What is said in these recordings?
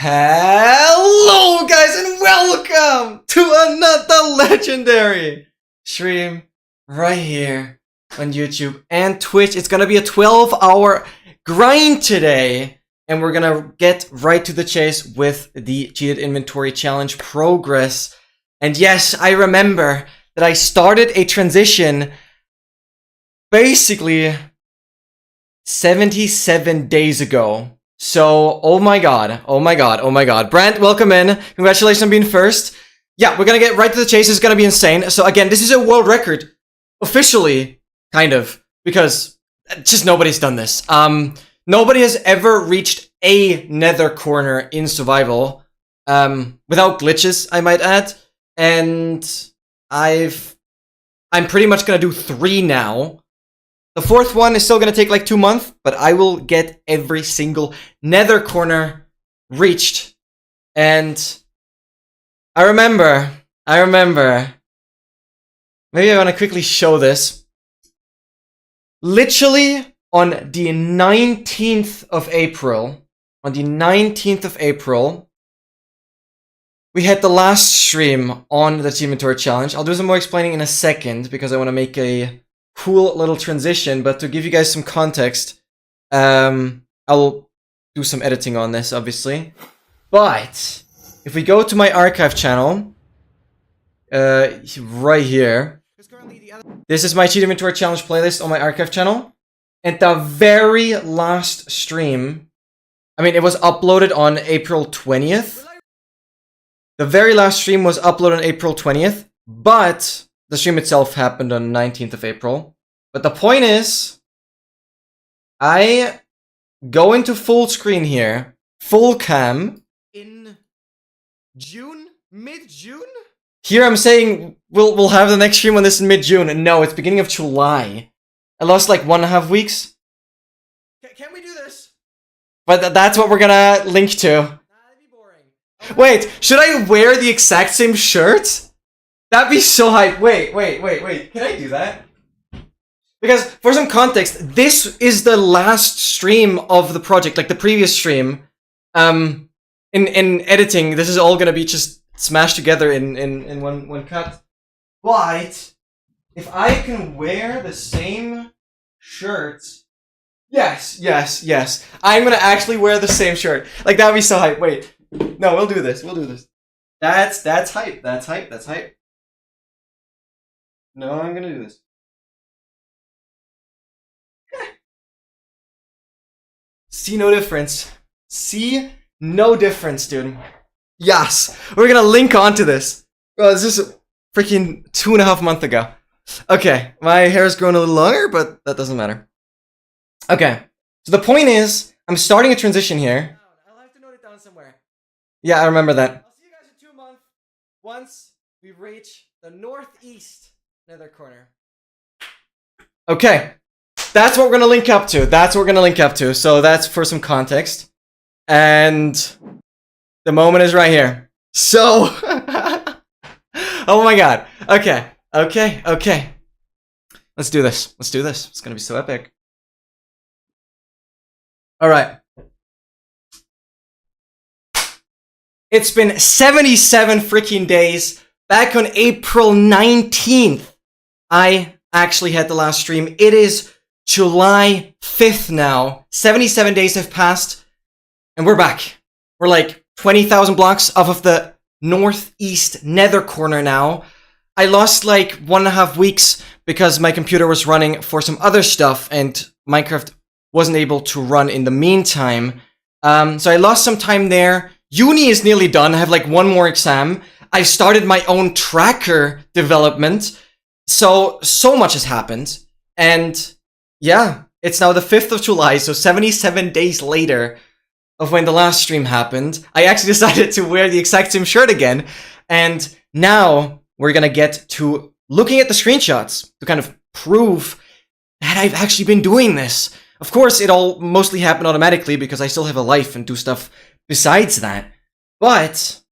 Hello guys and welcome to another legendary stream right here on YouTube and Twitch. It's gonna be a 12-hour grind today and we're gonna get right to the chase with the cheated inventory challenge progress. And yes, I remember that I started a transition basically 77 days ago. So, oh my god. Brant, welcome in. Congratulations on being first. Yeah, we're gonna get right to the chase. It's gonna be insane. So again, this is a world record. Officially, kind of. Because just nobody's done this. Nobody has ever reached a nether corner in survival. Without glitches, I might add. And I'm pretty much gonna do 3 now. The 4th one is still gonna take like 2 months, but I will get every single nether corner reached. And I remember, maybe I wanna quickly show this. Literally on the 19th of April, we had the last stream on the inventory challenge. I'll do some more explaining in a second because I wanna make a cool little transition, but to give you guys some context, I'll do some editing on this, obviously. But if we go to my archive channel, right here, this is my cheat inventory challenge playlist on my archive channel. And the very last stream, I mean, it was uploaded on April 20th. The very last stream was uploaded on April 20th, but the stream itself happened on 19th of April. But the point is, I go into full screen here, full cam, in June? Mid-June? Here I'm saying we'll have the next stream on this in mid-June, and no, it's beginning of July. I lost like 1.5 weeks. Can we do this? But that's what we're gonna link to. That'd be boring. Okay. Wait, should I wear the exact same shirt? That'd be so hype. Wait. Can I do that? Because, for some context, this is the last stream of the project, like the previous stream. In editing, this is all gonna be just smashed together in one cut. But, if I can wear the same shirt... Yes. I'm gonna actually wear the same shirt. Like, that'd be so hype. Wait. No, we'll do this. That's hype. No, I'm gonna do this. See no difference. See no difference, dude. Yes! We're gonna link onto this. Well, this is freaking 2.5 months ago. Okay, my hair is growing a little longer, but that doesn't matter. Okay, so the point is, I'm starting a transition here. I'll have to note it down somewhere. Yeah, I remember that. I'll see you guys in 2 months. Once we reach the northeast nether corner. Okay, that's what we're gonna link up to. So that's for some context. And the moment is right here. So, oh my god. Okay. Let's do this. It's gonna be so epic. All right. It's been 77 freaking days. Back on April 19th, I actually had the last stream. It is July 5th now. 77 days have passed, and we're back. We're like 20,000 blocks off of the northeast nether corner now. I lost like 1.5 weeks because my computer was running for some other stuff, and Minecraft wasn't able to run in the meantime. So I lost some time there. Uni is nearly done. I have like 1 more exam. I started my own tracker development. So much has happened. And yeah, it's now the 5th of July, so 77 days later of when the last stream happened. I actually decided to wear the exact same shirt again. And now we're gonna get to looking at the screenshots to kind of prove that I've actually been doing this. Of course, it all mostly happened automatically because I still have a life and do stuff besides that. But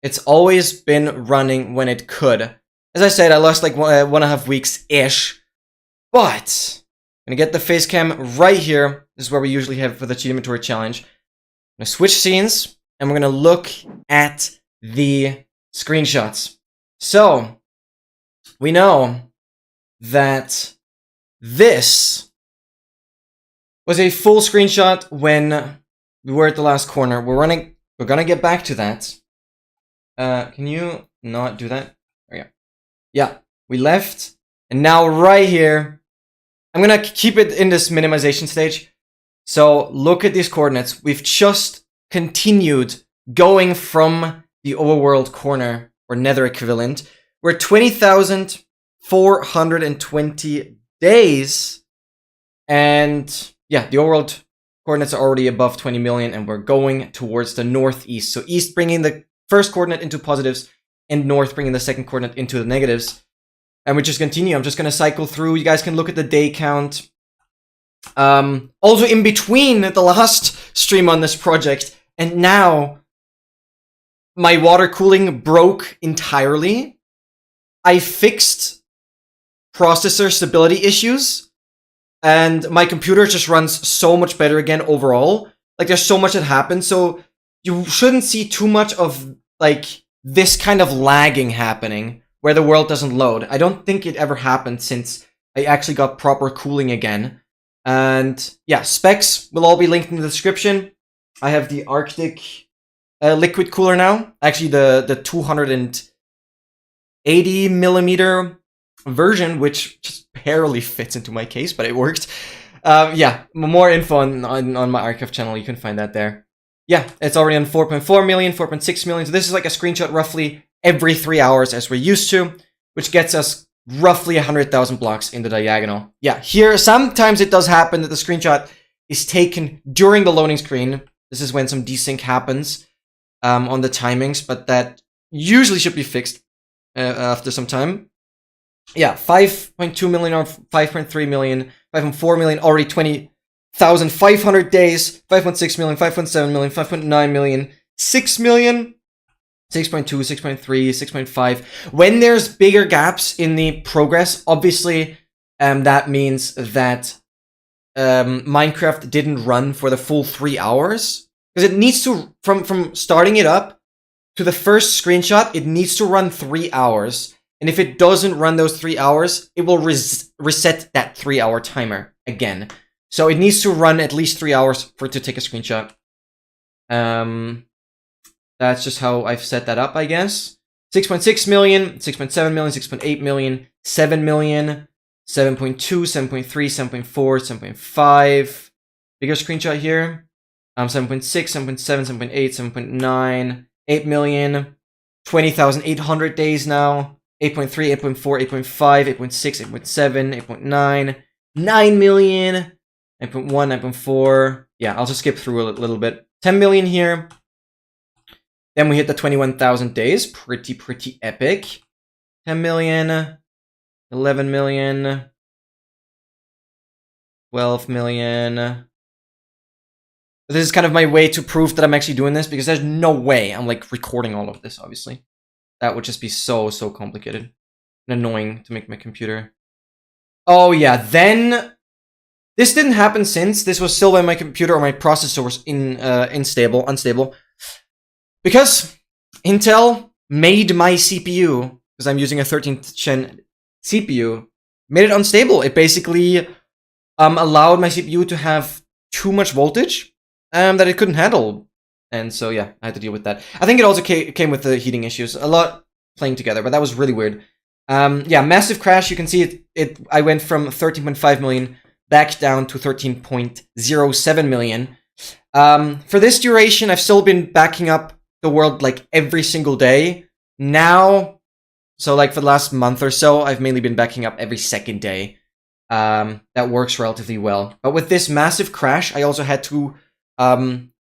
it's always been running when it could. As I said, I lost like 1.5 weeks-ish. But I'm gonna get the face cam right here. This is where we usually have for the cheat inventory challenge. I'm gonna switch scenes, and we're gonna look at the screenshots. So, we know that this was a full screenshot when we were at the last corner. We're gonna get back to that. Can you not do that? There we go. Yeah, we left, and now right here, I'm gonna keep it in this minimization stage. So look at these coordinates. We've just continued going from the overworld corner, or nether equivalent. We're at 20,420 days, and yeah, the overworld coordinates are already above 20 million, and we're going towards the northeast. So east bringing the first coordinate into positives, and north bringing the second coordinate into the negatives. And we just continue. I'm just going to cycle through. You guys can look at the day count. Also in between the last stream on this project and now, my water cooling broke entirely. I fixed processor stability issues, and my computer just runs so much better again overall. Like, there's so much that happened, so you shouldn't see too much of, like, this kind of lagging happening where the world doesn't load. I don't think it ever happened since I actually got proper cooling again. And yeah, specs will all be linked in the description. I have the Arctic liquid cooler now. Actually, the 280 millimeter version, which just barely fits into my case, but it worked. Yeah, more info on my archive channel. You can find that there. Yeah, it's already on 4.4 million, 4.6 million. So this is like a screenshot roughly every 3 hours as we're used to, which gets us roughly 100,000 blocks in the diagonal. Yeah, here sometimes it does happen that the screenshot is taken during the loading screen. This is when some desync happens on the timings, but that usually should be fixed after some time. Yeah, 5.2 million or 5.3 million, 5.4 million, already 20,500 days, 5.6 million, 5.7 million, 5.9 million, 6 million, 6.2, 6.3, 6.5. When there's bigger gaps in the progress, obviously, that means that Minecraft didn't run for the full 3 hours. Because it needs to, from starting it up to the first screenshot, it needs to run 3 hours. And if it doesn't run those 3 hours, it will reset that 3 hour timer again. So it needs to run at least 3 hours for it to take a screenshot. That's just how I've set that up, I guess. 6.6 million, 6.7 million, 6.8 million, 7 million, 7.2, 7.3, 7.4, 7.5. Bigger screenshot here. 7.6, 7.7, 7.8, 7.9, 8 million, 20,800 days now. 8.3, 8.4, 8.5, 8.6, 8.7, 8.9, 9 million, 9.1, 9.4. Yeah, I'll just skip through a little bit. 10 million here. Then we hit the 21,000 days. Pretty epic. 10 million, 11 million, 12 million. This is kind of my way to prove that I'm actually doing this, because there's no way I'm like recording all of this, obviously. That would just be so complicated and annoying to make my computer. Oh yeah, then this didn't happen since. This was still when my computer or my processor was unstable. Because Intel made my CPU, because I'm using a 13th gen CPU, made it unstable. It basically allowed my CPU to have too much voltage that it couldn't handle. And so, yeah, I had to deal with that. I think it also came with the heating issues. A lot playing together, but that was really weird. Yeah, massive crash. You can see I went from 13.5 million back down to 13.07 million. For this duration, I've still been backing up the world like every single day. Now, so like for the last month or so, I've mainly been backing up every second day. That works relatively well. But with this massive crash, I also had to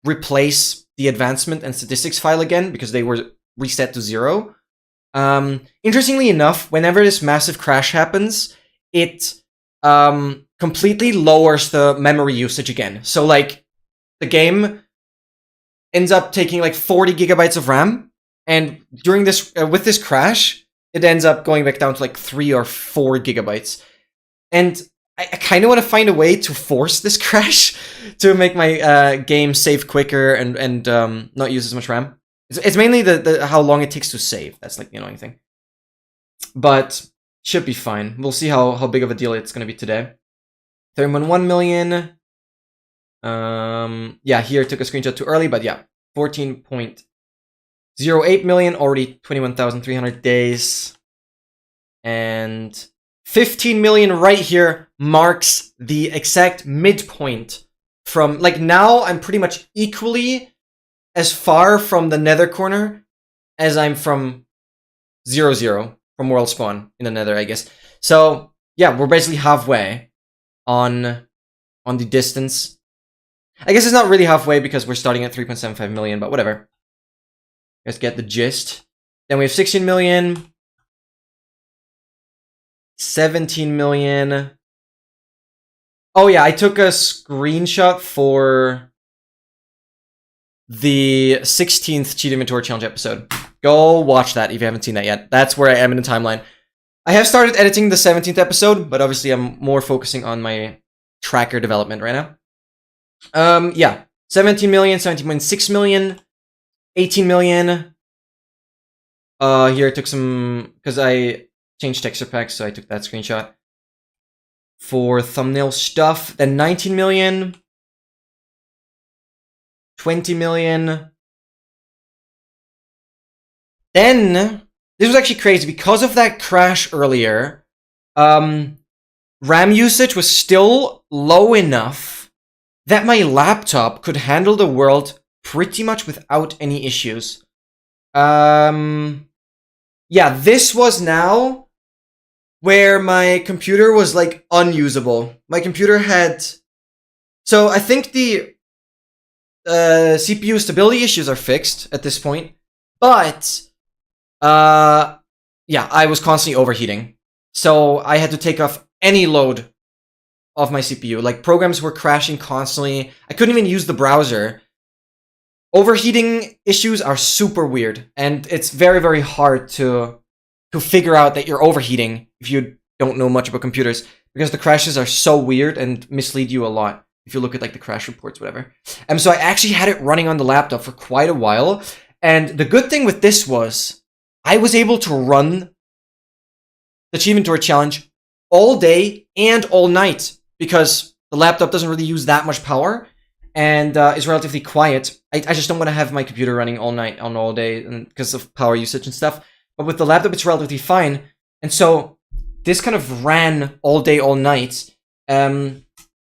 replace the advancement and statistics file again because they were reset to 0. Interestingly enough, whenever this massive crash happens, it completely lowers the memory usage again. So like the game ends up taking like 40 gigabytes of RAM, and during this with this crash, it ends up going back down to like 3 or 4 gigabytes. And I kind of want to find a way to force this crash to make my game save quicker and not use as much RAM. It's mainly the how long it takes to save. That's like the annoying thing. But should be fine. We'll see how big of a deal it's going to be today. 31 million. Yeah, here took a screenshot too early, but yeah, 14.08 million, already 21,300 days. And 15 million right here marks the exact midpoint from, like, now I'm pretty much equally as far from the nether corner as I'm from 0-0 from world spawn in the nether, I guess. So yeah, we're basically halfway on the distance. I guess it's not really halfway because we're starting at 3.75 million, but whatever. Let's get the gist. Then we have 16 million. 17 million. Oh yeah, I took a screenshot for the 16th Cheat Inventory Challenge episode. Go watch that if you haven't seen that yet. That's where I am in the timeline. I have started editing the 17th episode, but obviously I'm more focusing on my tracker development right now. Yeah. 17 million, 17.6 million, 18 million. Here I took some, because I changed texture packs, so I took that screenshot for thumbnail stuff. Then 19 million, 20 million. Then, this was actually crazy. Because of that crash earlier, RAM usage was still low enough that my laptop could handle the world pretty much without any issues. Yeah, this was now where my computer was, like, unusable. My computer had... So, I think the CPU stability issues are fixed at this point, but... yeah, I was constantly overheating. So I had to take off any load of my CPU. Like, programs were crashing constantly. I couldn't even use the browser. Overheating issues are super weird, and it's very, very hard to figure out that you're overheating if you don't know much about computers, because the crashes are so weird and mislead you a lot if you look at, like, the crash reports, whatever. And so I actually had it running on the laptop for quite a while, and the good thing with this was I was able to run the Cheat Inventory Challenge all day and all night because the laptop doesn't really use that much power and is relatively quiet. I just don't want to have my computer running all night and all day because of power usage and stuff. But with the laptop, it's relatively fine. And so this kind of ran all day, all night. I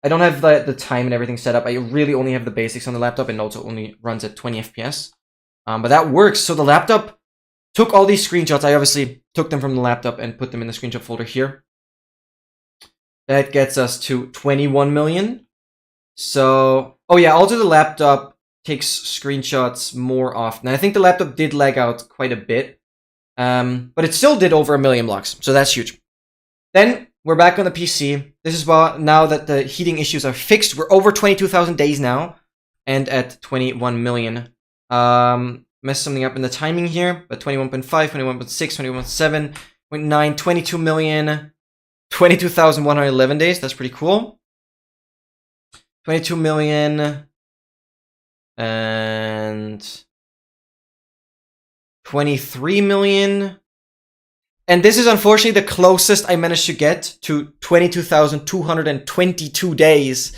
don't have the time and everything set up. I really only have the basics on the laptop, and also only runs at 20 FPS. But that works. So the laptop took all these screenshots. I obviously took them from the laptop and put them in the screenshot folder here. That gets us to 21 million. So, oh yeah, also the laptop takes screenshots more often. I think the laptop did lag out quite a bit, but it still did over 1 million blocks, so that's huge. Then we're back on the PC. This is about now that the heating issues are fixed. We're over 22,000 days now, and at 21 million. Messed something up in the timing here, but 21.5, 21.6, 21.7, 0.9, 22 million, 22,111 days. That's pretty cool. 22 million and 23 million. And this is unfortunately the closest I managed to get to 22,222 days.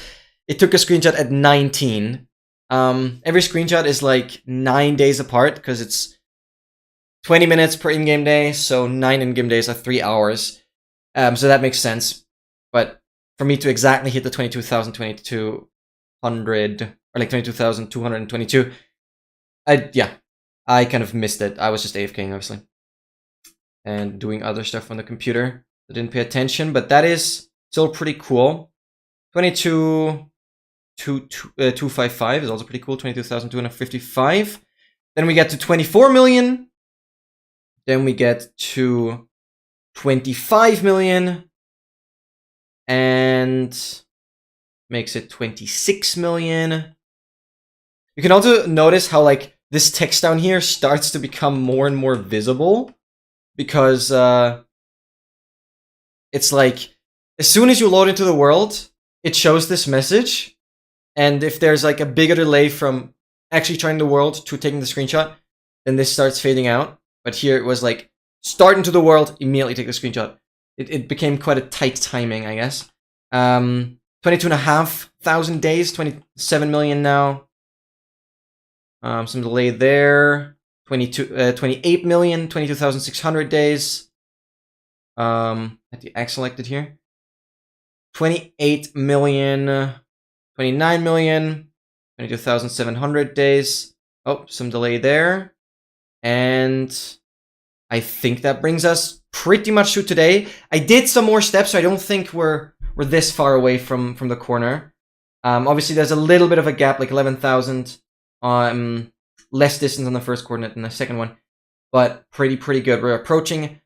It took a screenshot at 19. Every screenshot is like 9 days apart because it's 20 minutes per in-game day, so 9 in-game days are 3 hours. So that makes sense. But for me to exactly hit the 22,200, or like 22,222, yeah, I kind of missed it. I was just AFKing, obviously, and doing other stuff on the computer. I didn't pay attention, but that is still pretty cool. 22,255 is also pretty cool. 22,255. Then we get to 24 million. Then we get to 25 million. And makes it 26 million. You can also notice how, like, this text down here starts to become more and more visible, because it's like as soon as you load into the world, it shows this message. And if there's like a bigger delay from actually trying the world to taking the screenshot, then this starts fading out. But here it was like, start into the world, immediately take the screenshot. It became quite a tight timing, I guess. 22,500 days, 27 million now. Some delay there. 28 million, 22,600 days. Had the X selected here. 28 million, 29 million, 22,700 days. Oh, some delay there. And I think that brings us pretty much to today. I did some more steps, so I don't think we're this far away from the corner. Obviously, there's a little bit of a gap, like 11,000. Less distance on the first coordinate than the second one, but pretty good. We're approaching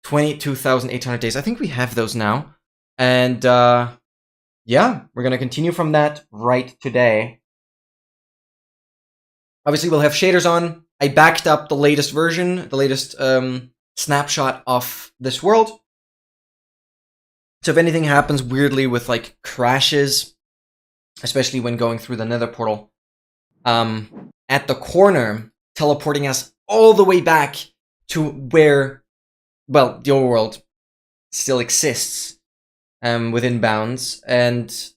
22,800 days. I think we have those now. And yeah, we're going to continue from that right today. Obviously, we'll have shaders on. I backed up the latest version, the latest snapshot of this world. So if anything happens weirdly with like crashes, especially when going through the Nether portal, at the corner, teleporting us all the way back to where, well, the overworld still exists within bounds, and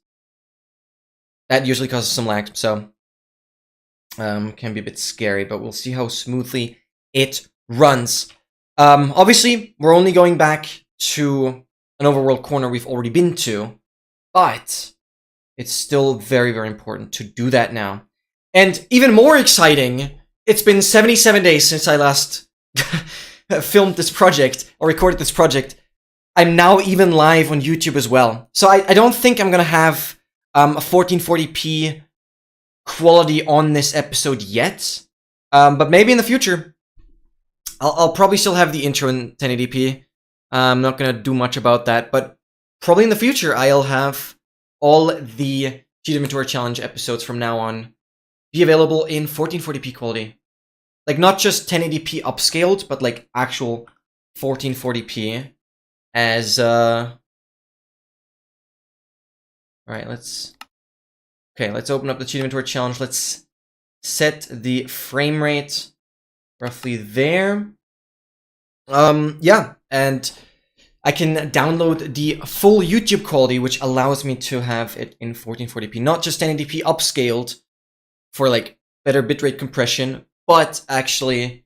that usually causes some lag, so can be a bit scary, but we'll see how smoothly it runs. Obviously, we're only going back to an overworld corner we've already been to, but it's still very important to do that now. And even more exciting, it's been 77 days since I last filmed this project, or recorded this project. I'm now even live on YouTube as well. So I don't think I'm gonna have a 1440p quality on this episode yet. But maybe in the future. I'll probably still have the intro in 1080p. I'm not gonna do much about that, but probably in the future I'll have all the Cheat Inventory Challenge episodes from now on be available in 1440p quality. Like, not just 1080p upscaled, but like actual 1440p as Alright, let's open up the Cheat Inventory Challenge. Let's set the frame rate roughly there. Yeah, and I can download the full YouTube quality, which allows me to have it in 1440p, not just 1080p upscaled for like better bitrate compression, but actually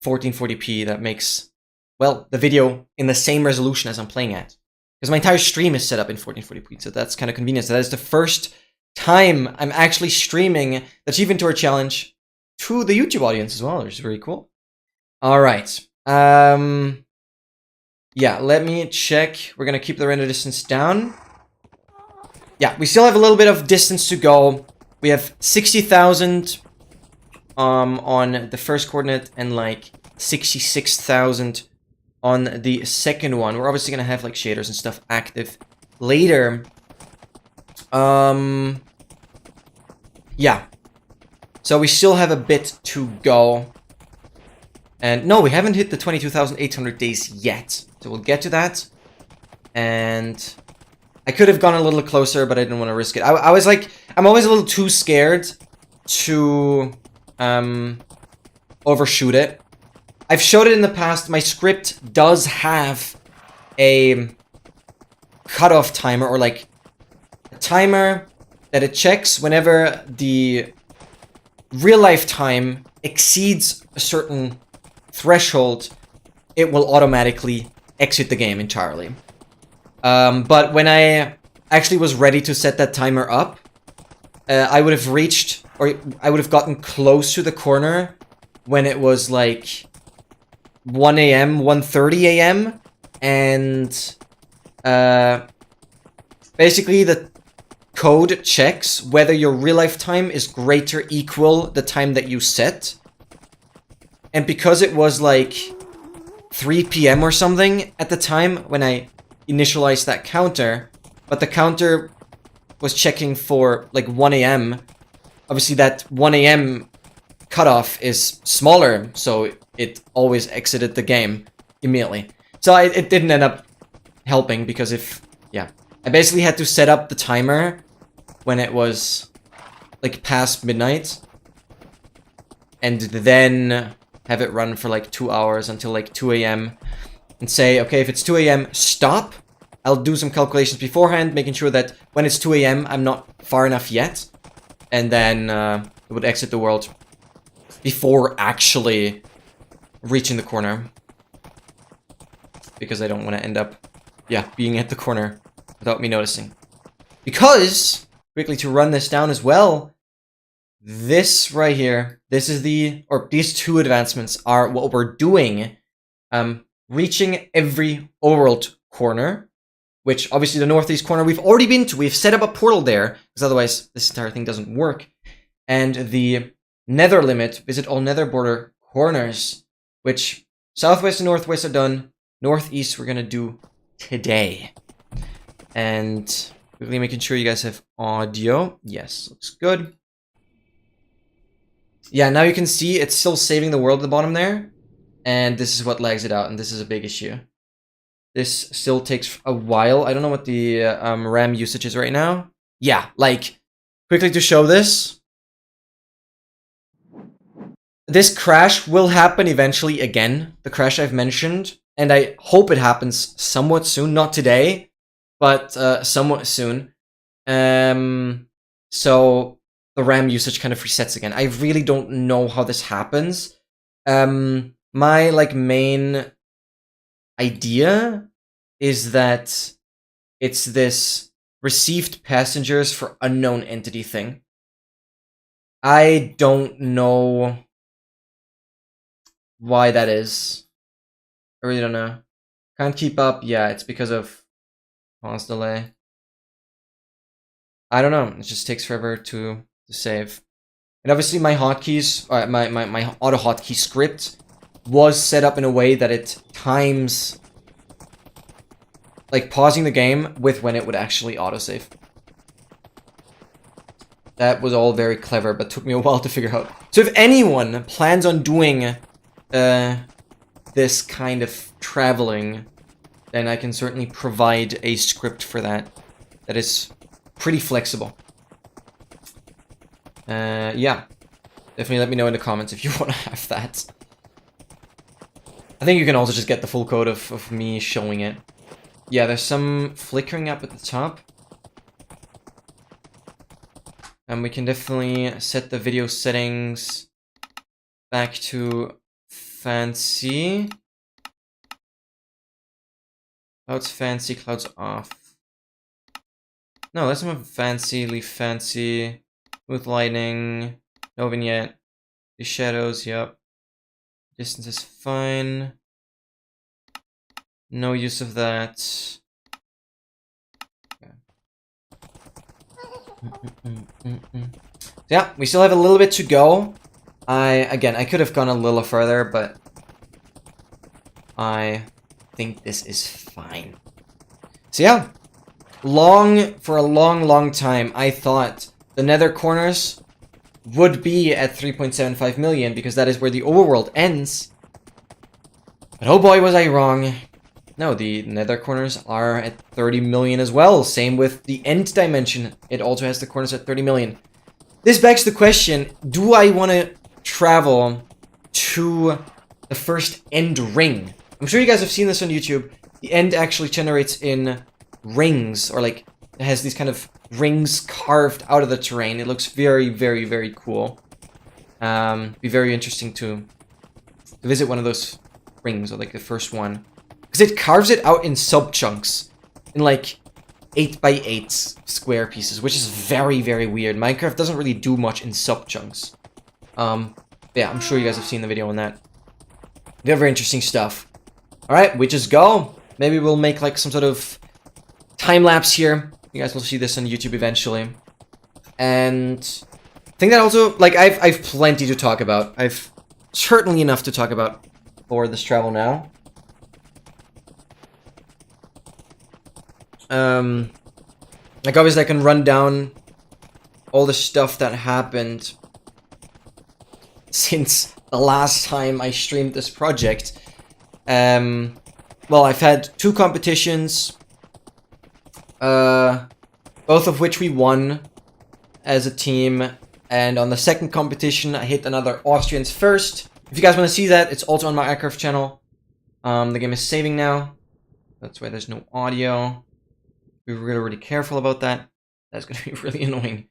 1440p that makes, well, the video in the same resolution as I'm playing at. Because my entire stream is set up in 1440p, so that's kind of convenient. So that is the first time I'm actually streaming the Cheat Inventory Challenge to the YouTube audience as well, which is very cool. Alright. Yeah, let me check. We're gonna keep the render distance down. Yeah, we still have a little bit of distance to go. We have 60,000 on the first coordinate and like 66,000 on the second one. We're obviously gonna have like shaders and stuff active later. Yeah. So we still have a bit to go. And no, we haven't hit the 22,800 days yet. So we'll get to that. And I could have gone a little closer, but I didn't want to risk it. I was like, I'm always a little too scared to overshoot it. I've showed it in the past. My script does have a cutoff timer, or like a timer that it checks whenever the real life time exceeds a certain threshold, it will automatically exit the game entirely. But when I actually was ready to set that timer up, I would have reached, or I would have gotten close to the corner when it was like 1 a.m., 1:30 a.m. And basically the code checks whether your real life time is greater or equal the time that you set. And because it was like 3 p.m. or something at the time when I initialized that counter, but the counter was checking for like 1 a.m. Obviously that 1 a.m. cutoff is smaller, so it always exited the game immediately. So it didn't end up helping, because if yeah. I basically had to set up the timer when it was, like, past midnight. And then have it run for, like, 2 hours until, like, 2 a.m. And say, okay, if it's 2 a.m., stop. I'll do some calculations beforehand, making sure that when it's 2 a.m., I'm not far enough yet. And then it would exit the world before actually reaching the corner. Because I don't want to end up, yeah, being at the corner without me noticing. Because, quickly to run this down as well, this right here, this is these two advancements are what we're doing. Reaching every overworld corner, which obviously the northeast corner we've already been to. We've set up a portal there, because otherwise this entire thing doesn't work. And the nether limit, visit all nether border corners, which southwest and northwest are done. Northeast we're gonna do today. And quickly making sure you guys have audio. Yes, looks good. Yeah, now you can see it's still saving the world at the bottom there. And this is what lags it out, and this is a big issue. This still takes a while. I don't know what the RAM usage is right now. Yeah, like, quickly to show this. This crash will happen eventually again, the crash I've mentioned. And I hope it happens somewhat soon. Not today, but somewhat soon. So the RAM usage kind of resets again. I really don't know how this happens. My, like, main idea is that it's this received passengers for unknown entity thing. I don't know why that is. I really don't know. Can't keep up. Yeah, it's because of pause delay. I don't know. It just takes forever to save. And obviously my hotkeys, my auto hotkey script was set up in a way that it times, like, pausing the game with when it would actually autosave. That was all very clever, but took me a while to figure out. So if anyone plans on doing this kind of traveling, then I can certainly provide a script for that. That is pretty flexible. Yeah. Definitely let me know in the comments if you want to have that. I think you can also just get the full code of me showing it. Yeah, there's some flickering up at the top. And we can definitely set the video settings back to fancy. Clouds fancy, clouds off. No, let's move fancy, leave fancy. Smooth lighting, no vignette. The shadows, yep. Distance is fine. No use of that. Okay. Yeah, we still have a little bit to go. Again, I could have gone a little further, but I think this is fine. So yeah, for a long time, I thought the nether corners would be at 3.75 million, because that is where the overworld ends. But oh boy, was I wrong. No, the nether corners are at 30 million as well. Same with the end dimension. It also has the corners at 30 million. This begs the question, do I want to travel to the first end ring? I'm sure you guys have seen this on YouTube. The end actually generates in rings, or like, it has these kind of rings carved out of the terrain. It looks very, very, very cool. Be very interesting to visit one of those rings, or like the first one. Because it carves it out in sub-chunks. In like 8x8 square pieces, which is very, very weird. Minecraft doesn't really do much in sub-chunks. Yeah, I'm sure you guys have seen the video on that. Very, very interesting stuff. Alright, we just go. Maybe we'll make like some sort of time-lapse here. You guys will see this on YouTube eventually. And I think that also, like, I've plenty to talk about. I've certainly enough to talk about for this travel now. Like, obviously I can run down all the stuff that happened since the last time I streamed this project. Well, I've had 2 competitions. both of which we won as a team. And on the second competition, I hit another Austrians first. If you guys want to see that, it's also on my archive channel. The game is saving now. That's why there's no audio. Be really, really careful about that. That's going to be really annoying.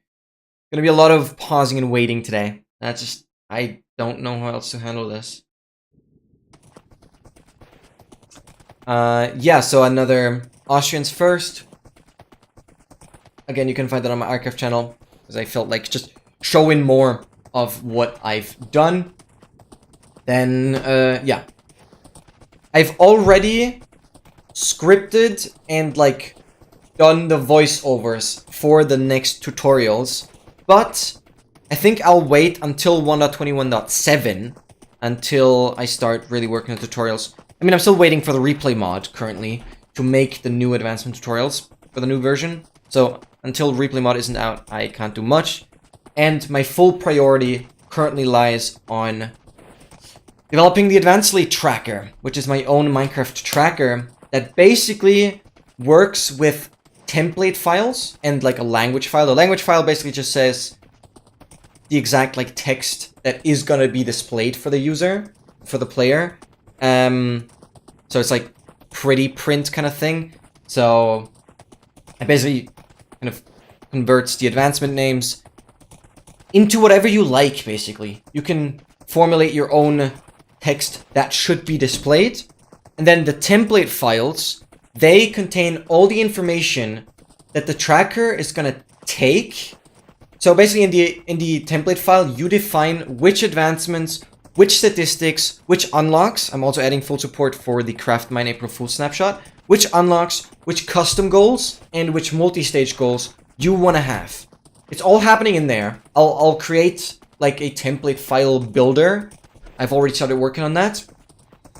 Going to be a lot of pausing and waiting today. That's just, I don't know how else to handle this. Yeah, so another Austrians first. Again, you can find that on my archive channel, because I felt like just showing more of what I've done. Then, yeah. I've already scripted and, like, done the voiceovers for the next tutorials, but I think I'll wait until 1.21.7 until I start really working on tutorials. I mean, I'm still waiting for the replay mod currently to make the new advancement tutorials for the new version. So until replay mod isn't out, I can't do much. And my full priority currently lies on developing the Advancedly tracker, which is my own Minecraft tracker that basically works with template files and like a language file. The language file basically just says the exact like text that is gonna be displayed for the user, for the player. So it's like pretty print kind of thing. So it basically kind of converts the advancement names into whatever you like, basically. You can formulate your own text that should be displayed. And then the template files, they contain all the information that the tracker is gonna take. So basically in the template file, you define which advancements, which statistics, which unlocks. I'm also adding full support for the Craft Mine April Fool snapshot. Which unlocks, which custom goals, and which multi-stage goals you want to have. It's all happening in there. I'll create like a template file builder. I've already started working on that. So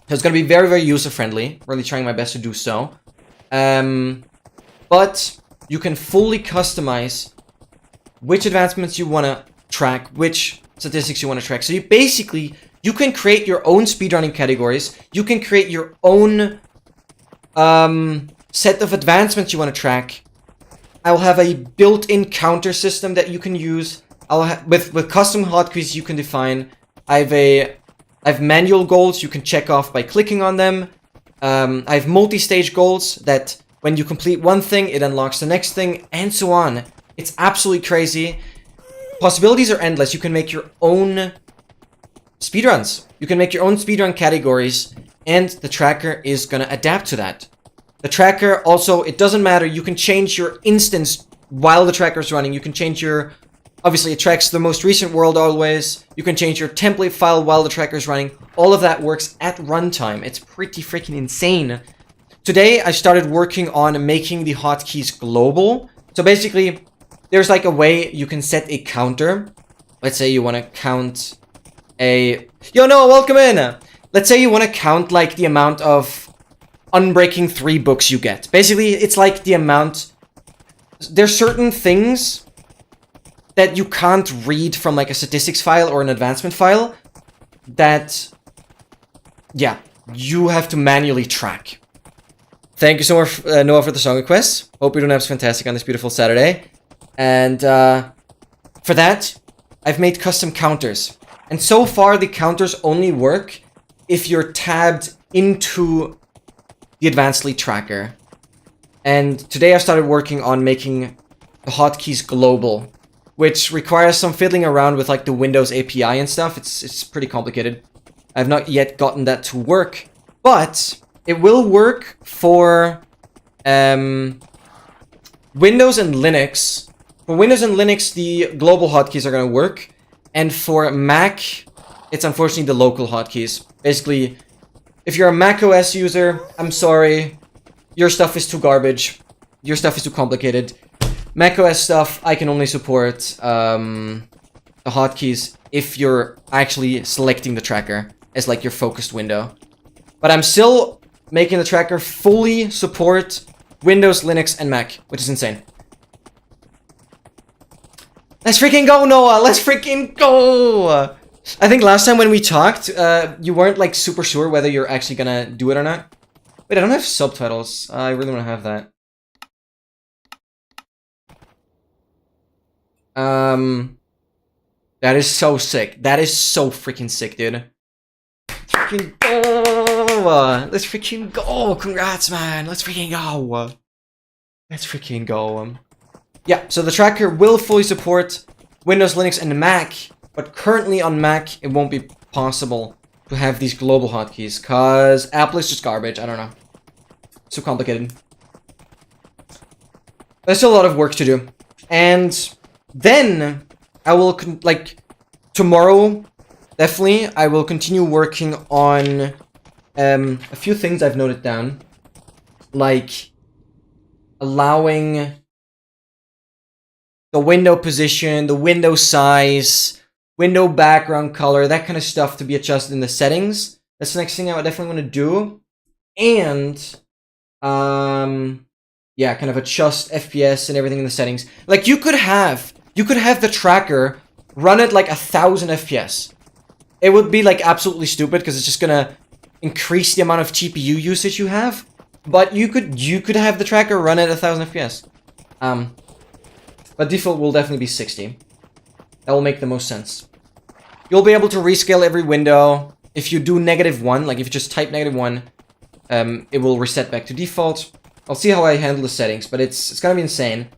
it's going to be very, very user-friendly. Really trying my best to do so. But you can fully customize which advancements you want to track, which statistics you want to track. So you can create your own speedrunning categories. You can create your own set of advancements you want to track. I'll have a built-in counter system that you can use. With custom hotkeys you can define. I have manual goals you can check off by clicking on them. I have multi-stage goals that when you complete one thing, it unlocks the next thing, and so on. It's absolutely crazy. Possibilities are endless. You can make your own speedruns. You can make your own speedrun categories, and the tracker is gonna adapt to that. The tracker also, it doesn't matter, you can change your instance while the tracker is running. You can change your, obviously it tracks the most recent world always. You can change your template file while the tracker is running. All of that works at runtime. It's pretty freaking insane. Today, I started working on making the hotkeys global. So basically, there's like a way you can set a counter. Let's say you want to count a... Yo, Noah, welcome in! Let's say you want to count like the amount of Unbreaking 3 books you get. Basically, it's like the amount... There's certain things that you can't read from like a statistics file or an advancement file that, yeah, you have to manually track. Thank you so much, Noah, for the song request. Hope your night fantastic on this beautiful Saturday. And for that, I've made custom counters. And so far, the counters only work if you're tabbed into the Advancedly tracker. And today I started working on making the hotkeys global, which requires some fiddling around with like the Windows API and stuff. It's pretty complicated. I've not yet gotten that to work, but it will work for Windows and Linux. For Windows and Linux, the global hotkeys are going to work, and for Mac, it's unfortunately the local hotkeys. Basically, if you're a Mac OS user, I'm sorry, your stuff is too garbage. Your stuff is too complicated. Mac OS stuff, I can only support the hotkeys if you're actually selecting the tracker as like your focused window. But I'm still making the tracker fully support Windows, Linux, and Mac, which is insane. Let's freaking go, Noah! Let's freaking go! I think last time when we talked, you weren't like super sure whether you're actually gonna do it or not. Wait, I don't have subtitles. I really want to have that. That is so sick. That is so freaking sick, dude. Freaking go! Let's freaking go! Congrats, man! Let's freaking go! Let's freaking go. Yeah, so the tracker will fully support Windows, Linux, and Mac, but currently on Mac, it won't be possible to have these global hotkeys, because Apple is just garbage. I don't know. So complicated. There's still a lot of work to do. And then I will, tomorrow, definitely, I will continue working on a few things I've noted down. Like allowing the window position, the window size, window background color, that kind of stuff to be adjusted in the settings. That's the next thing I would definitely want to do. And, yeah, kind of adjust FPS and everything in the settings. Like, you could have the tracker run at like 1000 FPS. It would be like absolutely stupid because it's just gonna increase the amount of GPU usage you have. But you could have the tracker run at 1000 FPS. But default will definitely be 60. That will make the most sense. You'll be able to rescale every window. If you do -1, like if you just type -1, it will reset back to default. I'll see how I handle the settings, but it's gonna be insane.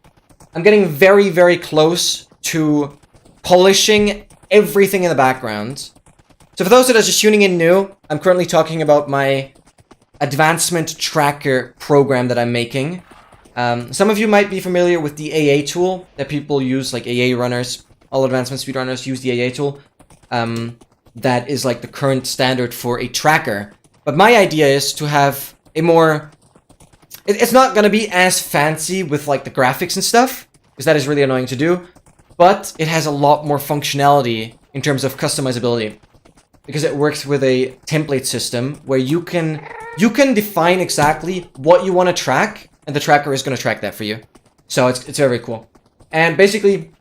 I'm getting very, very close to polishing everything in the background. So for those that are just tuning in new, I'm currently talking about my advancement tracker program that I'm making. Some of you might be familiar with the AA tool that people use, like AA runners. All advancement speedrunners use the AA tool. That is like the current standard for a tracker. But my idea is to have a more... It's not gonna be as fancy with like the graphics and stuff, because that is really annoying to do. But it has a lot more functionality in terms of customizability. Because it works with a template system where you can define exactly what you want to track, and the tracker is going to track that for you. So it's very cool. And basically,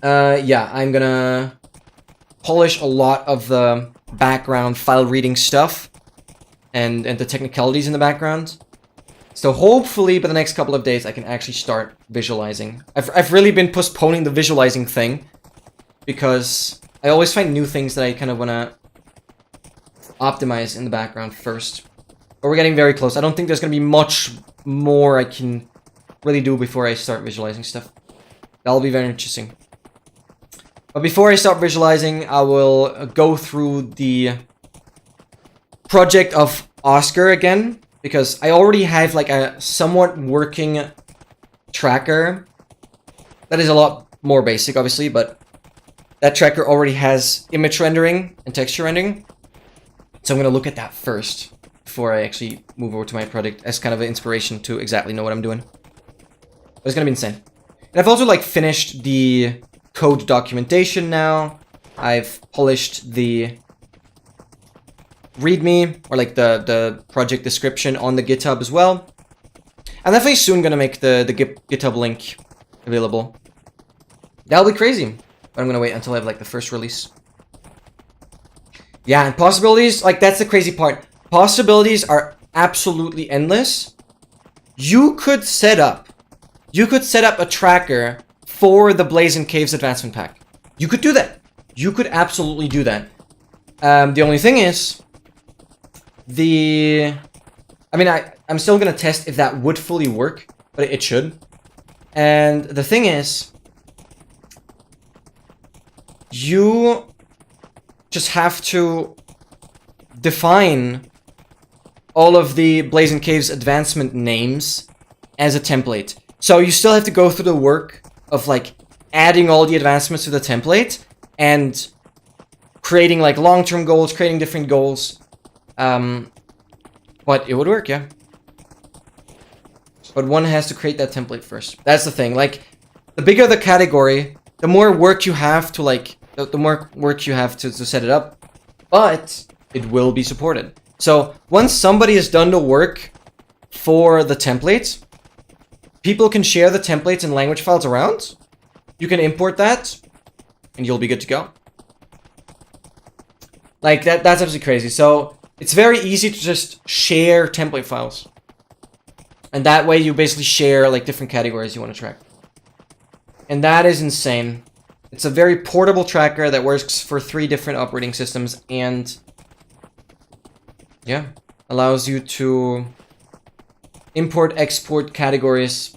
yeah, I'm gonna polish a lot of the background file reading stuff and the technicalities in the background. So hopefully by the next couple of days I can actually start visualizing. I've really been postponing the visualizing thing because I always find new things that I kind of want to optimize in the background first. But we're getting very close. I don't think there's going to be much more I can really do before I start visualizing stuff. That'll be very interesting. But before I start visualizing, I will go through the project of Oscar again. Because I already have like a somewhat working tracker. That is a lot more basic, obviously, but that tracker already has image rendering and texture rendering. So I'm going to look at that first before I actually move over to my project as kind of an inspiration to exactly know what I'm doing. But it's going to be insane. And I've also like finished the code documentation now. I've polished the README, or like the project description on the GitHub as well. I'm definitely soon gonna make the GitHub link available. That'll be crazy. But I'm gonna wait until I have like the first release. Yeah, and possibilities, like that's the crazy part. Possibilities are absolutely endless. You could set up a tracker for the Blazing Caves Advancement Pack. You could do that. You could absolutely do that. The only thing is, I'm still gonna test if that would fully work, but it should. And the thing is, you just have to define all of the Blazing Caves advancement names as a template. So you still have to go through the work of like adding all the advancements to the template and creating like long-term goals, creating different goals. But it would work, yeah. But one has to create that template first. That's the thing. Like, the bigger the category, the more work you have to like, the more work you have to set it up. But it will be supported. So once somebody has done the work for the templates, people can share the templates and language files around. You can import that, and you'll be good to go. Like, that's absolutely crazy. So it's very easy to just share template files. And that way you basically share like different categories you want to track. And that is insane. It's a very portable tracker that works for 3 different operating systems and yeah, allows you to import, export categories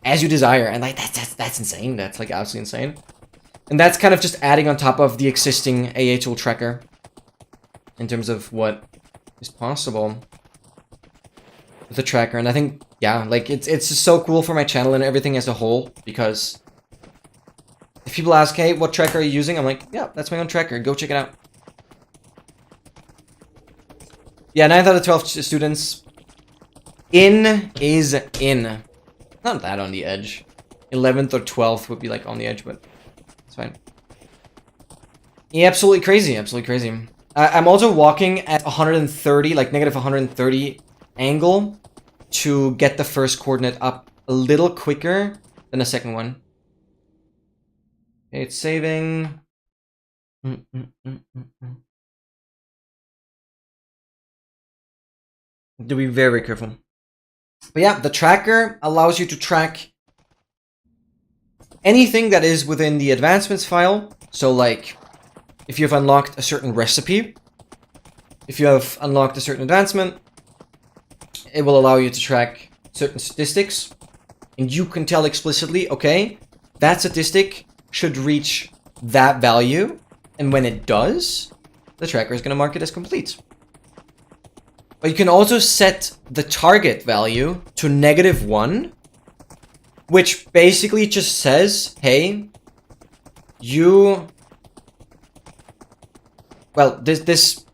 as you desire. And like that's insane. That's like absolutely insane. And that's kind of just adding on top of the existing AA tool tracker in terms of what is possible with the tracker. And I think, yeah, like it's just so cool for my channel and everything as a whole, because if people ask, hey, what tracker are you using? I'm like, yeah, that's my own tracker. Go check it out. Yeah, 9 out of 12 students. In is in. Not that on the edge. 11th or 12th would be like on the edge, but it's fine. Yeah, absolutely crazy. Absolutely crazy. I'm also walking at 130, like negative 130 angle to get the first coordinate up a little quicker than the second one. Okay, it's saving. Do be very, very careful. But yeah, the tracker allows you to track anything that is within the advancements file. So like, if you've unlocked a certain recipe, if you have unlocked a certain advancement, it will allow you to track certain statistics. And you can tell explicitly, okay, that statistic should reach that value. And when it does, the tracker is going to mark it as complete. But you can also set the target value to -1, which basically just says, hey, well, this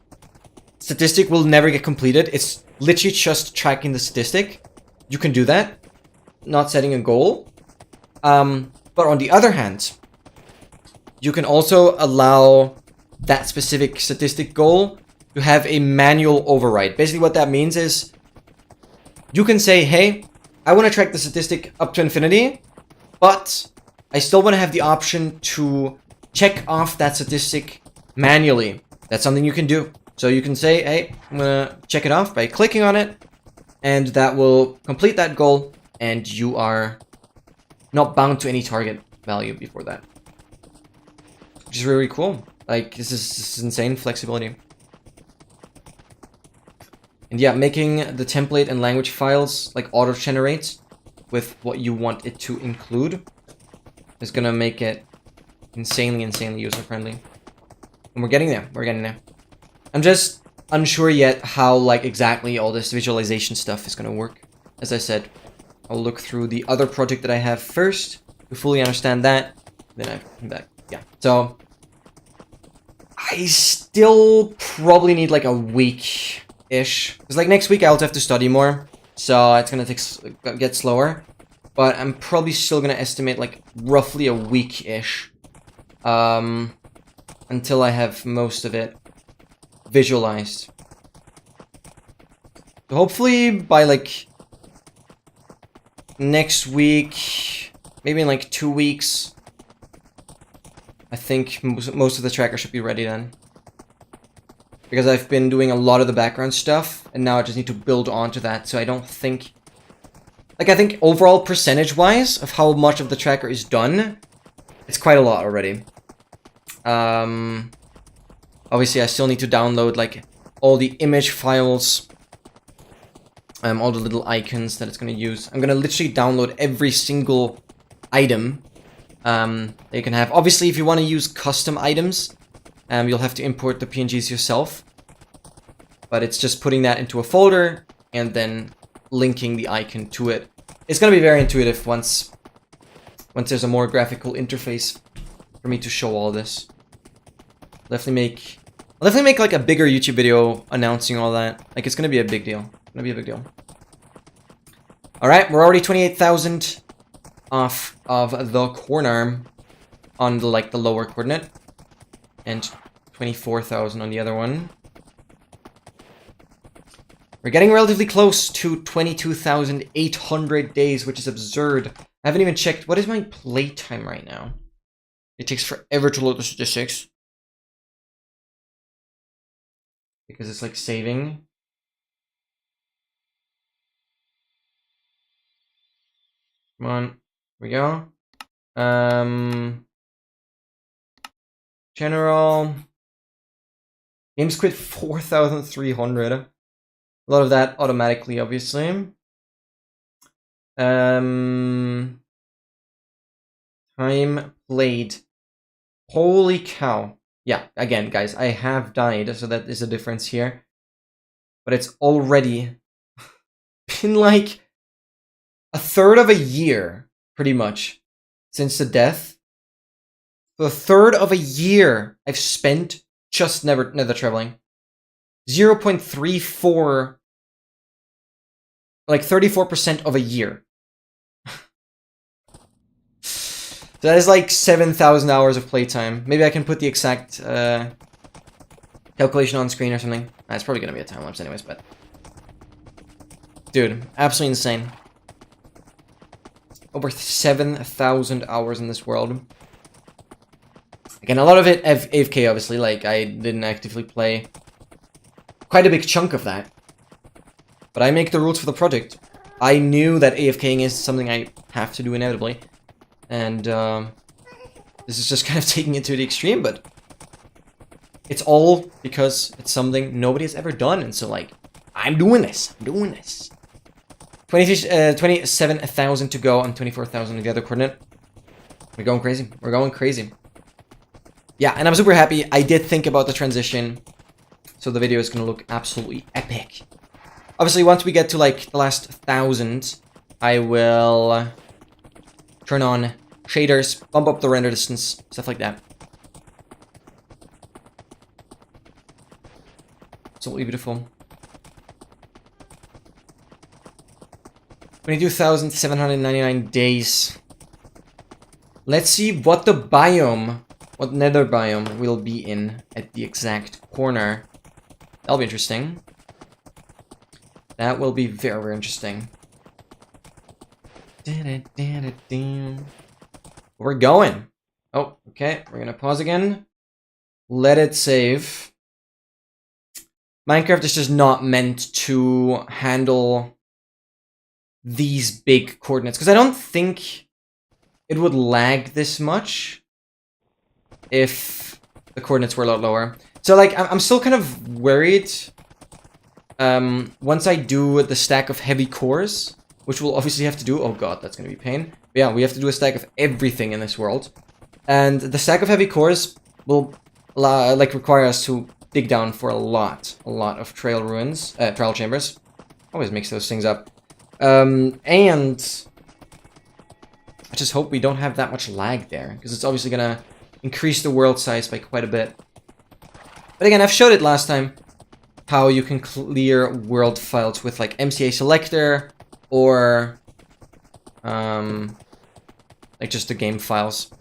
statistic will never get completed. It's literally just tracking the statistic. You can do that, not setting a goal. But on the other hand, you can also allow that specific statistic goal to have a manual override. Basically what that means is you can say, hey, I want to track the statistic up to infinity, but I still want to have the option to check off that statistic manually. That's something you can do. So you can say, hey, I'm going to check it off by clicking on it, and that will complete that goal, and you are not bound to any target value before that. Which is really cool. Like, this is insane flexibility. And yeah, making the template and language files like auto-generate with what you want it to include is gonna make it insanely user-friendly. And we're getting there. We're getting there. I'm just unsure yet how like exactly all this visualization stuff is gonna work. As I said, I'll look through the other project that I have first to fully understand that. Then I come back. Yeah. So I still probably need like a week-ish. Because like next week I also have to study more. So it's gonna get slower. But I'm probably still gonna estimate like roughly a week-ish. Until I have most of it visualized. So hopefully by like next week, maybe in like 2 weeks, I think most of the tracker should be ready then. Because I've been doing a lot of the background stuff, and now I just need to build onto that, so I don't think... Like, I think overall percentage-wise of how much of the tracker is done, it's quite a lot already. Obviously, I still need to download, like, all the image files, all the little icons that it's going to use. I'm going to literally download every single item that you can have. Obviously, if you want to use custom items, you'll have to import the PNGs yourself. But it's just putting that into a folder and then linking the icon to it. It's going to be very intuitive once there's a more graphical interface for me to show all this. I'll definitely make like a bigger YouTube video announcing all that. Like, it's going to be a big deal. It's going to be a big deal. Alright, we're already 28,000 off of the corner on the, like, the lower coordinate. And 24,000 on the other one. We're getting relatively close to 22,800 days, which is absurd. I haven't even checked. What is my playtime right now? It takes forever to load the statistics. Because it's like saving. Come on. Here we go. General. Games quit 4,300. A lot of that automatically, obviously. Time played. Holy cow. Yeah, again, guys, I have died, so that is a difference here. But it's already been like a third of a year, pretty much, since the death. The third of a year I've spent just nether traveling. 0.34, like 34% of a year. So that is like 7,000 hours of playtime. Maybe I can put the exact calculation on screen or something. It's probably gonna be a time lapse anyways, but dude, absolutely insane. Over 7,000 hours in this world. Again, a lot of it AFK, obviously. Like, I didn't actively play quite a big chunk of that. But I make the rules for the project. I knew that AFKing is something I have to do inevitably. And this is just kind of taking it to the extreme, but it's all because it's something nobody has ever done. And so, like, I'm doing this. 27,000 to go on 24,000 in the other coordinate. We're going crazy. We're going crazy. Yeah, and I'm super happy. I did think about the transition, so the video is going to look absolutely epic. Obviously, once we get to, like, the last 1,000, I will turn on shaders, bump up the render distance, stuff like that. Absolutely beautiful. 22,799 days. Let's see what the biome, what nether biome will be in at the exact corner. That'll be interesting. That will be very, very interesting. We're going. Oh, okay. We're gonna pause again. Let it save. Minecraft is just not meant to handle these big coordinates, because I don't think it would lag this much if the coordinates were a lot lower. So, like, I'm still kind of worried. Once I do the stack of heavy cores, which we'll obviously have to do. Oh god, that's gonna be pain. But yeah, we have to do a stack of everything in this world. And the stack of heavy cores will, like, require us to dig down for a lot of trail ruins, trial chambers. Always mix those things up. And I just hope we don't have that much lag there, because it's obviously gonna increase the world size by quite a bit. But again, I've showed it last time, how you can clear world files with, like, MCA selector, or like, just the game files.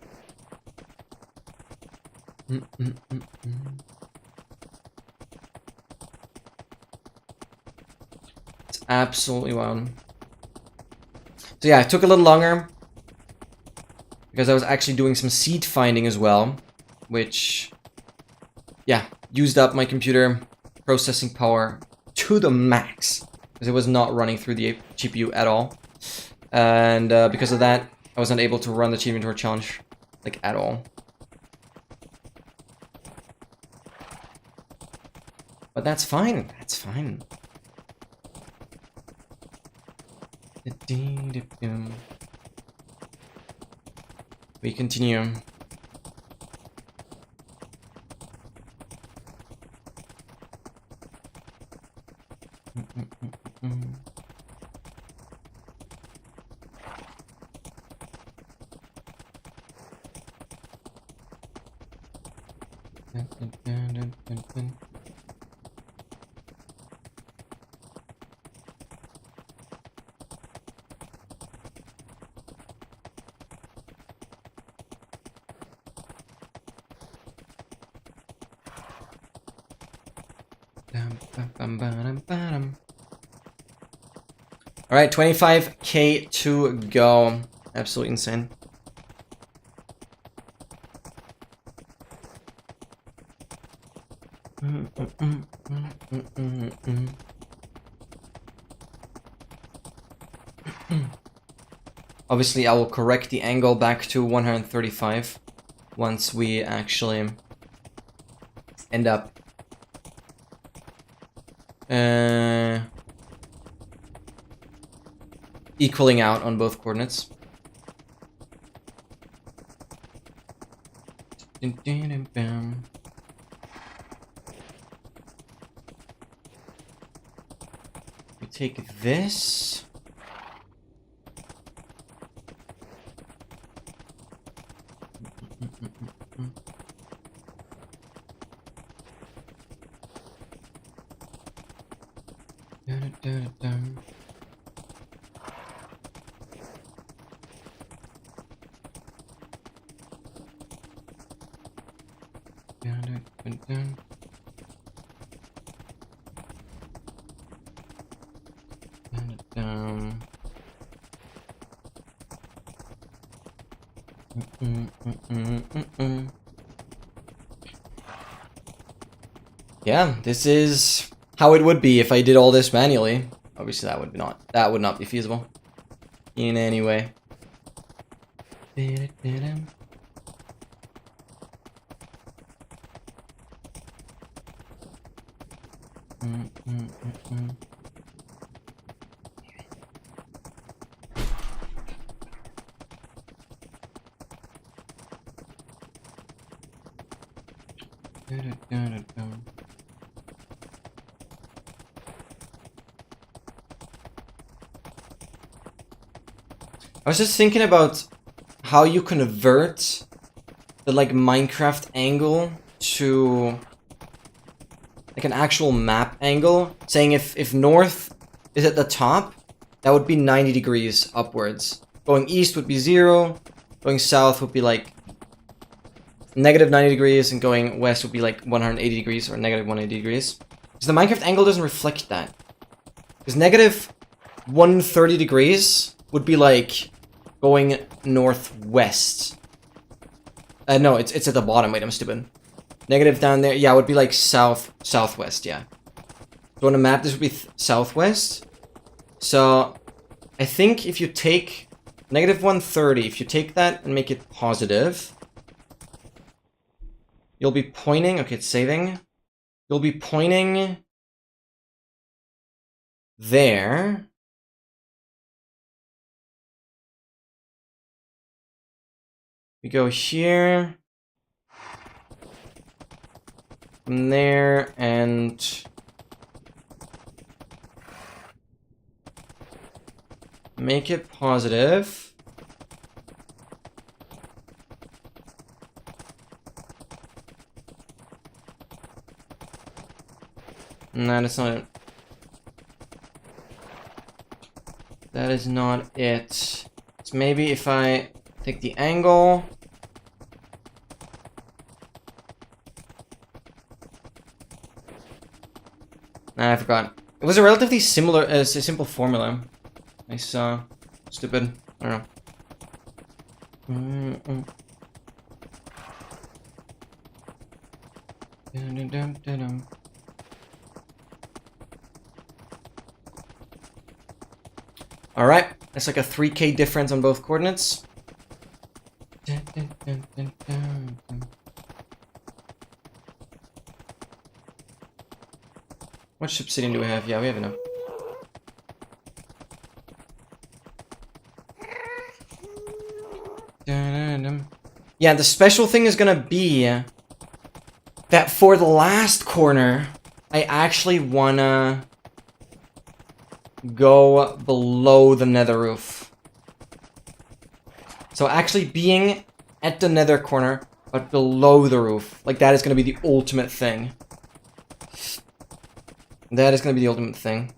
It's absolutely wild. So yeah, it took a little longer, because I was actually doing some seed finding as well, which, yeah, used up my computer processing power to the max, because it was not running through the GPU at all. And because of that, I wasn't able to run the Achievement Tour Challenge, like, at all. But that's fine. That's fine. We continue. Alright, 25k to go. Absolutely insane. Obviously, I will correct the angle back to 135 once we actually end up equaling out on both coordinates. We take this. Yeah, this is how it would be if I did all this manually. Obviously, that would not be feasible in any way. I was just thinking about how you convert the like Minecraft angle to like an actual map angle, saying if north is at the top, that would be 90 degrees upwards. Going east would be 0, going south would be like negative 90 degrees, and going west would be like 180 degrees or negative 180 degrees. Because the Minecraft angle doesn't reflect that. Because negative 130 degrees would be like going northwest. No, it's at the bottom. Wait, I'm stupid. Negative down there. Yeah, it would be like southwest, yeah. So on a map, this would be southwest. So I think if you take negative 130, if you take that and make it positive, you'll be pointing... Okay, it's saving. You'll be pointing there. We go here. From there, and make it positive. No, that's not it. That is not it. So maybe if I take the angle. Nah, I forgot. It was a relatively similar, simple formula. I saw. Stupid. I don't know. Alright, that's like a 3K difference on both coordinates. What much obsidian do we have? Yeah, we have enough. Yeah, the special thing is gonna be that for the last corner, I actually wanna go below the nether roof. So actually being at the nether corner, but below the roof. Like, that is gonna be the ultimate thing. That is going to be the ultimate thing.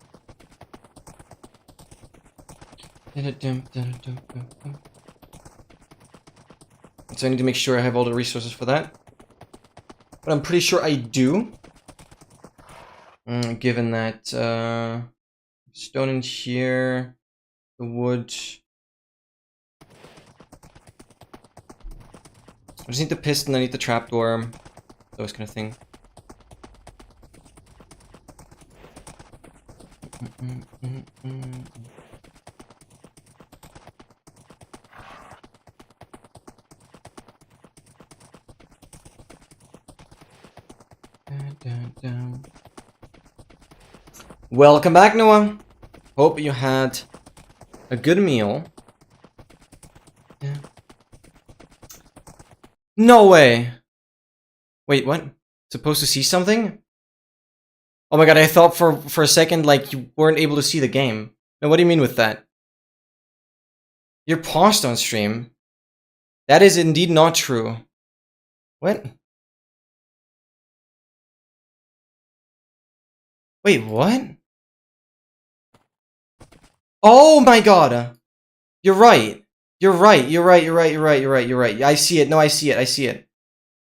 So I need to make sure I have all the resources for that. But I'm pretty sure I do. Given that stone in here, the wood. I just need the piston, I need the trapdoor, those kind of thing. Welcome back, Noah. Hope you had a good meal. Yeah. No way. Wait, what? Supposed to see something? Oh my god, I thought for a second like you weren't able to see the game. Now, what do you mean with that? You're paused on stream. That is indeed not true. What? Wait, what? Oh my god! You're right. You're right. You're right. You're right. You're right. You're right. You're right. I see it. No, I see it. I see it.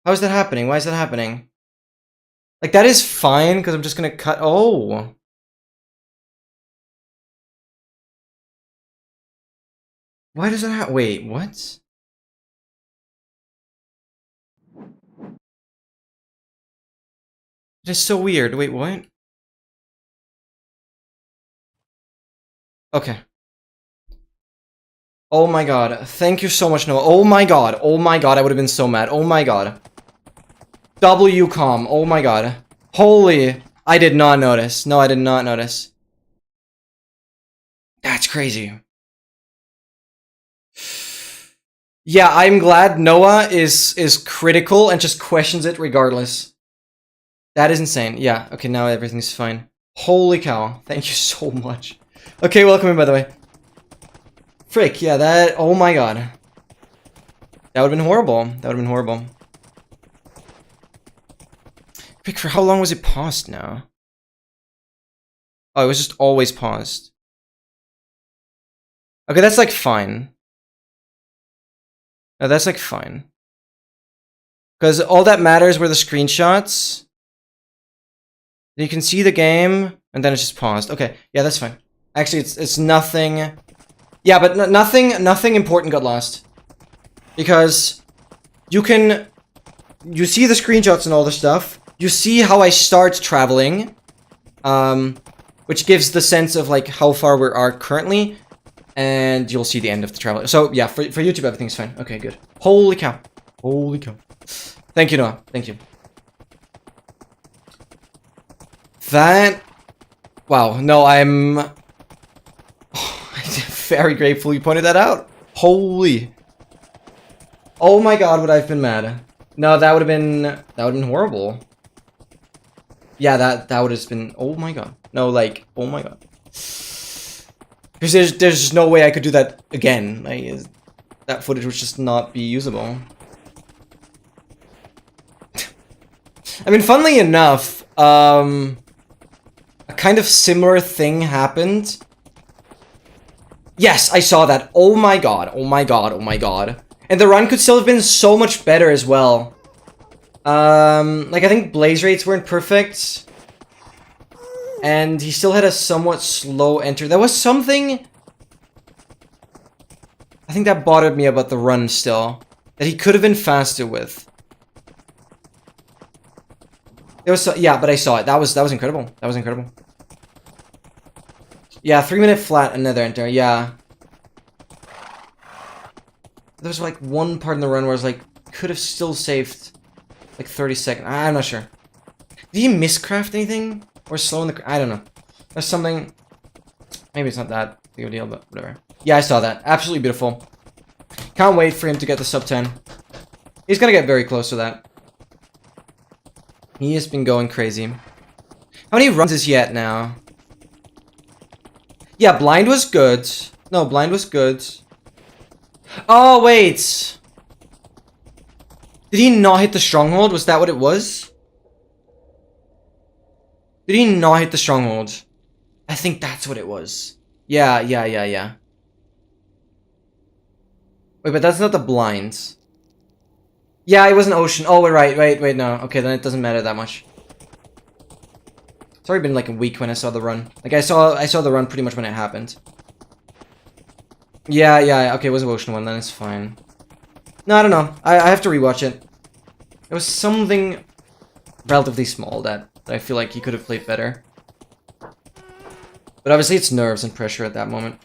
How is that happening? Why is that happening? Like, that is fine, because I'm just gonna cut... Oh! Why does that happen? Wait, what? It is so weird. Wait, what? Okay. Oh my god. Thank you so much, Noah. Oh my god. Oh my god, I would have been so mad. Oh my god. WCOM. Oh my god. Holy... I did not notice. No, I did not notice. That's crazy. Yeah, I'm glad Noah is critical and just questions it regardless. That is insane. Yeah, okay, now everything's fine. Holy cow. Thank you so much. Okay, welcome in, by the way. Frick, yeah, that... Oh my god. That would've been horrible. That would've been horrible. Frick, for how long was it paused now? Oh, it was just always paused. Okay, that's like fine. No, that's like fine. Because all that matters were the screenshots. You can see the game, and then it's just paused. Okay, yeah, that's fine. Actually, it's nothing... Yeah, but nothing important got lost. Because you can... You see the screenshots and all the stuff. You see how I start traveling. Which gives the sense of, like, how far we are currently. And you'll see the end of the travel. So, yeah, for YouTube, everything's fine. Okay, good. Holy cow. Holy cow. Thank you, Noah. Thank you. That... Wow, no, I'm very grateful you pointed that out. Holy... Oh my god, would I have been mad. No, that would have been horrible. Yeah, that would have been... Oh my god. No, like, oh my god. Because there's no way I could do that again. Like, that footage would just not be usable. I mean, funnily enough, a kind of similar thing happened. Yes, I saw that. Oh my god. Oh my god. Oh my god. And the run could still have been so much better as well. Like, I think blaze rates weren't perfect. And he still had a somewhat slow enter. There was something... I think that bothered me about the run still. That he could have been faster with. There was yeah, but I saw it. That was incredible. That was incredible. Yeah, 3-minute flat, another enter. Yeah. There was like one part in the run where I was like, could have still saved like 30 seconds. I'm not sure. Did he miscraft anything? Or slow in the... I don't know. There's something... Maybe it's not that big of a deal, but whatever. Yeah, I saw that. Absolutely beautiful. Can't wait for him to get the sub 10. He's gonna get very close to that. He has been going crazy. How many runs is he at now? Yeah, blind was good. No, blind was good. Oh, wait. Did he not hit the stronghold? Was that what it was? Did he not hit the stronghold? I think that's what it was. Yeah. Wait, but that's not the blinds. Yeah, it was an ocean. Oh, we're right. Wait, no. Okay, then it doesn't matter that much. It's already been like a week when I saw the run. Like, I saw the run pretty much when it happened. Yeah. Okay, it was an ocean one, then it's fine. No, I don't know. I have to rewatch it. It was something relatively small that I feel like he could have played better. But obviously it's nerves and pressure at that moment.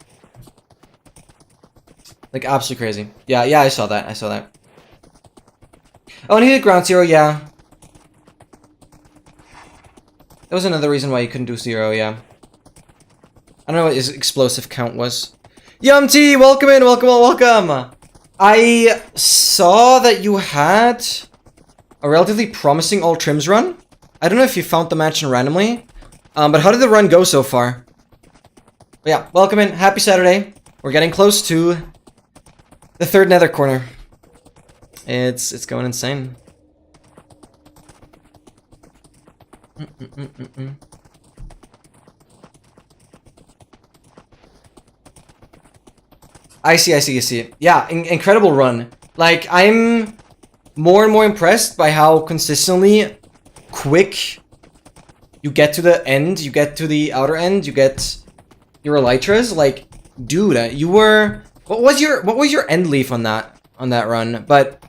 Like, absolutely crazy. Yeah, I saw that. Oh, and he did ground zero, yeah. That was another reason why you couldn't do zero, yeah. I don't know what his explosive count was. Yum-T, welcome in, welcome. I saw that you had a relatively promising all trims run. I don't know if you found the mansion randomly, but how did the run go so far? But yeah, welcome in, happy Saturday. We're getting close to the third nether corner. It's going insane. I see. Yeah, incredible run. Like, I'm more and more impressed by how consistently quick you get to the end, you get to the outer end, you get your elytras. Like, dude, you were... What was your end leaf on that run? But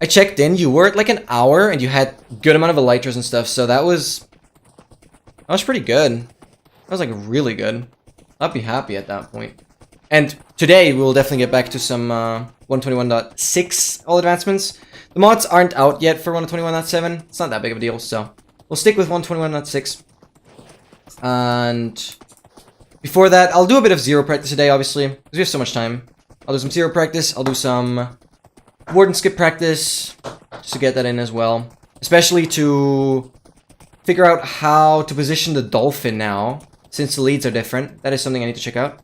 I checked in, you were at like an hour and you had good amount of elytras and stuff, so that was pretty good. That was like really good. I'd be happy at that point. And today we will definitely get back to some 121.6 all advancements. The mods aren't out yet for 121.7. It's not that big of a deal, so we'll stick with 121.6. And before that, I'll do a bit of zero practice today, obviously, because we have so much time. I'll do some zero practice. I'll do some ward and skip practice, just to get that in as well. Especially to figure out how to position the dolphin now, since the leads are different. That is something I need to check out.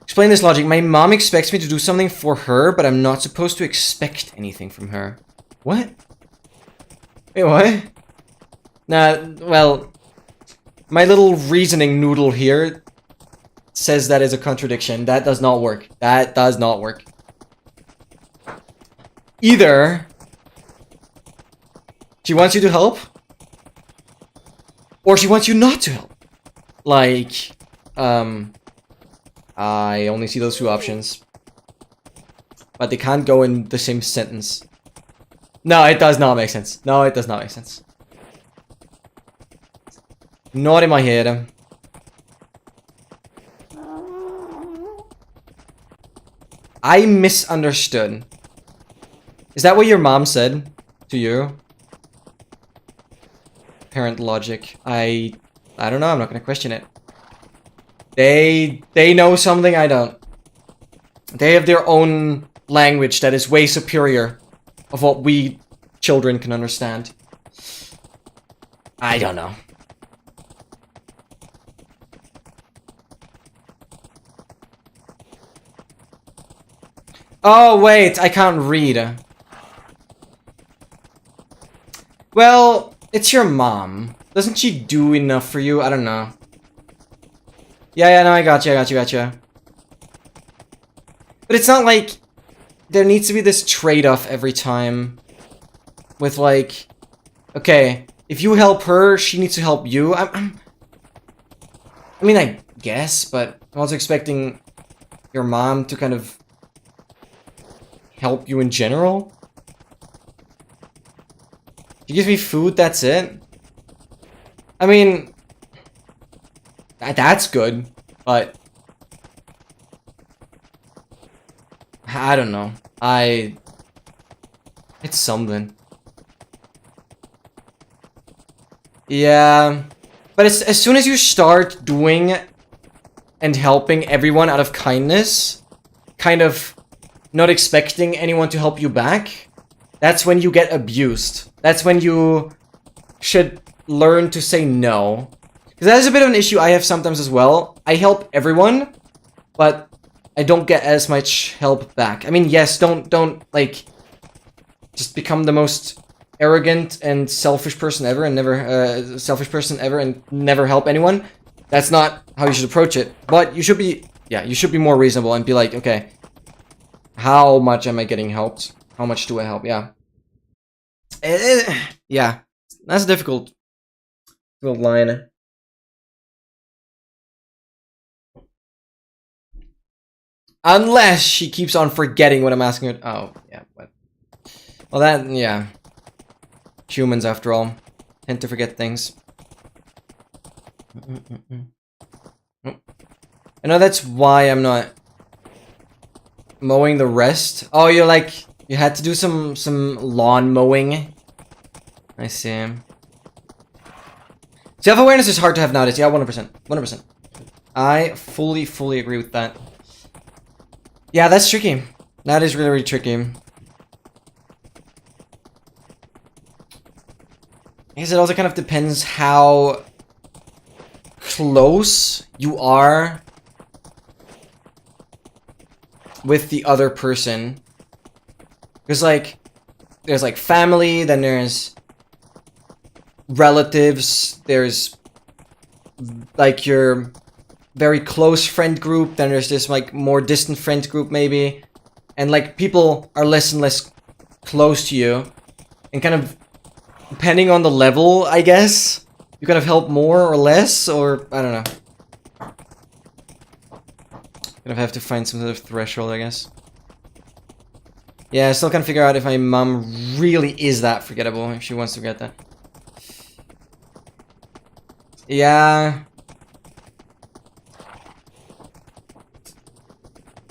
Explain this logic. My mom expects me to do something for her, but I'm not supposed to expect anything from her. What? Wait, what? Nah, well, my little reasoning noodle here says that is a contradiction. That does not work. That does not work. Either she wants you to help, or she wants you not to help. Like, I only see those two options. But they can't go in the same sentence. No, it does not make sense. No, it does not make sense. Not in my head. I misunderstood. Is that what your mom said to you? Parent logic. I don't know, I'm not gonna question it. They know something I don't. They have their own language that is way superior of what we children can understand. I don't know. Oh, wait, I can't read. Well, it's your mom. Doesn't she do enough for you? I don't know. Yeah, no, I gotcha. But it's not like there needs to be this trade-off every time. With like, okay, if you help her, she needs to help you. I mean, I guess, but I'm also expecting your mom to kind of help you in general. She gives me food, that's it. I mean, that's good, but I don't know. It's something. Yeah, but as soon as you start doing and helping everyone out of kindness, kind of not expecting anyone to help you back, that's when you get abused. That's when you should learn to say no. Because that is a bit of an issue I have sometimes as well. I help everyone, but I don't get as much help back. I mean, yes, don't like just become the most arrogant and selfish person ever and never help anyone. That's not how you should approach it. But you should be, yeah, you should be more reasonable and be like, okay, how much am I getting helped? How much do I help? Yeah. Yeah, that's a difficult line. Unless she keeps on forgetting what I'm asking her. Oh, yeah. But, well, that, yeah. Humans, after all, tend to forget things. I know that's why I'm not mowing the rest. Oh, you're like, you had to do some lawn mowing. I see. Self-awareness is hard to have nowadays. Yeah, 100%. 100%. I fully agree with that. Yeah, that's tricky. That is really tricky. I guess it also kind of depends how close you are with the other person. Because, like, there's, like, family, then there's relatives, there's, like, your very close friend group, then there's this, like, more distant friend group, maybe. And, like, people are less and less close to you. And kind of, depending on the level, I guess, you kind of help more or less, or, I don't know. Kind of have to find some sort of threshold, I guess. Yeah, I still can't figure out if my mom really is that forgettable, if she wants to forget that. Yeah.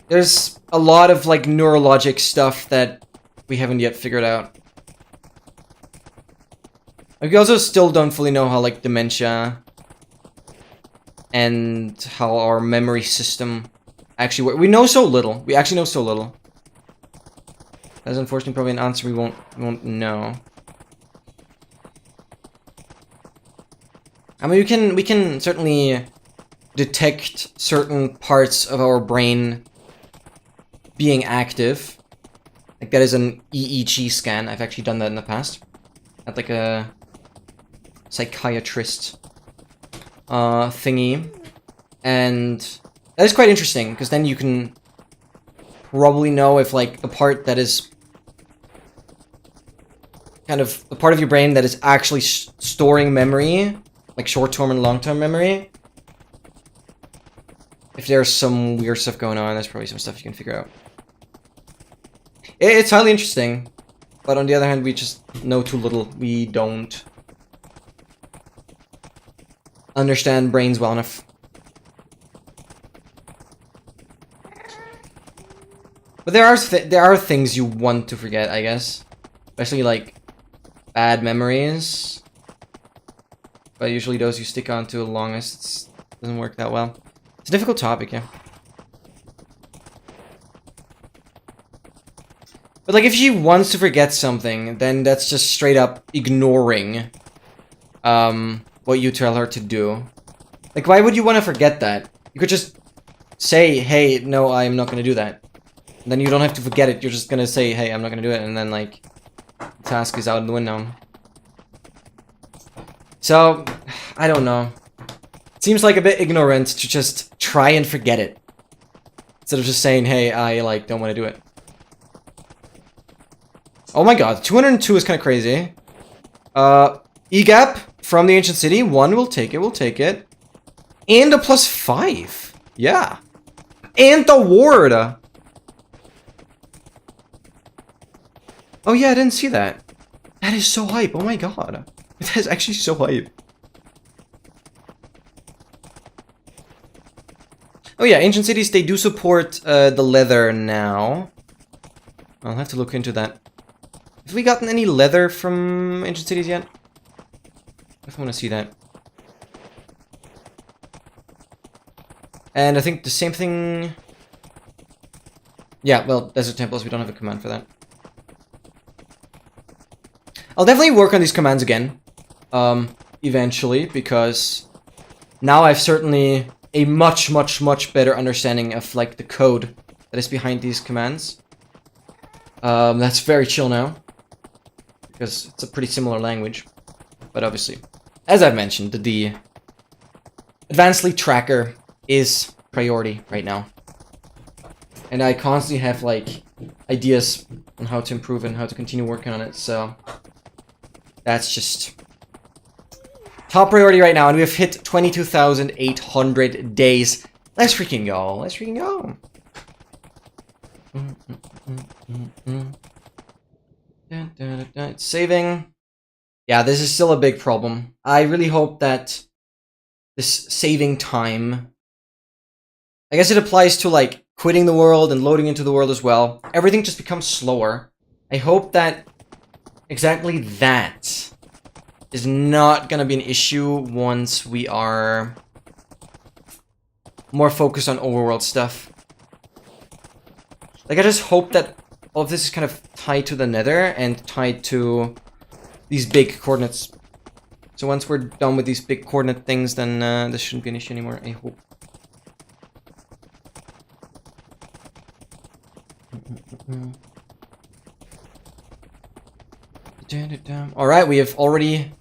There's a lot of, like, neurologic stuff that we haven't yet figured out. Like, we also still don't fully know how, like, dementia and how our memory system actually works. We know so little. We actually know so little. That's unfortunately probably an answer we won't know. I mean, we can certainly detect certain parts of our brain being active. Like, that is an EEG scan. I've actually done that in the past. At, like, a psychiatrist thingy. And that is quite interesting, because then you can probably know if, like, the part that is kind of the part of your brain that is actually storing memory, like short-term and long-term memory, if there's some weird stuff going on, there's probably some stuff you can figure out. It's highly interesting, but on the other hand, we just know too little. We don't understand brains well enough. But there are things you want to forget, I guess, especially like bad memories. But usually those you stick on to the longest. It doesn't work that well. It's a difficult topic, yeah. But like, if she wants to forget something, then that's just straight up ignoring what you tell her to do. Like, why would you want to forget that? You could just say, hey, no, I'm not going to do that. And then you don't have to forget it. You're just going to say, hey, I'm not going to do it. And then, like, the task is out the window. So, I don't know. It seems like a bit ignorant to just try and forget it. Instead of just saying, hey, I, like, don't want to do it. Oh my god, 202 is kind of crazy. E-gap from the Ancient City. 1, we'll take it, we'll take it. And a +5. Yeah. And the ward. Oh yeah, I didn't see that. That is so hype, oh my god. That is actually so hype. Oh yeah, Ancient Cities, they do support the leather now. I'll have to look into that. Have we gotten any leather from Ancient Cities yet? I want to see that. And I think the same thing... Yeah, well, Desert Temples, we don't have a command for that. I'll definitely work on these commands again. Eventually, because now I've certainly a much better understanding of, like, the code that is behind these commands. That's very chill now. Because it's a pretty similar language. But obviously, as I've mentioned, the Advanced Sleep Tracker is priority right now. And I constantly have, like, ideas on how to improve and how to continue working on it, so that's just top priority right now, and we have hit 22,800 days. Let's freaking go. Let's freaking go. It's saving. Yeah, this is still a big problem. I really hope that this saving time, I guess it applies to, like, quitting the world and loading into the world as well. Everything just becomes slower. I hope that exactly that is not gonna be an issue once we are more focused on overworld stuff. Like, I just hope that all of this is kind of tied to the nether and tied to these big coordinates. So once we're done with these big coordinate things, then this shouldn't be an issue anymore, I hope. Alright, we're already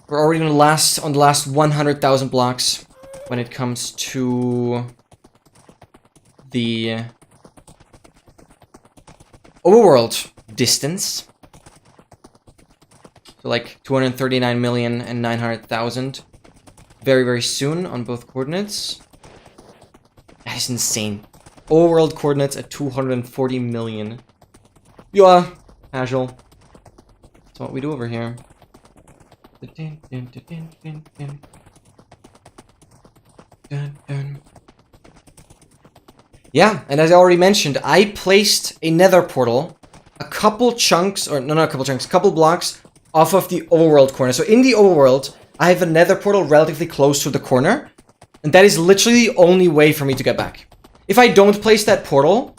on the last 100,000 blocks when it comes to the overworld distance. So like 239,900,000 very, very soon on both coordinates. That is insane. Overworld coordinates at 240 million. Yeah, casual. That's what we do over here. Yeah, and as I already mentioned, I placed a nether portal a couple chunks, or no, not a couple chunks, a couple blocks off of the overworld corner. So in the overworld, I have a nether portal relatively close to the corner, and that is literally the only way for me to get back. If I don't place that portal,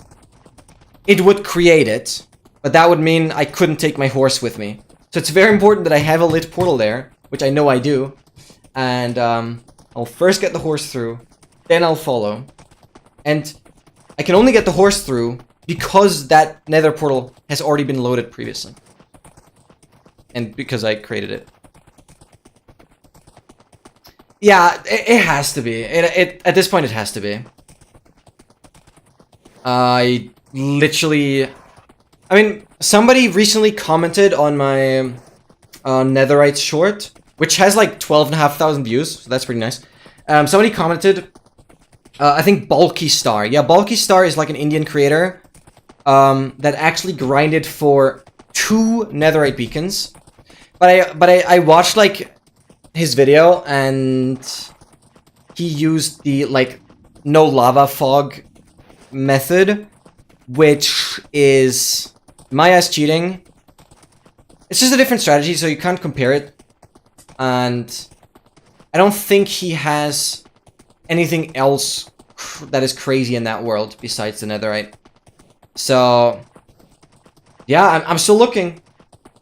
it would create it, but that would mean I couldn't take my horse with me. So it's very important that I have a lit portal there, which I know I do, and I'll first get the horse through, then I'll follow, and I can only get the horse through because that nether portal has already been loaded previously. And because I created it. Yeah, it has to be. At this point, it has to be. I literally... I mean, somebody recently commented on my Netherite short, which has like 12,500 views, so that's pretty nice. Somebody commented, I think Bulky Star. Yeah, Bulky Star is like an Indian creator that actually grinded for 2 Netherite beacons. But I watched like his video, and he used the like no lava fog method, which is my ass cheating. It's just a different strategy, so you can't compare it. And I don't think he has anything else that is crazy in that world besides the netherite. So yeah, I'm still looking.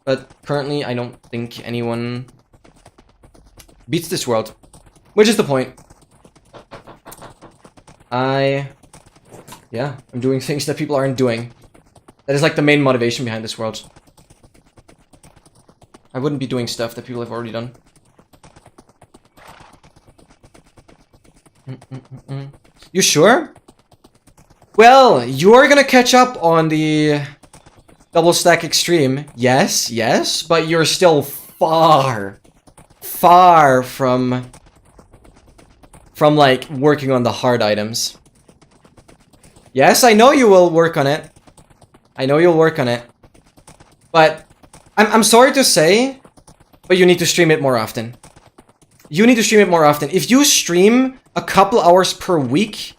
But currently, I don't think anyone beats this world. Which is the point. Yeah, I'm doing things that people aren't doing. That is like the main motivation behind this world. I wouldn't be doing stuff that people have already done. You sure? Well, you're gonna catch up on the double stack extreme. Yes, but you're still far from like working on the hard items. Yes, I know you will work on it. I know you'll work on it. But I'm sorry to say, but you need to stream it more often. You need to stream it more often. If you stream a couple hours per week,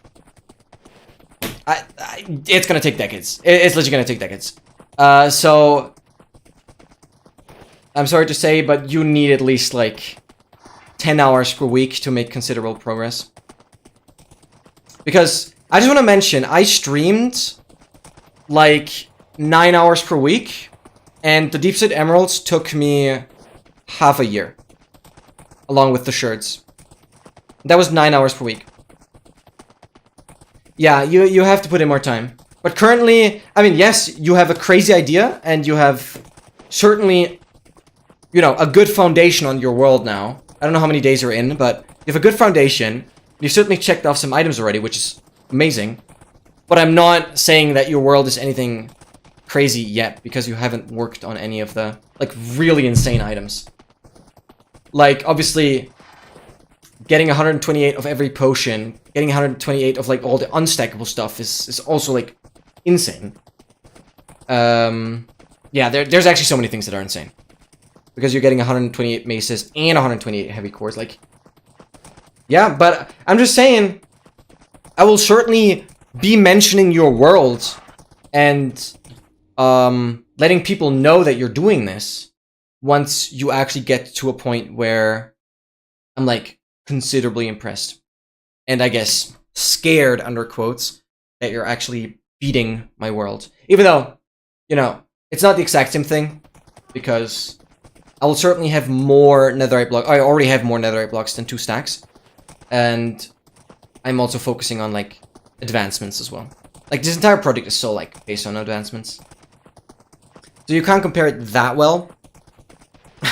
it's gonna take decades. It's literally gonna take decades. So I'm sorry to say, but you need at least like 10 hours per week to make considerable progress. Because I just want to mention, I streamed like 9 hours per week, and the Deep State Emeralds took me half a year, along with the shirts. That was 9 hours per week. Yeah, you have to put in more time. But currently, I mean, yes, you have a crazy idea, and you have certainly, you know, a good foundation on your world now. I don't know how many days you're in, but you have a good foundation. You've certainly checked off some items already, which is amazing. But I'm not saying that your world is anything crazy yet, because you haven't worked on any of the, like, really insane items. Like, obviously, getting 128 of every potion, getting 128 of, like, all the unstackable stuff is also, like, insane. Yeah, there's actually so many things that are insane. Because you're getting 128 maces and 128 heavy cores, like... Yeah, but I'm just saying, I will certainly be mentioning your world and letting people know that you're doing this. once you actually get to a point where I'm like considerably impressed. And I guess scared, under quotes, that you're actually beating my world. Even though, you know, it's not the exact same thing, because I will certainly have more netherite blocks. I already have more netherite blocks than 2 stacks. And I'm also focusing on, like, advancements as well. Like, this entire project is so, like, based on advancements. So you can't compare it that well.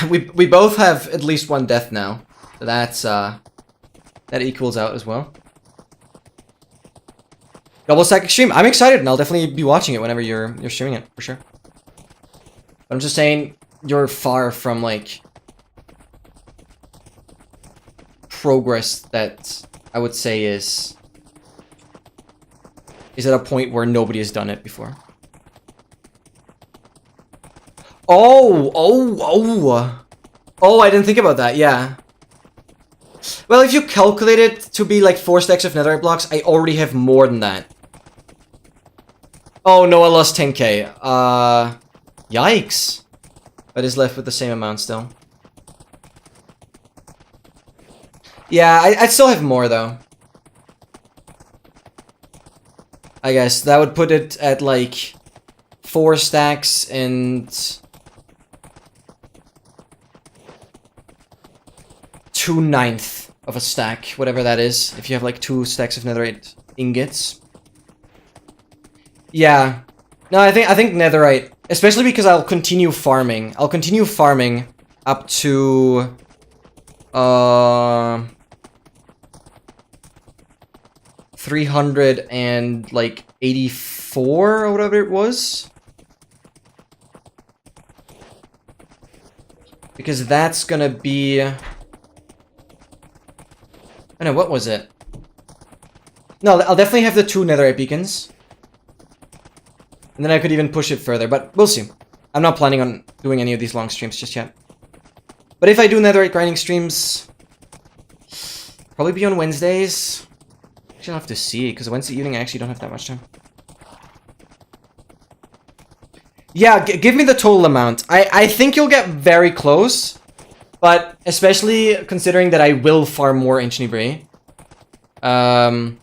we both have at least 1 death now. So that's, that equals out as well. Double stack extreme. I'm excited, and I'll definitely be watching it whenever you're streaming it, for sure. But I'm just saying, you're far from, like, progress that I would say is at a point where nobody has done it before. Oh, I didn't think about that, yeah. Well, if you calculate it to be like 4 stacks of netherite blocks, I already have more than that. Oh no, I lost 10k. Yikes. But is left with the same amount still. Yeah, I still have more though. I guess that would put it at like 4 stacks and 2/9 of a stack, whatever that is. If you have like 2 stacks of netherite ingots. Yeah. No, I think netherite, especially because I'll continue farming. I'll continue farming up to 384 or whatever it was. Because that's gonna be... I don't know, what was it? No, I'll definitely have the 2 netherite beacons. And then I could even push it further, but we'll see. I'm not planning on doing any of these long streams just yet. But if I do netherite grinding streams, probably be on Wednesdays. Actually, I'll have to see, because Wednesday evening I actually don't have that much time. Yeah, give me the total amount. I think you'll get very close, but especially considering that I will farm more Ancient Debris. To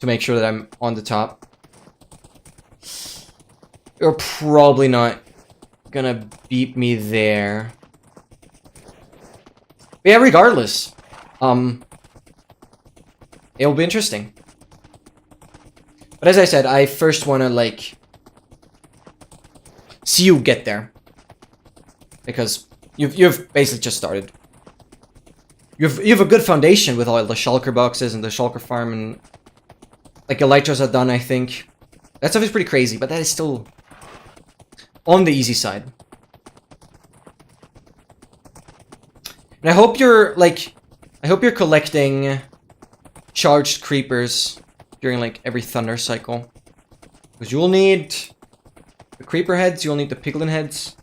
make sure that I'm on the top. You're probably not gonna beat me there. But yeah, regardless. It'll be interesting. But as I said, I first wanna, like, see you get there. Because you've basically just started. You have a good foundation with all the shulker boxes and the shulker farm, and like elytras are done, I think. That stuff is pretty crazy, but that is still on the easy side. And I hope you're collecting charged creepers during like every thunder cycle. Because you'll need the creeper heads, you'll need the piglin heads.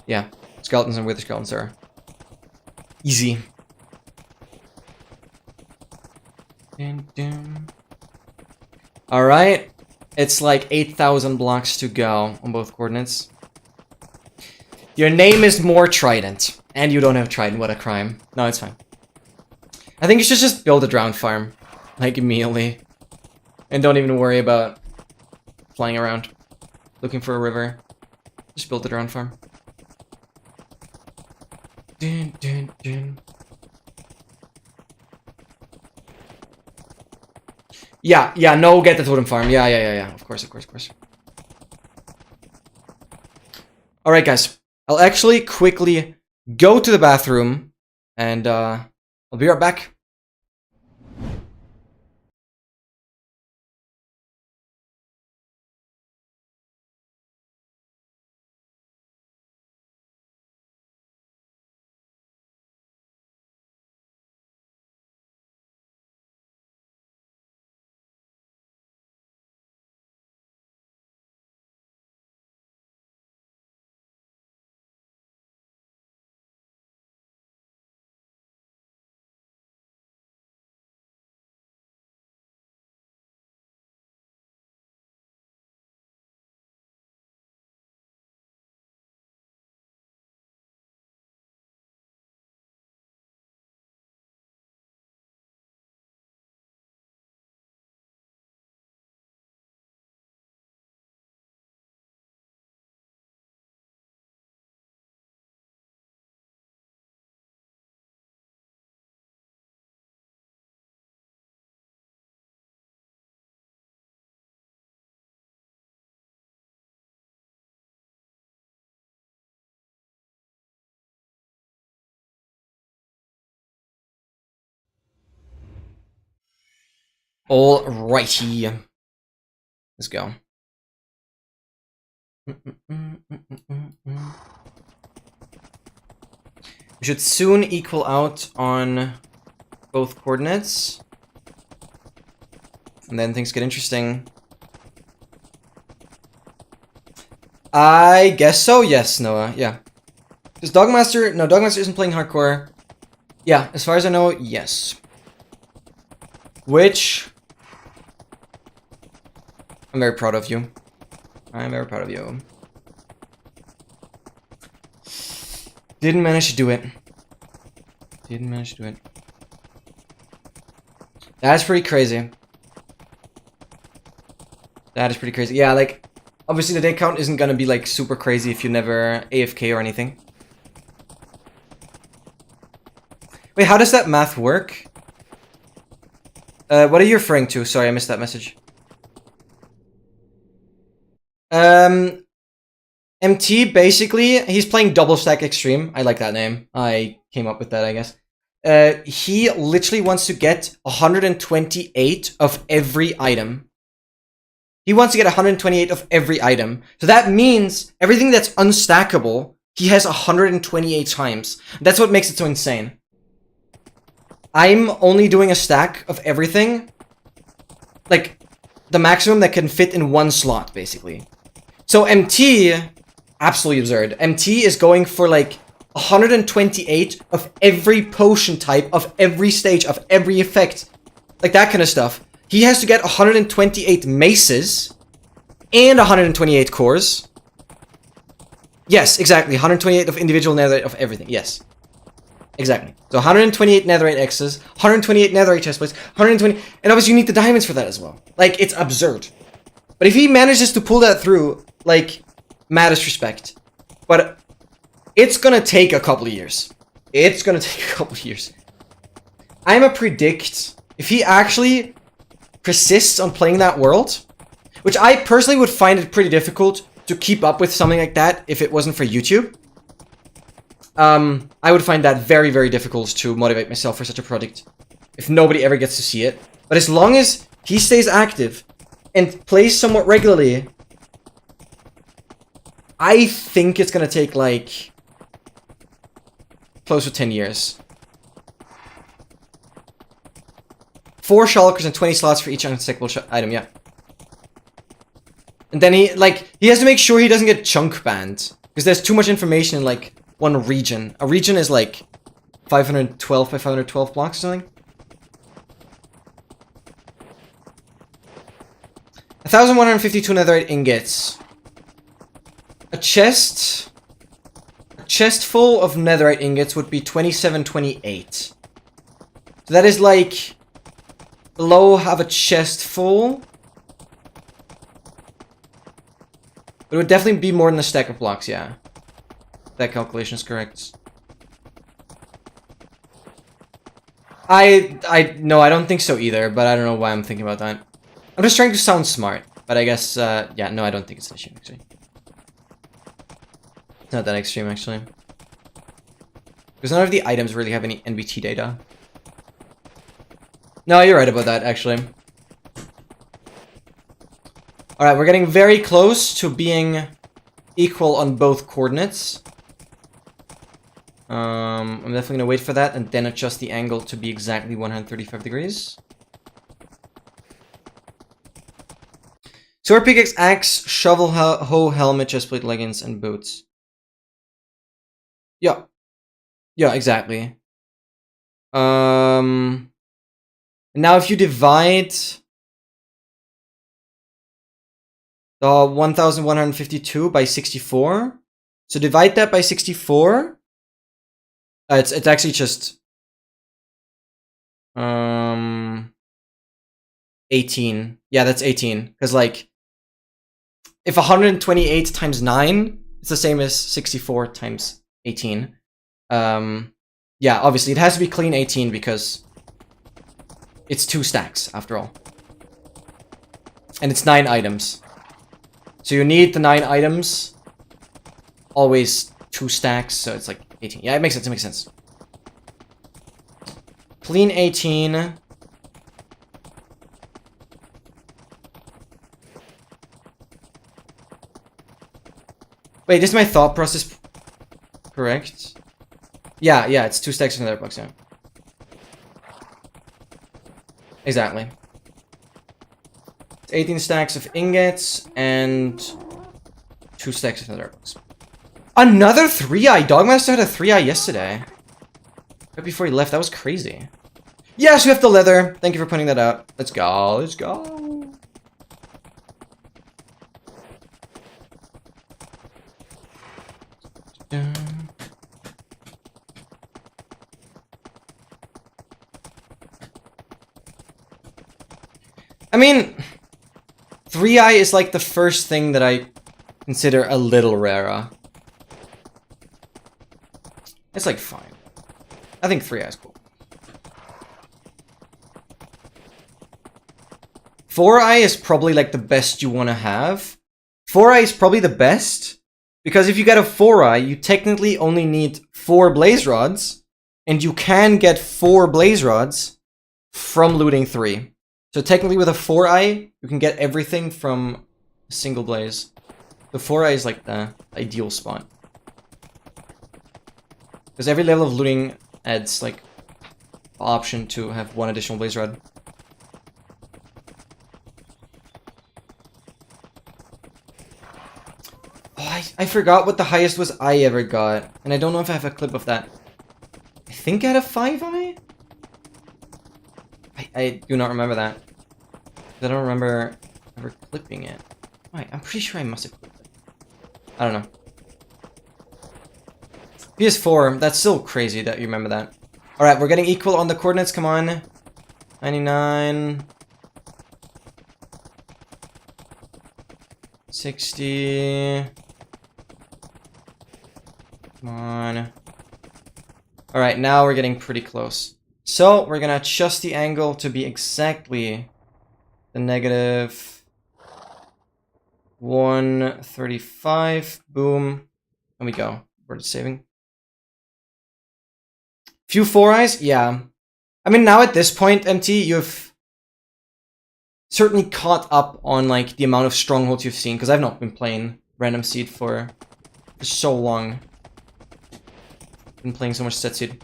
Yeah, skeletons and wither skeletons are easy. Alright, it's like 8,000 blocks to go on both coordinates. Your name is more Trident, and you don't have Trident, what a crime. No, it's fine. I think you should just build a drown farm, like immediately. And don't even worry about flying around, looking for a river. Just build a drown farm. Dun, dun, dun. Yeah, no, get the totem farm. Yeah. Of course. Alright, guys. I'll actually quickly go to the bathroom, and I'll be right back. Alrighty. Let's go. We should soon equal out on both coordinates. And then things get interesting. I guess so, yes, Noah, yeah. Does Dogmaster... No, Dogmaster isn't playing hardcore. Yeah, as far as I know, yes. Which... I'm very proud of you. I'm very proud of you. Didn't manage to do it. Didn't manage to do it. That's pretty crazy. That is pretty crazy. Yeah, like, obviously the day count isn't gonna be, like, super crazy if you never AFK or anything. Wait, how does that math work? What are you referring to? Sorry, I missed that message. MT, basically, he's playing Double Stack Extreme. I like that name. I came up with that, I guess. He literally wants to get 128 of every item. He wants to get 128 of every item. So that means everything that's unstackable, he has 128 times. That's what makes it so insane. I'm only doing a stack of everything. Like, the maximum that can fit in one slot, basically. So MT, absolutely absurd. MT is going for like 128 of every potion type, of every stage, of every effect. Like that kind of stuff. He has to get 128 maces and 128 cores. Yes, exactly. 128 of individual netherite of everything. Yes. Exactly. So 128 netherite X's, 128 netherite chestplates, 120... And obviously you need the diamonds for that as well. Like, it's absurd. But if he manages to pull that through, like, maddest respect. But it's gonna take a couple of years. It's gonna take a couple of years. I'm a predict, if he actually persists on playing that world, which I personally would find it pretty difficult to keep up with something like that if it wasn't for YouTube. I would find that very, very difficult to motivate myself for such a project if nobody ever gets to see it. But as long as he stays active and plays somewhat regularly, I think it's gonna take, like, close to 10 years. 4 shulkers and 20 slots for each unstackable item, yeah. And then he has to make sure he doesn't get chunk banned. Because there's too much information in, like, one region. A region is, like, 512 by 512 blocks or something. 1,152 netherite ingots. A chest full of netherite ingots would be 2728. So that is like below half a chest full. But it would definitely be more than a stack of blocks, yeah. That calculation is correct. No, I don't think so either, but I don't know why I'm thinking about that. I'm just trying to sound smart, but I guess, yeah, no, I don't think it's an issue, actually. It's not that extreme, actually. Because none of the items really have any NBT data. No, you're right about that, actually. Alright, we're getting very close to being equal on both coordinates. I'm definitely gonna wait for that and then adjust the angle to be exactly 135 degrees. Sword, pickaxe, axe, shovel, hoe, helmet, chestplate, leggings, and boots. Yeah. Yeah, exactly. Now if you divide the 1,152 by 64, so divide that by 64. It's actually just 18. Yeah, that's 18. Because like, if 128 times 9, it's the same as 64 times 18. Yeah, obviously it has to be clean 18 because it's 2 stacks after all. And it's 9 items. So you need the 9 items. Always 2 stacks, so it's like 18. Yeah, it makes sense, it makes sense. Clean 18. Wait, is my thought process correct? Yeah, it's 2 stacks of nether blocks, yeah. Exactly. It's 18 stacks of ingots and 2 stacks of nether blocks. Another 3-eye! Dogmaster had a 3-eye yesterday. Right before he left, that was crazy. Yes, we have the leather. Thank you for pointing that out. Let's go, let's go. I mean, 3-eye is like the first thing that I consider a little rarer. It's like fine. I think 3-eye is cool. 4-eye is probably like the best you want to have. 4-eye is probably the best because if you get a 4-eye, you technically only need 4 blaze rods, and you can get 4 blaze rods from looting 3. So technically with a 4-eye, you can get everything from a single blaze. The 4-eye is like the ideal spot. Because every level of looting adds like the option to have 1 additional blaze rod. Oh, I forgot what the highest was I ever got. And I don't know if I have a clip of that. I think I had a 5-eye? I do not remember that. I don't remember ever clipping it. Wait, I'm pretty sure I must have clipped it. I don't know. PS4, that's still crazy that you remember that. Alright, we're getting equal on the coordinates, come on. 99. 60. Come on. Alright, now we're getting pretty close. So, we're gonna adjust the angle to be exactly the negative 135. Boom. And we go. We're just saving. Few 4-eyes? Yeah. I mean, now at this point, MT, you've certainly caught up on, like, the amount of strongholds you've seen, because I've not been playing Random Seed for so long. Been playing so much Set Seed.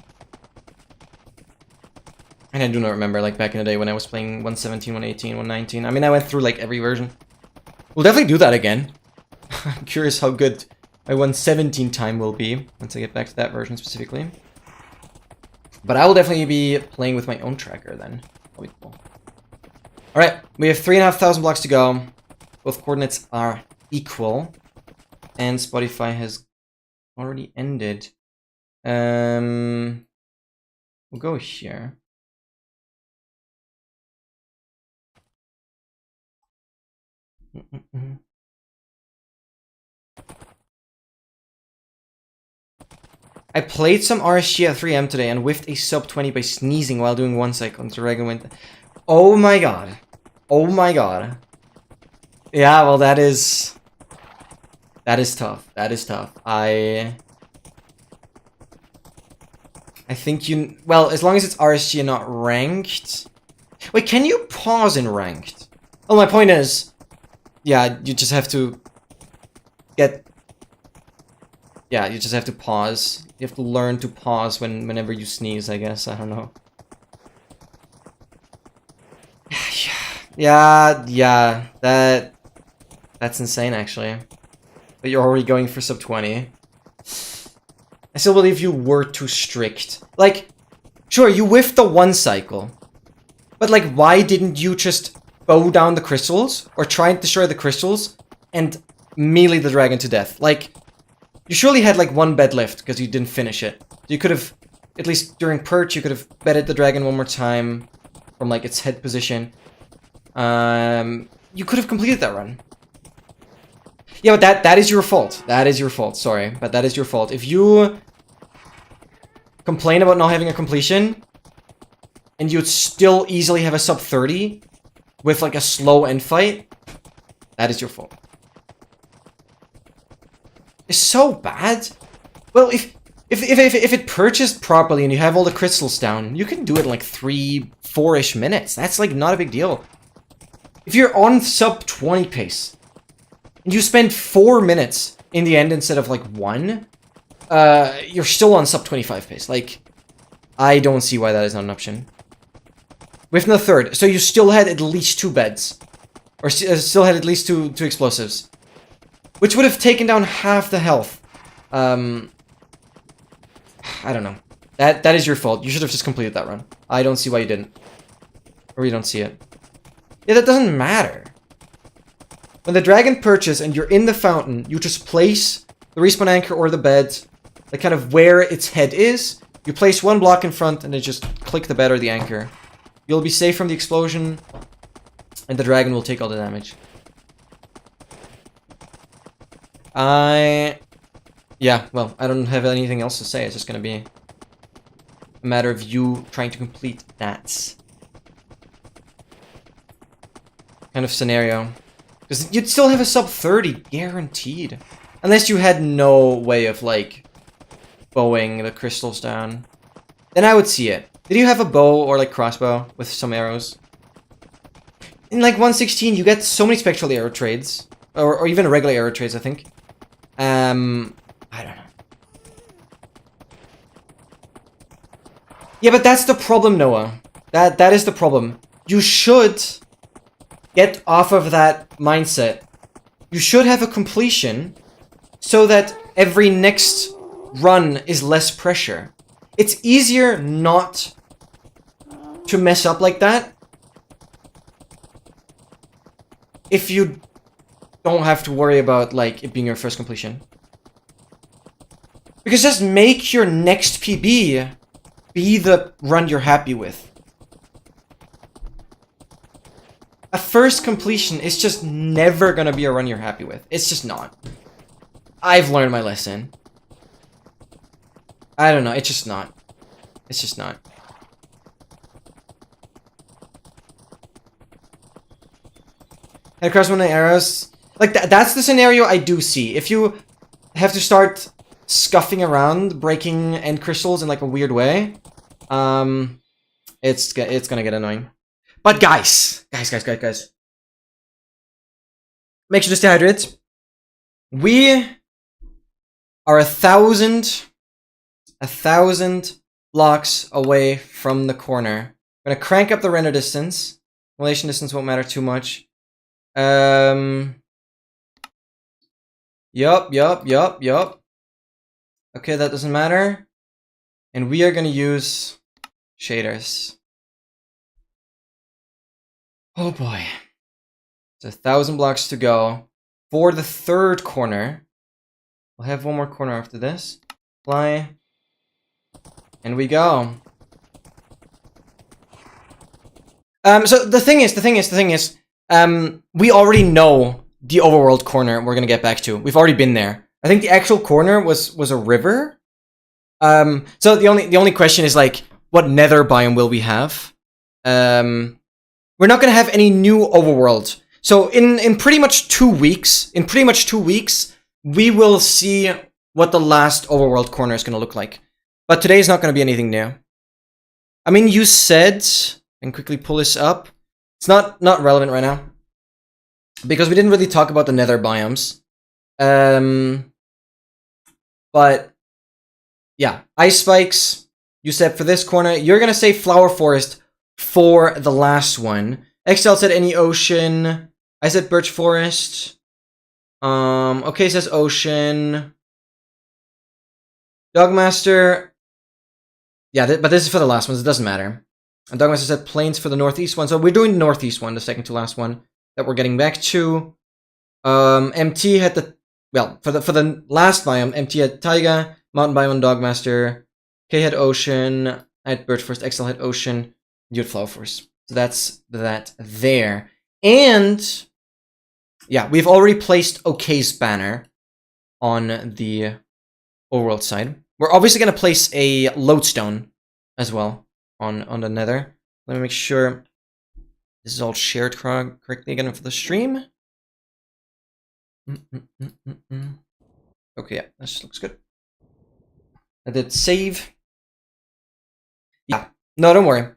And I do not remember, like, back in the day when I was playing 117, 118, 119. I mean, I went through, like, every version. We'll definitely do that again. I'm curious how good my 117 time will be once I get back to that version specifically. But I will definitely be playing with my own tracker then. That'll be cool. Alright, we have 3,500 blocks to go. Both coordinates are equal. And Spotify has already ended. We'll go here. I played some RSG at 3M today and whiffed a sub 20 by sneezing while doing 1 cycle into Dragon Wind. Oh my god. Oh my god. Yeah, well that is tough. That is tough. I think you... Well, as long as it's RSG and not ranked... Wait, can you pause in ranked? Well, my point is... Yeah, you just have to get... Yeah, you just have to pause. You have to learn to pause whenever you sneeze, I guess. I don't know. Yeah, that's insane, actually. But you're already going for sub 20. I still believe you were too strict. Like, sure, you whiffed the 1 cycle. But, like, why didn't you just bow down the crystals? Or try and destroy the crystals? And melee the dragon to death? Like, you surely had, like, 1 bed left because you didn't finish it. You could have, at least during perch, you could have bedded the dragon 1 more time. From, like, its head position. You could have completed that run. Yeah, but that is your fault. That is your fault, sorry. But that is your fault. If you complain about not having a completion, and you'd still easily have a sub 30 with like a slow end fight, that is your fault. It's so bad. Well, if it purchased properly and you have all the crystals down, you can do it in like 3-4-ish minutes. That's like not a big deal. If you're on sub 20 pace, and you spend 4 minutes in the end instead of like 1, you're still on sub 25 pace. Like, I don't see why that is not an option. With no third, so you still had at least 2 beds. Or still had at least two explosives. Which would have taken down half the health. I don't know. That is your fault. You should have just completed that run. I don't see why you didn't. Or you don't see it. Yeah, that doesn't matter. When the dragon perches and you're in the fountain, you just place the respawn anchor or the bed, like kind of where its head is. You place 1 block in front and then just click the bed or the anchor. You'll be safe from the explosion, and the dragon will take all the damage. Yeah, well, I don't have anything else to say. It's just gonna be a matter of you trying to complete that kind of scenario. Because you'd still have a sub 30, guaranteed. Unless you had no way of, like, bowing the crystals down. Then I would see it. Did you have a bow or, like, crossbow with some arrows? In, like, 116, you get so many spectral arrow trades. Or even regular arrow trades, I think. I don't know. Yeah, but that's the problem, Noah. That is the problem. You should get off of that mindset. You should have a completion so that every next run is less pressure. It's easier not to mess up like that if you don't have to worry about, like, it being your first completion. Because just make your next PB be the run you're happy with. A first completion is just never gonna be a run you're happy with. It's just not. I've learned my lesson. I don't know, it's just not. It's just not. Head across 1 of the arrows. Like, that's the scenario I do see. If you have to start scuffing around, breaking end crystals in, like, a weird way, it's gonna get annoying. But guys. Make sure to stay hydrated. We are 1,000 blocks away from the corner. I'm gonna crank up the render distance. Relation distance won't matter too much. Yup. Okay, that doesn't matter. And we are gonna use shaders. Oh boy. It's 1,000 blocks to go for the 3rd corner. We'll have 1 more corner after this. Fly. And we go. So the thing is, we already know the overworld corner we're gonna get back to. We've already been there. I think the actual corner was a river. So the only question is, like, what nether biome will we have? We're not gonna have any new overworld. So in pretty much 2 weeks, we will see what the last overworld corner is gonna look like. But today is not gonna be anything new. I mean, you said, and quickly pull this up. It's not relevant right now, because we didn't really talk about the nether biomes. But yeah, ice spikes. You said for this corner, you're gonna say flower forest for the last one. XL said any ocean. I said birch forest. Okay, says ocean. Dogmaster. Yeah, but this is for the last ones. It doesn't matter. And Dogmaster said plains for the northeast one. So we're doing the northeast one, the second to last one that we're getting back to. MT had the, well, for the last biome, MT had taiga, mountain biome, and Dogmaster. K had ocean. I had birch forest. XL had ocean. You had flower forest. So that's that there. And yeah, we've already placed OK's banner on the overworld side. We're obviously going to place a lodestone as well on the nether. Let me make sure this is all shared correctly again for the stream. Okay, yeah, this looks good. I did save. Yeah, no, don't worry.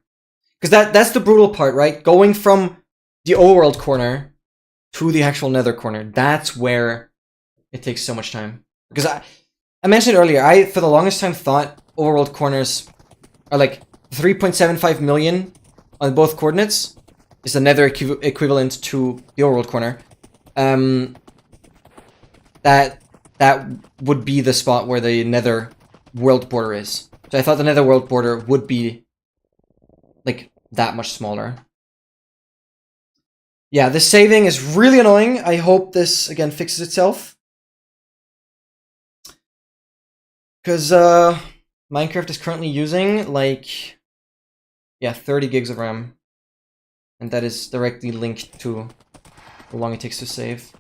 Because that's the brutal part, right? Going from the overworld corner to the actual nether corner. That's where It takes so much time. Because I mentioned earlier, I, for the longest time, thought overworld corners are like 3.75 million on both coordinates. Is the nether equivalent to the overworld corner. That would be the spot where the nether world border is. So I thought the nether world border would be like that much smaller. Yeah, this saving is really annoying. I hope this, again, fixes itself. Because Minecraft is currently using, like, yeah, 30 gigs of RAM. And that is directly linked to how long it takes to save.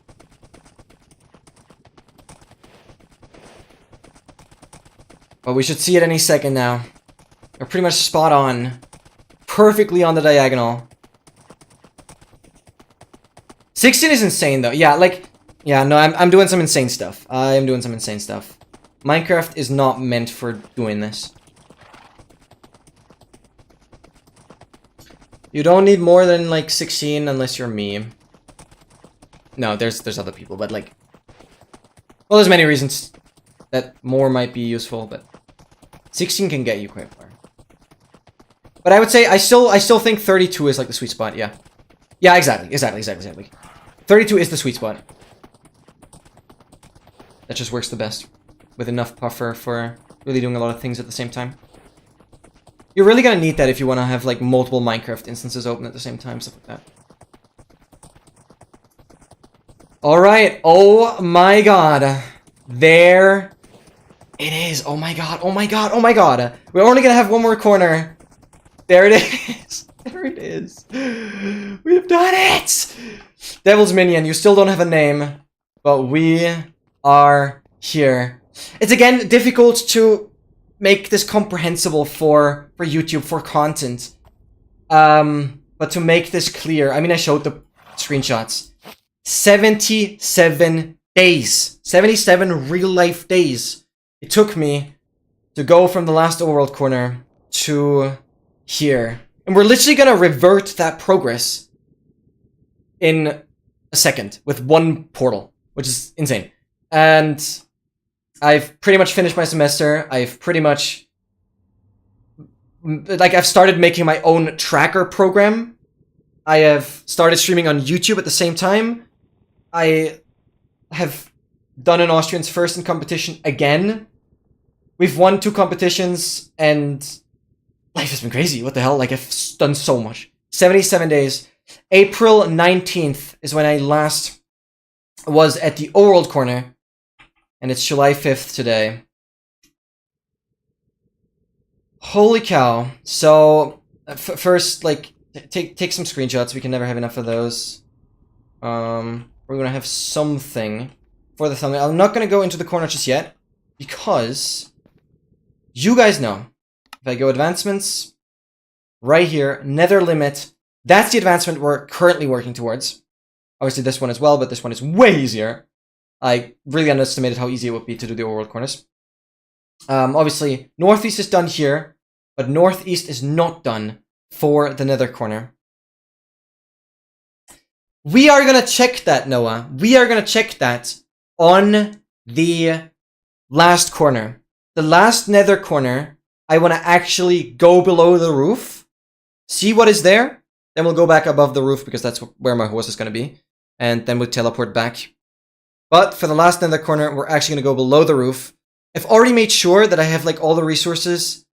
But we should see it any second now. We're pretty much spot on. Perfectly on the diagonal. 16 is insane though. Yeah, like, yeah, no, I'm doing some insane stuff. I am doing some insane stuff. Minecraft is not meant for doing this. You don't need more than like 16 unless you're me. No, there's other people, but like, well, there's many reasons that more might be useful, but 16 can get you quite far. But I would say I still think 32 is like the sweet spot. Yeah, yeah, exactly. 32 is the sweet spot. That just works the best with enough buffer for really doing a lot of things at the same time. You're really gonna need that if you want to have like multiple Minecraft instances open at the same time, stuff like that. All right. Oh my god. There it is. Oh my god. Oh my god. Oh my god. We're only gonna have one more corner. There it is. There it is. We've done it. Devil's Minion, you still don't have a name, but we are here. It's again difficult to make this comprehensible for YouTube, for content. But to make this clear, I mean, I showed the screenshots. 77 days. 77 real-life days. It took me to go from the last overworld corner to here. And we're literally gonna revert that progress in a second with one portal, which is insane. And I've pretty much finished my semester. I've pretty much, like, I've started making my own tracker program. I have started streaming on YouTube at the same time. I have done an Austrians First in competition again. We've won 2 competitions, and life has been crazy. What the hell? Like, I've done so much. 77 days. April 19th is when I last was at the overworld corner. And it's July 5th today. Holy cow. So, first, like, take some screenshots. We can never have enough of those. We're gonna have something for the thumbnail. I'm not gonna go into the corner just yet, because you guys know, if I go advancements, right here, nether limit, that's the advancement we're currently working towards. Obviously this one as well, but this one is way easier. I really underestimated how easy it would be to do the overworld corners. Obviously, northeast is done here, but northeast is not done for the nether corner. We are gonna check that, Noah. We are gonna check that on the last corner. The last nether corner, I want to actually go below the roof, see what is there, then we'll go back above the roof because that's where my horse is going to be, and then we'll teleport back. But for the last nether corner, we're actually going to go below the roof. I've already made sure that I have like all the resources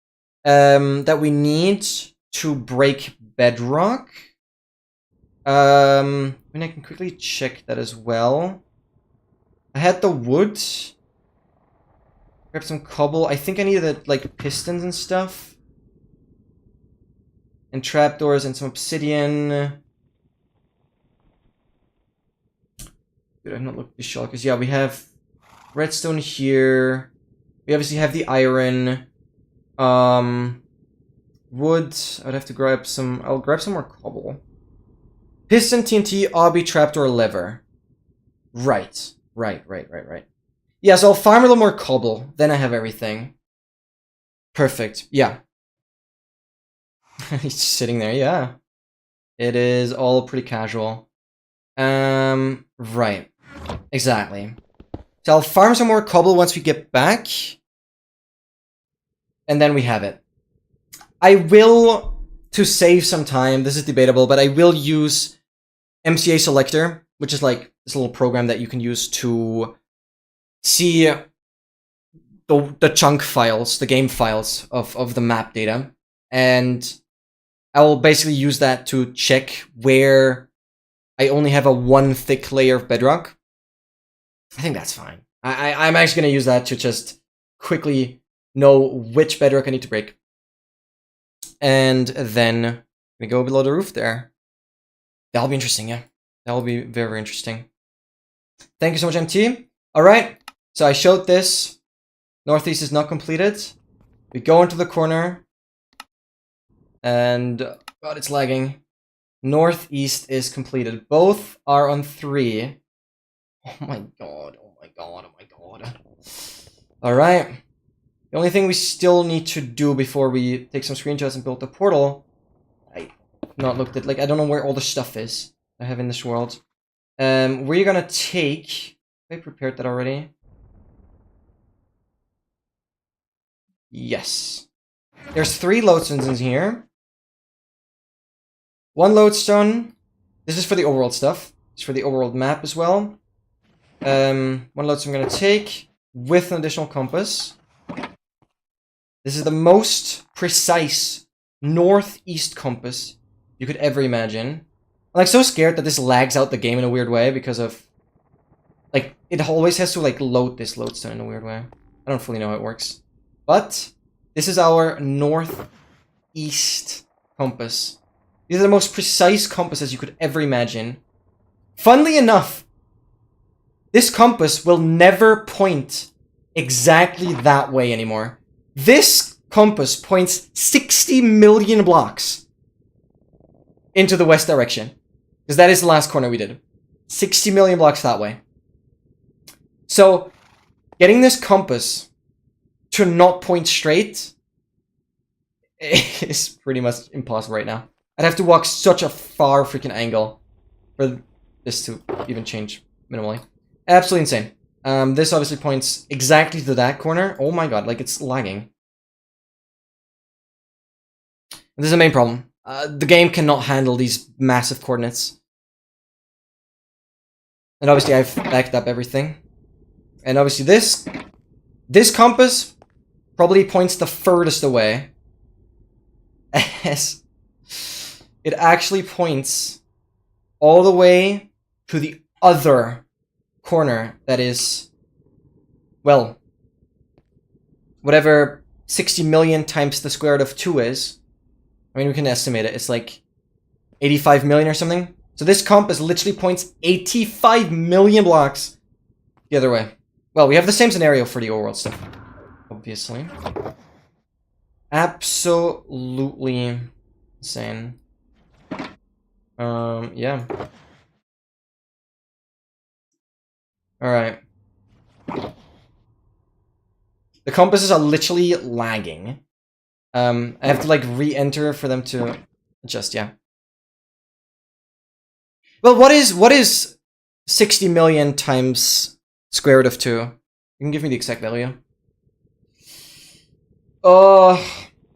that we need to break bedrock. I mean, I can quickly check that as well. I had the wood. Grab some cobble. I think I needed like pistons and stuff. And trapdoors and some obsidian. Dude, I've not looked at the shell because yeah, we have redstone here. We obviously have the iron. Wood. I would have to grab some. I'll grab some more cobble. Piston, TNT, obby, trapdoor, lever. Right. Yeah, so I'll farm a little more cobble. Then I have everything. Perfect. Yeah. He's sitting there, yeah. It is all pretty casual. Right. Exactly. So I'll farm some more cobble once we get back. And then we have it. I will, to save some time, this is debatable, but I will use MCA Selector, which is like this little program that you can use to see the chunk files, the game files of the map data. And I will basically use that to check where I only have a 1 thick layer of bedrock. I think that's fine. I'm actually going to use that to just quickly know which bedrock I need to break. And then we go below the roof there. That'll be interesting, yeah. That'll be very, very interesting. Thank you so much, MT. Alright, so I showed this. Northeast is not completed. We go into the corner. And, God, it's lagging. Northeast is completed. Both are on 3. Oh my god, oh my god, oh my god. Alright. The only thing we still need to do before we take some screenshots and build the portal, I not looked at, like, I don't know where all the stuff is I have in this world. We're gonna take, I prepared that already. Yes. There's 3 lodestones in here. 1 lodestone. This is for the overworld stuff. It's for the overworld map as well. 1 lodestone I'm gonna take with an additional compass. This is the most precise northeast compass you could ever imagine. I'm like so scared that this lags out the game in a weird way because of, like, it always has to like load this lodestone in a weird way. I don't fully know how it works. But this is our northeast compass. These are the most precise compasses you could ever imagine. Funnily enough, this compass will never point exactly that way anymore. This compass points 60 million blocks into the west direction. Because that is the last corner we did. 60 million blocks that way. So, getting this compass to not point straight is pretty much impossible right now. I'd have to walk such a far freaking angle for this to even change minimally. Absolutely insane. This obviously points exactly to that corner. Oh my god, like it's lagging. This is the main problem. The game cannot handle these massive coordinates. And obviously I've backed up everything. And obviously this compass probably points the furthest away. As it actually points all the way to the other corner that is, well, whatever 60 million times the square root of 2 is. I mean, we can estimate it. It's like 85 million or something. So this compass literally points 85 million blocks the other way. Well, we have the same scenario for the overworld stuff, obviously. Absolutely insane. Yeah. Alright. The compasses are literally lagging. I have to like re-enter for them to adjust, yeah. Well, what is 60 million times square root of 2? You can give me the exact value. Oh,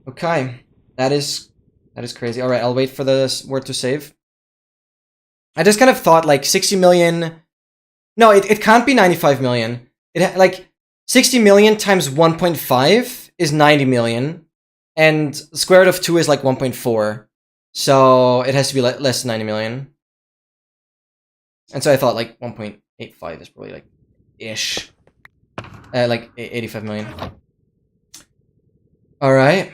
okay. That is crazy. Alright, I'll wait for the word to save. I just kind of thought like 60 million... No, it can't be 95 million. Like 60 million times 1.5 is 90 million. And square root of 2 is like 1.4. So it has to be less than 90 million. And so I thought like 1.85 is probably like ish. Like 85 million. Alright.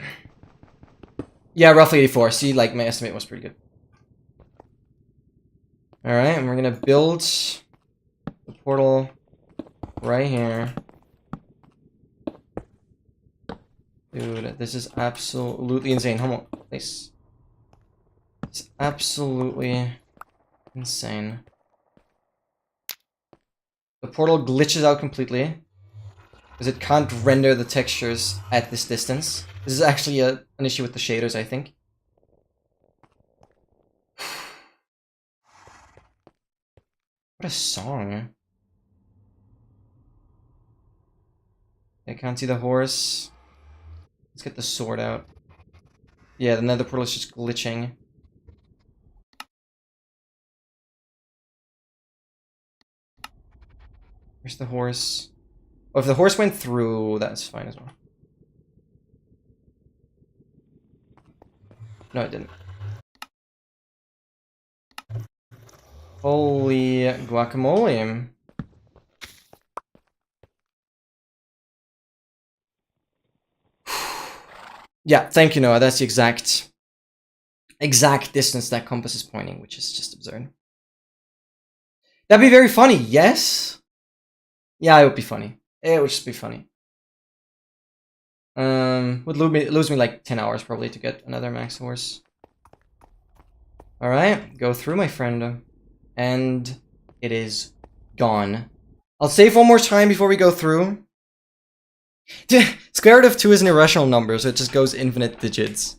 Yeah, roughly 84. See, like my estimate was pretty good. Alright, and we're gonna build the portal right here. Dude, this is absolutely insane. Hold on, please. It's absolutely insane. The portal glitches out completely because it can't render the textures at this distance. This is actually an issue with the shaders, I think. What a song. I can't see the horse. Let's get the sword out. Yeah, the nether portal is just glitching. Where's the horse? Oh, if the horse went through, that's fine as well. No, it didn't. Holy guacamole. Yeah, thank you, Noah. That's the exact distance that compass is pointing, which is just absurd. That'd be very funny, yes? Yeah, it would be funny. It would just be funny. Would lose me like 10 hours probably to get another max horse. Alright, go through, my friend. And it is gone. I'll save one more time before we go through. Square root of 2 is an irrational number, so it just goes infinite digits.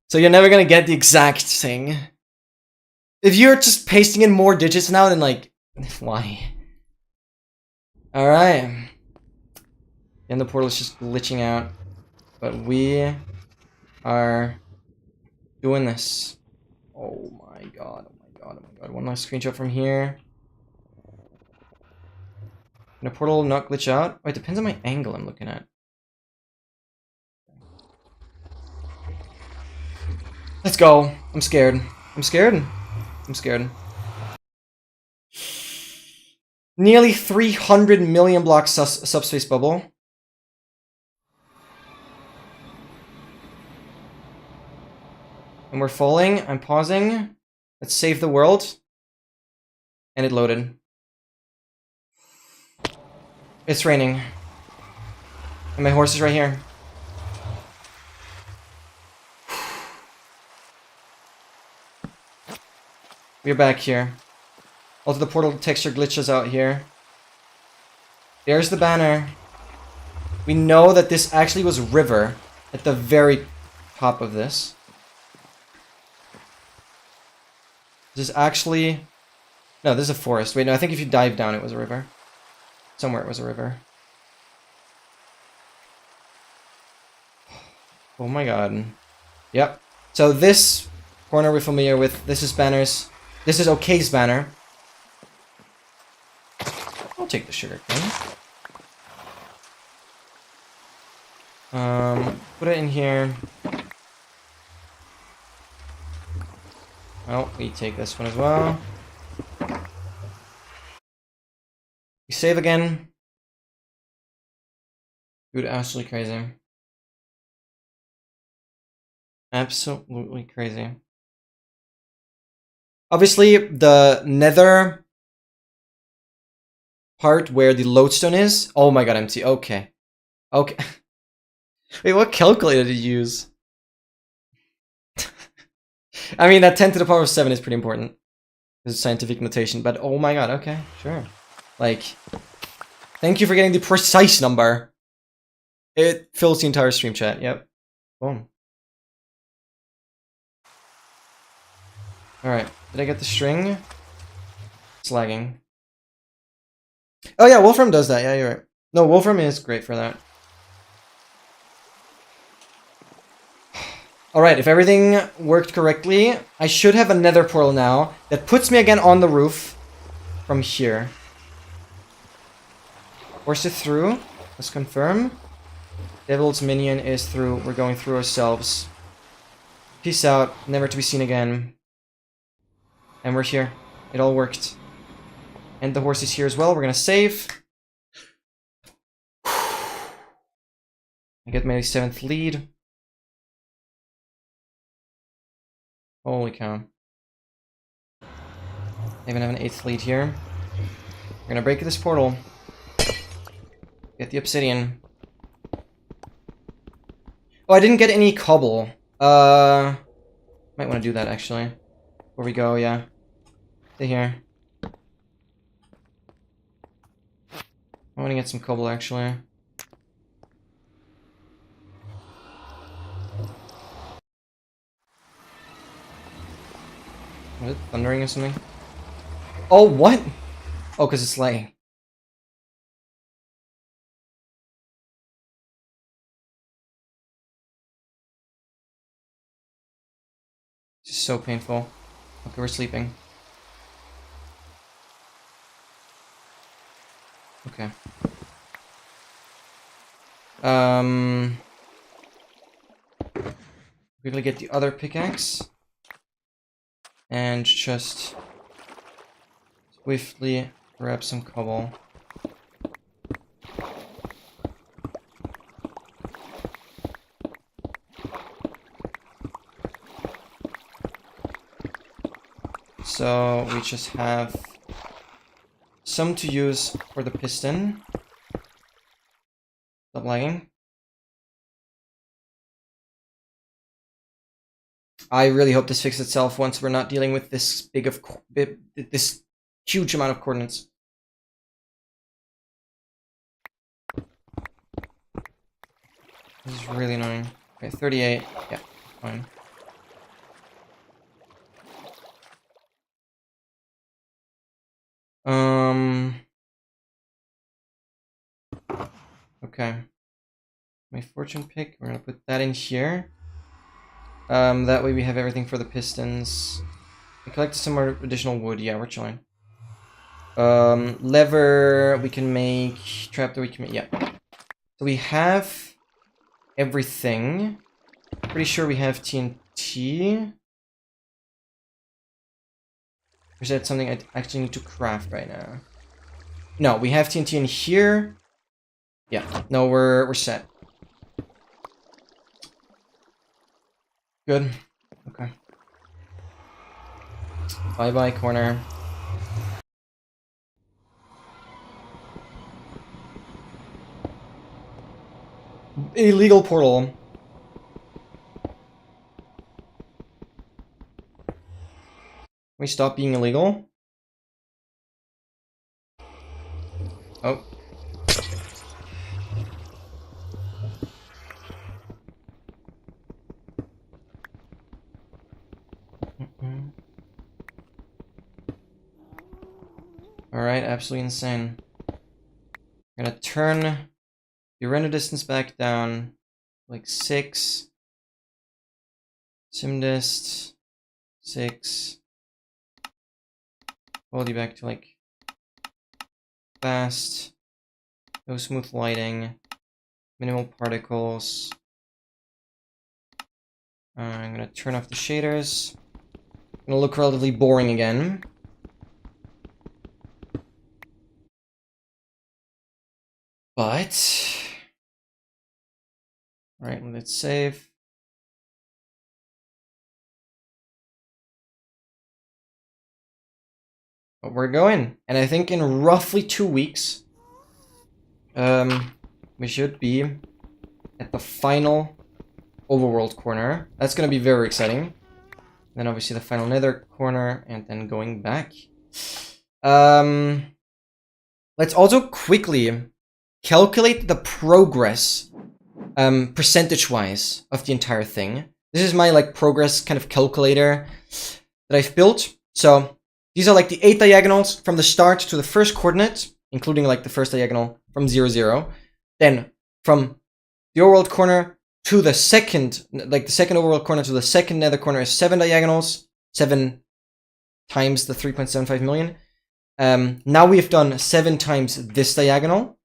So you're never gonna get the exact thing. If you're just pasting in more digits now, then like, why? Alright. And the portal is just glitching out. But we are doing this. Oh my god, oh my god, oh my god. One last screenshot from here. Can the portal not glitch out? Oh, it depends on my angle I'm looking at. Let's go. I'm scared. I'm scared. I'm scared. Nearly 300 million block subspace bubble. And we're falling. I'm pausing. Let's save the world. And it loaded. It's raining. And my horse is right here. We're back here. Also, the portal texture glitches out here. There's the banner. We know that this actually was river at the very top of this. This is actually... No, this is a forest. Wait, no, I think if you dive down, it was a river. Somewhere it was a river. Oh my god. Yep. So this corner we're familiar with. This is banners. This is OK's banner. I'll take the sugar cane. Put it in here. Oh, we take this one as well. We save again. Dude, absolutely crazy. Absolutely crazy. Obviously, the nether part where the lodestone is. Oh my god, empty. Okay. Okay. Wait, what calculator did you use? I mean, that 10 to the power of 7 is pretty important. This is scientific notation, but oh my god, okay, sure. Like, thank you for getting the precise number. It fills the entire stream chat, yep. Boom. Alright, did I get the string? It's lagging. Oh yeah, Wolfram does that, yeah, you're right. No, Wolfram is great for that. Alright, if everything worked correctly, I should have a nether portal now that puts me again on the roof from here. Force it through. Let's confirm. Devil's minion is through. We're going through ourselves. Peace out. Never to be seen again. And we're here. It all worked. And the horse is here as well. We're gonna save. I get my 7th lead. Holy cow. I even have an 8th lead here. We're gonna break this portal. Get the obsidian. Oh, I didn't get any cobble. Might want to do that actually. Before we go, yeah. Stay here. I want to get some cobble actually. Was it thundering or something? Oh, what? Oh, because it's lagging. This is so painful. Okay, we're sleeping. Okay. Quickly get the other pickaxe. And just swiftly grab some cobble. So we just have some to use for the piston. Stop lagging. I really hope this fixes itself once we're not dealing with this big of this huge amount of coordinates. This is really annoying. Okay, 38. Yeah, fine. Okay. My fortune pick, we're gonna put that in here. That way we have everything for the pistons. I collected some more additional wood. Yeah, we're chilling. Lever, we can make. Trapdoor, we can make. Yeah. So we have everything. Pretty sure we have TNT. Or is that something I actually need to craft right now? No, we have TNT in here. Yeah, no, we're set. Good. Okay. Bye-bye, corner. Illegal portal. Can we stop being illegal? Oh. Alright, absolutely insane. I'm gonna turn the render distance back down like 6. Simdist 6. Quality back to like fast. No smooth lighting. Minimal particles. I'm gonna turn off the shaders. Gonna look relatively boring again. But alright, let's save. But we're going. And I think in roughly 2 weeks, we should be at the final overworld corner. That's gonna be very exciting. Then obviously the final nether corner, and then going back. Let's also quickly calculate the progress, percentage-wise, of the entire thing. This is my like progress kind of calculator that I've built. So these are like the 8 diagonals from the start to the first coordinate, including like the first diagonal from 0, 0. Then from the overworld corner to the second, like the second overworld corner to the second nether corner is 7 diagonals, 7 times the 3.75 million. Now we have done 7 times this diagonal.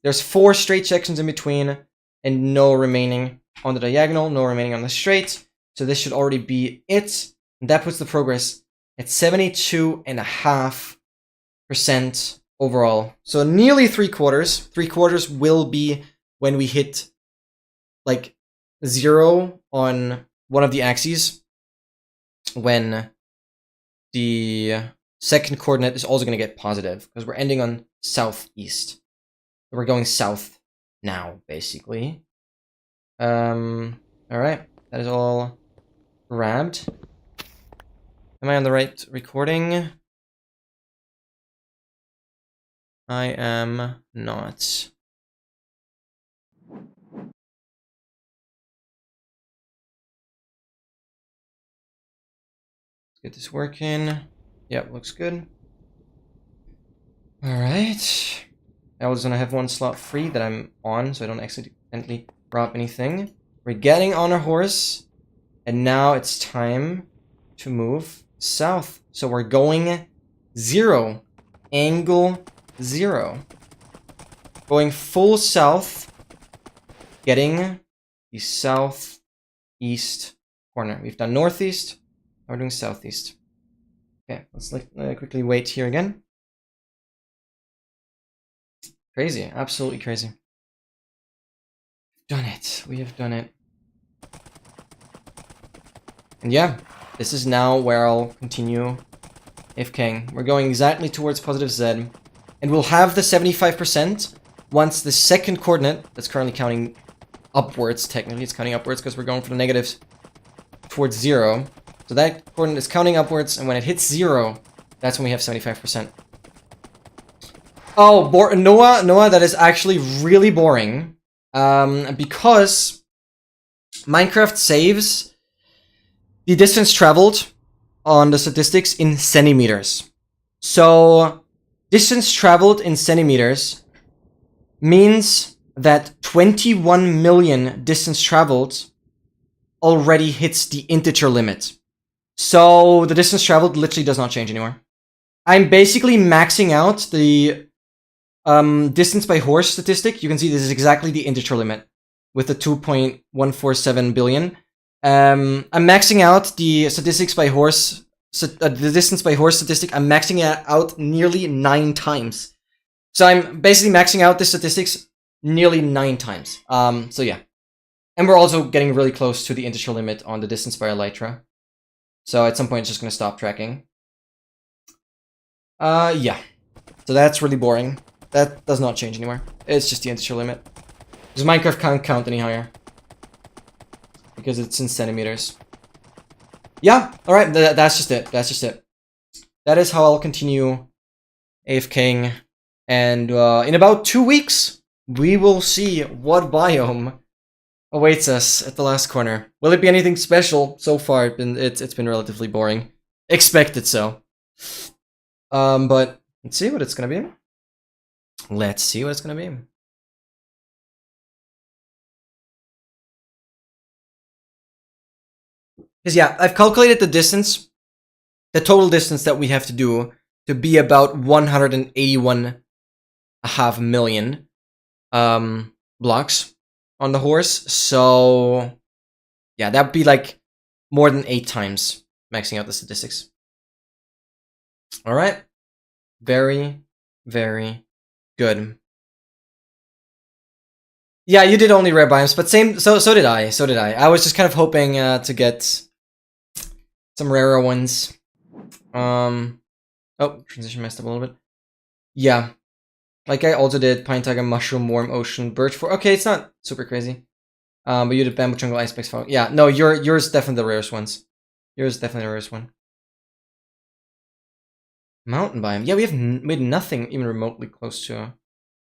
There's 4 straight sections in between, and no remaining on the diagonal, no remaining on the straight. So this should already be it. And that puts the progress at 72.5% overall. So nearly 3/4. 3/4 will be when we hit like 0 on one of the axes, when the second coordinate is also going to get positive, because we're ending on southeast. We're going south now, basically. Alright, that is all grabbed. Am I on the right recording? I am not. Get this working. Yep, looks good. Alright. I was gonna have 1 slot free that I'm on, so I don't accidentally drop anything. We're getting on our horse, and now it's time to move south. So we're going 0. Angle 0. Going full south. Getting the southeast corner. We've done northeast. Now we're doing southeast. Okay, let's quickly wait here again. Crazy. Absolutely crazy. Done it. We have done it. And yeah, this is now where I'll continue AFKing. We're going exactly towards positive Z. And we'll have the 75% once the second coordinate, that's currently counting upwards, technically it's counting upwards because we're going for the negatives towards 0. So that coordinate is counting upwards, and when it hits 0, that's when we have 75%. Oh, Noah, that is actually really boring. Because Minecraft saves the distance traveled on the statistics in centimeters. So, distance traveled in centimeters means that 21 million distance traveled already hits the integer limit. So, the distance traveled literally does not change anymore. I'm basically maxing out the distance by horse statistic. You can see this is exactly the integer limit with the 2.147 billion. I'm maxing out the statistics by horse, the distance by horse statistic. I'm maxing it out nearly 9 times. So I'm basically maxing out the statistics nearly 9 times. So yeah. And we're also getting really close to the integer limit on the distance by elytra. So at some point it's just going to stop tracking. Yeah. So that's really boring. That does not change anymore. It's just the integer limit. Because Minecraft can't count any higher. Because it's in centimeters. Yeah, alright, that's just it. That's just it. That is how I'll continue AFKing. And in about 2 weeks, we will see what biome awaits us at the last corner. Will it be anything special? So far, it's been relatively boring. Expected so. But let's see what it's gonna be. Let's see what it's gonna be. Because yeah, I've calculated the distance, the total distance that we have to do to be about 181.5 million blocks on the horse. So yeah, that would be like more than 8 times maxing out the statistics. All right, very, very good. Yeah, you did only rare biomes, but so did I. So did I. I was just kind of hoping to get some rarer ones. Oh, transition messed up a little bit. Yeah, like I also did Pine Tiger, Mushroom, Warm Ocean, Birch for. Okay, it's not super crazy. But you did Bamboo Jungle, Iceberg Fog. Yeah, no, yours definitely the rarest ones. Yours is definitely the rarest one. Mountain biome. Yeah, we have made nothing even remotely close to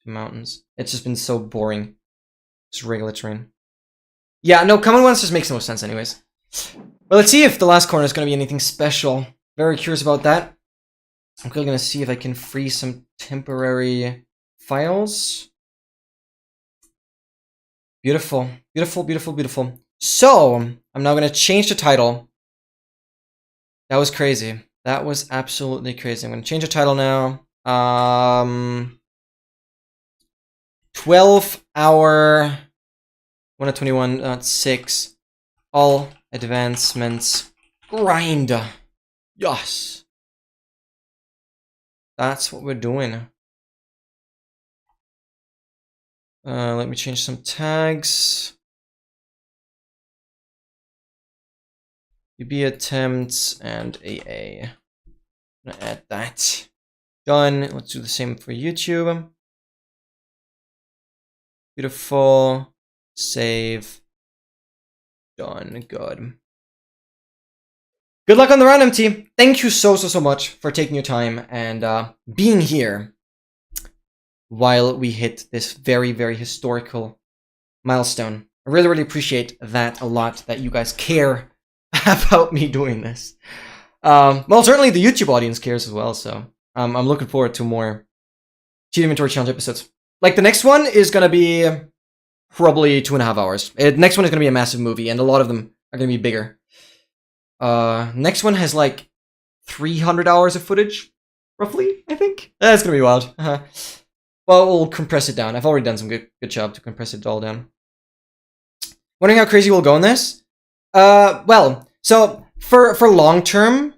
mountains. It's just been so boring. Just regular terrain. Yeah, no, common ones just makes no sense anyways. Well, let's see if the last corner is going to be anything special. Very curious about that. I'm quickly going to see if I can free some temporary files. Beautiful. Beautiful, beautiful, beautiful. So, I'm now going to change the title. That was crazy. That was absolutely crazy. I'm going to change the title now. 12-hour 121.6 all advancements grind. Yes. That's what we're doing. Let me change some tags. UB attempts and AA. I'm gonna add that. Done. Let's do the same for YouTube. Beautiful. Save. Done. Good. Good luck on the round, MT. Thank you so much for taking your time and being here while we hit this very, very historical milestone. I really, really appreciate that a lot, that you guys care about me doing this. Well, certainly the YouTube audience cares as well, so I'm looking forward to more Cheat Inventory Challenge episodes. Like, the next one is going to be probably 2.5 hours. The next one is going to be a massive movie, and a lot of them are going to be bigger. Next one has like 300 hours of footage, roughly, I think. That's gonna be wild. Well, we'll compress it down. I've already done some good job to compress it all down. Wondering how crazy we'll go in this? Well, so for long term,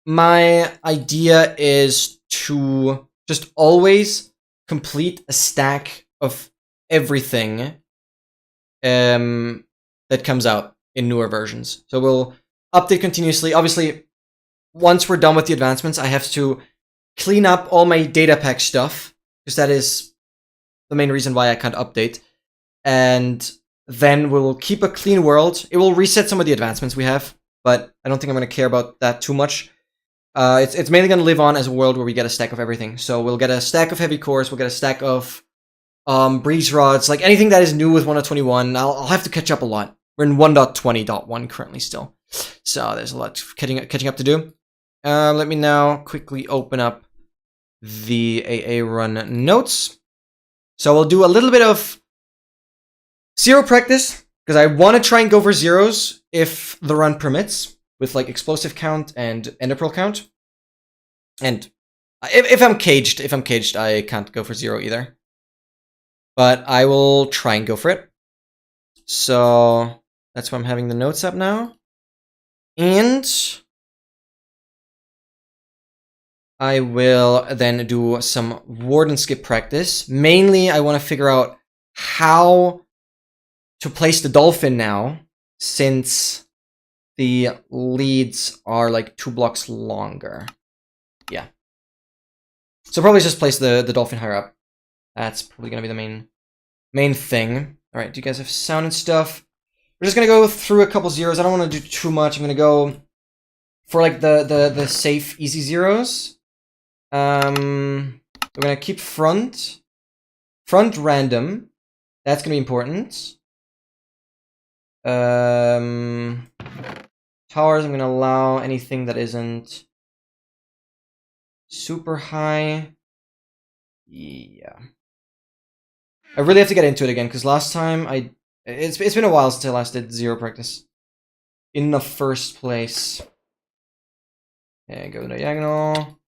my idea is to just always complete a stack of everything that comes out in newer versions. So we'll update continuously. Obviously, once we're done with the advancements, I have to clean up all my data pack stuff, because that is the main reason why I can't update. And then we'll keep a clean world. It will reset some of the advancements we have, but I don't think I'm going to care about that too much. It's mainly going to live on as a world where we get a stack of everything. So we'll get a stack of heavy cores, we'll get a stack of breeze rods, like anything that is new with 1.21. I'll have to catch up a lot. We're in 1.20.1 currently still, so there's a lot catching up to do. Let me now quickly open up the AA run notes. So we'll do a little bit of zero practice, because I want to try and go for zeros if the run permits, with like explosive count and ender pearl count. And if I'm caged, I can't go for zero either. But I will try and go for it. So that's why I'm having the notes up now. And I will then do some ward and skip practice. Mainly, I want to figure out how to place the dolphin now, since the leads are like 2 blocks longer. Yeah. So probably just place the dolphin higher up. That's probably going to be the main thing. All right, do you guys have sound and stuff? We're just going to go through a couple zeros. I don't want to do too much. I'm going to go for like the safe, easy zeros. We're going to keep front random. That's going to be important. Towers, I'm going to allow anything that isn't super high. Yeah. I really have to get into it again, because last time it's been a while since I last did zero practice in the first place. Okay, go diagonal.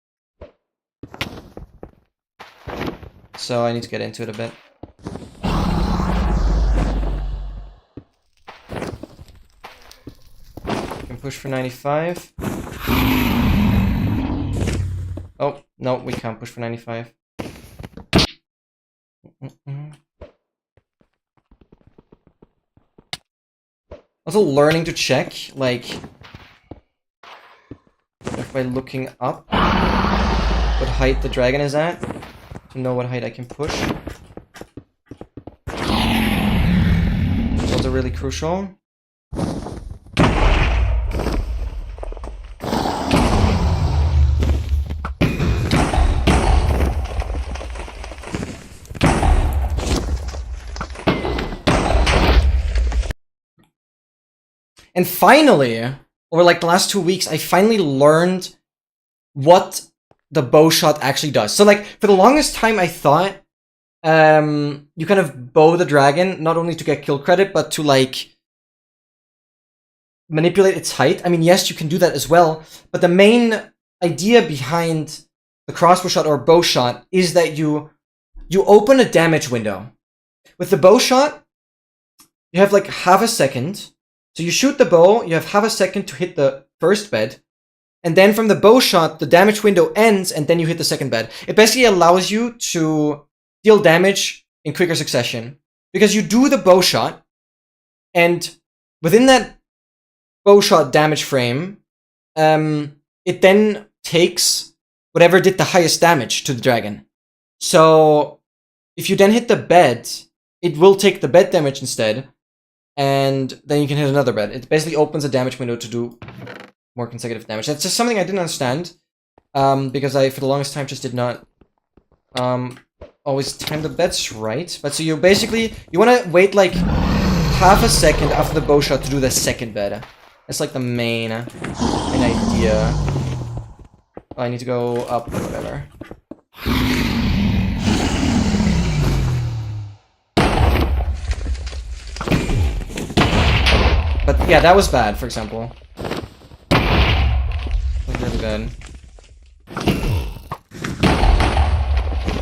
So I need to get into it a bit. Can push for 95. Oh, no, we can't push for 95. Also learning to check, like, if by looking up what height the dragon is at, to know what height I can push. Those are really crucial. And finally, over like the last 2 weeks, I finally learned what the bow shot actually does. So like for the longest time, I thought you kind of bow the dragon not only to get kill credit, but to like manipulate its height. I mean, yes, you can do that as well, but the main idea behind the crossbow shot or bow shot is that you open a damage window. With the bow shot, you have like half a second. So you shoot the bow, you have half a second to hit the first bed, and then from the bow shot, the damage window ends, and then you hit the second bed. It basically allows you to deal damage in quicker succession, because you do the bow shot, and within that bow shot damage frame, it then takes whatever did the highest damage to the dragon. So if you then hit the bed, it will take the bed damage instead, and then you can hit another bed. It basically opens a damage window to do more consecutive damage. That's just something I didn't understand, because I, for the longest time, just did not always time the beds right. But so you basically, you want to wait like half a second after the bow shot to do the second bed. That's like the main idea. Oh, I need to go up or whatever. But yeah, that was bad, for example. bad.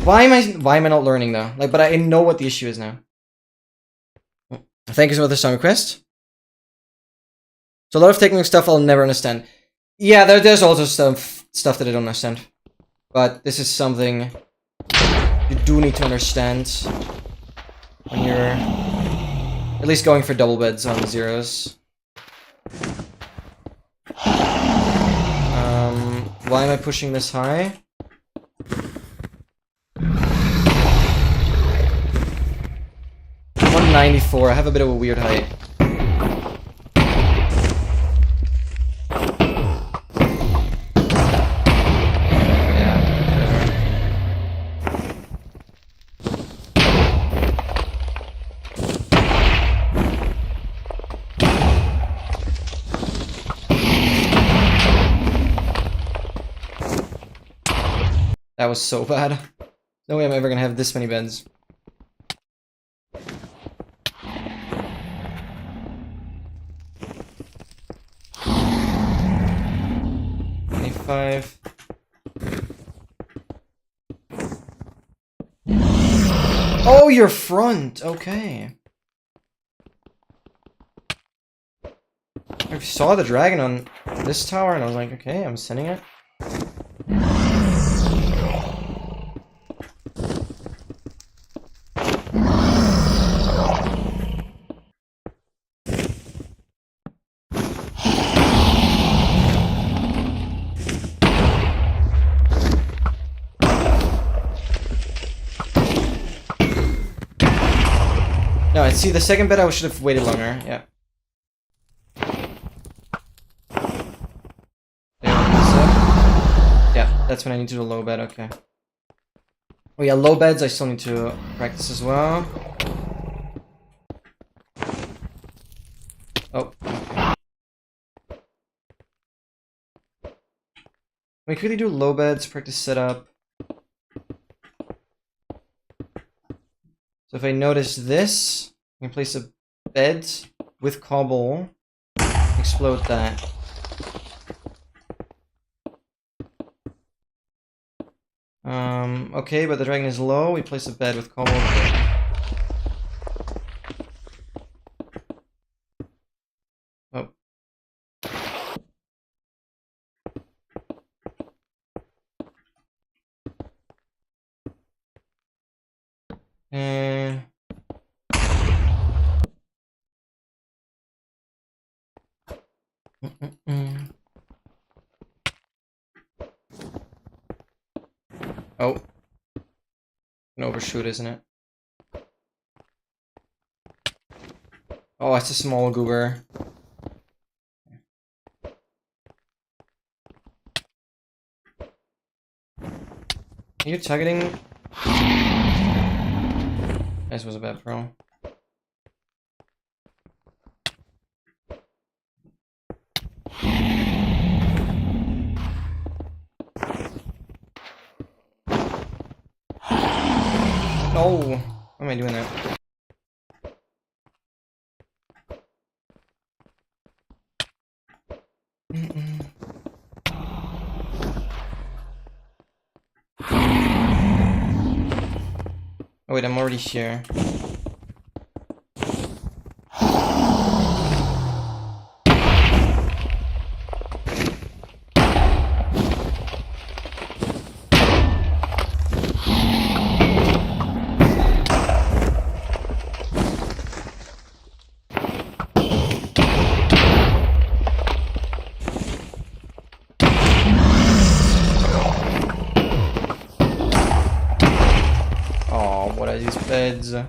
Why am I not learning though? Like, but I know what the issue is now. Thank you so much for the song request. So a lot of technical stuff I'll never understand. Yeah, there's also stuff that I don't understand. But this is something you do need to understand when you're at least going for double beds on zeros. Why am I pushing this high? 194. I have a bit of a weird height. That was so bad. No way I'm ever gonna have this many beds. Oh, your front! Okay. I saw the dragon on this tower and I was like, okay, I'm sending it. No, I see the second bed I should have waited longer, yeah. Yeah, that's when I need to do a low bed, okay. Oh yeah, low beds I still need to practice as well. Oh. We quickly do low beds, practice setup. So if I notice this, I can place a bed with cobble, explode that. Okay, but the dragon is low, we place a bed with cobble. Oh. Oh. An overshoot, isn't it? Oh, it's a small goober. Are you targeting? This was a bad throw. No! Why am I doing that? Oh wait, I'm already here. Beds. Okay,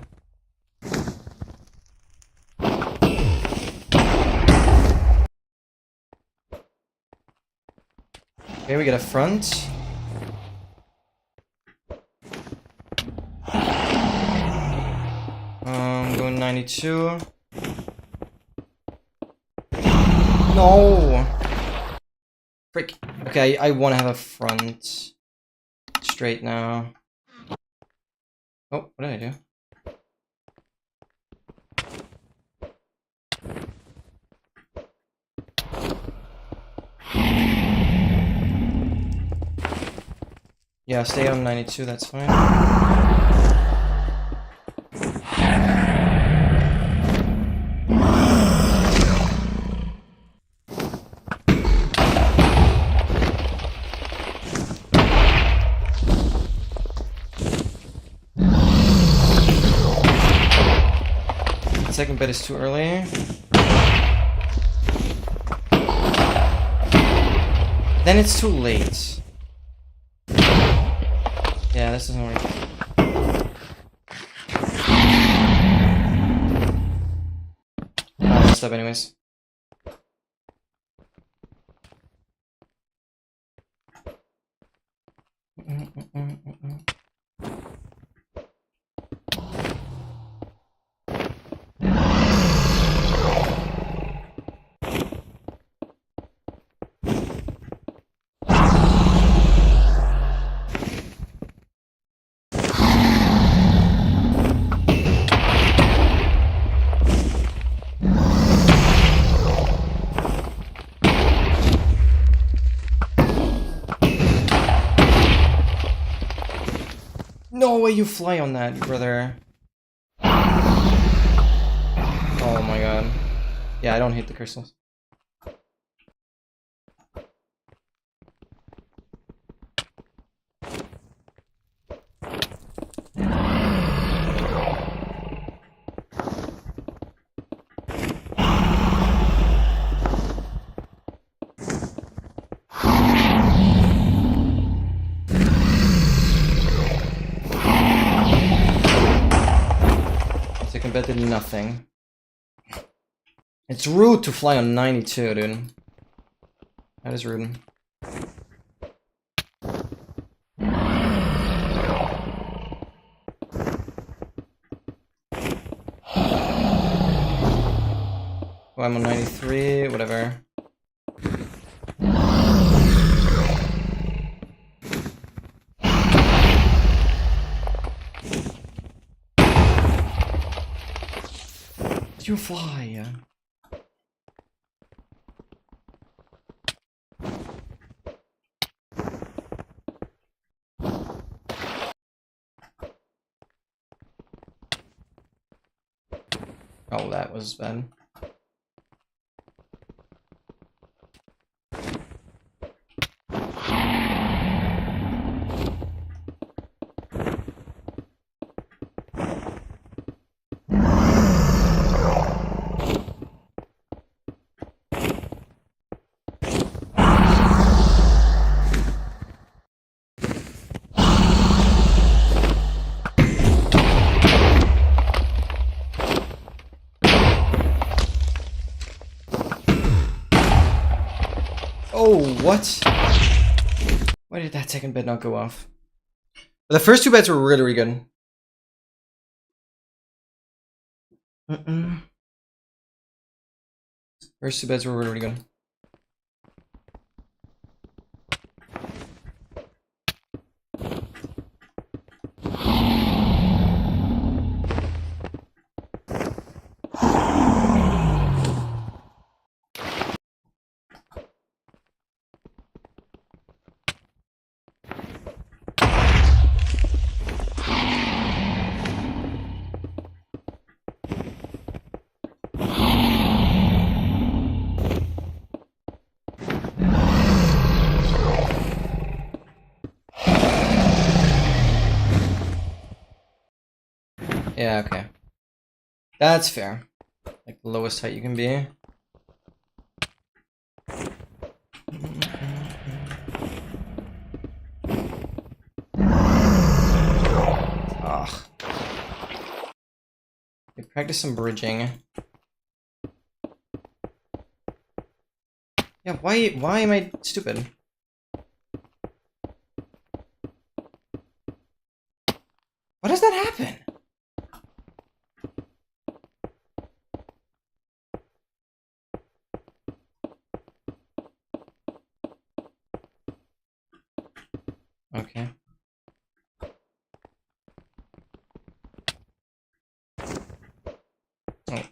we get a front. Going 92. No! Frick. Okay, I want to have a front. Straight now. Oh, what did I do? Yeah, stay on 92, that's fine. Second bed is too early. Then it's too late. Yeah, this doesn't work. I messed up anyways. No way you fly on that, brother. Oh my god. Yeah, I don't hate the crystals. Second bed did nothing. It's rude to fly on 92, dude. That is rude. Oh, I'm on 93, whatever. You fly. Oh, that was bad. Oh, what? Why did that second bed not go off? The first two beds were really, really good. First two beds were really, really good. Yeah, okay. That's fair. Like the lowest height you can be. Ugh. Okay, practice some bridging. Yeah, why am I stupid? Why does that happen? Okay. Oh.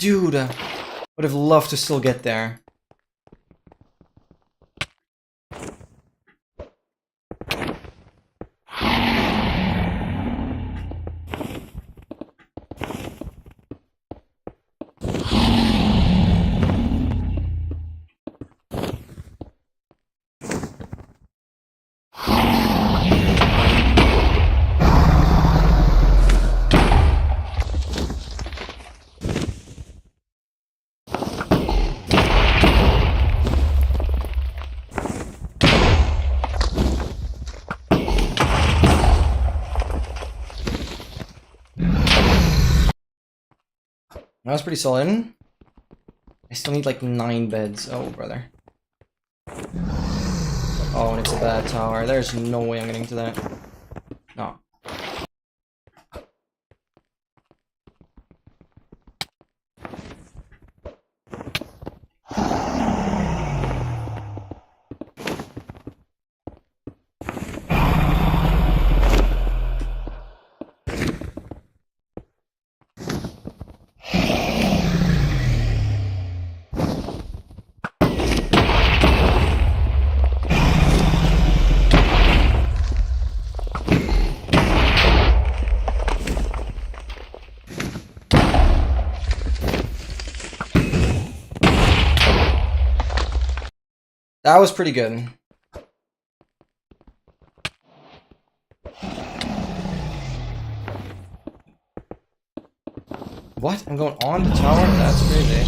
dude, would have loved to still get there. That was pretty solid. I still need like 9 beds. Oh, brother. Oh, and it's a bad tower. There's no way I'm getting to that. No. That was pretty good. What? I'm going on the tower? That's crazy.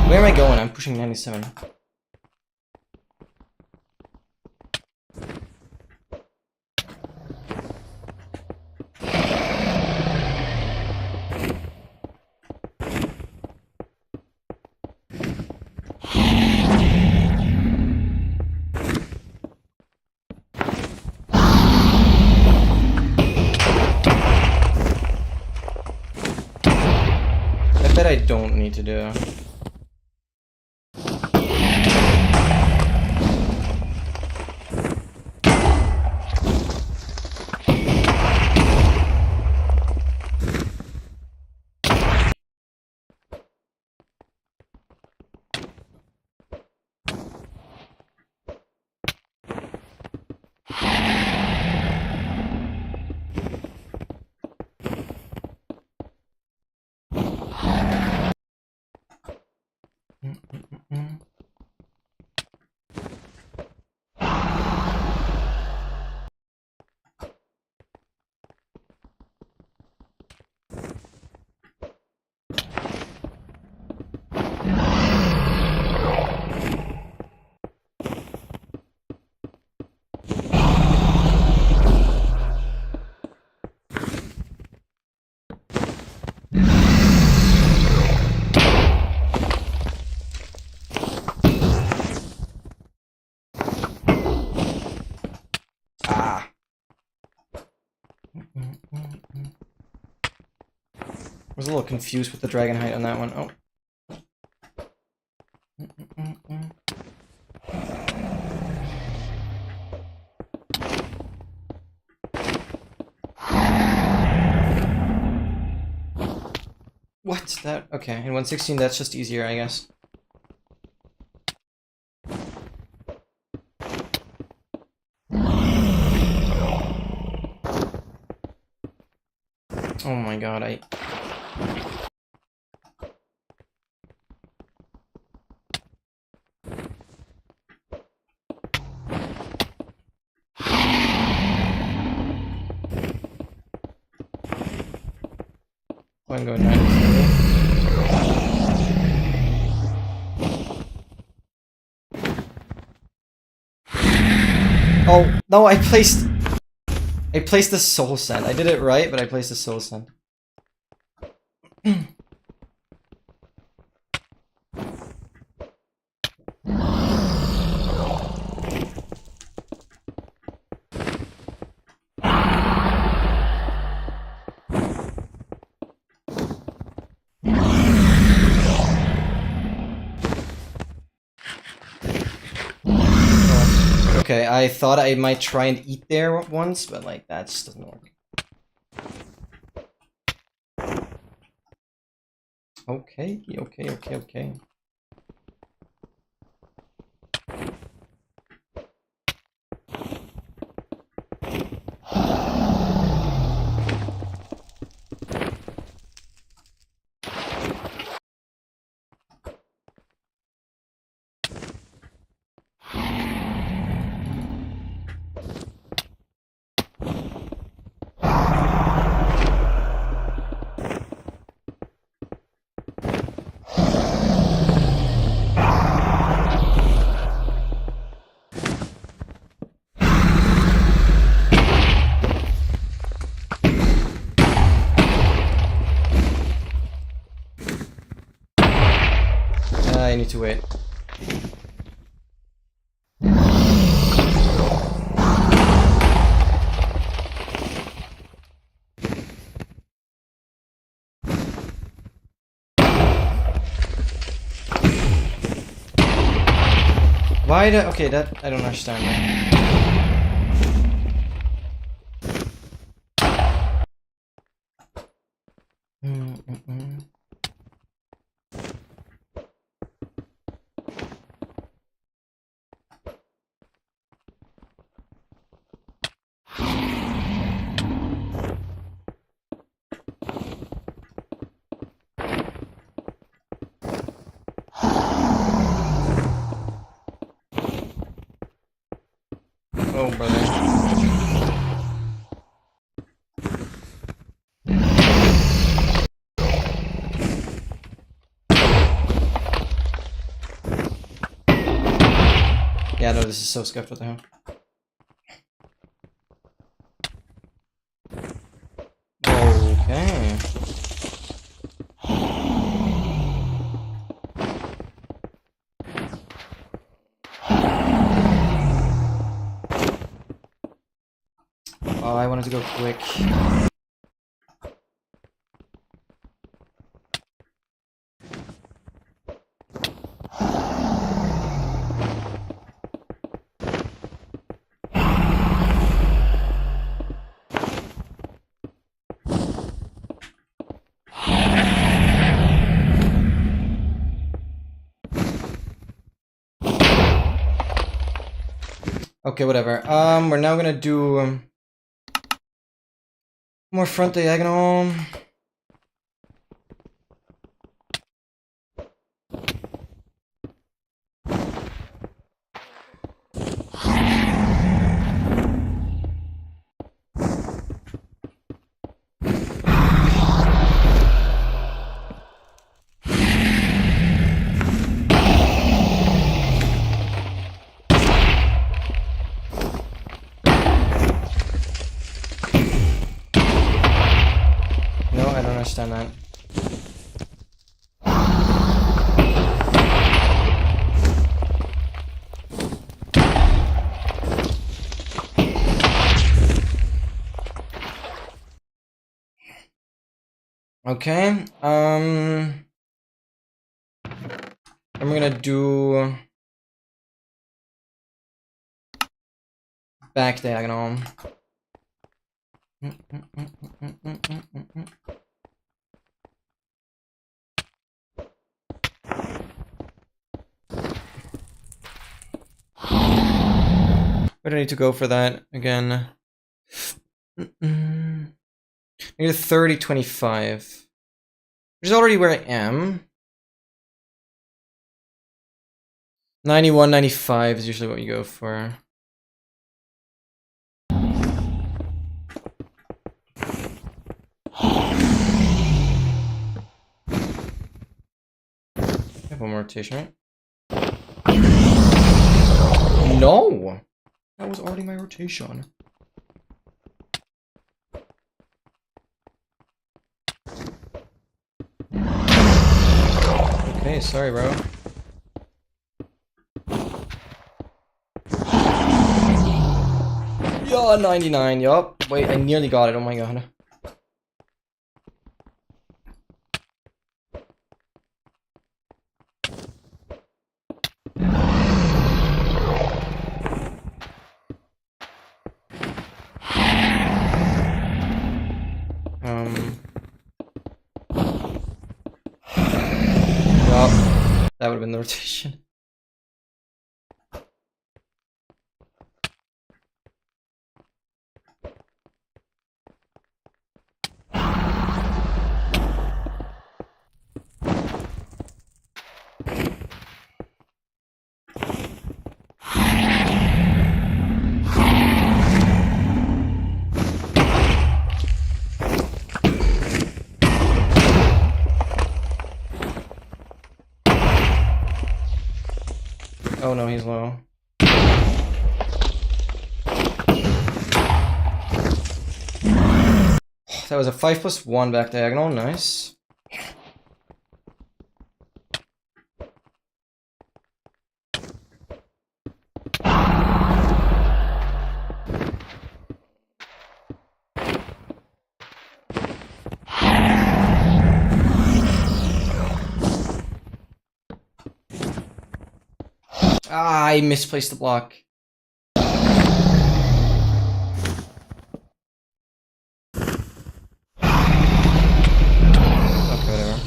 Where am I going? I'm pushing 97. I don't need to do. I was a little confused with the dragon height on that one. Oh. What? That? Okay, in 116 that's just easier, I guess. Oh my god, I'm going 97. Oh, no, I placed the soul send. I did it right, but I placed the soul send. Okay, I thought I might try and eat there once, but like that just doesn't work. Okay, okay, okay, okay. I need to wait. Why the... Okay, that... I don't understand that. Oh, brother. Yeah, no, this is so scuffed. What the hell? Okay. Oh, I wanted to go quick. Okay, whatever. We're now gonna do more front diagonal. Understand that. Okay, I'm gonna do back diagonal. Where do I need to go for that again? I need a 30-25, which is already where I am. 91-95 is usually what you go for. I have one more rotation, right? No! That was already my rotation. Okay, sorry, bro. Yeah, 99, yup. Wait, I nearly got it, oh my god. That would have been the rotation. Oh no, he's low. That was a 5+1 back diagonal, nice. Ah, I misplaced the block. Okay, whatever.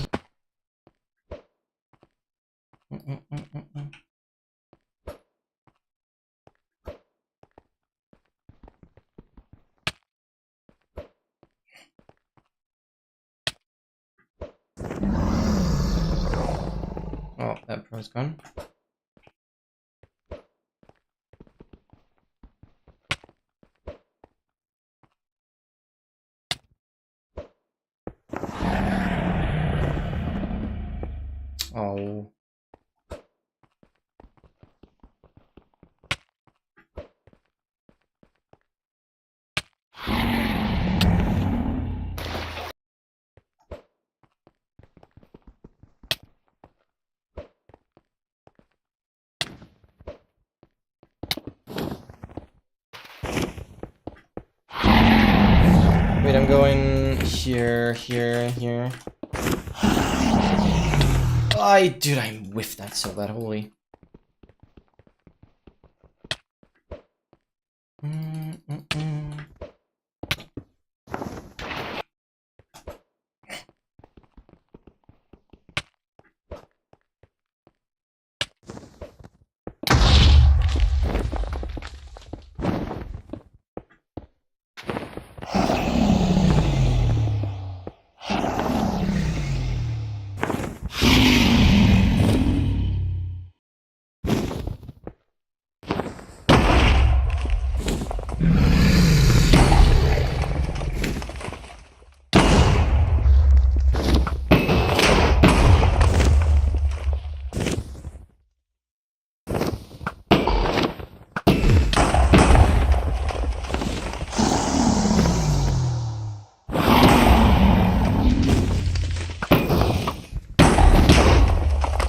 Oh, that pro's gone. Oh. Wait, I'm going here, here, here. Dude, I whiffed that so bad, holy.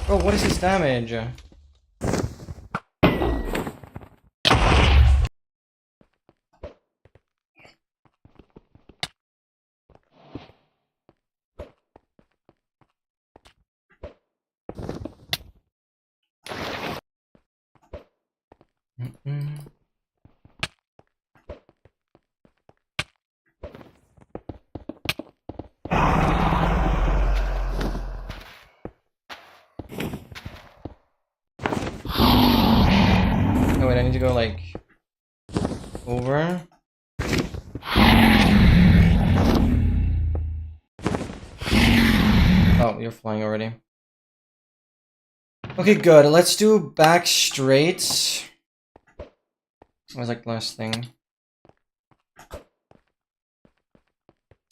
Oh, what is this damage? Oh wait, I need to go like over. Oh, you're flying already. Okay, good. Let's do back straight. That was like the last thing.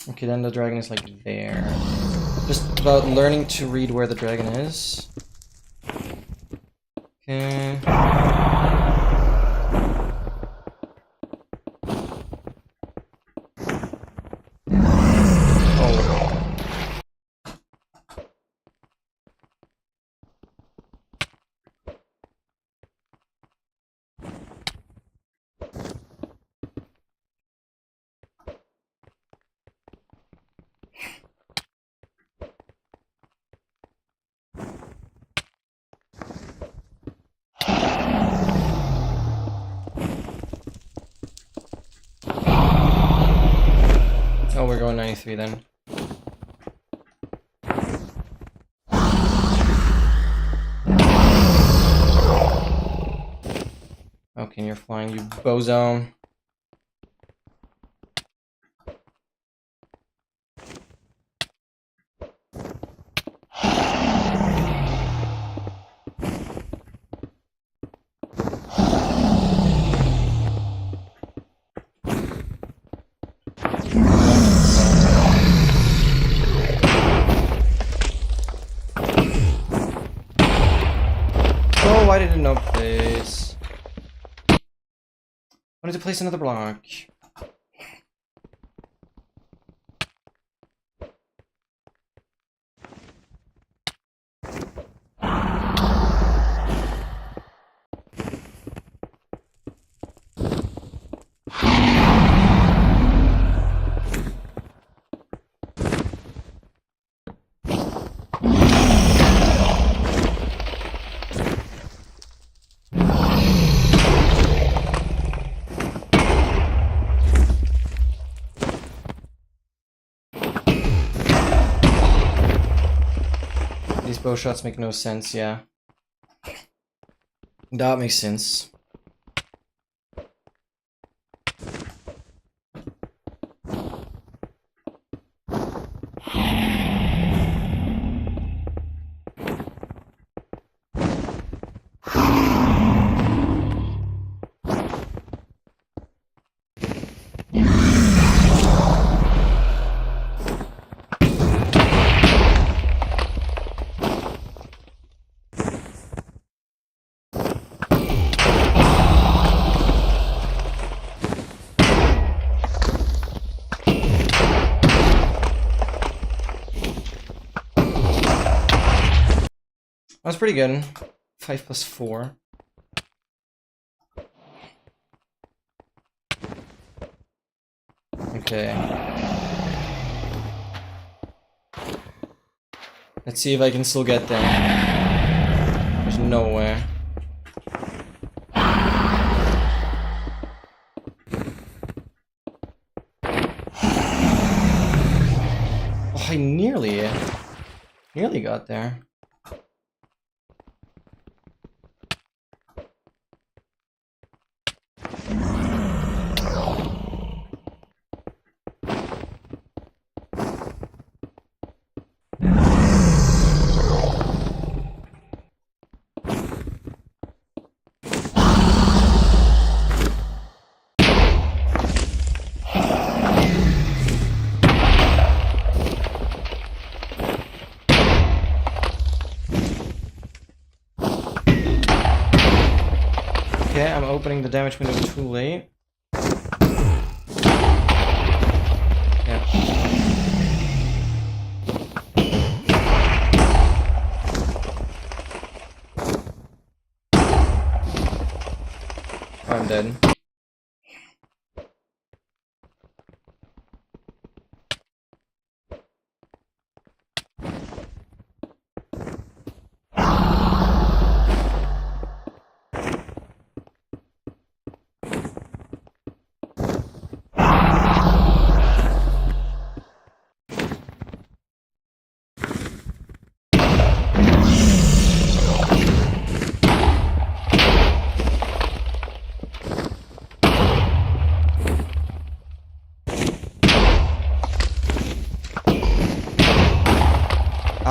Okay, then the dragon is like there. Just about learning to read where the dragon is. Okay. Oh, we're going 93 then. thinking you're flying, you bozo. Oh, why did it not place? I wanted to place another block. These bow shots make no sense, yeah. That makes sense. That was pretty good. 5 plus 4. Okay. Let's see if I can still get there. There's no way. Oh, I nearly got there. Okay, I'm opening the damage window too late. Yeah. Oh, I'm dead.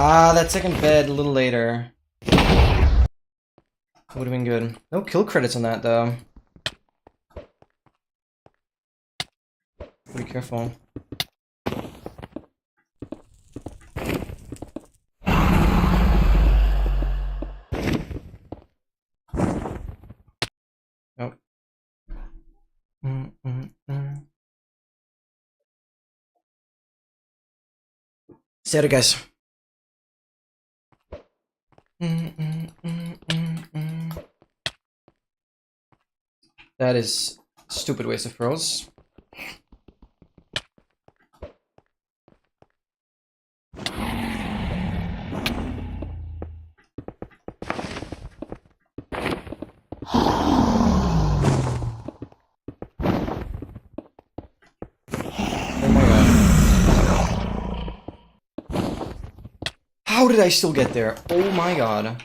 Ah, that second bed a little later. Would have been good. No kill credits on that though. Be careful. Nope. Stay out, guys. That is stupid waste of pearls. How did I still get there? Oh my god.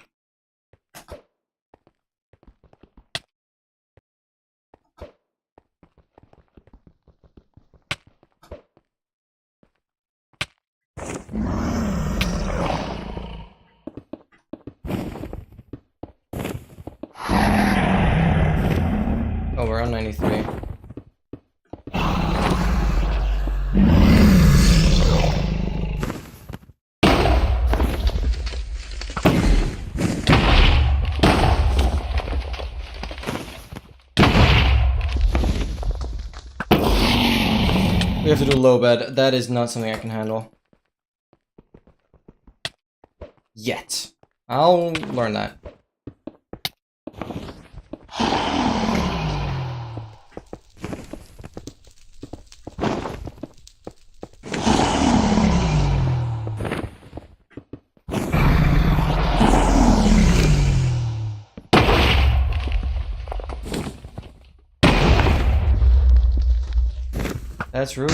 around 93. We have to do low bed. That is not something I can handle. Yet. I'll learn that. That's rude.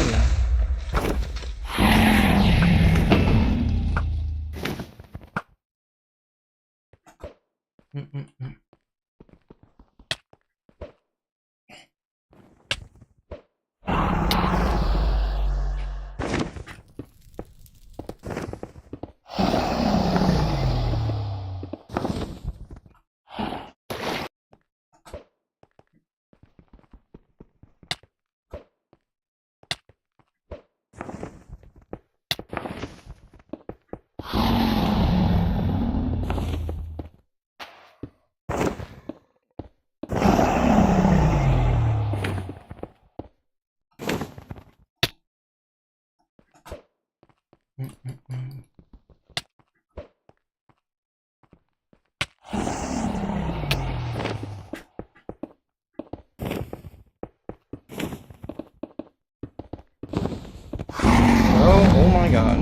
Oh my god.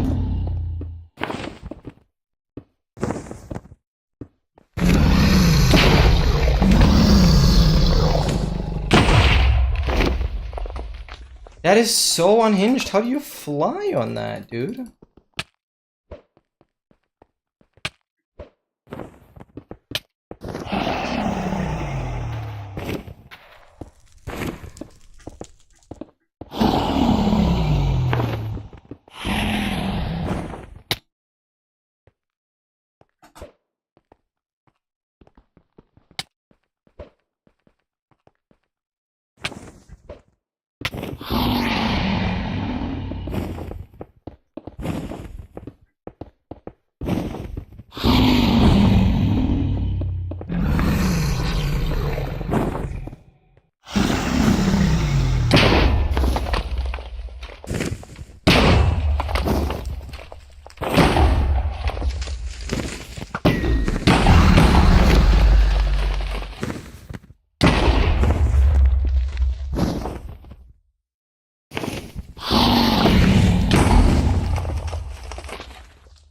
That is so unhinged. How do you fly on that, dude?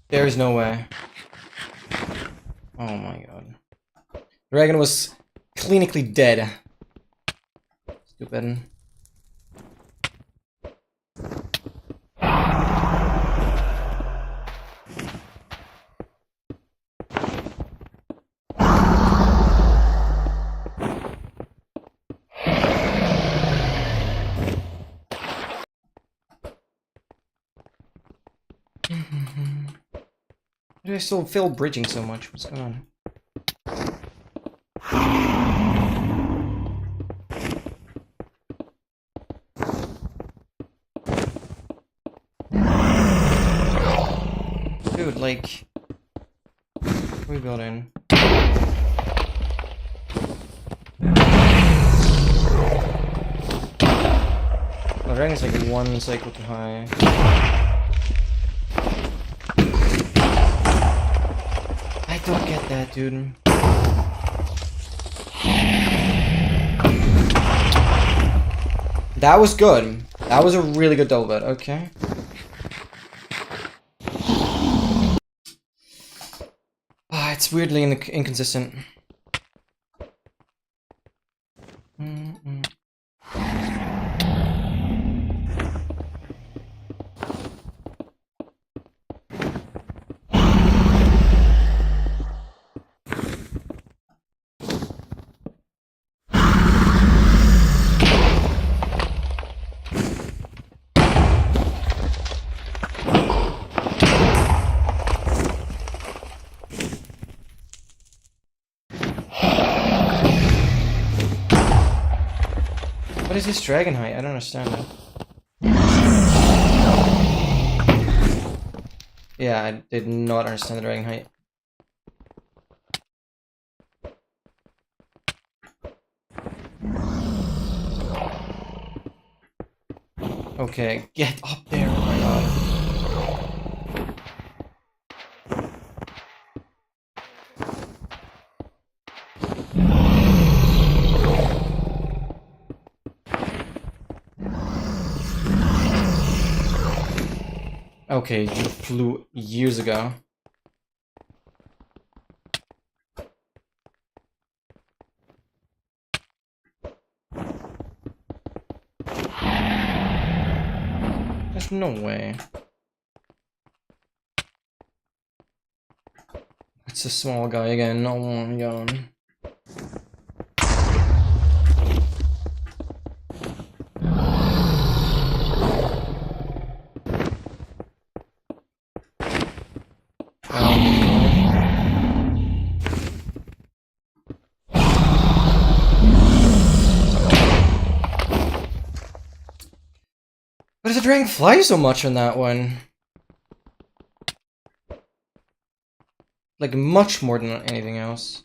There's no way. Oh my god. Dragon was clinically dead. Stupid. Why do I still feel bridging so much? What's going on? Dude, like... What are we building? Oh, Dragon's like one cycle too high. I don't get that, dude. That was good. That was a really good double bet. Okay. Ah, it's weirdly inconsistent. is this dragon height? I don't understand it. Yeah, I did not understand the dragon height. Okay, get up there, oh my god. Okay, you flew years ago. There's no way. It's a small guy again. Oh my god. Why does the dragon fly so much on that one? Like, much more than anything else.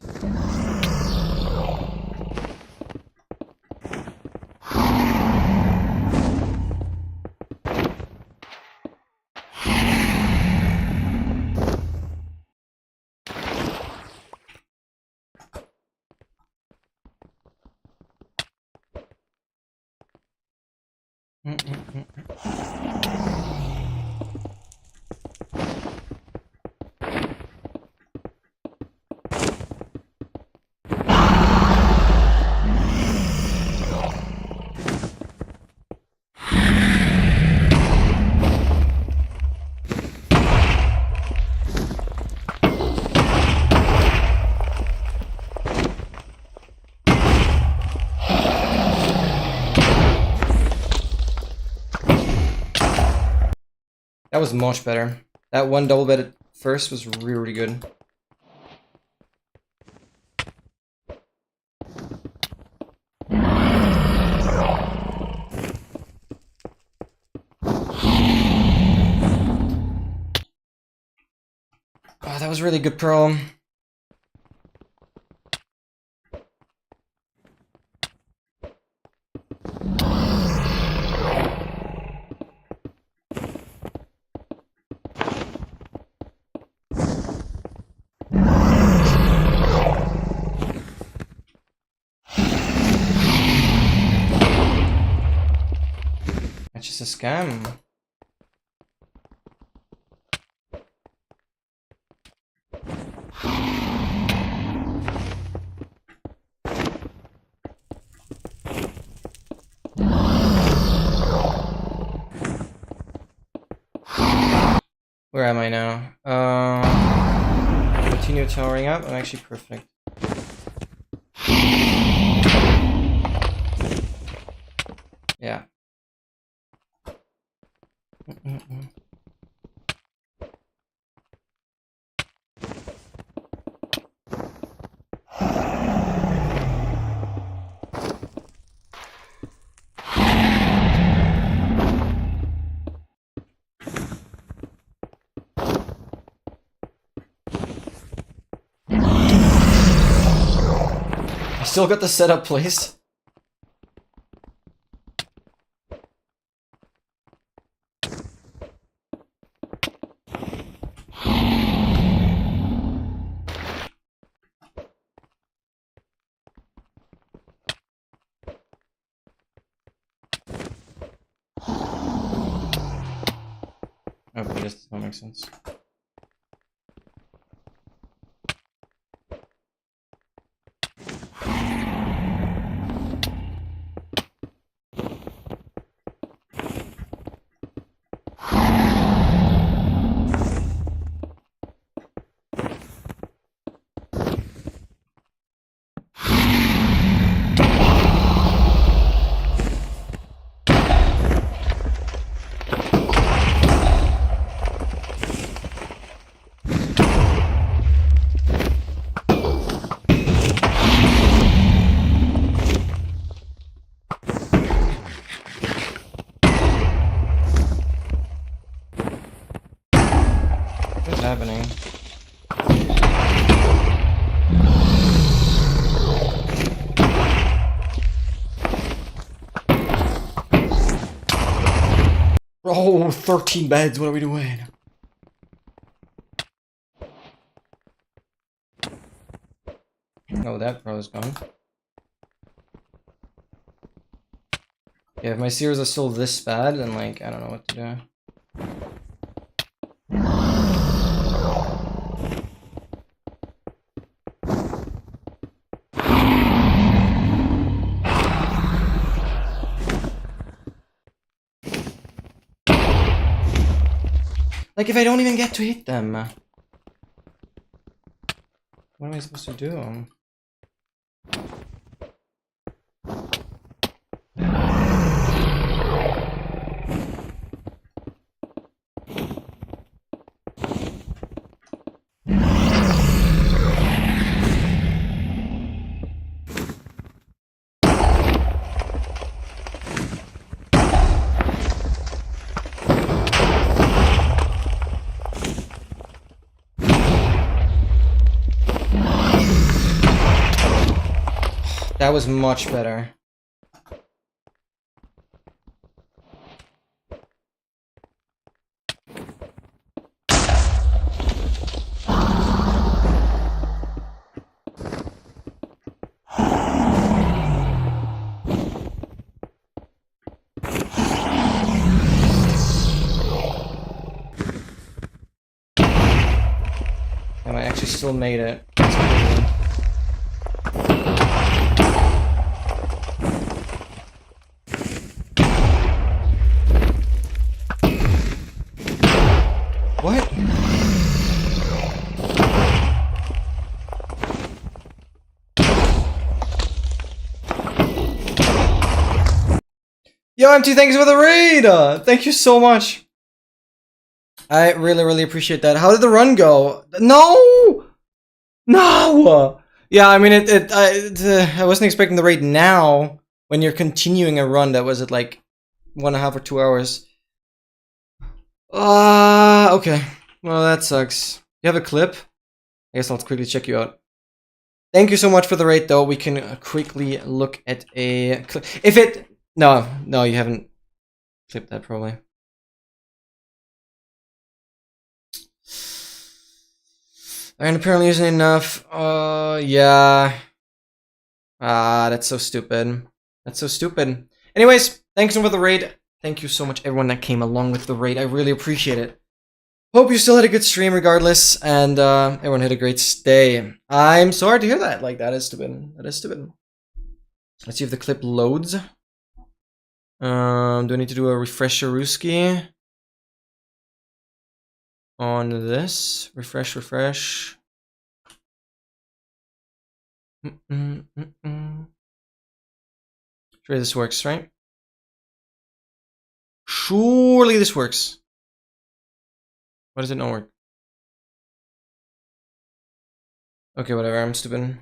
That was much better. That one double bed at first was really, really good. Oh, that was really good, Pearl. That's just a scam. Where am I now? Continue towering up. I'm actually perfect. Yeah. I still got the setup placed. Okay, this does not make sense. happening. Oh, 13 beds, what are we doing? Oh, that probably is gone. Yeah, if my sears are still this bad, then like, I don't know what to do. Like, if I don't even get to hit them, what am I supposed to do? That was much better. And I actually still made it. What? Yo, MT, thanks for the raid! Thank you so much. I really appreciate that. How did the run go? No! No! Yeah, I mean, I wasn't expecting the raid now. When you're continuing a run that was at like 1.5 or 2 hours. Okay. Well, that sucks. You have a clip? I guess I'll quickly check you out. Thank you so much for the raid, though. We can quickly look at a clip. If it... No, you haven't clipped that, probably. And apparently isn't enough. Yeah. That's so stupid. That's so stupid. Anyways, thanks for the raid. Thank you so much, everyone that came along with the raid. I really appreciate it. Hope you still had a good stream regardless, and everyone had a great stay. I'm sorry to hear that. Like, that is stupid. That is stupid. Let's see if the clip loads. Do I need to do a refresher-ooski on this? Refresh. Sure, this works, right? Surely this works. Why does it not work? Okay, whatever, I'm stupid.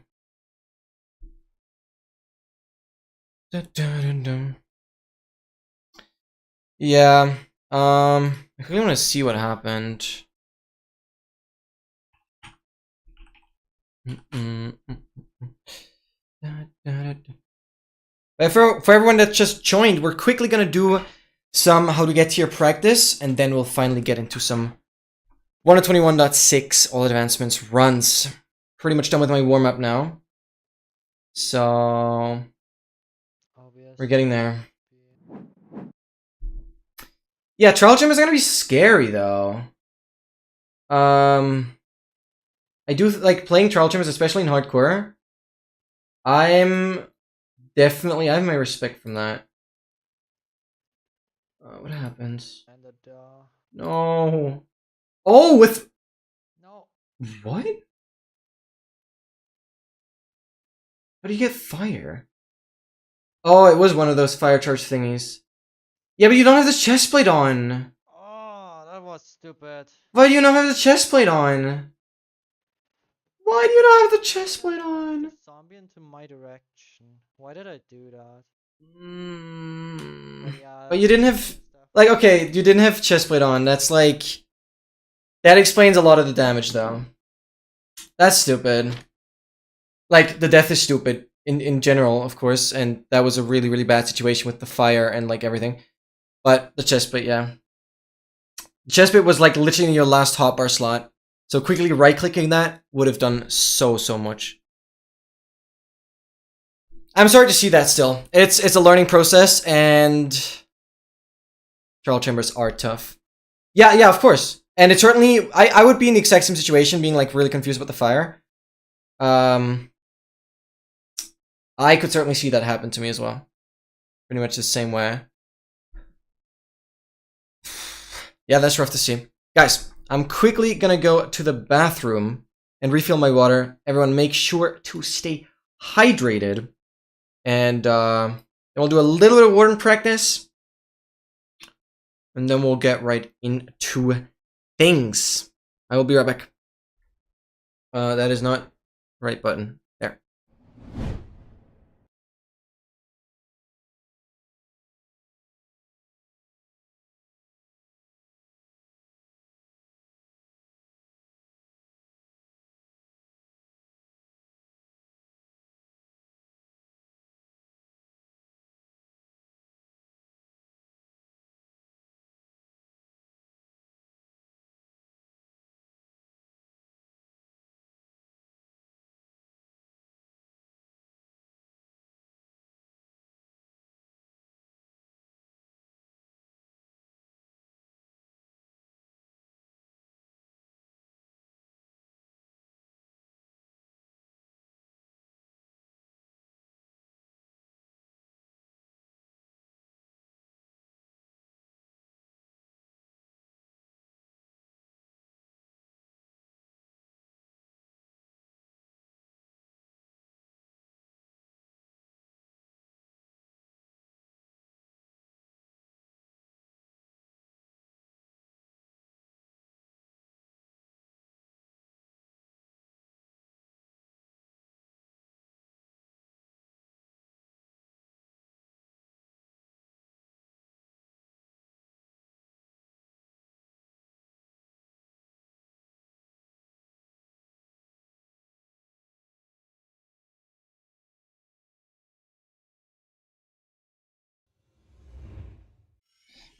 Yeah, I really want to see what happened. But for everyone that just joined, we're quickly gonna do some how to get here practice, and then we'll finally get into some 121.6 all advancements runs. Pretty much done with my warm-up now. So we're getting there. Yeah, Trial Gym is gonna be scary though. I do like playing Trial Gyms, especially in hardcore. I have my respect from that. What happens? No. Oh, with... No. What? How do you get fire? Oh, it was one of those fire charge thingies. Yeah, but you don't have the chest plate on. Oh, that was stupid. Why do you not have the chest plate on? Why do you not have the chest plate on? Zombie into my direction. Why did I do that? But you didn't have... Like, okay, you didn't have chest plate on. That's like... That explains a lot of the damage, though. That's stupid. Like, the death is stupid in general, of course, and that was a really, really bad situation with the fire and, like, everything. But the chestplate, yeah. The chestplate was, like, literally your last hotbar slot. So quickly right-clicking that would have done so much. I'm sorry to see that still. It's a learning process, and trial chambers are tough. Yeah, of course. And it certainly, I would be in the exact same situation, being like really confused about the fire. I could certainly see that happen to me as well. Pretty much the same way. Yeah, that's rough to see. Guys, I'm quickly gonna go to the bathroom and refill my water. Everyone make sure to stay hydrated. And we'll do a little bit of warden practice. And then we'll get right into things. I will be right back. That is not the right button. There.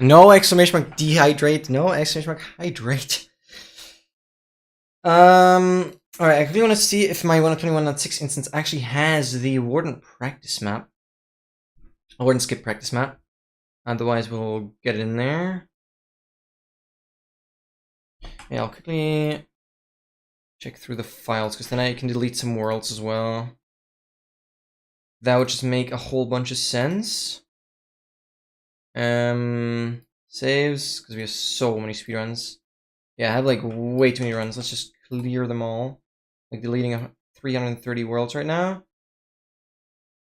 No exclamation mark dehydrate. No exclamation mark hydrate. Alright, I really want to see if my 121.6 instance actually has the Warden practice map. A Warden skip practice map. Otherwise, we'll get it in there. Yeah, I'll quickly check through the files, because then I can delete some worlds as well. That would just make a whole bunch of sense. Saves, because we have so many speedruns. Yeah, I have like way too many runs. Let's just clear them all. Like deleting 330 worlds right now.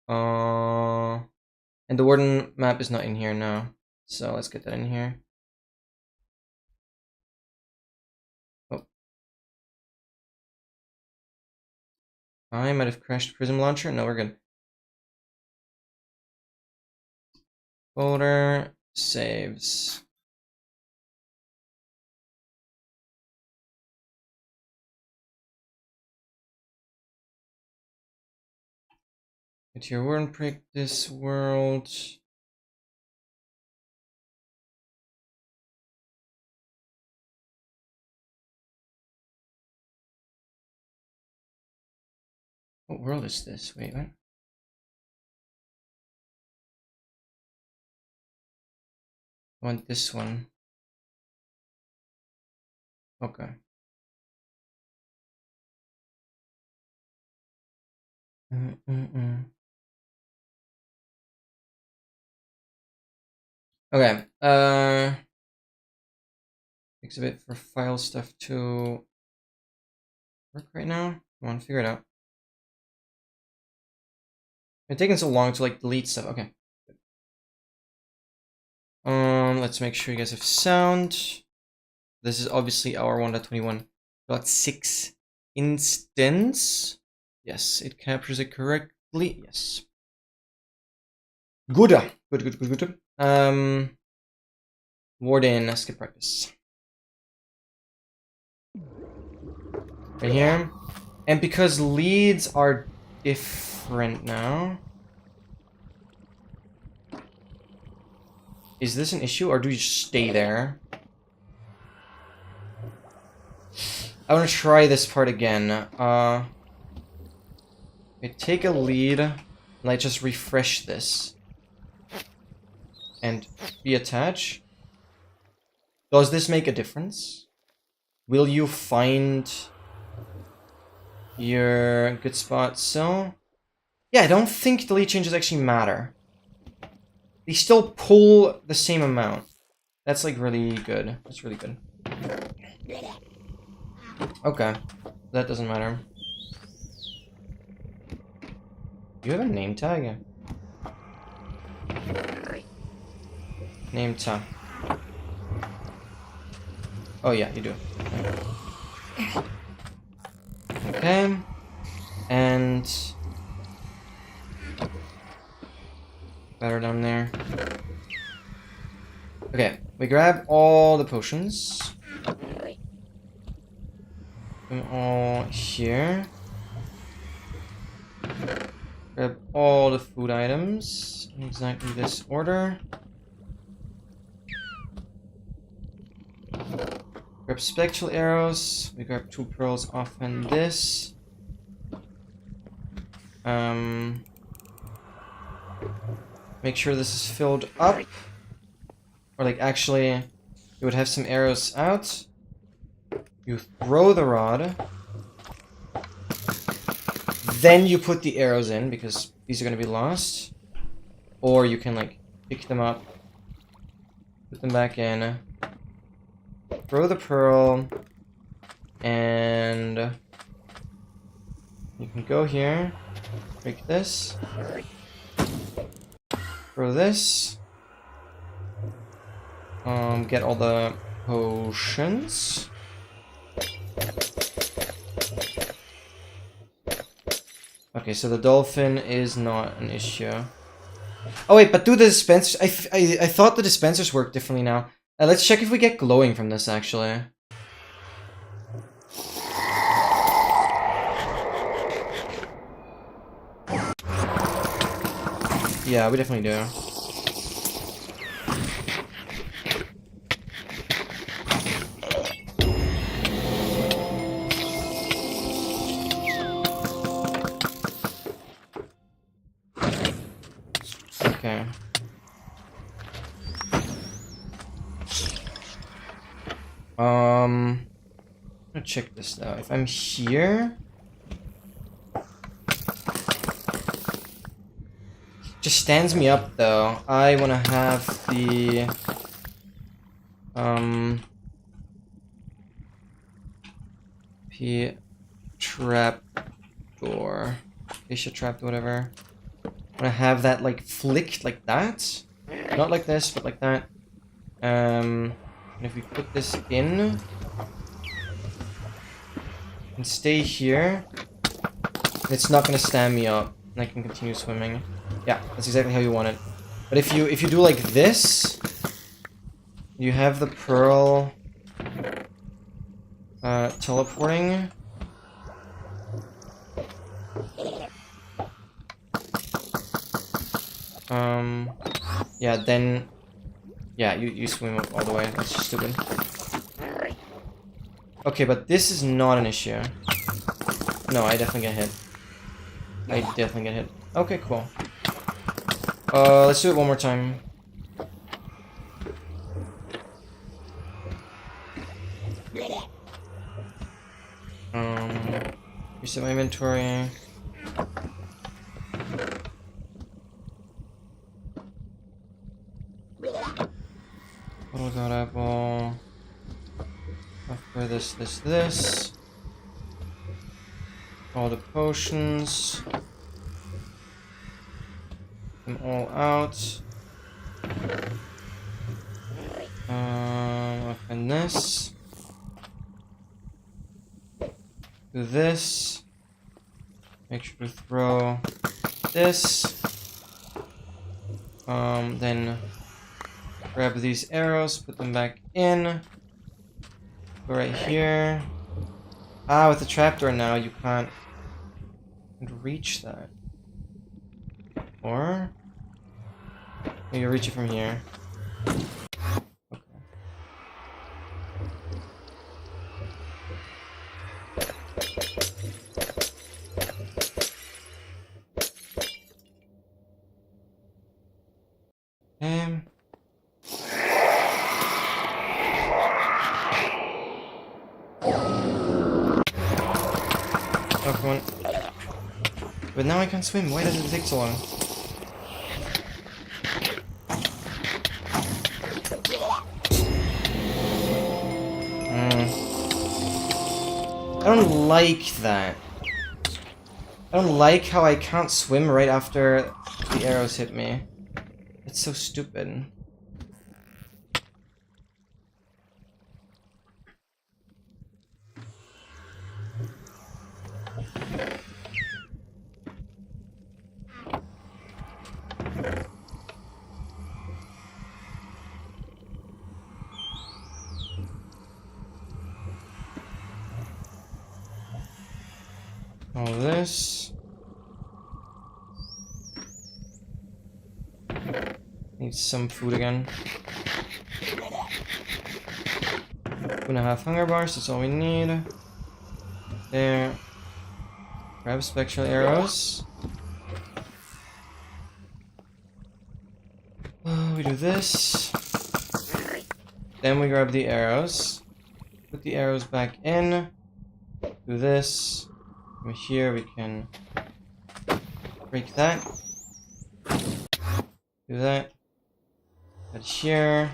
And the Warden map is not in here now. So let's get that in here. Oh. I might have crashed Prism Launcher. No, we're good. Folder, saves. Get your Warden practice world. What world is this? Wait, what? I want this one. Okay. Okay. Takes a bit for file stuff to work right now. Come on, figure it out. It's taking so long to like delete stuff. Okay. Let's make sure you guys have sound. This is obviously our 1.21.6 instance. Yes, it captures it correctly. Yes. Good. Good. Warden, skip practice. Right here. And because leads are different now. Is this an issue, or do you just stay there? I want to try this part again. I take a lead, and I just refresh this. And reattach. Does this make a difference? Will you find your good spot? So, yeah, I don't think the lead changes actually matter. They still pull the same amount. That's like really good. That's really good. Okay, that doesn't matter. You have a name tag? Name tag. Oh yeah, you do. Okay. And better down there. Okay, we grab all the potions. Put them all here. Grab all the food items in exactly this order. Grab spectral arrows. We grab 2 pearls off and this. Make sure this is filled up. Or like actually, you would have some arrows out. You throw the rod. Then you put the arrows in, because these are going to be lost. Or you can like pick them up. Put them back in. Throw the pearl. And you can go here. Break this. Throw this. Get all the potions. Okay, so the dolphin is not an issue. Oh wait, but do the dispensers... I thought the dispensers work differently now. Let's check if we get glowing from this, actually. Yeah, we definitely do. Okay. I'm gonna check this though. If I'm here, just stands me up though. I wanna have the P trap door, Asia trap, whatever. I wanna have that like flicked like that, not like this, but like that. And if we put this in and stay here, it's not gonna stand me up, and I can continue swimming. Yeah, that's exactly how you want it. But if you do like this, you have the pearl teleporting. Yeah, then yeah, you swim up all the way. That's just stupid. Okay, but this is not an issue. No, I definitely get hit. I definitely get hit. Okay, cool. Let's do it one more time. Reset my inventory. Total god apple. After this. All the potions. Them all out. And this. Do this. Make sure to throw this. Then grab these arrows, put them back in. Go right here. Ah, with the trapdoor now, you can't reach that. Or maybe you reach it from here. Oh, come on. But now I can't swim. Why does it take so long? I don't like that. I don't like how I can't swim right after the arrows hit me. It's so stupid. All this. Need some food again. 2.5 hunger bars, that's all we need. There. Grab spectral arrows. We do this. Then we grab the arrows. Put the arrows back in. Do this. From here we can break that. Do that. Put here.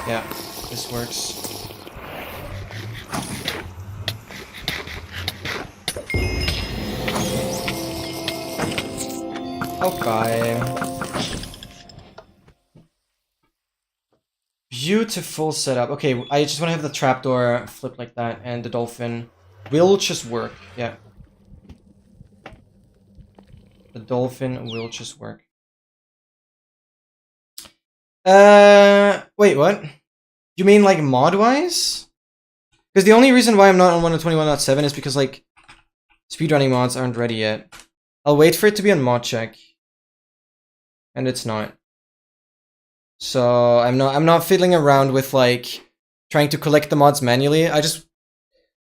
Yeah, this works. Okay. Beautiful setup. Okay, I just want to have the trapdoor flip like that, and the dolphin will just work. Yeah. The dolphin will just work. Wait, what? You mean like mod-wise? Because the only reason why I'm not on 121.7 is because like speedrunning mods aren't ready yet. I'll wait for it to be on mod check. And it's not. So I'm not fiddling around with like trying to collect the mods manually. I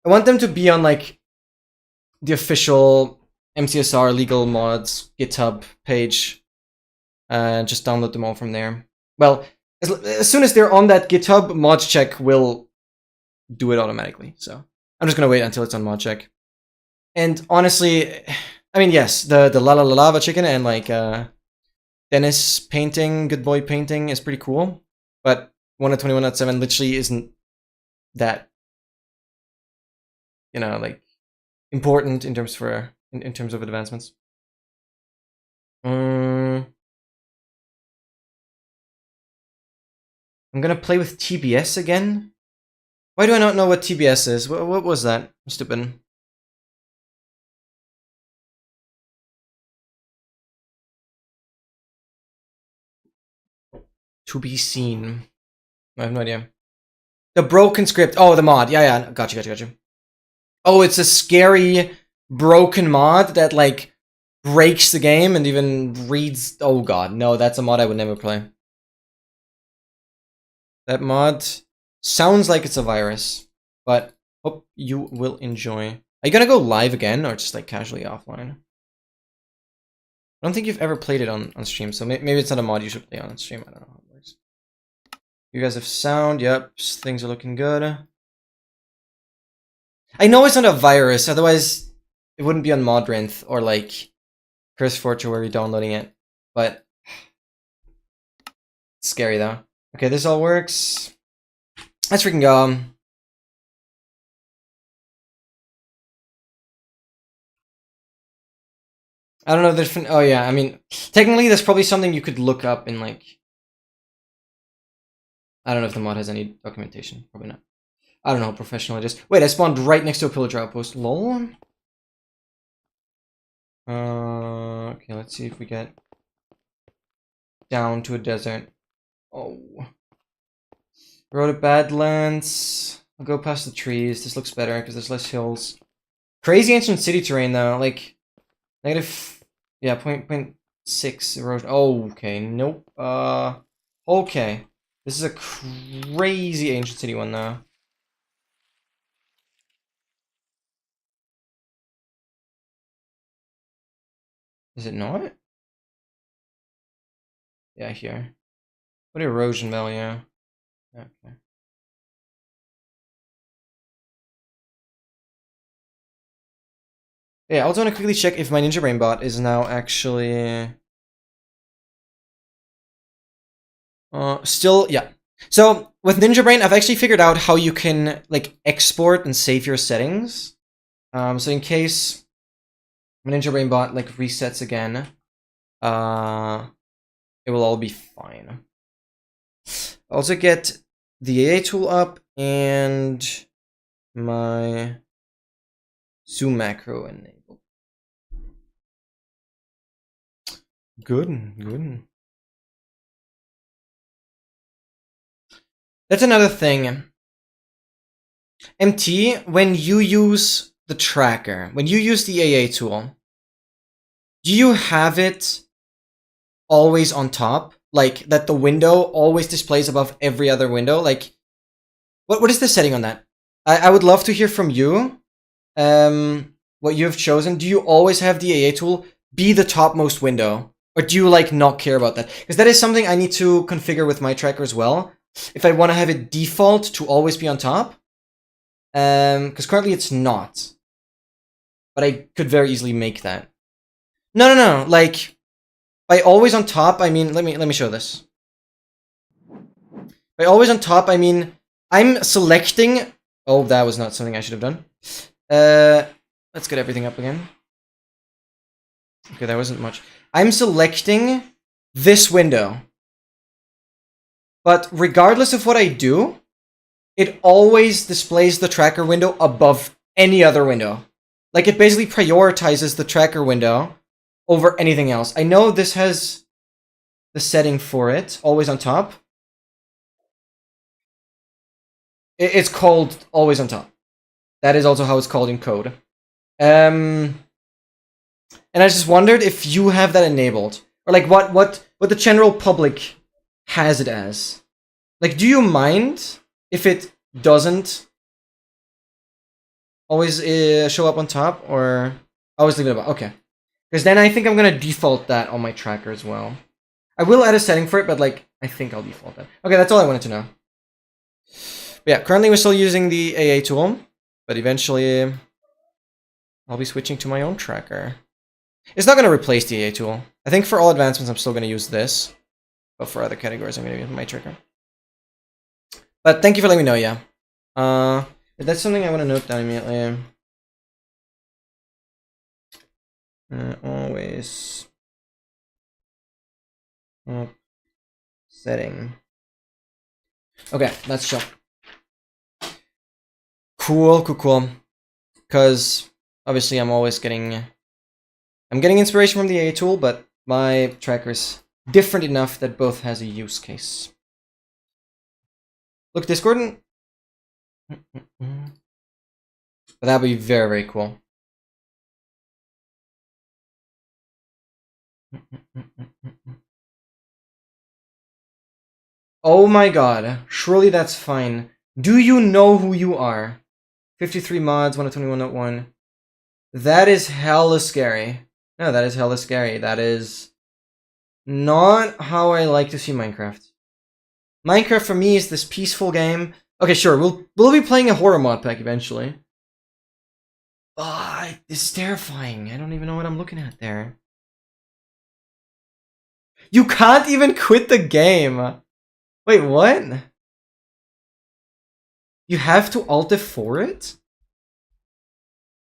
want them to be on like the official MCSR legal mods GitHub page and just download them all from there. Well, as soon as they're on that GitHub, mod check will do it automatically. So I'm just gonna wait until it's on mod check. And honestly, I mean, yes, the La La La Lava Chicken and like Dennis painting, Good Boy painting is pretty cool, but 121.7 literally isn't that, you know, like important in terms in terms of advancements. I'm gonna play with TBS again. Why do I not know what TBS is? What was that? Stupid. To be seen. I have no idea. The broken script. Oh, the mod. Yeah. Gotcha. Oh, it's a scary broken mod that like breaks the game and even reads. Oh god, no, that's a mod I would never play. That mod sounds like it's a virus, but hope you will enjoy. Are you gonna go live again or just like casually offline? I don't think you've ever played it on stream, so maybe it's not a mod you should play on stream. I don't know how it works. You guys have sound. Yep, things are looking good. I know it's not a virus, otherwise it wouldn't be on Modrinth or like Curse Fortune where you're downloading it. But it's scary though. Okay, this all works. Let's freaking go. I don't know, there's... Oh yeah, I mean, technically there's probably something you could look up in like... I don't know if the mod has any documentation. Probably not. I don't know how professional it is. Wait, I spawned right next to a pillager outpost. Lol. Okay, let's see if we get down to a desert. Oh. Road of Badlands. I'll go past the trees. This looks better because there's less hills. Crazy ancient city terrain though. Like negative, yeah, 0.6 erosion. Oh, okay, nope. Okay. This is a crazy ancient city one though. Is it not? Yeah, here. What erosion value? Okay. Yeah, I also want to quickly check if my Ninja Brain bot is now actually... still, yeah. So, with Ninja Brain, I've actually figured out how you can, like, export and save your settings. So in case my Ninja Brain bot, like, resets again, it will all be fine. Also get the AA tool up and my zoom macro enabled. Good. That's another thing. MT, when you use the tracker, when you use the AA tool, do you have it always on top? Like, that the window always displays above every other window? Like, what is the setting on that? I would love to hear from you what you have chosen. Do you always have the AA tool be the topmost window? Or do you, like, not care about that? Because that is something I need to configure with my tracker as well. If I want to have it default to always be on top. Because currently it's not. But I could very easily make that. No. Like, by always on top, I mean, let me show this. By always on top, I mean, I'm selecting... Oh, that was not something I should have done. Let's get everything up again. Okay, that wasn't much. I'm selecting this window. But regardless of what I do, it always displays the tracker window above any other window. Like, it basically prioritizes the tracker window over anything else. I know this has the setting for it, always on top. It's called always on top. That is also how it's called in code. And I just wondered if you have that enabled. Or like what the general public has it as. Like, do you mind if it doesn't always show up on top, or always leave it above? Okay. Because then I think I'm going to default that on my tracker as well. I will add a setting for it, but like, I think I'll default that. Okay, that's all I wanted to know. But yeah, currently we're still using the AA tool, but eventually I'll be switching to my own tracker. It's not going to replace the AA tool. I think for all advancements, I'm still going to use this. But for other categories, I'm going to use my tracker. But thank you for letting me know, yeah. That's something I want to note down immediately. Always setting. Okay, that's chill. Cool. Because obviously I'm always getting... I'm getting inspiration from the AA tool, but my tracker's different enough that both has a use case. Look, Discord. But that would be very, very cool. Oh my god. Surely that's fine. Do you know who you are? 53 mods, 121.1. That is hella scary. No, that is hella scary. That is not how I like to see Minecraft. Minecraft for me is this peaceful game. Okay, sure, we'll be playing a horror mod pack eventually. But this is terrifying. I don't even know what I'm looking at there. You can't even quit the game. Wait, what? You have to Alt F4 it?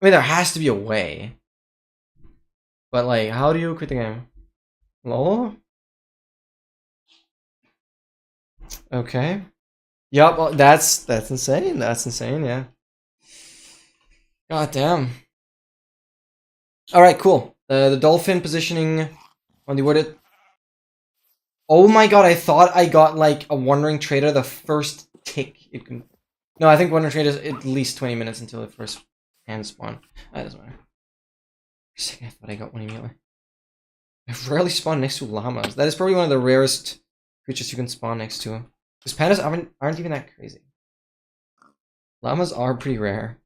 I mean, there has to be a way. But like, how do you quit the game? Lol? Okay. Yup, well, that's insane. That's insane, yeah. God damn. Alright, cool. The dolphin positioning on the worded. Oh my god, I thought I got like a Wandering Trader the first tick it can. No, I think Wandering Trader is at least 20 minutes until the first hand spawn. That doesn't matter. For a second, I thought I got one immediately. I've rarely spawned next to llamas. That is probably one of the rarest creatures you can spawn next to. Because pandas aren't even that crazy. Llamas are pretty rare.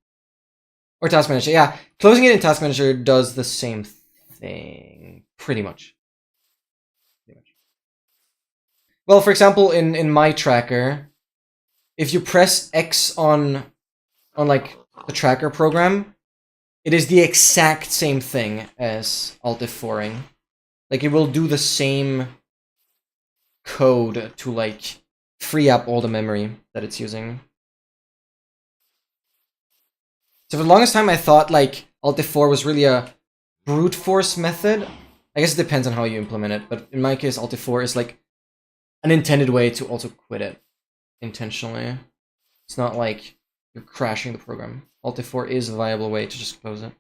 Or Task Manager, yeah. Closing it in Task Manager does the same thing. Pretty much. Well, for example, in my tracker, if you press X on like the tracker program, it is the exact same thing as Alt F4ing. Like it will do the same code to like free up all the memory that it's using. So for the longest time I thought like Alt F4 was really a brute force method. I guess it depends on how you implement it, but in my case Alt F4 is like an intended way to also quit it intentionally. It's not like you're crashing the program. Alt F4 is a viable way to just close it.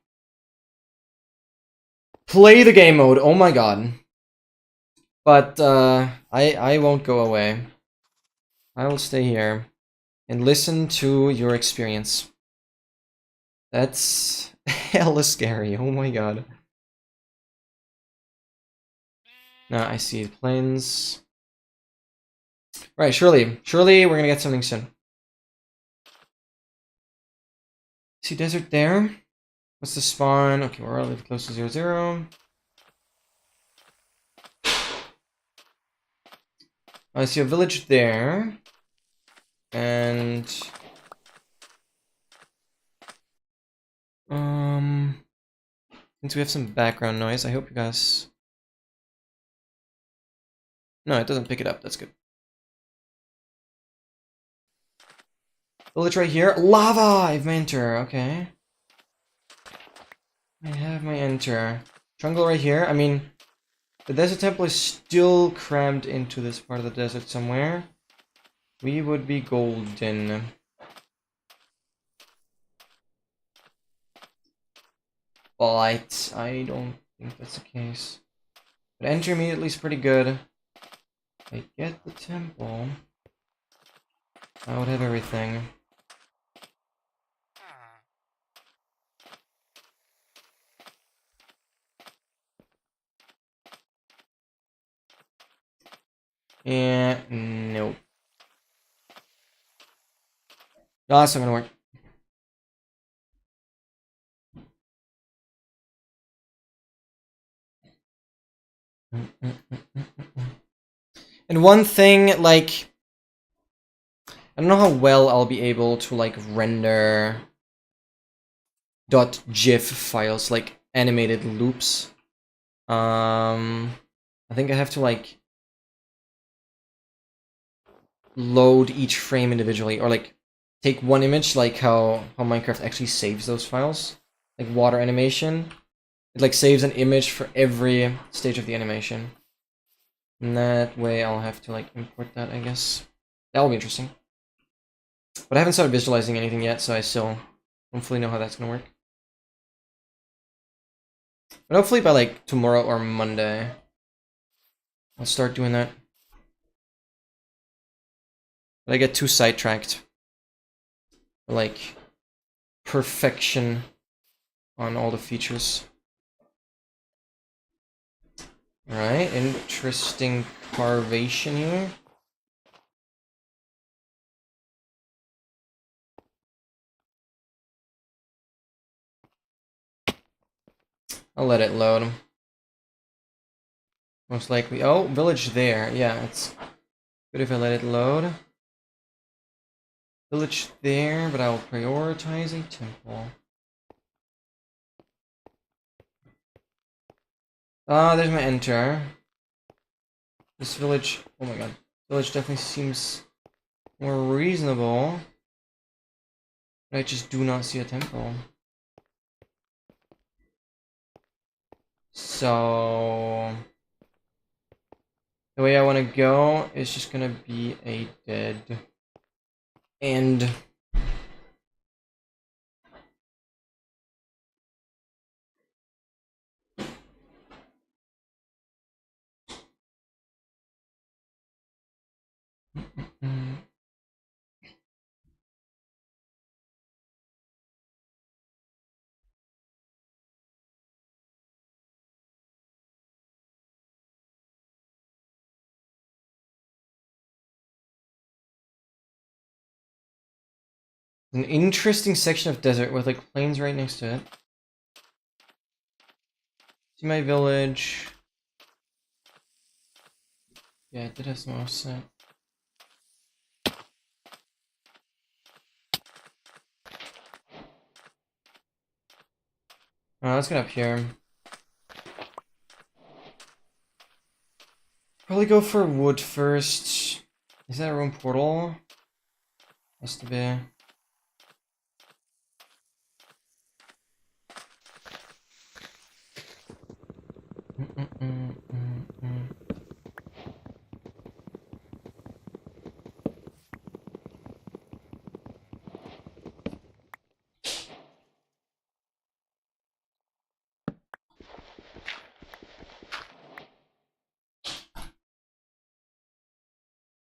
Play the game mode, oh my god. But I won't go away. I will stay here and listen to your experience. That's hella scary, oh my god. Now I see the planes. Right, surely we're gonna get something soon. See desert there? What's the spawn? Okay, we're really close to 0-0. I see a village there. And since we have some background noise, I hope you guys. No, it doesn't pick it up, that's good. Village right here. Lava! I have my enter, okay. I have my enter. Jungle right here. I mean, the desert temple is still crammed into this part of the desert somewhere. We would be golden. But I don't think that's the case. But enter immediately is pretty good. I get the temple. I would have everything. Yeah, nope. No, that's not gonna work. And one thing, like, I don't know how well I'll be able to, like, render .gif files, like, animated loops. I think I have to, like, load each frame individually, or, like, take one image, like how Minecraft actually saves those files. Like, water animation. It, like, saves an image for every stage of the animation. And that way I'll have to, like, import that, I guess. That'll be interesting. But I haven't started visualizing anything yet, so I still don't fully know how that's gonna work. But hopefully by, like, tomorrow or Monday, I'll start doing that. But I get too sidetracked. Like, perfection on all the features. Alright, interesting carvation here. I'll let it load. Most likely. Oh, village there. Yeah, it's good if I let it load. Village there, but I will prioritize a temple. Ah, there's my enter. This village, oh my god. Village definitely seems more reasonable. But I just do not see a temple. So the way I want to go is just gonna be a dead And an interesting section of desert with like plains right next to it. See my village. Yeah, it did have some offset. Let's get up here. Probably go for wood first. Is that a room portal? Has to be.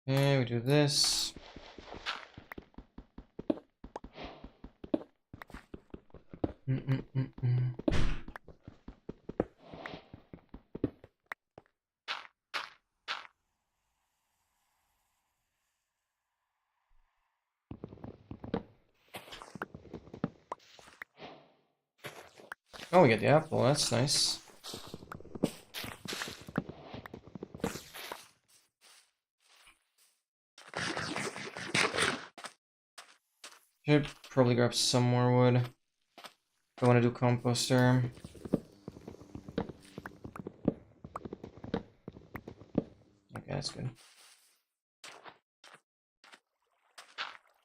Okay, we do this. Oh, we get the apple. That's nice. Should probably grab some more wood. If I want to do composter. Okay, that's good.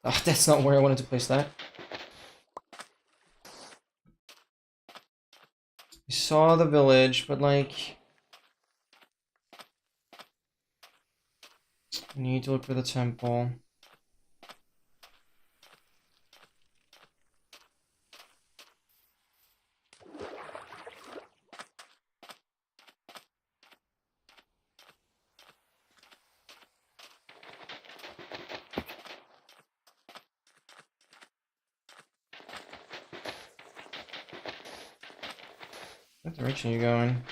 Oh, that's not where I wanted to place that. I saw the village, but like... I need to look for the temple. What direction are you going?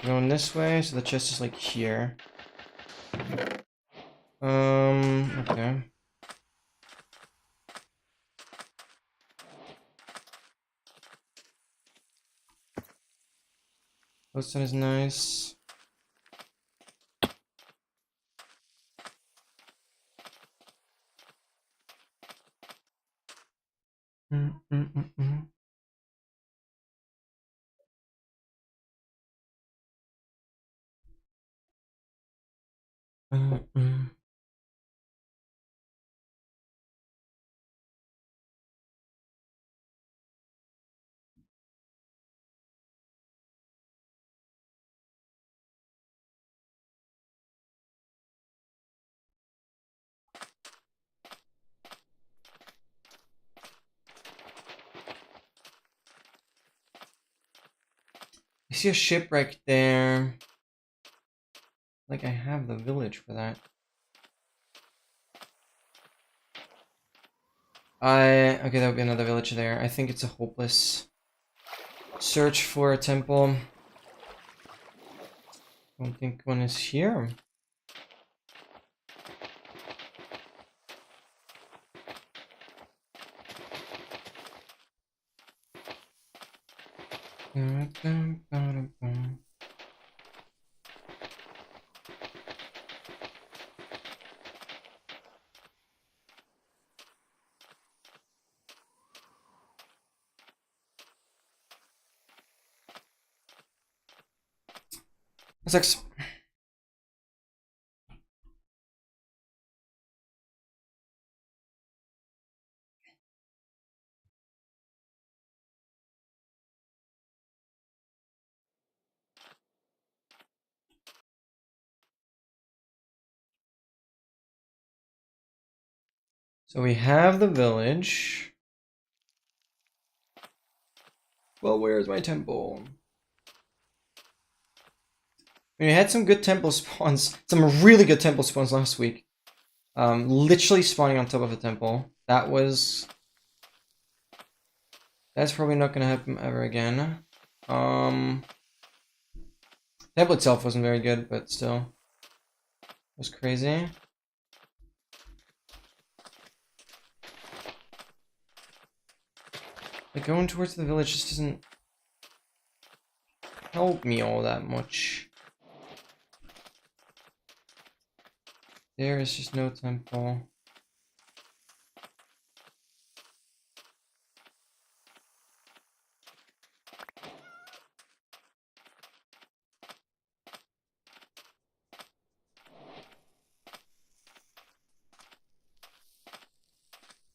You're going this way, so the chest is like here. Okay. Glowstone is nice. I see a shipwreck there. Like I have the village for that. Okay, that would be another village there. I think it's a hopeless search for a temple. Don't think one is here. That sucks. So we have the village. Well, where's my temple? We had some good temple spawns, some really good temple spawns last week. Literally spawning on top of a temple. That's probably not gonna happen ever again. Temple itself wasn't very good, but still. It was crazy. Like, going towards the village just doesn't help me all that much. There is just no temple.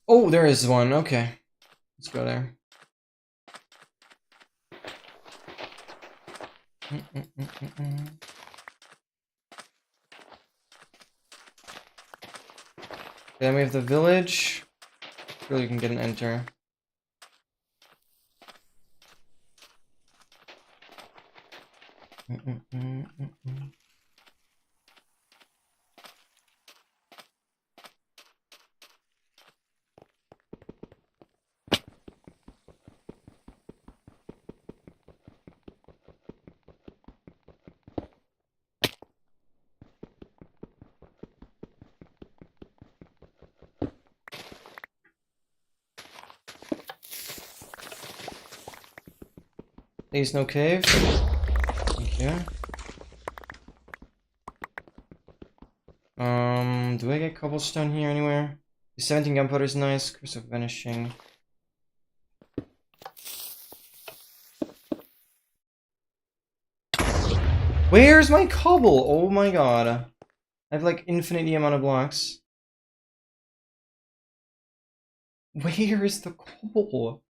Oh, there is one. Okay. Let's go there. Then we have the village. Really, you can get an enter. Please, no cave. Thank you. Do I get cobblestone here anywhere? The 17 gunpowder is nice. Curse of Vanishing. Where's my cobble? Oh my god. I have like infinity amount of blocks. Where is the cobble?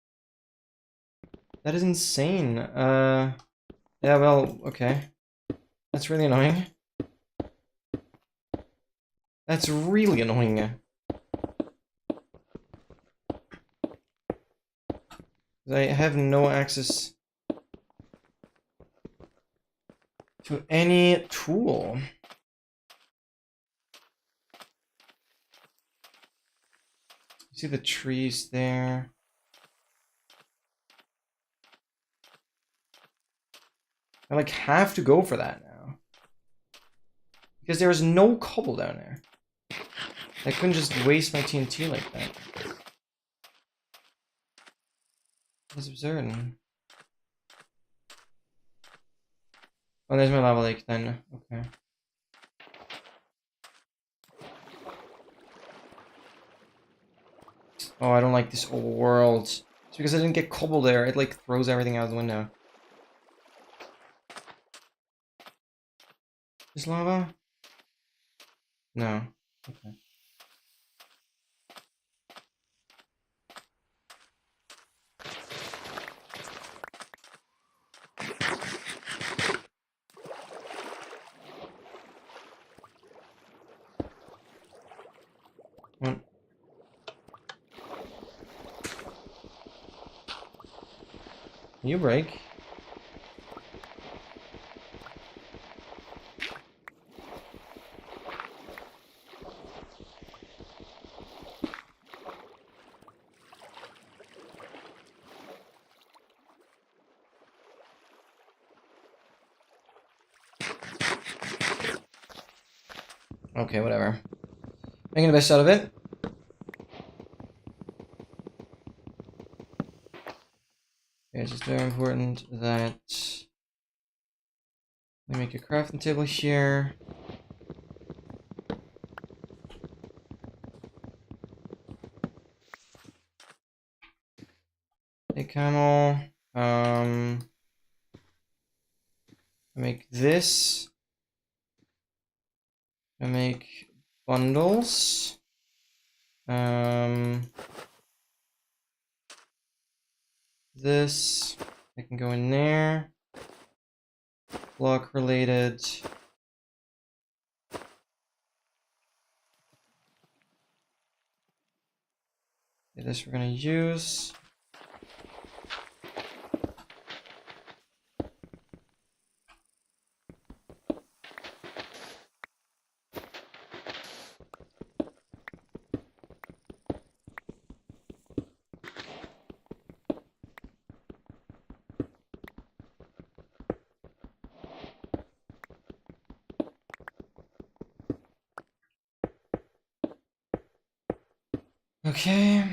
That is insane. Yeah, well, okay. That's really annoying. That's really annoying. I have no access to any tool. See the trees there. I like have to go for that now. Because there is no cobble down there. I couldn't just waste my TNT like that. That's absurd. Oh, there's my lava lake then. Okay. Oh, I don't like this whole world. It's because I didn't get cobble there. It like throws everything out the window. Is lava? No. Okay. What? Can you break? Okay, whatever. Making the best out of it. It's just very important that we make a crafting table here. A camel. Make this. I make bundles. This I can go in there. Block related. This we're gonna use. Okay.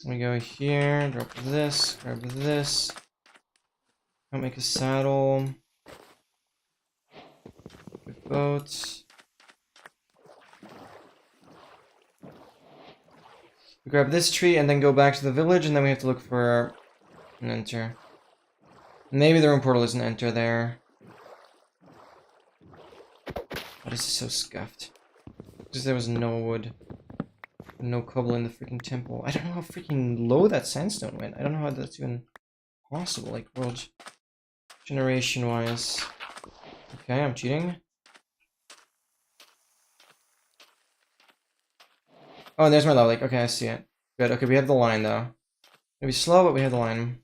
We go here, drop this, grab this. I'll make a saddle. Good boats. We grab this tree and then go back to the village, and then we have to look for an enter. Maybe the room portal is an enter there. Why is this so scuffed? Because there was no wood. No cobble in the freaking temple. I don't know how freaking low that sandstone went. I don't know how that's even possible, like world generation wise. Okay, I'm cheating. Oh, and there's my lava lake. Okay, I see it. Good. Okay, we have the line though. Maybe slow, but we have the line.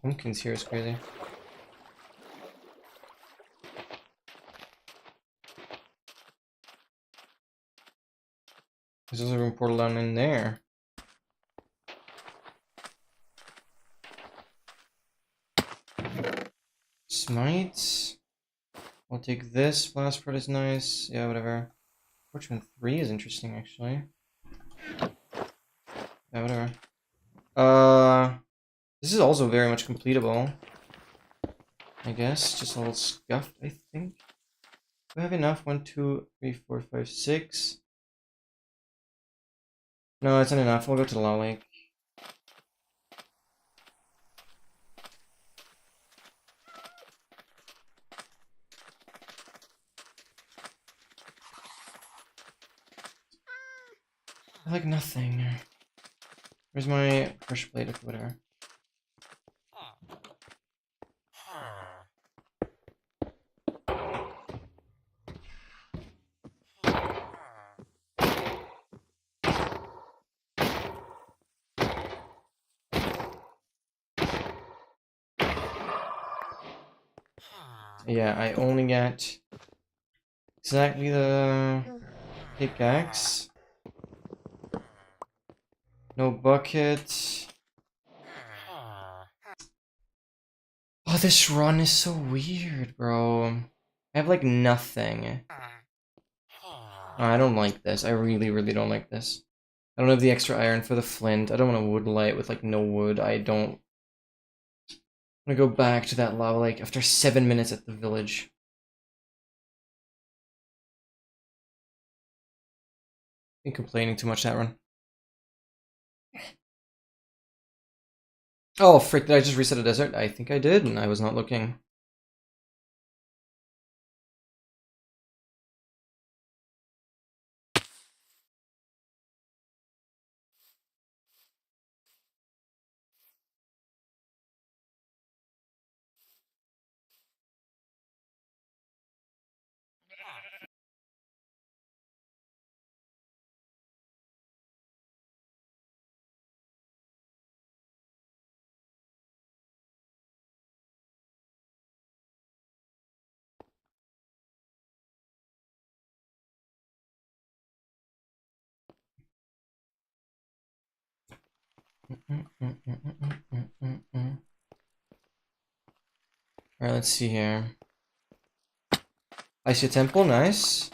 Pumpkins here is crazy. There's also a room portal down in there. Smite. I'll take this. Blast Prod is nice. Yeah, whatever. Fortune 3 is interesting, actually. Yeah, whatever. This is also very much completable. I guess. Just a little scuffed, I think. Do I have enough? 1, 2, 3, 4, 5, 6. No, it's not enough. We'll go to the lava lake. I like nothing. Where's my pressure plate? Okay, whatever. Yeah, I only get exactly the pickaxe. No bucket. Oh, this run is so weird, bro. I have like nothing. I don't like this. I really, really don't like this. I don't have the extra iron for the flint. I don't want a wood light with like no wood. I don't. I'm gonna go back to that lava lake after 7 minutes at the village. Been complaining too much that run. Oh, frick, did I just reset a desert? I think I did, and I was not looking. Alright, let's see here. I see a temple, nice.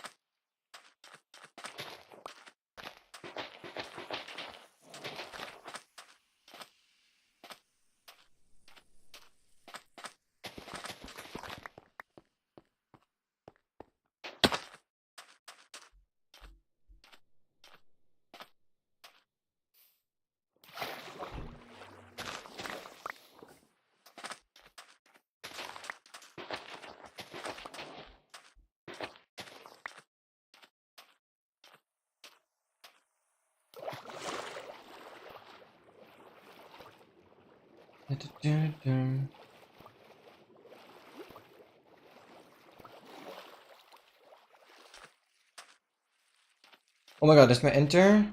Oh my god, there's my enter?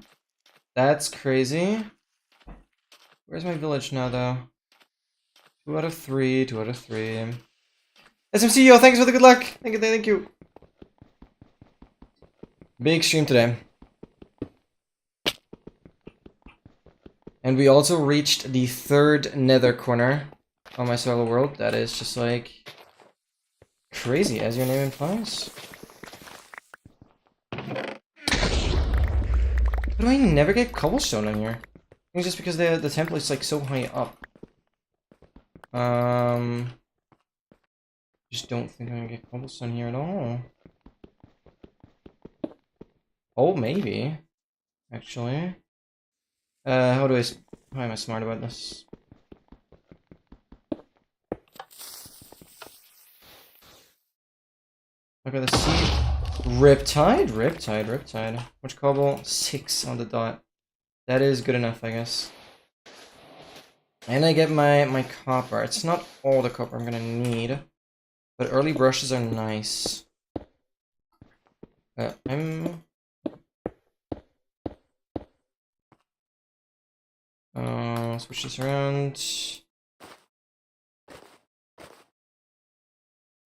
That's crazy. Where's my village now, though? 2 out of 3, 2 out of 3. SMCEO, thanks for the good luck! Thank you, thank you. Big stream today. And we also reached the 3rd nether corner on my solo world. That is just like crazy, as your name implies. How do I never get cobblestone in here? I think it's just because the temple is like so high up. Just don't think I'm gonna get cobblestone here at all. Oh, maybe. Actually. How am I smart about this? Look at the sea. Riptide? Riptide, Riptide. Which cobble? 6 on the dot. That is good enough, I guess. And I get my copper. It's not all the copper I'm gonna need. But early brushes are nice. Switch this around.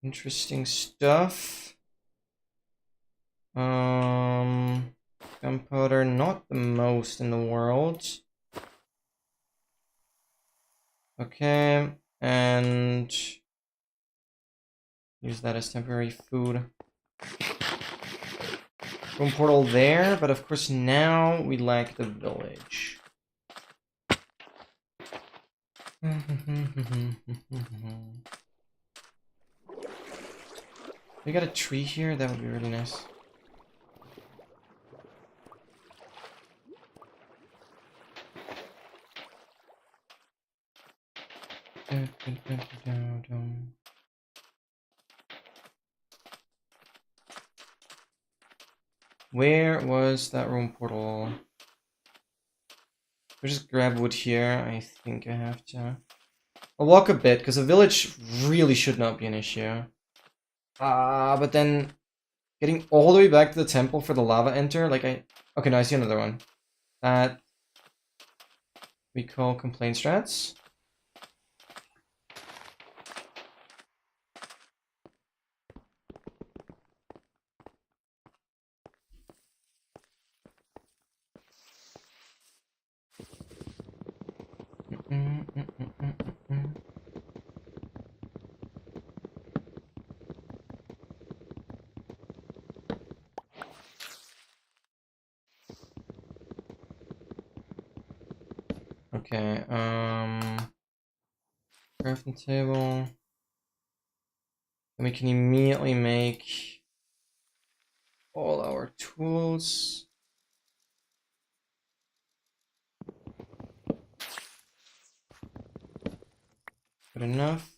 Interesting stuff. Gunpowder, not the most in the world. Okay, and use that as temporary food. Room portal there, but of course now we lack the village. We got a tree here, that would be really nice. Where was that room portal? I'll just grab wood here. I think I have to. I'll walk a bit, because a village really should not be an issue. But then getting all the way back to the temple for the lava enter, like okay, no, I see another one. That we call complaint strats. Okay, crafting table. And we can immediately make all our tools. Good enough.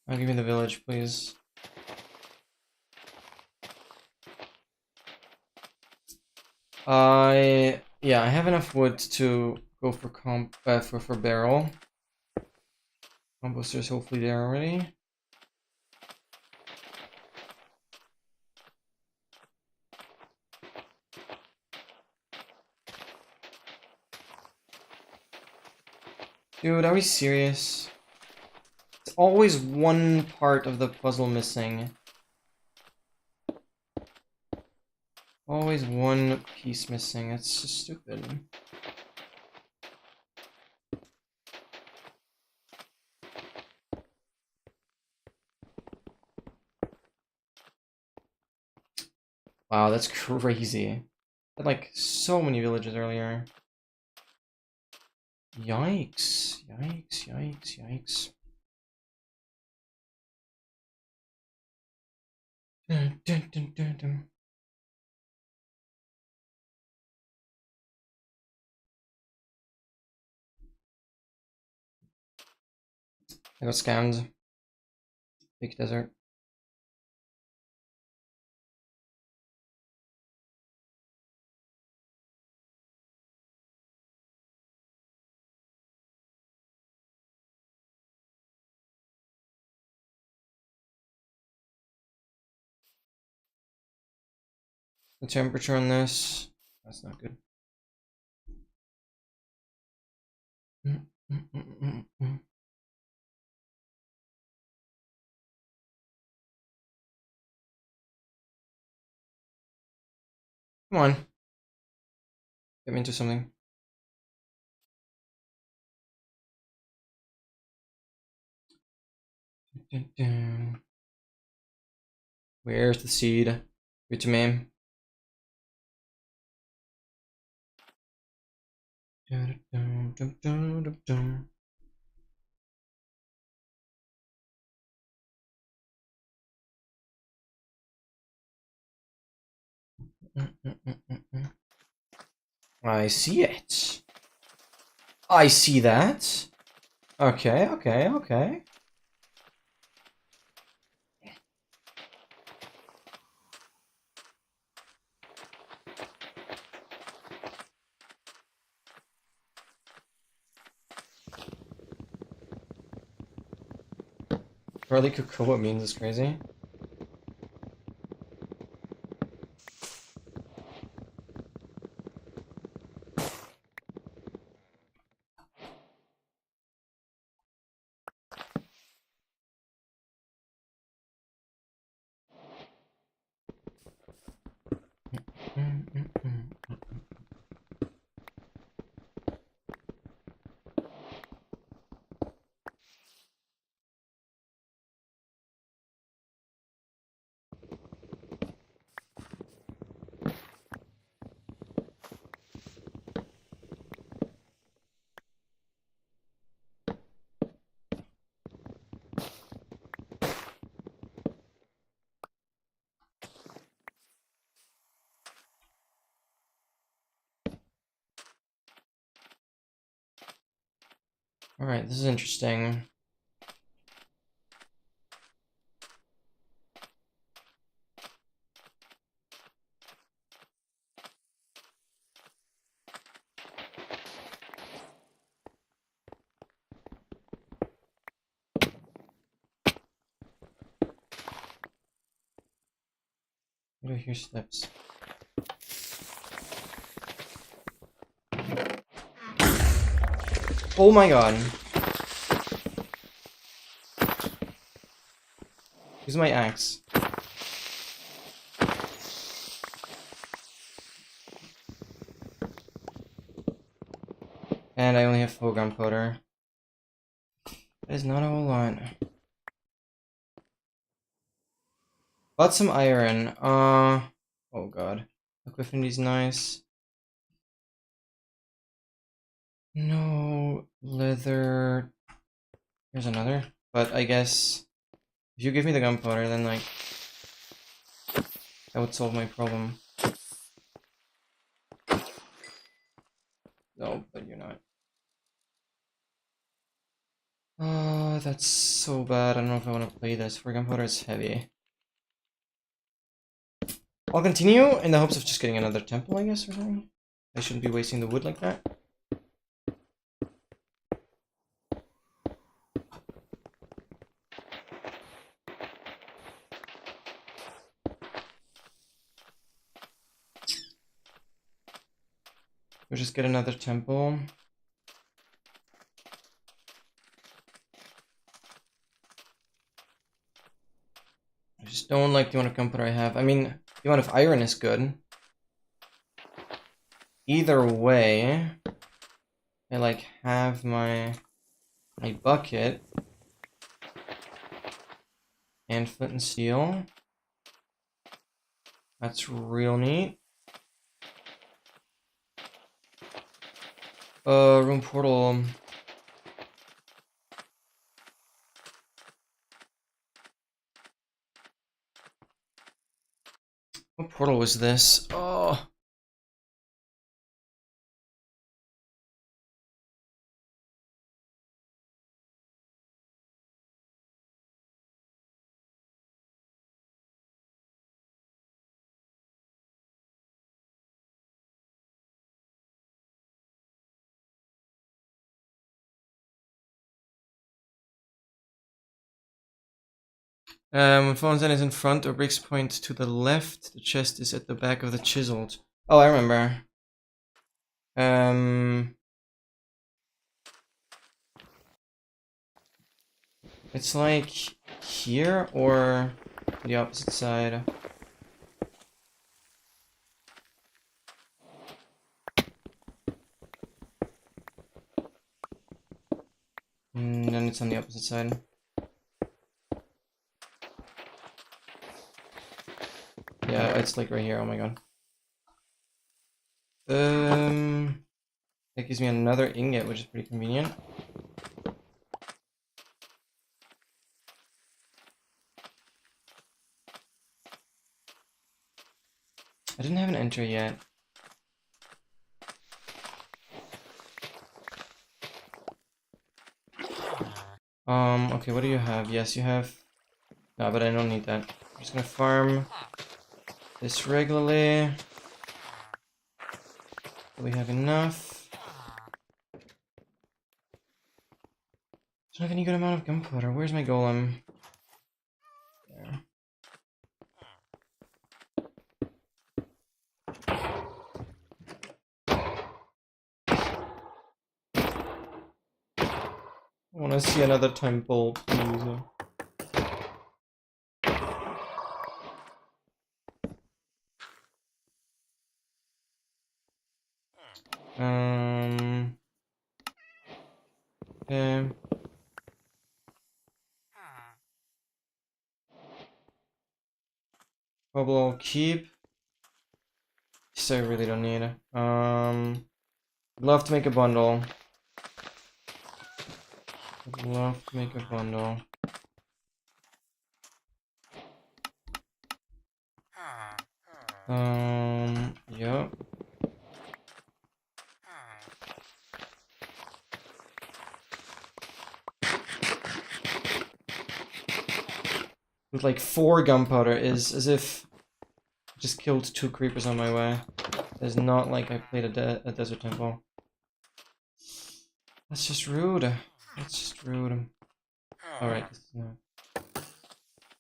I'll give me the village, please. Yeah, I have enough wood to go for for barrel. Composter's hopefully there already. Dude, are we serious? It's always one part of the puzzle missing. Always one piece missing. It's just stupid. Wow, that's crazy. I had like so many villages earlier. Yikes. Yikes, yikes, yikes. Dun, dun, dun, dun, dun. I got scammed. Big desert. The temperature on this, that's not good. Come on. Get me into something. Where's the seed? Good to me. I see it. I see that. Okay, okay, okay. Early cocoa means is crazy. Alright, this is interesting. I do hear steps. Oh my god. Use my axe. And I only have 4 gunpowder. That is not a whole lot. Bought some iron. Oh god. Equipnity's nice. No leather. Here's another. But I guess if you give me the gunpowder, then like that would solve my problem. No, but you're not. Oh, that's so bad. I don't know if I want to play this. For gunpowder, it's heavy. I'll continue in the hopes of just getting another temple, I guess, or something. I shouldn't be wasting the wood like that. We'll just get another temple. I just don't like the amount of gunpowder I have. I mean, the amount of iron is good. Either way, I like have my bucket and flint and steel. That's real neat. Room portal. What portal was this? Oh. When phone's end is in front or bricks point to the left, the chest is at the back of the chiseled. Oh, I remember. It's like here or the opposite side. And then it's on the opposite side. Yeah, it's like right here. Oh my god. That gives me another ingot, which is pretty convenient. I didn't have an enter yet. Okay, what do you have? Yes, you have... No, but I don't need that. I'm just gonna farm this regularly. Do we have enough? Don't have any good amount of gunpowder. Where's my golem? There. I want to see another temple, please. Okay. Probably I'll keep. This I really don't need. I'd love to make a bundle. I'd love to make a bundle. Yep. With like 4 gunpowder is as if I just killed 2 creepers on my way. It's not like I played a desert temple. That's just rude. That's just rude. Alright,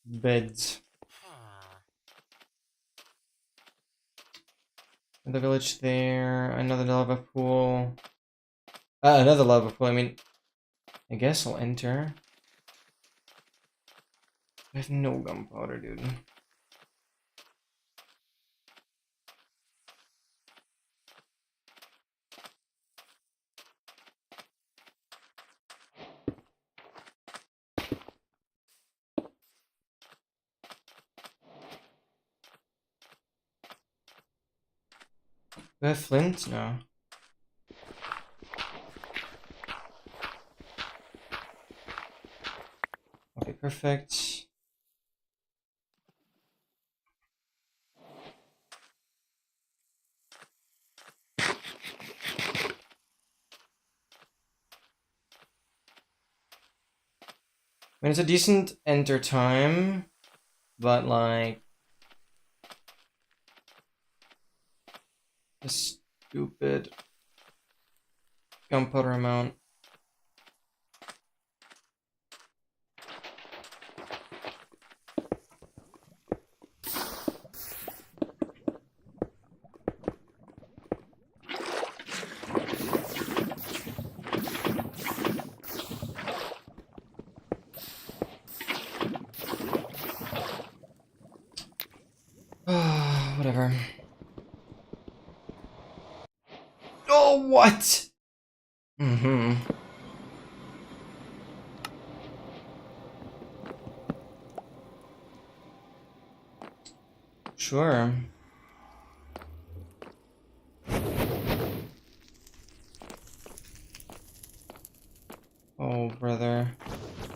beds. The village there, another lava pool. Another lava pool, I mean, I guess I'll enter. I have no gunpowder, dude. Do I have flint? No. Okay, perfect. I mean, it's a decent enter time, but like a stupid gunpowder amount. Whatever. Oh, what? Mm-hmm. Sure. Oh, brother.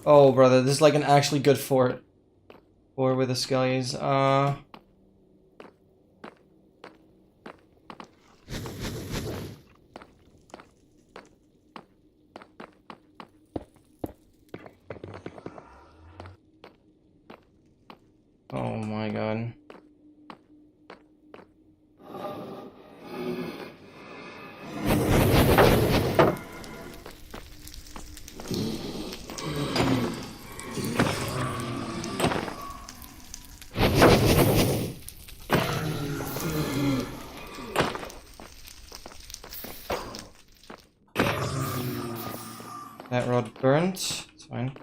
Oh, brother, this is like an actually good fort. Fort with the skellies. Oh my god. That rod burnt. It's fine.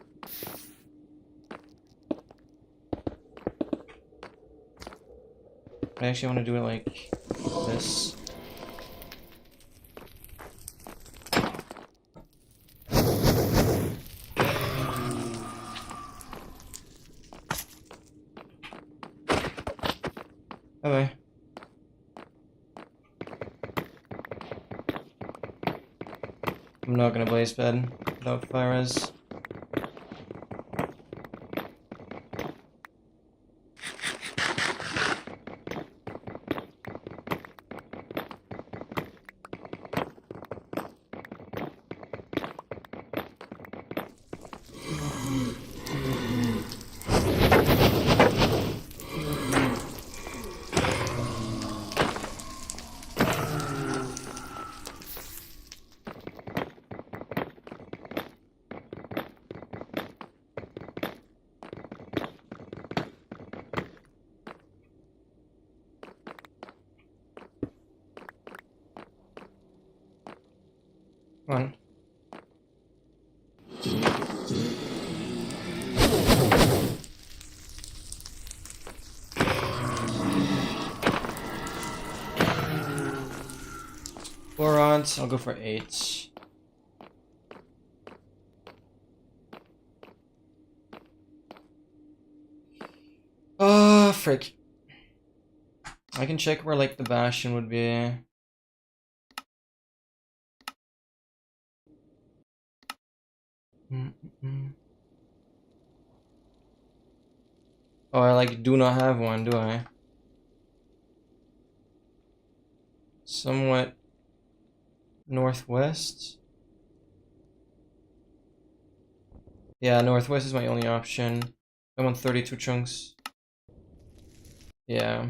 I actually want to do it like this. Bye-bye. I'm not gonna blaze bed without fires. Come on. Four rods, I'll go for 8. Oh, frick. I can check where, like, the bastion would be. Oh, I, like, do not have one, do I? Somewhat northwest? Yeah, northwest is my only option. I want 32 chunks. Yeah.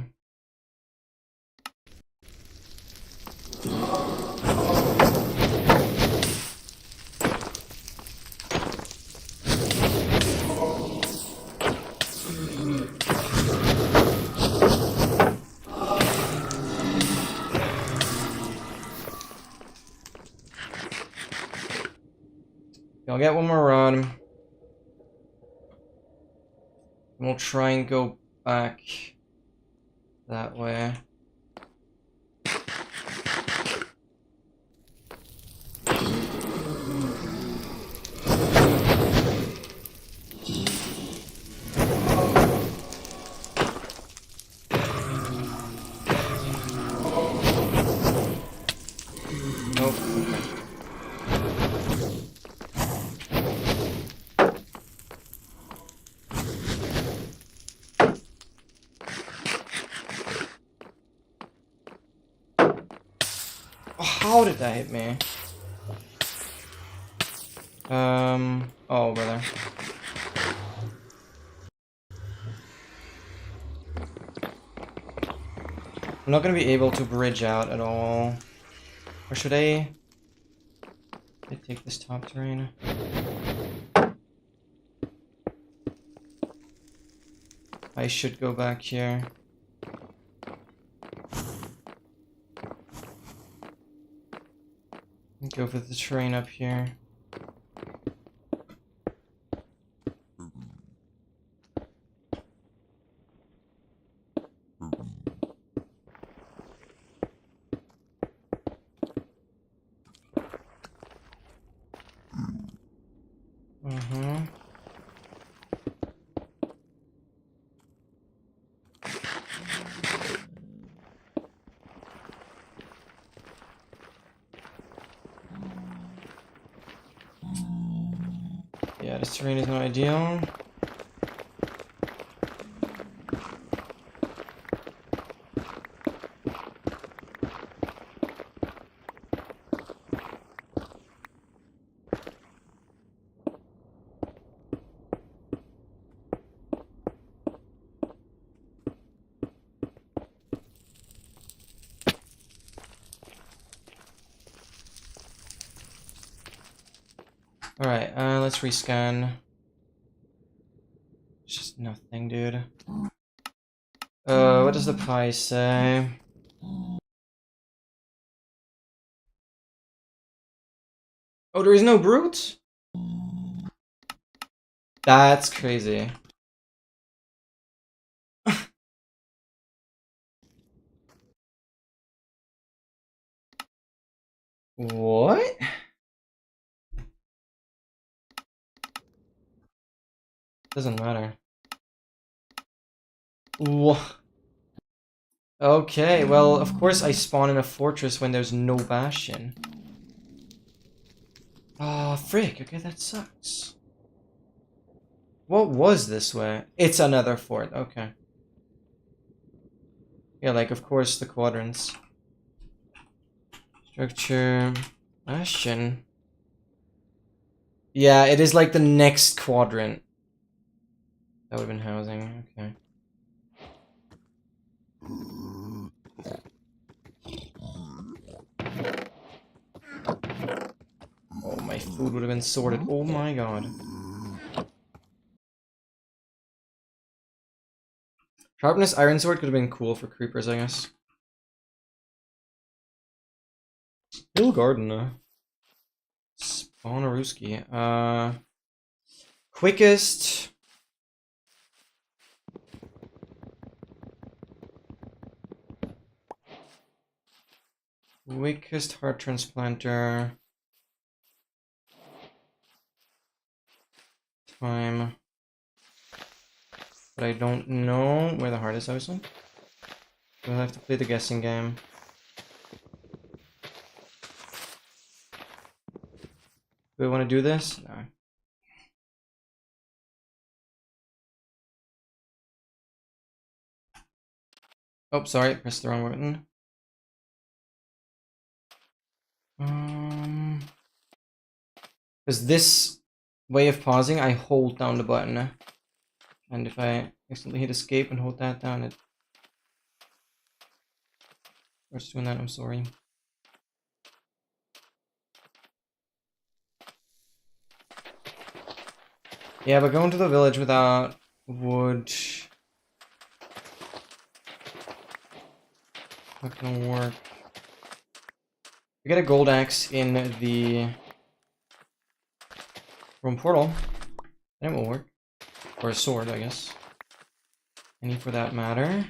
I'll get one more rod. And we'll try and go back that way. How did that hit me? Oh, brother. I'm not gonna be able to bridge out at all. Or should I take this top terrain? I should go back here. Go for the terrain up here. Yeah, this terrain is not ideal. Alright, let's rescan. It's just nothing, dude. What does the pie say? Oh, there is no brute? That's crazy. What? Doesn't matter. What? Okay, well, of course I spawn in a fortress when there's no bastion. Ah, frick. Okay, that sucks. What was this way? It's another fort. Okay. Yeah, like, of course, the quadrants. Structure. Bastion. Yeah, it is like the next quadrant. That would have been housing. Okay. Oh, my food would have been sorted. Oh my god. Sharpness Iron Sword could have been cool for creepers, I guess. Hill Garden. Spawnaruski. Quickest. Quickest heart transplanter. Time. But I don't know where the heart is, obviously. We'll have to play the guessing game. Do we want to do this? No. Oh, sorry, pressed the wrong button. Because this way of pausing, I hold down the button. And if I accidentally hit escape and hold that down, it starts doing that. I'm sorry. Yeah, but going to the village without wood... not gonna work. We get a gold axe in the room portal. That will work. Or a sword, I guess. Any for that matter.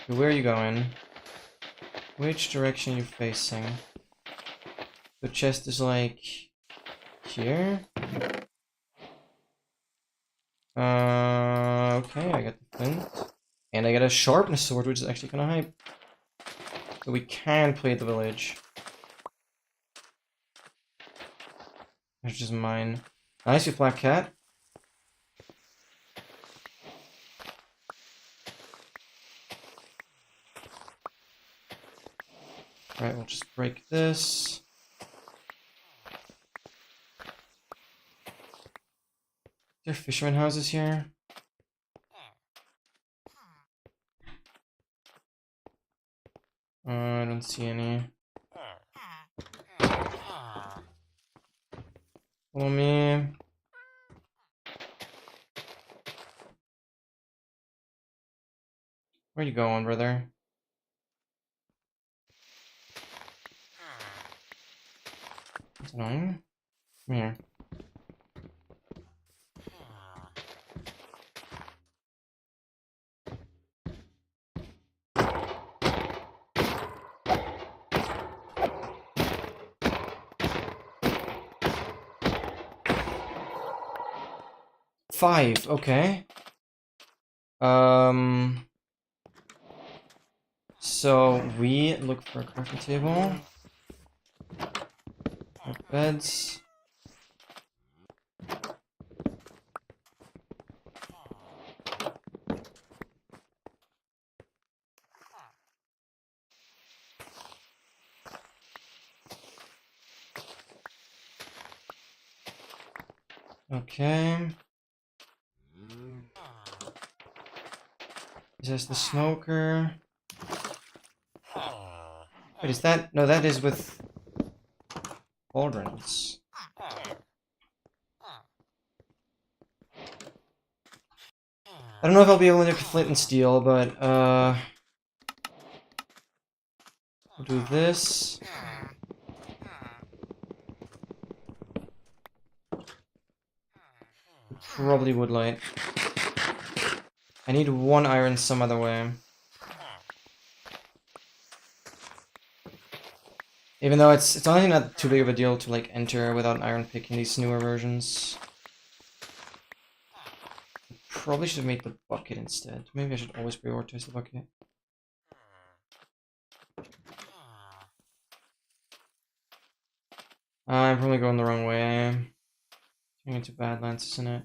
So where are you going? Which direction are you facing? The chest is like... here? Okay, I got the flint. And I got a sharpness sword, which is actually kind of hype. So we can play the village. Which is mine. Nice, you black cat. Alright, we'll just break this. Are there fisherman houses here? I don't see any. Follow me. Where you going, brother? That's annoying. Come here. Five, okay. So we look for a crafting table. Beds. Okay. Is this the smoker? Wait, is that... no, that is with... cauldrons. I don't know if I'll be able to do flint and steel, but, we'll do this. Probably wood light. I need 1 iron some other way. Even though it's honestly not too big of a deal to like enter without an iron pick in these newer versions. Probably should have made the bucket instead. Maybe I should always prioritize the bucket. I'm probably going the wrong way. Turning into Badlands, isn't it?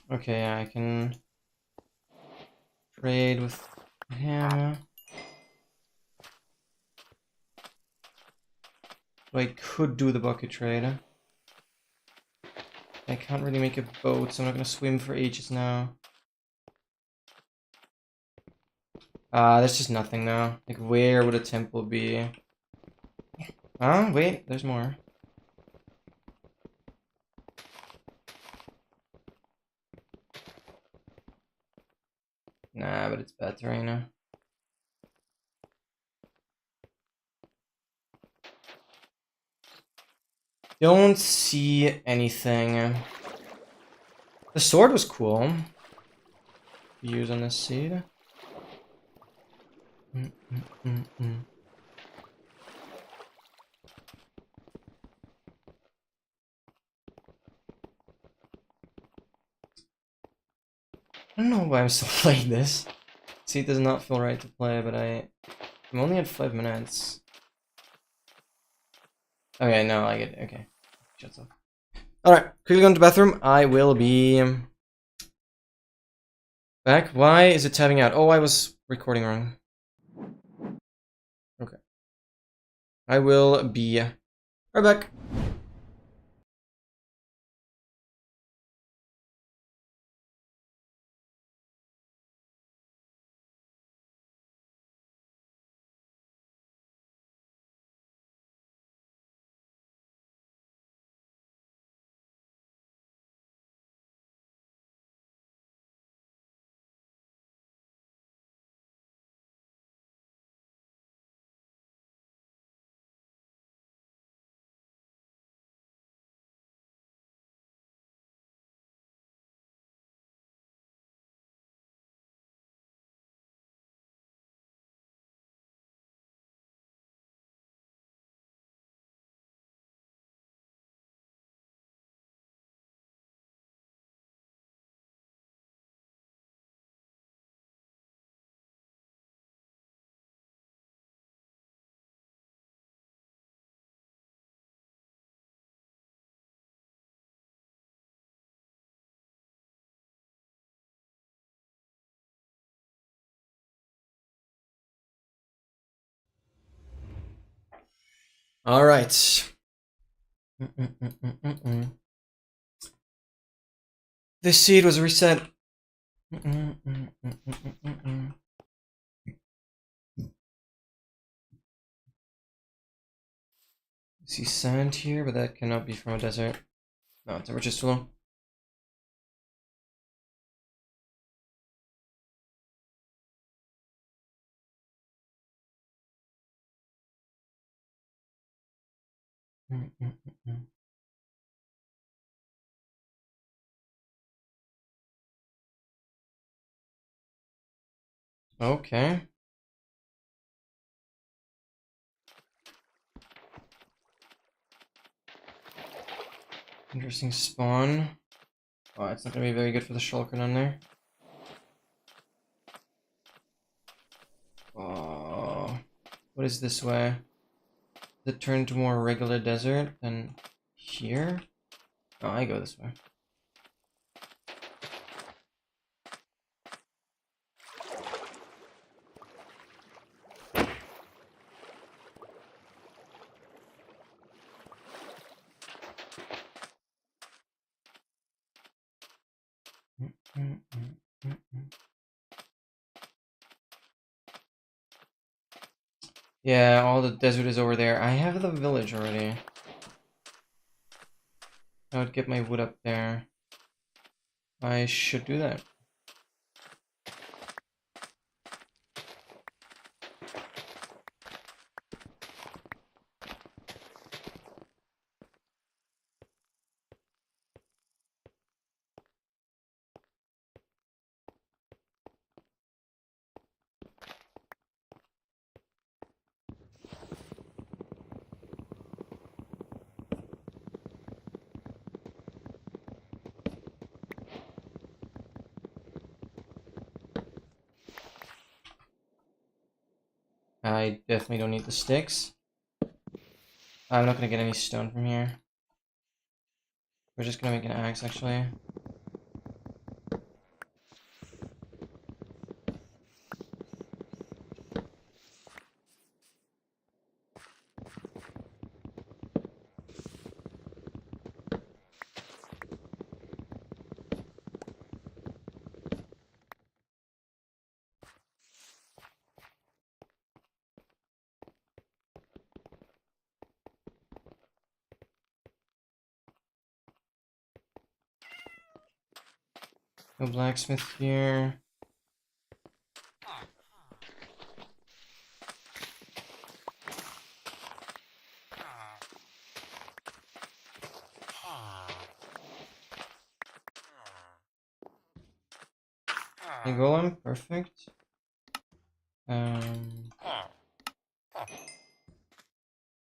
Okay, I can trade with him. So I could do the bucket trade. I can't really make a boat, so I'm not gonna swim for ages now. There's just nothing now. Like, where would a temple be? Oh, wait, there's more. Nah, but it's bad terrain. Don't see anything. The sword was cool. Use on this seed. I don't know why I'm still playing this. See, it does not feel right to play, but I'm only at 5 minutes. Okay, no, I get it. Okay. Shuts off. Alright, quickly going to the bathroom. I will be back. Why is it tabbing out? Oh, I was recording wrong. Okay. I will be right back. All right. This seed was reset. See sand here, but that cannot be from a desert. No, temperature's too low. Okay. Interesting spawn. Oh, it's not gonna be very good for the shulker down there. Oh, what is this way? Does it turn to more regular desert than here? Oh, I go this way. Yeah, all the desert is over there. I have the village already. I would get my wood up there. I should do that. I definitely don't need the sticks. I'm not gonna get any stone from here. We're just gonna make an axe, actually. No blacksmith here. Hey, golem, perfect. Right,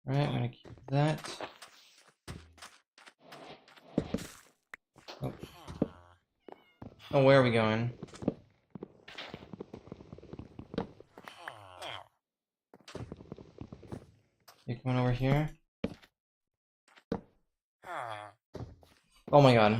I'm gonna keep that. Oh. Oh, where are we going? You coming over here? Oh my god.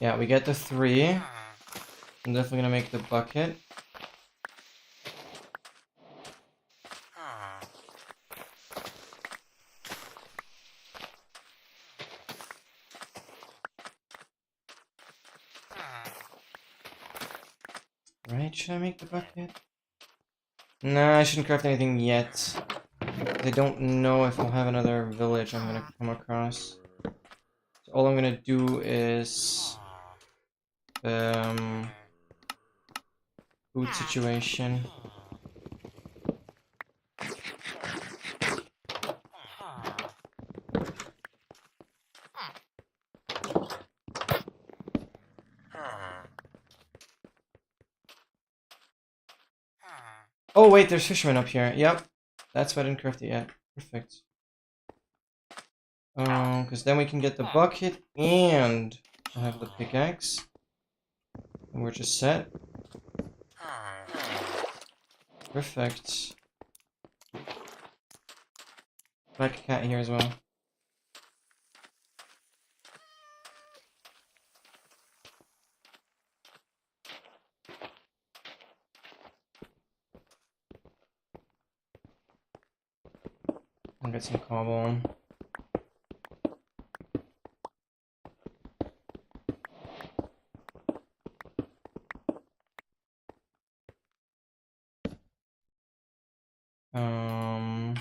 Yeah, we get the 3. I'm definitely gonna make the bucket. Right, should I make the bucket? Nah, I shouldn't craft anything yet. I don't know if I'll have another village I'm gonna come across. So all I'm gonna do is... food situation. Oh wait, there's fishermen up here. Yep. That's why I didn't craft it yet. Perfect. Because then we can get the bucket and I have the pickaxe. And we're just set. Perfect. Black cat here as well. I'll get some cobble. Um...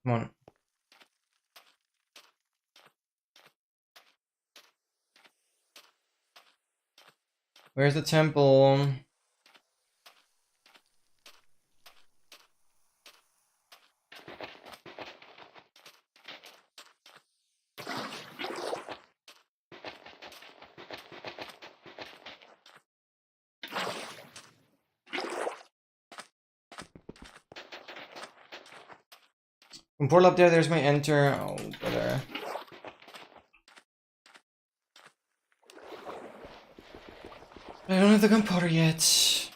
Come on. Where's the temple? From portal up there, there's my enter. Oh, brother. I don't have the gunpowder yet.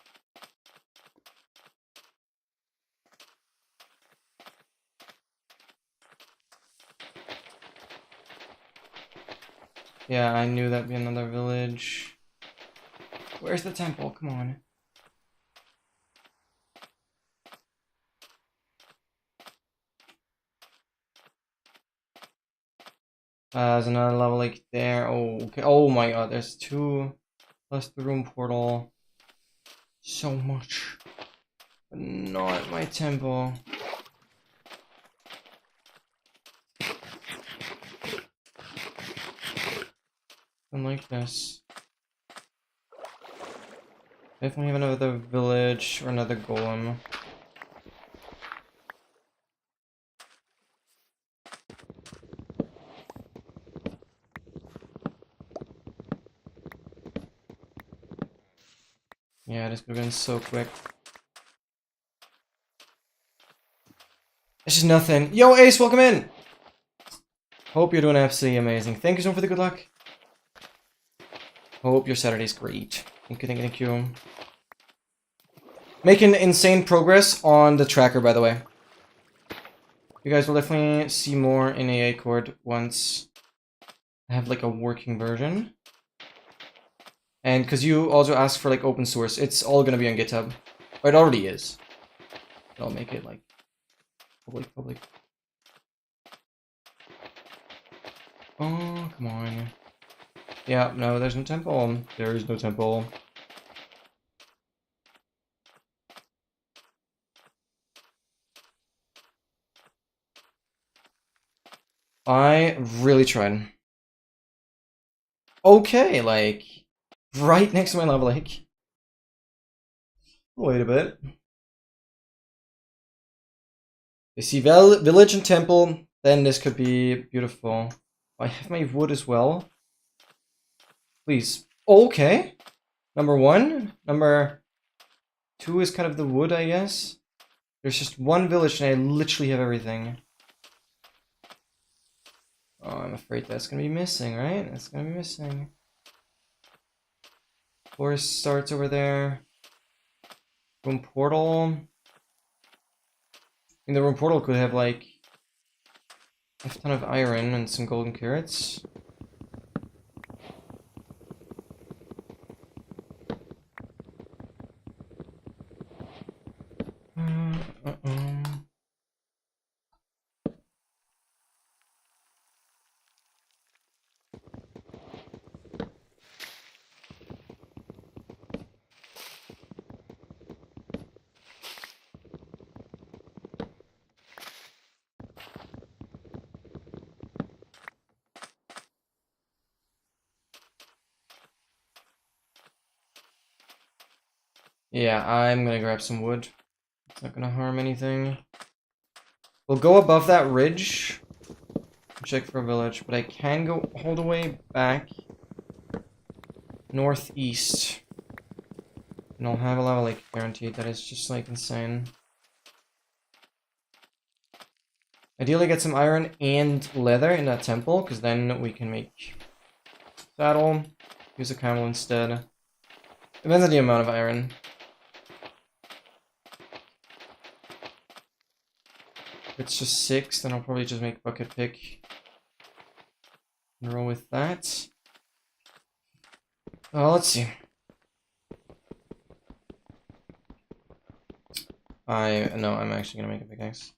Yeah, I knew that'd be another village. Where's the temple? Come on. There's another level like there. Oh, okay. Oh my god, there's 2 plus the room portal. So much. But not my temple. Something like this. Definitely have another village or another golem. Yeah, this could have been so quick. It's just nothing. Yo, Ace, welcome in! Hope you're doing absolutely amazing. Thank you so much for the good luck. Hope your Saturday's great. Thank you, thank you, thank you. Making insane progress on the tracker, by the way. You guys will definitely see more in AA Cord once I have like a working version. And because you also asked for like open source, it's all gonna be on GitHub. Or it already is. I'll make it like public. Oh, come on. Yeah, no, there's no temple. There is no temple. I really tried. Okay, like, right next to my lava lake. Wait a bit. You see village and temple, then this could be beautiful. I have my wood as well. Please. Okay. Number 1. Number 2 is kind of the wood, I guess. There's just 1 village and I literally have everything. Oh, I'm afraid that's gonna be missing, right? That's gonna be missing. Forest starts over there. Room portal. I mean, the room portal could have like a ton of iron and some golden carrots. Yeah, I'm gonna grab some wood. It's not gonna harm anything. We'll go above that ridge. Check for a village, but I can go all the way back northeast. And I'll have a lava lake guaranteed. That is just like insane. Ideally get some iron and leather in that temple, because then we can make saddle. Use a camel instead. Depends on the amount of iron. If it's just 6, then I'll probably just make bucket pick. And roll with that. Oh, let's see. No, I'm actually gonna make a pickaxe.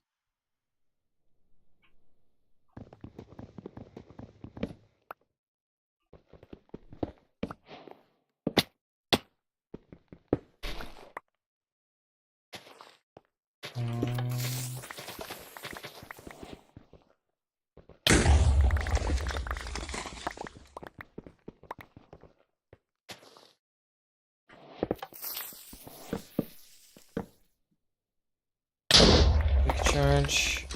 Charge.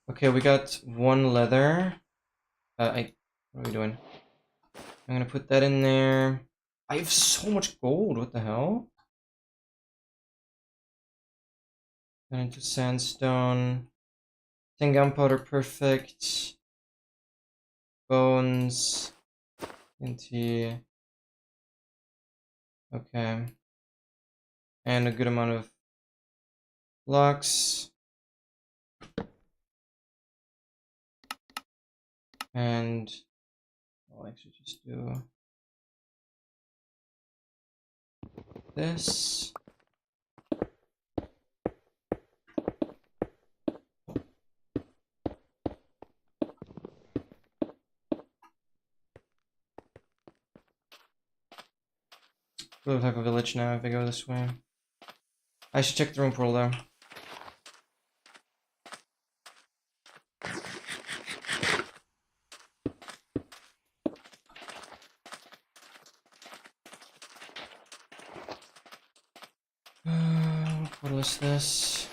Okay, we got 1 leather. What are we doing? I'm gonna put that in there. I have so much gold, what the hell? And into sandstone. 10 gunpowder, perfect. Bones. Into. Okay. And a good amount of blocks. And I'll actually just do this. We'll have a village now if I go this way. I should check the room portal though. What portal is this?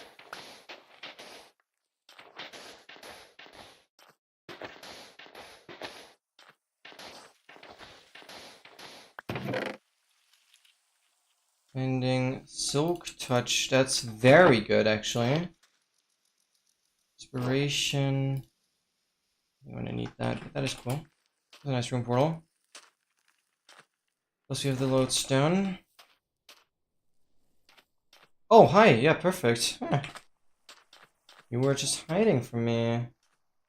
Finding Silk Touch. That's very good, actually. Inspiration. You want to need that, but that is cool. That's a nice room portal. Plus, we have the lodestone. Oh, hi. Yeah, perfect. Huh. You were just hiding from me,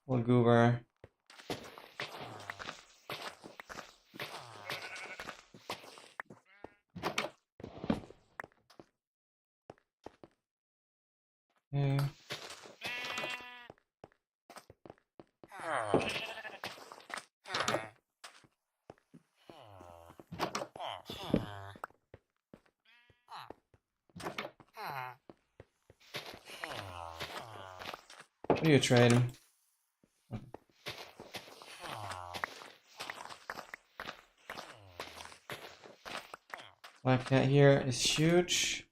little goober. Yeah. What do you trade? Black cat here is huge.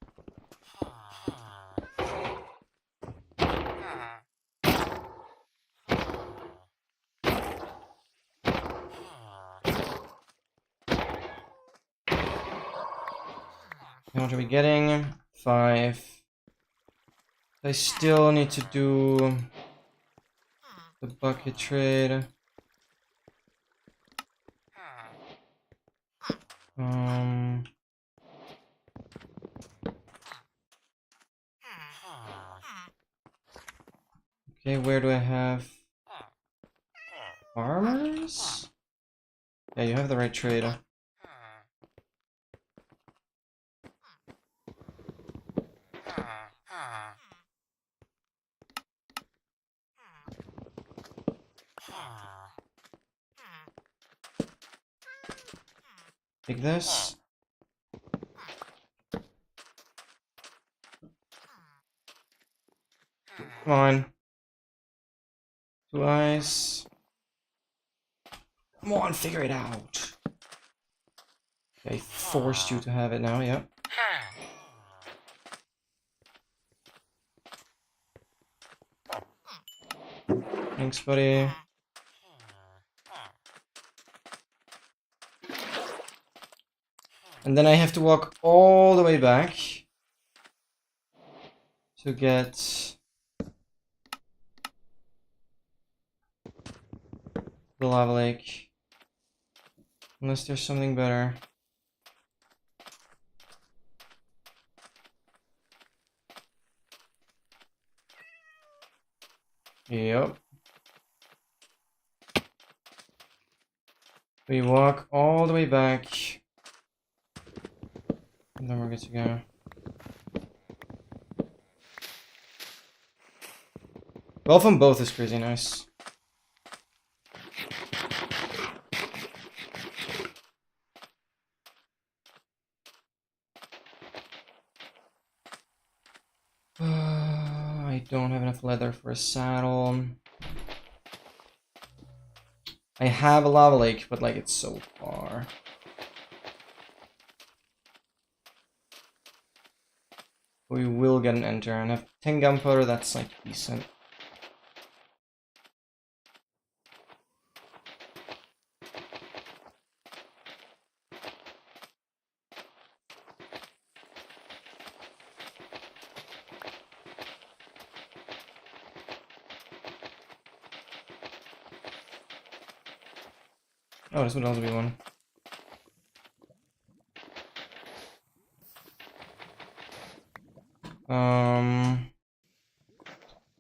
How much are we getting? 5. I still need to do the bucket trade. Okay, where do I have farmers? Yeah, you have the right trade. Take this. Come on. 2 eyes. Come on, figure it out. I forced you to have it now, yep. Thanks, buddy. And then I have to walk all the way back to get the lava lake. Unless there's something better. Yep. We walk all the way back. And then we're good to go. Well, from both is crazy nice. I don't have enough leather for a saddle. I have a lava lake, but like it's so far. We will get an enter and have 10 gunpowder, that's like decent. Oh, this would also be one.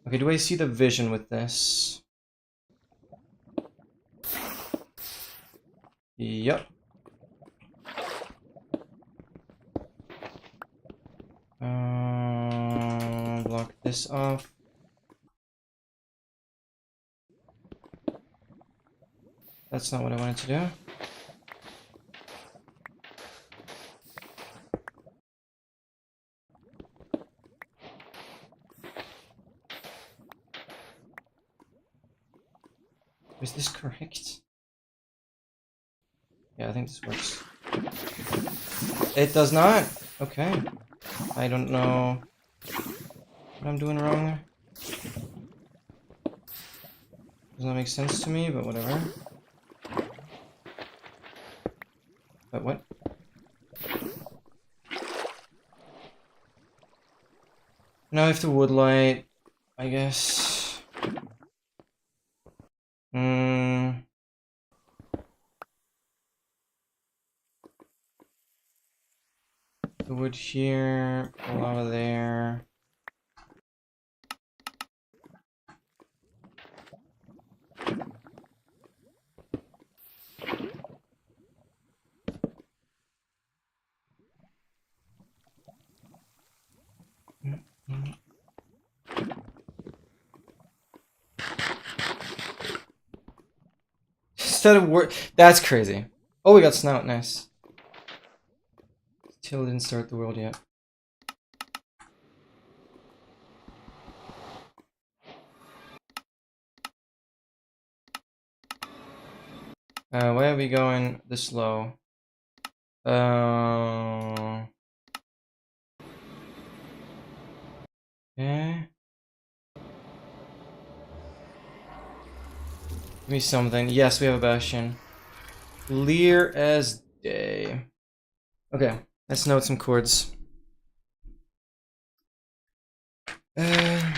Okay, do I see the vision with this? Yep. Block this off. That's not what I wanted to do. Is this correct? Yeah, I think this works. It does not! Okay. I don't know what I'm doing wrong. Does not make sense to me, but whatever. But what? Now I have the wood light, I guess. The wood here, lava there. Instead of work, that's crazy. Oh, we got snout, nice. Still didn't start the world yet. Why are we going this slow? Okay. Give me something. Yes, we have a bastion. Clear as day. Okay, let's note some chords. What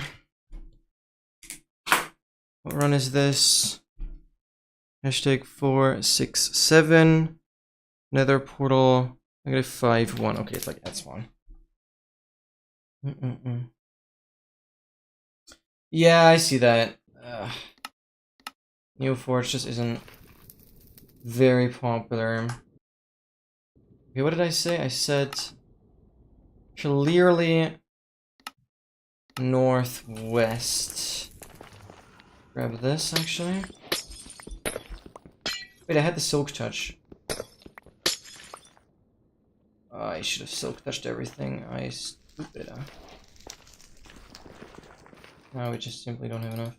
run is this? Hashtag 467. Nether portal. -5-1. Okay, it's like S1. Yeah, I see that. Neoforge just isn't very popular. Okay, what did I say? I said clearly northwest. Grab this actually. Wait, I had the silk touch. I should have silk touched everything. I stupid. No, we just simply don't have enough.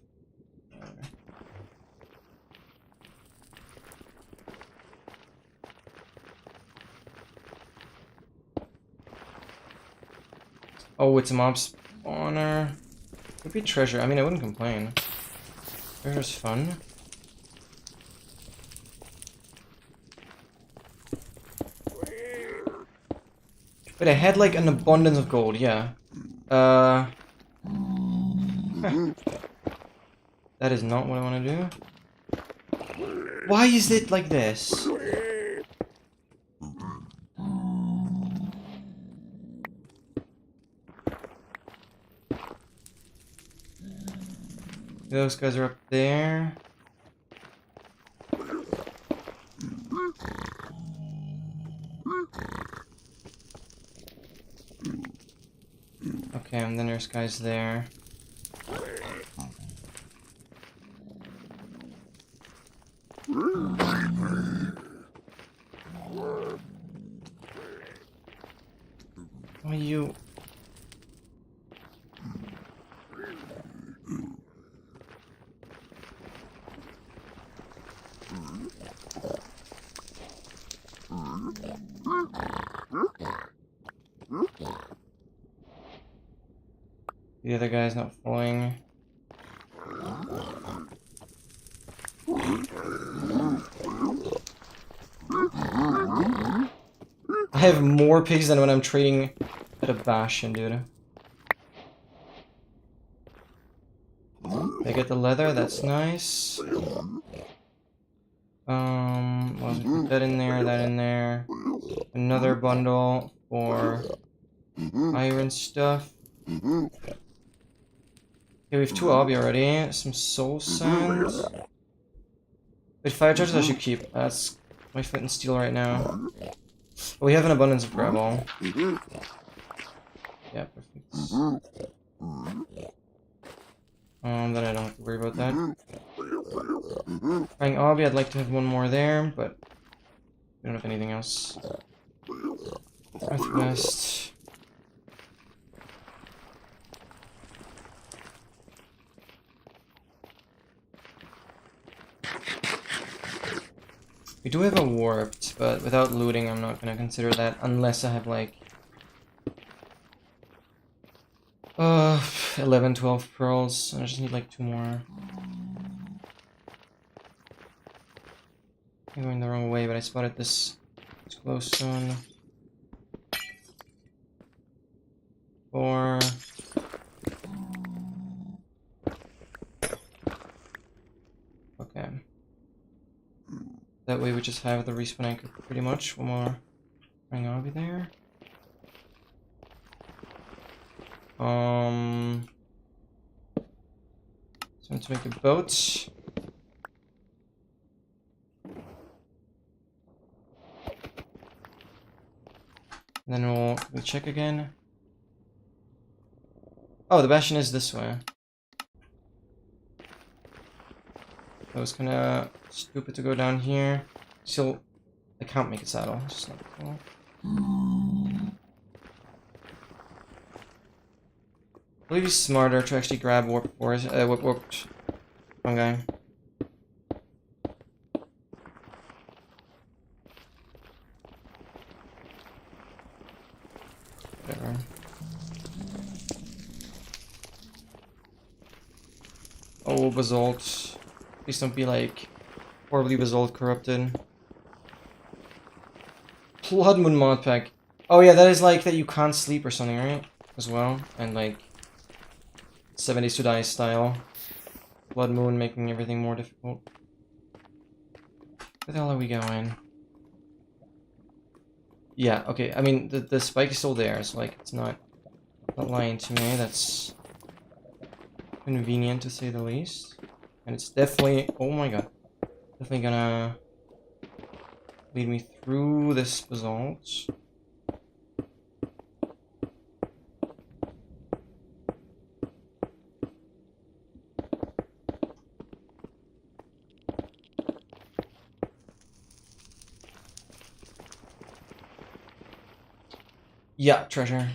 Oh, it's a mob spawner. Could be treasure. I mean, I wouldn't complain. Treasure's fun. But I had like an abundance of gold, yeah. That is not what I want to do. Why is it like this? Those guys are up there. Okay, and then there's guys there. Why you? The other guy's not following. I have more pigs than when I'm trading at a bastion, dude. I get the leather, that's nice. Well, we put that in there. Another bundle for iron stuff. Okay, we have 2 obby already. Some soul sands. Wait, fire charges I should keep. That's my flint and steel right now. But we have an abundance of gravel. Yeah, perfect. Then I don't have to worry about that. Frying obby, I'd like to have 1 more there, but we don't have anything else. Northwest. We do have a warped, but without looting, I'm not gonna consider that unless I have like 11, 12 pearls. I just need like 2 more. I'm going the wrong way, but I spotted this glowstone. 4. Okay. That way we just have the respawn anchor pretty much. 1 more ring obby there. So to make a boat. And then we'll check again. Oh, the bastion is this way. That was kinda stupid to go down here. Still, I can't make a saddle. It's just not cool. I believe he's smarter to actually grab warped fungi. Whatever. Oh, basalt. Please don't be like horribly basalt corrupted. Blood Moon mod pack. Oh yeah, that is like that you can't sleep or something, right? As well, and like 7 Days to Die style. Blood Moon making everything more difficult. Where the hell are we going? Yeah, okay. I mean, the spike is still there, so like it's not lying to me. That's convenient to say the least. And it's definitely, oh my god, definitely gonna lead me through this basalt. Yeah, treasure.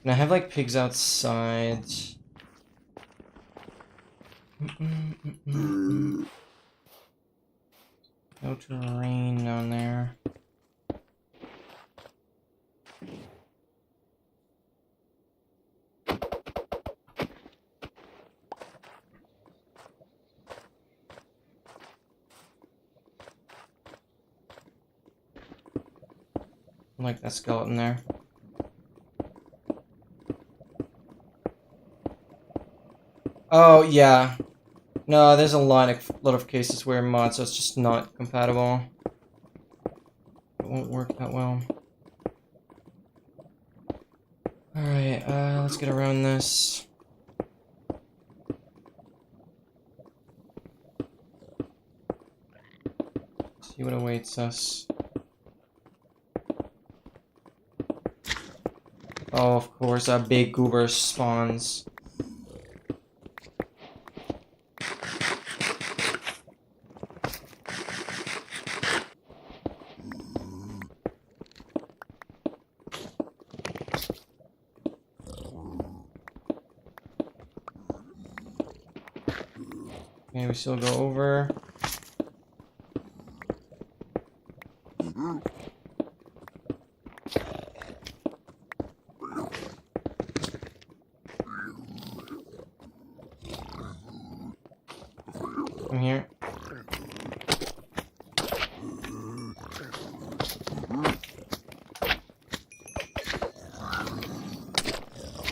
And I have like pigs outside. No terrain down there. I like that skeleton there. Oh yeah, no, there's a lot of cases where mods are just not compatible. It won't work that well. All right, let's get around this. See what awaits us. Oh, of course, a big goober spawns. Okay, we still go over. Come here.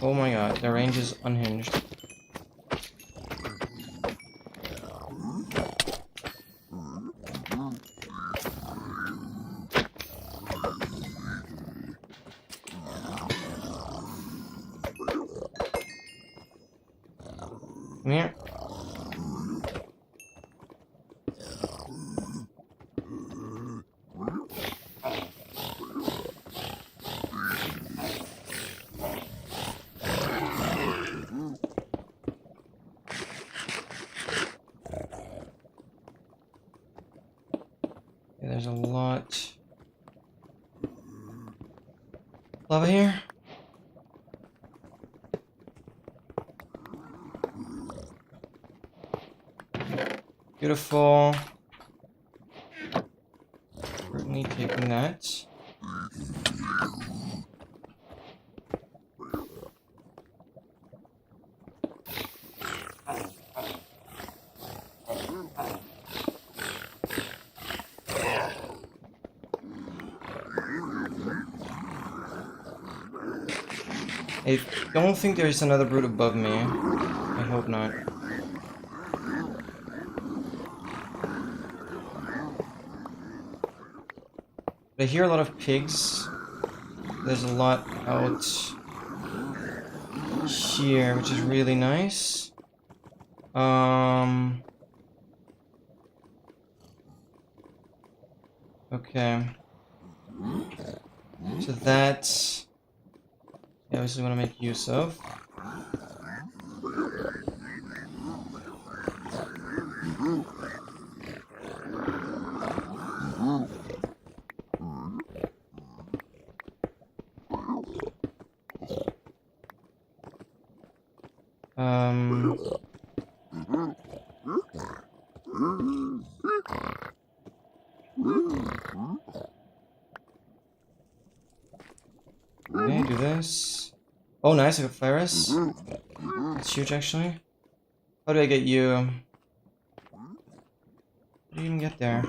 Oh my god, the range is unhinged. Come here. Okay, there's a lot lava here. Beautiful. Certainly taking that. I don't think there's another brute above me. I hope not. But I hear a lot of pigs. There's a lot out here, which is really nice. Okay. So that's... yeah, obviously want to make use of. Okay, do this. Oh, nice, I got Flaris. That's huge, actually. How do I get you? How do you even get there?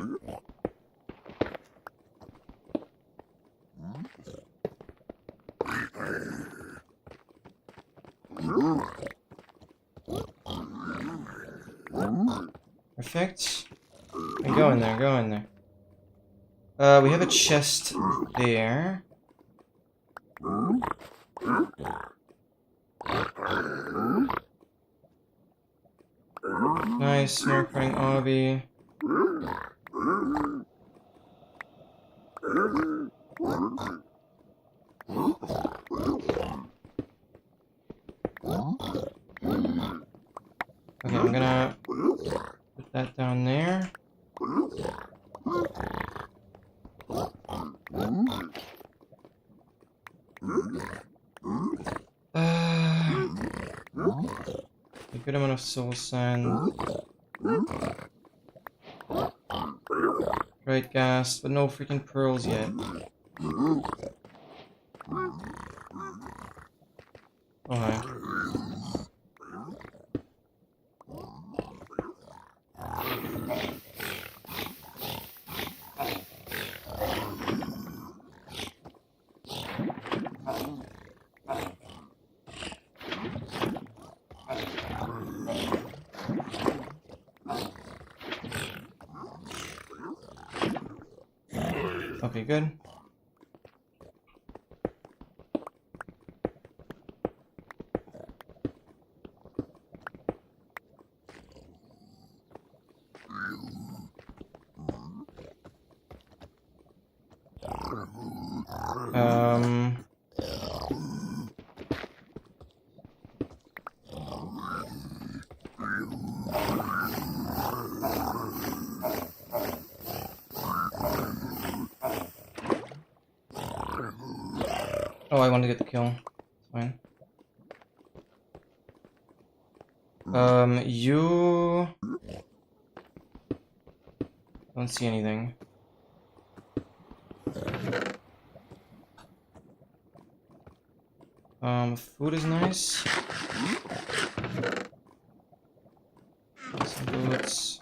Perfect. And go in there, go in there. We have a chest there. Nice, more crying obby. Okay, I'm gonna put that down there. A good amount of soul sand. Right, gas, but no freaking pearls yet. Oh, hi. Okay, good. Oh, I want to get the kill. It's fine. You... don't see anything. Food is nice. Some boots.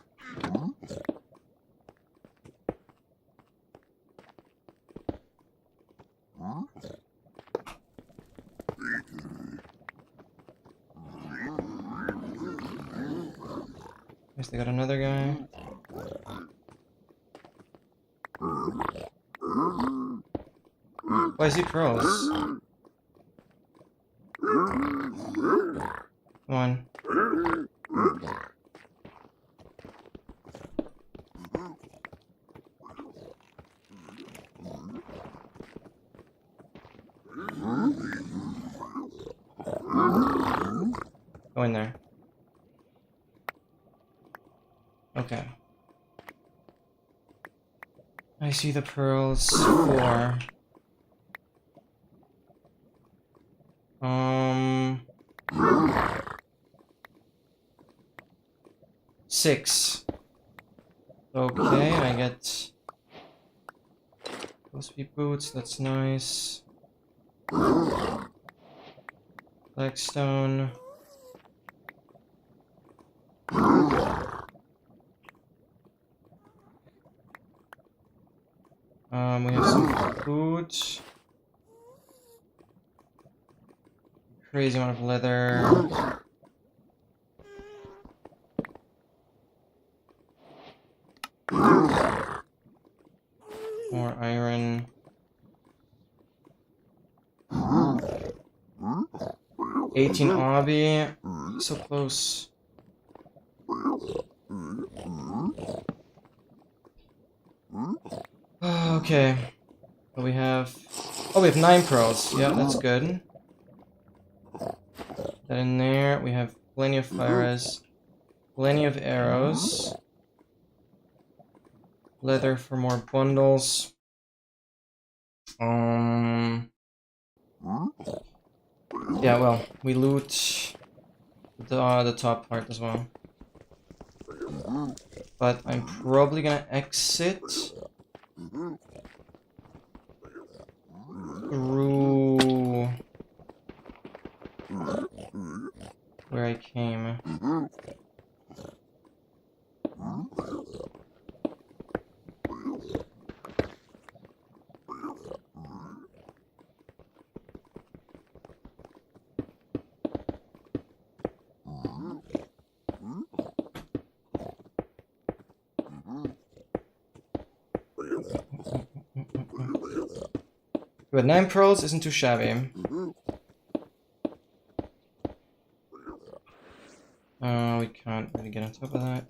Guess they got another guy. Why is he pros? Come on. Go in there. Okay. I see the pearls. 4. 6. Okay, I get speed boots, that's nice. Blackstone. We have some food. Crazy amount of leather. More iron. 18 obby. So close. Okay. What we have? Oh, we have 9 pearls. Yeah, that's good. That in there. We have plenty of fires. Plenty of arrows. Leather for more bundles. Yeah, well, we loot the top part as well. But I'm probably gonna exit through where I came. But 9 pearls isn't too shabby. We can't really get on top of that.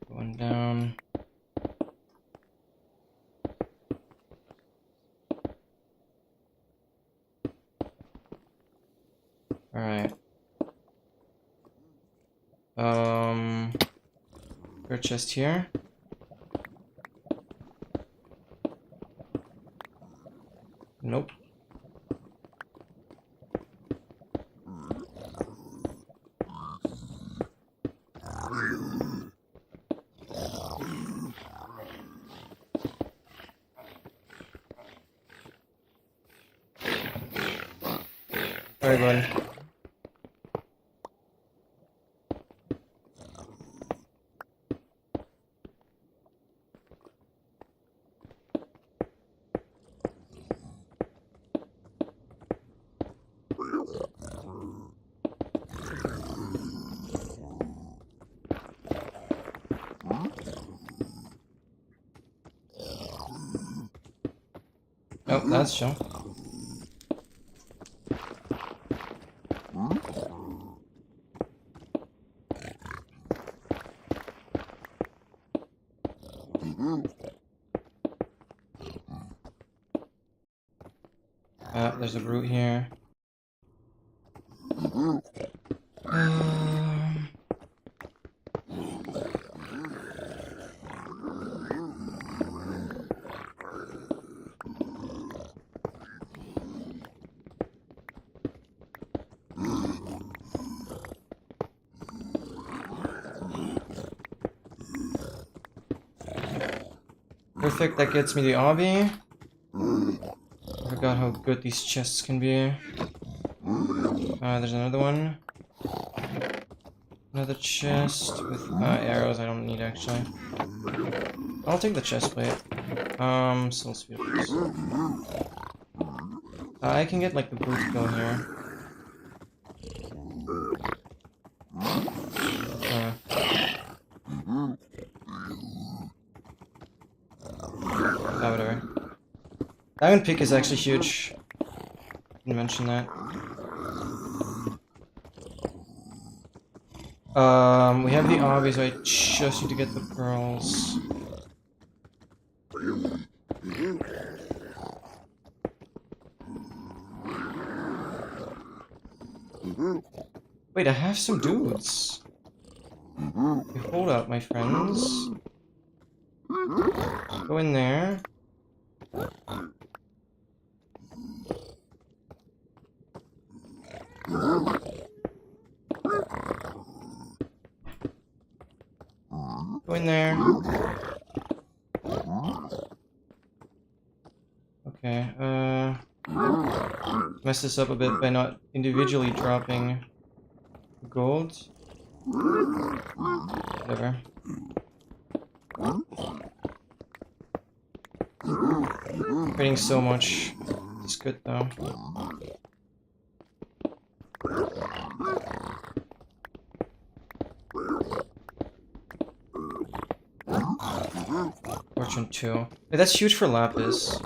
Going down. Alright. Third chest here. Nope. Very good. Oh, that's chill. There's a brute here. Perfect, that gets me the obby. I forgot how good these chests can be. There's another one. Another chest with arrows I don't need actually. I'll take the chest plate. Soul speed. I can get like the boot going here. Whatever. Diamond Peak is actually huge. Didn't mention that. We have the obby, so I just need to get the pearls. Wait, I have some dudes. Okay, hold up, my friends. Go in there. Go in there. Okay, messed this up a bit by not individually dropping gold. Whatever. Creating so much. It's good though. Fortune 2. Hey, that's huge for Lapis.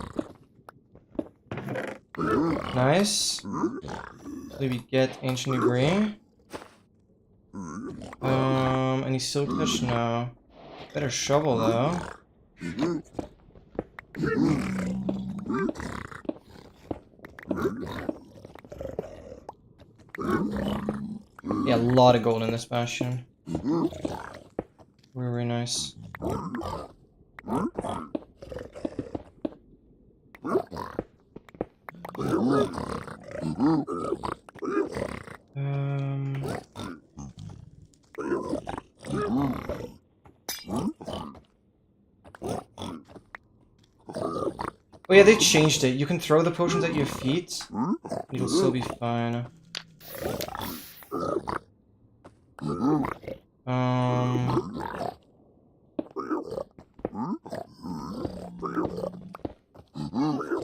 Nice. Maybe get Ancient Debris. Any Silk Touch? No. Better shovel though. Yeah, a lot of gold in this bastion. Very nice. Oh yeah, they changed it. You can throw the potions at your feet. It'll still be fine.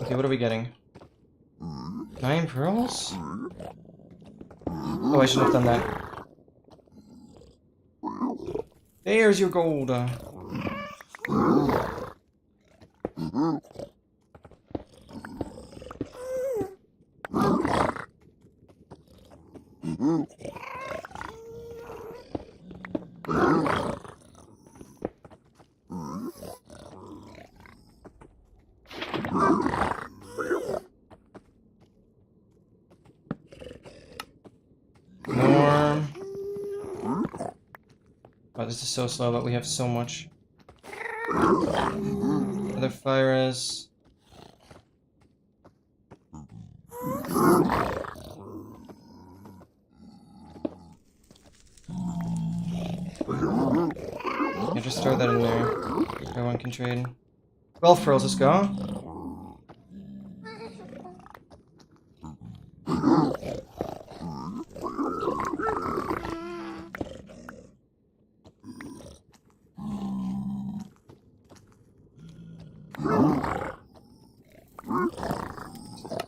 Okay, what are we getting? 9 pearls? Oh, I shouldn't have done that. There's your gold. More. Oh, this is so slow, but we have so much. Other fire is. Yeah, just throw that in there. Everyone can trade. 12 pearls, let's go.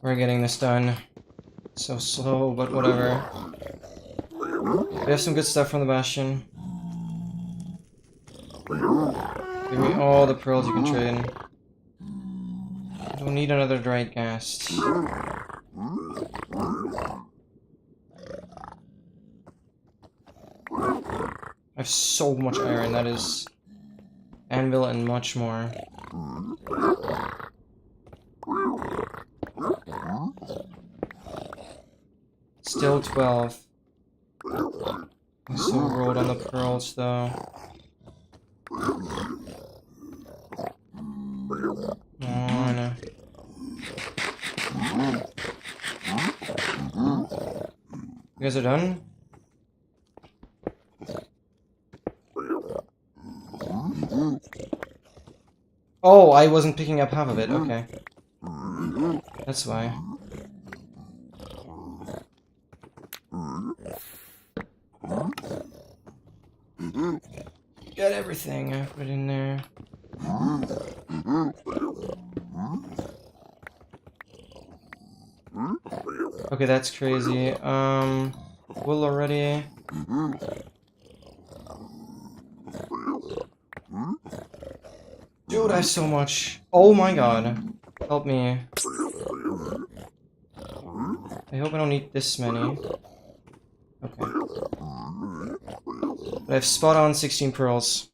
We're getting this done. So slow, but whatever. We have some good stuff from the Bastion. Give me all the pearls you can trade. I don't need another dried ghast. I have so much iron, that is anvil and much more. Still 12. I'm so rolled on the pearls though. Oh, I know. You guys are done? Oh, I wasn't picking up half of it, okay. That's why. Got everything, I put in there. Okay, that's crazy. Wool already. Dude, I have so much. Oh my god. Help me. I hope I don't need this many. Okay. But I have spot on 16 pearls.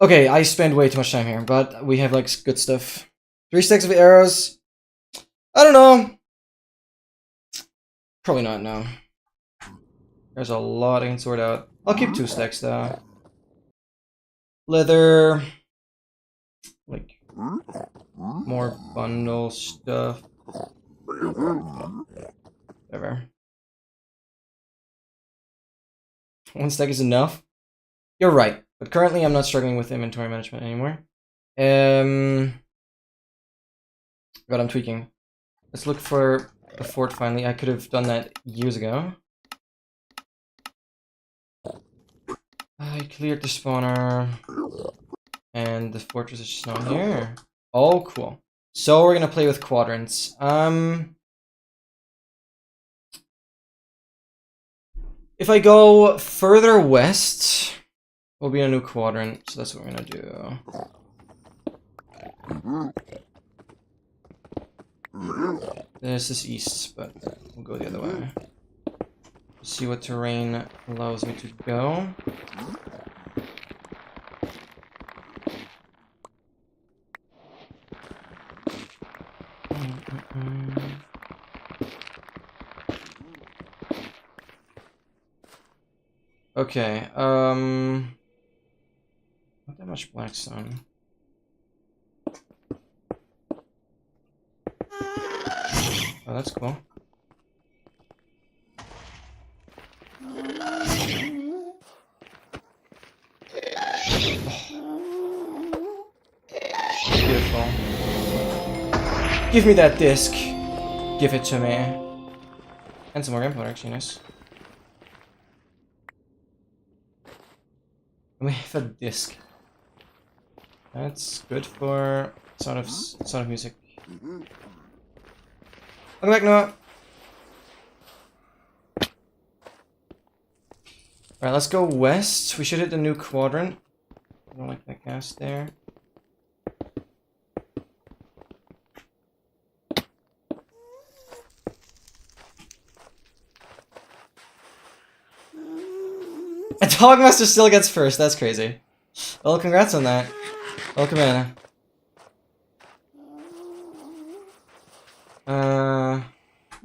Okay, I spend way too much time here, but we have like good stuff. 3 stacks of arrows. I don't know. Probably not, no. There's a lot I can sort out. I'll keep 2 stacks though. Leather. Like, more bundle stuff. Whatever. 1 stack is enough. You're right, but currently I'm not struggling with inventory management anymore. God, I'm tweaking. Let's look for a fort finally. I could have done that years ago. I cleared the spawner. And the fortress is just not here. Oh, cool. So we're gonna play with quadrants. If I go further west, we'll be in a new quadrant. So that's what we're gonna do. This is east, but we'll go the other way. See what terrain allows me to go. Okay, not that much blackstone. Oh, that's cool. Beautiful. Give me that disc. Give it to me. And some more gunpowder, actually, nice. We have a disc. That's good for sound of music. Welcome back, Noah. Alright, let's go west. We should hit the new quadrant. I don't like that gas there. A Dogmaster still gets first, that's crazy. Well, congrats on that. Welcome in.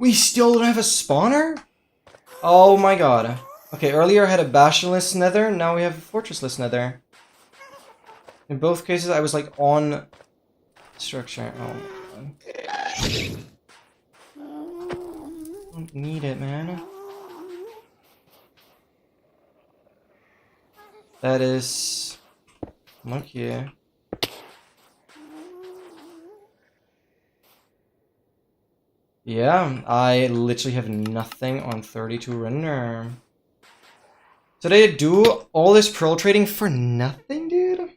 We still don't have a spawner? Oh my god. Okay, earlier I had a Basilisk nether, now we have a fortressless nether. In both cases I was like on structure. Oh my god. Don't need it, man. That is monkey. Yeah, I literally have nothing on 32 render. So they do all this pearl trading for nothing, dude?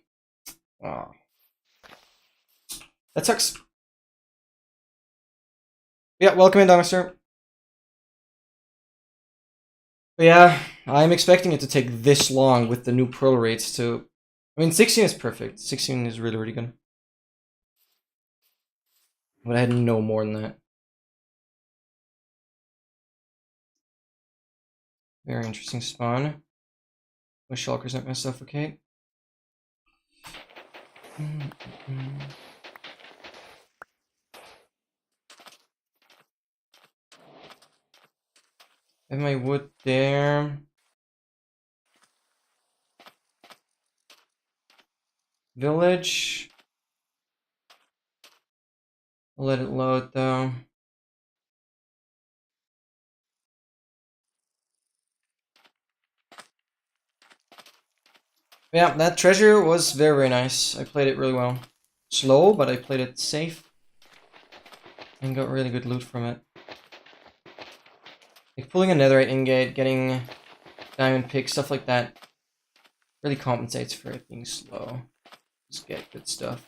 Oh. That sucks. Yeah, welcome in, Dogmaster. But yeah, I'm expecting it to take this long with the new pearl rates to... I mean, 16 is perfect. 16 is really, really good. But I had no more than that. Very interesting spawn. My shulkers aren't gonna suffocate. I have my wood there. Village. I'll let it load though. Yeah, that treasure was very, very nice. I played it really well. Slow, but I played it safe. And got really good loot from it. Like pulling a netherite ingate, getting diamond picks, stuff like that really compensates for it being slow. Just get good stuff.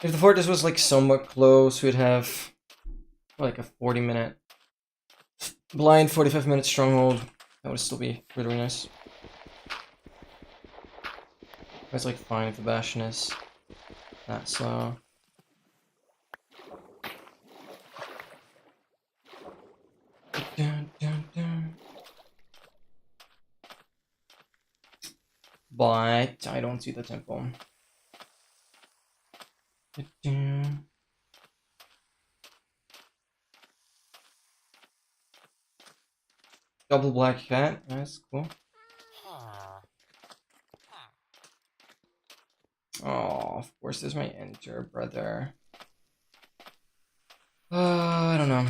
If the fortress was like somewhat close, we'd have like a 40-minute blind, 45-minute stronghold. That would still be really nice. It's like fine if the bastion is that slow. Dun, dun, dun. But I don't see the temple. Double black cat, that's cool. Oh, of course there's my enter, brother. I don't know.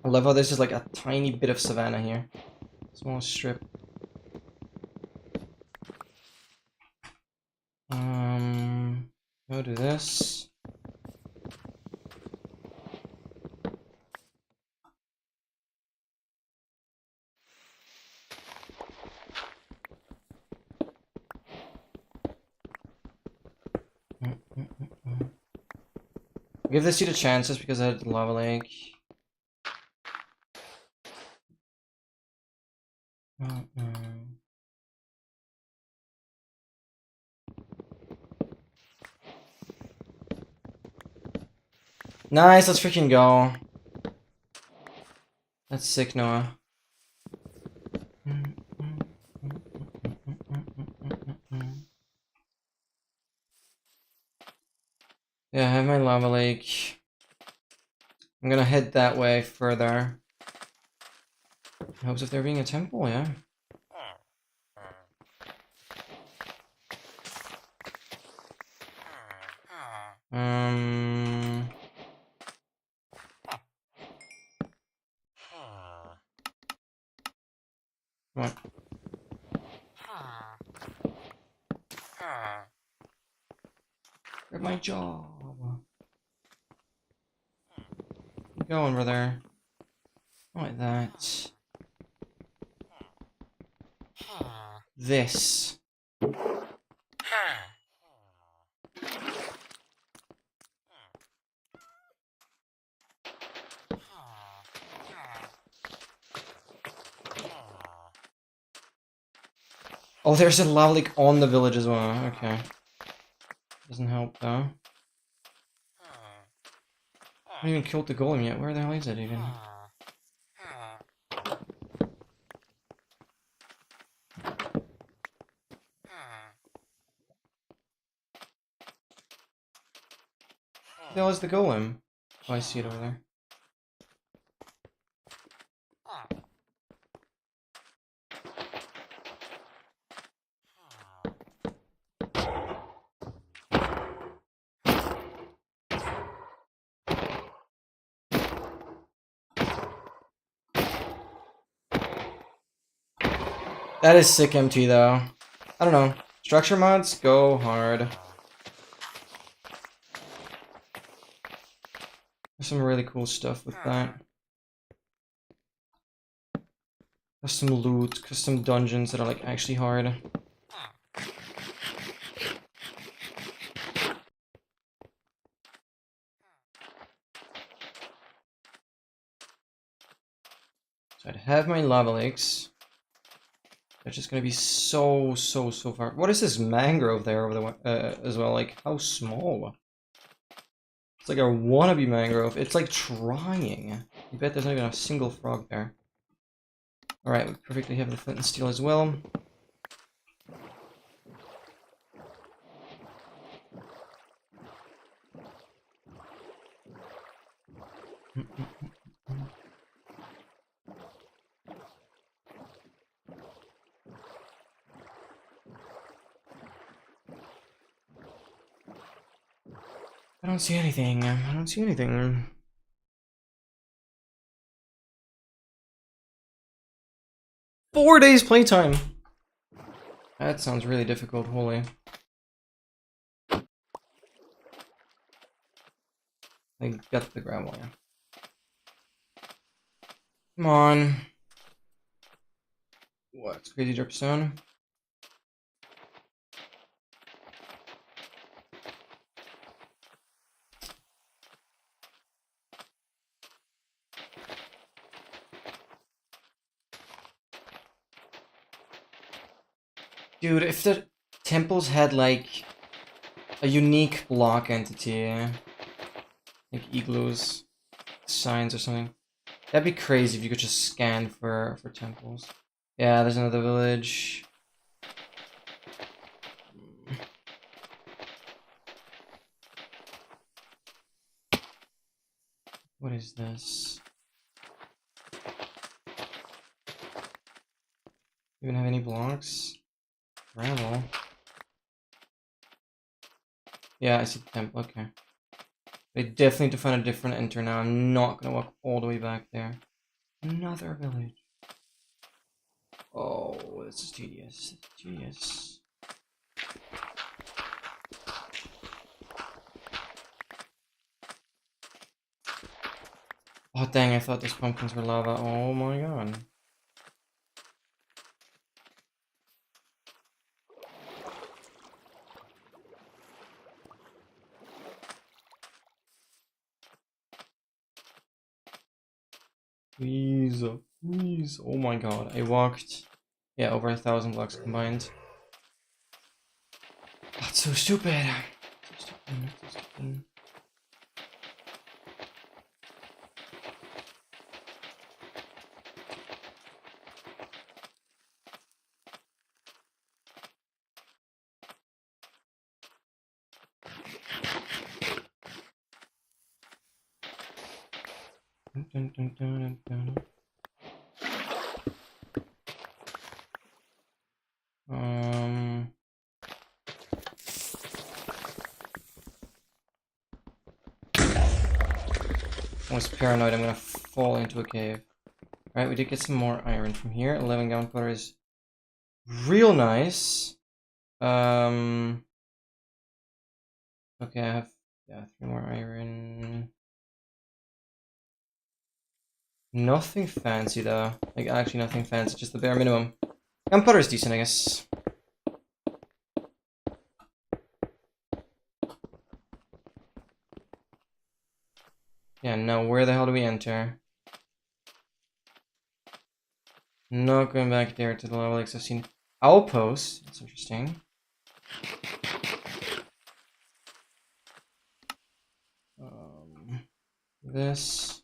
I love how this is like a tiny bit of savannah here. Small strip. Go do this. Give this seed a chance just because I had the lava lake. Nice, let's freaking go. That's sick, Noah. Yeah, I have my lava lake. I'm gonna head that way further. In hopes of there being a temple, yeah. Come on. Grab my job. Keep going, brother. Not like that. This. Oh, there's a lava leak on the village as well. Okay. Doesn't help though. I haven't even killed the golem yet. Where the hell is it even? Where the hell is the golem? Oh, I see it over there. That is sick MT though. I don't know. Structure mods go hard. There's some really cool stuff with that. Custom loot, custom dungeons that are like actually hard. So I'd have my lava lakes. They're just gonna be so far. What is this mangrove there over the as well? Like, how small? It's like a wannabe mangrove. It's like trying. I bet there's not even a single frog there. Alright, we perfectly have the flint and steel as well. I don't see anything. I don't see anything. 4 days playtime. That sounds really difficult, holy. I got the grab wire. Come on. What's crazy dripstone? Dude, if the temples had like a unique block entity, like igloos, signs or something, that'd be crazy if you could just scan for temples. Yeah, there's another village. What is this? Even have any blocks? Gravel. Yeah, I see the temple, okay. I definitely need to find a different enter now. I'm not gonna walk all the way back there. Another village. Oh, this is tedious. Tedious. Oh dang, I thought those pumpkins were lava. Oh my god. Please, please. Oh my god. I walked, yeah, over 1,000 blocks combined. That's so stupid. So stupid. So stupid. Dun, dun, dun, dun, dun. I was paranoid I'm gonna fall into a cave. Alright, we did get some more iron from here. 11 gunpowder is real nice. Okay, I have, yeah, 3 more iron. Nothing fancy though. Like, actually nothing fancy, just the bare minimum. Gunpowder is decent, I guess. Yeah, now where the hell do we enter? Not going back there to the level X. I've seen outposts. That's interesting. This.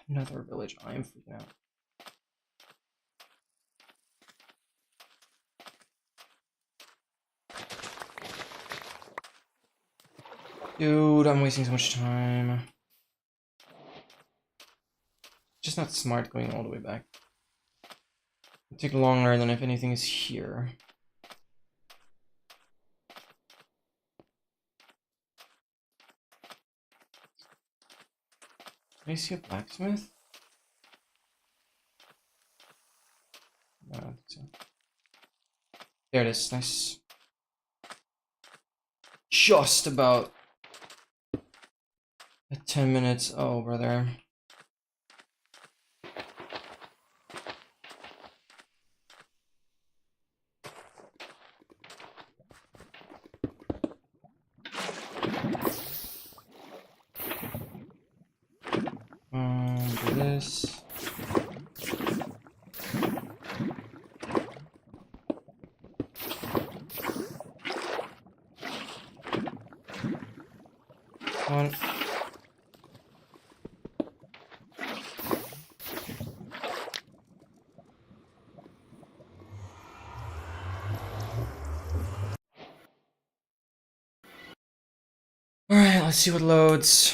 Another village. I am freaking out. Dude, I'm wasting so much time. Just not smart going all the way back. It'll take longer than if anything is here. Did I see a blacksmith? No, I don't think so. There it is, nice. Just about at 10 minutes. Oh, brother. Do this. One. Alright, let's see what loads.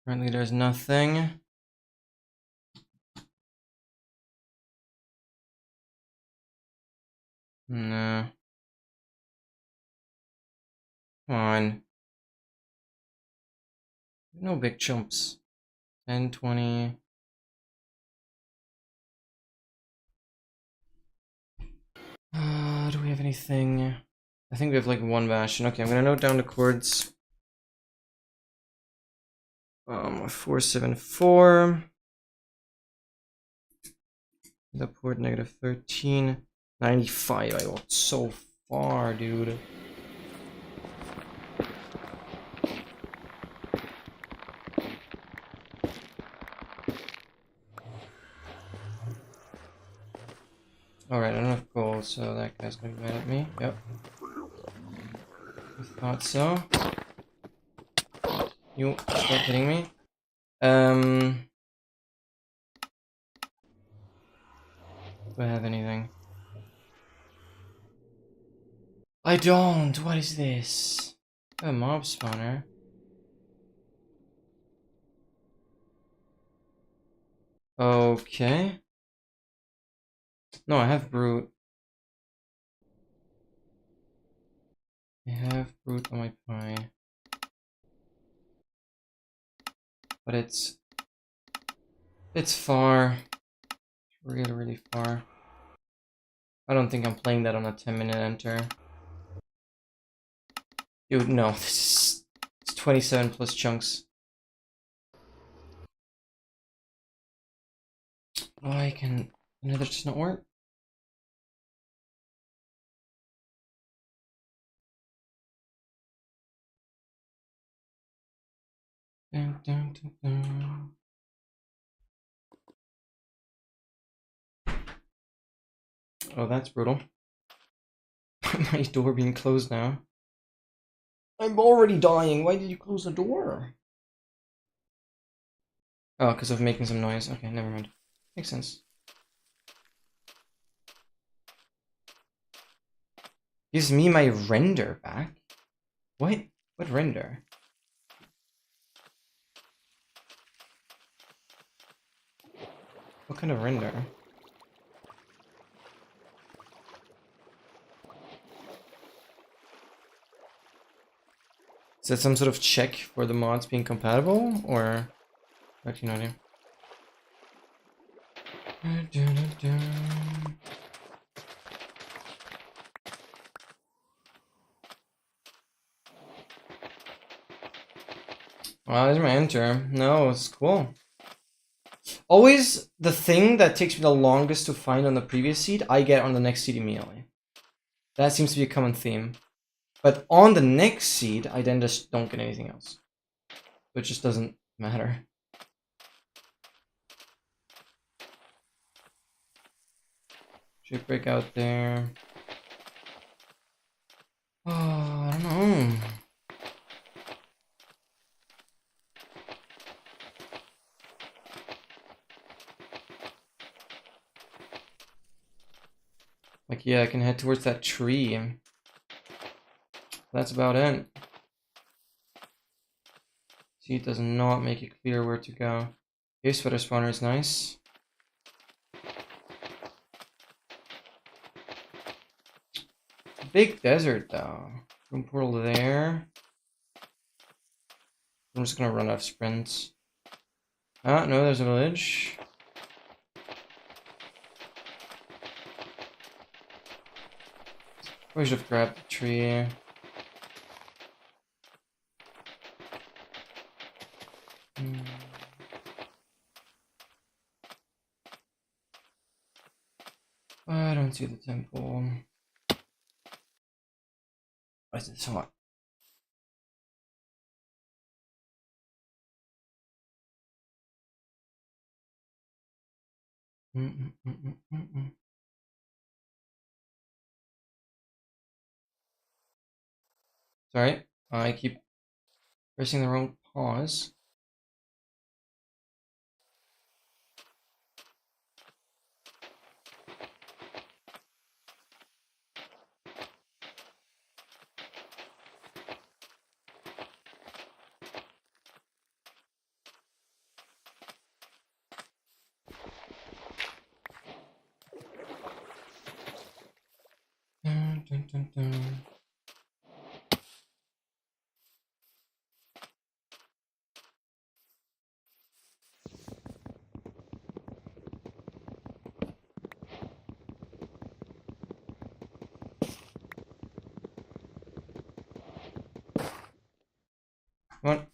Currently there's nothing. No. Come on. No big chumps. 10, 20. Do we have anything? I think we have like one bastion. Okay, I'm gonna note down the chords. 474. The port negative 13. 95. I walked so far, dude. Alright, I don't have gold, so that guy's gonna be mad at me. Yep. I thought so. You stop hitting me. Do I have anything? I don't! What is this? A mob spawner. Okay. No, I have brute. I have brute on my pie. But it's far. Really, really far. I don't think I'm playing that on a 10-minute enter. Dude, no. It's 27 plus chunks. Why can Nether just not work? Dun, dun, dun, dun. Oh, that's brutal. My door being closed now. I'm already dying. Why did you close the door? Oh, because of making some noise. Okay, never mind. Makes sense. Gives me my render back? What? What render? What kind of render? Is that some sort of check for the mods being compatible, or actually no idea? Wow, there's my enter. No, it's cool. Always the thing that takes me the longest to find on the previous seed, I get on the next seed immediately. That seems to be a common theme. But on the next seed, I then just don't get anything else. So it just doesn't matter. Should break out there. Oh, I don't know. Like, yeah, I can head towards that tree. That's about it. See, it does not make it clear where to go. Cave sweater spawner is nice. Big desert, though. Room portal there. I'm just gonna run out of sprints. Ah, no, there's a village. We should have grabbed the tree. I don't see the temple. Why is it so hot? Sorry, I keep pressing the wrong pause. Dun, dun, dun, dun. Come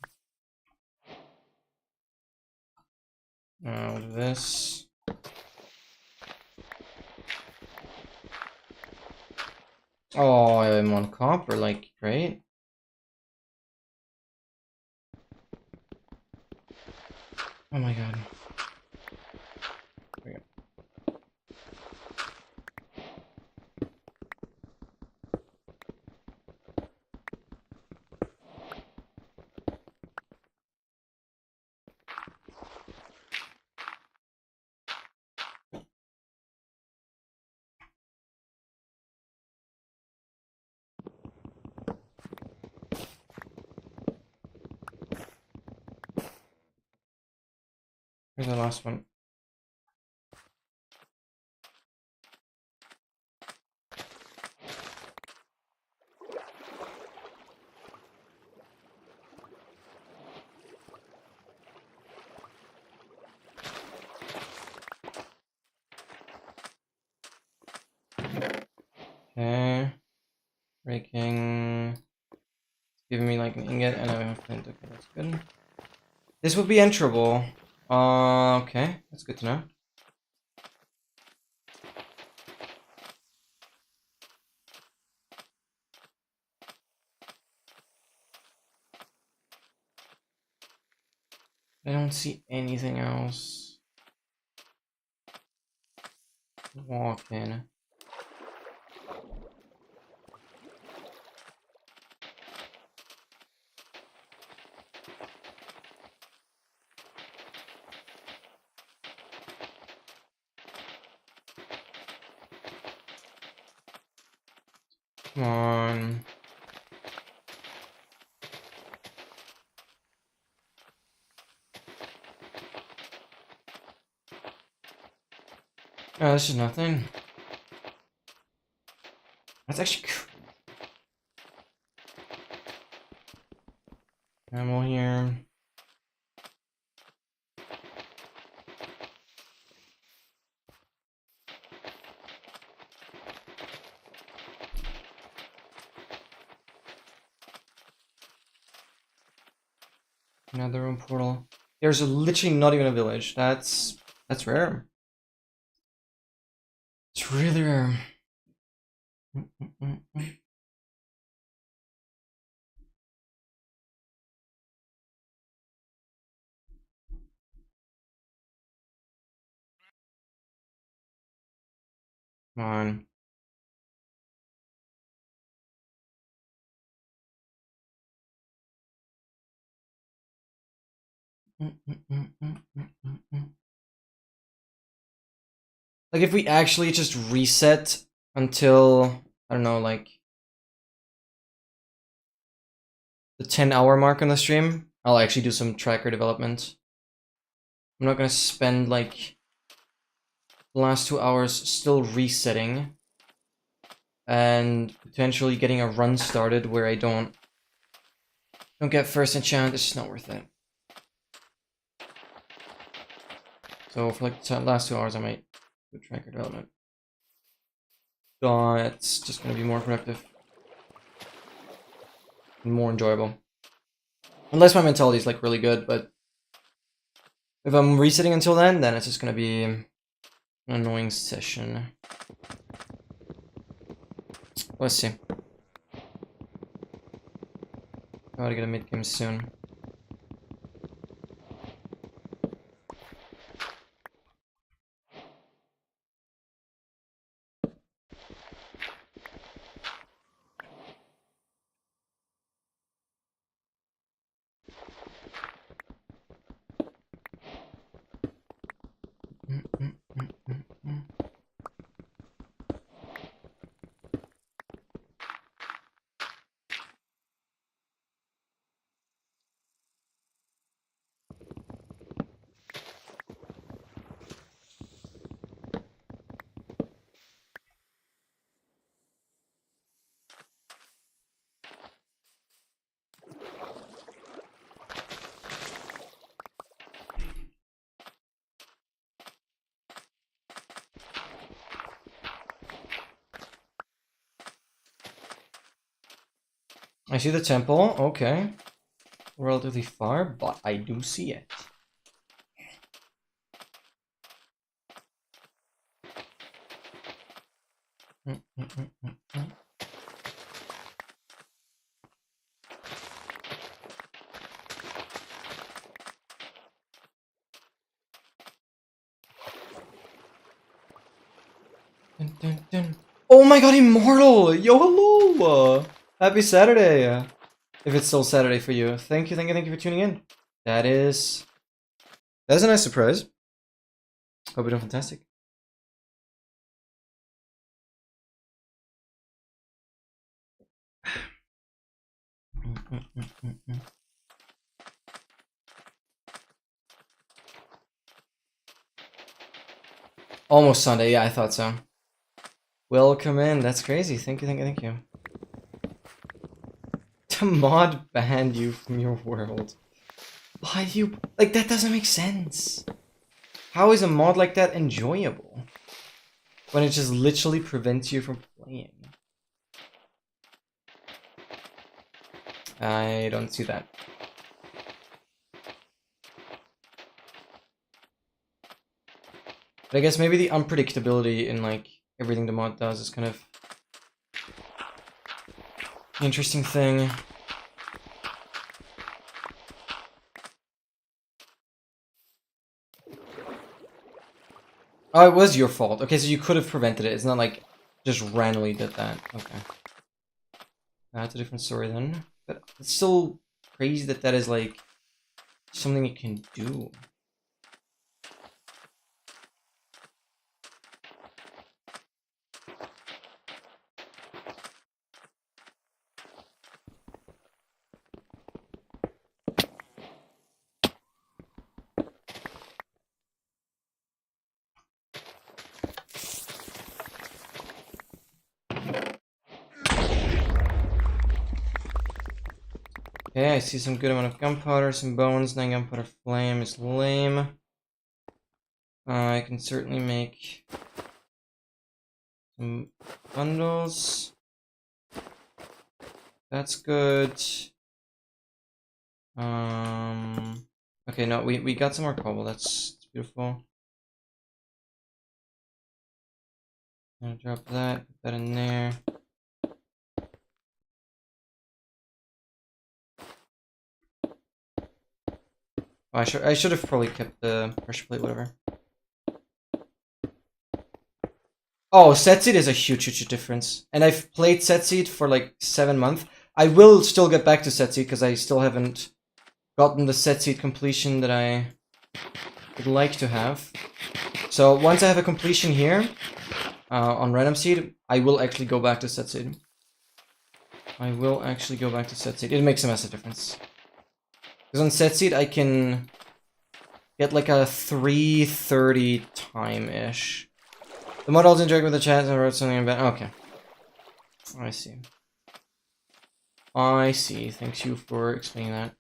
on. This. Oh, I'm on copper, like, great. Oh my god. There we go. Here's the last one. Okay. Breaking. Giving me like an ingot, and I have flint. Okay, that's good. This would be enterable. Okay, that's good to know. I don't see anything else. Walk in. Come on. Oh, this is nothing. That's actually ammo here. Another room portal. There's literally not even a village. That's rare. It's really rare. Come on. Like if we actually just reset until, I don't know, like the 10-hour mark on the stream, I'll actually do some tracker development. I'm not gonna spend like the last 2 hours still resetting and potentially getting a run started where I don't get first enchant. It's just not worth it. So for like the last 2 hours, I might do tracker development. It's just gonna be more productive and more enjoyable. Unless my mentality is like really good, but if I'm resetting until then it's just gonna be an annoying session. Let's see. I gotta get a mid game soon. I see the temple, okay. relatively far, but I do see it. Dun, dun, dun. Oh my god, Immortal! Yo, hello! Happy Saturday! If it's still Saturday for you. Thank you for tuning in. That is a nice surprise. Hope you're doing fantastic. Almost Sunday, yeah, I thought so. Welcome in, that's crazy. Thank you. To mod ban you from your world. Why do you... Like, that doesn't make sense. How is a mod like that enjoyable? When it just literally prevents you from playing. I don't see that. But I guess maybe the unpredictability in, like, everything the mod does is kind of an interesting thing. Oh, it was your fault. Okay, so you could have prevented it. It's not like just randomly did that. Okay. That's a different story then. But it's still crazy that that is like something it can do. Okay, I see some good amount of gunpowder, some bones, 9 gunpowder flame is lame. I can certainly make some bundles. That's good. Okay, no, we got some more cobble, that's beautiful. I'm gonna drop that, put that in there. Oh, I should have probably kept the pressure plate, whatever. Oh, set seed is a huge difference. And I've played set seed for like 7 months. I will still get back to set seed because I still haven't gotten the set seed completion that I would like to have. So once I have a completion here on random seed, I will actually go back to set seed. I will actually go back to set seed. It makes a massive difference. Because on set seed I can get like a 3:30 time-ish. The mod also interacted with the chat and wrote something about... Okay. I see. I see. Thanks you for explaining that.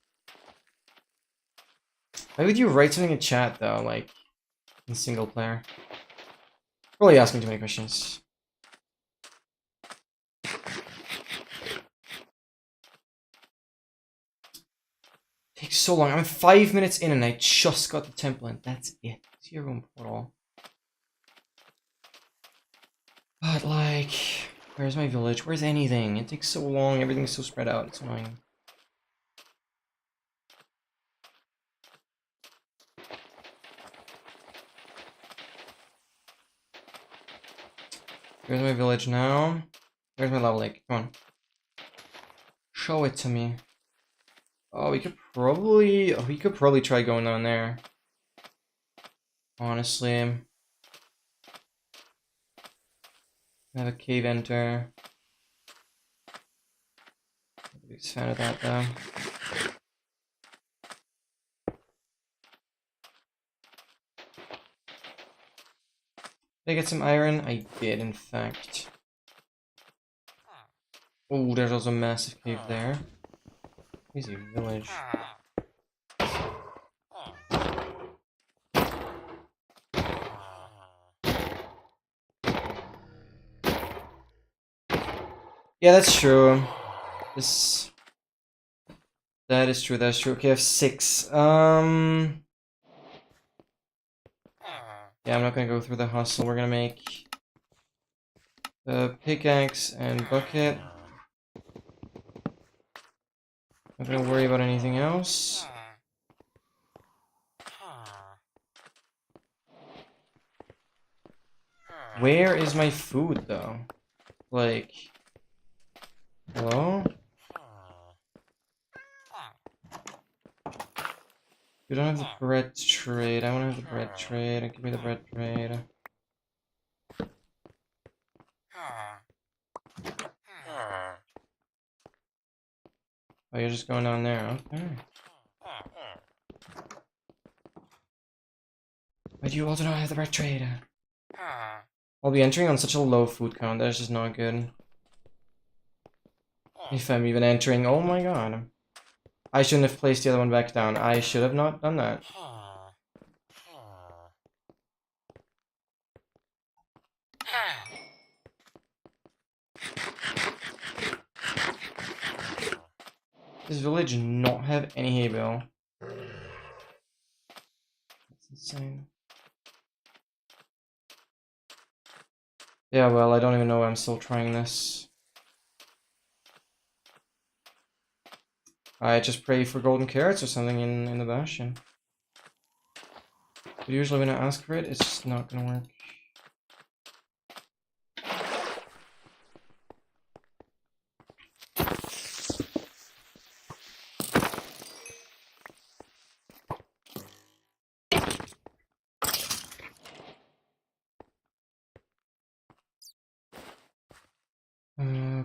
Why would you write something in chat though, like in single player? Probably asking too many questions. Takes so long. I'm 5 minutes in and I just got the template. That's it. Zero room portal. But like, where's my village? Where's anything? It takes so long. Everything's so spread out. It's annoying. Where's my village now? Where's my lava lake? Come on. Show it to me. Oh, we could probably try going down there. Honestly. I have a cave enter. Not a big fan of that though. Did I get some iron? I did, in fact. Oh, there's also a massive cave there. Easy village. Yeah, that's true. This That is true, that's true. Okay, I have 6. Yeah, I'm not gonna go through the hustle. We're gonna make the pickaxe and bucket. Not gonna worry about anything else. Where is my food, though? Like, hello? You don't have the bread trade. I want to have the bread trade. Give me the bread trade. Oh, you're just going down there. Okay. Why do you also not have the bread trade? I'll be entering on such a low food count. That's just not good. If I'm even entering. Oh my god. I shouldn't have placed the other one back down. I should have not done that. This village does not have any hay bale. That's insane. Yeah, well, I don't even know why I'm still trying this. I just pray for golden carrots or something in the bastion. But usually when I ask for it, it's just not gonna work.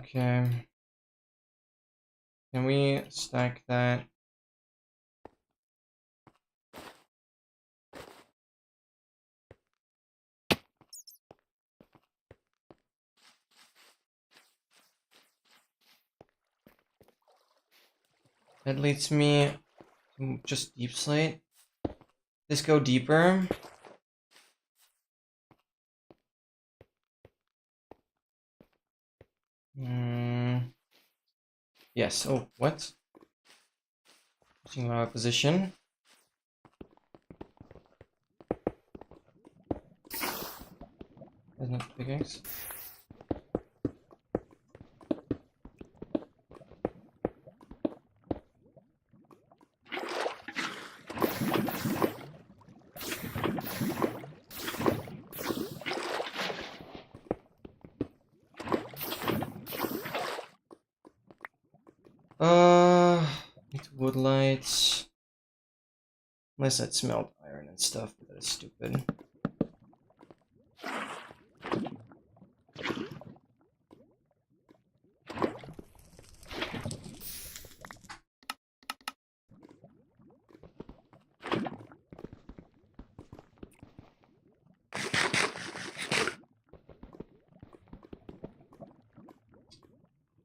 Okay. Can we stack that? That leads me to just deep slate. Let's go deeper. Yes. Oh, what? Switching my position. There's no pickaxe. Need wood lights. Unless I'd smelt iron and stuff, but that is stupid.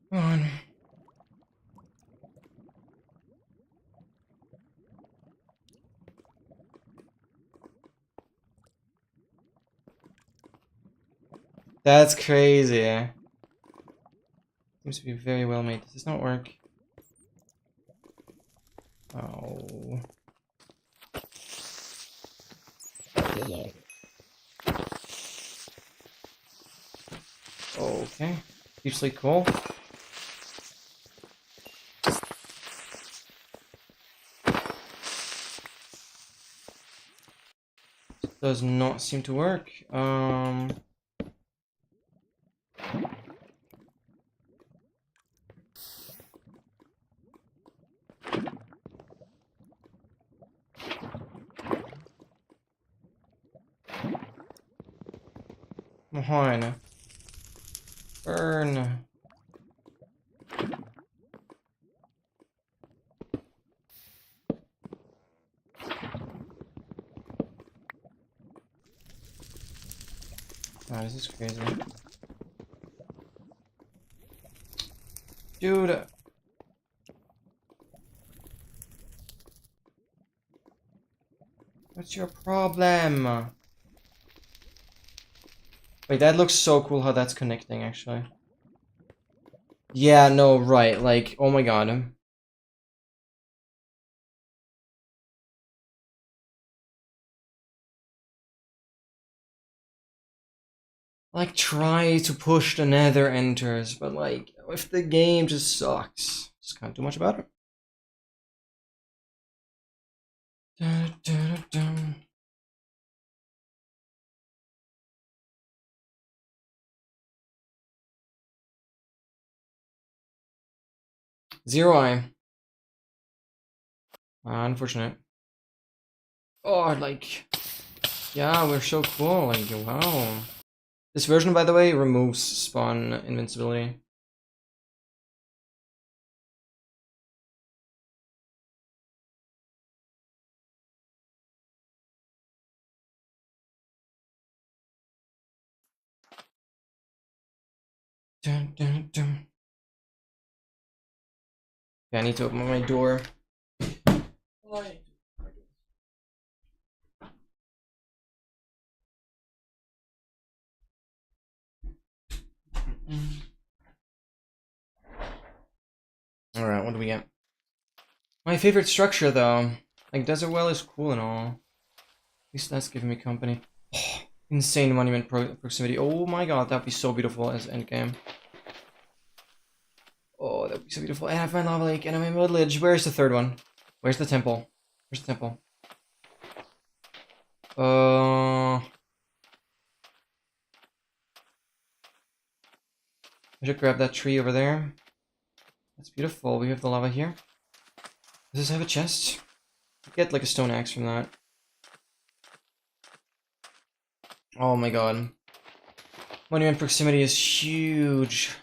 Come on. That's crazy. Seems to be very well made. Does this not work? Oh. Okay. Deep sleep cool. Does not seem to work. Come on. Burn. Oh, this is crazy. Dude. What's your problem? Wait, that looks so cool how that's connecting, actually. Yeah, no, right, like, oh my god. like try to push the nether enters, but like if the game just sucks, just can't do much about it. Dun, dun, dun. Zero eye. Unfortunate. Oh, like, yeah, we're so cool. Like, wow. This version, by the way, removes spawn invincibility. Dun, dun, dun. Yeah, I need to open my door. Alright, what do we get? My favorite structure, though. Like, Desert Well is cool and all. At least that's giving me company. Oh, insane monument proximity. Oh my god, that'd be so beautiful as endgame. Oh, that'd be so beautiful. And I find Lava Lake and I'm in village. Where's the third one? Where's the temple? Where's the temple? I should grab that tree over there. That's beautiful. We have the lava here. Does this have a chest? Get like a stone axe from that. Oh my god. Monument proximity is huge.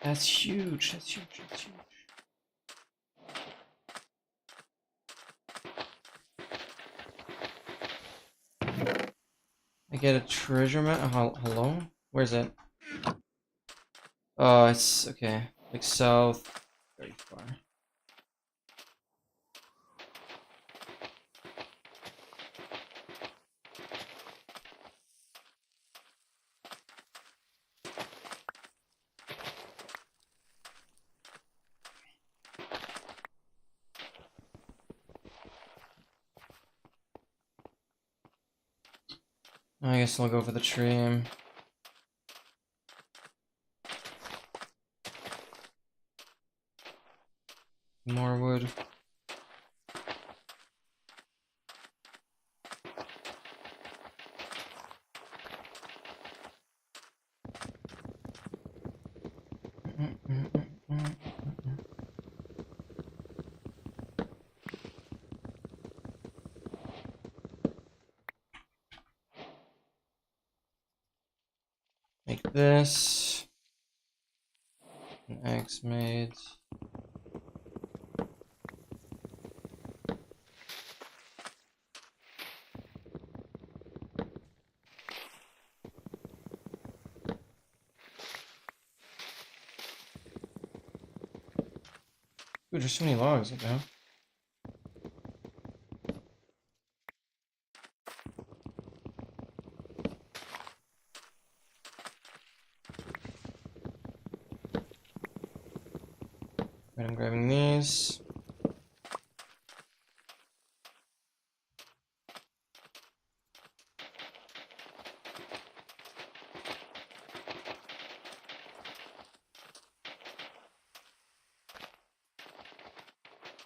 That's huge. That's huge. That's huge. I get a treasure map. Hello? Where's it? Oh, it's okay. Like south. Very far. I guess I'll go for the tree. More wood. Make this. An axe made. Dude, there's so many logs, okay? Right, I'm grabbing these.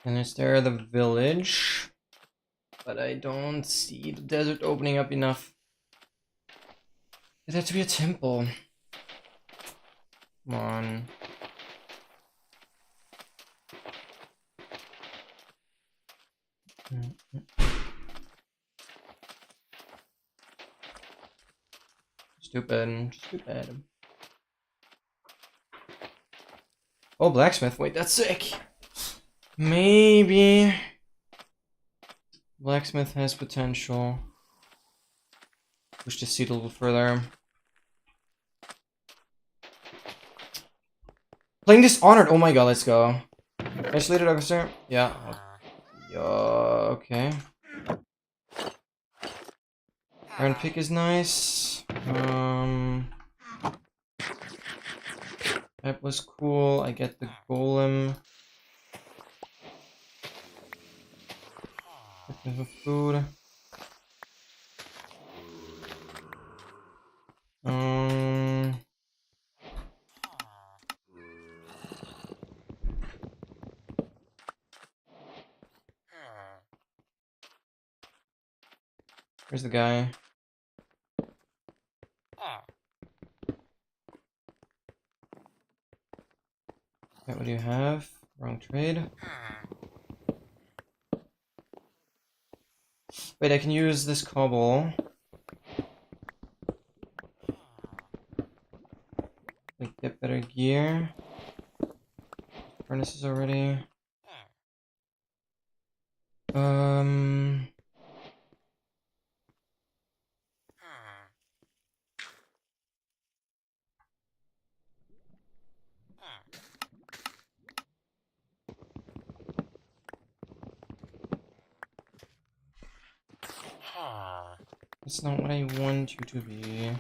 And is there the village? But I don't see the desert opening up enough. It had to be a temple. Come on. Stupid. Stupid. Oh, blacksmith. Wait, that's sick. Maybe blacksmith has potential. Push the seat a little further. Playing Dishonored. Oh my god, let's go. Isolated officer. Yeah. Okay. Iron pick is nice. That was cool. I get the golem. Bit of food. Where's the guy? Right, what do you have? Wrong trade. Wait, I can use this cobble. Like, get better gear. Furnaces already. That's not what I want you to be.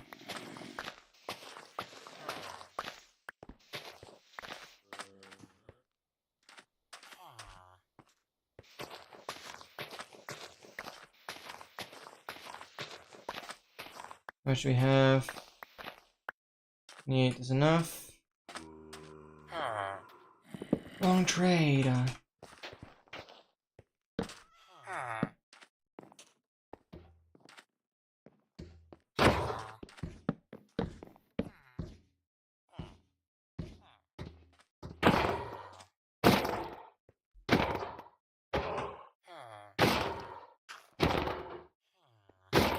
What should we have? 28 is enough. Long trade.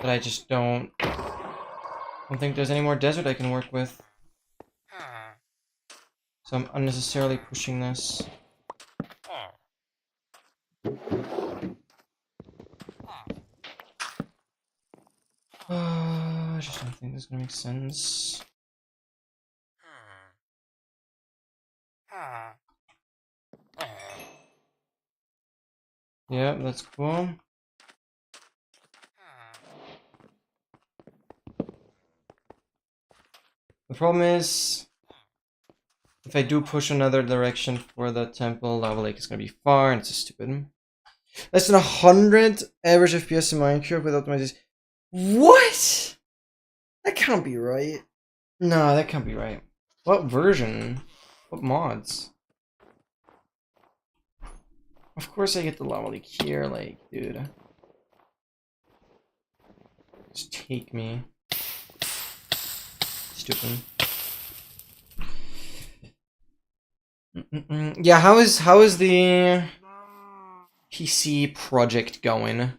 But I just don't think there's any more desert I can work with. So I'm unnecessarily pushing this. I just don't think this is gonna make sense. Yeah, that's cool. The problem is, if I do push another direction for the temple, Lava Lake is gonna be far, and it's just stupid. Less than 100 average FPS in Minecraft with optimization. What? That can't be right. No, that can't be right. What version? What mods? Of course I get the Lava Lake here, like, dude. Just take me. Stupid. Yeah, how is the PC project going?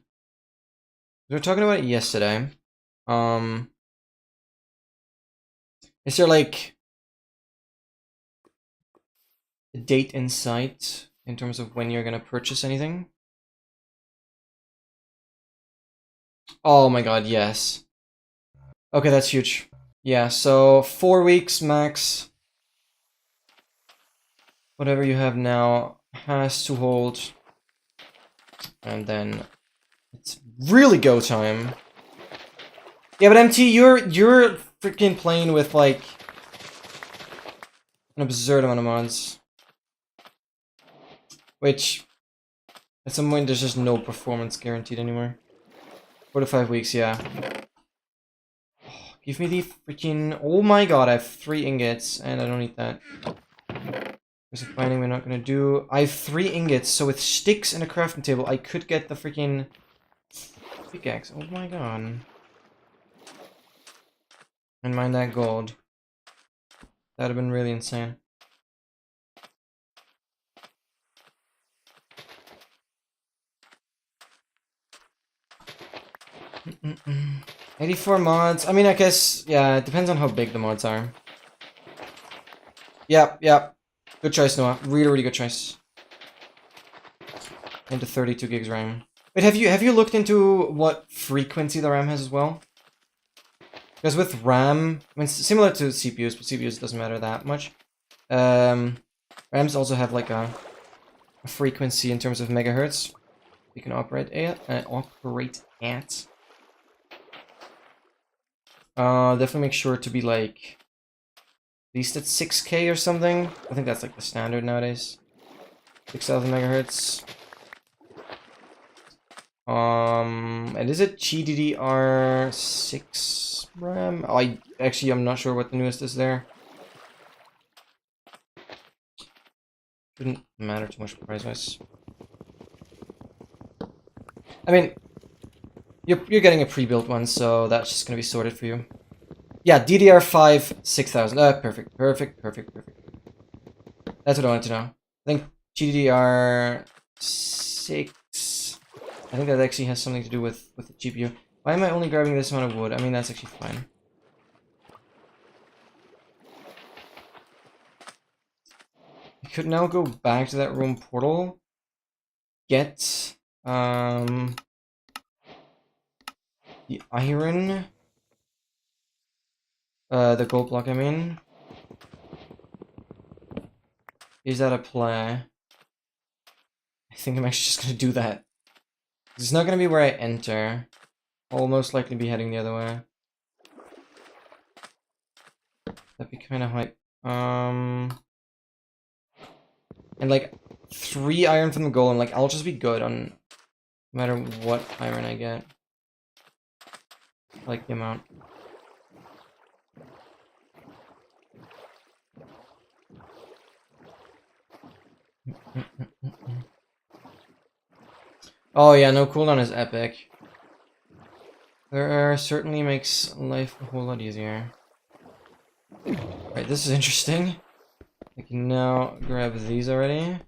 We were talking about it yesterday. Is there like a date in sight in terms of when you're gonna purchase anything? Oh my god, yes. Okay, that's huge. Yeah, so 4 weeks max. Whatever you have now has to hold. And then it's really go time. Yeah, but MT, you're freaking playing with like an absurd amount of mods. Which at some point there's just no performance guaranteed anymore. 4 to 5 weeks, yeah. Oh, give me the freaking... Oh my god, I have 3 ingots and I don't need that. There's a finding we're not gonna do. I have 3 ingots, so with sticks and a crafting table, I could get the freaking pickaxe. Oh my god. And mine that gold. That'd have been really insane. 84 mods. I mean, I guess, yeah, it depends on how big the mods are. Yep, yep. Good choice, Noah. Really, really good choice. Into 32 gigs RAM. Wait, have you looked into what frequency the RAM has as well? Because with RAM, I mean, similar to CPUs, but CPUs doesn't matter that much. RAMs also have like a frequency in terms of megahertz you can operate at. Definitely make sure to be like at least at 6K or something. I think that's like the standard nowadays. 6,000 megahertz. And is it GDDR6 RAM? Oh, I'm not sure what the newest is there. Shouldn't matter too much price-wise. I mean, You're getting a pre-built one, so that's just gonna be sorted for you. Yeah, DDR5 6000. Perfect. That's what I wanted to know. I think GDDR6. I think that actually has something to do with the GPU. Why am I only grabbing this amount of wood? I mean, that's actually fine. I could now go back to that room portal. Get the iron. The gold block, I mean. Is that a play? I think I'm actually just gonna do that. It's not gonna be where I enter. I'll most likely be heading the other way. That'd be kind of hype. And like 3 iron from the golem, like I'll just be good on no matter what iron I get. I like the amount. Oh yeah, no cooldown is epic. There certainly makes life a whole lot easier. Right, this is interesting. I can now grab these already.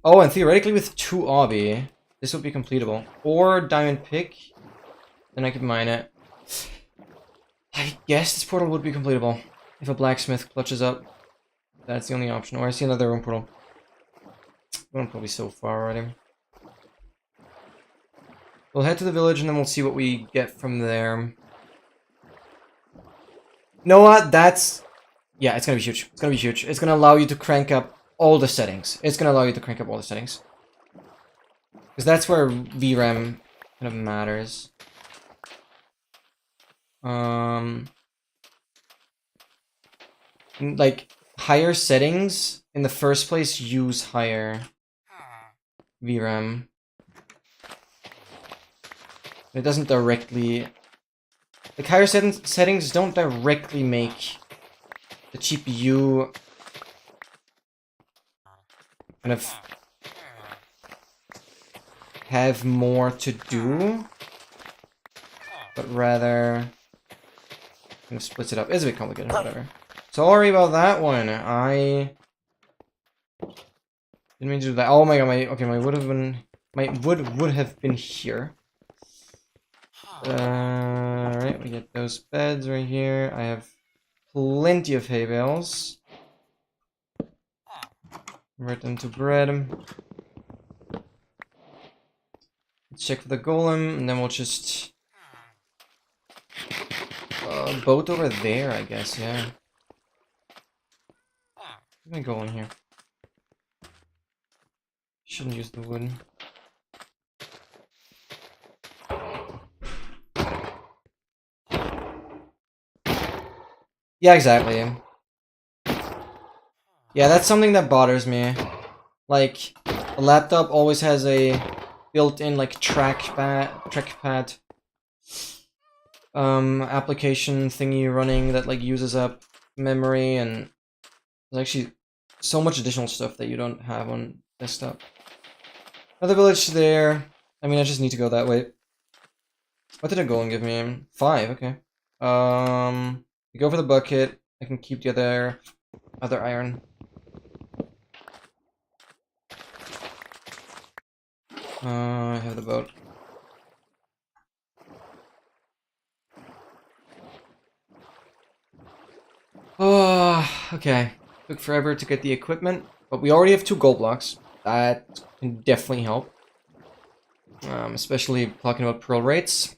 Oh, and theoretically with 2 obby, this would be completable. Or diamond pick, then I could mine it. I guess this portal would be completable. If a blacksmith clutches up, that's the only option. Or I see another room portal. We're probably so far already. We'll head to the village and then we'll see what we get from there. You know what? That's... Yeah, it's gonna be huge. It's gonna be huge. It's gonna allow you to crank up all the settings. It's gonna allow you to crank up all the settings. Because that's where VRAM kind of matters. Like, higher settings, in the first place, use higher VRAM. It doesn't directly... Like, higher settings don't directly make the GPU kind of have more to do, but rather kind of splits it up. It's a bit complicated, whatever. Sorry about that one. I didn't mean to do that. Oh my god, my wood would have been here. Right, we get those beds right here. I have plenty of hay bales. Convert them to bread. Let's check for the golem, and then we'll just boat over there, I guess. Yeah. I'm gonna go in here. Shouldn't use the wood. Yeah, exactly. Yeah, that's something that bothers me. Like, the laptop always has a built-in, like, trackpad application thingy running that, like, uses up memory, and there's actually so much additional stuff that you don't have on desktop. Another village there. I mean, I just need to go that way. What did a golem give me? 5, okay. We go for the bucket. I can keep the other iron. I have the boat. Oh, okay. Took forever to get the equipment, but we already have 2 gold blocks. That can definitely help. Especially talking about pearl rates.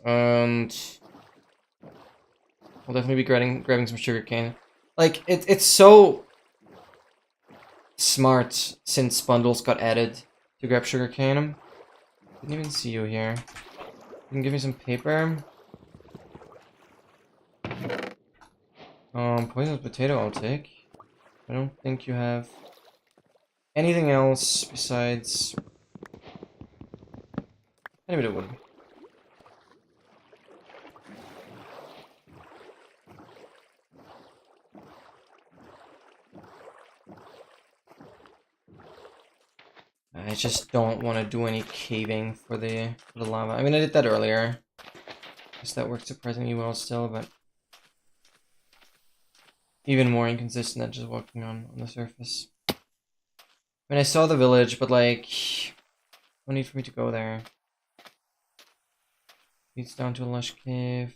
And I'll definitely be grabbing some sugarcane. Like, it's so smart since bundles got added to grab sugarcane. Didn't even see you here. You can give me some paper. Poisonous potato I'll take. I don't think you have anything else besides any bit of wood. I just don't want to do any caving for the lava. I mean, I did that earlier. Guess that worked surprisingly well still, but even more inconsistent than just walking on the surface. I mean, I saw the village, but like, no need for me to go there. Leads down to a lush cave.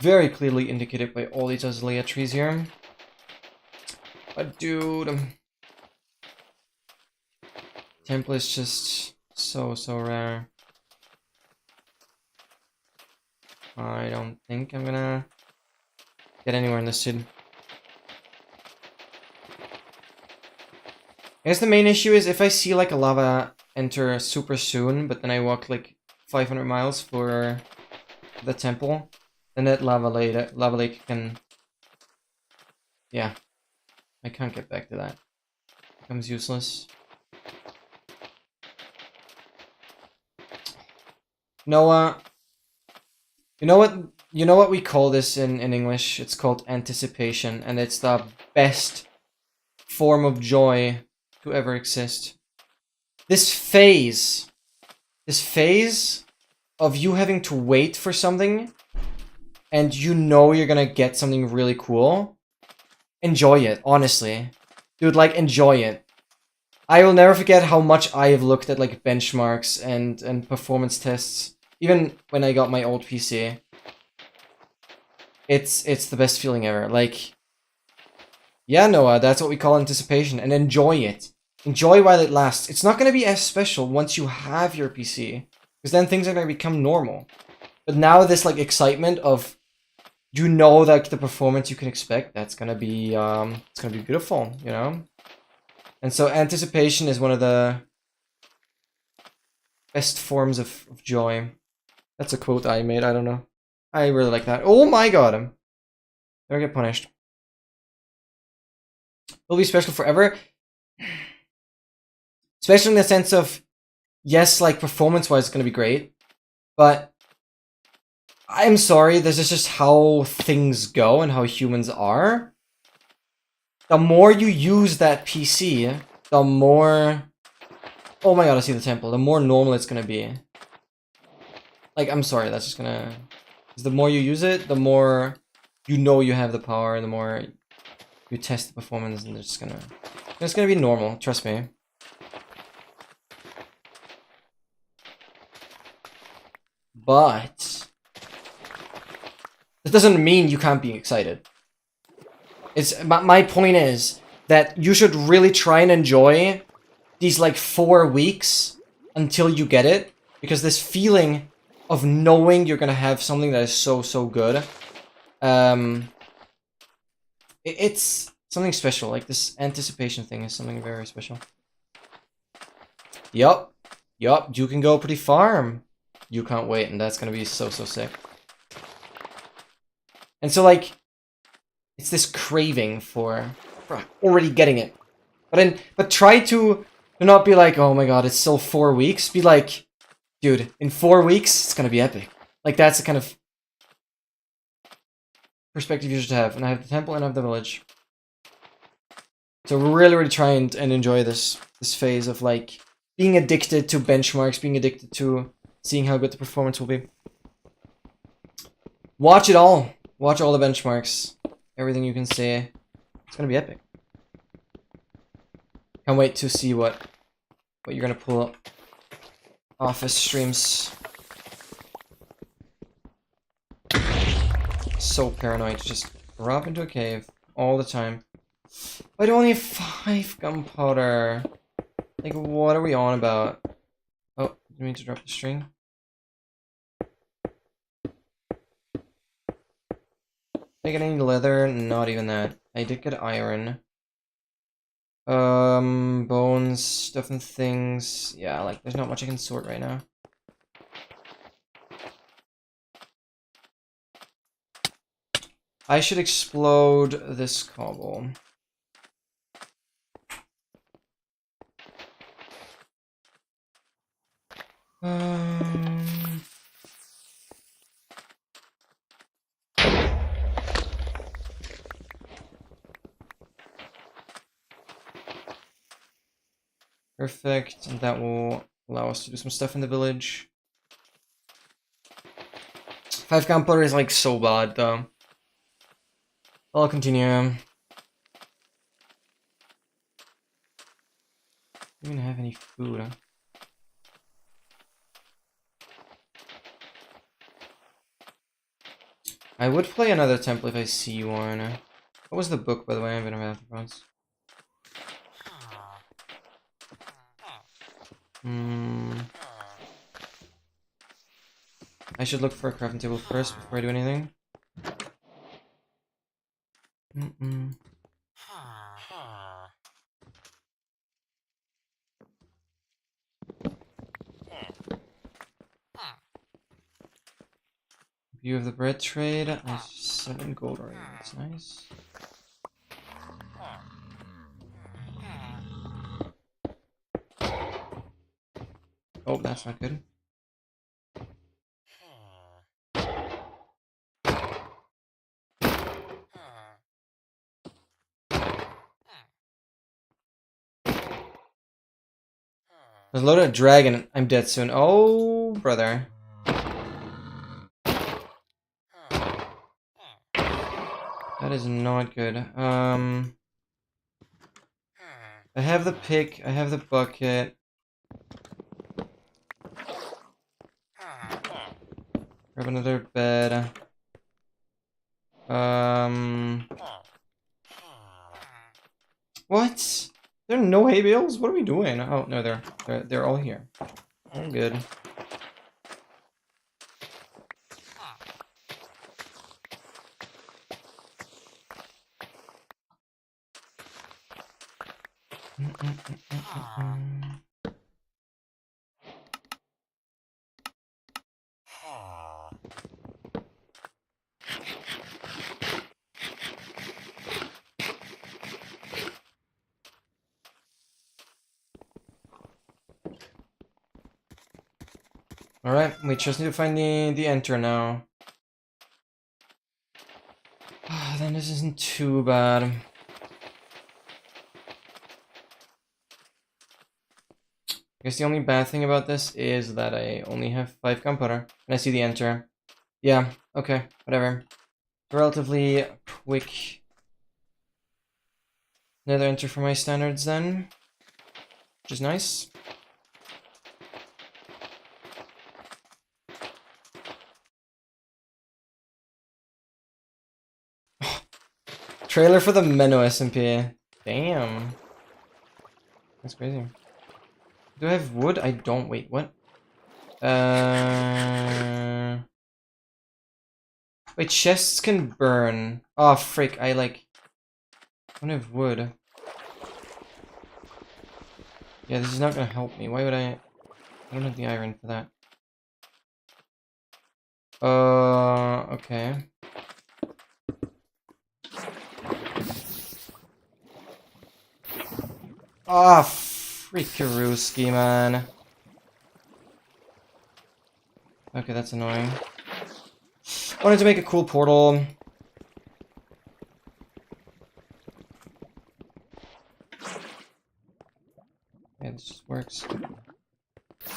Very clearly indicated by all these azalea trees here. But dude, temple is just so rare. I don't think I'm gonna get anywhere in this seed. I guess the main issue is if I see like a lava enter super soon, but then I walk like 500 miles for the temple, then that lava lake can, yeah, I can't get back to that. It becomes useless. Noah, you know what we call this in English? It's called anticipation, and it's the best form of joy to ever exist. This phase of you having to wait for something, and you know you're gonna get something really cool, enjoy it, honestly. Dude, like, enjoy it. I will never forget how much I have looked at, like, benchmarks and performance tests, even when I got my old PC. It's the best feeling ever. Like, yeah, Noah, that's what we call anticipation, and enjoy it. Enjoy while it lasts. It's not gonna be as special once you have your PC, because then things are gonna become normal. But now this, like, excitement of, you know, like, the performance you can expect, that's gonna be, it's gonna be beautiful, you know? And so anticipation is one of the best forms of joy. That's a quote I made, I don't know. I really like that. Oh my god! Never get punished. It'll be special forever. Especially in the sense of, yes, like, performance-wise, it's gonna be great. But I'm sorry, this is just how things go and how humans are. The more you use that PC, the more... Oh my god, I see the temple. The more normal it's gonna be. Like, I'm sorry, that's just gonna... The more you use it, the more you know you have the power, and the more you test the performance, and it's gonna be normal, trust me. But that doesn't mean you can't be excited. My point is that you should really try and enjoy these, like, 4 weeks until you get it, because this feeling of knowing you're gonna have something that is so good, it's something special. Like, this anticipation thing is something very special. Yup, you can go pretty farm. You can't wait, and that's gonna be so sick. And so, like, it's this craving for already getting it. But try to not be like, oh my god, it's still 4 weeks. Be like, dude, in 4 weeks, it's gonna be epic. Like, that's the kind of perspective you should have. And I have the temple and I have the village. So really try and enjoy this phase of, like, being addicted to benchmarks, being addicted to seeing how good the performance will be. Watch it all. Watch all the benchmarks. Everything you can see. It's gonna be epic. Can't wait to see what you're gonna pull up. Office streams. So paranoid to just drop into a cave all the time. Why do I only have 5 gunpowder? Like, what are we on about? Oh, you mean to drop the string? Did I get any leather? Not even that. I did get iron. Bones, stuff and things. Yeah, like, there's not much I can sort right now. I should explode this cobble. Perfect, and that will allow us to do some stuff in the village. 5 camper is like so bad though. I'll continue. Don't even have any food. Huh? I would play another temple if I see one. What was the book, by the way? I'm gonna have once. I should look for a crafting table first before I do anything. View of the bread trade. That's 7 gold already. That's nice. Oh, that's not good. There's a load of dragon. I'm dead soon. Oh, brother. That is not good. I have the pick. I have the bucket. Grab another bed. What? There are no hay bales? What are we doing? Oh no, they're all here. All good. Alright, we just need to find the enter now. Then this isn't too bad. I guess the only bad thing about this is that I only have 5 gunpowder. And I see the enter. Yeah, okay, whatever. Relatively quick nether enter for my standards then. Which is nice. Trailer for the Menno SMP. Damn. That's crazy. Do I have wood? I don't. Wait, what? Wait, chests can burn. Oh, frick. I don't have wood. Yeah, this is not gonna help me. Why would I don't have the iron for that. Okay. Ah, oh, freakarooski, man. Okay, that's annoying. I wanted to make a cool portal. Yeah, this just works.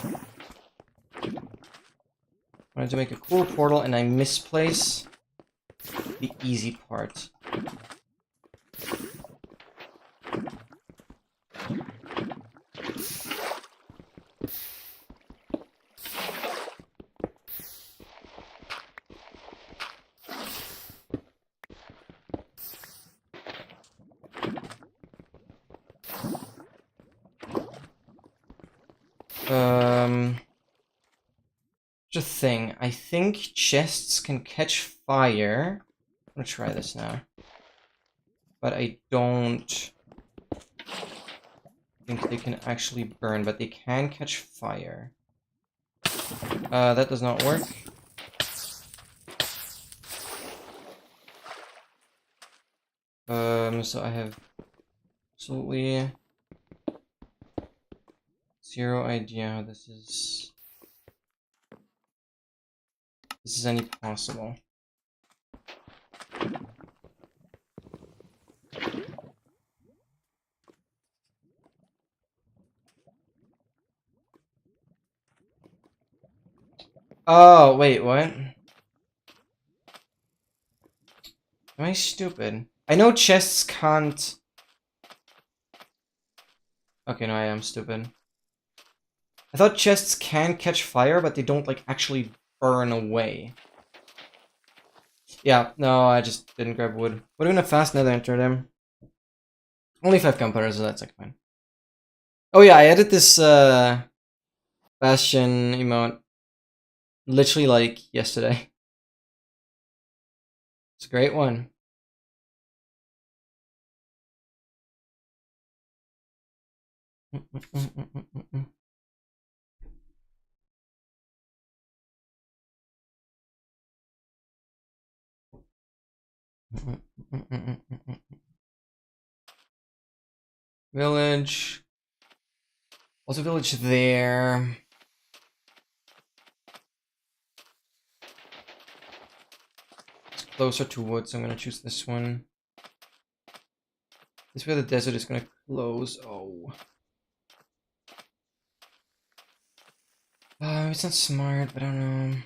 I wanted to make a cool portal and I misplace the easy part. Just a thing. I think chests can catch fire. I'm gonna try this now. But I don't think they can actually burn, but they can catch fire. That does not work. So I have absolutely zero idea how this is any possible. Oh, wait, what? Am I stupid? I know chests can't... Okay, no, I am stupid. I thought chests can catch fire, but they don't, like, actually burn away. Yeah, no, I just didn't grab wood. Would have been a fast nether enter them. Only 5 gunpowder, so that's, like, fine. Oh yeah, I added this, Bastion emote literally, like, yesterday. It's a great one. Village. Also village there. It's closer to wood, so I'm gonna choose this one. This way the desert is gonna close. Oh. It's not smart, but I don't know.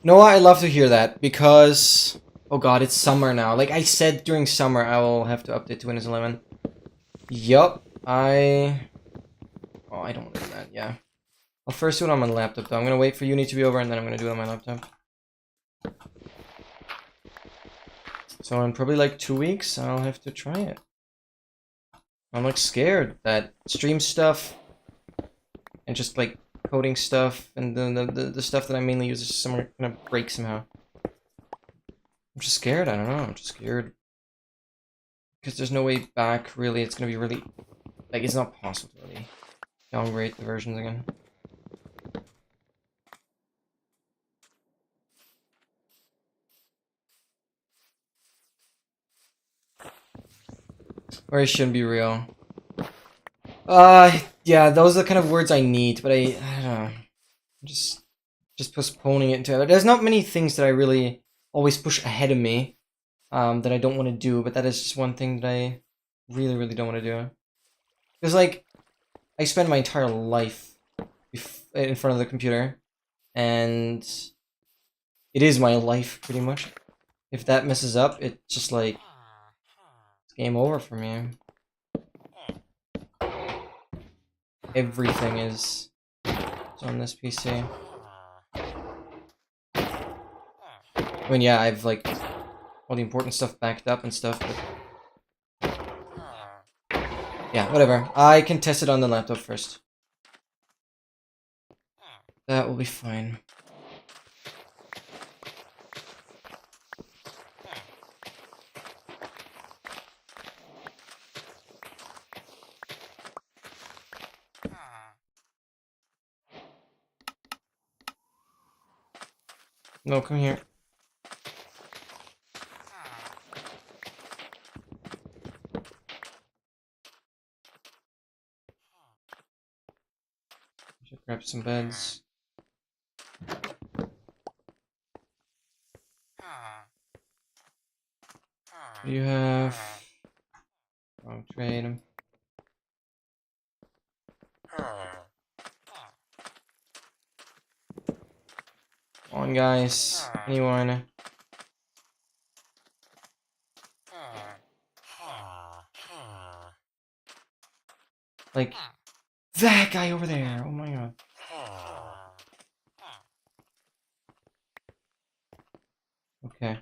Noah, I love to hear that because, oh god, it's summer now. Like I said during summer, I will have to update to Windows 11. Yup, oh, I don't want to do that, yeah. I'll first do it on my laptop though. I'm gonna wait for uni to be over and then I'm gonna do it on my laptop. So in probably like 2 weeks, I'll have to try it. I'm like scared that stream stuff and just like coding stuff and the stuff that I mainly use is just gonna break somehow. I'm just scared, I don't know, I'm just scared. Because there's no way back, really. It's gonna be really... Like, it's not possible to really downgrade the versions again. Or it shouldn't be real. Yeah, those are the kind of words I need, but I don't know. I'm just postponing it until... There's not many things that I really always push ahead of me, that I don't want to do, but that is just one thing that I really, really don't want to do. Because, like, I spend my entire life in front of the computer, and it is my life, pretty much. If that messes up, it's just like, it's game over for me. Everything is on this PC. I mean, yeah, I've like all the important stuff backed up and stuff, but yeah, whatever. I can test it on the laptop first. That will be fine. No, come here. Should grab some beds. What do you have? Wrong trade. Come on, guys. Anyone? Like, that guy over there. Oh my god. Okay.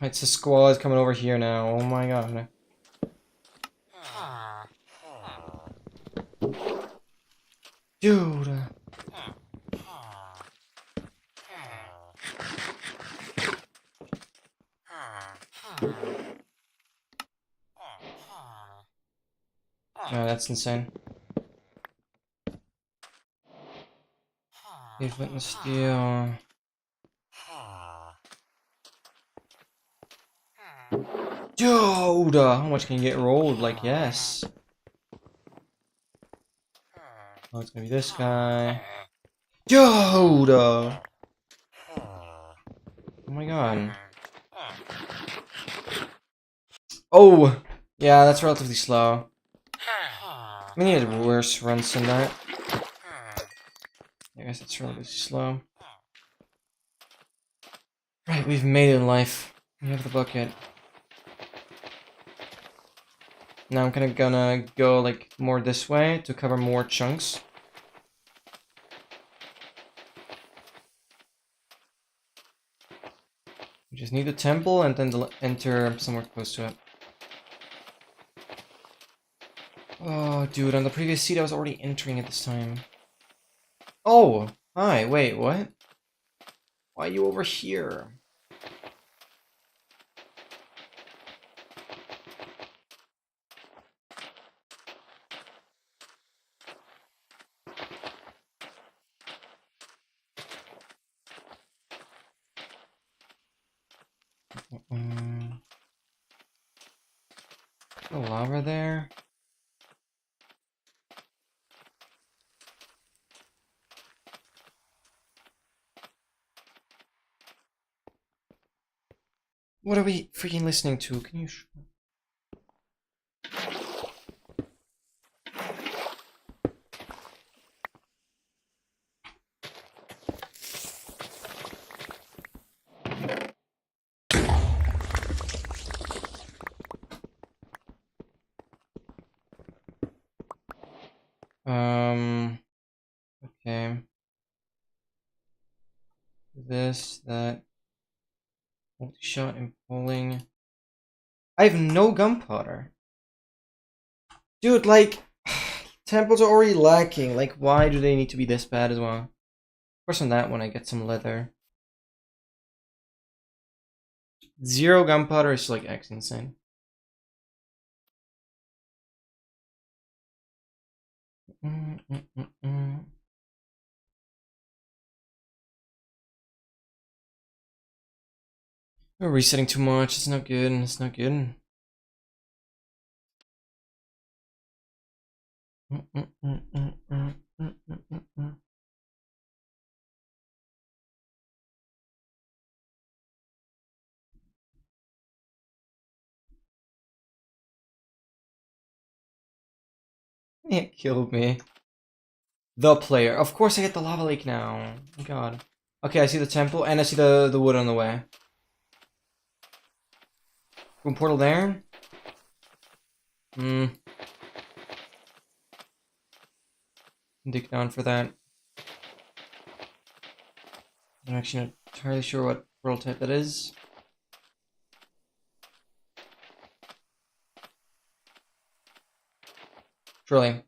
It's a squad coming over here now. Oh my god. Dude. No, that's insane. flint and steel. Dude, how much can you get rolled? Like, yes. Oh, it's gonna be this guy. Dude! Oh my god. Oh! Yeah, that's relatively slow. We needed worse runs than that. I guess it's relatively slow. Right, we've made it in life. We have the bucket. Now I'm gonna go like more this way to cover more chunks. We just need the temple and then enter somewhere close to it. Oh, dude, on the previous seat I was already entering at this time. Oh, hi, wait, what? Why are you over here? The lava there? What are we freaking listening to? Can you okay. This, that. Multi-shot and pulling. I have no gunpowder. Dude, like, temples are already lacking. Like, why do they need to be this bad as well? Of course, on that one, I get some leather. 0 gunpowder is like X insane. We're resetting too much. It's not good. It's not good. It killed me. The player. Of course I get the lava lake now. Oh my god. Okay, I see the temple and I see the wood on the way. Boom portal there. Dig down for that. I'm actually not entirely sure what portal type that is. Surely.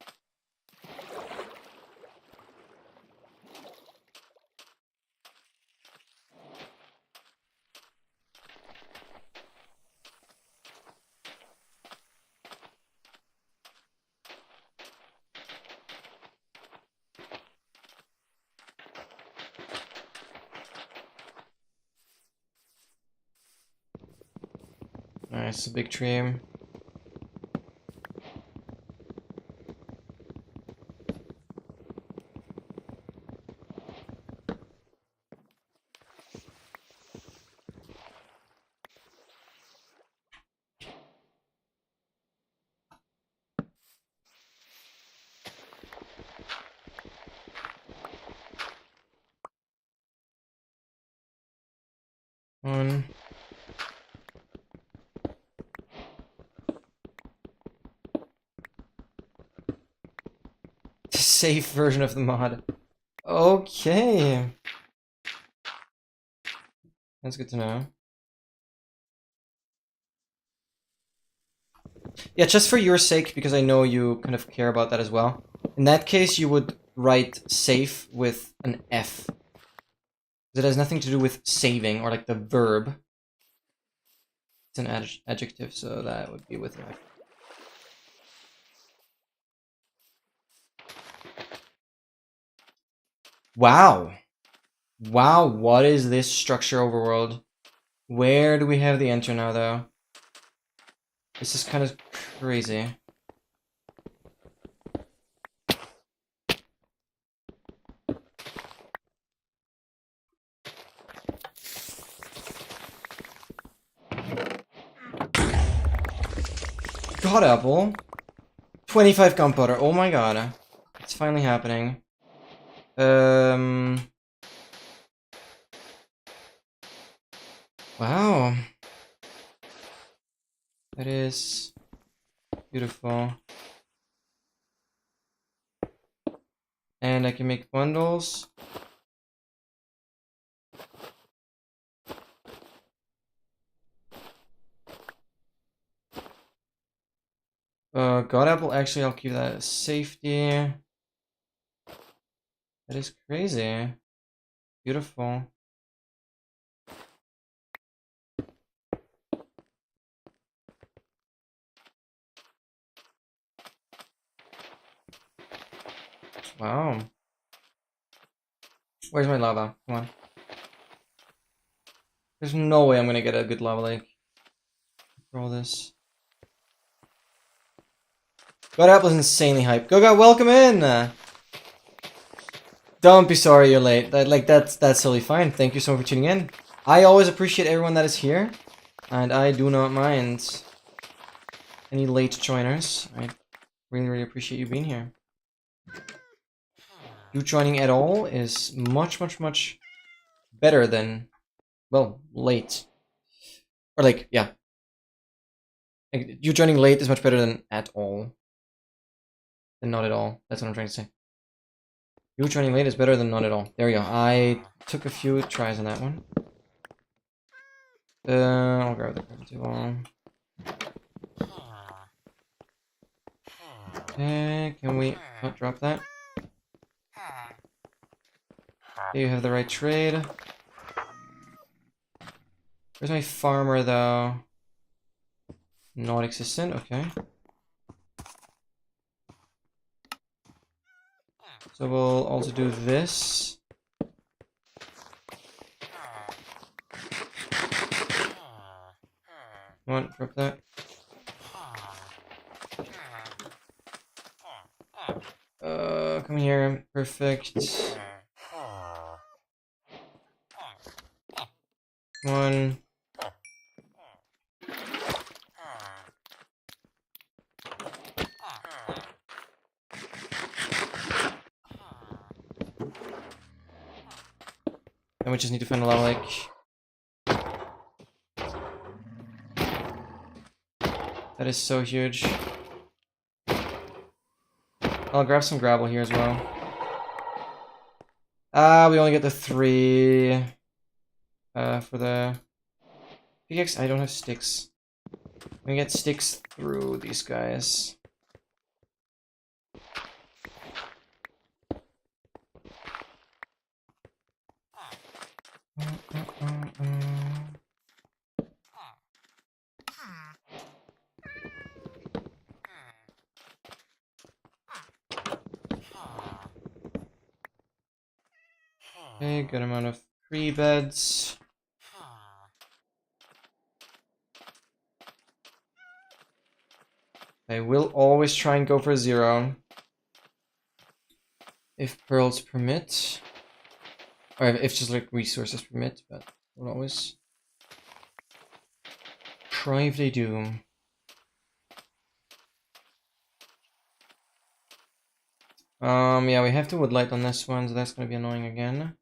Nice, a big tree. One. Safe version of the mod. Okay. That's good to know. Yeah, just for your sake, because I know you kind of care about that as well. In that case, you would write safe with an F. It has nothing to do with saving, or like the verb. It's an adjective, so that would be with an F. Wow. Wow, what is this structure overworld? Where do we have the enter now, though? This is kind of crazy. God, Apple. 25 gunpowder. Oh my god. It's finally happening. Wow. That is beautiful. And I can make bundles. God apple, actually I'll keep that as safety. That is crazy. Beautiful. Wow. Where's my lava? Come on. There's no way I'm gonna get a good lava lake for all this. God apple's insanely hyped. Goga, welcome in! Don't be sorry you're late. That's totally fine. Thank you so much for tuning in. I always appreciate everyone that is here. And I do not mind any late joiners. I really, really appreciate you being here. You joining at all is much, much, much better than, well, late. Or like, yeah. Like, you joining late is much better than at all. Than not at all. That's what I'm trying to say. You joining late is better than not at all. There we go. I took a few tries on that one. I'll grab the gravity ball. Okay, can we not drop that? Okay, you have the right trade. Where's my farmer though? Not existent, okay. So we'll also do this. Come on, drop that. Come here. Perfect. Come on. And we just need to find a lava lake. That is so huge. I'll grab some gravel here as well. We only get the 3 for the pickaxe. I don't have sticks. We get sticks through these guys. Okay, good amount of tree beds. I will always try and go for 0. If pearls permit. Or if just like resources permit, but we'll always try if they do. Yeah, we have to wood light on this one, so that's gonna be annoying again.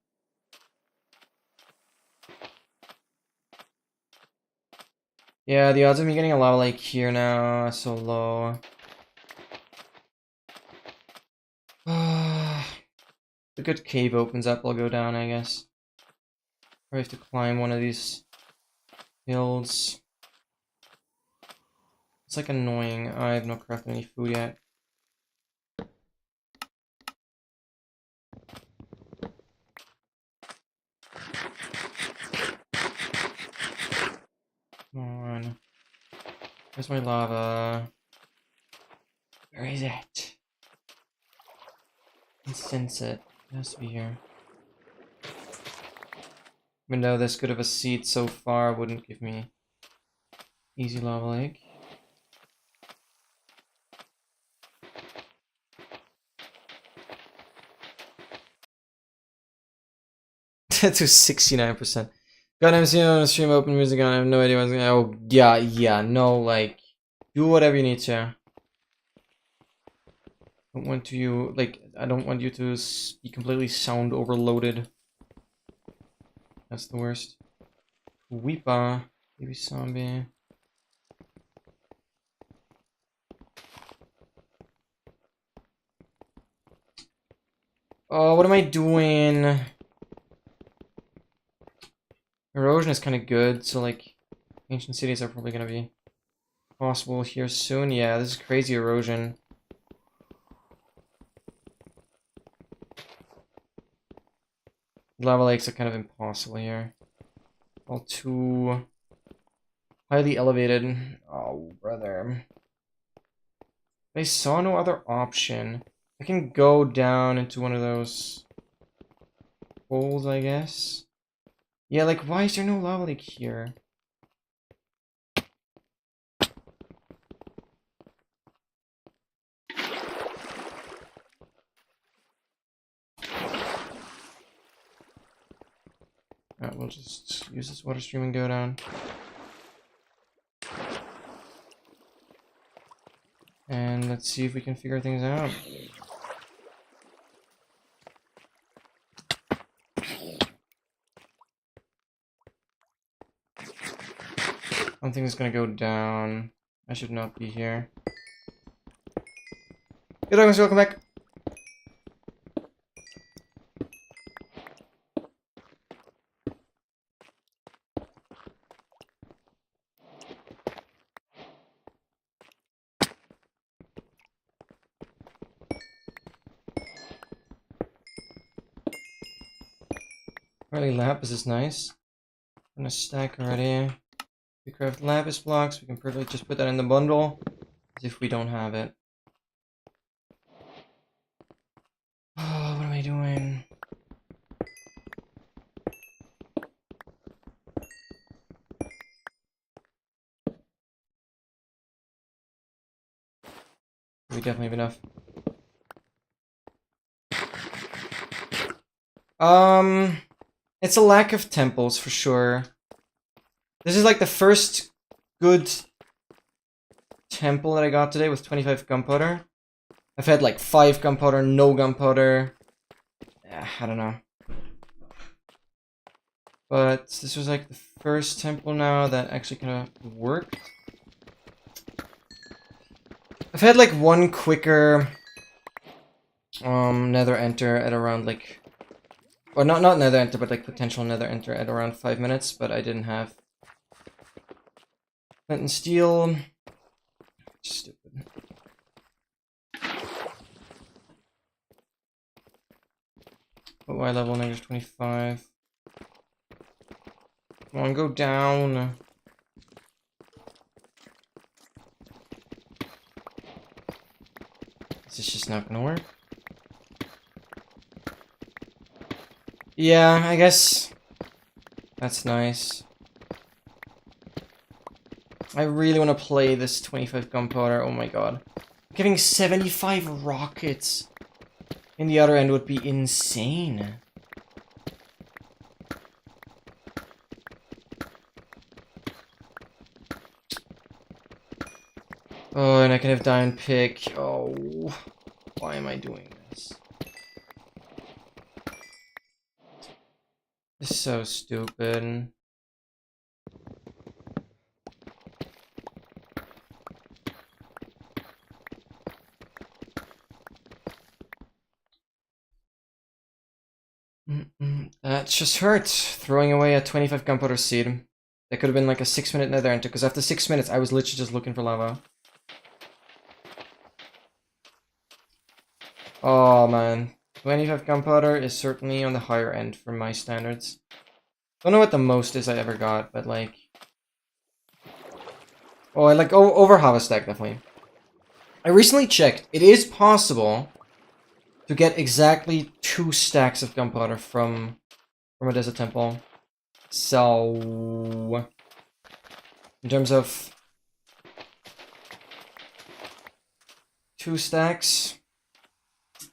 Yeah, the odds of me getting a lava lake here now are so low. The good cave opens up, I'll go down, I guess. Or I have to climb one of these hills. It's like annoying. I have not crafted any food yet. Come on. Where's my lava? Where is it? I can sense it. It has to be here. Even though this good of a seed so far wouldn't give me easy lava lake. To 69%. God, I'm seeing on the stream open music on. I have no idea what's going on. Oh, yeah, no, like, do whatever you need to. I don't want you, like, I don't want you to be completely sound overloaded. That's the worst. Weepa, baby zombie. Oh, what am I doing? Erosion is kind of good, so like, ancient cities are probably gonna be possible here soon. Yeah, this is crazy erosion. Lava lakes are kind of impossible here. All too highly elevated. Oh, brother. I saw no other option. I can go down into one of those holes, I guess. Yeah, like, why is there no lava lake here? Alright, we'll just use this water stream and go down. And let's see if we can figure things out. One thing is gonna go down. I should not be here. Good dogs, welcome back. Really, lapis is nice. I'm gonna stack already. We craft lapis blocks. We can perfectly just put that in the bundle, as if we don't have it. Oh, what am I doing? We definitely have enough. It's a lack of temples for sure. This is like the first good temple that I got today with 25 gunpowder. I've had like 5 gunpowder, no gunpowder. I don't know. But this was like the first temple now that actually kind of worked. I've had like one quicker nether enter at around like, or not nether enter, but like potential nether enter at around 5 minutes, but I didn't have flint and steel. Stupid. But why level negative 25? Come on, go down. Is this just not gonna work? Yeah, I guess that's nice. I really want to play this 25 gunpowder. Oh my god. Getting 75 rockets in the other end would be insane. Oh, and I can have diamond pick. Oh, why am I doing this? This is so stupid. That just hurt. Throwing away a 25 gunpowder seed. That could have been like a 6-minute nether enter, because after 6 minutes I was literally just looking for lava. Oh man. 25 gunpowder is certainly on the higher end for my standards. Don't know what the most is I ever got, but like... Oh, I like over half a stack, definitely. I recently checked. It is possible to get exactly 2 stacks of gunpowder from a desert temple. So, in terms of 2 stacks,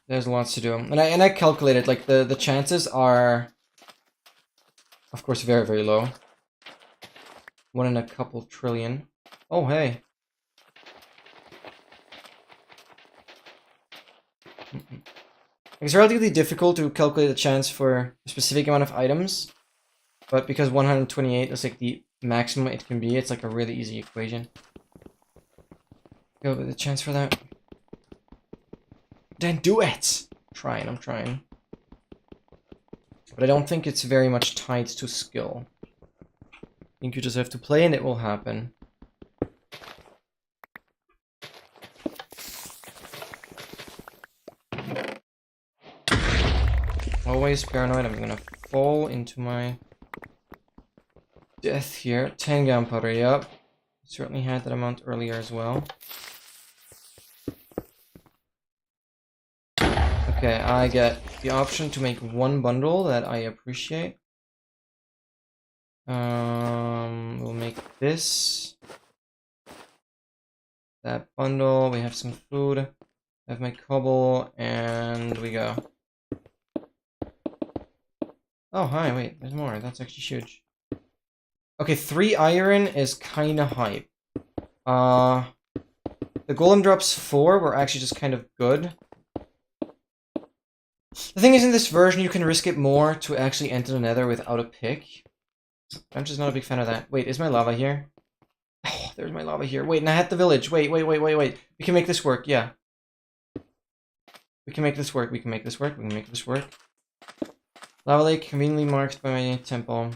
there's lots to do. And I calculated, like, the chances are, of course, very, very low. 1 in a couple trillion. Oh, hey. It's relatively difficult to calculate the chance for a specific amount of items, but because 128 is like the maximum it can be, it's like a really easy equation. Go with the chance for that. Then do it! I'm trying. But I don't think it's very much tied to skill. I think you just have to play and it will happen. Always paranoid, I'm gonna fall into my death here. 10 gunpowder, yep. Certainly had that amount earlier as well. Okay, I get the option to make 1 bundle that I appreciate. We'll make this. That bundle, we have some food. I have my cobble, and we go. Oh, hi, wait, there's more. That's actually huge. Okay, 3 iron is kinda hype. The golem drops 4 were actually just kind of good. The thing is, in this version, you can risk it more to actually enter the nether without a pick. I'm just not a big fan of that. Wait, is my lava here? Oh, there's my lava here. Wait, and I had the village. Wait. We can make this work, yeah. We can make this work. We can make this work. Lava lake conveniently marked by my temple.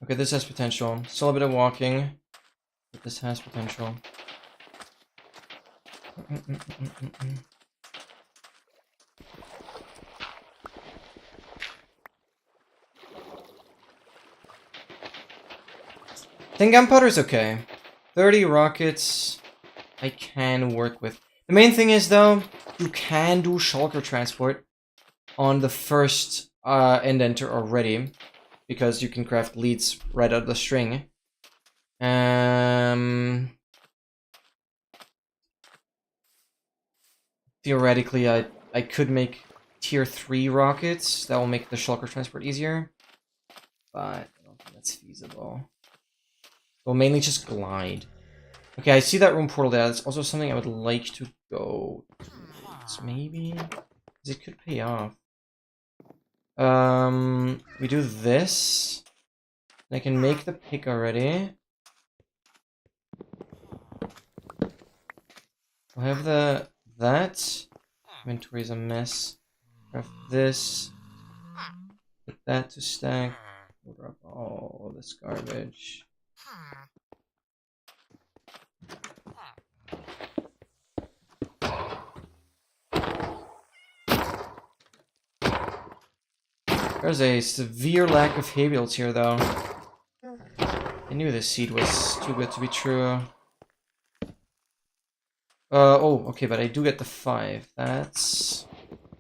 Okay, this has potential. Still a bit of walking, but this has potential. I think gunpowder is okay. 30 rockets, I can work with. The main thing is, though, you can do shulker transport on the first indenter already, because you can craft leads right out of the string. Theoretically, I could make tier 3 rockets. That will make the shulker transport easier. But I don't think that's feasible. We'll mainly just glide. Okay, I see that room portal there. That's also something I would like to go to. Maybe? Because it could pay off. We do this. I can make the pick already. I'll have that. Inventory is a mess. Craft this. Put that to stack. We'll drop all this garbage. There's a severe lack of hay bales here, though. I knew this seed was too good to be true. Oh, okay, but I do get the 5. That's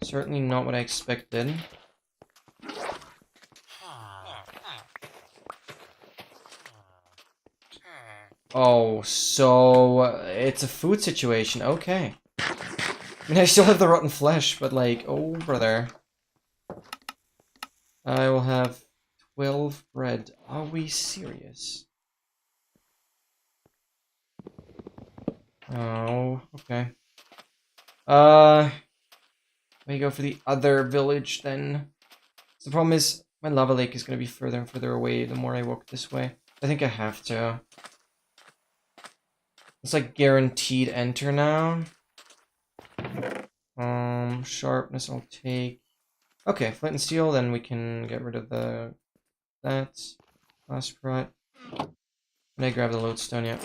certainly not what I expected. Oh, so it's a food situation. Okay. I mean, I still have the rotten flesh, but like, oh, brother. I will have 12 bread. Are we serious? Oh, okay. Let me go for the other village then. So the problem is, my lava lake is going to be further and further away the more I walk this way. I think I have to. It's like guaranteed enter now. Sharpness I'll take. Okay, flint and steel, then we can get rid of that. Last prot. And I grab the lodestone, yeah.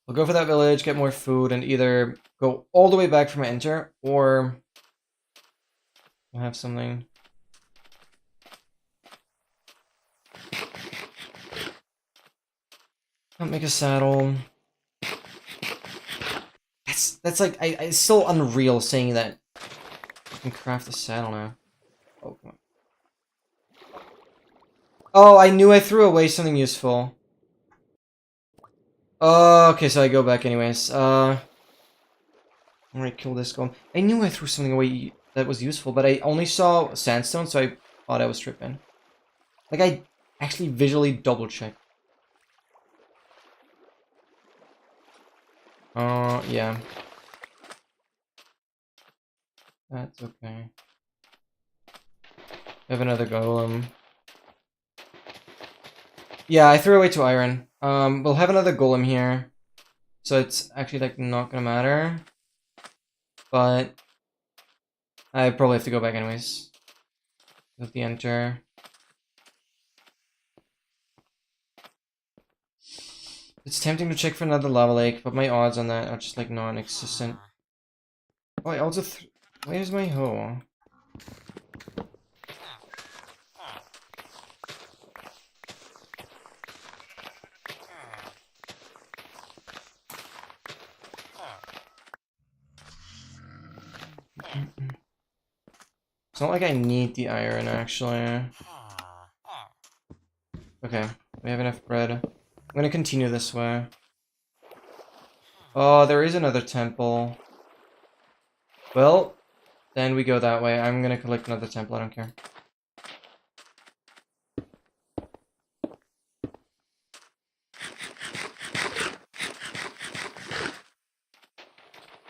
I'll go for that village, get more food, and either go all the way back from my enter, or I'll have something. Can't make a saddle. That's like it's so unreal saying that I can craft a saddle now. Oh, come on. Oh, I knew I threw away something useful. Oh, okay, so I go back anyways. I'm gonna kill this golem. I knew I threw something away that was useful, but I only saw sandstone, so I thought I was tripping. Like, I actually visually double-checked. Yeah. That's okay. I have another golem. Yeah, I threw away 2 iron. We'll have another golem here. So it's actually, like, not gonna matter. But I probably have to go back anyways. With the enter. It's tempting to check for another lava lake, but my odds on that are just, like, non-existent. Oh, I also where's my hoe? It's not like I need the iron, actually. Okay, we have enough bread. I'm gonna continue this way. Oh, there is another temple. Well, then we go that way. I'm gonna collect another temple, I don't care.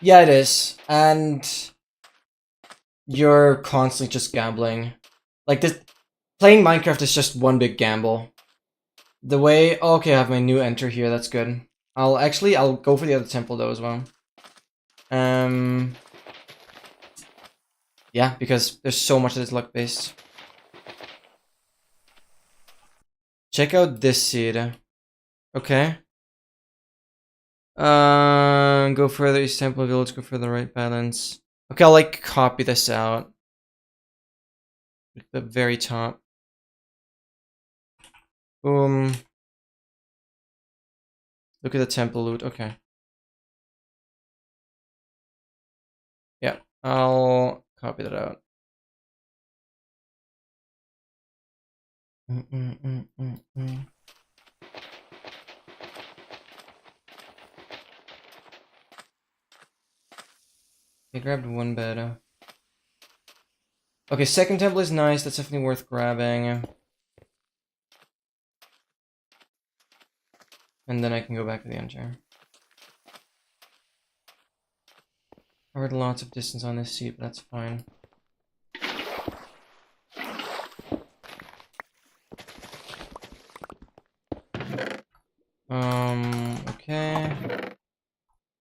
Yeah, it is. And you're constantly just gambling. Like, this playing Minecraft is just one big gamble. The way... Oh, okay, I have my new enter here, that's good. I'll go for the other temple though as well. Yeah, because there's so much that is luck-based. Check out this seed. Okay. Go further, East Temple Village, go further, right balance. Okay, I'll, like, copy this out. At the very top. Boom. Look at the temple loot, okay. Yeah, I'll copy that out. I grabbed one bed. Okay, second temple is nice. That's definitely worth grabbing. And then I can go back to the enter. Covered lots of distance on this seat, but that's fine. Okay.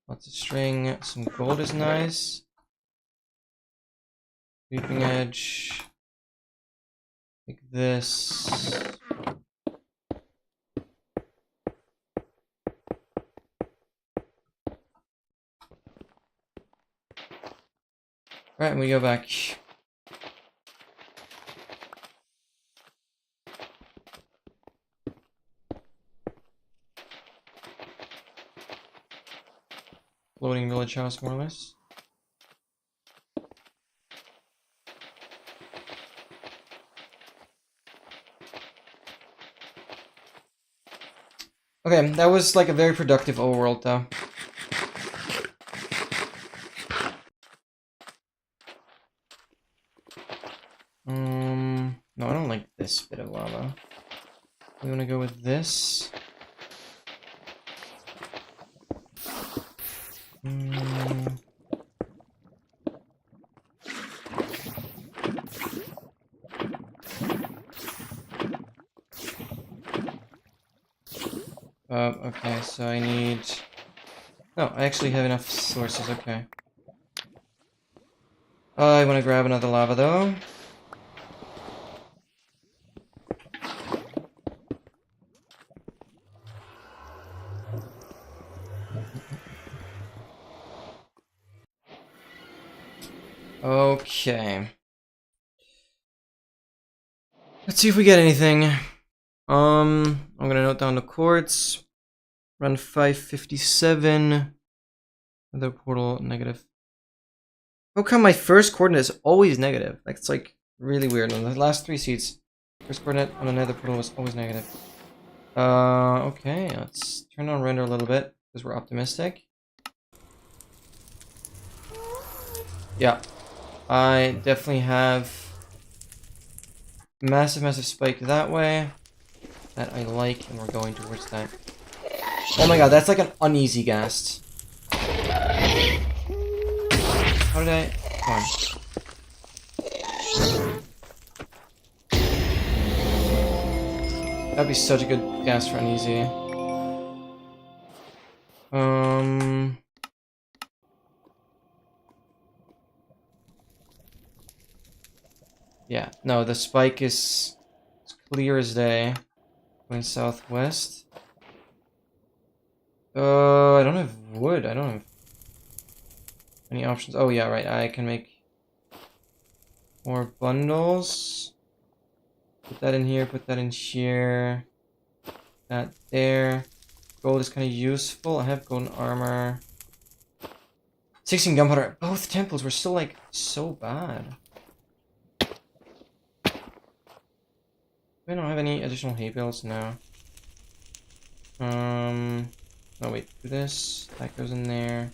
Lots of string. Some gold is nice. Creeping edge. Like this. Alright, and we go back. Floating village house, more or less. Okay, that was like a very productive overworld though. No, I don't like this bit of lava. We want to go with this. Okay, so I need... No, I actually have enough sources, okay. I want to grab another lava though. Okay. Let's see if we get anything. I'm gonna note down the quartz. Run 557. Nether portal negative. How come my first coordinate is always negative? That's like really weird. On the last 3 seats, first coordinate on the nether portal was always negative. Okay, let's turn on render a little bit because we're optimistic. Yeah, I definitely have massive spike that way that I like, and we're going towards that. Oh my god, that's like an uneasy ghast. How did I? Come on. That'd be such a good ghast for uneasy. Yeah, no, the spike is clear as day. Going southwest. I don't have wood. I don't have any options. Oh yeah, right. I can make more bundles. Put that in here. Put that in here. That there. Gold is kind of useful. I have golden armor. 16 gunpowder. Both temples were still like so bad. I don't have any additional hay bales now. No, wait, do this. That goes in there.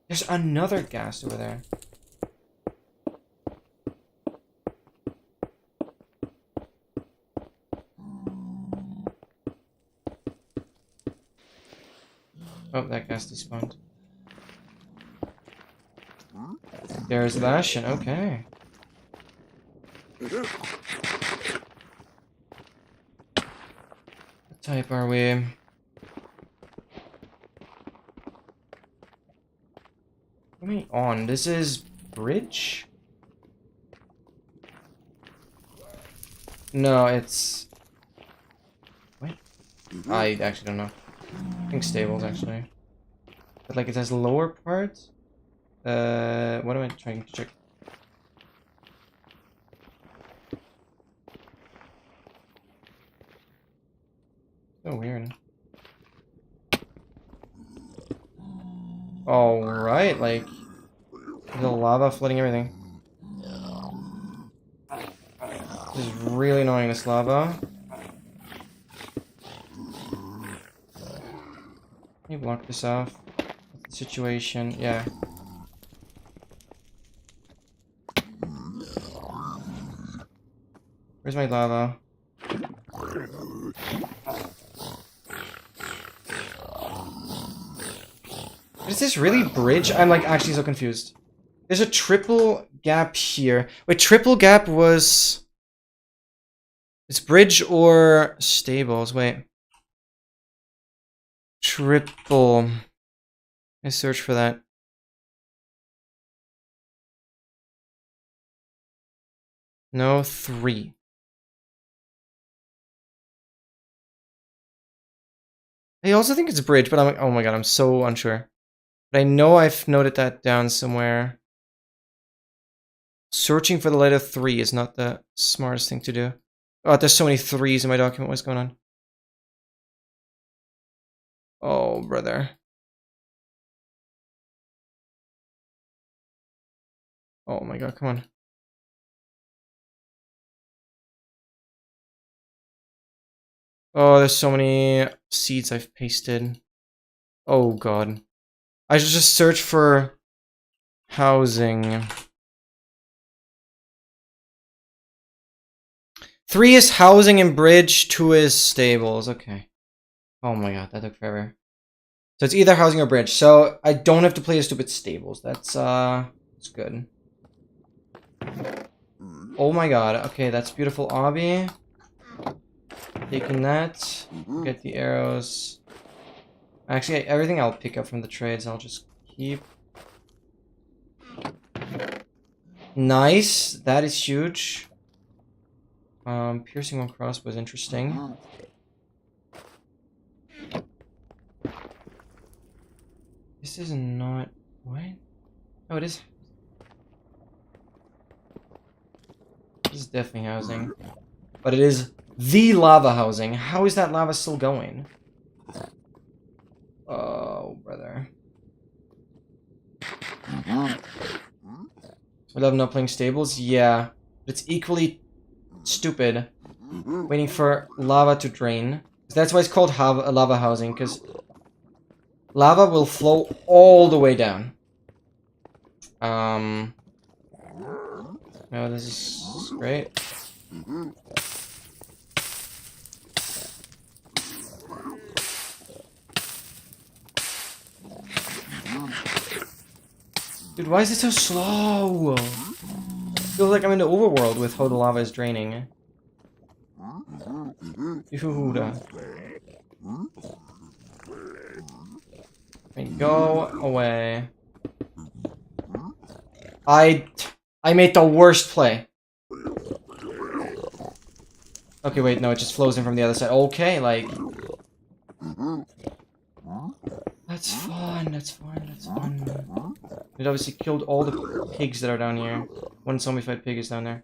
There's another ghast over there. Oh, that ghast despawned. There's Lashin, okay. What type are we? What are we on? This is bridge? No, it's... What? I actually don't know. I think stables, actually. But like it has lower part? What am I trying to check? So weird. Alright, like... the lava flooding everything. This is really annoying, this lava. Can you block this off? What's the situation? Yeah. Where's my lava? Is this really bridge? I'm like actually so confused. There's a triple gap here. Wait, triple gap was... It's bridge or stables. Wait. Triple. I search for that. No, 3. I also think it's bridge, but I'm like, oh my god, I'm so unsure. But I know I've noted that down somewhere. Searching for the letter 3 is not the smartest thing to do. Oh, there's so many 3s in my document. What's going on? Oh, brother. Oh my god, come on. Oh, there's so many seeds I've pasted. Oh god. I should just search for housing. 3 is housing and bridge, 2 is stables. Okay. Oh my god, that took forever. So it's either housing or bridge. So I don't have to play the stupid stables. That's good. Oh my god. Okay, that's beautiful obby. Taking that. Get the arrows. Actually, everything I'll pick up from the trades, I'll just keep. Nice. That is huge. Piercing one crossbow is interesting. This is not... What? Oh, it is. This is definitely housing. But it is The lava housing. How is that lava still going? Oh, brother. I love not playing stables. Yeah. But it's equally stupid waiting for lava to drain. That's why it's called lava housing, because lava will flow all the way down. No, this is great. Dude, why is it so slow? Feels like I'm in the overworld with how the lava is draining. Go away. I made the worst play. Okay, wait, no, it just flows in from the other side. Okay, like... That's fun, that's fun, that's fun. It obviously killed all the pigs that are down here. One zombified pig is down there.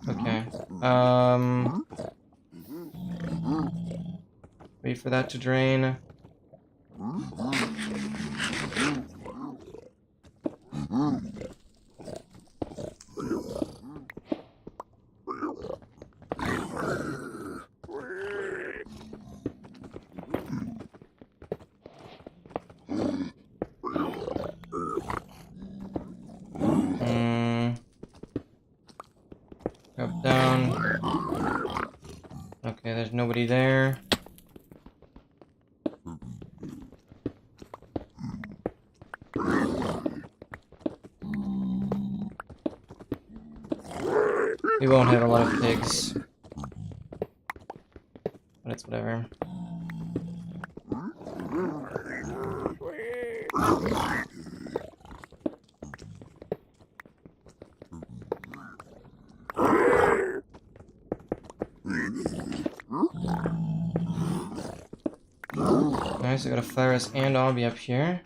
Okay. Wait for that to drain. Drop down. Okay, there's nobody there. We won't have a lot of pigs. But it's whatever. Nice, I got a Flaris and Obby up here.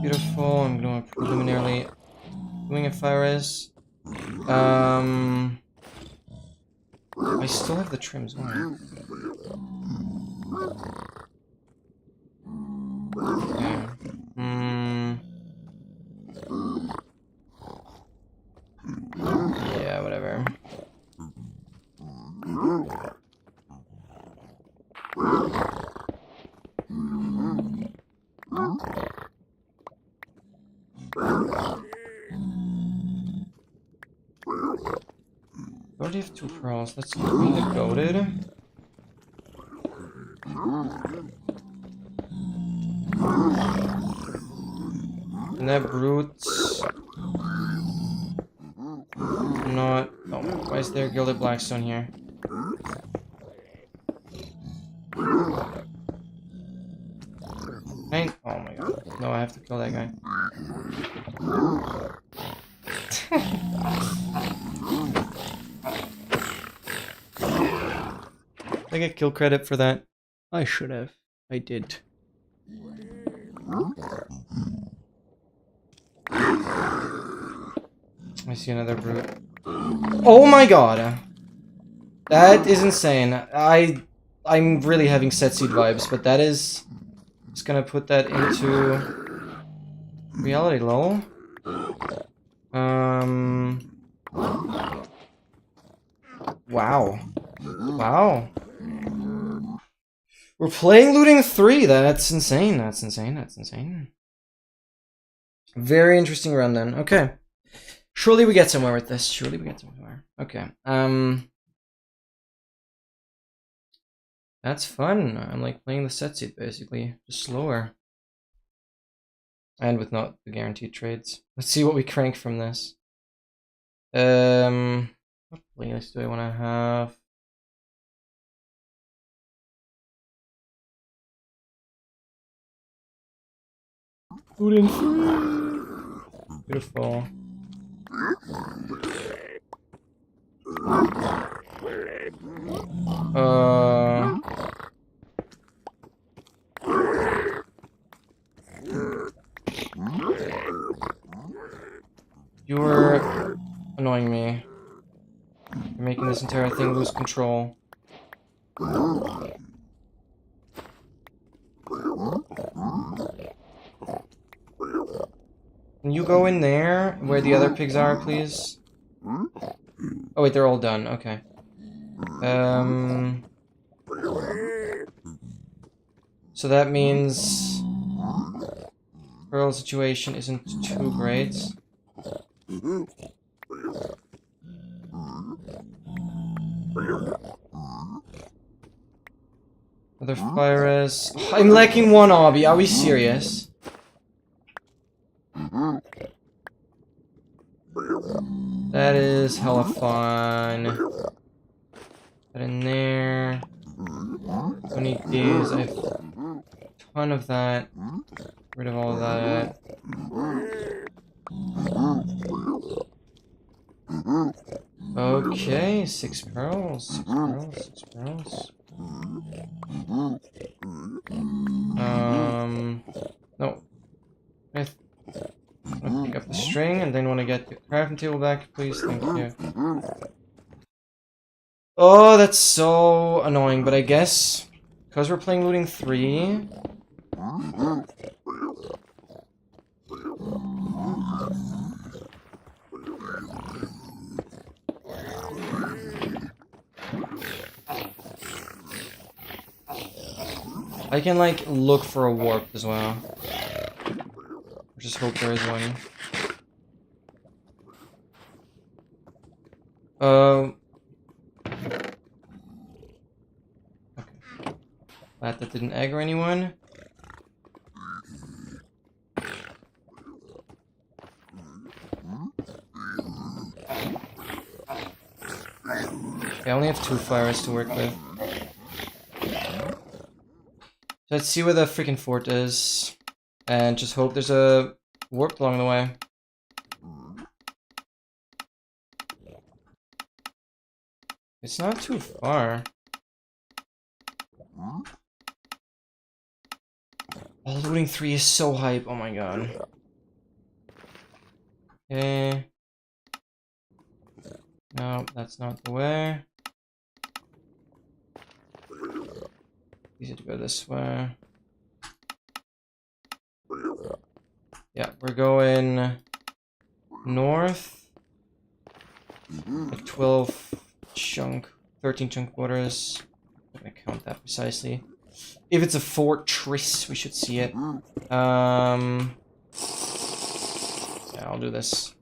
Beautiful, I'm doing preliminarily doing a Flaris. I still have the trims on. Okay. Yeah, whatever. I already have 2 pearls. Let's bring the goated. And that brute's not. Oh, why is there gilded blackstone here? Oh my god. No, I have to kill that guy. I get kill credit for that. I should have. I did. I see another brute. Oh my god! That is insane. I'm really having set seed vibes, but that is just gonna put that into reality, lol. Wow. Wow. We're playing looting 3. That's insane. That's insane. That's insane. Very interesting run then. Okay. Surely we get somewhere with this. Surely we get somewhere. Okay. That's fun. I'm like playing the set seat basically. Just slower. And with not the guaranteed trades. Let's see what we crank from this. What playlist do I want to have? Looting 3. Beautiful. You're annoying me. You're making this this entire thing lose control. Can you go in there where the other pigs are, please? Oh wait, they're all done. Okay. So that means Pearl situation isn't too great. Another fire is. I'm lacking one obby. Are we serious? That is hella fun. Put in there. Don't need these. I have a ton of that. Get rid of all of that. Okay, 6 pearls. 6 pearls. 6 pearls. No. I'll pick up the string and then want to get the crafting table back, please. Thank you. Oh, that's so annoying, but I guess because we're playing looting 3. I can like look for a warp as well. I just hope there is one. Okay. Glad that didn't aggro anyone. Okay, I only have 2 fires to work with. Let's see where the freaking fort is. And just hope there's a warp along the way. It's not too far. Oh, looting 3 is so hype. Oh my god. Okay. No, that's not the way. Easy to go this way. Yeah, we're going north. Like 12 chunk, 13 chunk quarters. I'm gonna count that precisely. If it's a fortress, we should see it. Yeah, I'll do this.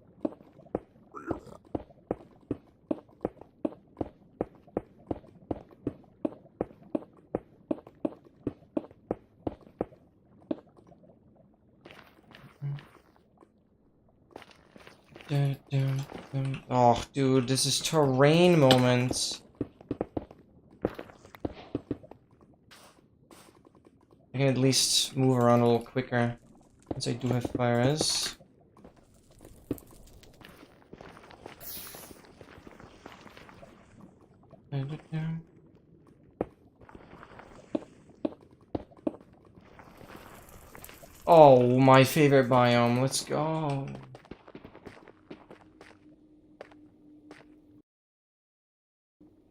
Oh, dude, this is terrain moments. I can at least move around a little quicker, since I do have fires. Oh, my favorite biome. Let's go.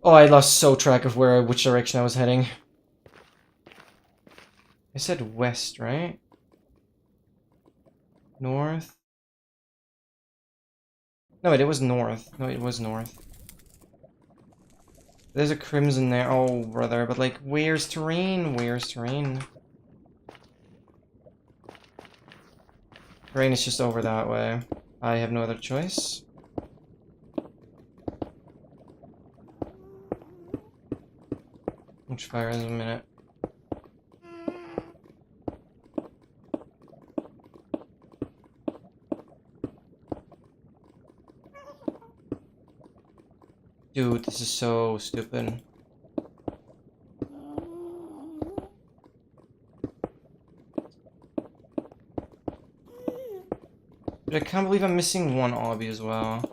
Oh, I lost so track of which direction I was heading. I said west, right? North? No, wait, it was north. No, it was north. There's a crimson there. Oh, brother, but like, where's terrain? Where's terrain? Terrain is just over that way. I have no other choice. Which fire is a minute? Dude, this is so stupid. Dude, I can't believe I'm missing one obby as well.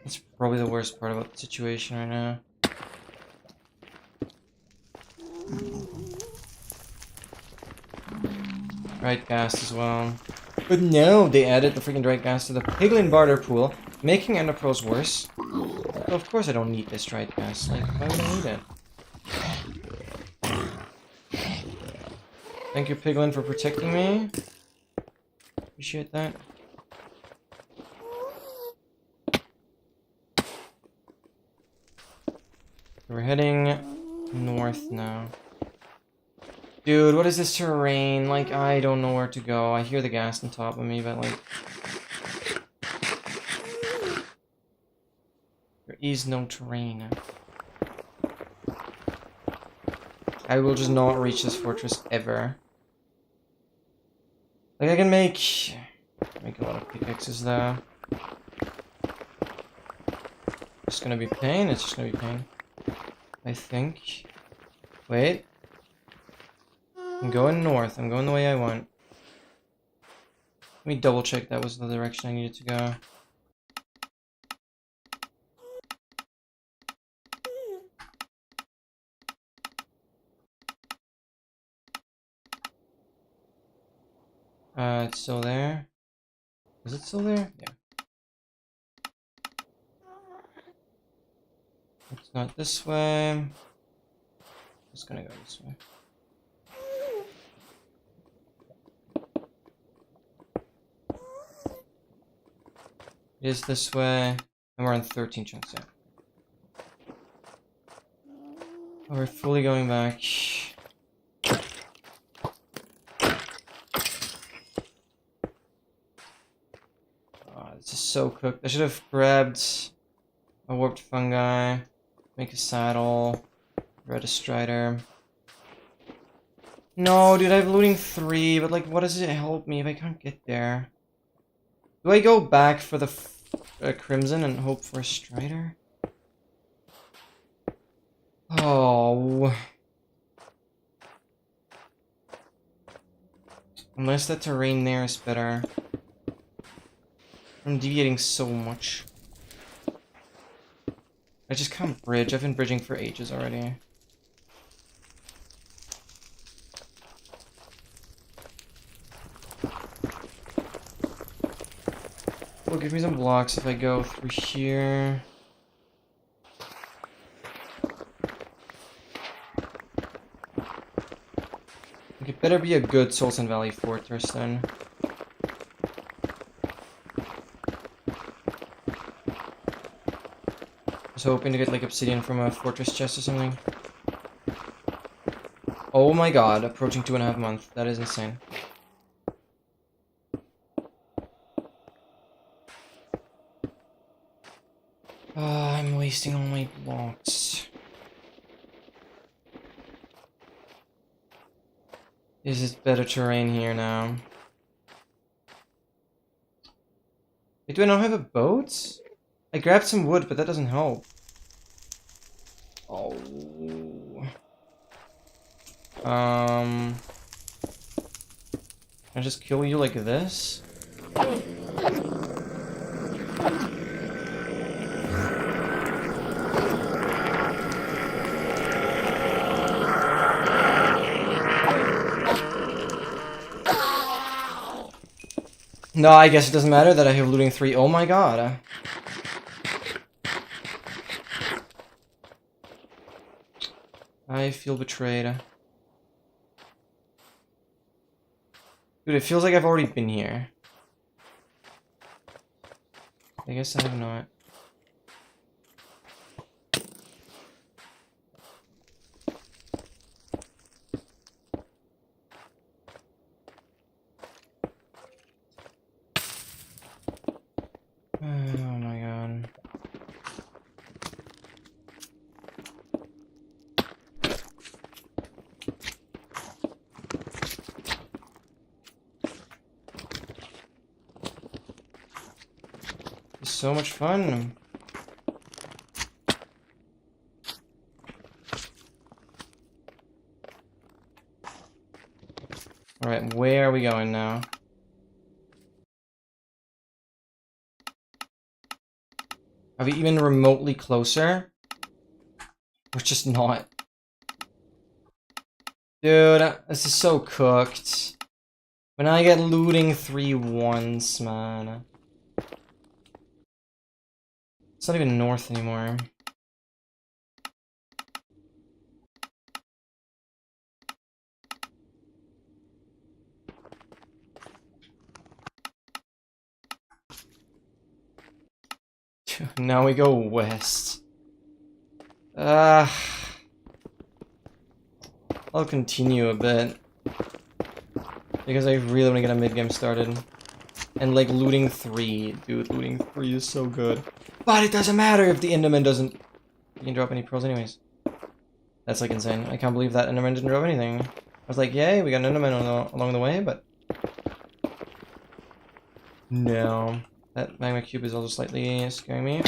That's probably the worst part about the situation right now. Right gas as well. But no, they added the freaking right gas to the piglin barter pool, making Ender Pearls worse. So of course I don't need this right gas. Like, why would I need it? Thank you, Piglin, for protecting me. Appreciate that. We're heading north now. Dude, what is this terrain? Like, I don't know where to go. I hear the gas on top of me, but like... there is no terrain. I will just not reach this fortress ever. Like, I can make a lot of pickaxes though. It's gonna be pain, it's just gonna be pain. I think. Wait. I'm going north, I'm going the way I want. Let me double check that was the direction I needed to go. It's still there. Is it still there? Yeah. It's not this way. It's gonna go this way. It is this way. And we're on 13 chunks there. Oh, we're fully going back. This is so cooked. I should have grabbed a warped fungi, make a saddle, read a strider. No, dude, I have looting 3, but like, what does it help me if I can't get there? Do I go back for the crimson and hope for a strider? Oh. Unless the terrain there is better. I'm deviating so much. I just can't bridge. I've been bridging for ages already. Well, give me some blocks if I go through here. It better be a good Sultan Valley fortress then. Hoping to get like obsidian from a fortress chest or something. Oh my god, approaching 2.5 months. That is insane. I'm wasting all my blocks. Is it better terrain here now? Wait, do I not have a boat? I grabbed some wood, but that doesn't help. Oh. Can I just kill you like this? No, I guess it doesn't matter that I have looting 3. Oh my god. I feel betrayed. Dude, it feels like I've already been here. I guess I have not. Oh my god. It's so much fun. Alright, where are we going now? Are we even remotely closer? We're just not. Dude, this is so cooked. When I get looting 3 once, man. It's not even north anymore. Now we go west. I'll continue a bit. Because I really want to get a mid-game started. And like looting 3. Dude, looting 3 is so good. But it doesn't matter if the Enderman doesn't... You can drop any pearls anyways. That's like insane. I can't believe that Enderman didn't drop anything. I was like, yay, we got an Enderman along the way, but... No. That magma cube is also slightly scaring me.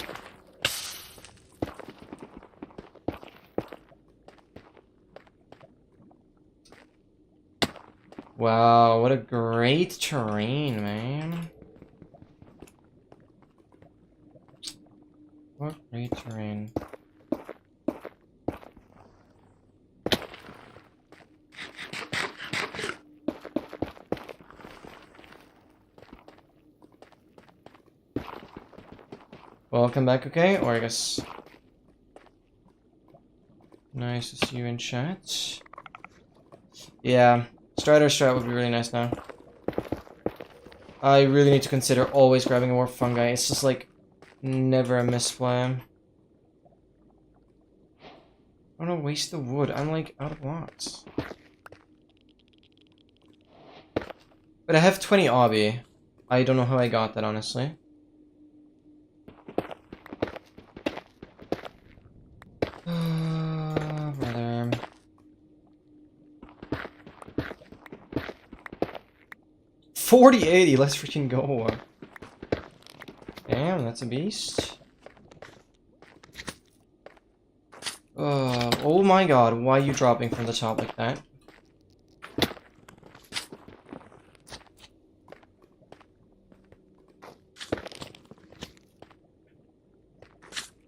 Wow, what a great terrain, man. What great terrain. Well, I'll come back, okay? Or I guess... Nice to see you in chat. Yeah, Strider strat would be really nice now. I really need to consider always grabbing a warp fungi. It's just like, never a misplay. I don't want to waste the wood. I'm like, out of lots. But I have 20 obby. I don't know how I got that, honestly. Brother. $40.80, let's freaking go. Damn, that's a beast. Oh my god, why are you dropping from the top like that?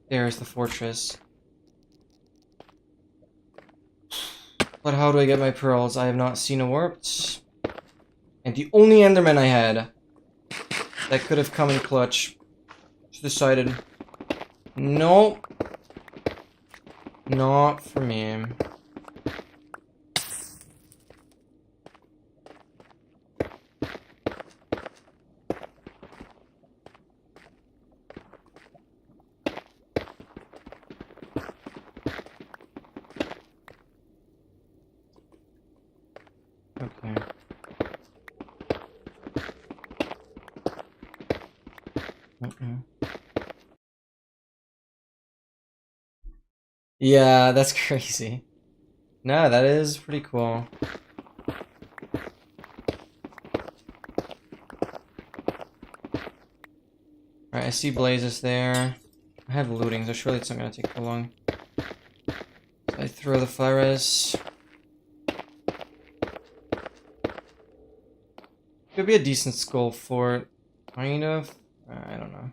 There's the fortress. But how do I get my pearls? I have not seen a warped. And the only Enderman I had that could have come in clutch just decided, nope, not for me. Okay. Yeah, that's crazy. No, that is pretty cool. Alright, I see blazes there. I have looting, so surely it's not gonna take too long. So I throw the fire res. Could be a decent skull fort. Kind of. I don't know.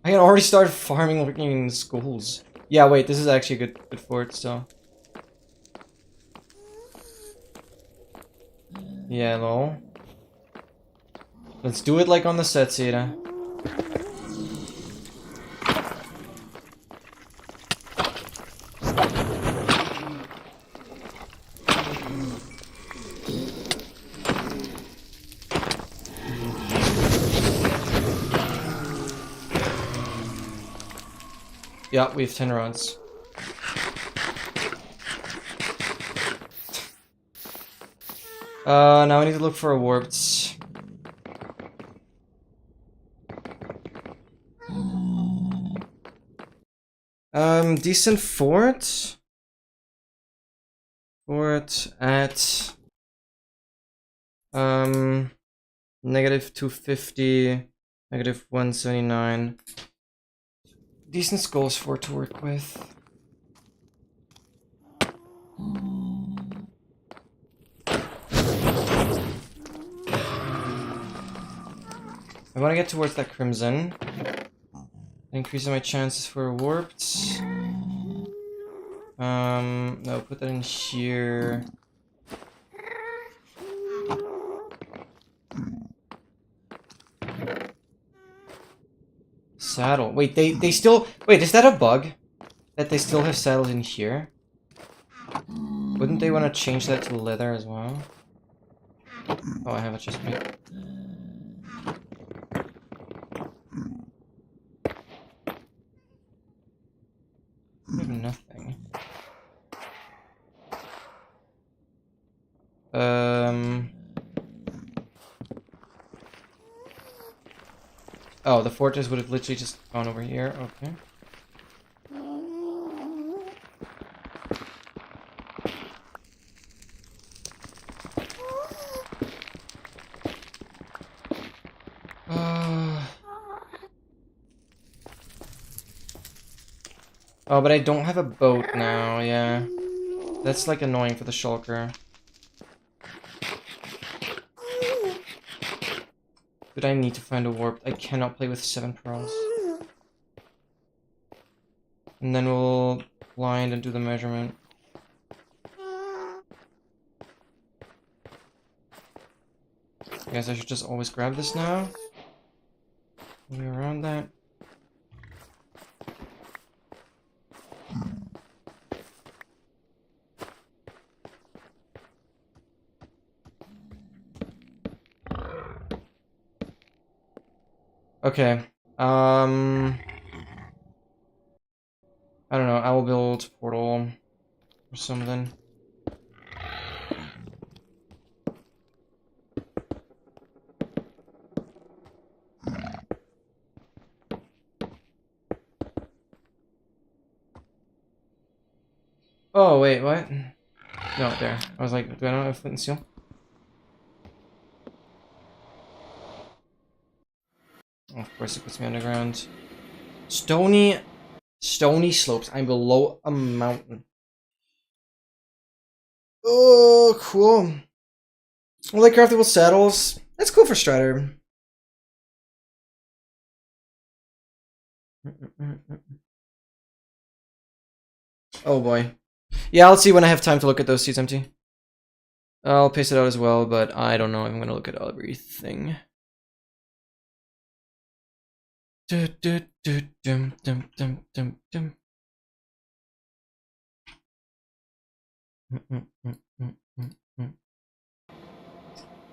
I can already start farming looking in schools. Yeah, wait, this is actually a good fort still. Yeah, lol. Let's do it like on the set, Sita. Yeah, we have 10 rods. Now I need to look for a warped. Decent fort? Fort at... negative 250, negative 179. Decent skulls for it to work with. I want to get towards that crimson. Increasing my chances for warped. No, put that in here. saddle. Wait, they still... Wait, is that a bug? That they still have saddles in here? Wouldn't they want to change that to leather as well? Oh, I have a chest plate. I have nothing. Oh, the fortress would have literally just gone over here. Okay. Oh, but I don't have a boat now, yeah. That's like annoying for the shulker. But I need to find a warp. I cannot play with 7 pearls. And then we'll blind and do the measurement. I guess I should just always grab this now. Maybe around that. Okay. I don't know. I will build a portal or something. Oh, wait, what? No, there. I was like, do I not have flint and steel? Oh, of course it puts me underground. Stony slopes. I'm below a mountain. Oh, cool. Well, like craftable saddles. That's cool for Strider. Oh boy. Yeah, I'll see when I have time to look at those seats empty. I'll paste it out as well, but I don't know if I'm gonna look at everything.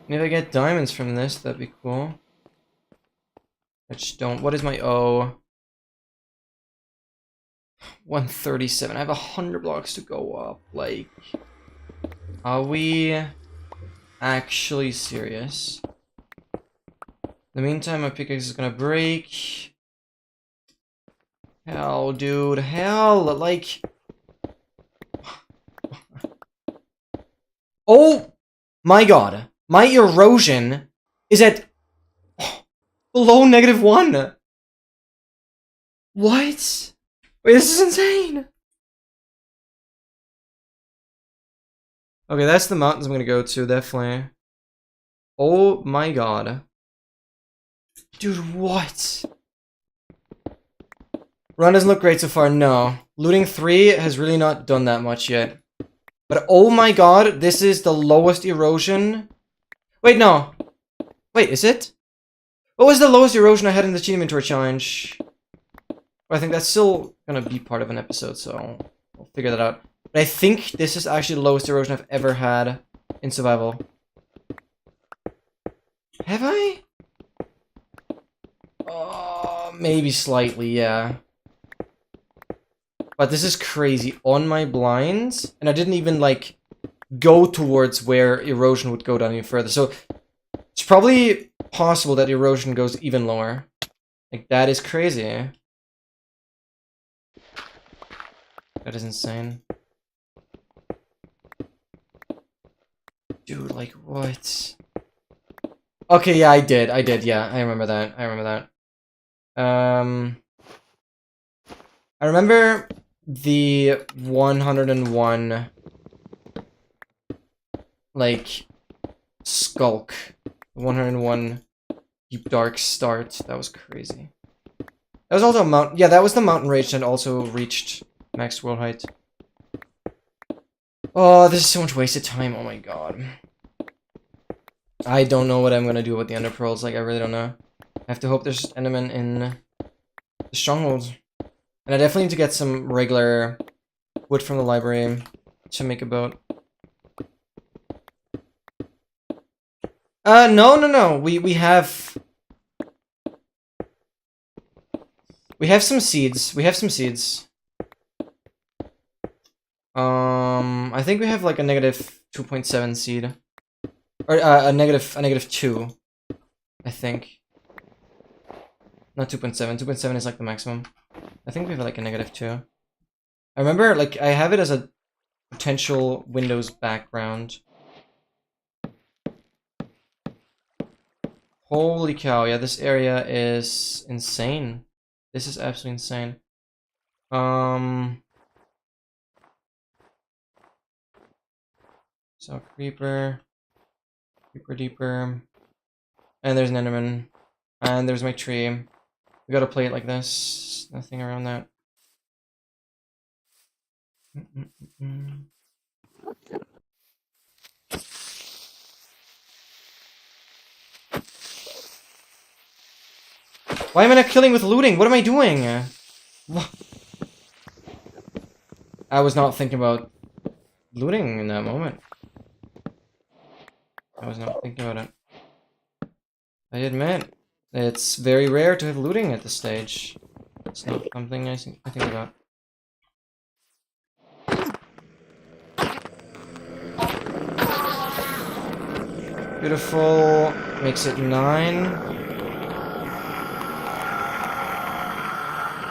Maybe I get diamonds from this, that'd be cool. I just don't. What is my O? 137. I have 100 blocks to go up. Like, are we actually serious? In the meantime, my pickaxe is gonna break. Hell, dude. Hell, like... Oh my god. My erosion is at below -1. What? Wait, this is insane. Okay, that's the mountains I'm gonna go to, definitely. Oh my god. Dude, what? Run doesn't look great so far, no. Looting 3 has really not done that much yet. But oh my god, this is the lowest erosion. Wait, no. Wait, is it? What was the lowest erosion I had in the Cheat Inventory Challenge? I think that's still gonna be part of an episode, so I'll figure that out. But I think this is actually the lowest erosion I've ever had in survival. Have I? Maybe slightly, yeah. But this is crazy. On my blinds, and I didn't even, like, go towards where erosion would go down even further. So, it's probably possible that erosion goes even lower. Like, that is crazy. That is insane. Dude, like, what? Okay, yeah, I did, yeah. I remember that. I remember the 101, like, skulk. 101 deep dark start. That was crazy. That was also a mountain. Yeah, that was the mountain rage that also reached max world height. Oh, this is so much wasted time. Oh my god. I don't know what I'm gonna do with the ender pearls. Like, I really don't know. I have to hope there's enderman in the stronghold. And I definitely need to get some regular wood from the library to make a boat. No. We have some seeds. We have some seeds. I think we have like a negative 2.7 seed. Or a negative 2. I think. Not 2.7. 2.7 is like the maximum. I think we have like a negative 2. I remember like I have it as a potential Windows background. Holy cow, yeah, this area is insane. This is absolutely insane. So creeper deeper. And there's an enderman. And there's my tree. We gotta play it like this. Nothing around that. Why am I not killing with looting? What am I doing? I was not thinking about looting in that moment. I was not thinking about it. I admit, it's very rare to have looting at this stage. It's not something I think about. Beautiful. Makes it 9.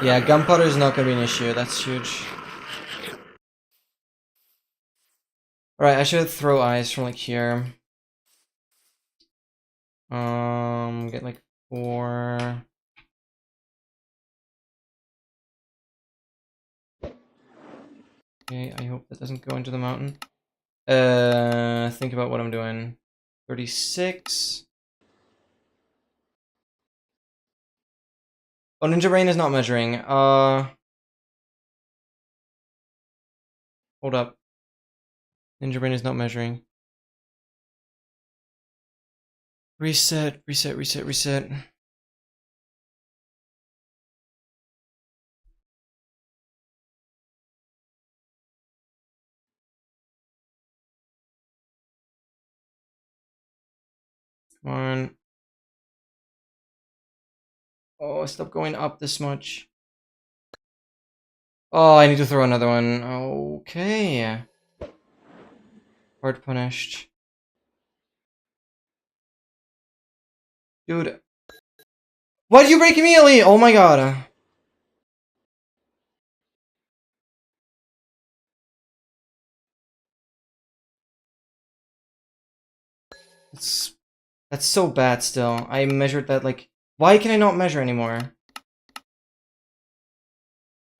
Yeah, gunpowder is not going to be an issue. That's huge. Alright, I should throw eyes from like here. Get like 4. Okay, I hope that doesn't go into the mountain. Think about what I'm doing. 36. Oh, Ninja Brain is not measuring. Hold up. Ninja Brain is not measuring. Reset. Come on. Oh, stop going up this much. Oh, I need to throw another one. Okay. Hard punished. Dude. Why did you break immediately? Oh my god. That's so bad still. I measured that like... Why can I not measure anymore?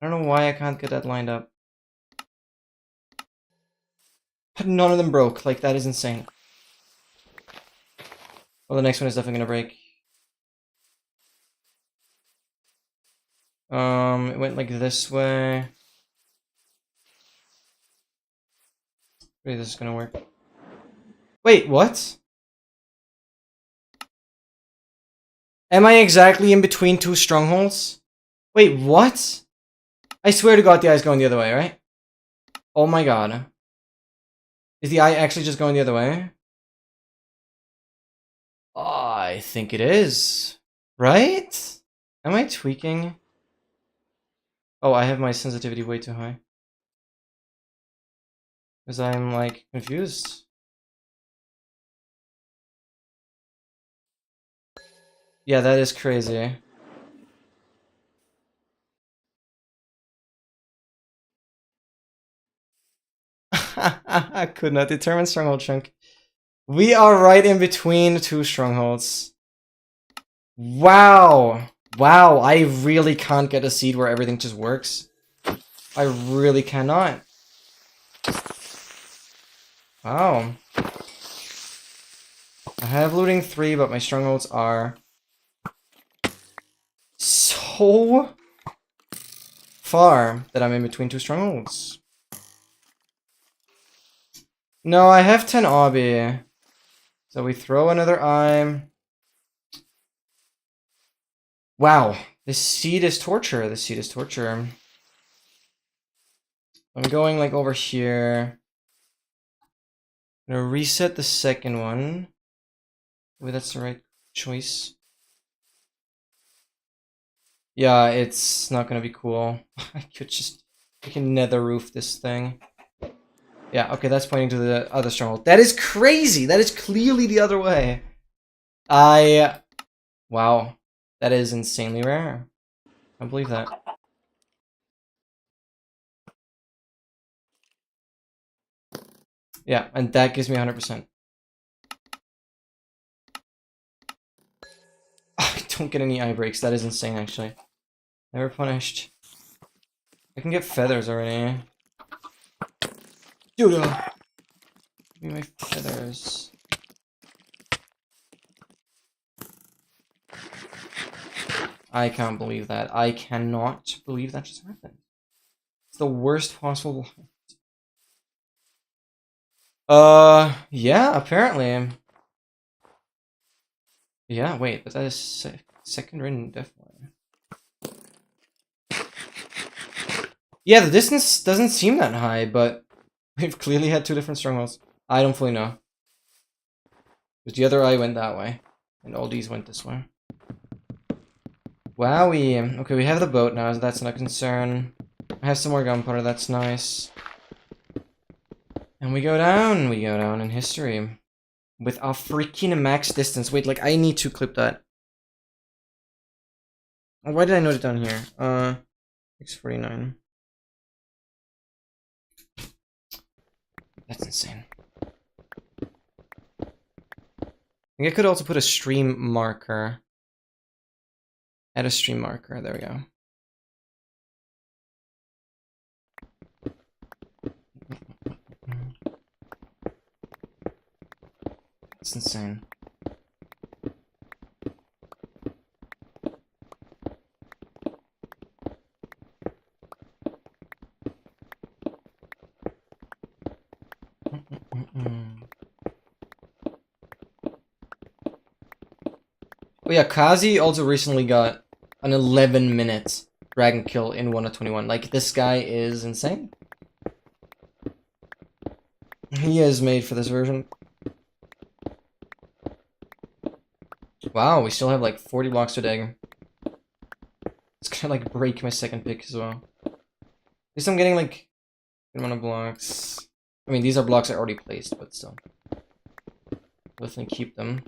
I don't know why I can't get that lined up. But none of them broke. Like, that is insane. Well, the next one is definitely gonna break. It went like this way. Maybe this is gonna work. Wait, what? Am I exactly in between two strongholds? Wait, what? I swear to god the eye's going the other way, right? Oh my god. Is the eye actually just going the other way? I think it is. Right? Am I tweaking? Oh, I have my sensitivity way too high. Because I'm, like, confused. Yeah, that is crazy. I could not determine stronghold chunk. We are right in between two strongholds. Wow. Wow, I really can't get a seed where everything just works. I really cannot. Wow. I have looting 3, but my strongholds are so far that I'm in between two strongholds. No, I have 10 obby. So we throw another eye. Wow. This seed is torture. This seed is torture. I'm going like over here. I'm gonna reset the second one. Wait, that's the right choice. Yeah, it's not gonna be cool. I can nether roof this thing. Yeah, okay, that's pointing to the other stronghold. That is crazy! That is clearly the other way. Wow. That is insanely rare. I can't believe that. Yeah, and that gives me 100%. I don't get any eye breaks. That is insane, actually. Never punished. I can get feathers already. Dude, give me my feathers. I can't believe that. I cannot believe that just happened. It's the worst possible. Yeah, apparently. Yeah, wait, but that is second ring, definitely. Yeah, the distance doesn't seem that high, but we've clearly had two different strongholds. I don't fully know. Because the other eye went that way, and all these went this way. Wowie. Okay, we have the boat now, so that's not a concern. I have some more gunpowder, that's nice. And we go down in history. With our freaking max distance. Wait, like, I need to clip that. Why did I note it down here? 649. That's insane. I think I could also put a stream marker. Add a stream marker, there we go. It's insane. Oh yeah, Kazi also recently got an 11-minute dragon kill in 1 of 21. Like, this guy is insane. He is made for this version. Wow, we still have like 40 blocks to dig. It's gonna like break my second pick as well. At least I'm getting like a good amount of blocks. I mean, these are blocks I already placed, but still. Definitely keep them.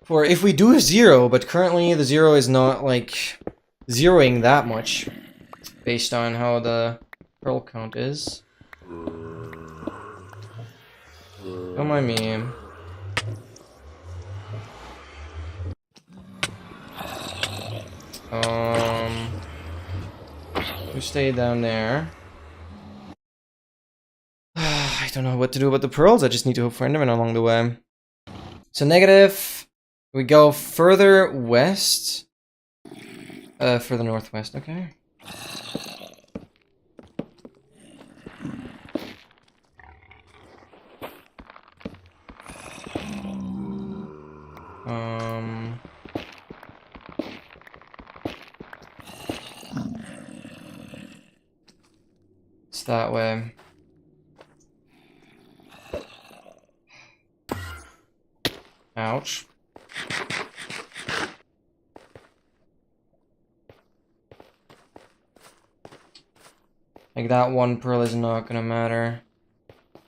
For if we do a 0, but currently the 0 is not like zeroing that much based on how the pearl count is. Don't mind me. We stay down there. I don't know what to do about the pearls. I just need to hope for Enderman along the way. So negative. We go further west. Further northwest. Okay. It's that way. Ouch. Like, that one pearl is not gonna matter.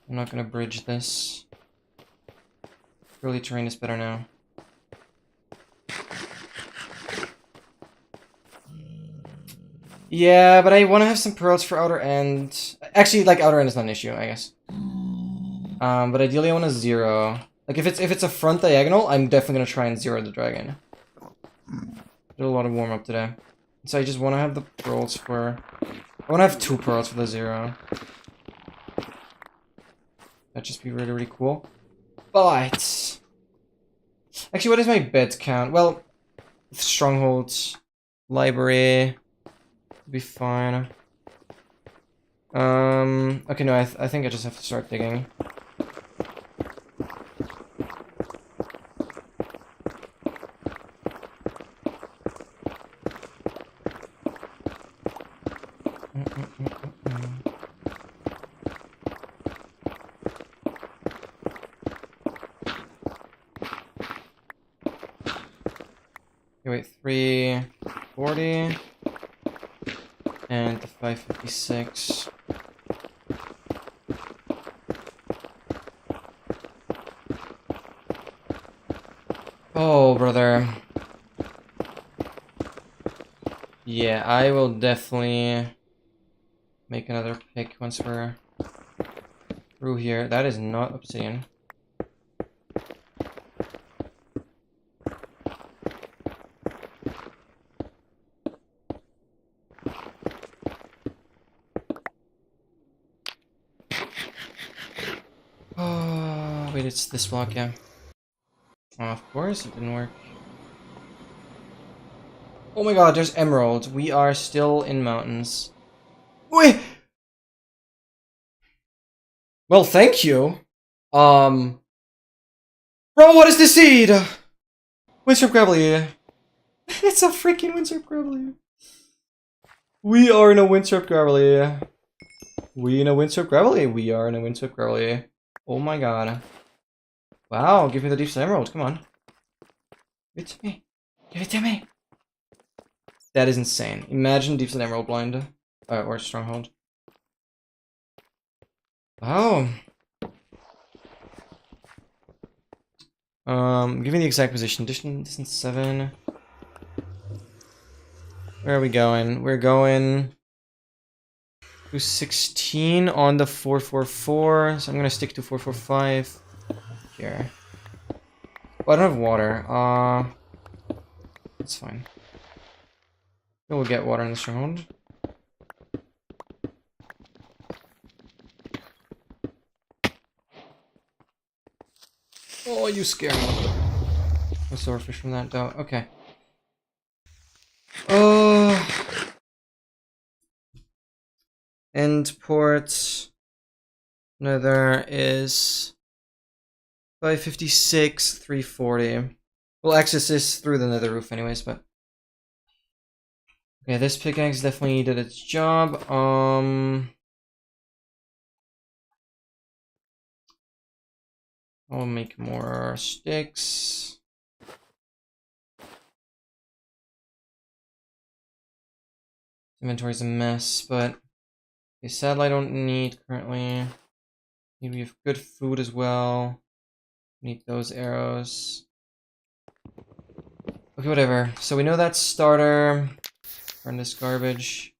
I'm not gonna bridge this. Early terrain is better now. Yeah, but I want to have some pearls for outer end. Actually, like, outer end is not an issue, I guess. But ideally I want to 0. Like, if it's a front diagonal, I'm definitely gonna try and 0 the dragon. Did a lot of warm up today. So I just want to have the pearls for... I want to have 2 pearls for the 0. That'd just be really, really cool. But... Actually, what is my bed count? Well, strongholds, library... be fine. Okay, no, I think I just have to start digging. Okay, wait, 340 and the 556. Oh, brother. Yeah, I will definitely make another pick once we're through here. That is not obsidian. Oh, wait, it's this block, yeah. Oh, of course, it didn't work. Oh my god, there's emerald. We are still in mountains. Wait! Well, thank you. Bro, what is this seed? Windsurf Gravelly. It's a freaking Windsurf Gravelly. We are in a Windsurf Gravelly. We in a Windsurf Gravelly. We are in a Windsurf Gravelly. Oh my god. Wow, give me the deep emerald. Come on. Give it to me. Give it to me. That is insane. Imagine deep emerald blind. Or stronghold. Wow. Give me the exact position. Distance 7. Where are we going? We're going to 16 on the 444. So I'm gonna stick to 445 here. Oh, I don't have water. That's fine. We'll get water in this round. Oh, you scare me. No silverfish from that though. Okay. Oh. End port. Nether is 556, 340. Well, access is through the nether roof anyways, but... Okay, this pickaxe definitely did its job. I'll make more sticks. Inventory's a mess, but... Okay, sadly I don't need currently. Maybe we have good food as well. Need those arrows. Okay, whatever. So we know that's starter. Burn this garbage.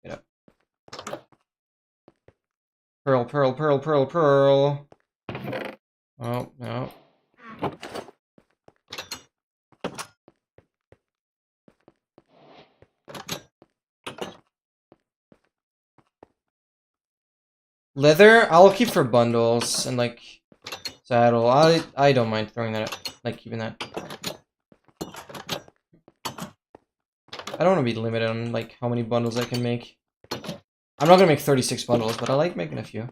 Get up. Pearl, pearl, pearl, pearl, pearl. Oh, no. Leather, I'll keep for bundles and like saddle. I don't mind throwing that, like keeping that. I don't want to be limited on like how many bundles I can make. I'm not gonna make 36 bundles, but I like making a few.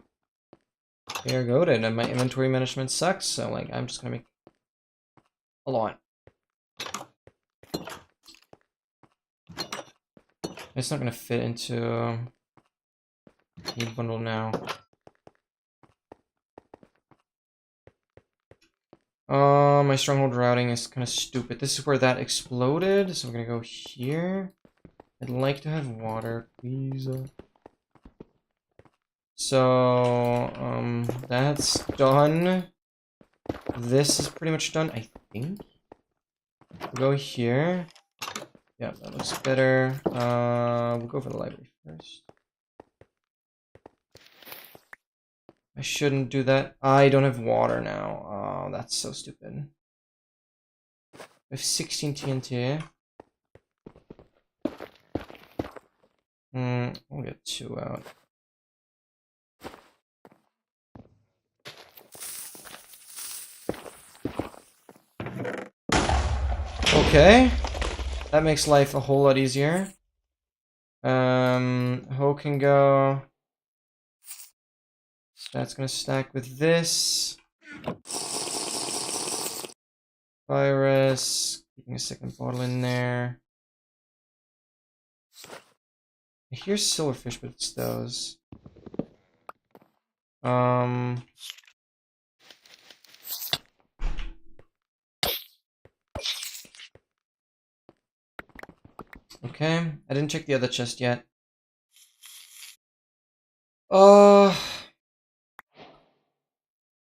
Here, go then. And my inventory management sucks, so like I'm just gonna make a lot. It's not gonna fit into a bundle now. My stronghold routing is kind of stupid. This is where that exploded, so we're gonna go here. I'd like to have water, please. So, that's done. This is pretty much done, I think. We'll go here. Yeah, that looks better. We'll go for the library first. I shouldn't do that. I don't have water now. Oh, that's so stupid. I have 16 TNT. We'll get 2 out. Okay. That makes life a whole lot easier. Hoe can go. That's gonna stack with this. Virus. Keeping a second bottle in there. I hear silverfish, but it's those. Okay, I didn't check the other chest yet. Oh,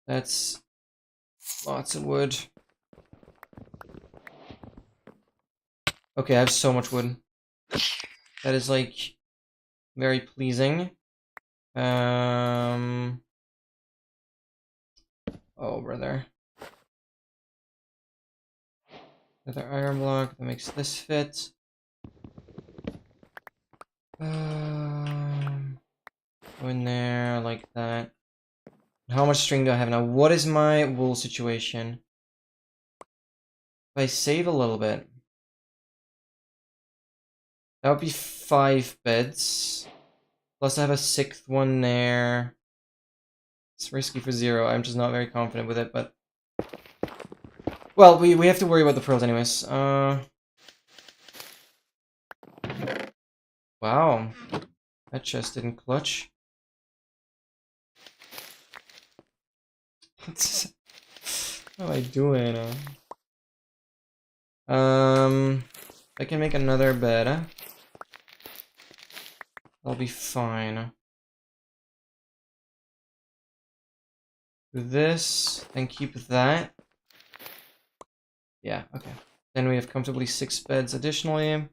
that's lots of wood. Okay, I have so much wood. That is like very pleasing. Oh, brother. Another iron block that makes this fit. Go in there like that. How much string do I have now? What is my wool situation? If I save a little bit, that would be 5 beds. Plus I have a 6th one there. It's risky for 0. I'm just not very confident with it, but... Well, we have to worry about the pearls anyways. Wow. That chest didn't clutch. What am I doing? I can make another bed. I'll be fine. Do this, then keep that. Yeah, okay. Then we have comfortably 6 beds additionally.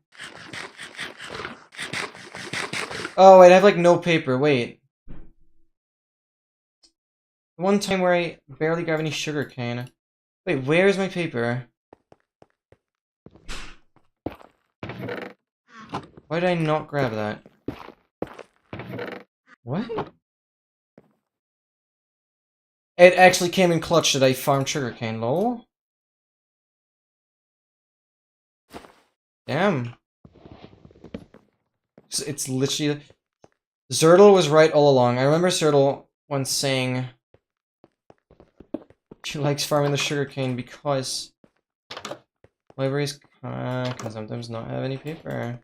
Oh, wait, I have like no paper. Wait. The one time where I barely grab any sugar cane. Wait, where is my paper? Why did I not grab that? What? It actually came in clutch that I farmed sugarcane, lol. Damn. It's literally... Zertle was right all along. I remember Zertle once saying she likes farming the sugarcane because libraries can sometimes not have any paper.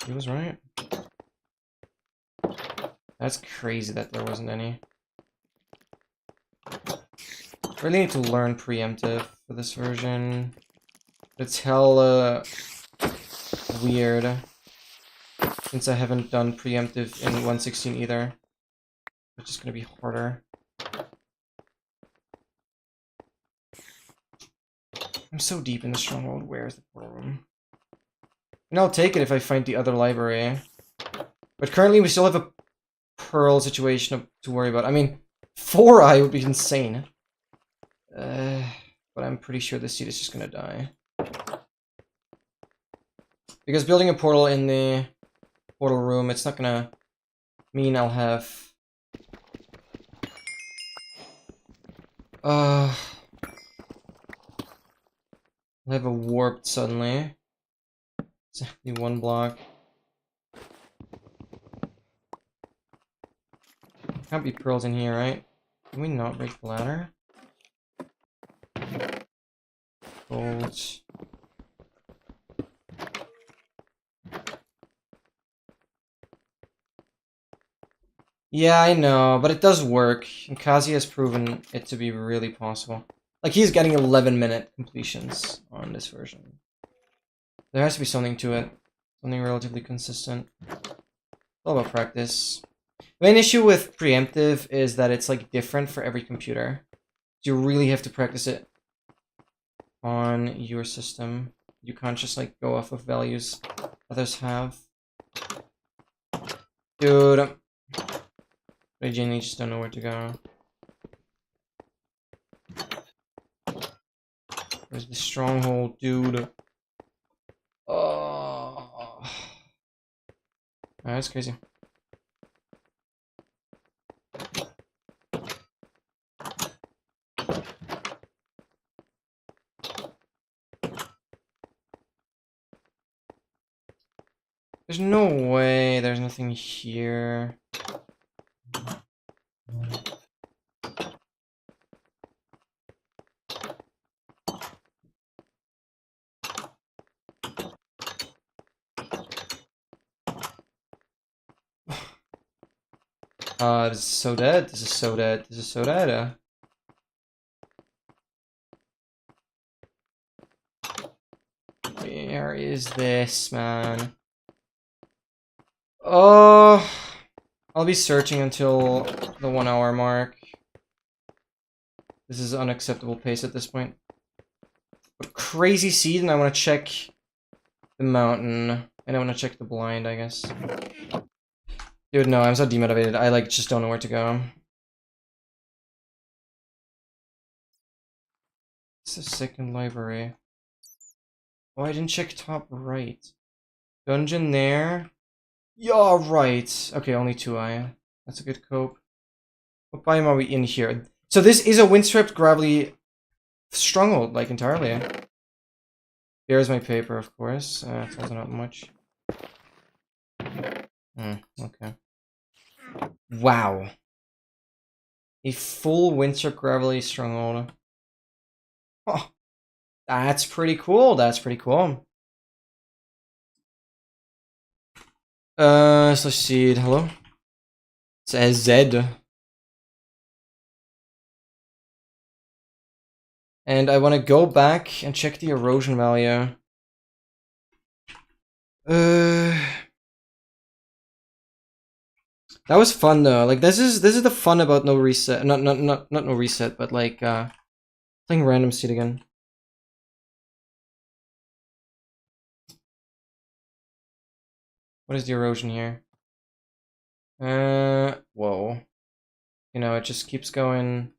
He was right. That's crazy that there wasn't any. Really need to learn preemptive for this version. It's hella weird since I haven't done preemptive in 1.16 either. It's just gonna be harder. I'm so deep in the stronghold. Where's the portal room? And I'll take it if I find the other library. But currently we still have a pearl situation to worry about. I mean, 4i would be insane. But I'm pretty sure this seed is just gonna die. Because building a portal in the portal room, it's not gonna mean I'll have... I'll have a warped suddenly. It's only 1 block. Can't be pearls in here, right? Can we not break the ladder? Gold. Yeah, I know, but it does work. And Kazi has proven it to be really possible. Like, he's getting 11-minute completions on this version. There has to be something to it. Something relatively consistent. It's all about practice. The main issue with preemptive is that it's, like, different for every computer. You really have to practice it on your system. You can't just, like, go off of values others have. Dude. I genuinely just don't know where to go. Where's the stronghold, dude? Oh. That's crazy. There's no way there's nothing here. This is so dead. This is so dead. This is so dead. is this, man? Oh, I'll be searching until the 1 hour mark. This is unacceptable pace at this point. But crazy seed, and I want to check the mountain. And I want to check the blind, I guess. Dude, no, I'm so demotivated. I, like, just don't know where to go. It's the second library. Oh, I didn't check top right. Dungeon there. Yeah, right. Okay, only 2i. That's a good cope. What biome are we in here? So this is a windswept gravelly stronghold, like, entirely. Here's my paper, of course. It's also not much. Okay. Wow. A full windswept gravelly stronghold. Oh, that's pretty cool. That's pretty cool. So seed. Hello? It says Z. And I want to go back and check the erosion value. That was fun though. Like this is the fun about no reset. Not no reset, but like playing random seed again. What is the erosion here? Whoa. You know, it just keeps going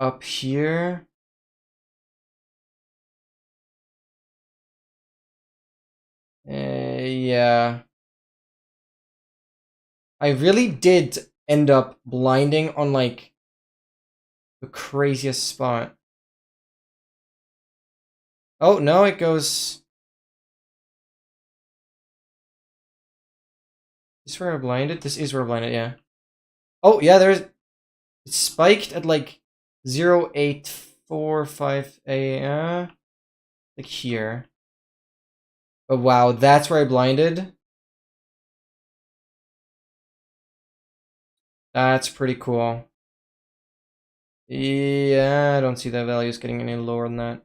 up here. Yeah. I really did end up blinding on, like, the craziest spot. Oh, no, it goes... Is this where I blinded? This is where I blinded, yeah. Oh, yeah, there's... It spiked at, like, 0845 a like, here. But wow, that's where I blinded. That's pretty cool. Yeah, I don't see that values getting any lower than that.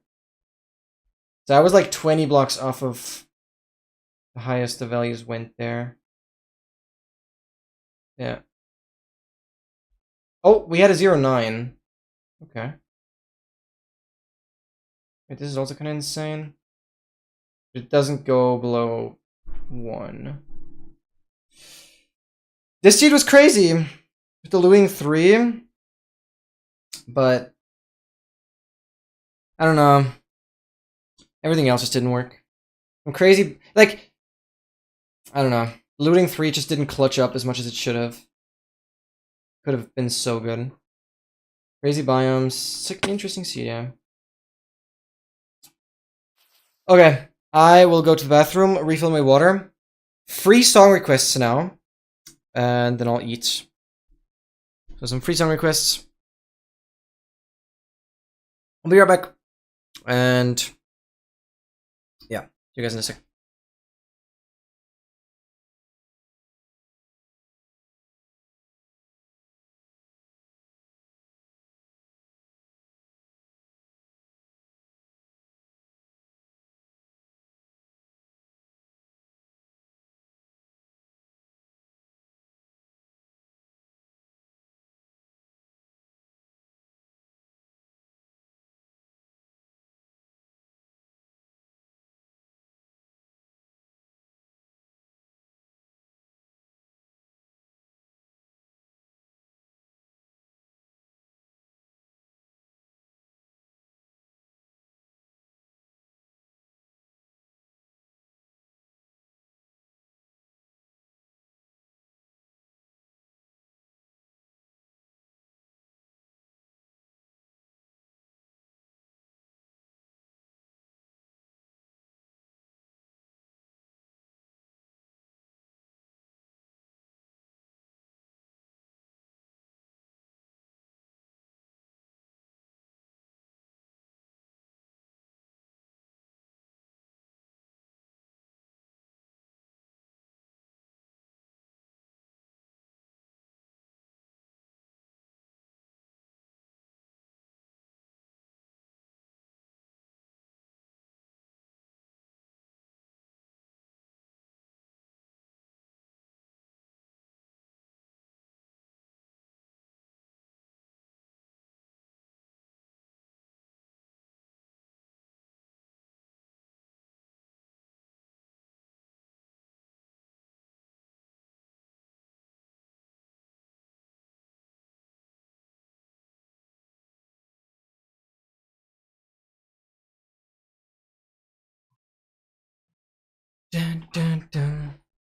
So I was like 20 blocks off of the highest the values went there. Yeah. Oh, we had a 0.9. Okay. Wait, this is also kind of insane. It doesn't go below 1. This seed was crazy with the Lewing 3, but I don't know. Everything else just didn't work. I'm crazy. Like, I don't know. Looting 3 just didn't clutch up as much as it should have. Could have been so good. Crazy biomes. It's like an interesting seed, yeah. Okay. I will go to the bathroom, refill my water. Free song requests now. And then I'll eat. So some free song requests. I'll be right back. And yeah, see you guys in a sec.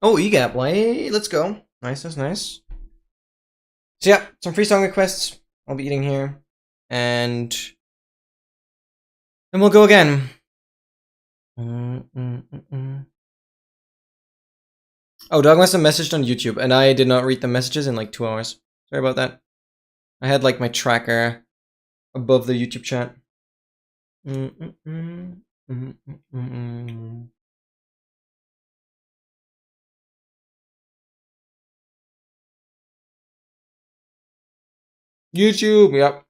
Oh, EGAP play. Let's go. Nice, that's nice. So yeah, some free song requests. I'll be eating here. And then we'll go again. Oh, Doug must have messaged on YouTube, and I did not read the messages in like 2 hours. Sorry about that. I had like my tracker above the YouTube chat. YouTube, yep.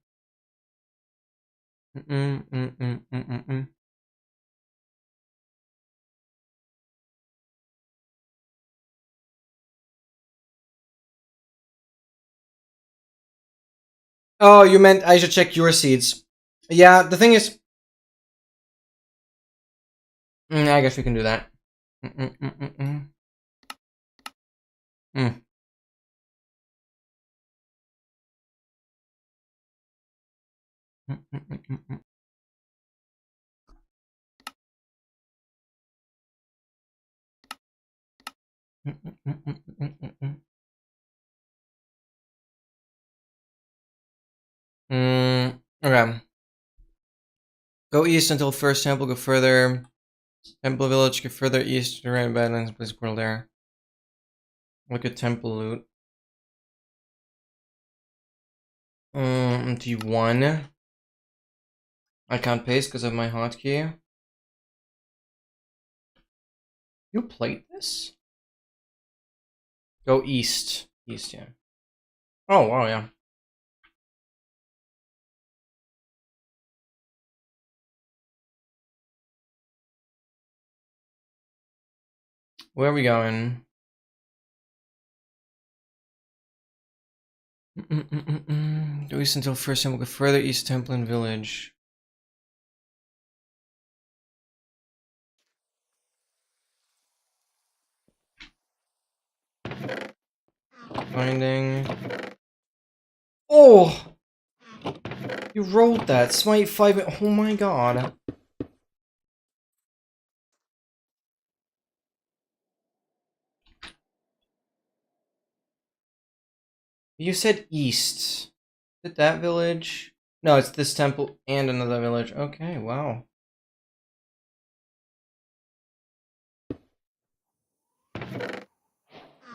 Oh, you meant I should check your seeds. Yeah, the thing is... I guess we can do that. Okay. Go east until first temple, go further. Temple village, go further east to the right badlands, place portal there. Look at temple loot. T1. I can't paste because of my hotkey. You played this? Go east. East, yeah. Oh, wow, yeah. Where are we going? Go east until first temple, go further east, temple and village. Finding. Oh! You rolled that. Smite 5. Oh my god. You said east. Is it that village? No, it's this temple and another village. Okay, wow.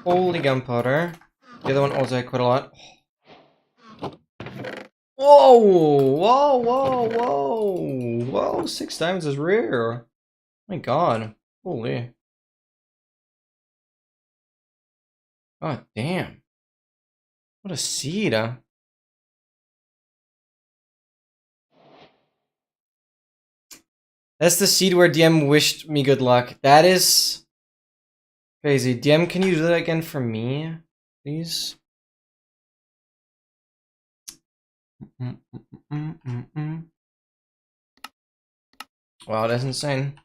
Holy gunpowder. The other one also had quite a lot. Whoa! Whoa, whoa, whoa! Whoa, 6 times as rare. My god. Holy. God damn. What a seed, huh? That's the seed where DM wished me good luck. That is crazy. DM, can you do that again for me? Please? Wow, that's insane.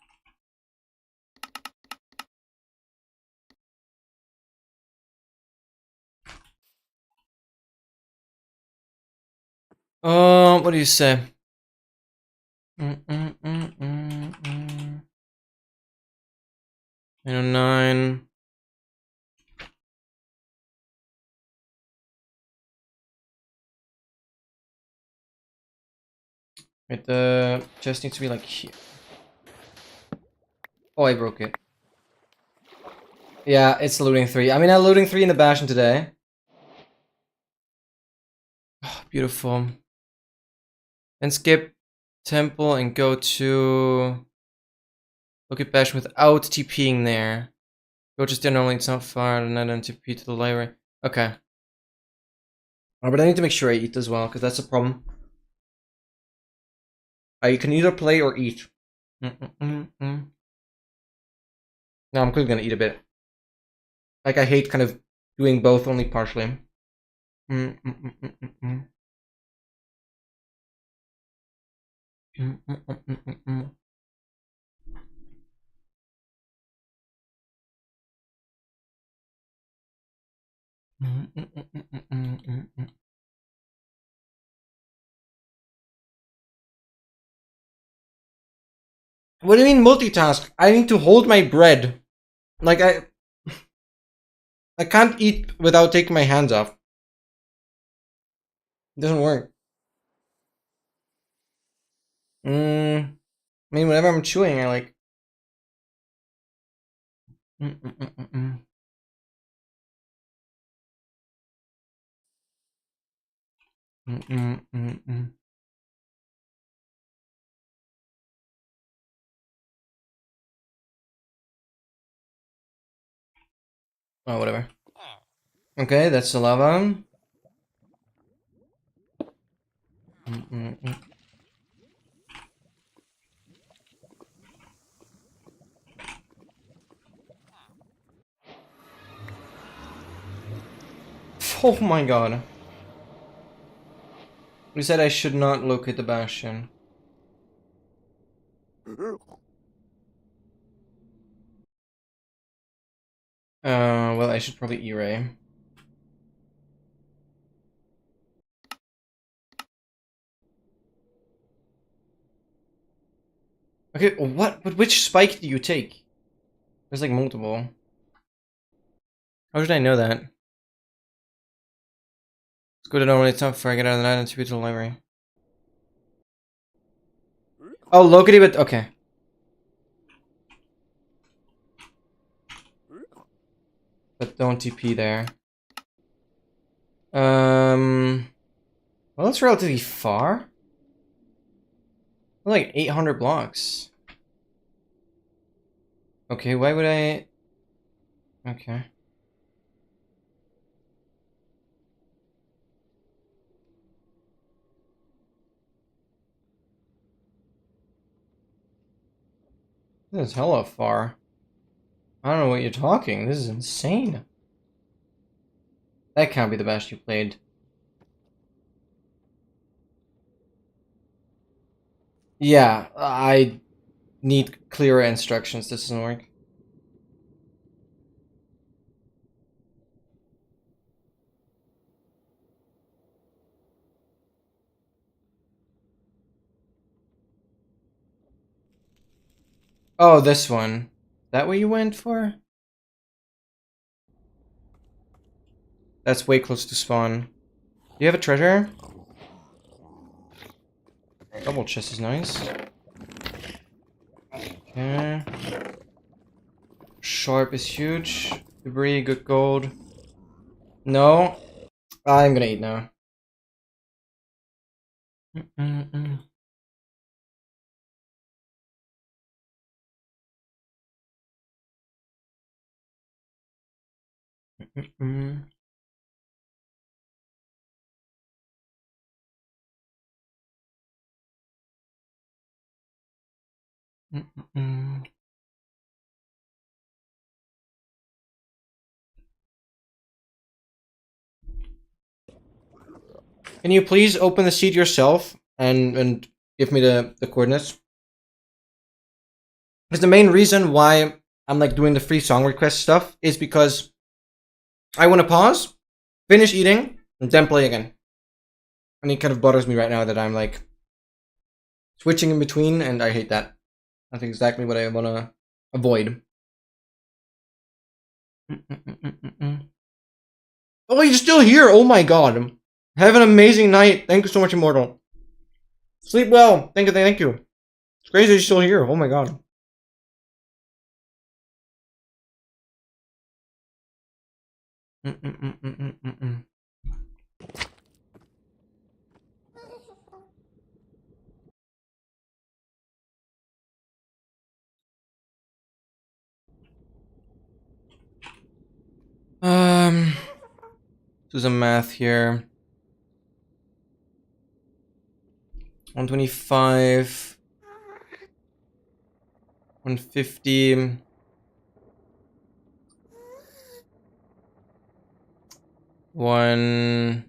What do you say? 909. Wait, the chest needs to be like here. Oh, I broke it. Yeah, it's looting 3. I mean, I'm looting 3 in the Bastion today. Oh, beautiful. Then skip temple and go to... Look at Bastion without TPing there. Go just there normally, it's not far, and then TP to the library. Okay. Oh, but I need to make sure I eat as well, because that's a problem. I can either play or eat. No, I'm clearly gonna eat a bit. Like, I hate kind of doing both only partially. What do you mean multitask? I need to hold my bread. Like, I can't eat without taking my hands off. It doesn't work. I mean, whenever I'm chewing, I like. Mm, mm, mm, mm, mm. Mm, mm, mm, mm. Oh, whatever. Okay, that's the lava. Mm, mm, mm. Oh my god. You said I should not locate the bastion. Well, I should probably E-ray. Okay, what? But which spike do you take? There's like multiple. How did I know that? Let's go to normal time before I get out of the night and to the library. Oh, locate it, okay. But don't TP there. Well, that's relatively far. Like 800 blocks. Okay, why would I? Okay. This is hella far. I don't know what you're talking. This is insane. That can't be the best you played. Yeah, I need clearer instructions. This doesn't work. Oh, this one. That what you went for? That's way close to spawn. Do you have a treasure? Double chest is nice. Okay. Sharp is huge. Debris, good gold. No. I'm gonna eat now. Can you please open the seed yourself and give me the coordinates? Because the main reason why I'm like doing the free song request stuff is because I want to pause, finish eating, and then play again. And it kind of bothers me right now that I'm like switching in between, and I hate that. That's exactly what I want to avoid. Oh, you're still here! Oh my god. Have an amazing night. Thank you so much, Immortal. Sleep well. Thank you, thank you. It's crazy you're still here. Oh my god. Do some math here. 125. 150. One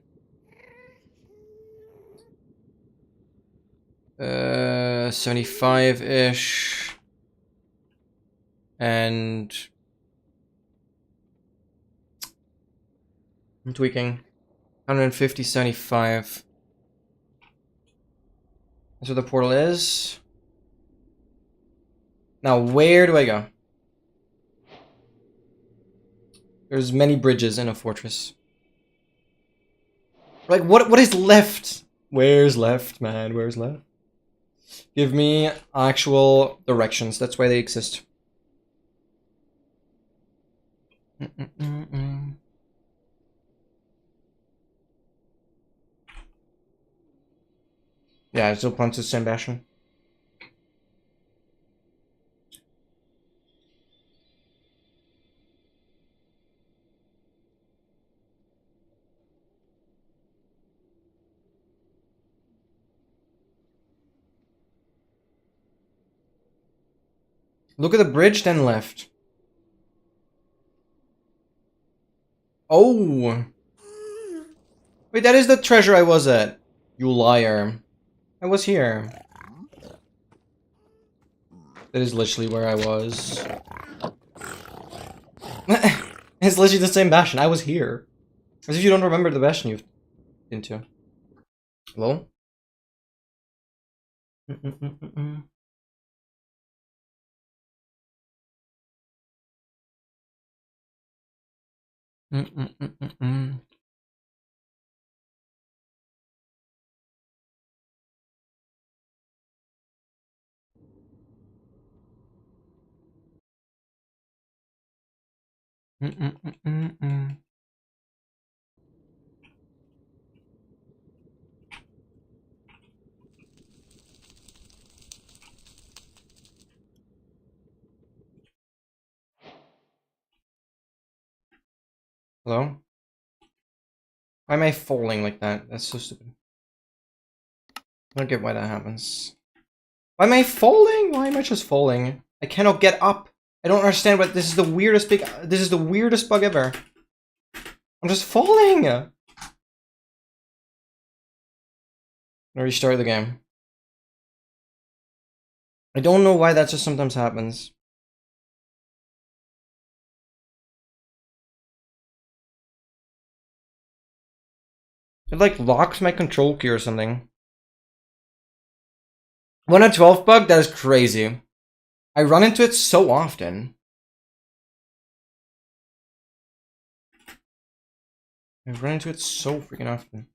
75-ish. And I'm tweaking. 150, 75. That's where the portal is. Now, where do I go? There's many bridges in a fortress. Like, what is left? Where's left, man? Where's left? Give me actual directions. That's why they exist. Yeah, I still plan to send Bastion. Look at the bridge, then left. Oh! Wait, that is the treasure I was at. You liar. I was here. That is literally where I was. It's literally the same Bastion. I was here. As if you don't remember the Bastion you've been to. Hello? Hello? Why am I falling like that? That's so stupid. I don't get why that happens. Why am I falling? Why am I just falling? I cannot get up. I don't understand what this is the weirdest bug ever. I'm just falling. I'm gonna restart the game. I don't know why that just sometimes happens. It like locks my control key or something. 1 out of 12 bug? That is crazy. I run into it so often. I run into it so freaking often.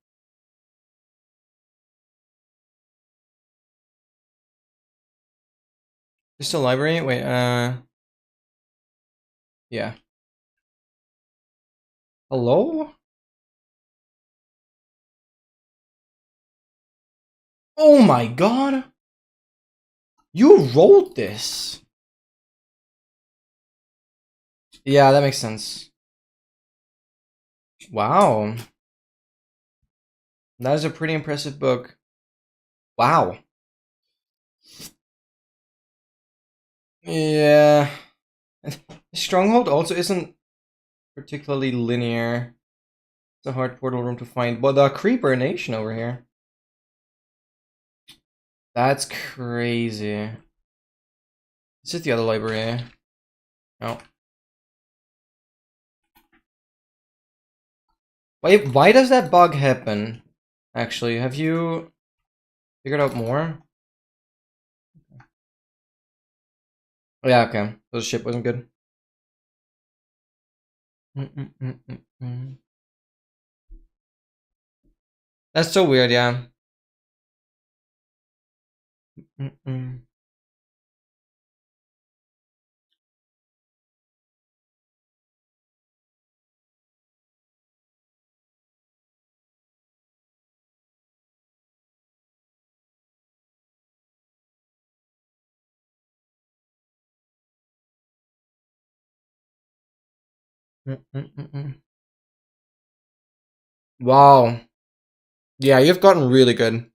Is this a library? Wait, yeah. Hello? Oh my god! You rolled this! Yeah, that makes sense. Wow. That is a pretty impressive book. Wow. Yeah. Stronghold also isn't particularly linear. It's a hard portal room to find. But the Creeper Nation over here. That's crazy. This is the other library. No. Why does that bug happen? Actually, have you figured out more? Oh, yeah, okay. So the ship wasn't good. That's so weird, yeah. Wow. Yeah, you've gotten really good.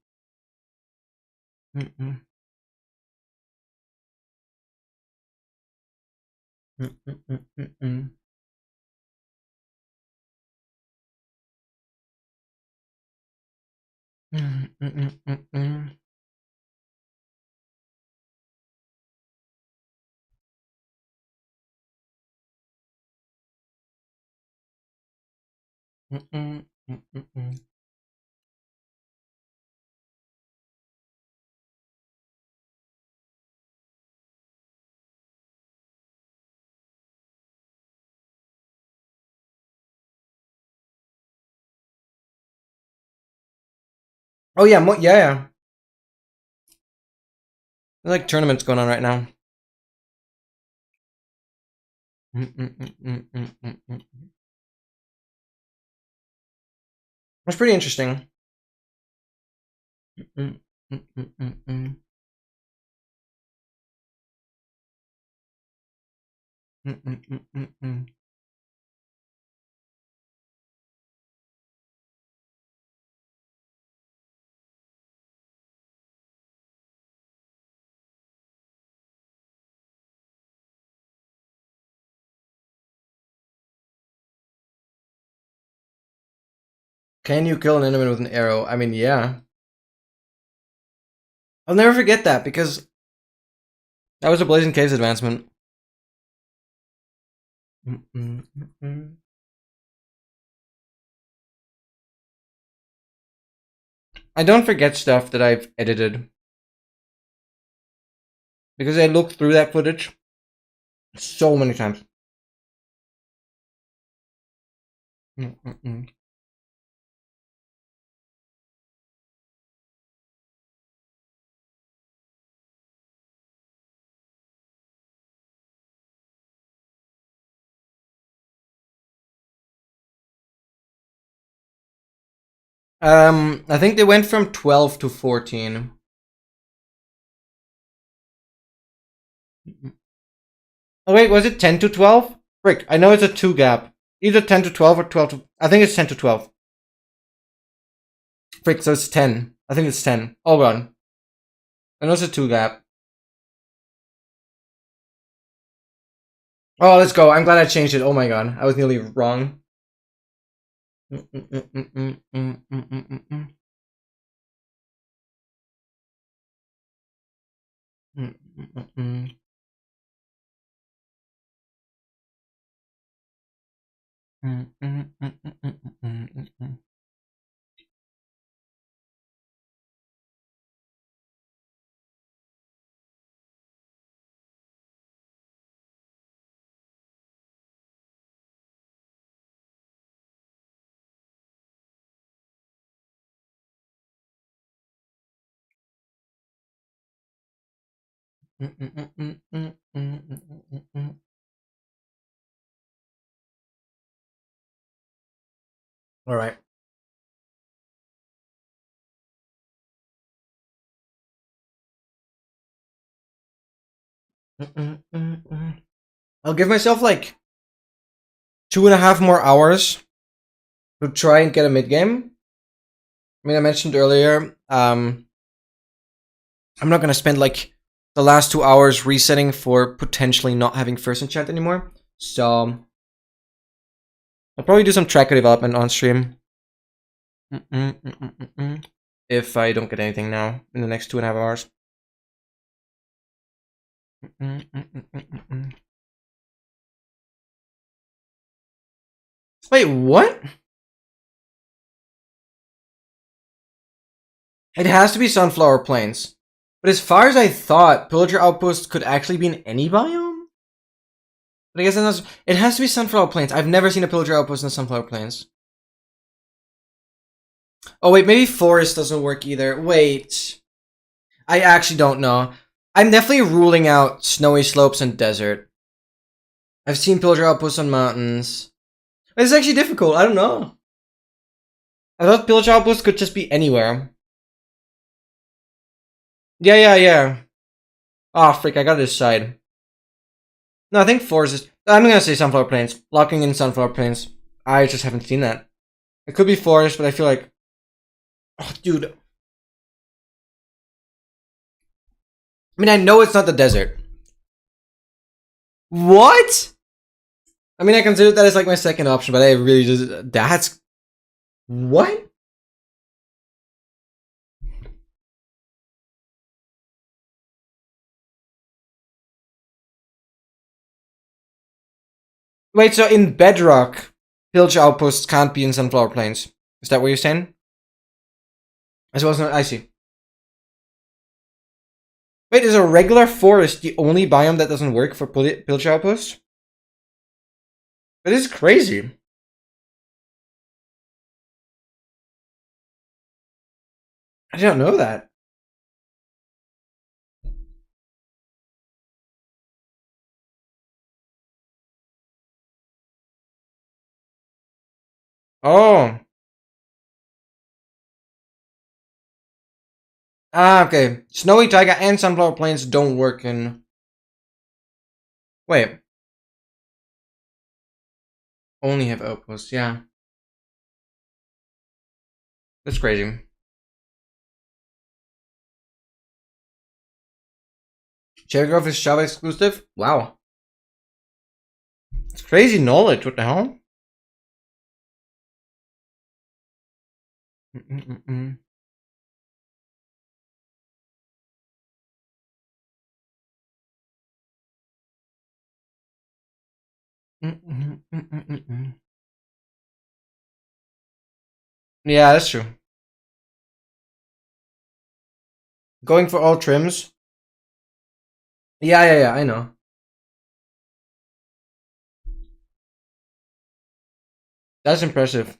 Oh yeah, yeah. There's like tournaments going on right now. It's pretty interesting. Can you kill an enemy with an arrow? I mean, yeah. I'll never forget that because that was a Blazing Caves advancement. I don't forget stuff that I've edited because I looked through that footage so many times. I think they went from 12 to 14. Oh wait, was it 10 to 12? Frick, I know it's a 2 gap. Either 10 to 12 or 12 to... I think it's 10 to 12. Frick, so it's 10. I think it's 10. Oh god. I know it's a 2 gap. Oh, let's go. I'm glad I changed it. Oh my god. I was nearly wrong. All right. I'll give myself like 2.5 more hours to try and get a mid game. I mean, I mentioned earlier, I'm not gonna spend like the last 2 hours resetting for potentially not having first enchant anymore. So I'll probably do some tracker development on stream. If I don't get anything now in the next 2.5 hours. Wait, what? It has to be Sunflower Plains. But as far as I thought, Pillager Outpost could actually be in any biome? But I guess that's not, it has to be Sunflower Plains. I've never seen a Pillager Outpost in Sunflower Plains. Oh wait, maybe Forest doesn't work either. Wait. I actually don't know. I'm definitely ruling out Snowy Slopes and Desert. I've seen Pillager Outposts on mountains. It's actually difficult. I don't know. I thought Pillager Outposts could just be anywhere. Yeah. Oh, frick, I gotta decide. No, I think Forest is... I'm gonna say Sunflower Plains. Locking in Sunflower Plains. I just haven't seen that. It could be Forest, but I feel like... Oh, dude. I mean, I know it's not the desert. What? I mean, I consider that as like my second option, but I really just... That's... What? Wait, so in Bedrock, Pillager Outposts can't be in Sunflower Plains. Is that what you're saying? I suppose not. I see. Wait, is a regular forest the only biome that doesn't work for Pillager Outposts? That is crazy. I didn't know that. Oh. Ah, okay. Snowy Taiga and Sunflower Plains don't work in... Wait. Only have outposts, yeah. That's crazy. Cherry Grove is Java exclusive? Wow. It's crazy knowledge, what the hell? Yeah, that's true. Going for all trims? Yeah, I know. That's impressive.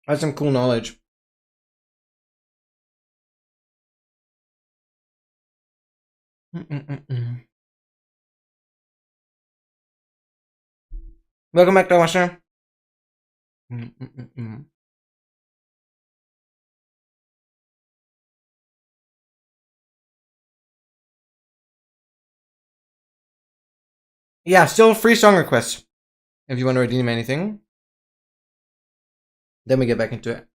That's some cool knowledge. Welcome back to Master. Yeah, still free song requests. If you want to redeem anything. Then we get back into it.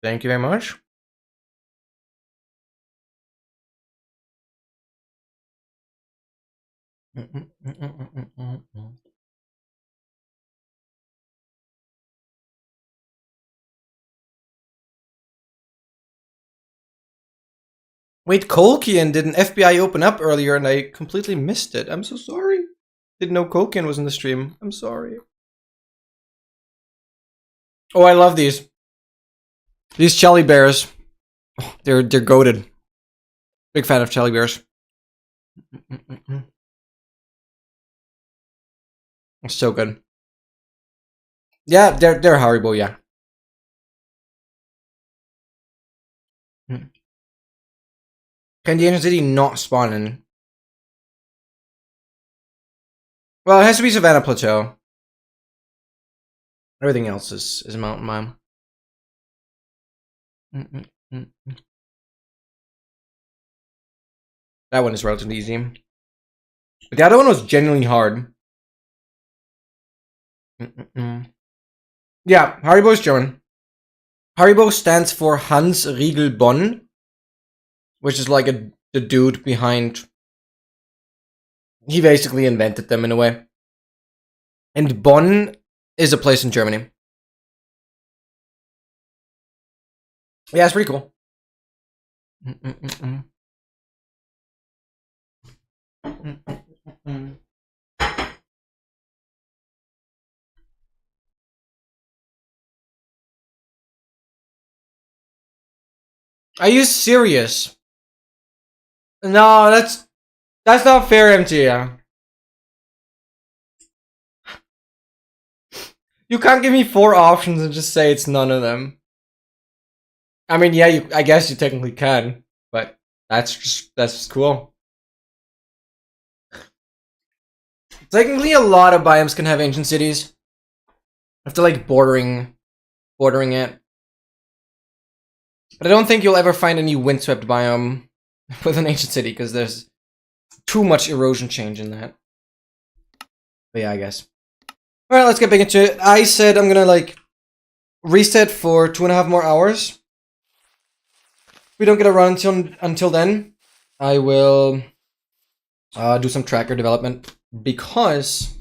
Thank you very much. Wait, Colkian did an FBI open up earlier and I completely missed it. I'm so sorry. Didn't know Colkian was in the stream. I'm sorry. Oh, I love these. These Chelly Bears. They're goated. Big fan of Chelly Bears. So good. Yeah, they're Haribo, yeah. Can the ancient city not spawn in? Well, it has to be Savannah Plateau. Everything else is a mountain mime. That one is relatively easy. But the other one was genuinely hard. Yeah, Haribo is German. Haribo stands for Hans Riegel Bonn, which is like the dude behind... He basically invented them in a way. And Bonn is a place in Germany. Yeah, it's pretty cool. Are you serious? No, that's not fair, MT. You can't give me 4 options and just say it's none of them. I mean, yeah, I guess you technically can, but that's just cool. Technically, a lot of biomes can have ancient cities. After like bordering it. But I don't think you'll ever find any windswept biome with an ancient city, because there's too much erosion change in that. But yeah, I guess. Alright, let's get back into it. I said I'm gonna like reset for 2.5 more hours. If we don't get a run until then, I will do some tracker development because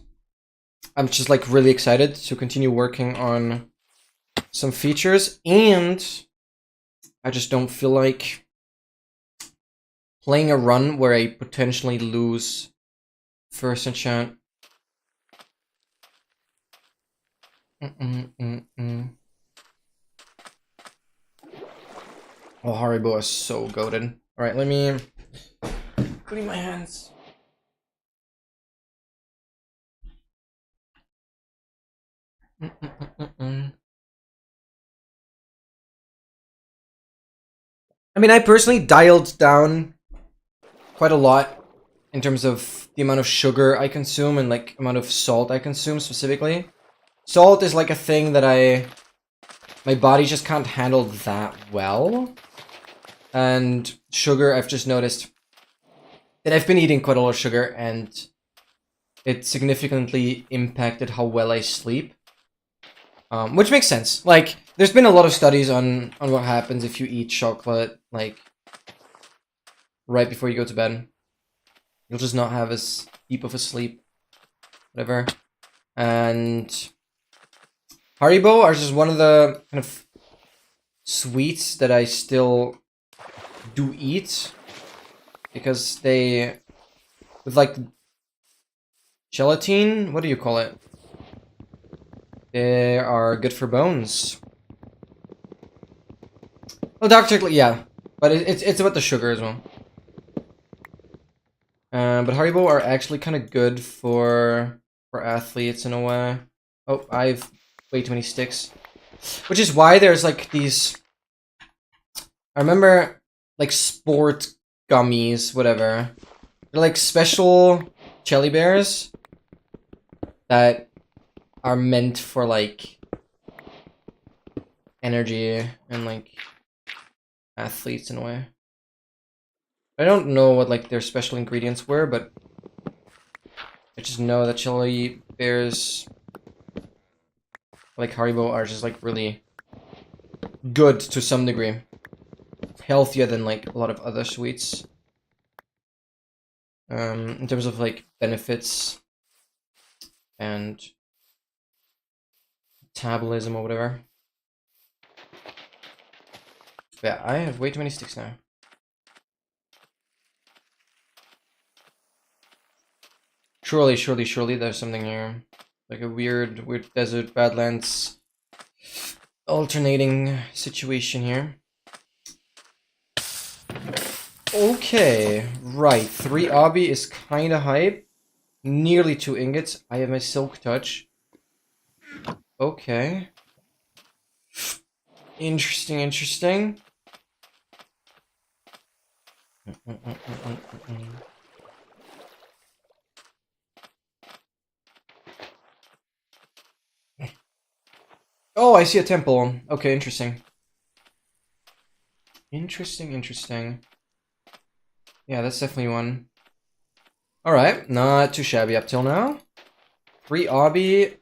I'm just like really excited to continue working on some features, and I just don't feel like playing a run where I potentially lose first enchant. Oh, Haribo is so goated. Alright, let me put in my hands. I mean, I personally dialed down quite a lot in terms of the amount of sugar I consume and like amount of salt I consume specifically. Salt is like a thing that my body just can't handle that well. And sugar, I've just noticed that I've been eating quite a lot of sugar, and it significantly impacted how well I sleep. Which makes sense. Like, there's been a lot of studies on what happens if you eat chocolate, like, right before you go to bed. You'll just not have as deep of a sleep. Whatever. And Haribo are just one of the kind of sweets that I still do eat. Because they, with like gelatin, what do you call it? They are good for bones. Well, dark chocolate, yeah, but it's about the sugar as well. But Haribo are actually kind of good for athletes in a way. Oh, I have way too many sticks, which is why there's like these. I remember like sport gummies, whatever. They're like special jelly bears that are meant for like energy and like athletes in a way. I don't know what like their special ingredients were, but I just know that jelly bears like Haribo are just like really good to some degree. Healthier than like a lot of other sweets. In terms of like benefits and metabolism or whatever. Yeah, I have way too many sticks now. Surely there's something here. Like a weird desert badlands alternating situation here. Okay, right. 3 obby is kinda hype. Nearly 2 ingots. I have my silk touch. Okay. Interesting. Oh, I see a temple. Okay, interesting. Interesting. Yeah, that's definitely one. Alright, not too shabby up till now. 3 obby.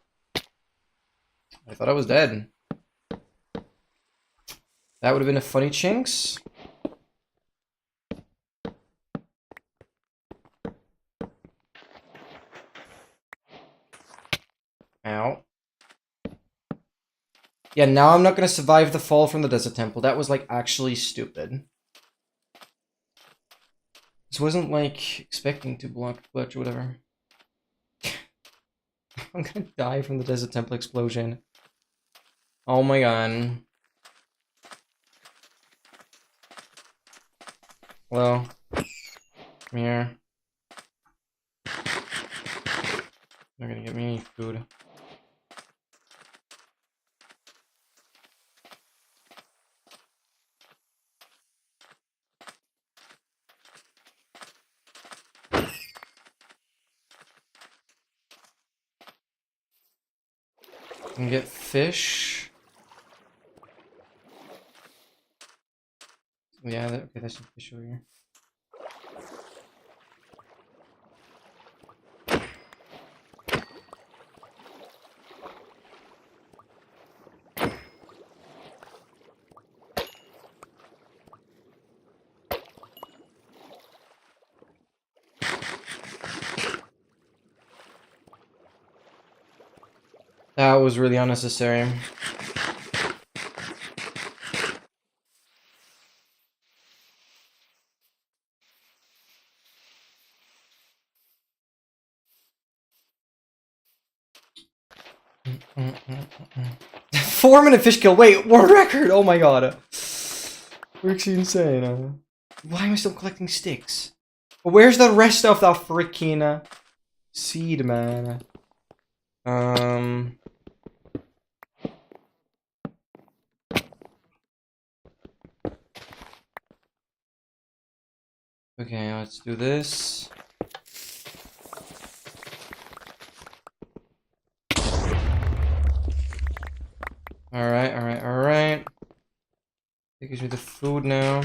I thought I was dead. That would have been a funny chinks. Ow. Yeah, now I'm not gonna survive the fall from the Desert Temple. That was, like, actually stupid. This wasn't, like, expecting to block clutch or whatever. I'm gonna die from the Desert Temple explosion. Oh my god. Hello. Come here. Not gonna get me any food. Can get fish. Yeah, okay, there's some fish over here. That was really unnecessary. Mm. 4-minute fish kill. Wait, world record. Oh my god. We're actually insane. Why am I still collecting sticks? Where's the rest of the freaking seed, man? Okay, let's do this. Alright, alright, alright. It gives me the food now.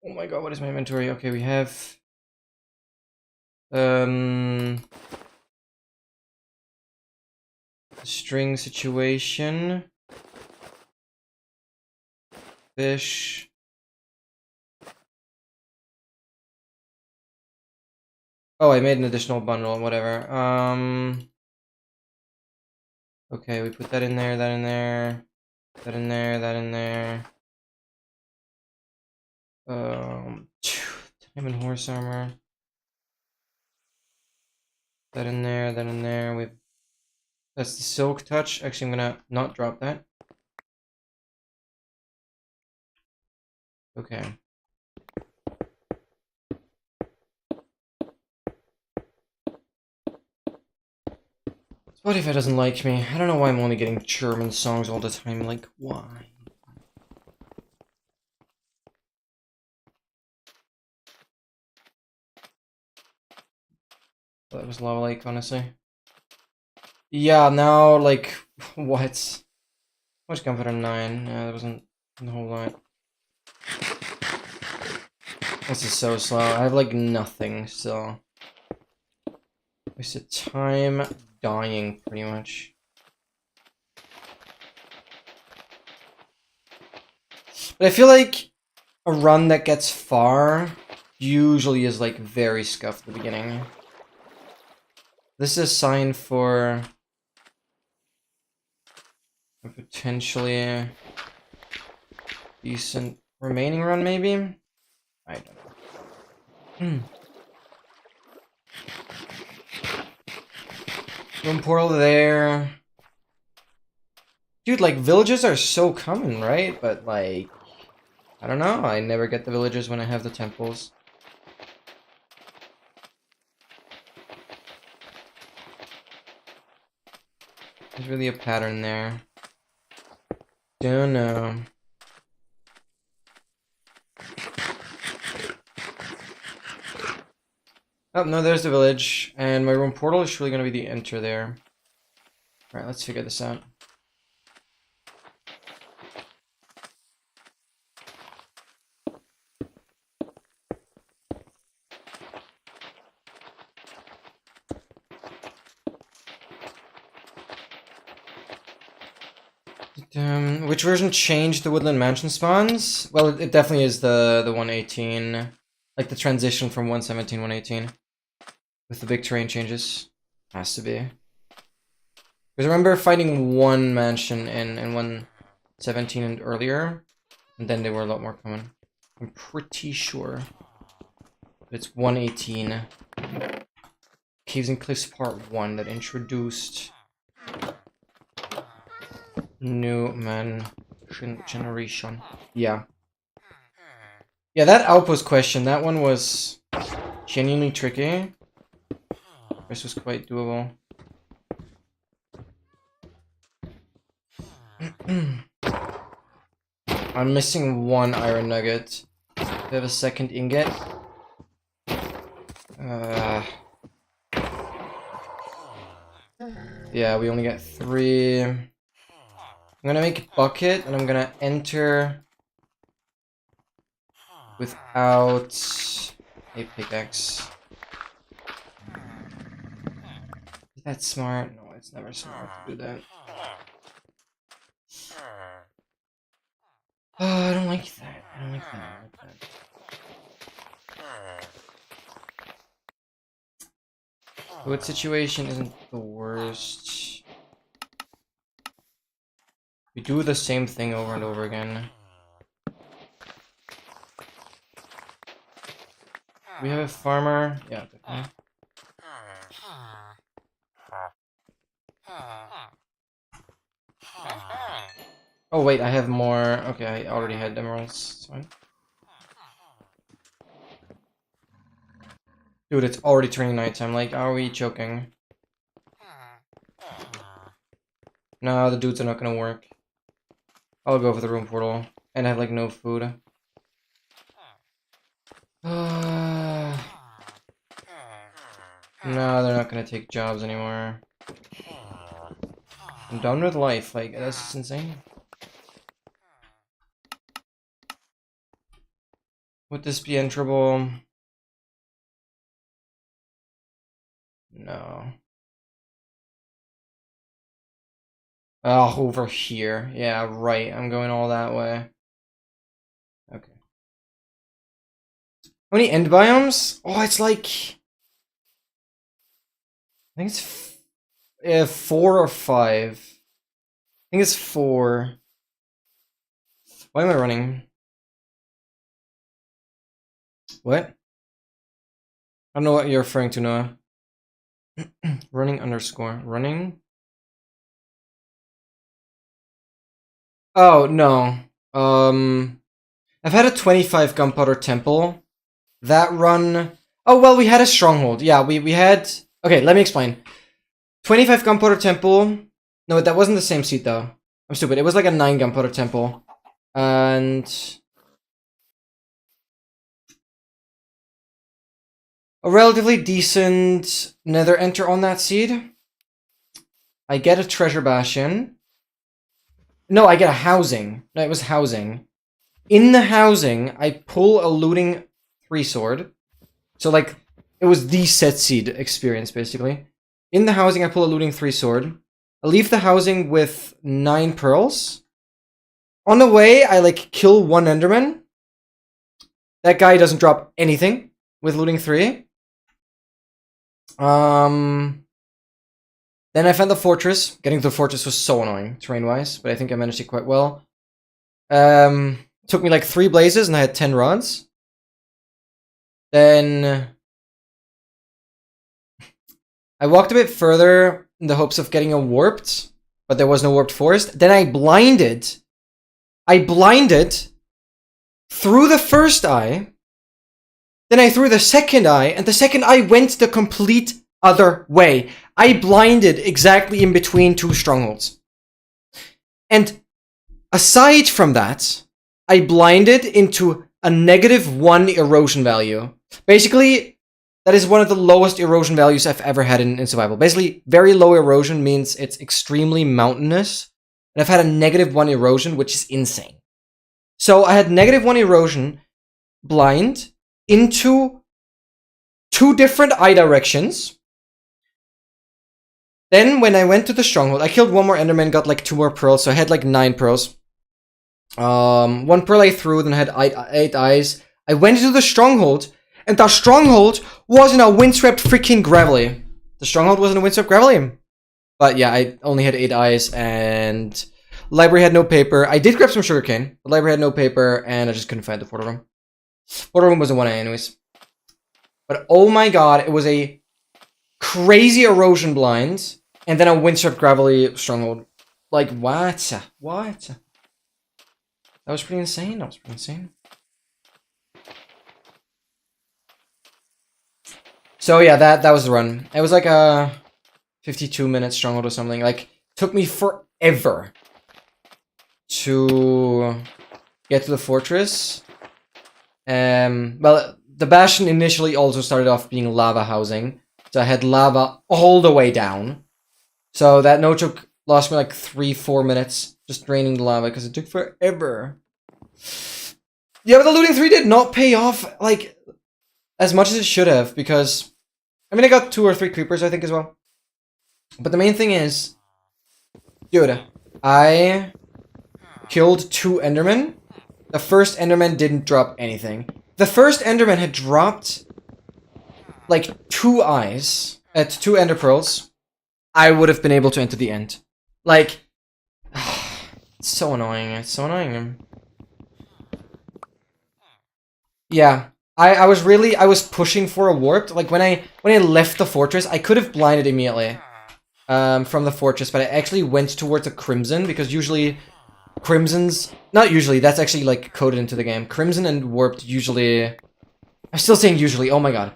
Oh my god, what is my inventory? Okay, we have... string situation. Fish. Oh, I made an additional bundle, whatever. Okay, we put that in there, that in there, that in there, that in there. Time and horse armor. That in there, that in there. We've... That's the silk touch. Actually, I'm gonna not drop that. Okay. Spotify doesn't like me. I don't know why I'm only getting German songs all the time. Like, why? That was Lava Lake, honestly. Yeah, now, like, what? Much comfort on 9. Yeah, that wasn't a whole lot. This is so slow. I have, like, nothing, so... Wasted time dying, pretty much. But I feel like a run that gets far usually is, like, very scuffed at the beginning. This is a sign for... a potentially decent remaining run, maybe? I don't know. Room portal there. Dude, like, villages are so common, right? But, like, I don't know. I never get the villages when I have the temples. There's really a pattern there. Don't know. Oh, no, there's the village. And my room portal is surely going to be the enter there. Alright, let's figure this out. Which version changed the Woodland Mansion spawns? Well, it definitely is the 118. Like the transition from 117, 118. With the big terrain changes. Has to be. Because I remember fighting one mansion in 117 and earlier. And then they were a lot more common. I'm pretty sure. But it's 118. Caves and Cliffs Part 1 that introduced... new mansion generation. Yeah. Yeah, that outpost question, that one was genuinely tricky. This was quite doable. I'm missing one iron nugget. Do I have a second ingot? Yeah, we only got 3. I'm gonna make a bucket, and I'm gonna enter without a pickaxe. Is that smart? No, it's never smart to do that. Oh, I don't like that. I don't like that. I don't like that. Food situation isn't the worst. We do the same thing over and over again. We have a farmer. Yeah, definitely. Oh wait, I have more. Okay, I already had emeralds. It's fine. Dude, it's already turning nighttime. Like, are we joking? No, the dudes are not gonna work. I'll go for the room portal. And I have, like, no food. No, they're not gonna take jobs anymore. I'm done with life. Like, that's just insane. Would this be enterable? No. Oh, over here. Yeah, right. I'm going all that way. Okay. How many end biomes? Oh, it's like... I think it's 4 or 5. I think it's 4. Why am I running? What? I don't know what you're referring to, Noah. Running underscore. Running? Oh, no. I've had a 25 gunpowder temple. That run... Oh, well, we had a stronghold. Yeah, we had... Okay, let me explain. 25 gunpowder temple... No, that wasn't the same seat, though. I'm stupid. It was like a 9 gunpowder temple. And... a relatively decent nether enter on that seed. I get a treasure bastion. No, I get a housing. No, it was housing. In the housing, I pull a looting 3 sword. So, like, it was the set seed experience, basically. In the housing, I pull a looting 3 sword. I leave the housing with 9 pearls. On the way, I, like, kill 1 enderman. That guy doesn't drop anything with looting 3. Then I found the fortress. Getting to the fortress was so annoying, terrain-wise, but I think I managed it quite well. Took me like 3 blazes and I had 10 rods. Then I walked a bit further in the hopes of getting a warped, but there was no warped forest. Then I blinded. I blinded through the first eye. Then I threw the second eye, and the second eye went the complete other way. I blinded exactly in between 2 strongholds. And aside from that, I blinded into a -1 erosion value. Basically, that is one of the lowest erosion values I've ever had in survival. Basically, very low erosion means it's extremely mountainous. And I've had a -1 erosion, which is insane. So I had -1 erosion, blind, into 2 different eye directions. Then when I went to the stronghold, I killed 1 more enderman, got like 2 more pearls, so I had like 9 pearls. 1 pearl I threw, then I had 8 eyes. I went into the stronghold, and the stronghold was in a windswept freaking gravelly. The stronghold was in a windswept gravelly. But yeah, I only had 8 eyes, and library had no paper. I did grab some sugarcane, but library had no paper, and I just couldn't find the portal room. Portal room was a 1A anyways. But oh my god, it was a crazy erosion blind, and then a windswept gravelly stronghold. Like, what? What? That was pretty insane. That was pretty insane. So yeah, that was the run. It was like a 52-minute stronghold or something. Like, took me forever to get to the fortress. Well, the bastion initially also started off being lava housing. So I had lava all the way down. So that no-choke lost me like 3-4 minutes just draining the lava because it took forever. Yeah, but the looting 3 did not pay off like as much as it should have because I mean I got 2 or 3 creepers I think as well. But the main thing is, dude, I killed 2 endermen. The first enderman didn't drop anything. The first enderman had dropped like 2 eyes. at 2 ender pearls, I would have been able to enter the end. Like, it's so annoying. It's so annoying. Yeah, I was pushing for a warped. Like when I left the fortress, I could have blinded immediately from the fortress, but I actually went towards a crimson because usually crimsons, not usually, that's actually like coded into the game. Crimson and warped usually, I'm still saying usually. Oh my god,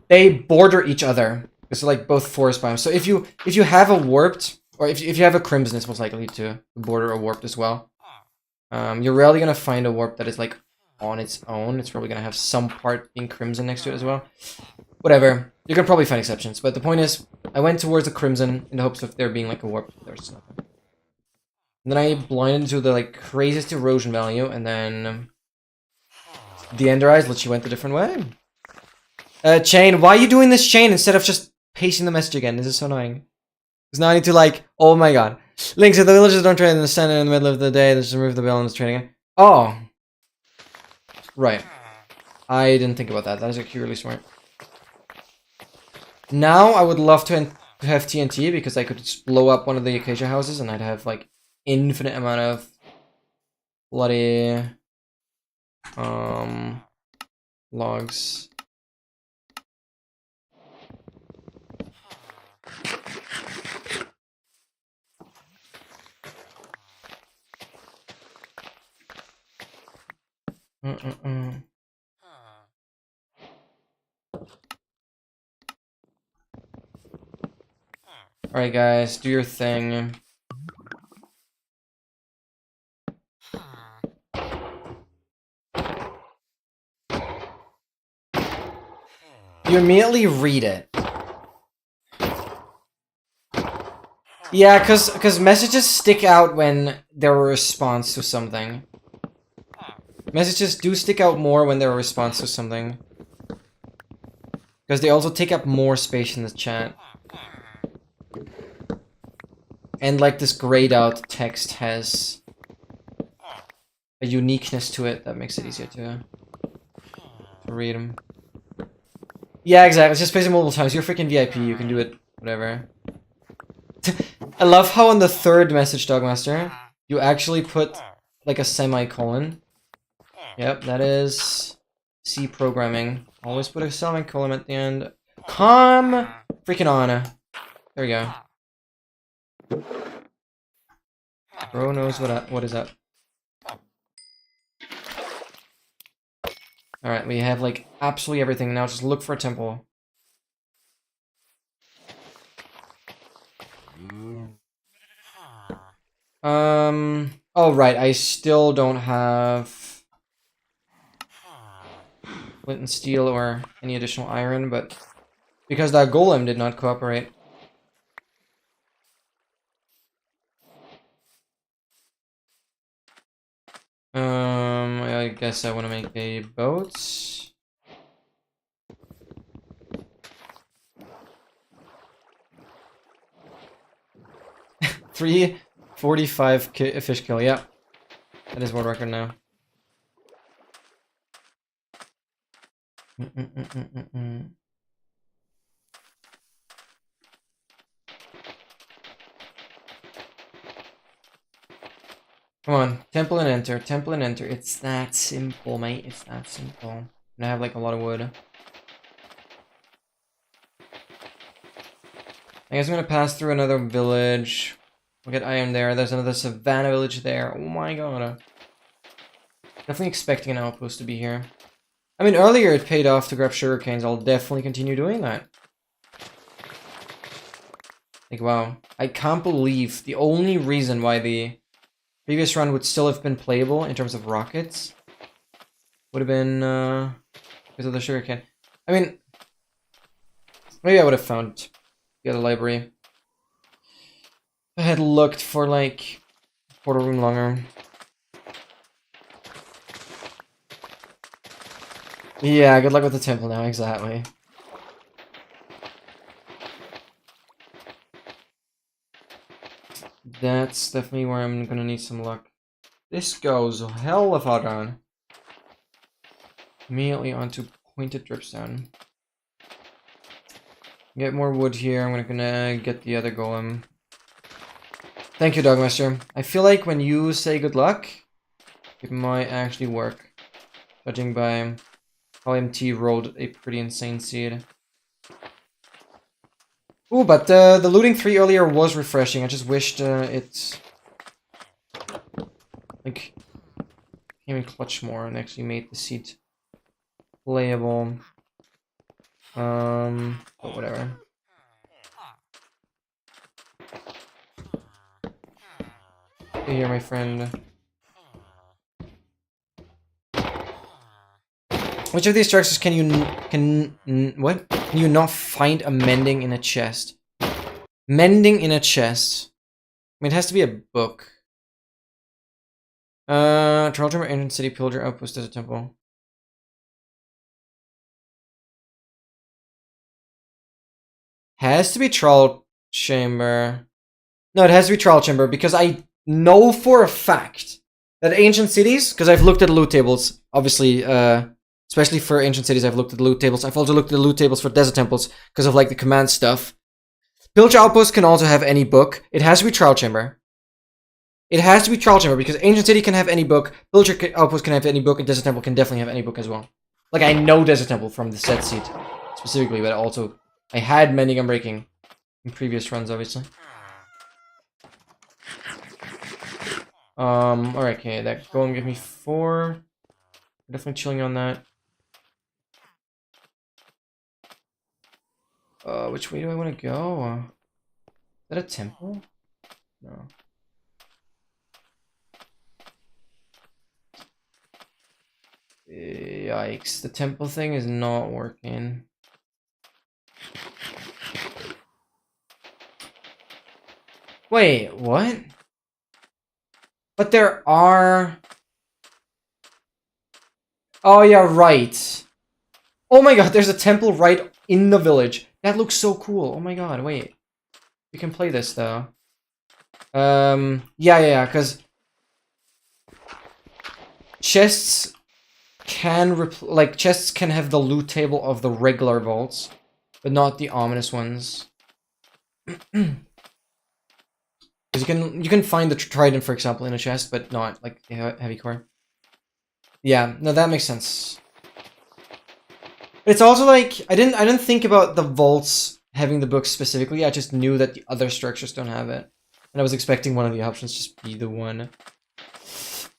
they border each other. It's like both forest biomes. So if you have a warped or if you have a crimson, it's most likely to border a warped as well. You're rarely gonna find a warp that is like on its own. It's probably gonna have some part being crimson next to it as well. Whatever. You can probably find exceptions, but the point is, I went towards the crimson in the hopes of there being like a warp. There's nothing. And then I blinded into the like craziest erosion value, and then the Ender Eyes literally went a different way. Chain, why are you doing this, Chain, instead of just pasting the message again? This is so annoying. Because now I need to like, oh my god. Links, if the villagers don't trade in the center in the middle of the day, they just remove the bell and it's trading again. Oh. Right. I didn't think about that. That is actually really smart. Now I would love to have TNT because I could just blow up one of the acacia houses and I'd have like infinite amount of bloody logs. Alright guys, do your thing. You immediately read it. Yeah, cause messages stick out when they're a response to something. Messages do stick out more when they're a response to something. Because they also take up more space in the chat. And like this grayed out text has a uniqueness to it that makes it easier to read them. Yeah, exactly. It's just space it multiple times. You're freaking VIP. You can do it, whatever. I love how on the third message, Dogmaster, you actually put like a semicolon. Yep, that is C programming. Always put a semicolon at the end. Come freaking on. There we go. Bro knows what is up. Alright, we have like absolutely everything now. Just look for a temple. Oh right, I still don't have flint and steel or any additional iron, but because that golem did not cooperate. I guess I want to make a boat. $345 fish kill, yeah. That is world record now. Come on, temple and enter, temple and enter. It's that simple, mate. It's that simple. And I have like a lot of wood. I guess I'm gonna pass through another village. We'll get iron there. There's another savannah village there. Oh my god. Definitely expecting an outpost to be here. I mean, earlier it paid off to grab sugarcanes. I'll definitely continue doing that. Like, wow. I can't believe the only reason why the previous run would still have been playable in terms of rockets would have been because of the sugarcane. I mean, maybe I would have found the other library. I had looked for like portal room longer. Yeah, good luck with the temple now, exactly. That's definitely where I'm gonna need some luck. This goes hell of hard on. Immediately onto pointed dripstone. Get more wood here. I'm gonna get the other golem. Thank you, Dogmaster. I feel like when you say good luck, it might actually work. Judging by how MT rolled a pretty insane seed. Ooh, but the looting 3 earlier was refreshing. I just wished it like came in clutch more and actually made the seed playable. But whatever. Hey here, my friend. Which of these structures can you can you not find a mending in a chest? Mending in a chest. I mean, it has to be a book. Trial Chamber, Ancient City, Pillager, Outpost, Desert Temple. Has to be Trial Chamber. No, it has to be Trial Chamber because I know for a fact that Ancient Cities, because I've looked at the loot tables, obviously, especially for Ancient Cities, I've looked at the loot tables. I've also looked at the loot tables for Desert Temples because of like the command stuff. Pillager Outpost can also have any book. It has to be Trial Chamber. It has to be Trial Chamber because Ancient City can have any book, Pillager Outpost can have any book, and Desert Temple can definitely have any book as well. Like, I know Desert Temple from the set seat specifically, but also I had Mending and Breaking in previous runs, obviously. Alright, okay, that golem give me 4. Definitely chilling on that. Which way do I want to go? Is that a temple? No. Yikes, the temple thing is not working. Wait, what? But there are... Oh yeah, right. Oh my god, there's a temple right in the village. That looks so cool. Oh my god, wait. We can play this though. Yeah, because chests can chests can have the loot table of the regular vaults, but not the ominous ones. Because you can find the trident, for example, in a chest, but not like the heavy core. Yeah, no, that makes sense. It's also like I didn't think about the vaults having the book specifically. I just knew that the other structures don't have it, and I was expecting one of the options just be the one.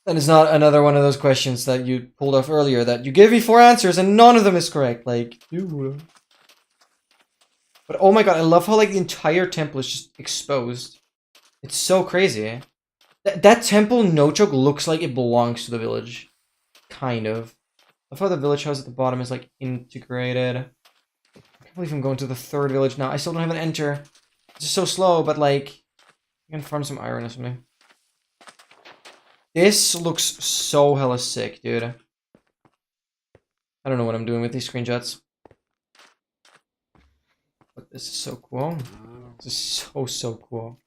And it's not another one of those questions that you pulled off earlier that you give me 4 answers and none of them is correct. Like, ew. But oh my god, I love how like the entire temple is just exposed. It's so crazy. That temple, no joke, looks like it belongs to the village. Kind of. I love how the village house at the bottom is like integrated. I can't believe I'm going to the 3rd village now. I still don't have an enter. It's just so slow, but like, I can farm some iron or something. This looks so hella sick, dude. I don't know what I'm doing with these screenshots. But this is so cool. This is so cool.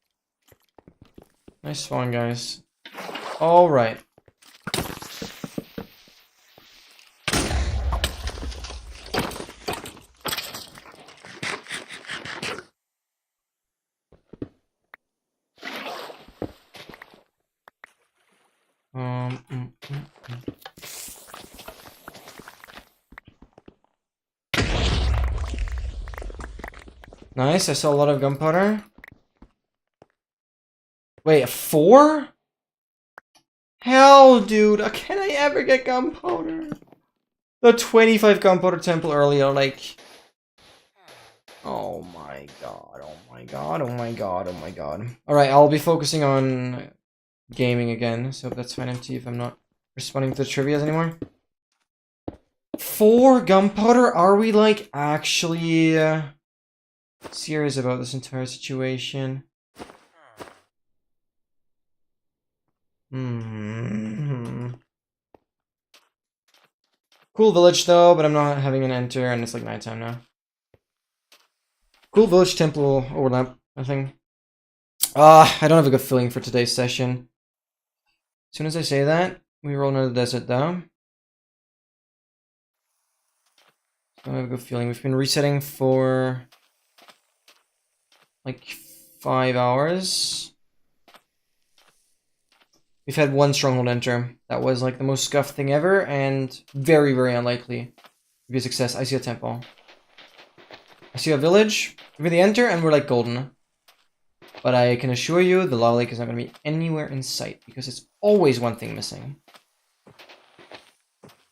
Nice spawn, guys. Alright. Nice, I saw a lot of gunpowder. Wait, 4? Hell, dude, can I ever get gunpowder? The 25 gunpowder temple earlier, like... Oh my god, oh my god, oh my god, oh my god. Alright, I'll be focusing on gaming again, so that's fine, MT, if I'm not responding to the trivias anymore. 4 gunpowder? Are we, like, actually... serious about this entire situation? Cool village though, but I'm not having an enter and it's like nighttime now. Cool village temple overlap, I think. I don't have a good feeling for today's session. As soon as I say that, we roll another desert though. I don't have a good feeling. We've been resetting for like 5 hours. We've had one stronghold enter. That was like the most scuffed thing ever, and very, very unlikely to be a success. I see a temple. I see a village. We really enter, and we're like golden. But I can assure you, the lava lake is not going to be anywhere in sight, because it's always one thing missing.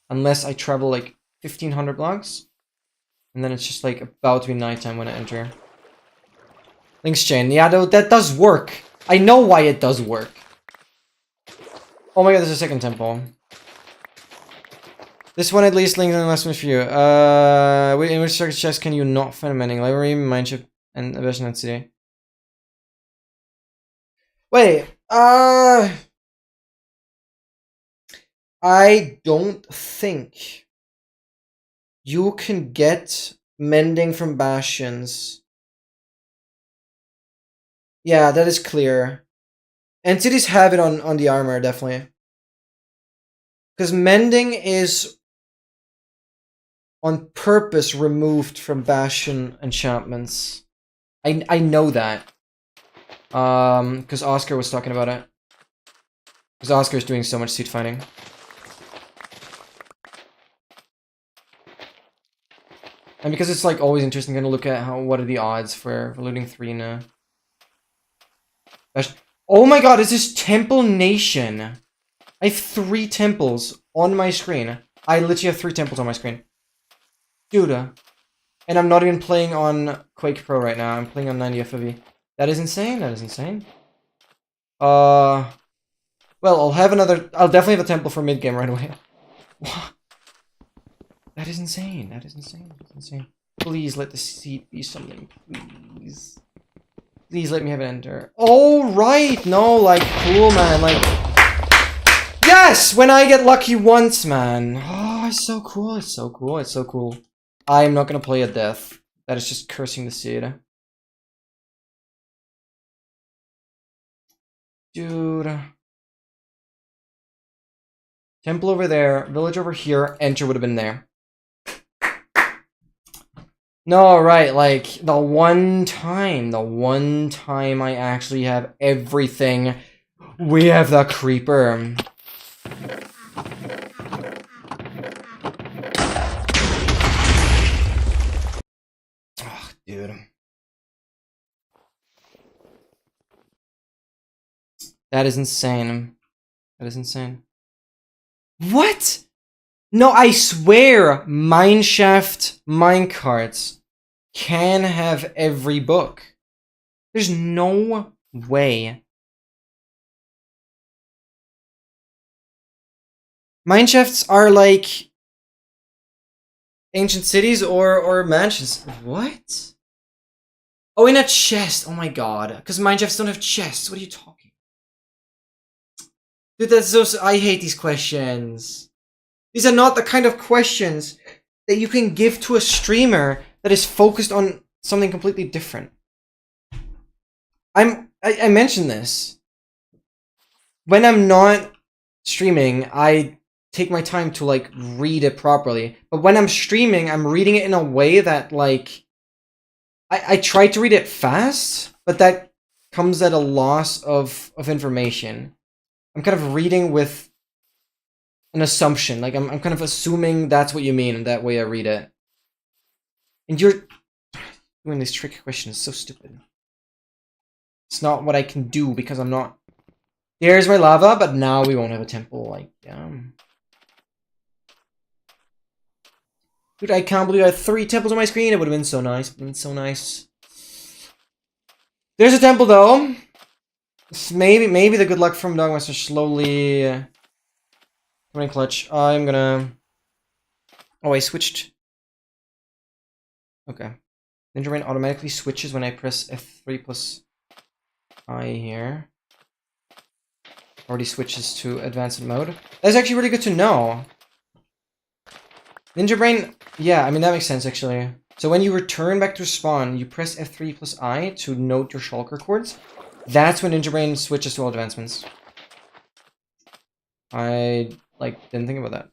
Unless I travel like 1,500 blocks, and then it's just like about to be nighttime when I enter. Links chain. Yeah, though, that does work. I know why it does work. Oh my god, there's a second temple. This one at least links in less for you. In which circuit chest can you not find a mending? Library, Mineship, and a version at city. Wait, I don't think you can get mending from bastions. Yeah, that is clear. Entities have it on the armor, definitely. Because mending is on purpose removed from bastion enchantments. I know that. Because Oscar was talking about it. Because Oscar's doing so much seed finding. And because it's like always interesting to look at what are the odds for looting 3 in a... Oh my god, is this Temple Nation? I have 3 temples on my screen. I literally have 3 temples on my screen. Dude. And I'm not even playing on Quake Pro right now. I'm playing on 90 FOV. That is insane. That is insane. Well, I'll definitely have a temple for mid-game right away. What? That is insane. That is insane. That's insane. Please let the seat be something. Please. Please let me have it enter. Oh, right. No, like, cool, man. Like, yes! When I get lucky once, man. Oh, it's so cool. It's so cool. It's so cool. I'm not gonna play a death. That is just cursing the seed. Dude. Temple over there. Village over here. Enter would have been there. No, right, like, the one time I actually have everything, we have the creeper. Oh, dude. That is insane. That is insane. What? No, I swear, mineshaft minecarts can have every book. There's no way. Mineshafts are like ancient cities or mansions. What? Oh, in a chest. Oh my god. Because mineshafts don't have chests. What are you talking? Dude, that's so... I hate these questions. These are not the kind of questions that you can give to a streamer that is focused on something completely different. I mentioned this. When I'm not streaming, I take my time to like read it properly. But when I'm streaming, I'm reading it in a way that like I try to read it fast, but that comes at a loss of information. I'm kind of reading with an assumption. Like I'm kind of assuming that's what you mean, and that way I read it. And you're doing these trick questions, so stupid. It's not what I can do because I'm not... There's my lava, but now we won't have a temple, like, Dude, I can't believe I had 3 temples on my screen. It would have been so nice. It would have been so nice. There's a temple, though. Maybe the good luck from Dogmaster slowly... coming clutch. I'm gonna... Oh, I switched. Okay. Ninja Rain automatically switches when I press F3 plus I here. Already switches to advanced mode. That's actually really good to know. Ninja Brain, yeah, I mean that makes sense actually. So when you return back to spawn, you press F3 plus I to note your shulker chords. That's when Ninja Brain switches to all advancements. I didn't think about that.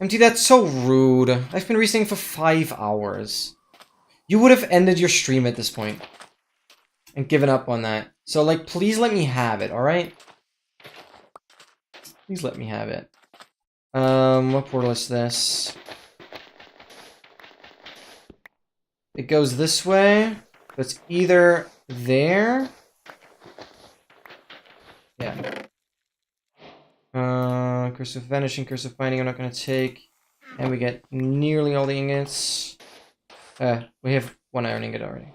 MT, that's so rude. I've been restarting for 5 hours. You would have ended your stream at this point. And given up on that. So, like, please let me have it, alright? Please let me have it. What portal is this? It goes this way. So it's either there. Yeah. Curse of Vanishing, Curse of Finding, I'm not gonna take. And we get nearly all the ingots. We have one iron ingot already.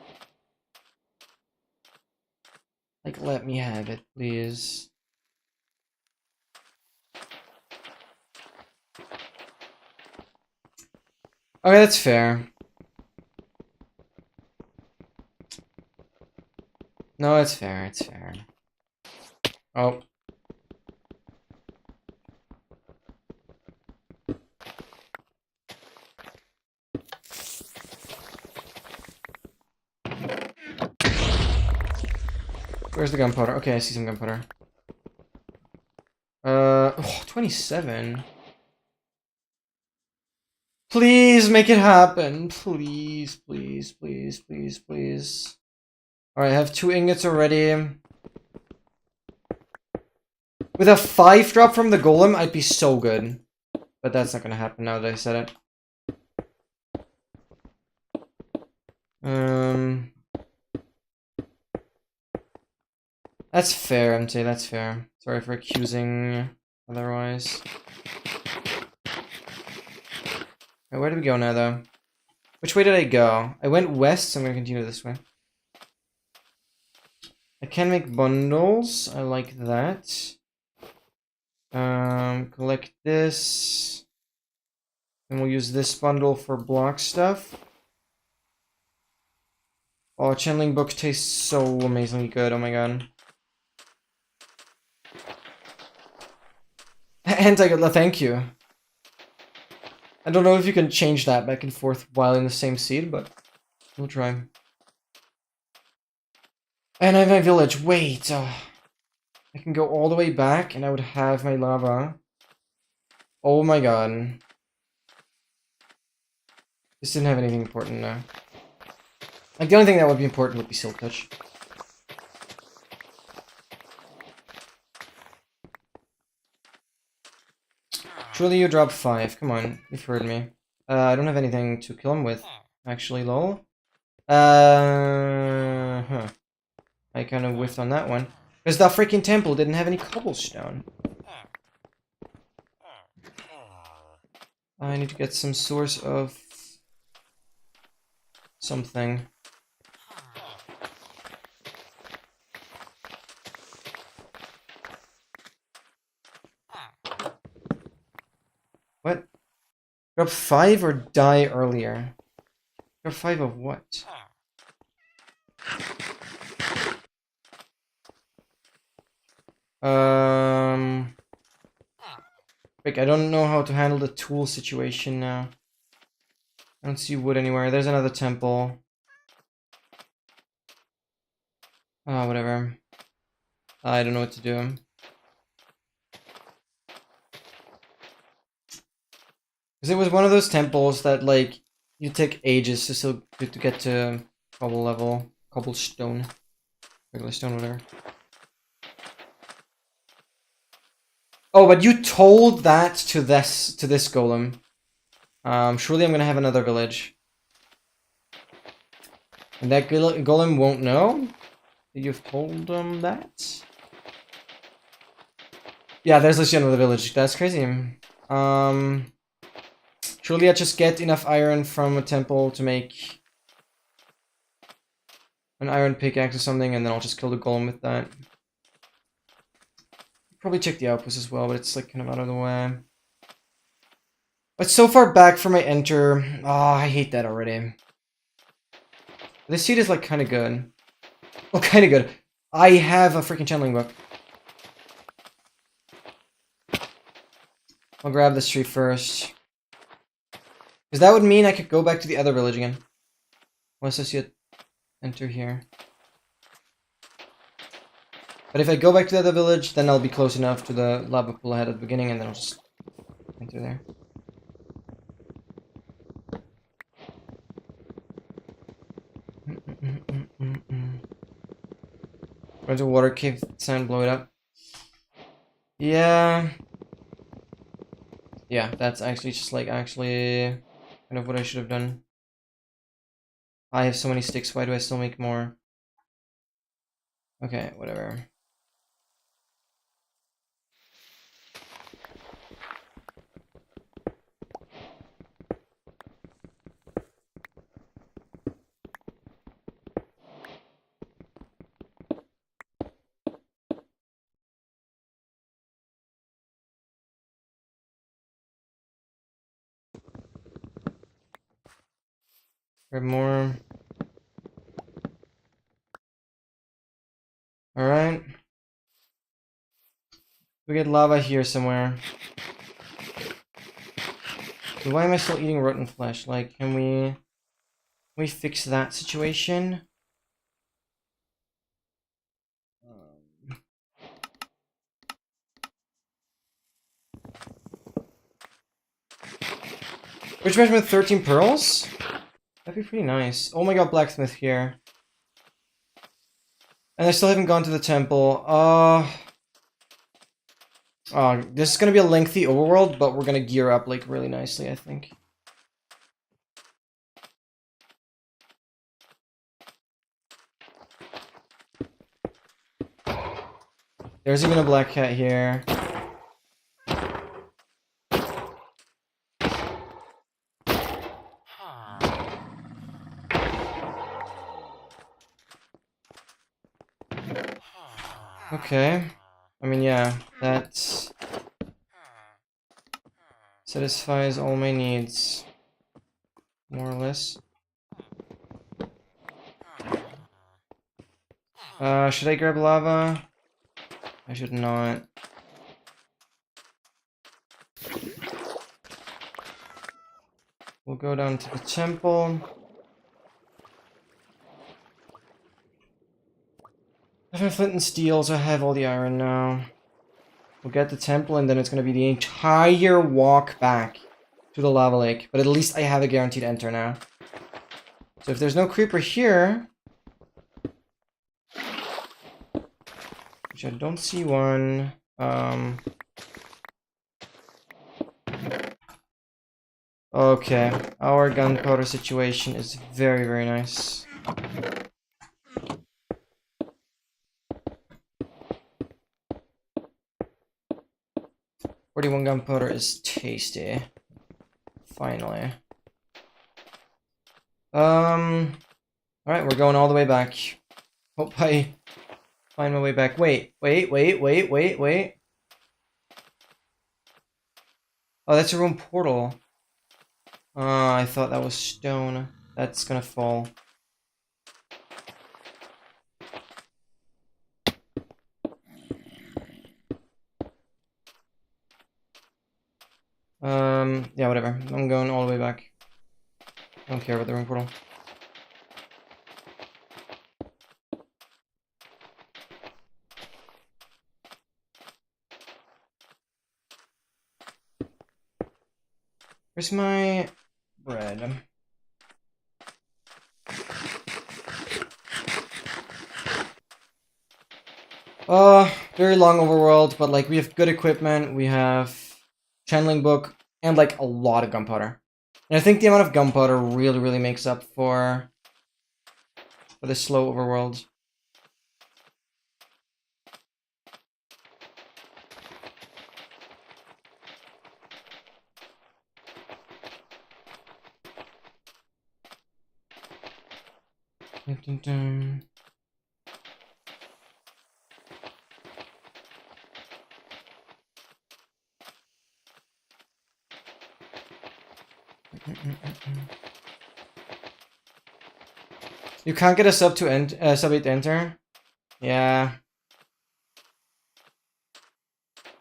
Like, let me have it, please. Okay, that's fair. No, it's fair, it's fair. Oh. Where's the gunpowder? Okay, I see some gunpowder. Oh, 27. Please make it happen. Please, please, please, please, please. Alright, I have 2 ingots already. With a 5 drop from the golem, I'd be so good. But that's not gonna happen now that I said it. That's fair, MT, that's fair. Sorry for accusing otherwise. Right, where did we go now, though? Which way did I go? I went west, so I'm gonna continue this way. I can make bundles. I like that. Collect this. And we'll use this bundle for block stuff. Oh, channeling book tastes so amazingly good, oh my god. Anti-Godla, thank you. I don't know if you can change that back and forth while in the same seed, but we'll try. And I have my village. Wait, I can go all the way back and I would have my lava. Oh my god. This didn't have anything important now. Like, the only thing that would be important would be Silk Touch. Truly, you dropped 5. Come on, you've heard me. I don't have anything to kill him with, actually, lol. I kind of whiffed on that one. Because the freaking temple didn't have any cobblestone. I need to get some source of something. What? Drop 5 or die earlier? Drop 5 of what? Rick, I don't know how to handle the tool situation now. I don't see wood anywhere. There's another temple. Oh, whatever. I don't know what to do. Because it was one of those temples that, like, you take ages to get to cobble level. Cobblestone. Regular stone, whatever. Oh, but you told that to this golem. Surely I'm gonna have another village. And that golem won't know that you've told them that? Yeah, there's legit another village. That's crazy. Surely I just get enough iron from a temple to make an iron pickaxe or something, and then I'll just kill the golem with that. Probably check the outpost as well, but it's like kind of out of the way. But so far back from my enter. Oh, I hate that already. This seed is like kind of good. Oh, kind of good. I have a freaking channeling book. I'll grab this tree first. Because that would mean I could go back to the other village again. Unless I see it enter here. But if I go back to the other village, then I'll be close enough to the lava pool I had at the beginning, and then I'll just enter there. Run to water cave sand, blow it up. Yeah. Yeah, that's actually just like kind of what I should have done. I have so many sticks, why do I still make more? Okay, whatever. Grab more. Alright. We get lava here somewhere. Why am I still eating rotten flesh? Like, can we fix that situation? Which measurement? 13 pearls? That'd be pretty nice. Oh my god, blacksmith here. And I still haven't gone to the temple. Oh, this is gonna be a lengthy overworld, but we're gonna gear up like really nicely, I think. There's even a black cat here. Okay. I mean, yeah, that satisfies all my needs. More or less. Should I grab lava? I should not. We'll go down to the temple. I have flint and steel, so I have all the iron now. We'll get the temple, and then it's gonna be the entire walk back to the lava lake. But at least I have a guaranteed enter now. So if there's no creeper here, which I don't see one, okay, our gunpowder situation is very, very nice. .41 gunpowder is tasty. Finally. Alright, we're going all the way back. Hope I find my way back. Wait. Oh, that's a room portal. I thought that was stone. That's gonna fall. Yeah, whatever. I'm going all the way back. I don't care about the room portal. Where's my bread? Very long overworld, but like we have good equipment, we have channeling book, and like a lot of gunpowder. And I think the amount of gunpowder really, really makes up for this slow overworld. Dun, dun, dun. You can't get a sub 8 enter? Yeah.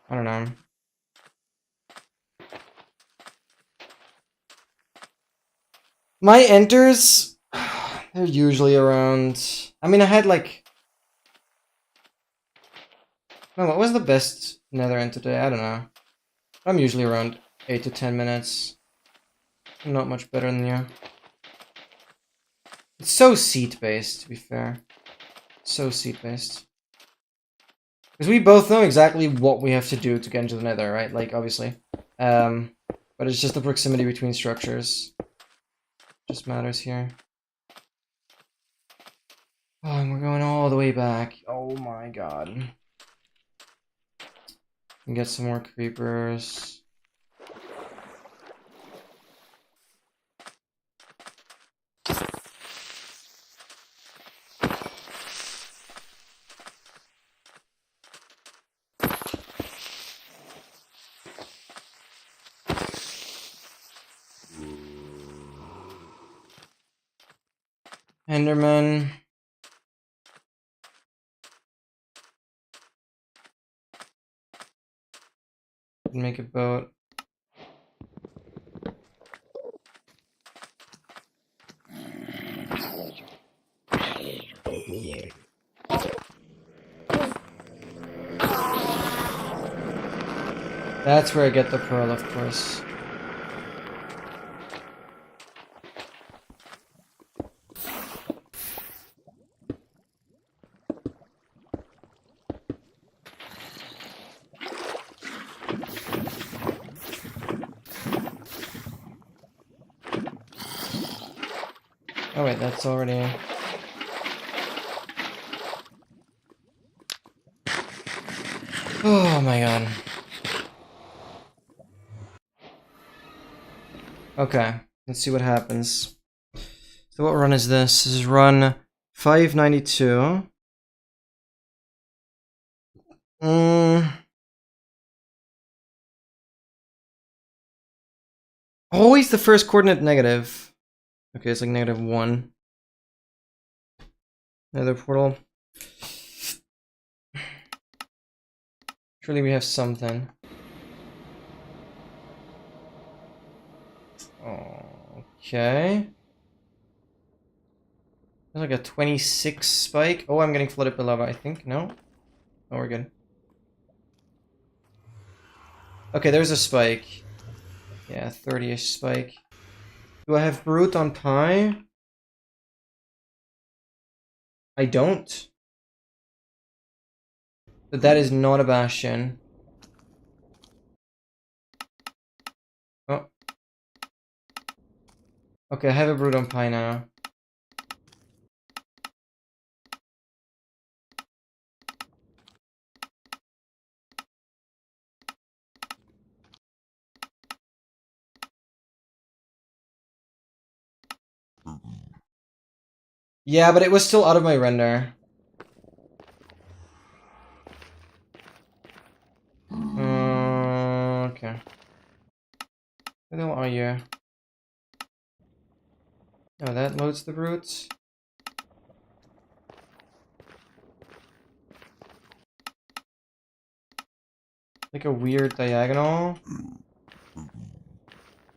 I don't know. My enters, they're usually around... I mean, I had like... No, what was the best nether enter today? I don't know. I'm usually around 8 to 10 minutes. I'm not much better than you. It's so seat-based, to be fair. So seat-based. Because we both know exactly what we have to do to get into the nether, right? Like, obviously. But it's just the proximity between structures. Just matters here. Oh, and we're going all the way back. Oh my god. And get some more creepers. Enderman. Make a boat. That's where I get the pearl, of course. Oh wait, that's already... Oh my god. Okay, let's see what happens. So what run is this? This is run 592. Always the first coordinate negative. Okay, it's like -1. Another portal. Surely we have something. Okay. There's like a 26 spike. Oh, I'm getting flooded by lava, I think. No? Oh, we're good. Okay, there's a spike. Yeah, 30-ish spike. Do I have Brute on Pi? I don't. But that is not a Bastion. Oh. Okay, I have a Brute on Pi now. Yeah, but it was still out of my render. Okay. Where the hell are you? Oh, that loads the brutes. Like a weird diagonal.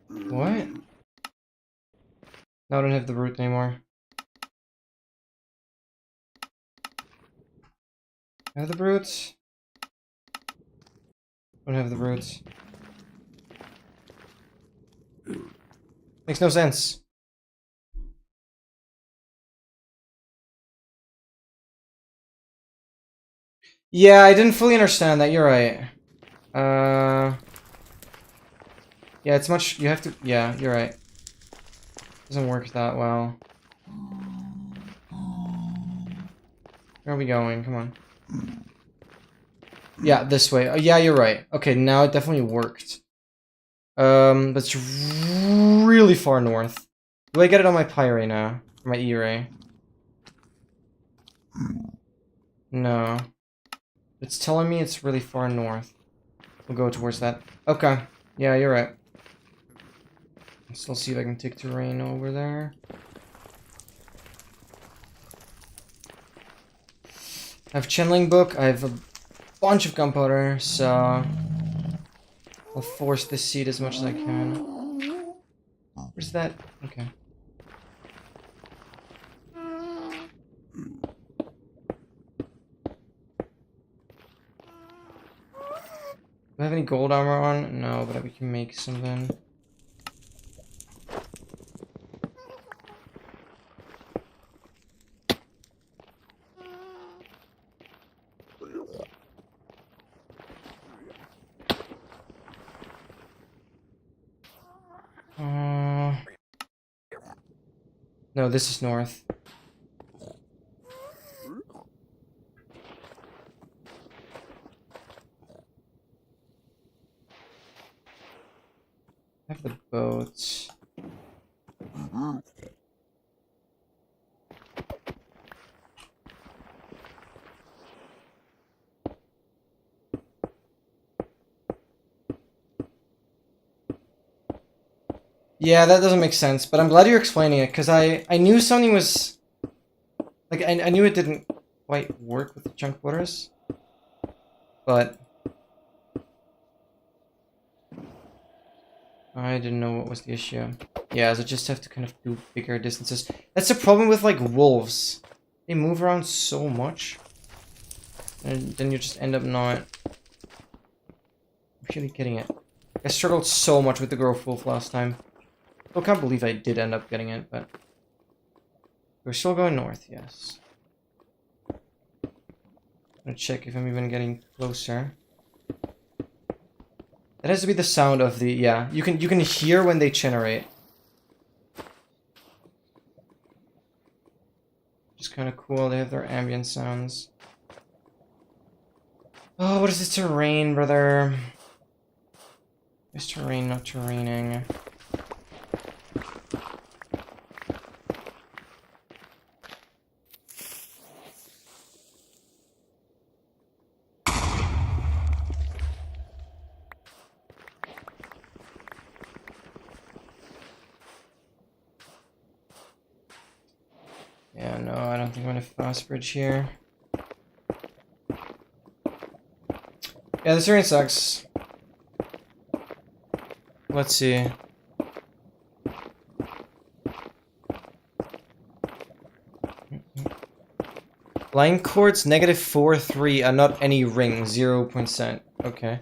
What? No, I don't have the brute anymore. I have the brutes. Don't have the brutes. Makes no sense. Yeah, I didn't fully understand that. You're right. Yeah, it's much. You have to. Yeah, you're right. Doesn't work that well. Where are we going? Come on. Yeah, this way. Yeah, you're right. Okay, now it definitely worked. But it's really far north. Do I get it on my Pi right now? Or my E-ray? No. It's telling me it's really far north. We'll go towards that. Okay. Yeah, you're right. So I'll see if I can take terrain over there. I have Chenling book. I have a bunch of gunpowder, so I'll force this seed as much as I can. Where's that? Okay. Do I have any gold armor on? No, but we can make something. No, this is north. I have the boats. Yeah, that doesn't make sense, but I'm glad you're explaining it, because I knew something was... Like, I knew it didn't quite work with the chunk borders, but... I didn't know what was the issue. Yeah, so just have to kind of do bigger distances. That's the problem with, like, wolves. They move around so much. And then you just end up not... really getting it. I struggled so much with the growth wolf last time. I can't believe I did end up getting it, but... We're still going north, yes. I'm gonna check if I'm even getting closer. That has to be the sound of the... yeah, you can hear when they generate. Just kind of cool, they have their ambient sounds. Oh, what is this terrain, brother? It's terrain, not terraining. Yeah, no, I don't think I'm gonna fast bridge here. Yeah, this terrain sucks. Let's see. Line chords -4, 3 are not any ring, 0%. Okay.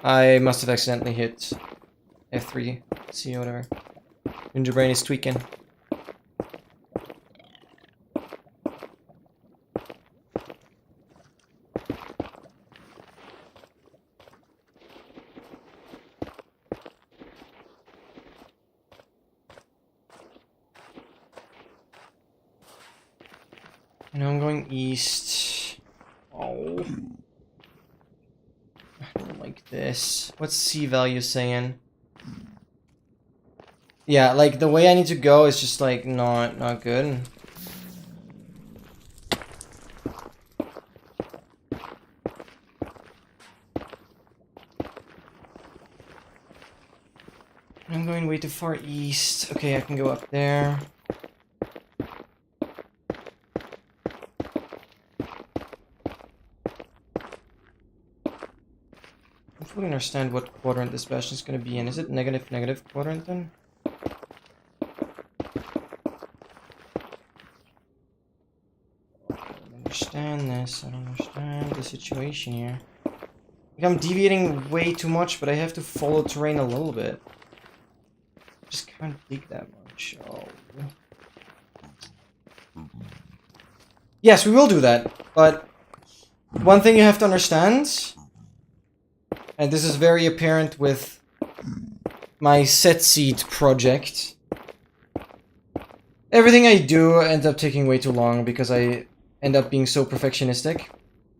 I must have accidentally hit F3, C or whatever. Ninja Brain is tweaking. I know I'm going east. Oh. I don't like this. What's C value saying? Yeah, like the way I need to go is just like not good. I'm going way too far east. Okay, I can go up there. I fully understand what quadrant this bastion is going to be in. Is it negative quadrant then? I don't understand this. I don't understand the situation here. Like, I'm deviating way too much, but I have to follow terrain a little bit. Just can't dig that much. Oh. Yes, we will do that, but one thing you have to understand, and this is very apparent with my set seed project, everything I do ends up taking way too long because I end up being so perfectionistic.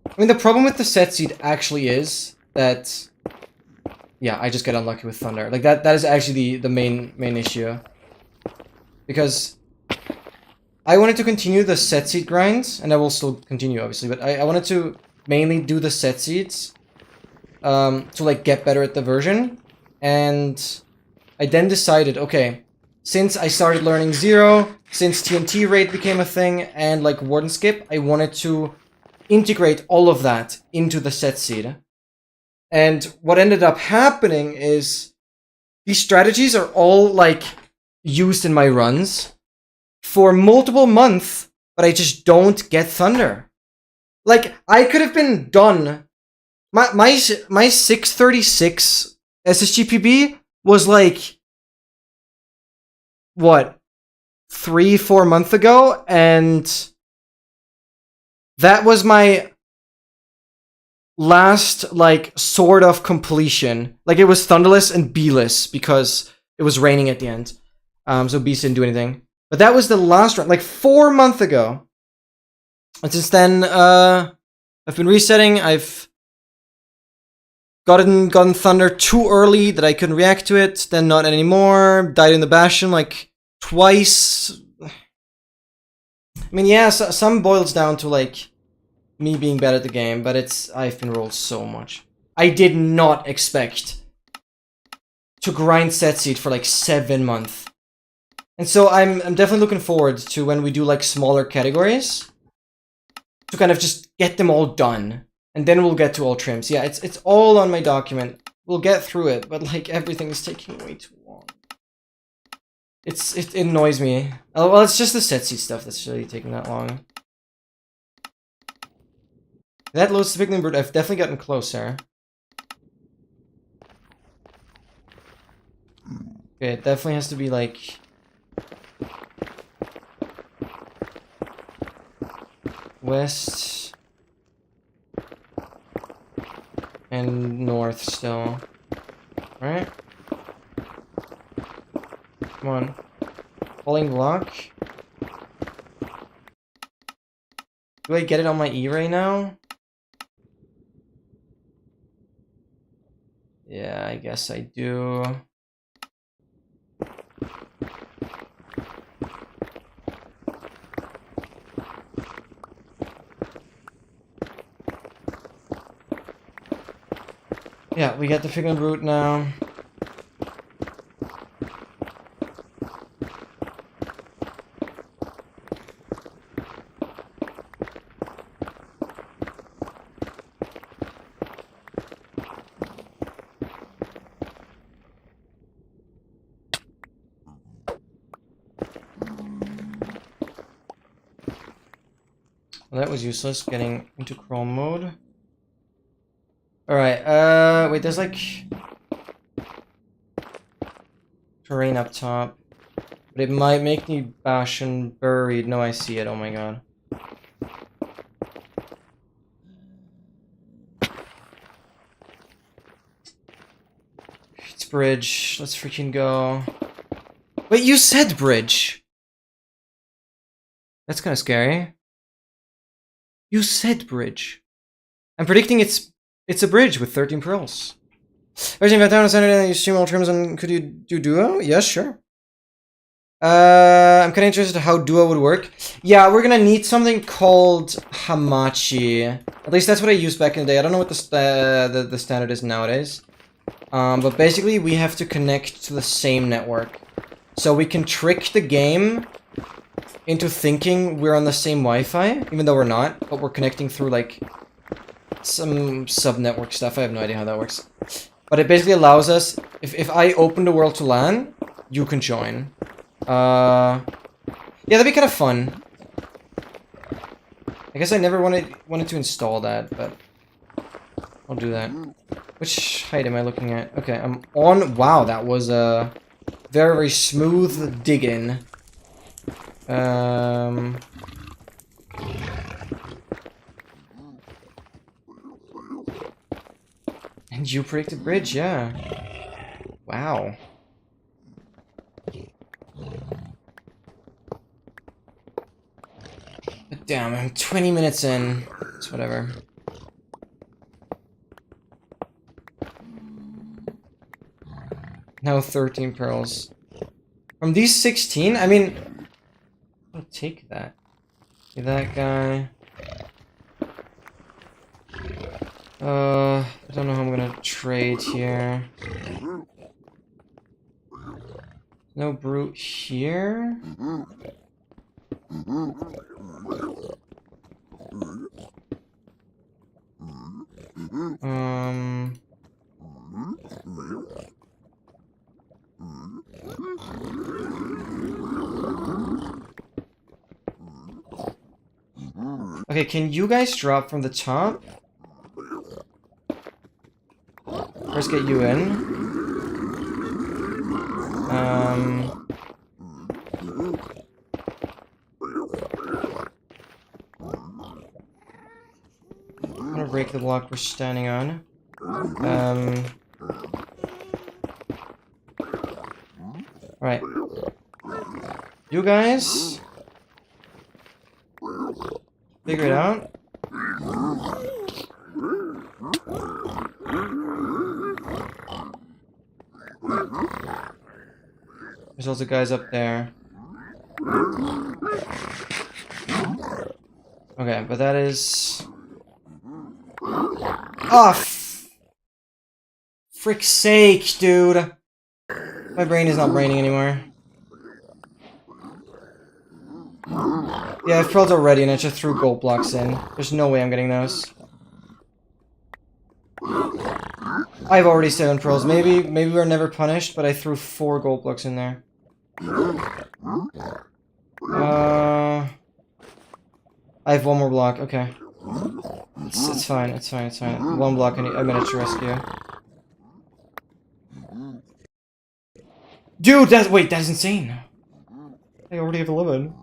I mean, the problem with the set seed actually is that, yeah, I just get unlucky with thunder. Like, that is actually the main issue. Because I wanted to continue the set seed grind, and I will still continue, obviously, but I wanted to mainly do the set seeds to, like, get better at the version. And I then decided, okay, since I started learning Zero, since TNT raid became a thing, and, like, Warden Skip, I wanted to integrate all of that into the set seed. And what ended up happening is these strategies are all, like, used in my runs for multiple months, but I just don't get thunder. Like, I could have been done. My 636 SSGPB was like, what, 3-4 months ago, and that was my last, like, sort of completion. Like, it was thunderless and B-less because it was raining at the end. So Beast didn't do anything. But that was the last run, like 4 months ago. And since then, I've been resetting. I've gotten Thunder too early that I couldn't react to it. Then not anymore. Died in the Bastion like twice. I mean, yeah, some boils down to like me being bad at the game, but I've been rolled so much. I did not expect to grind set seed for like 7 months. And so I'm definitely looking forward to when we do like smaller categories to kind of just get them all done. And then we'll get to all trims. Yeah, it's all on my document. We'll get through it, but like everything is taking way too long. It annoys me. Oh, well, it's just the set seed stuff that's really taking that long. That loads the Pigman Brute. I've definitely gotten closer. Okay, it definitely has to be like west and north still. Alright. Come on. Falling block. Do I get it on my E right now? Yeah, I guess I do. Yeah, we got the Pigman Brute now. Well, that was useless, getting into crawl mode. Alright, wait, there's like terrain up top. But it might make me bash and buried. No, I see it, oh my god. It's bridge, let's freaking go. Wait, you said bridge! That's kinda scary. You said bridge. I'm predicting it's a bridge with 13 pearls. Everything got down and you stream all trims and could you do duo? Yes, sure. I'm kinda interested in how duo would work. Yeah, we're gonna need something called Hamachi. At least that's what I used back in the day. I don't know what the standard is nowadays. But basically we have to connect to the same network. So we can trick the game into thinking we're on the same Wi-Fi, even though we're not, but we're connecting through like some sub-network stuff. I have no idea how that works. But it basically allows us, if I open the world to LAN, you can join. Yeah, that'd be kind of fun. I guess I never wanted to install that, but I'll do that. Which height am I looking at? Okay, I'm on. Wow, that was a very, very smooth dig-in. And you predicted bridge, yeah. Wow. But damn, I'm 20 minutes in. It's whatever. Now 13 pearls. From these 16, I mean, I'll take that. That guy. I don't know how I'm gonna trade here. No brute here. Okay, can you guys drop from the top? First get you in. I'm gonna break the block we're standing on. Right. You guys figure it out. There's also guys up there. Okay, but that is... Oh, frick's sake, dude. My brain is not braining anymore. Yeah, I have pearls already and I just threw gold blocks in. There's no way I'm getting those. I've already 7 pearls. Maybe we're never punished, but I threw 4 gold blocks in there. I have 1 more block. Okay. It's fine. It's fine. It's fine. 1 block. I managed to rescue. Dude, that's insane. I already have 11.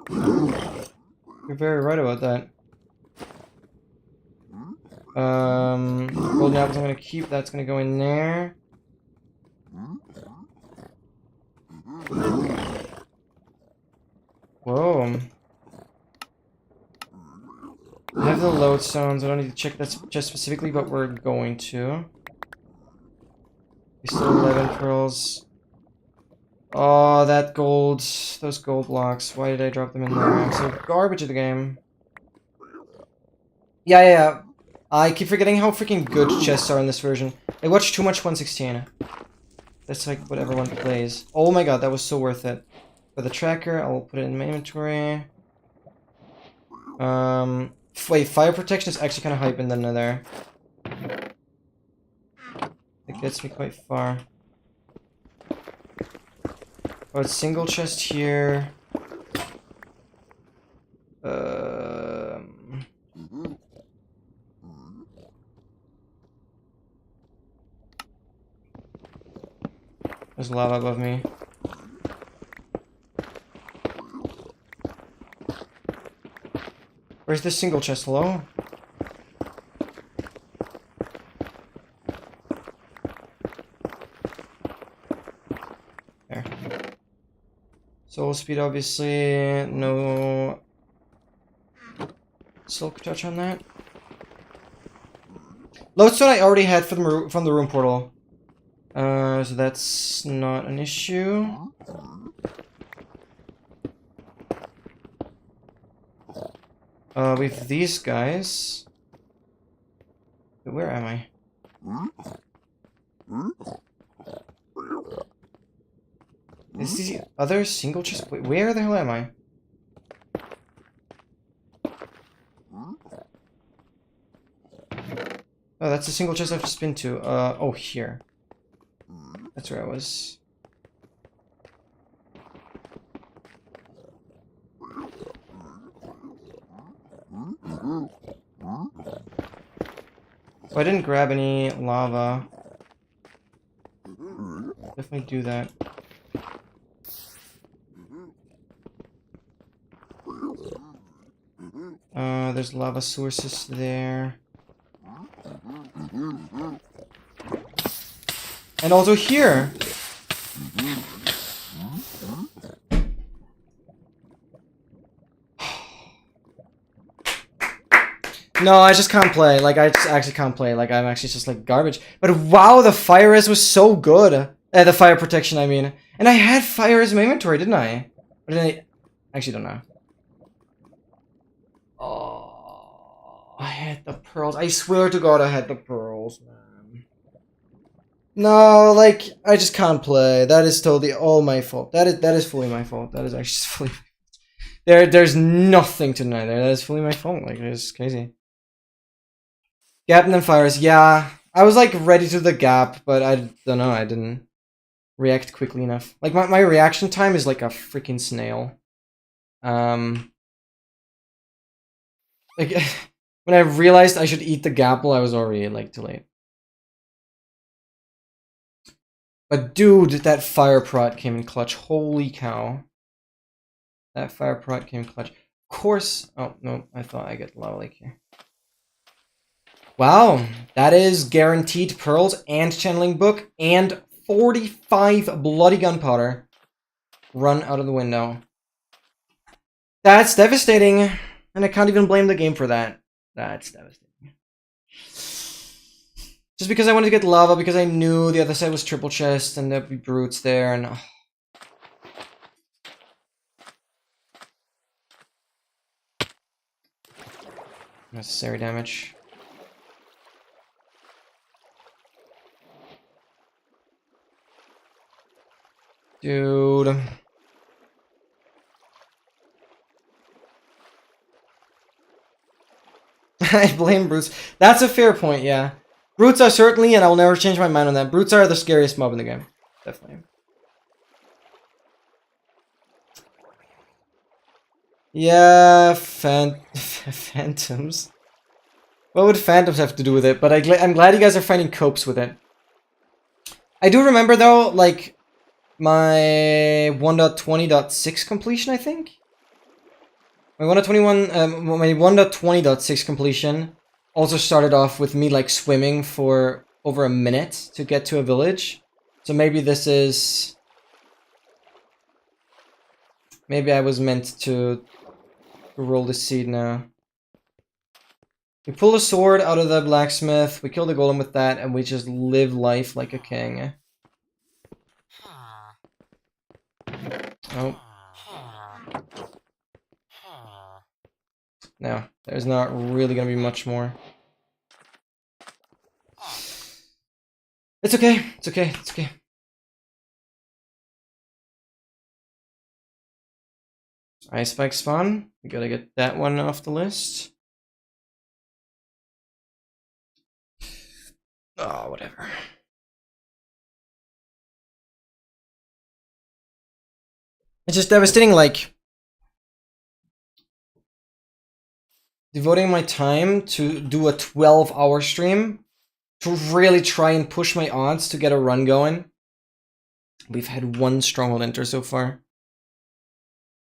You're very right about that. Golden apples I'm gonna keep. That's gonna go in there. Whoa. I have the lodestones. I don't need to check that just specifically, but we're going to. We still have 11 pearls. Oh, that gold. Those gold blocks. Why did I drop them in there? I'm so garbage at the game. Yeah. I keep forgetting how freaking good chests are in this version. I watch too much 116. That's like what everyone plays. Oh my god, that was so worth it. For the tracker, I'll put it in my inventory. Wait, fire protection is actually kind of hype in the nether. It gets me quite far. Oh, it's single chest here. There's lava above me. Where's this single chest? Hello? There. Soul speed, obviously. No silk touch on that. Lodestone I already had from the room portal. So that's not an issue. With these guys. Where am I? Is this the other single chest? Wait, where the hell am I? Oh, that's the single chest I've just been to. Oh, here. That's where I was. Oh, I didn't grab any lava. Definitely do that. There's lava sources there. And also here! No, I just can't play. Like, I just actually can't play. Like, I'm actually just, like, garbage. But wow, the fire res was so good. The fire protection, I mean. And I had fire res in my inventory, didn't I? Or did I? Actually, don't know. Oh, I had the pearls. I swear to God I had the pearls, man. No, like, I just can't play. That is totally all my fault. That is fully my fault. That is actually just fully my fault. There's nothing to deny there. That is fully my fault. Like, it's crazy. Gap and then fires. Yeah, I was like ready to the gap, but I don't know. I didn't react quickly enough. Like my reaction time is like a freaking snail. Like when I realized I should eat the gapple, I was already like too late. But dude, that fire prot came in clutch. Holy cow! That fire prot came in clutch. Of course. Oh no, I thought I get lava lake here. Wow, that is guaranteed pearls and channeling book and 45 bloody gunpowder. run out of the window. That's devastating. And I can't even blame the game for that. That's devastating. Just because I wanted to get lava, because I knew the other side was triple chest and there'd be brutes there, and... Necessary damage. Dude. I blame brutes. That's a fair point, yeah. Brutes are certainly, and I'll never change my mind on that, brutes are the scariest mob in the game. Definitely. Yeah, phantoms. What would phantoms have to do with it? But I'm glad you guys are finding copes with it. I do remember, though, like, my 1.20.6 completion, I think? My 1.20.6 completion also started off with me, like, swimming for over a minute to get to a village. So maybe this is... Maybe I was meant to roll the seed now. We pull a sword out of the blacksmith, we kill the golem with that, and we just live life like a king. Oh. No, there's not really gonna be much more. It's okay, it's okay, it's okay. Ice spike spawn. We gotta get that one off the list. Oh, whatever. It's just devastating, like, devoting my time to do a 12-hour stream to really try and push my odds to get a run going. We've had one stronghold enter so far.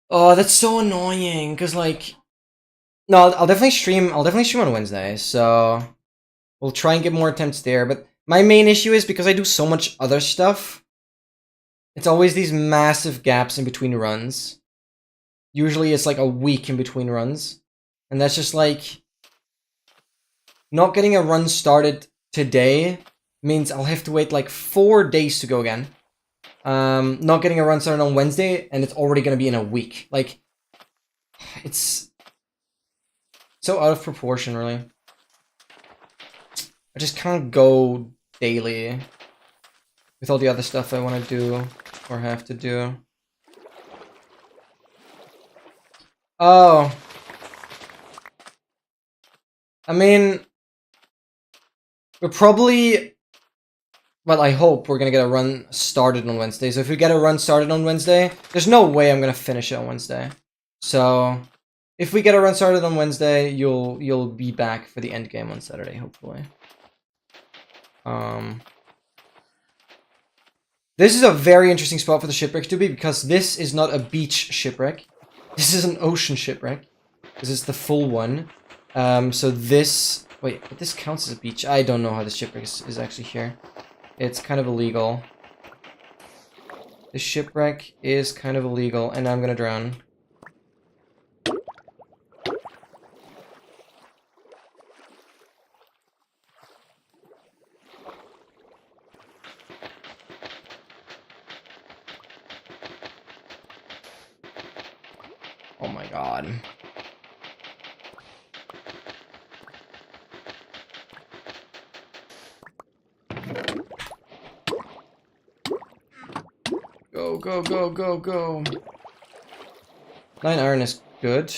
Oh, that's so annoying, because, like... No, I'll definitely stream on Wednesday, so... We'll try and get more attempts there, but my main issue is because I do so much other stuff, it's always these massive gaps in between runs. Usually it's like a week in between runs. And that's just like... Not getting a run started today means I'll have to wait like 4 days to go again. Not getting a run started on Wednesday, and it's already going to be in a week. Like, it's so out of proportion, really. I just can't go daily with all the other stuff I want to do or have to do. Oh. I mean, we're probably... Well, I hope we're gonna get a run started on Wednesday. So if we get a run started on Wednesday, there's no way I'm gonna finish it on Wednesday. So if we get a run started on Wednesday, you'll be back for the end game on Saturday, hopefully. This is a very interesting spot for the shipwreck to be, because this is not a beach shipwreck. This is an ocean shipwreck, because it's the full one. So this... Wait, but this counts as a beach. I don't know how the shipwreck is actually here. It's kind of illegal. The shipwreck is kind of illegal, and I'm gonna drown. Oh my god. Go, go, go, go, go. 9 iron is good.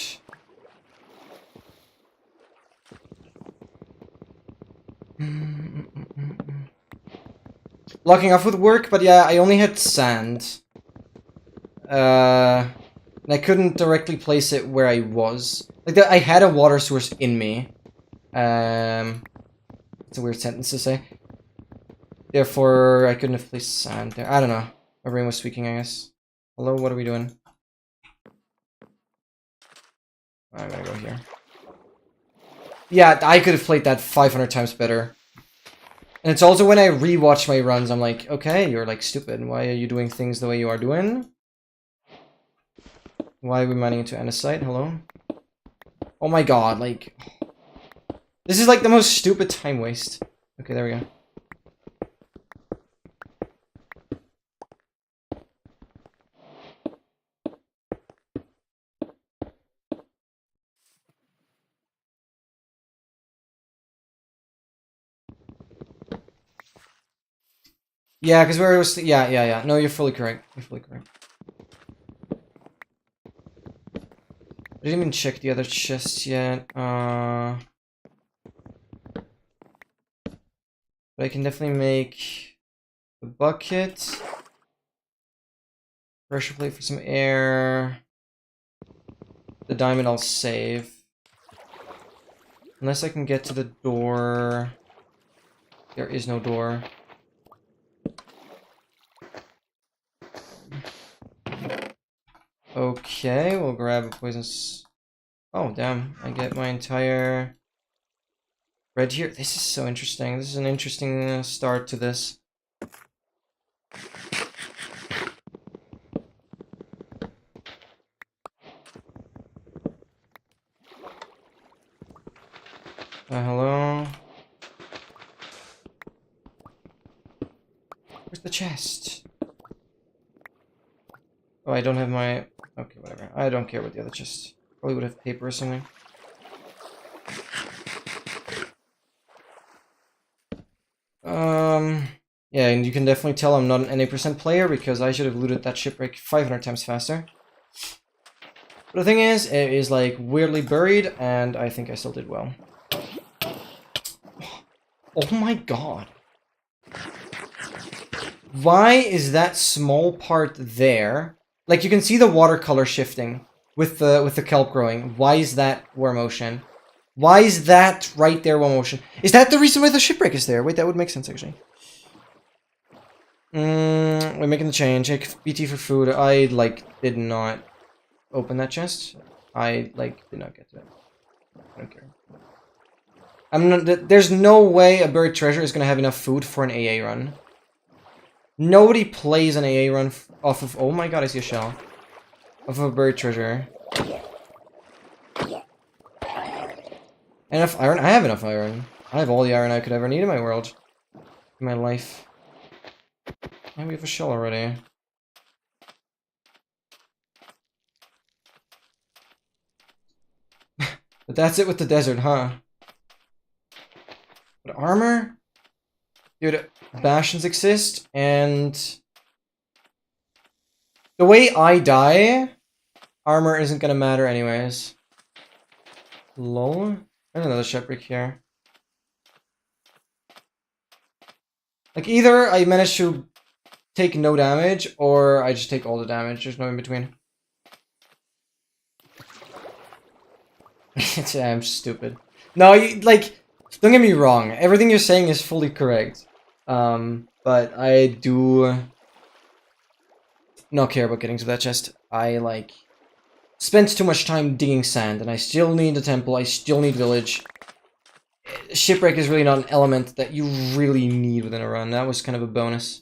Locking off with work, but yeah, I only had sand. And I couldn't directly place it where I was. Like, I had a water source in me. It's a weird sentence to say. Therefore, I couldn't have placed sand there. I don't know. My brain was speaking, I guess. Hello, what are we doing? I'm gonna go here. Yeah, I could have played that 500 times better. And it's also when I rewatch my runs, I'm like, okay, you're like stupid. Why are you doing things the way you are doing? Why are we mining into andesite? Hello? Oh my god, like... This is like the most stupid time waste. Okay, there we go. Yeah, because where it was... Yeah. No, you're fully correct. You're fully correct. I didn't even check the other chests yet. But I can definitely make the bucket. Pressure plate for some air. The diamond I'll save. Unless I can get to the door. There is no door. Okay, we'll grab a poisonous... Oh, damn. I get my entire... Red here. This is so interesting. This is an interesting start to this. Hello? Where's the chest? Oh, I don't have my... Okay, whatever. I don't care about the other chest. Probably would have paper or something. Yeah, and you can definitely tell I'm not an NA% player because I should have looted that shipwreck 500 times faster. But the thing is, it is like weirdly buried, and I think I still did well. Oh my god. Why is that small part there? Like, you can see the watercolor shifting with the kelp growing. Why is that war motion? Why is that right there war motion? Is that the reason why the shipwreck is there? Wait, that would make sense, actually. We're making the change. BT for food. I, like, did not open that chest. I, like, did not get to it. I don't care. I'm not, there's no way a buried treasure is gonna have enough food for an AA run. Nobody plays an AA run off of... Oh my god, I see a shell. Off of a buried treasure. Enough iron? I have enough iron. I have all the iron I could ever need in my world. In my life. And we have a shell already. But that's it with the desert, huh? But armor? Dude, bastions exist, and... The way I die, armor isn't gonna matter anyways. Lol. There's another shipwreck here. Like, either I manage to take no damage, or I just take all the damage. There's no in between. I'm stupid. No, like, don't get me wrong. Everything you're saying is fully correct. But I do not care about getting to that chest. I, like, spent too much time digging sand, and I still need a temple, I still need village. Shipwreck is really not an element that you really need within a run. That was kind of a bonus.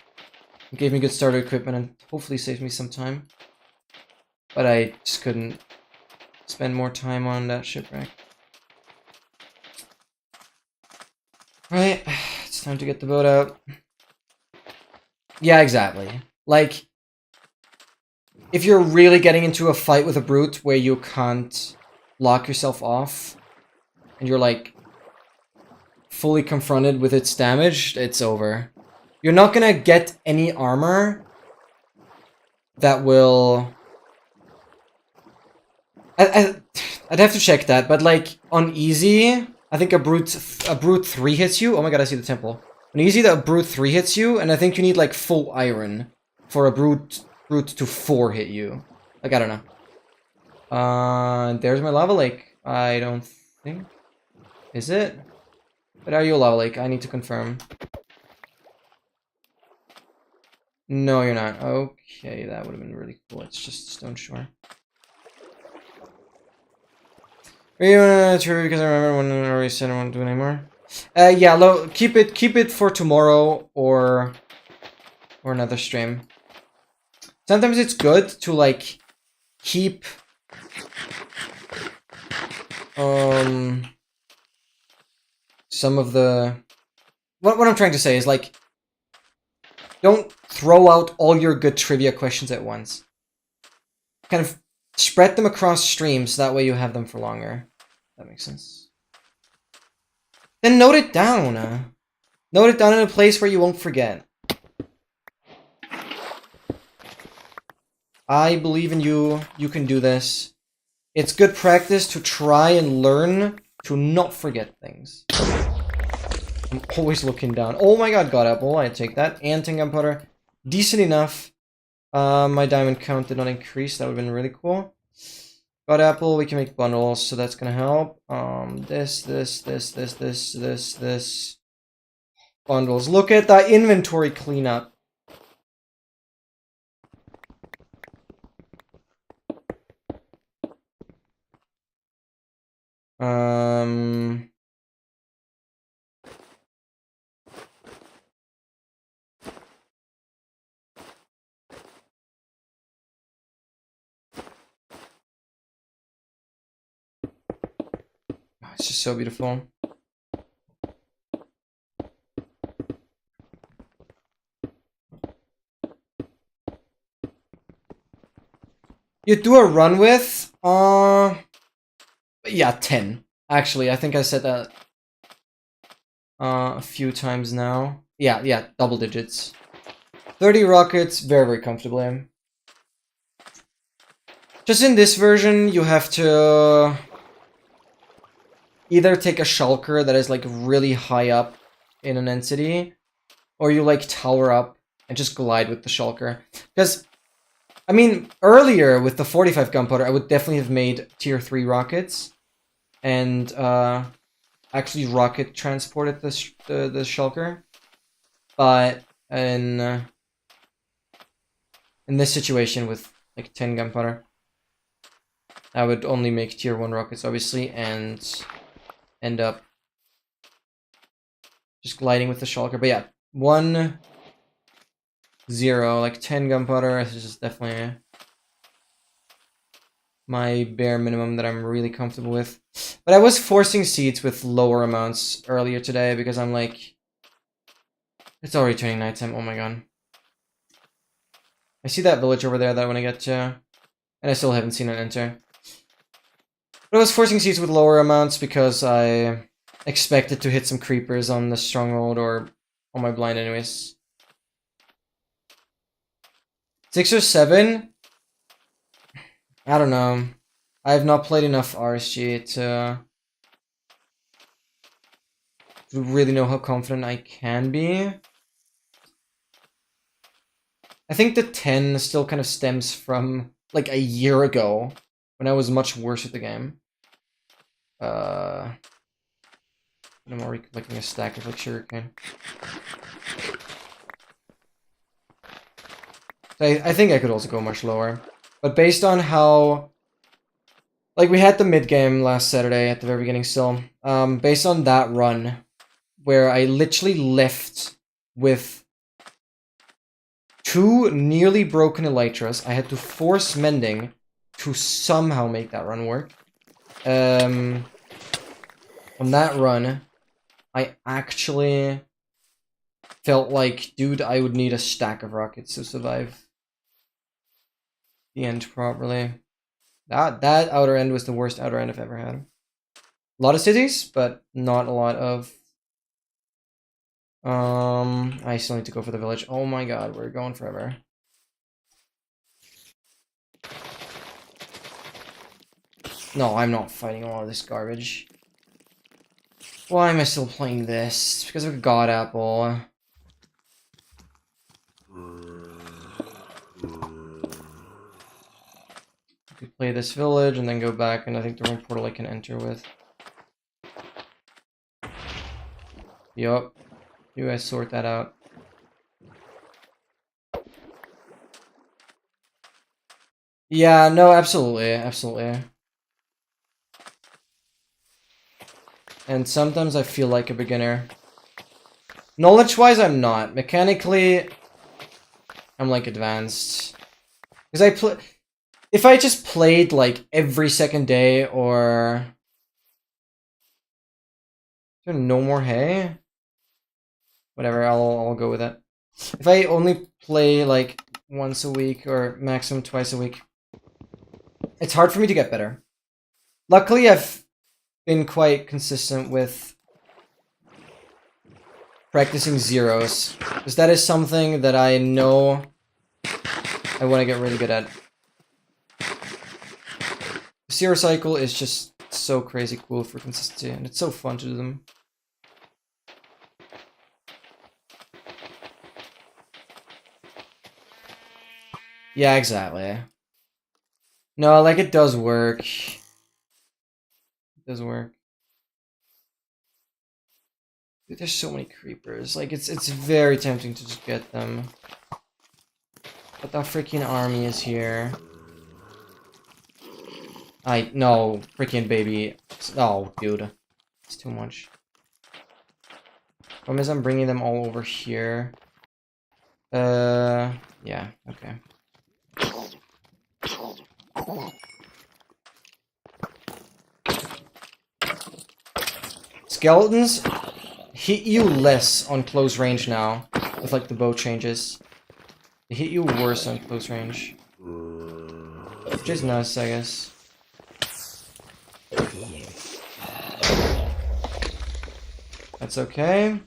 It gave me good starter equipment and hopefully saved me some time. But I just couldn't spend more time on that shipwreck. Right, it's time to get the boat out. Yeah, exactly. Like, if you're really getting into a fight with a brute where you can't lock yourself off, and you're like fully confronted with its damage, it's over. You're not gonna get any armor that will... I'd have to check that, but like on easy, I think a brute 3 hits you. Oh my god, I see the temple. On easy, a brute 3 hits you, and I think you need like full iron for a brute to 4 hit you. Like, I don't know. There's my lava lake. I don't think. Is it? But are you a lava lake? I need to confirm. No, you're not. Okay, that would have been really cool. It's just Stone Shore. Are you true? Because I remember when I already said I won't do it anymore. Yeah, keep it for tomorrow or another stream. Sometimes it's good to like keep some of the... What I'm trying to say is, like, don't throw out all your good trivia questions at once. Kind of spread them across streams, so that way you have them for longer. That makes sense. Then note it down. Note it down in a place where you won't forget. I believe in you. You can do this. It's good practice to try and learn to not forget things. I'm always looking down. Oh my god, God Apple. I take that. And tin gunpowder. Decent enough. My diamond count did not increase. That would have been really cool. God Apple. We can make bundles, so that's gonna help. This. Bundles. Look at that inventory cleanup. It's just so beautiful. You do a run with, yeah, 10. Actually, I think I said that a few times now. Yeah, double digits. 30 rockets, very, very comfortably. Just in this version, you have to either take a shulker that is, like, really high up in an entity, or you, like, tower up and just glide with the shulker. Because, I mean, earlier with the 45 gunpowder, I would definitely have made tier 3 rockets and actually rocket transported the shulker. But in this situation with like 10 gunpowder, I would only make tier 1 rockets, obviously, and end up just gliding with the shulker. But yeah, 1, 0, like 10 gunpowder. This is definitely my bare minimum that I'm really comfortable with. But I was forcing seeds with lower amounts earlier today because I'm like, it's already turning nighttime. Oh my god. I see that village over there that I want to get to, and I still haven't seen it enter. But I was forcing seeds with lower amounts because I expected to hit some creepers on the stronghold or on my blind anyways. 6 or 7? I don't know. I have not played enough RSG to really know how confident I can be. I think the 10 still kind of stems from like a year ago when I was much worse at the game. I'm already collecting a stack of like sugarcane. I think I could also go much lower. But based on how... Like, we had the mid-game last Saturday at the very beginning still. Based on that run, where I literally left with 2 nearly broken elytras, I had to force mending to somehow make that run work. On that run, I actually felt like, dude, I would need a stack of rockets to survive the end properly. That outer end was the worst outer end I've ever had. A lot of cities, but not a lot of... I still need to go for the village. Oh my god, we're going forever. No, I'm not fighting all of this garbage. Why am I still playing this? Because of a god apple. I could play this village and then go back, and I think the room portal I can enter with. Yup. You guys sort that out. Yeah, no, absolutely, absolutely. And sometimes I feel like a beginner. Knowledge-wise, I'm not. Mechanically, I'm like advanced. Because If I just played like every second day, or is there no more hay? Whatever, I'll go with that. If I only play like once a week or maximum twice a week, it's hard for me to get better. Luckily, I've been quite consistent with practicing zeros, because that is something that I know I want to get really good at. The zero cycle is just so crazy cool for consistency, and it's so fun to do them. Yeah, exactly. No, like, it does work. It does work. Dude, there's so many creepers. Like, it's very tempting to just get them. But the freaking army is here. No, freaking baby. Oh, dude. It's too much. Problem is, I'm bringing them all over here. Yeah, okay. Skeletons hit you less on close range now, with like the bow changes. They hit you worse on close range. Which is nice, I guess. That's okay.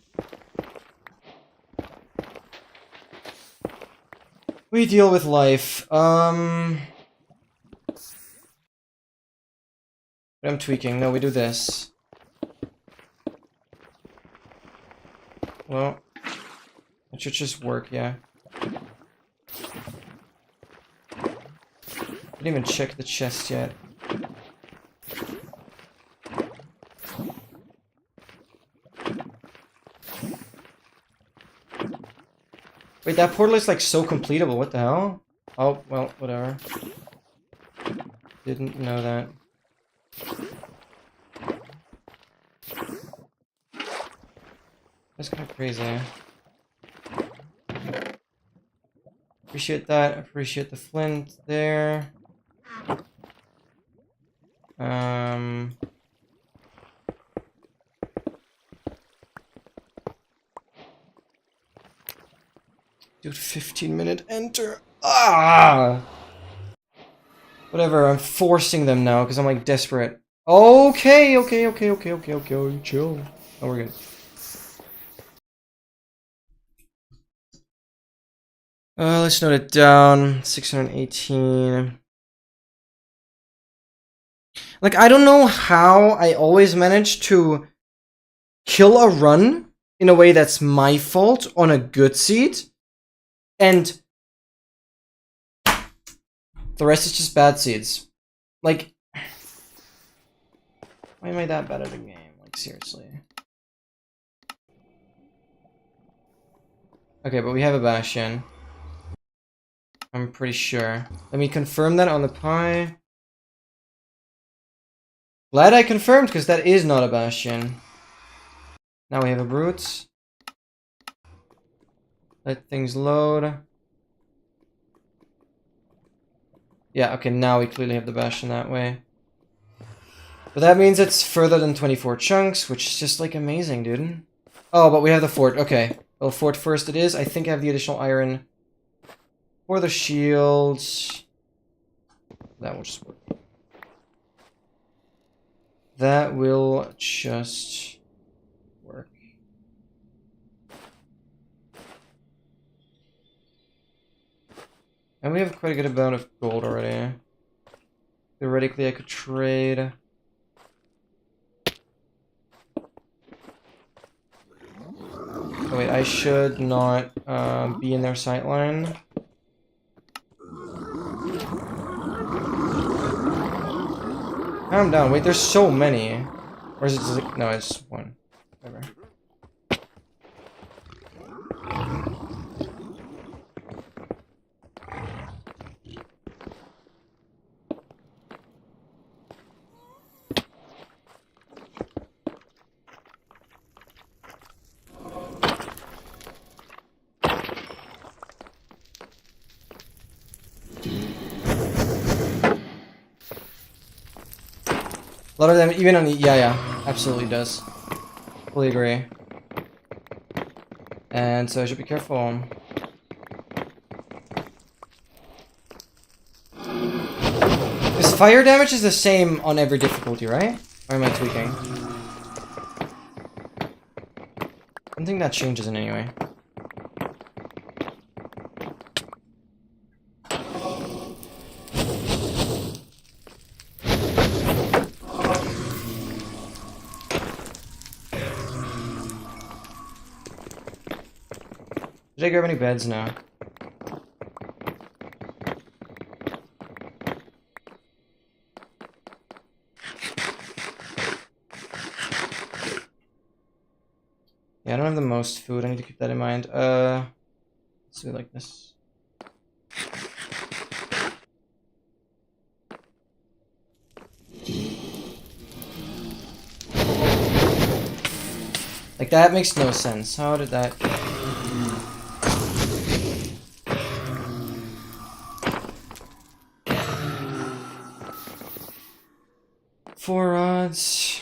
We deal with life. I'm tweaking. No, we do this. Well, it should just work, yeah. Didn't even check the chest yet. Wait, that portal is like so completable, what the hell? Oh, well, whatever. Didn't know that. That's kind of crazy. Appreciate that, appreciate the flint there. Dude, 15-minute enter. Ah! Whatever, I'm forcing them now because I'm like desperate. Okay, chill. Oh, we're good. Let's note it down. 618. Like, I don't know how I always manage to kill a run in a way that's my fault on a good seed, and the rest is just bad seeds. Like, why am I that bad at a game? Like, seriously. Okay, but we have a Bastion. I'm pretty sure. Let me confirm that on the pie. Glad I confirmed, because that is not a Bastion. Now we have a Brute. Let things load. Yeah, okay, now we clearly have the Bastion that way. But that means it's further than 24 chunks, which is just, like, amazing, dude. Oh, but we have the fort. Okay. Well, fort first it is. I think I have the additional iron for the shields. That will just work. That will just work. And we have quite a good amount of gold already. Theoretically, I could trade. Oh wait, I should not be in their sightline. Calm down. Wait, there's so many. Or is it just like, no, it's one. Whatever. A lot of them, even on the... Yeah, absolutely does. Fully agree. And so I should be careful. Because fire damage is the same on every difficulty, right? Or am I tweaking? I don't think that changes in any way. Did I grab any beds now? Yeah, I don't have the most food. I need to keep that in mind. Let's do it like this. Like, that makes no sense. How did that... Four rods.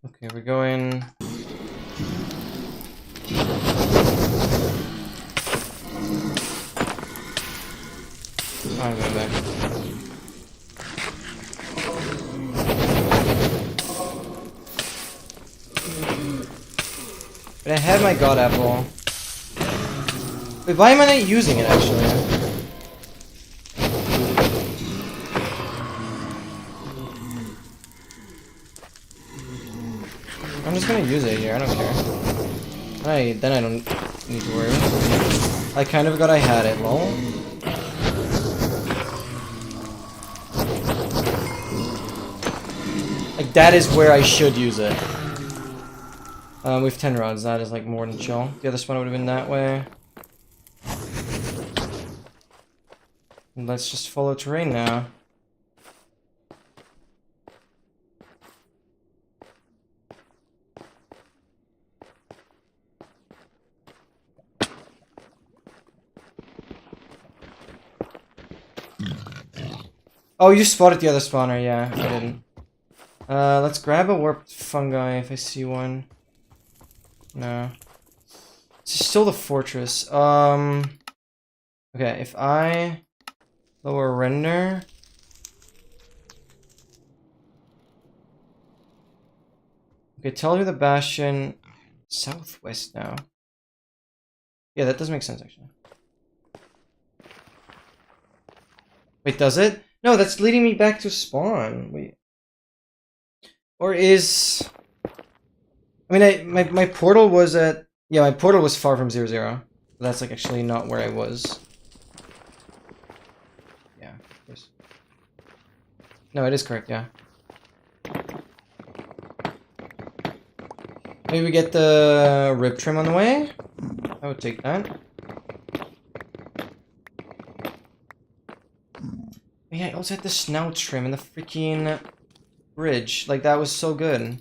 Okay, we're going... I'm going back. But I had my god apple. Wait, why am I not using it actually? I'm just gonna use it here, I don't care. Alright, then I don't need to worry. I kind of forgot I had it, lol. Like, that is where I should use it. We have 10 rods, that is like more than chill. The other spawn would have been that way. And let's just follow terrain now. Oh, you spotted the other spawner, yeah, I didn't. Let's grab a warped fungi if I see one. No. It's still the fortress. Okay, if I lower render. Okay, tell me the bastion southwest now. Yeah, that does make sense actually. Wait, does it? No, that's leading me back to spawn. Wait. Or is... I mean, my portal was at... Yeah, my portal was far from 0, 0. That's like actually not where I was. Yeah, of course. No, it is correct, yeah. Maybe we get the rib trim on the way? I would take that. Yeah, I also had the snout trim and the freaking bridge. Like, that was so good.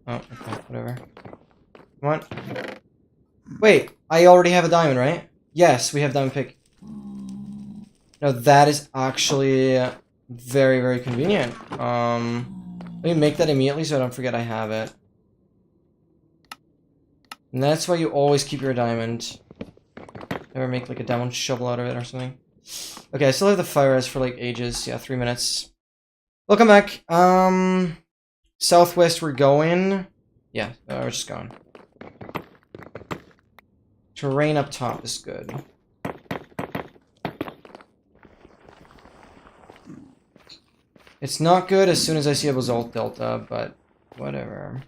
Oh, okay, whatever. Come on. Wait, I already have a diamond, right? Yes, we have diamond pick. No, that is actually very, very convenient. Let me make that immediately so I don't forget I have it. And that's why you always keep your diamond. Never make like a diamond shovel out of it or something. Okay, I still have the fire res for like ages. Yeah, 3 minutes. Welcome back. Southwest we're going. Yeah, we're just going. Terrain up top is good. It's not good as soon as I see a basalt delta, but whatever.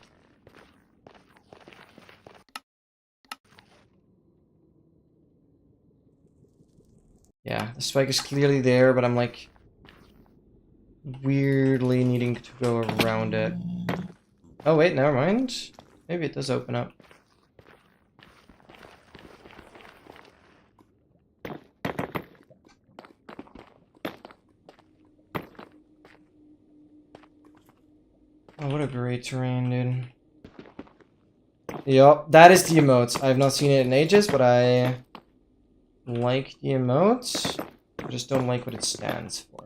Yeah, the spike is clearly there, but I'm like weirdly needing to go around it. Oh wait, never mind. Maybe it does open up. Oh, what a great terrain, dude. Yup, that is the emotes. I've not seen it in ages, but I like the emote. I just don't like what it stands for.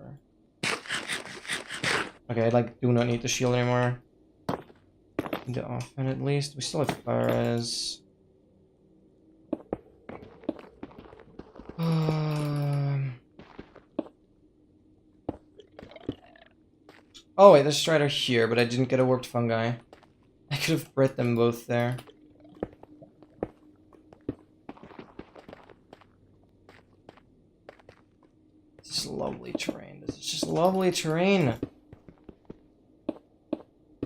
Okay, I like do not need the shield anymore. In the offhand at least. We still have fires. Oh wait, there's a strider here, but I didn't get a warped fungi. I could have bred them both there. This is lovely terrain. This is just lovely terrain.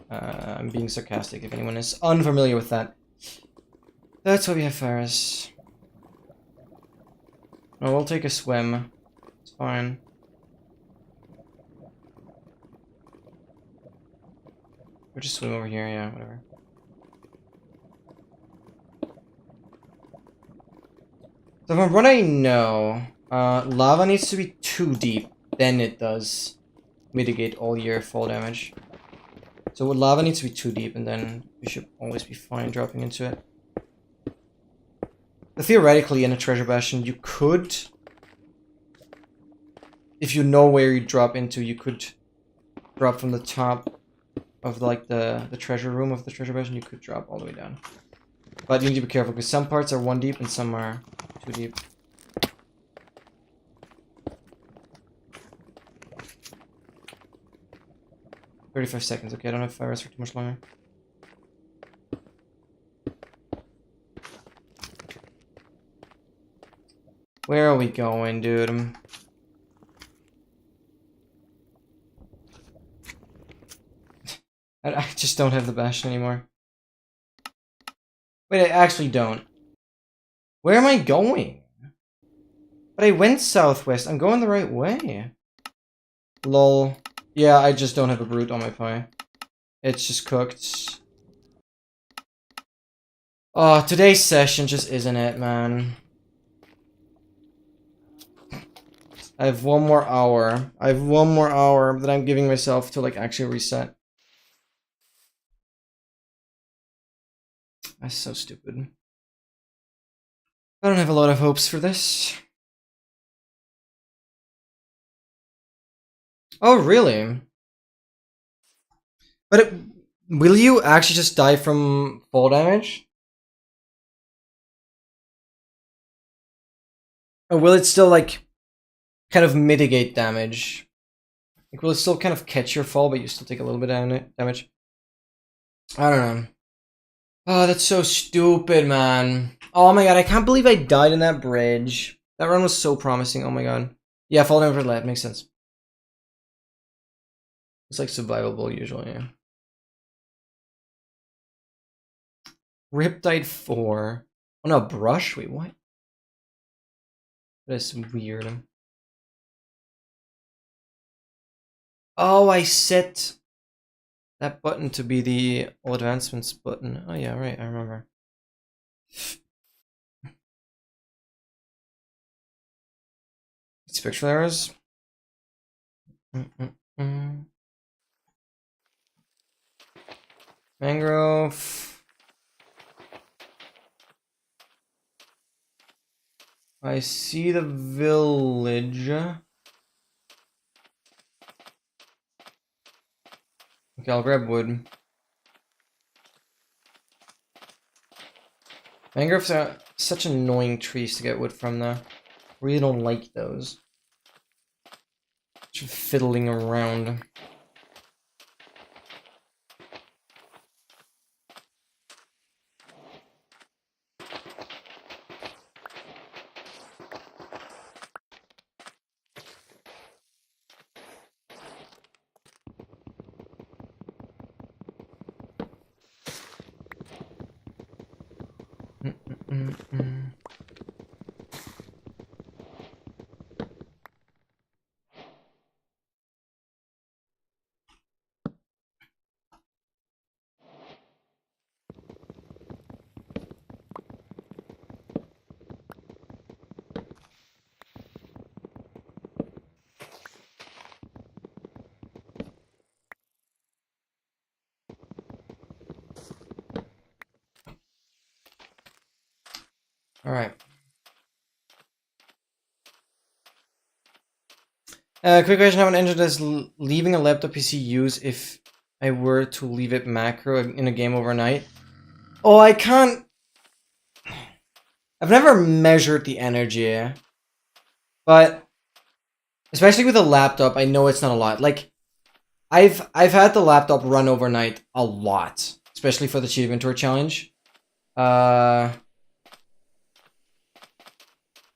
I'm being sarcastic if anyone is unfamiliar with that. That's why we have fires. Oh, we'll take a swim. It's fine. Or just swim over here, yeah, whatever. So from what I know, lava needs to be too deep, then it does mitigate all your fall damage. So lava needs to be too deep, and then you should always be fine dropping into it. But theoretically, in a treasure bastion, you could, if you know where you drop into, you could drop from the top of like the treasure room of the treasure bastion. You could drop all the way down, but you need to be careful because some parts are 1 deep and some are 2 deep. $35 okay, I don't have fires for too much longer. Where are we going, dude? I just don't have the bastion anymore. Wait, I actually don't. Where am I going? But I went southwest. I'm going the right way. Lol. Yeah, I just don't have a brute on my pie. It's just cooked. Oh, today's session just isn't it, man. I have 1 more hour. I have 1 more hour that I'm giving myself to like actually reset. That's so stupid. I don't have a lot of hopes for this. Oh, really? But will you actually just die from fall damage? Or will it still, like, kind of mitigate damage? Like, will it still kind of catch your fall, but you still take a little bit of damage? I don't know. Oh, that's so stupid, man. Oh my god, I can't believe I died in that bridge. That run was so promising, oh my god. Yeah, fall damage for lead, makes sense. It's like survivable usually, yeah. Riptide 4. Oh no, brush? Wait, what? That is weird. Oh, I set that button to be the all advancements button. Oh yeah, right, I remember. Spectral errors. Mangrove. I see the village. Okay, I'll grab wood. Mangroves are such annoying trees to get wood from, though. Really don't like those. Just fiddling around. Alright. Quick question, how an engine does leaving a laptop PC use if I were to leave it macro in a game overnight? Oh, I can't... I've never measured the energy. But, especially with a laptop, I know it's not a lot. Like, I've had the laptop run overnight a lot. Especially for the cheat inventory challenge. That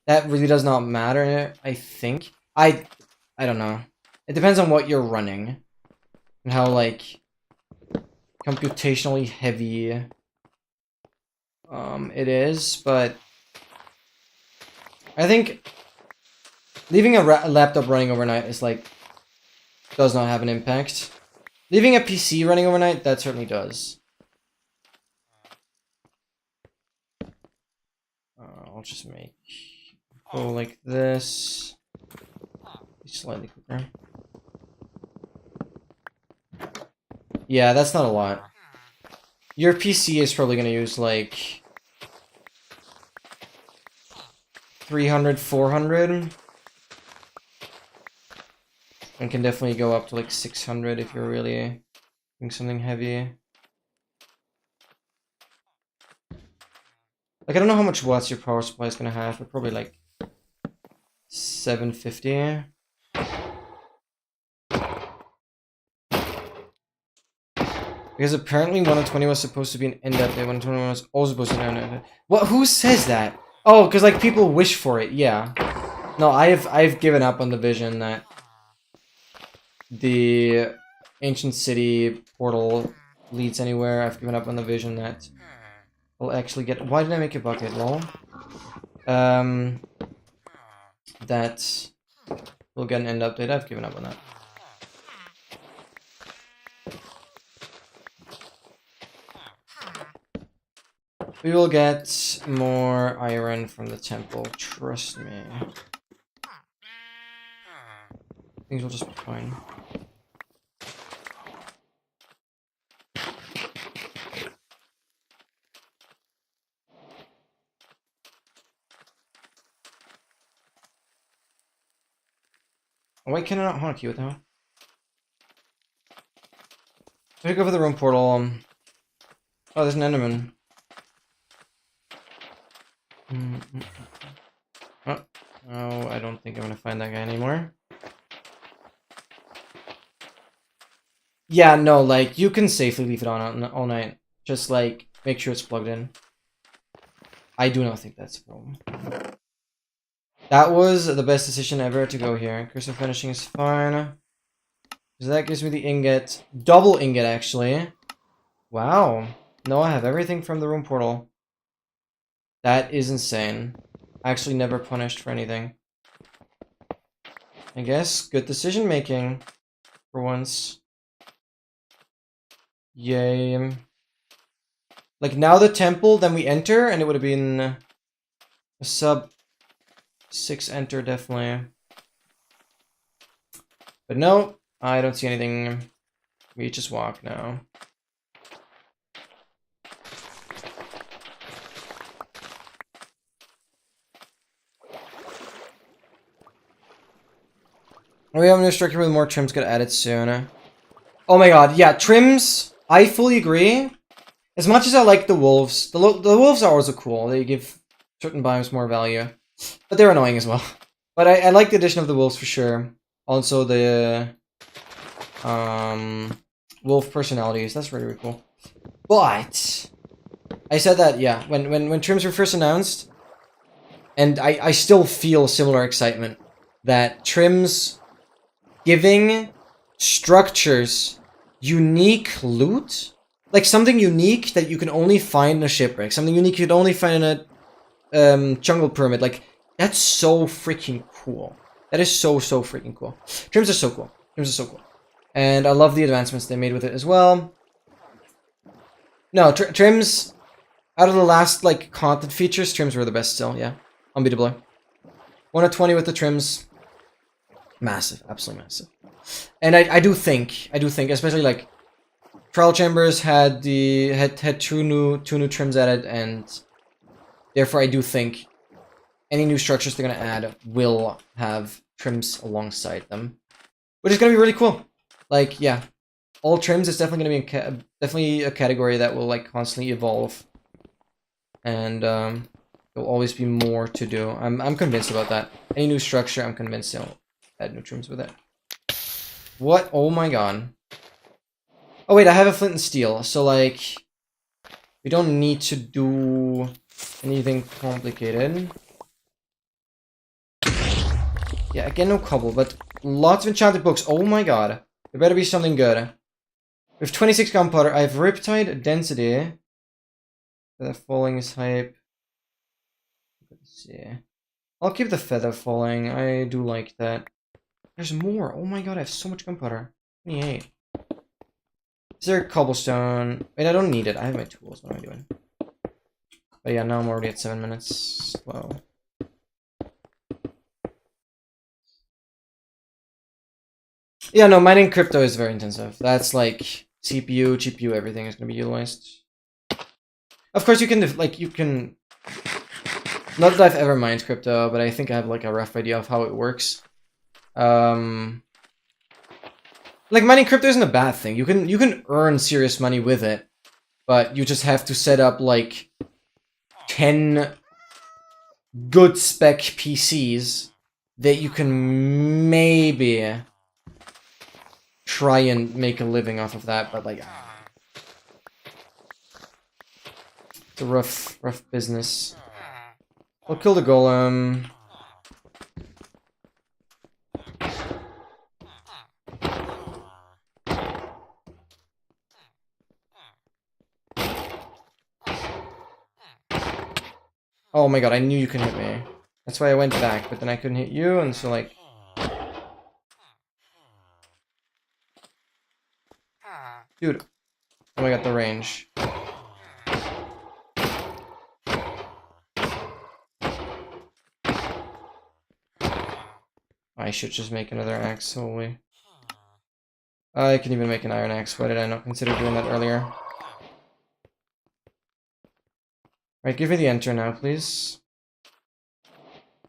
really does not matter, I think. I don't know. It depends on what you're running. And how, like, computationally heavy it is. But I think leaving a laptop running overnight is, like, does not have an impact. Leaving a PC running overnight, that certainly does. I'll just make go like this. Slightly quicker. Yeah, that's not a lot. Your PC is probably gonna use like 300, 400. And can definitely go up to like 600 if you're really doing something heavy. Like, I don't know how much watts your power supply is gonna have, but probably like 750. Because apparently 120 was supposed to be an end update, 121 was also supposed to be an end update. What? Who says that? Oh, because like people wish for it, yeah. No, I've given up on the vision that the ancient city portal leads anywhere. I've given up on the vision that we'll actually get. Why did I make a bucket? Lol. That we'll get an end update. I've given up on that. We will get more iron from the temple. Trust me. Things will just be fine. Why can I not honk you though? Pick over the room portal. Oh, there's an enderman. Oh, I don't think I'm gonna find that guy anymore. Yeah, no, like, you can safely leave it on all night. Just, like, make sure it's plugged in. I do not think that's a problem. That was the best decision ever to go here. Crystal finishing is fine. So that gives me the ingot. Double ingot, actually. Wow. No, I have everything from the room portal. That is insane. Actually never punished for anything. I guess good decision making for once. Yay. Like now the temple, then we enter, and it would have been a sub 6 enter definitely. But no, I don't see anything. We just walk now. We have a new structure with more trims get added soon. Oh my god, yeah, trims, I fully agree. As much as I like the wolves, the wolves are also cool. They give certain biomes more value. But they're annoying as well. But I like the addition of the wolves for sure. Also the wolf personalities, that's really, really cool. But I said that, yeah, when trims were first announced, and I still feel similar excitement that trims giving structures unique loot, like something unique that you can only find in a shipwreck, something unique you can only find in a jungle pyramid, like that's so freaking cool. That is so freaking cool. Trims are so cool. Trims are so cool. And I love the advancements they made with it as well. No, trims, out of the last like content features, trims were the best still, yeah. Unbeatable. 120 with the trims. Massive, absolutely massive. And I do think, especially like Trial Chambers had two new trims added, and therefore I do think any new structures they're gonna add will have trims alongside them. which is gonna be really cool. Like, yeah, all trims is definitely gonna be definitely a category that will like constantly evolve, and there'll always be more to do. I'm convinced about that. Any new structure, I'm convinced they'll add new trims with it. What? Oh my god. Oh wait, I have a flint and steel, so like, we don't need to do anything complicated. Yeah, again, no cobble, but lots of enchanted books. Oh my god. There better be something good. We have 26 gunpowder. I have Riptide, Density. Feather Falling is hype. Let's see. I'll keep the Feather Falling. I do like that. There's more. Oh my god, I have so much gunpowder. 28. Is there a cobblestone? Wait, I don't need it. I have my tools. What am I doing? But yeah, now I'm already at 7 minutes. Wow. Yeah, no, mining crypto is very intensive. That's like CPU, GPU, everything is going to be utilized. Of course, you can, like, you can... Not that I've ever mined crypto, but I think I have, like, a rough idea of how it works. Like, mining crypto isn't a bad thing. You can earn serious money with it, but you just have to set up, like, 10 good spec PCs that you can maybe try and make a living off of that, but like, it's a rough business. I'll kill the golem. Oh my god, I knew you couldn't hit me. That's why I went back, but then I couldn't hit you, and so like... Dude. Oh my god, the range. I should just make another axe, holy. I can even make an iron axe. Why did I not consider doing that earlier? Right, give me the enter now, please.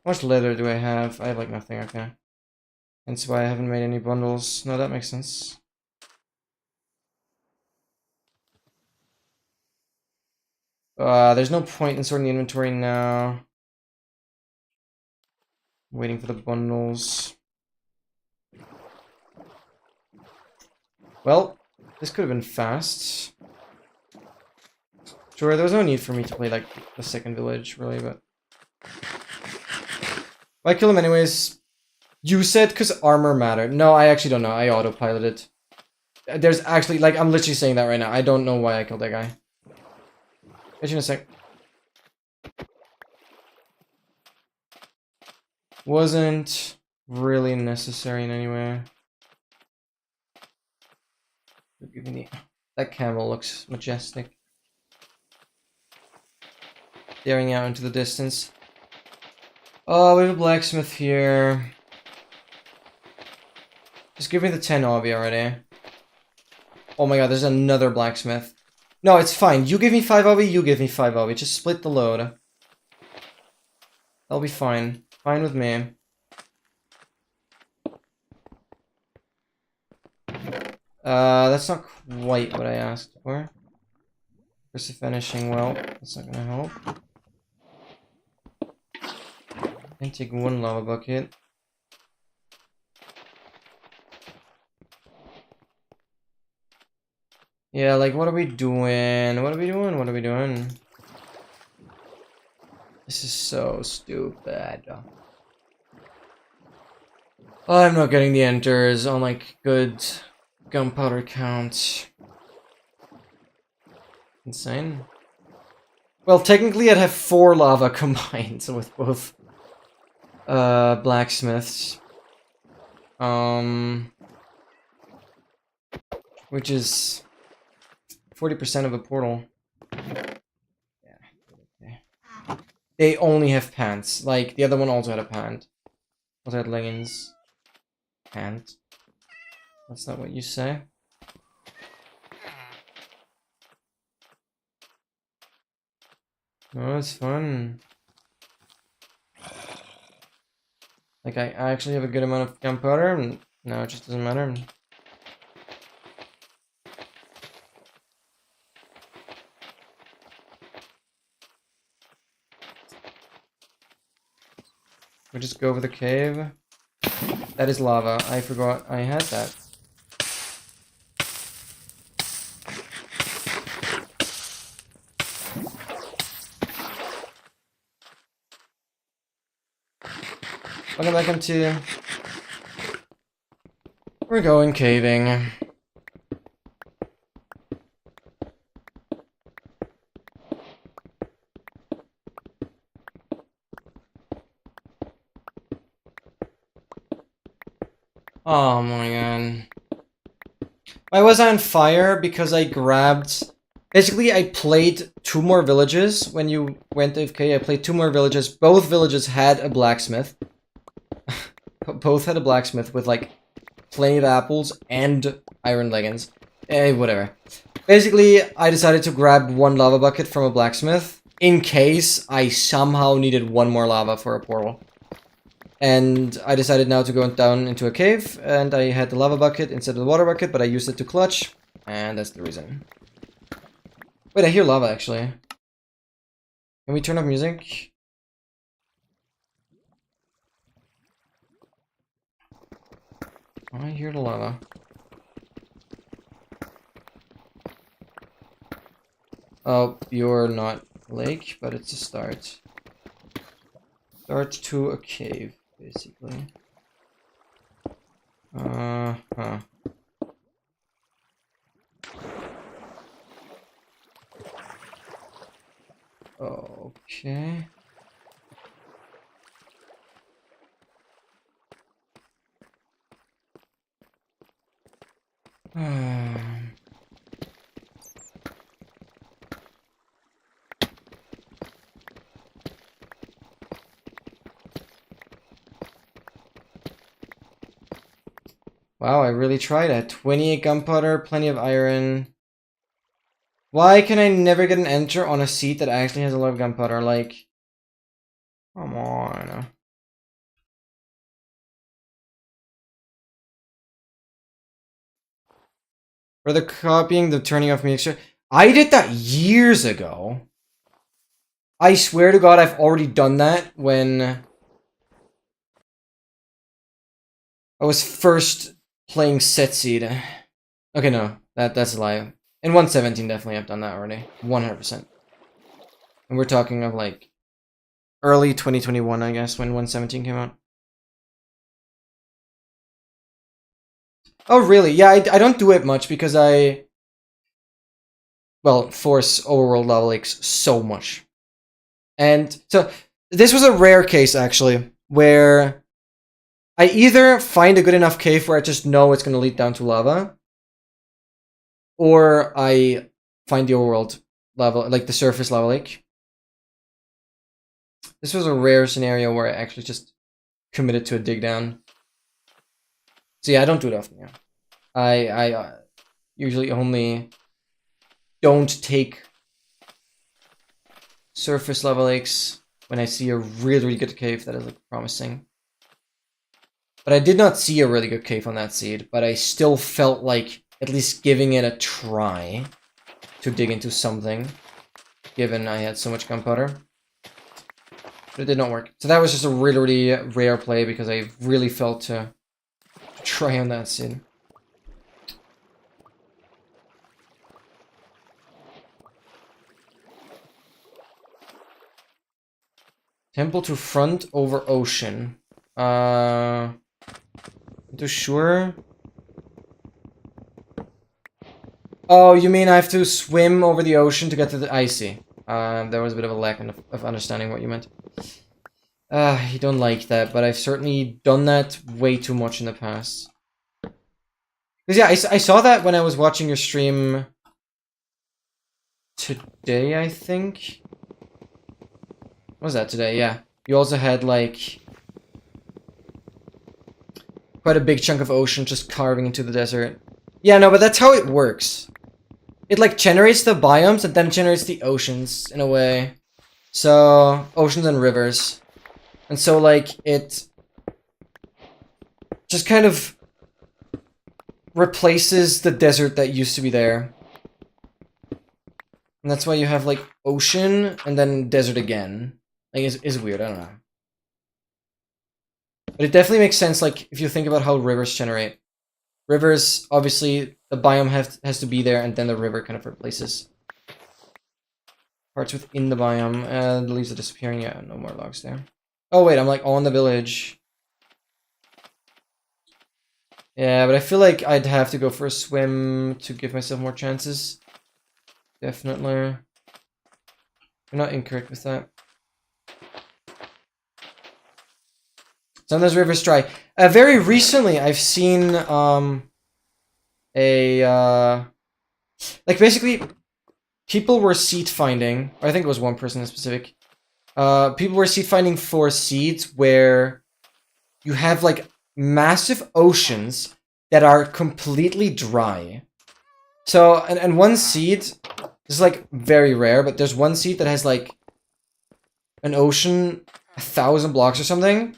How much leather do I have? I have like nothing, okay. That's why I haven't made any bundles. No, that makes sense. There's no point in sorting the inventory now. Waiting for the bundles. Well, this could have been fast. Sure, there was no need for me to play like the second village, really, but... I kill him anyways. You said because armor mattered. No, I actually don't know. I autopiloted. There's actually, like, I'm literally saying that right now. I don't know why I killed that guy. Catch you in a sec. Wasn't really necessary in any way. That camel looks majestic. Staring out into the distance. Oh, we have a blacksmith here. Just give me the 10 obby already. Oh my god, there's another blacksmith. No, it's fine. You give me 5 obby, you give me 5 obby. Just split the load. That'll be fine. Fine with me. That's not quite what I asked for. First of finishing, well, that's not gonna help. And take one lava bucket. Yeah, like, what are we doing? What are we doing? What are we doing? This is so stupid. I'm not getting the enters on, like, good gunpowder count. Insane. Well, technically I'd have 4 lava combined with both blacksmiths. Which is 40% of a portal. Yeah. Okay. They only have pants. Like, the other one also had a pant. Also had leggings. Pant. That's not what you say. No, it's fun. Like, I actually have a good amount of gunpowder, and No, it just doesn't matter. We just go over the cave. That is lava. I forgot I had that. Welcome back into... We're going caving. Oh my god. Why was I on fire? Because I grabbed... Basically, I played 2 more villages. When you went AFK, I played 2 more villages. Both villages had a blacksmith. Both had a blacksmith with, like, plenty of apples and iron leggings. Whatever. Basically, I decided to grab 1 lava bucket from a blacksmith in case I somehow needed 1 more lava for a portal. And I decided now to go down into a cave, and I had the lava bucket instead of the water bucket, but I used it to clutch, and that's the reason. Wait, I hear lava, actually. Can we turn up music? I hear the lava. Oh, you're not lake, but it's a start. Start to a cave, basically. Uh-huh. Okay. Wow, I really tried it. 28 gunpowder, plenty of iron. Why can I never get an enter on a seat that actually has a lot of gunpowder? Like, come on. For the copying, the turning off mixture. I did that years ago. I swear to God, I've already done that when I was first playing Setseed. Okay, no, that's a lie. In 1.17, definitely I've done that already. 100%. And we're talking of like early 2021, I guess, when 1.17 came out. Oh, really? Yeah, I don't do it much because I... Well, force overworld level X so much. And so, this was a rare case, actually, where I either find a good enough cave where I just know it's going to lead down to lava, or I find the overworld level, like the surface level lake. This was a rare scenario where I actually just committed to a dig down. So yeah, I don't do it often, yeah. I usually only don't take surface level lakes when I see a really, really good cave that is like promising. But I did not see a really good cave on that seed, but I still felt like at least giving it a try to dig into something, given I had so much gunpowder. But it did not work. So that was just a really, really rare play because I really felt to try on that seed. Temple to front over ocean. Too sure? Oh, you mean I have to swim over the ocean to get to the... I see. There was a bit of a lack of understanding what you meant. I don't like that, but I've certainly done that way too much in the past. Because yeah, I saw that when I was watching your stream today, I think. What was that today? Yeah. You also had, like, quite a big chunk of ocean just carving into the desert. Yeah, no, but that's how it works. It, like, generates the biomes and then generates the oceans, in a way. So, oceans and rivers. And so, like, it just kind of replaces the desert that used to be there. And that's why you have, like, ocean and then desert again. Like, it's weird, I don't know. But it definitely makes sense, like, if you think about how rivers generate. Rivers, obviously, the biome has to be there, and then the river kind of replaces parts within the biome. The leaves are disappearing. Yeah, no more logs there. Oh, wait, I'm, like, on the village. Yeah, but I feel like I'd have to go for a swim to give myself more chances. Definitely. You're not incorrect with that. Sometimes rivers dry. Very recently, I've seen like basically people were seed finding. Or I think it was one person in specific. People were seed finding for seeds where you have like massive oceans that are completely dry. So and one seed, this is like very rare, but there's one seed that has like an ocean 1,000 blocks or something.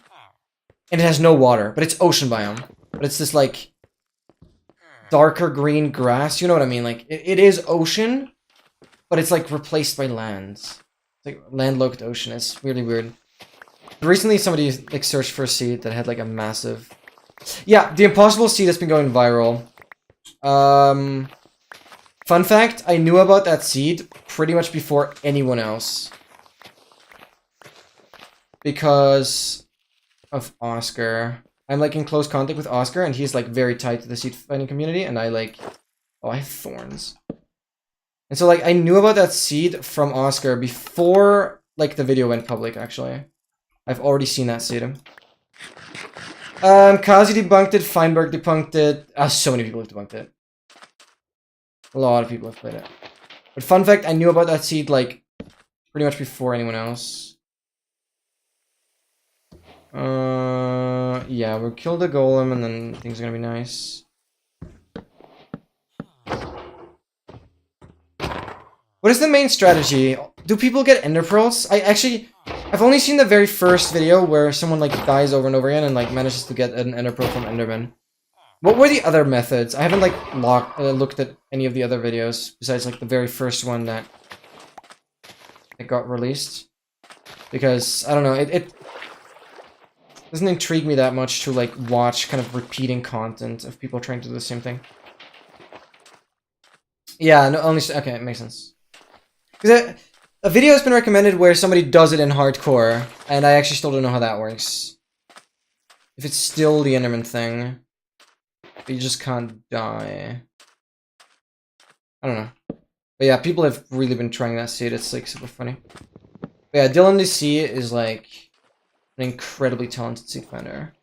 And it has no water, but it's ocean biome. But it's this, like, darker green grass. You know what I mean? Like, it is ocean, but it's, like, replaced by land. It's, like, landlocked ocean. It's really weird. Recently, somebody, like, searched for a seed that had, like, a massive... Yeah, the impossible seed has been going viral. Fun fact, I knew about that seed pretty much before anyone else. Because... of Oscar. I'm like in close contact with Oscar, and he's like very tight to the seed finding community, and I like, oh, I have thorns. And so like I knew about that seed from Oscar before like the video went public. Actually, I've already seen that seed. Kazi debunked it. Feinberg debunked it. So many people have debunked it. A lot of people have played it. But fun fact, I knew about that seed like pretty much before anyone else. Yeah, we'll kill the golem and then things are gonna be nice. What is the main strategy? Do people get ender pearls? I've only seen the very first video where someone like dies over and over again and like manages to get an ender pearl from Enderman. What were the other methods? I haven't like looked at any of the other videos besides like the very first one that got released. Because I don't know, it doesn't intrigue me that much to like watch kind of repeating content of people trying to do the same thing. Yeah, no, only okay, it makes sense. Because a video has been recommended where somebody does it in hardcore, and I actually still don't know how that works. If it's still the Enderman thing, but you just can't die. I don't know. But yeah, people have really been trying that seed. It's like super funny. But yeah, Dylan DC is like an incredibly talented seed finder.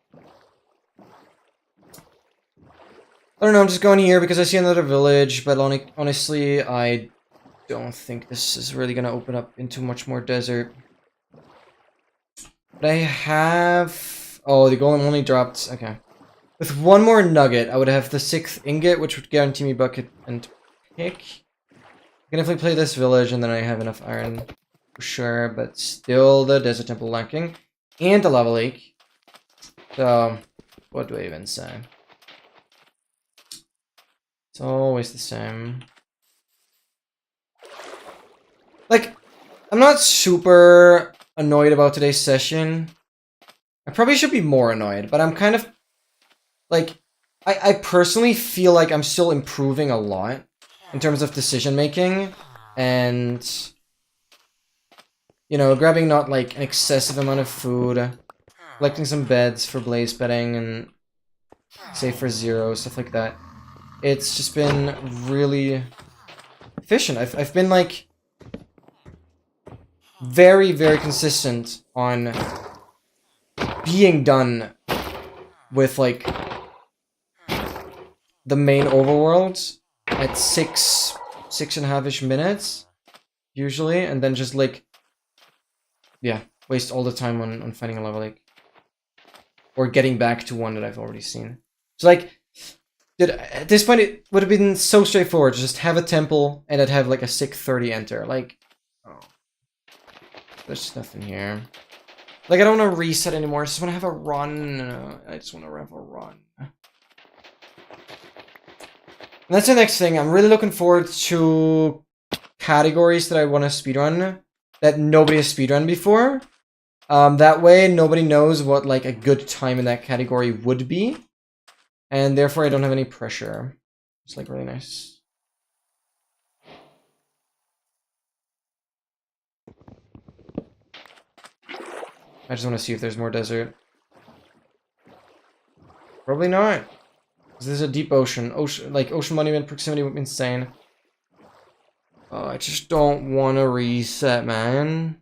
I don't know, I'm just going here because I see another village, but honestly, I don't think this is really gonna open up into much more desert. But I have... Oh, the golem only dropped... Okay. With one more nugget, I would have the 6th ingot, which would guarantee me bucket and pick. I can definitely play this village, and then I have enough iron for sure, but still the desert temple lacking. And the lava lake. So, what do I even say? It's always the same. Like, I'm not super annoyed about today's session. I probably should be more annoyed, but I'm kind of... Like, I personally feel like I'm still improving a lot in terms of decision making. And... you know, grabbing not like an excessive amount of food, collecting some beds for blaze bedding and save for 0, stuff like that. It's just been really efficient. I've been like very, very consistent on being done with like the main overworld at 6.5-ish minutes usually, and then just like yeah, waste all the time on finding a lava lake. Or getting back to one that I've already seen. So like, at this point it would have been so straightforward. Just have a temple and I'd have like a 630 enter. Like, oh. There's just nothing here. Like, I don't want to reset anymore. I just want to have a run. I just want to have a run. And that's the next thing. I'm really looking forward to categories that I want to speedrun that nobody has speedrun before. That way, nobody knows what like a good time in that category would be, and therefore I don't have any pressure. It's like really nice. I just want to see if there's more desert. Probably not. This is a deep ocean. Ocean monument proximity would be insane. Oh, I just don't want to reset, man.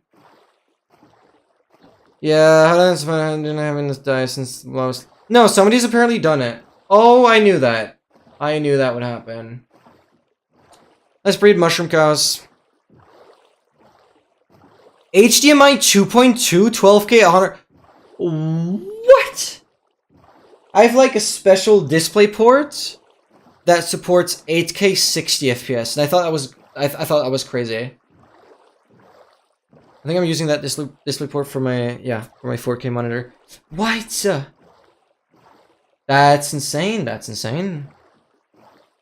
Yeah, how does I didn't have this die since lowest? No, somebody's apparently done it. Oh, I knew that. I knew that would happen. Let's breed mushroom cows. HDMI 2.2, 12K, 100. What? I have like a special display port that supports 8K 60 FPS, and I thought that was I thought that was crazy. I think I'm using that display port for my 4K monitor. What? That's insane. That's insane.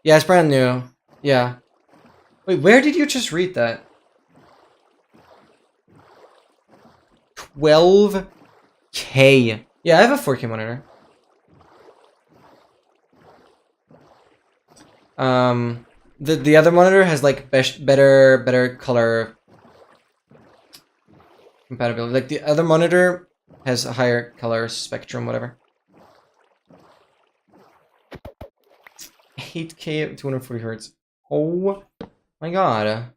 Yeah, it's brand new. Yeah. Wait, where did you just read that? 12K. Yeah, I have a 4K monitor. The other monitor has like better color compatibility. Like the other monitor has a higher color spectrum, whatever. 8K at 240 hertz. Oh my god.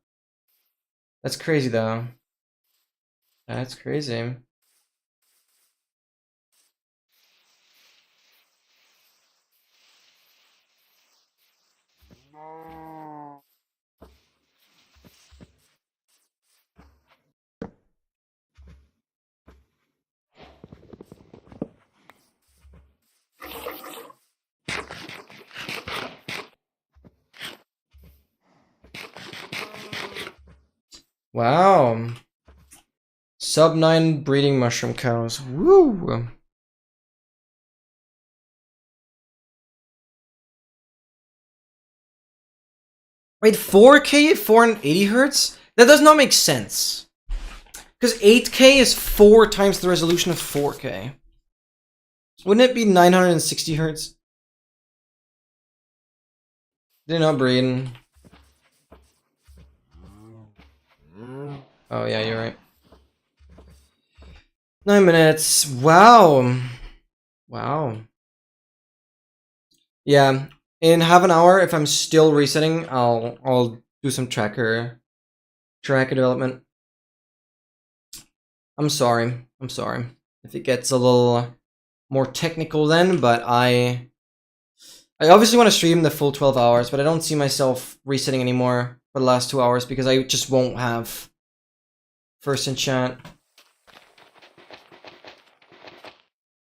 That's crazy though. That's crazy. Wow. Sub 9 breeding mushroom cows. Woo! Wait, 4K at 480 hertz? That does not make sense. Because 8K is 4 times the resolution of 4K. Wouldn't it be 960 hertz? Did not breed. Oh yeah, you're right. 9 minutes. Wow. Wow. Yeah. In half an hour, if I'm still resetting, I'll do some tracker development. I'm sorry. I'm sorry if it gets a little more technical then, but I obviously want to stream the full 12 hours, but I don't see myself resetting anymore for the last 2 hours because I just won't have first enchant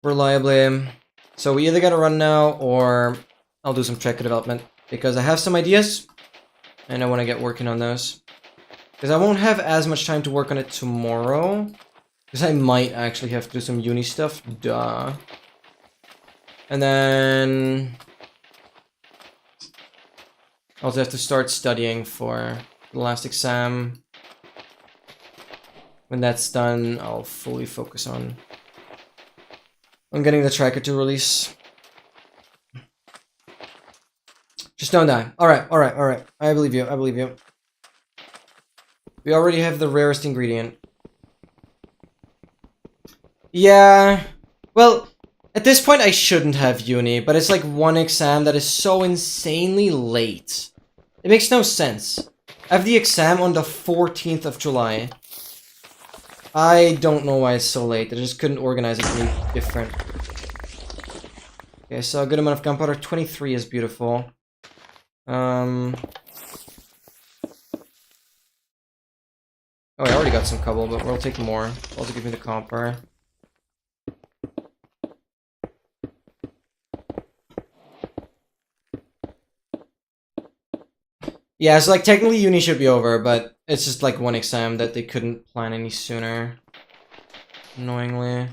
reliably. So we either gotta run now or I'll do some tracker development because I have some ideas and I want to get working on those. Because I won't have as much time to work on it tomorrow. Because I might actually have to do some uni stuff. Duh. And then I also have to start studying for the last exam. When that's done, I'll fully focus on getting the tracker to release. Just don't die. Alright, alright, alright. I believe you, I believe you. We already have the rarest ingredient. Yeah. Well, at this point I shouldn't have uni, but it's like one exam that is so insanely late. It makes no sense. I have the exam on the 14th of July. I don't know why it's so late. I just couldn't organize it any different. Okay, so a good amount of gunpowder. 23 is beautiful. Oh, I already got some cobble, but we'll take more. Also give me the copper. Yeah, so like technically uni should be over, but it's just like one exam that they couldn't plan any sooner. Annoyingly.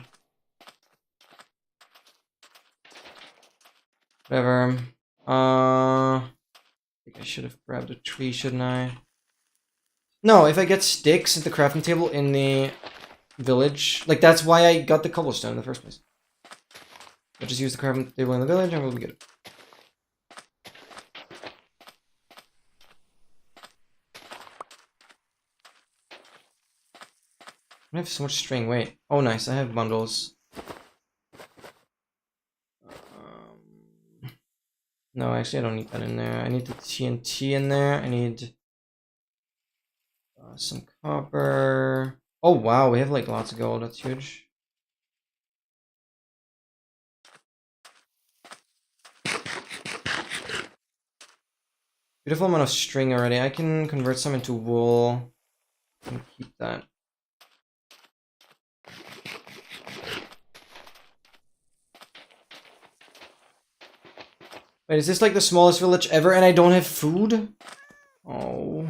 Whatever. I should have grabbed a tree, shouldn't I? No, if I get sticks at the crafting table in the village, like that's why I got the cobblestone in the first place. I'll just use the crafting table in the village and we'll be good. I have so much string. Wait. Oh, nice. I have bundles. No, actually, I don't need that in there. I need the TNT in there. I need some copper. Oh, wow. We have like lots of gold. That's huge. Beautiful amount of string already. I can convert some into wool and keep that. Wait, is this like the smallest village ever and I don't have food? Oh.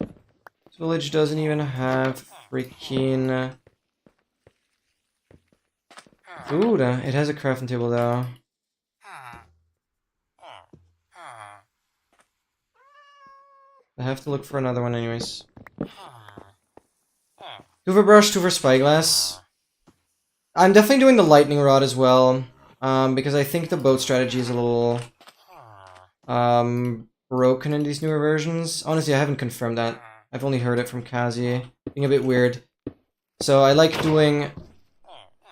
This village doesn't even have freaking food. It has a crafting table though. I have to look for another one anyways. Two for brush, two for spyglass. I'm definitely doing the lightning rod as well. Because I think the boat strategy is a little broken in these newer versions. Honestly, I haven't confirmed that. I've only heard it from Kazi. Being a bit weird. So I like doing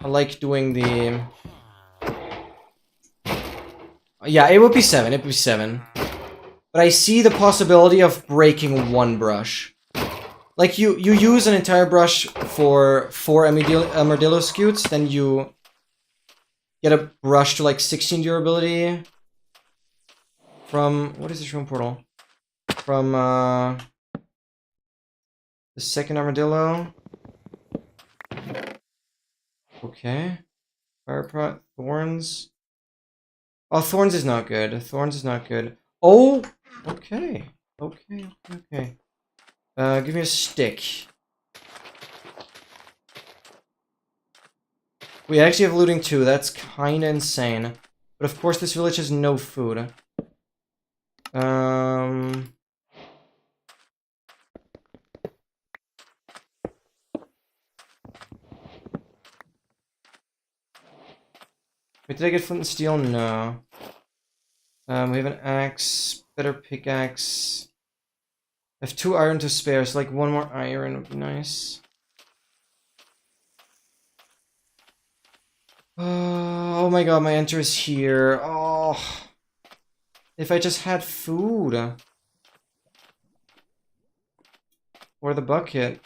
the... Yeah, it would be 7. It would be 7. But I see the possibility of breaking one brush. Like, you use an entire brush for 4 Armadillo scutes, then you get a brush to like 16 durability from... What is this room portal? From the second Armadillo. Okay. Fire prot, Thorns. Oh, Thorns is not good. Thorns is not good. Oh! Okay. Okay. Give me a stick. We actually have looting too. That's kinda insane. But of course this village has no food. Wait, did I get flint and steel? No. We have an axe. Better pickaxe. I have 2 iron to spare, so like 1 more iron would be nice. Oh my god, my enter is here. Oh. If I just had food. Or the bucket.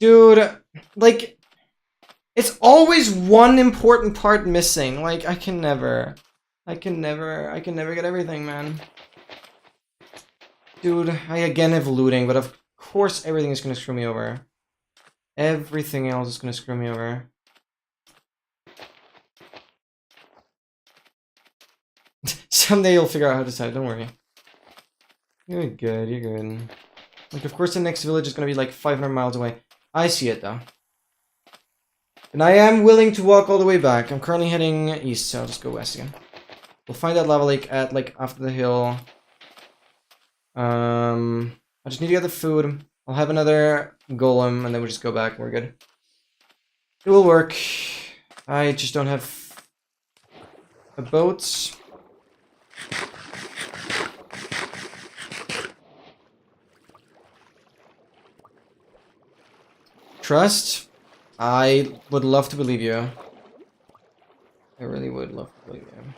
Dude, like, it's always one important part missing. Like, I can never get everything, man. Dude, I again have looting, but of course everything is gonna screw me over. Everything else is gonna screw me over. Someday you'll figure out how to decide, don't worry. You're good, you're good. Like, of course the next village is gonna be like 500 miles away. I see it, though. And I am willing to walk all the way back. I'm currently heading east, so I'll just go west again. We'll find that lava lake at, like, after the hill. I just need to get the food. I'll have another golem, and then we'll just go back and we're good. It will work. I just don't have a boat. Trust? I would love to believe you. I really would love to believe you.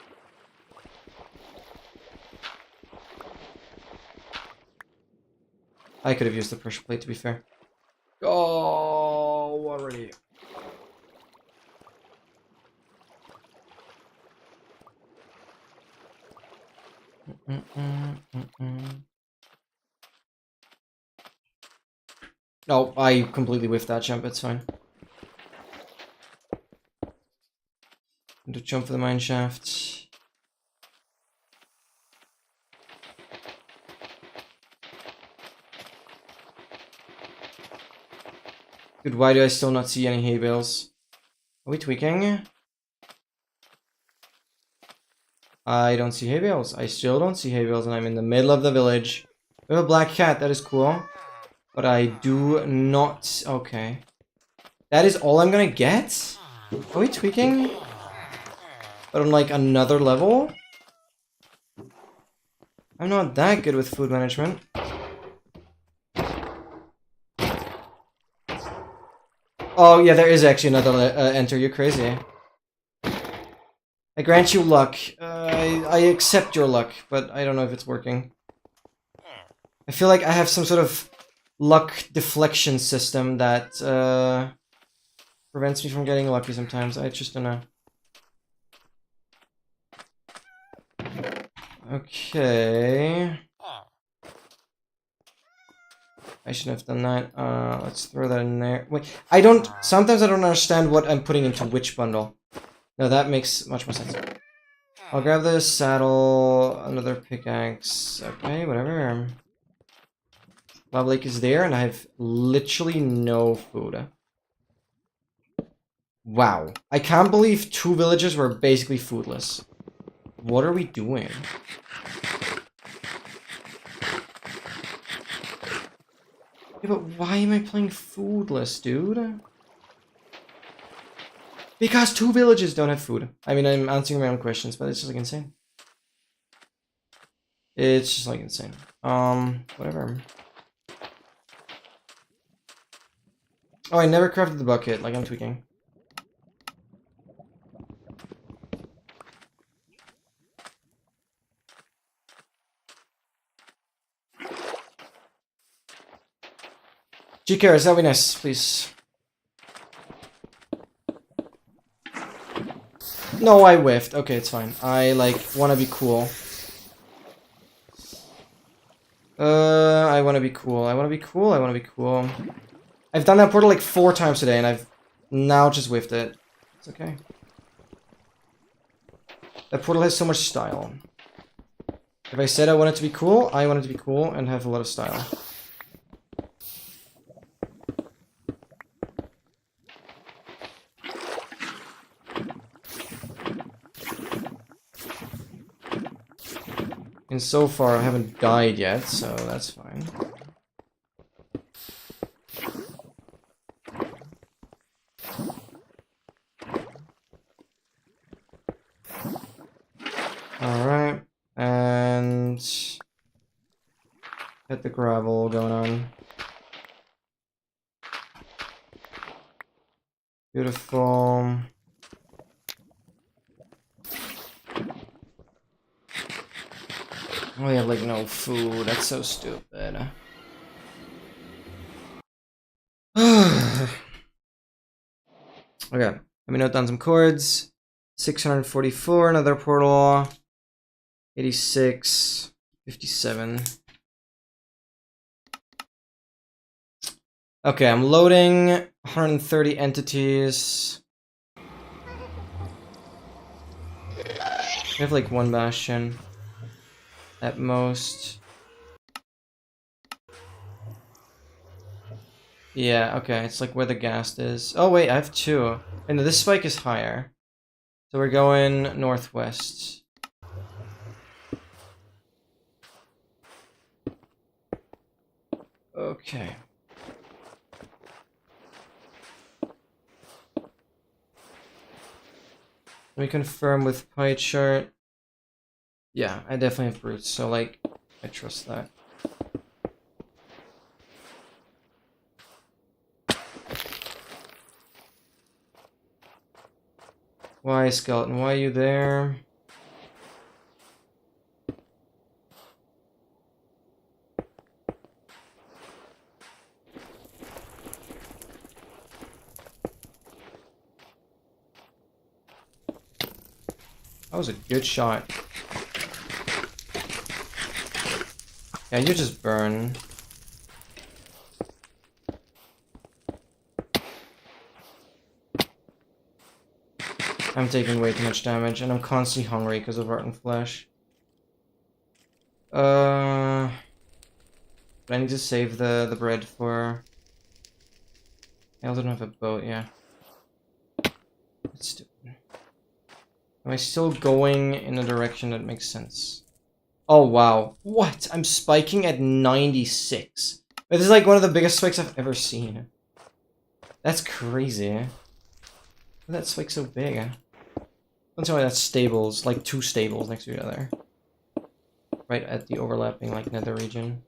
I could have used the pressure plate, to be fair. Oh, already. Oh, I completely whiffed that jump, it's fine. And to jump for the mine shaft. Dude, why do I still not see any hay bales? Are we tweaking? I don't see hay bales. I still don't see hay bales, and I'm in the middle of the village. We have a black cat. That is cool. But I do not... Okay. That is all I'm gonna get? Are we tweaking? But on like another level? I'm not that good with food management. Oh yeah, there is actually another enter. You're crazy. I grant you luck. I accept your luck, but I don't know if it's working. I feel like I have some sort of luck deflection system that prevents me from getting lucky sometimes. I just don't know. Okay. I shouldn't have done that. Let's throw that in there. Wait, sometimes I don't understand what I'm putting into which bundle. No, that makes much more sense. I'll grab the saddle, another pickaxe. Okay, whatever. Lava Lake is there, and I have literally no food. Wow. I can't believe 2 villages were basically foodless. What are we doing? Yeah, but why am I playing foodless, dude? Because 2 villages don't have food. I mean, I'm answering my own questions, but it's just like insane. It's just like insane. Whatever. Oh, I never crafted the bucket. Like, I'm tweaking. GKRs, that'll be nice, please. No, I whiffed. Okay, it's fine. I, like, wanna be cool. I wanna be cool. I wanna be cool. I wanna be cool. I've done that portal like 4 times today, and I've now just whiffed it. It's okay. That portal has so much style. If I said I wanted to be cool, I wanted to be cool and have a lot of style. And so far, I haven't died yet, so that's fine. Alright, and get the gravel going on. Beautiful. We have like no food, that's so stupid. Okay, let me note down some chords. 644, another portal. 86, 57. Okay, I'm loading 130 entities. We have like 1 bastion at most. Yeah, okay, it's like where the ghast is. Oh wait, I have 2. And this spike is higher. So we're going northwest. Okay. Let me confirm with pie chart. Yeah, I definitely have brutes, so like, I trust that. Why, skeleton? Why are you there? That was a good shot. Yeah, you just burn. I'm taking way too much damage, and I'm constantly hungry because of rotten flesh. But I need to save the bread for... I also don't have a boat, yeah. That's stupid. Am I still going in a direction that makes sense? Oh, wow. What? I'm spiking at 96. This is like one of the biggest spikes I've ever seen. That's crazy. Why did that spike so big? Don't tell me that's stables, like 2 stables next to each other. Right at the overlapping, like, nether region.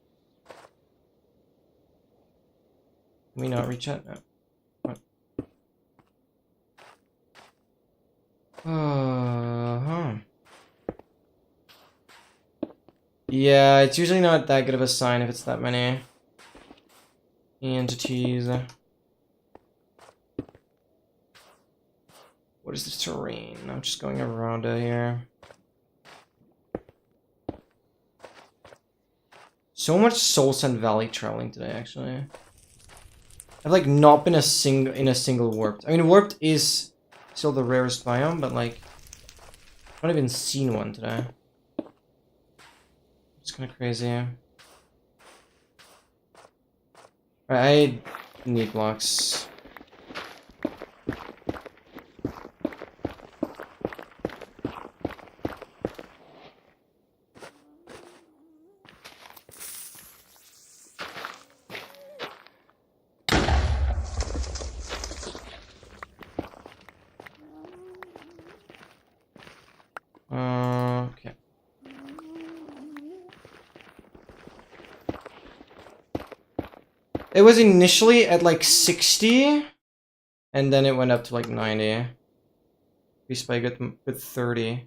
Can we not reach that? No. What? Huh. Yeah, it's usually not that good of a sign if it's that many entities. What is this terrain? I'm just going around it here. So much Soul Sand Valley traveling today, actually. I've like not been in a single warped. I mean, warped is still the rarest biome, but like, I've not even seen one today. It's kind of crazy. Alright, I need blocks. Okay. It was initially at like 60, and then it went up to like 90. We spiked with 30.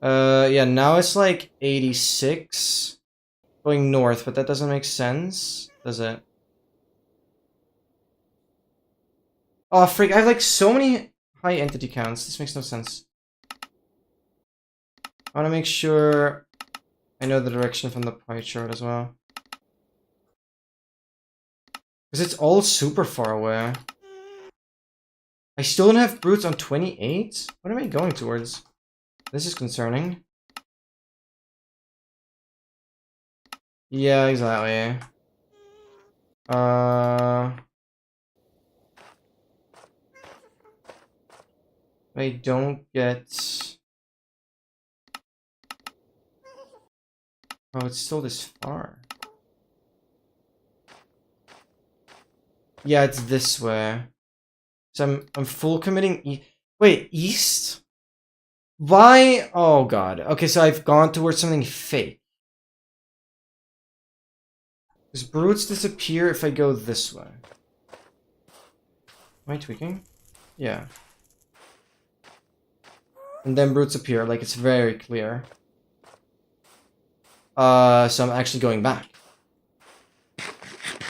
Yeah, now it's like 86. Going north, but that doesn't make sense, does it? Oh, freak, I have like so many high entity counts. This makes no sense. I want to make sure I know the direction from the pie chart as well. Because it's all super far away. I still don't have brutes on 28? What am I going towards? This is concerning. Yeah, exactly. I don't get... Oh, it's still this far. Yeah, it's this way. So I'm full committing wait, east? Why? Oh god. Okay, so I've gone towards something fake. Does brutes disappear if I go this way? Am I tweaking? Yeah. And then brutes appear, like it's very clear. So I'm actually going back.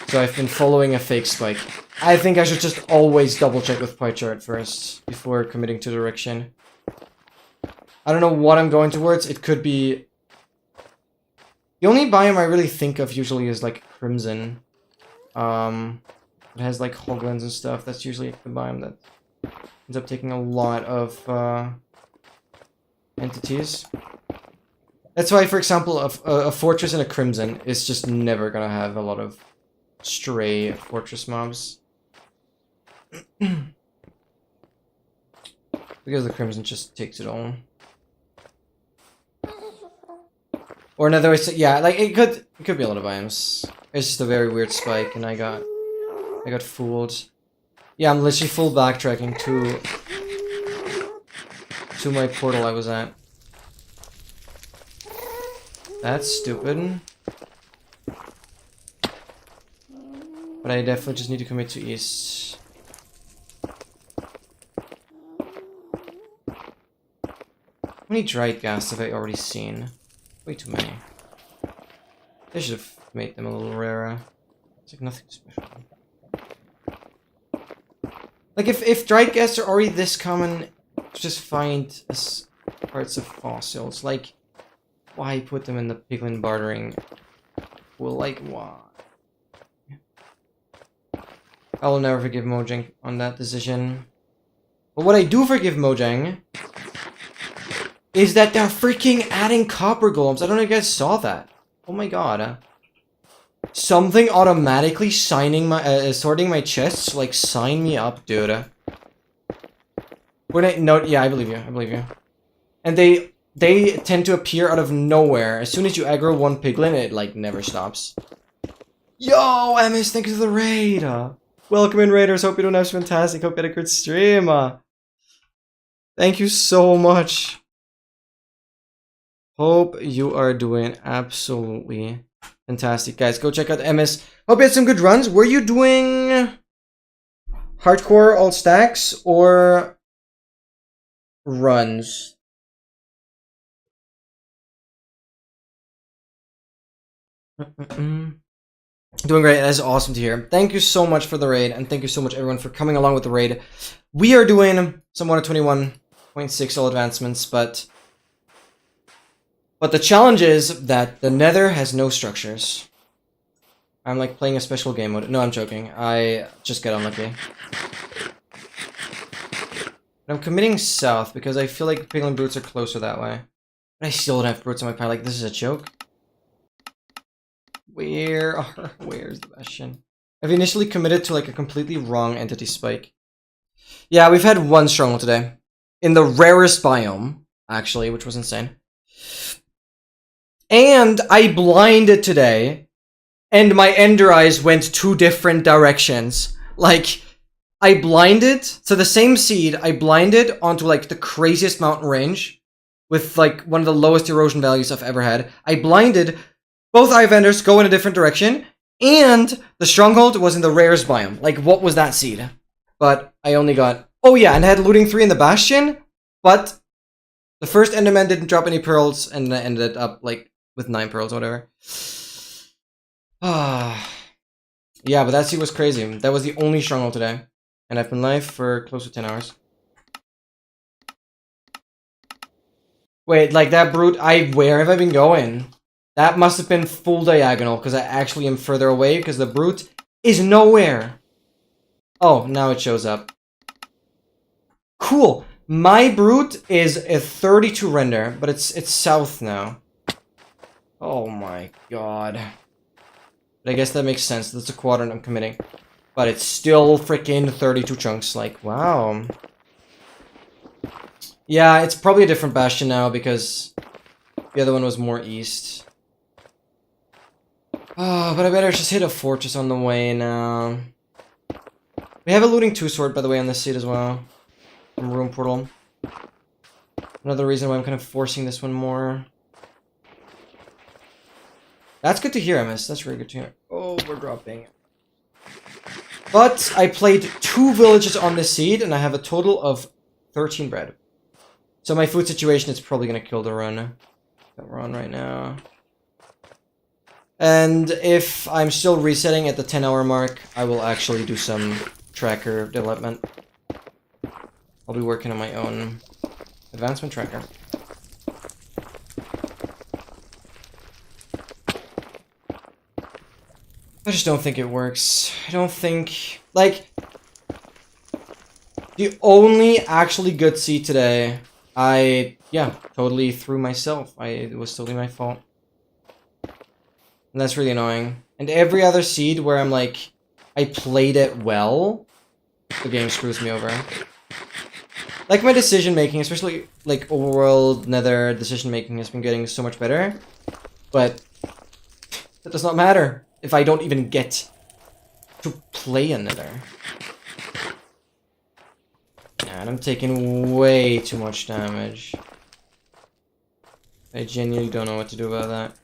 So I've been following a fake spike. I think I should just always double check with pie chart first before committing to direction. I don't know what I'm going towards. It could be... The only biome I really think of usually is like Crimson. It has like Hoglands and stuff. That's usually the biome that ends up taking a lot of entities. That's why, for example, a fortress in a Crimson is just never gonna have a lot of stray fortress mobs. Because the Crimson just takes it all. Or in other words, yeah, like it could be a lot of biomes. It's just a very weird spike, and I got fooled. Yeah, I'm literally full backtracking to my portal I was at. That's stupid. But I definitely just need to commit to east. How many dried gas have I already seen? Way too many. They should have made them a little rarer. It's like nothing special. Like if dried gas are already this common, just find as parts of fossils. Like, why put them in the piglin bartering? Well, like, why? I will never forgive Mojang on that decision. But what I do forgive Mojang is that they're freaking adding copper golems. I don't know if you guys saw that. Oh my god. Something automatically signing my sorting my chests. Like, sign me up, dude. No, yeah, I believe you. I believe you. And they tend to appear out of nowhere. As soon as you aggro one piglin, it like never stops. Yo, MS, thank you for the raid. Welcome in, raiders. Hope you don't have fantastic. Hope you had a good stream. Thank you so much. Hope you are doing absolutely fantastic, guys. Go check out MS. Hope you had some good runs. Were you doing hardcore all stacks or runs? Doing great. That is awesome to hear. Thank you so much for the raid, and thank you so much everyone for coming along with the raid. We are doing some 121.6 all advancements, but the challenge is that the Nether has no structures. I'm like playing a special game mode. No, I'm joking. I just get unlucky. I'm committing south because I feel like piglin brutes are closer that way. But I still don't have brutes on my pile. Like, this is a joke. Where's the Bastion? I've initially committed to like a completely wrong entity spike. Yeah, we've had one stronghold today. In the rarest biome, actually, which was insane. And I blinded today, and my ender eyes went 2 different directions. Like, I blinded, so the same seed, I blinded onto like the craziest mountain range with like one of the lowest erosion values I've ever had. I blinded, both eye vendors go in a different direction, and the stronghold was in the rarest biome. Like, what was that seed? But I only got... Oh yeah, and I had looting 3 in the Bastion, but the first Enderman didn't drop any pearls, and I ended up, like, with 9 pearls or whatever. Yeah, but that seed was crazy. That was the only stronghold today. And I've been live for close to 10 hours. Wait, like that brute, where have I been going? That must have been full diagonal, because I actually am further away, because the brute is nowhere. Oh, now it shows up. Cool. My brute is a 32 render, but it's south now. Oh my god. But I guess that makes sense. That's a quadrant I'm committing. But it's still freaking 32 chunks. Like, wow. Yeah, it's probably a different Bastion now, because the other one was more east. Oh, but I better just hit a fortress on the way now. We have a looting 2 sword, by the way, on this seat as well. From Room Portal. Another reason why I'm kind of forcing this one more. That's good to hear, MS. That's really good to hear. Oh, we're dropping. But I played 2 villages on this seed, and I have a total of 13 bread. So my food situation is probably going to kill the run that we're on right now. And if I'm still resetting at the 10-hour mark, I will actually do some tracker development. I'll be working on my own advancement tracker. I just don't think it works. I don't think... Like... The only actually good seed today, yeah, totally threw myself. It was totally my fault. And that's really annoying. And every other seed where I'm like, I played it well, the game screws me over. Like, my decision making, especially like overworld nether decision making, has been getting so much better. But that does not matter if I don't even get to play a nether. And I'm taking way too much damage. I genuinely don't know what to do about that.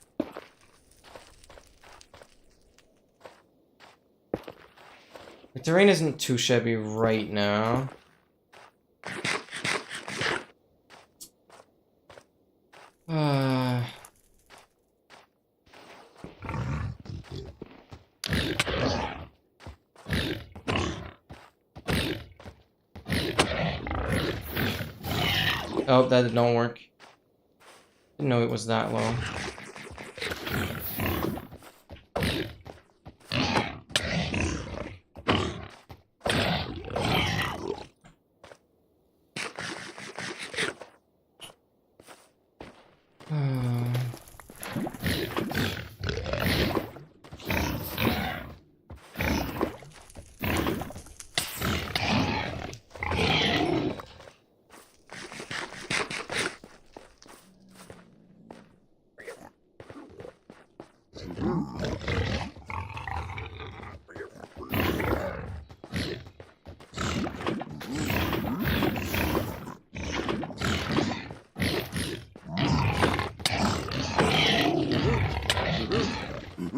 The terrain isn't too shabby right now. Oh, that did not work. Didn't know it was that low.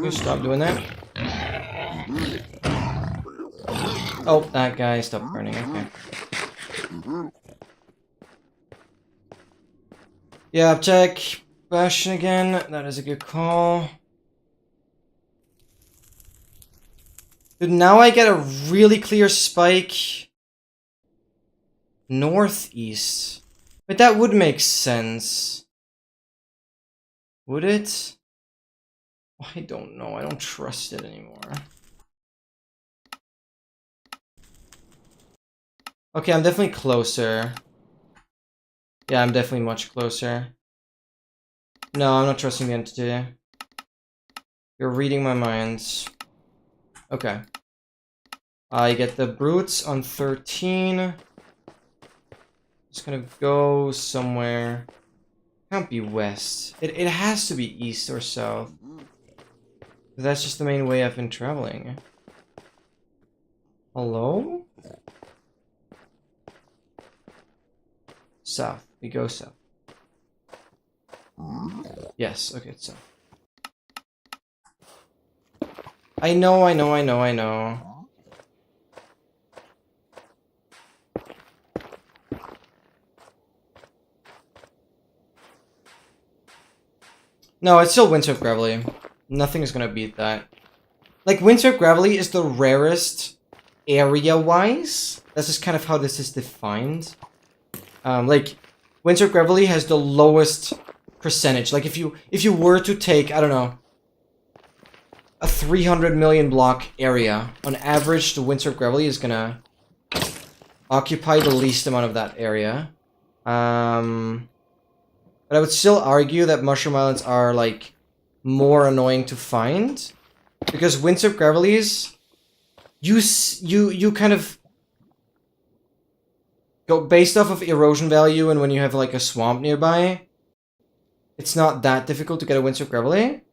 you stop doing that? Oh, that guy stopped burning, okay. Yeah, check. Bastion again. That is a good call. Dude, now I get a really clear spike northeast. But that would make sense. Would it? I don't know. I don't trust it anymore. Okay, I'm definitely closer. Yeah, I'm definitely much closer. No, I'm not trusting the entity. You're reading my mind. Okay. I get the brutes on 13. Just gonna go somewhere. Can't be west. It has to be east or south. That's just the main way I've been traveling. Hello? South. We go south. Yes, okay, it's south. I know. No, it's still Windsurf Gravelly. Nothing is gonna beat that. Like, Windsurf Gravelly is the rarest area-wise. That's just kind of how this is defined. Like, Windsurf Gravelly has the lowest percentage. Like, if you were to take, I don't know, a 300 million block area, on average, the Windsurf Gravelly is gonna occupy the least amount of that area. But I would still argue that Mushroom Islands are, like, more annoying to find. Because Windsurf Gravellys, you kind of go based off of erosion value, and when you have, like, a swamp nearby, it's not that difficult to get a Windsurf Gravelly.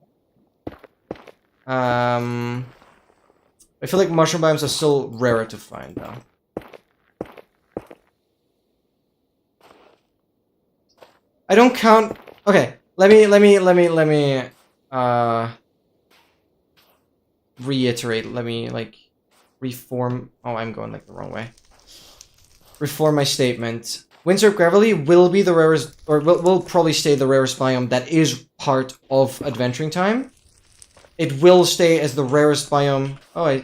I feel like mushroom biomes are still rarer to find, though. I don't count. Okay, let me reiterate. Let me like reform. Oh, I'm going like the wrong way. Reform my statement. Windsurf Gravelly will be the rarest, or will probably stay the rarest biome that is part of Adventuring Time. It will stay as the rarest biome. Oh,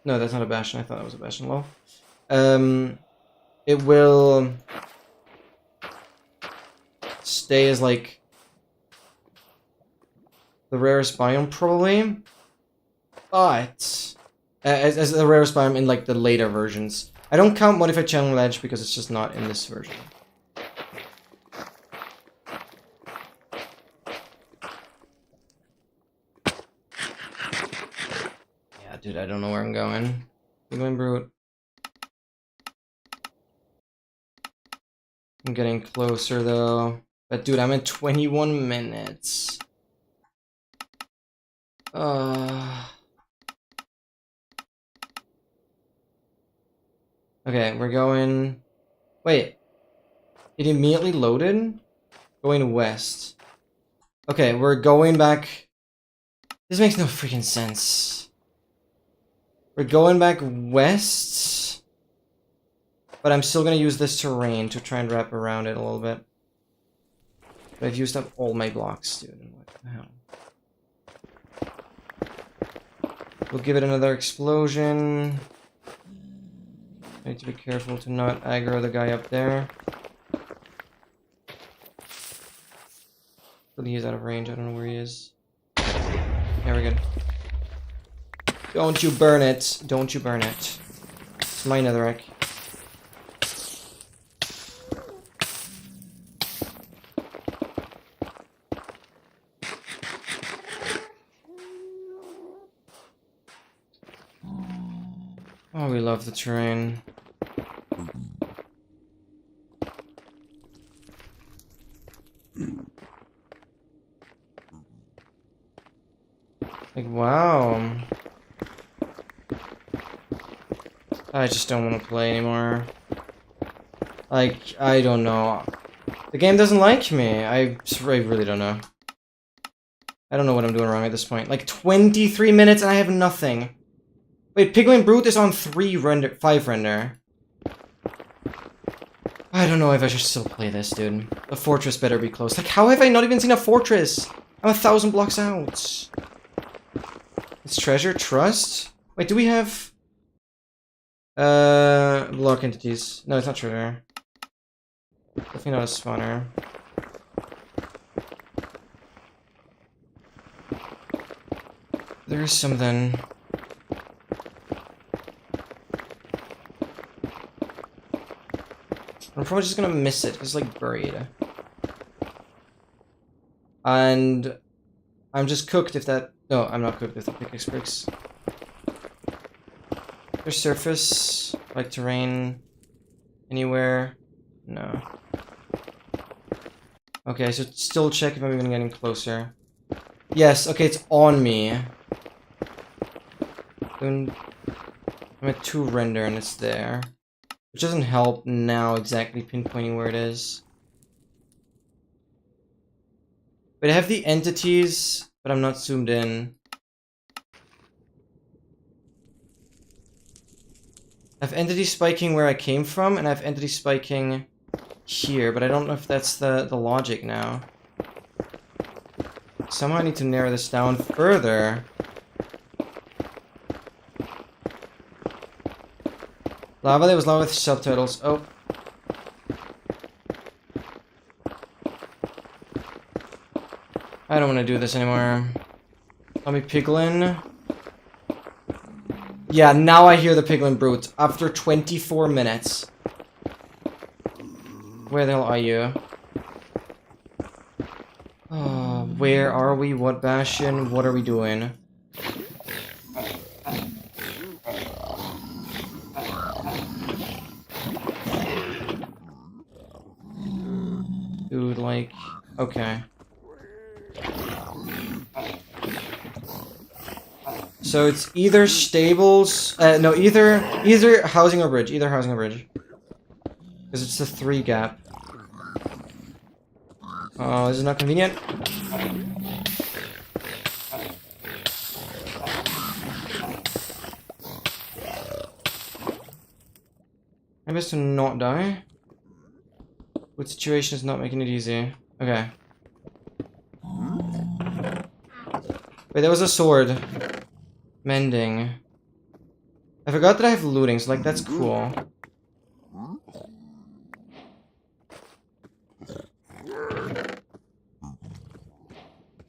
no, that's not a Bastion. I thought that was a Bastion. Well, it will stay as like the rarest biome probably, but as the rarest biome in like the later versions. I don't count Modified Channel Ledge because it's just not in this version. Yeah, dude, I don't know where I'm going. I'm going Brute. I'm getting closer though. But dude, I'm at 21 minutes. Okay, we're going... Wait. It immediately loaded? Going west. Okay, we're going back... This makes no freaking sense. We're going back west. But I'm still gonna use this terrain to try and wrap around it a little bit. But I've used up all my blocks, dude. What the hell? We'll give it another explosion. I need to be careful to not aggro the guy up there. But he is out of range. I don't know where he is. There we go. Don't you burn it. Don't you burn it. It's my netherrack. Oh, we love the terrain. Like, wow. I just don't want to play anymore. Like, I don't know. The game doesn't like me. I really don't know. I don't know what I'm doing wrong at this point. Like 23 minutes and I have nothing. Wait, Piglin Brute is on 5 render. I don't know if I should still play this, dude. The fortress better be close. Like, how have I not even seen a fortress? I'm 1,000 blocks out. It's treasure, trust. Wait, do we have... block entities. No, it's not treasure. Definitely not a spawner. There is something... I'm probably just gonna miss it, because it's like buried. And I'm just cooked if that... No, I'm not cooked if the pickaxe breaks. There's surface, like terrain, anywhere. No. Okay, so still check if I'm even getting closer. Yes, okay, it's on me. I'm at 2 render and it's there. Which doesn't help now exactly pinpointing where it is. But I have the entities, but I'm not zoomed in. I have entity spiking where I came from, and I have entity spiking here, but I don't know if that's the logic now. Somehow I need to narrow this down further. Lava, there was lava with subtitles. Oh. I don't want to do this anymore. Let me Piglin. Yeah, now I hear the Piglin Brute. After 24 minutes. Where the hell are you? Oh, where are we? What bastion? What are we doing? Dude, like... Okay. So it's either stables... no, either housing or bridge. Either housing or bridge. Because it's the 3 gap. Oh, this is not convenient. I best to not die. What situation is not making it easy? Okay. Wait, there was a sword. Mending. I forgot that I have looting, so like that's cool.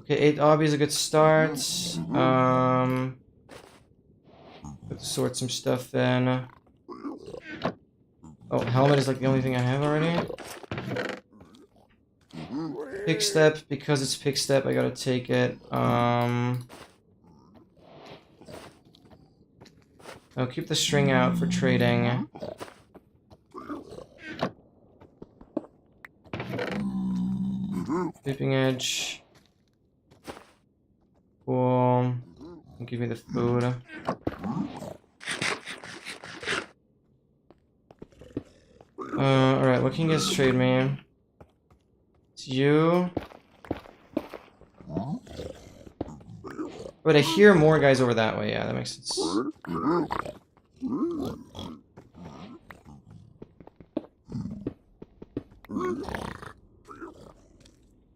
Okay, 8 obby is a good start. Let's sort some stuff in. Oh, helmet is like the only thing I have already. Pick step, because it's pick step, I gotta take it. I'll keep the string out for trading. Sleeping edge. Cool. Give me the food. Alright, what can you guys trade me? It's you. But I hear more guys over that way, yeah, that makes sense.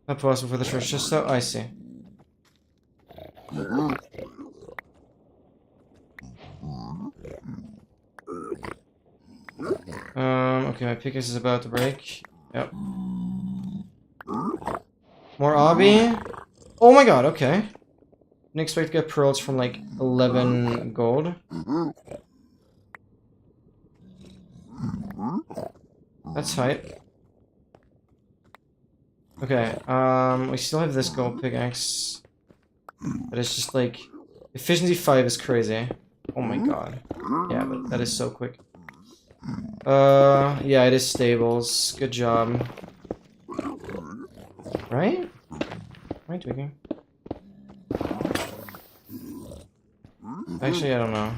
Not possible for the church just so I see. Okay, my pickaxe is about to break. Yep. More obby. Oh my god, okay. Didn't expect to get pearls from like 11 gold. That's tight. Okay, we still have this gold pickaxe. But it's just like... Efficiency 5 is crazy. Oh my god. Yeah, but that is so quick. Yeah, it is stables. Good job. Right? Am I tweaking? Actually, I don't know.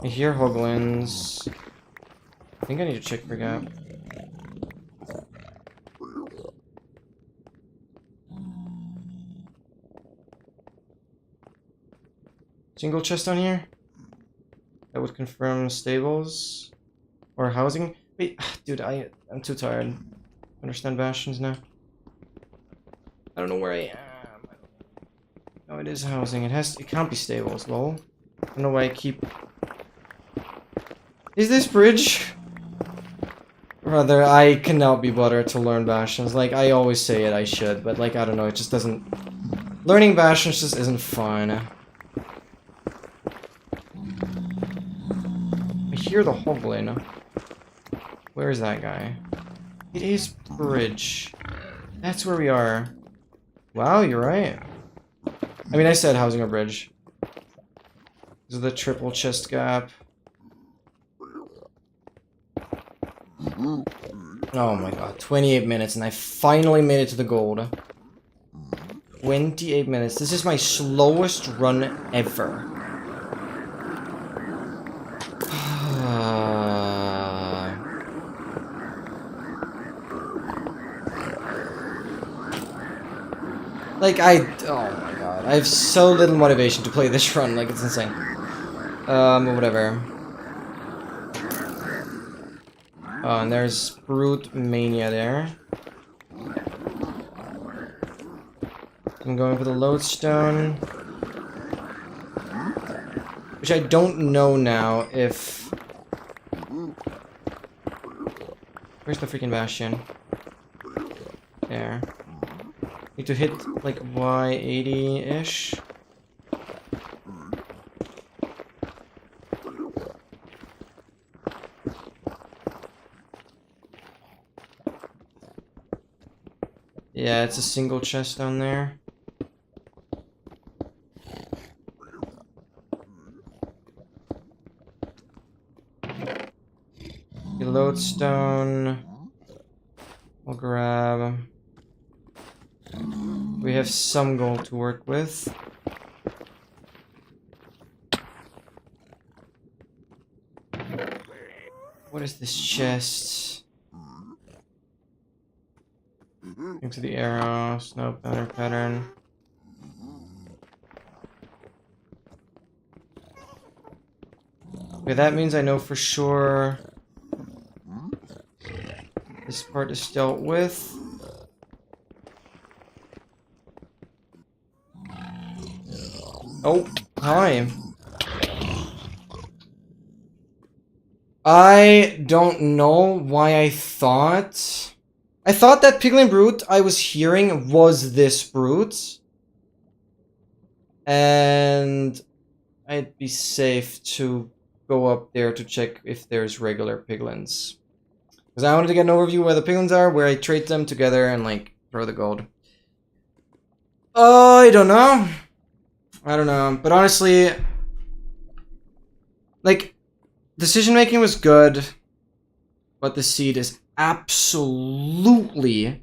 I hear hoglins. I think I need to check for gap. single chest on here. That would confirm stables or housing. Wait, dude, I'm too tired. Understand bastions now. I don't know where I am. No, it is housing. It can't be stables, lol. I don't know why I keep. Is this bridge? Rather, I cannot be bothered to learn bastions. Like, I always say it, I should, but like, I don't know, it just doesn't. Learning bastions just isn't fun. I hear the hobbling. Where is that guy? It is bridge. That's where we are. Wow, you're right. I mean, I said housing or bridge. This is the triple chest gap. Oh my god, 28 minutes and I finally made it to the gold. 28 minutes. This is my slowest run ever. Like, oh my god, I have so little motivation to play this run, like, it's insane. Whatever. Oh, and there's Brute Mania there. I'm going for the lodestone. Which I don't know now if... Where's the freaking bastion? There. Need to hit, like, Y80-ish. Yeah, it's a single chest down there. The lodestone. We'll grab. We have some gold to work with. What is this chest? Into the arrow, snow pattern. Okay, that means I know for sure this part is dealt with. Oh, hi. I don't know why I thought that Piglin Brute I was hearing was this Brute. And I'd be safe to go up there to check if there's regular Piglins. Because I wanted to get an overview where the Piglins are, where I trade them together and, like, throw the gold. I don't know. I don't know. But honestly, like, decision making was good. But the seed is absolutely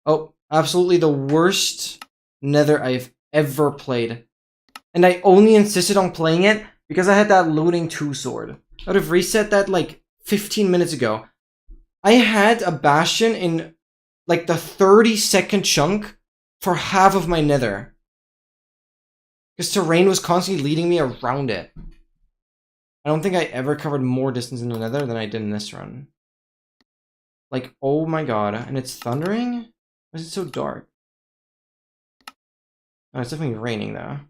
the worst Nether I've ever played. And I only insisted on playing it because I had that looting 2 sword. I would have reset that like 15 minutes ago. I had a bastion in like the 30-second chunk for half of my Nether. Because terrain was constantly leading me around it. I don't think I ever covered more distance in the Nether than I did in this run. Like, oh my god. And it's thundering? Why is it so dark? Oh, it's definitely raining though.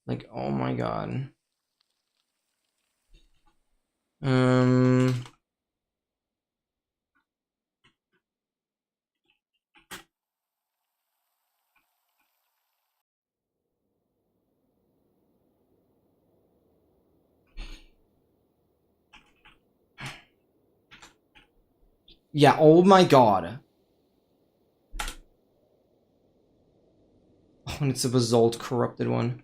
Like, oh my god. Yeah, oh my god. Oh, and it's a Basalt corrupted one.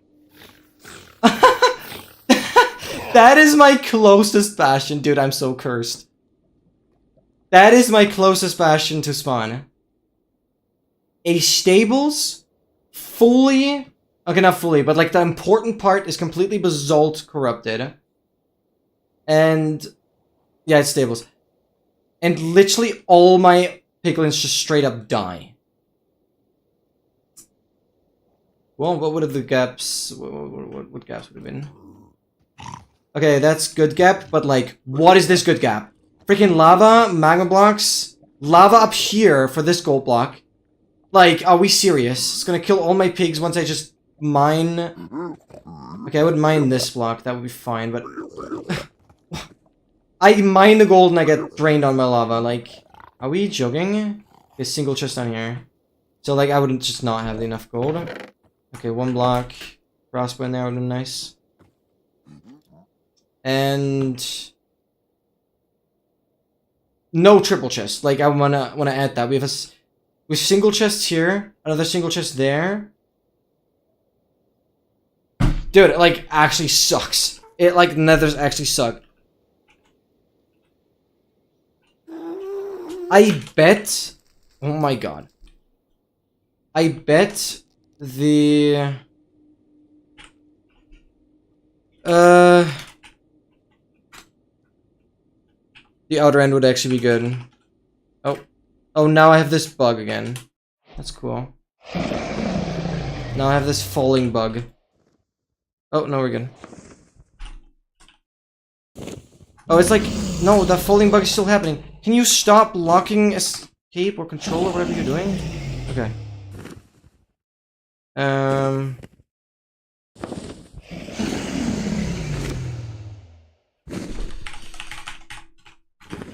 That is my closest bastion. Dude, I'm so cursed. That is my closest bastion to spawn. A stables, fully... Okay, not fully, but like the important part is completely Basalt corrupted. And... Yeah, it's stables. And literally all my piglins just straight up die. Well, what would have the gaps? What gaps would have been? Okay, that's good gap, but like, what is this good gap? Freaking lava, magma blocks, lava up here for this gold block. Like, are we serious? It's gonna kill all my pigs once I just mine. Okay, I would mine this block, that would be fine, but I mine the gold and I get drained on my lava. Like, are we joking? Okay, single chest down here. So like, I wouldn't just not have enough gold. Okay, one block. Crossbow in there would be nice. And no triple chest. Like, I wanna add that. We have single chests here, another single chest there. Dude, it like actually sucks. It like nethers actually suck. I bet. Oh my god. I bet the outer end would actually be good. Oh, now I have this bug again. That's cool. Now I have this falling bug. Oh, no, we're good. Oh, it's like, no, that falling bug is still happening. Can you stop locking escape or control or whatever you're doing? Okay.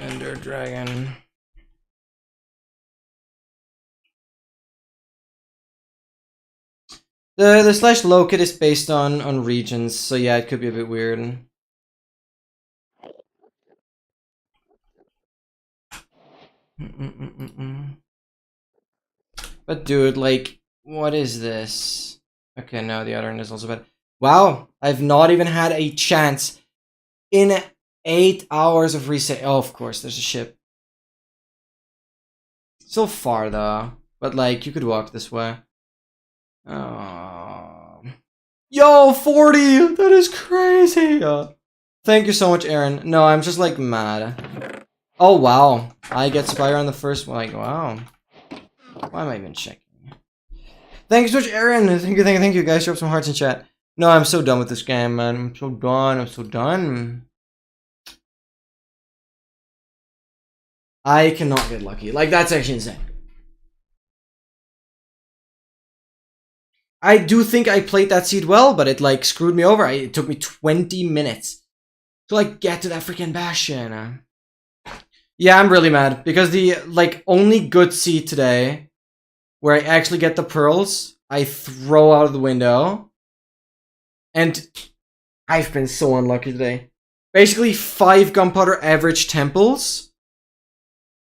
Ender Dragon. The slash locate is based on regions, so yeah, it could be a bit weird. But dude, like, what is this? Okay, no, the other end is also bad. Wow, I've not even had a chance in 8 hours of reset. Oh, of course, there's a ship. So far though, but like, you could walk this way. Oh. Yo, 40! That is crazy! Thank you so much, Aaron. No, I'm just like mad. Oh, wow. I get Spire on the first one. Like, wow. Why am I even checking? Thank you so much, Aaron. Thank you, guys. Drop some hearts in chat. No, I'm so done with this game, man. I'm so done. I'm so done. I cannot get lucky. Like, that's actually insane. I do think I played that seed well, but it like screwed me over. It took me 20 minutes to like get to that freaking bastion. Yeah, I'm really mad because the like only good seed today where I actually get the pearls, I throw out of the window. And I've been so unlucky today. Basically 5 gunpowder average temples.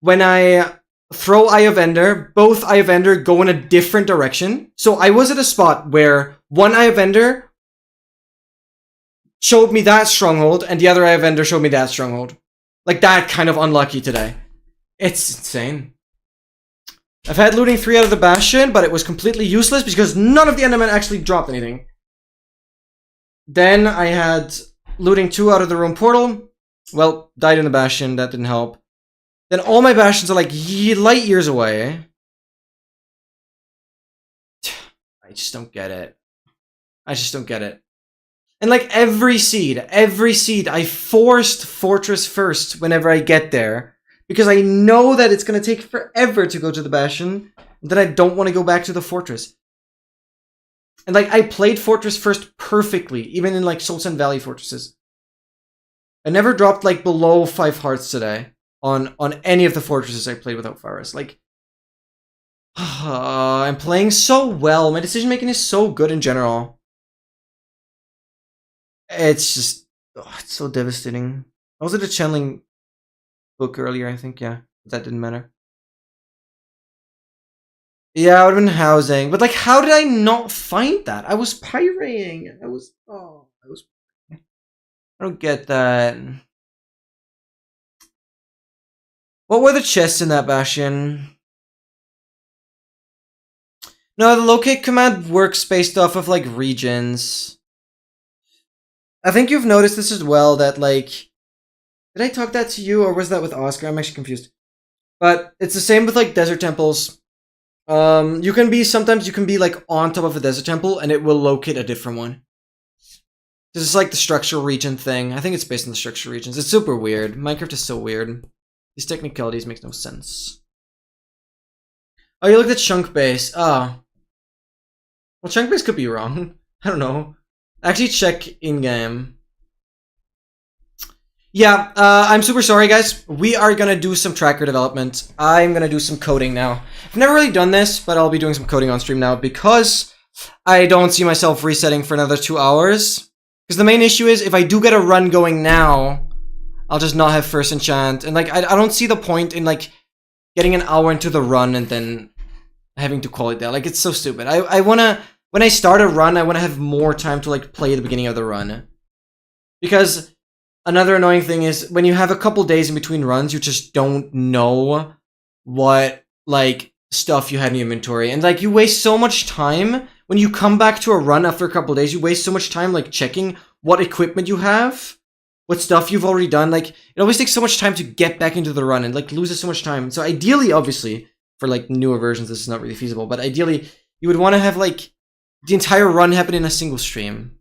When I throw Eye of Ender, both Eye of Ender go in a different direction. So I was at a spot where one Eye of Ender showed me that stronghold, and the other Eye of Ender showed me that stronghold. Like, that kind of unlucky today. It's insane. I've had looting 3 out of the Bastion, but it was completely useless because none of the Endermen actually dropped anything. Then I had looting 2 out of the Room Portal. Well, died in the Bastion, that didn't help. Then all my Bastions are like light years away. I just don't get it. I just don't get it. And like every seed, I forced Fortress first whenever I get there. Because I know that it's going to take forever to go to the Bastion. And then I don't want to go back to the Fortress. And like I played Fortress first perfectly, even in like Soul Sand Valley Fortresses. I never dropped like below 5 hearts today. On any of the fortresses I played without Faris. Like, I'm playing so well. My decision making is so good in general. It's just, it's so devastating. I was at a channeling book earlier, I think, yeah. That didn't matter. Yeah, I would have been housing. But like, how did I not find that? I was pyraying. I don't get that. What were the chests in that Bastion? No, the locate command works based off of, like, regions. I think you've noticed this as well, that, like... Did I talk that to you, or was that with Oscar? I'm actually confused. But it's the same with, like, desert temples. Sometimes you can be like on top of a desert temple and it will locate a different one. This is like the structural region thing. I think it's based on the structural regions. It's super weird. Minecraft is so weird. These technicalities make no sense. Oh, you looked at chunk base. Oh. Well, chunk base could be wrong. I don't know. Actually, check in-game. Yeah, I'm super sorry, guys. We are gonna do some tracker development. I'm gonna do some coding now. I've never really done this, but I'll be doing some coding on stream now because I don't see myself resetting for another 2 hours. Because the main issue is, if I do get a run going now, I'll just not have first enchant. And, like, I don't see the point in, like, getting an hour into the run and then having to call it there. Like, it's so stupid. I wanna... When I start a run, I wanna have more time to, like, play the beginning of the run. Because another annoying thing is, when you have a couple days in between runs, you just don't know what, like, stuff you had in your inventory. And, like, you waste so much time... When you come back to a run after a couple days, you waste so much time, like, checking what equipment you have, what stuff you've already done. Like, it always takes so much time to get back into the run and, like, loses so much time. So ideally, obviously, for, like, newer versions, this is not really feasible. But ideally, you would want to have, like, the entire run happen in a single stream.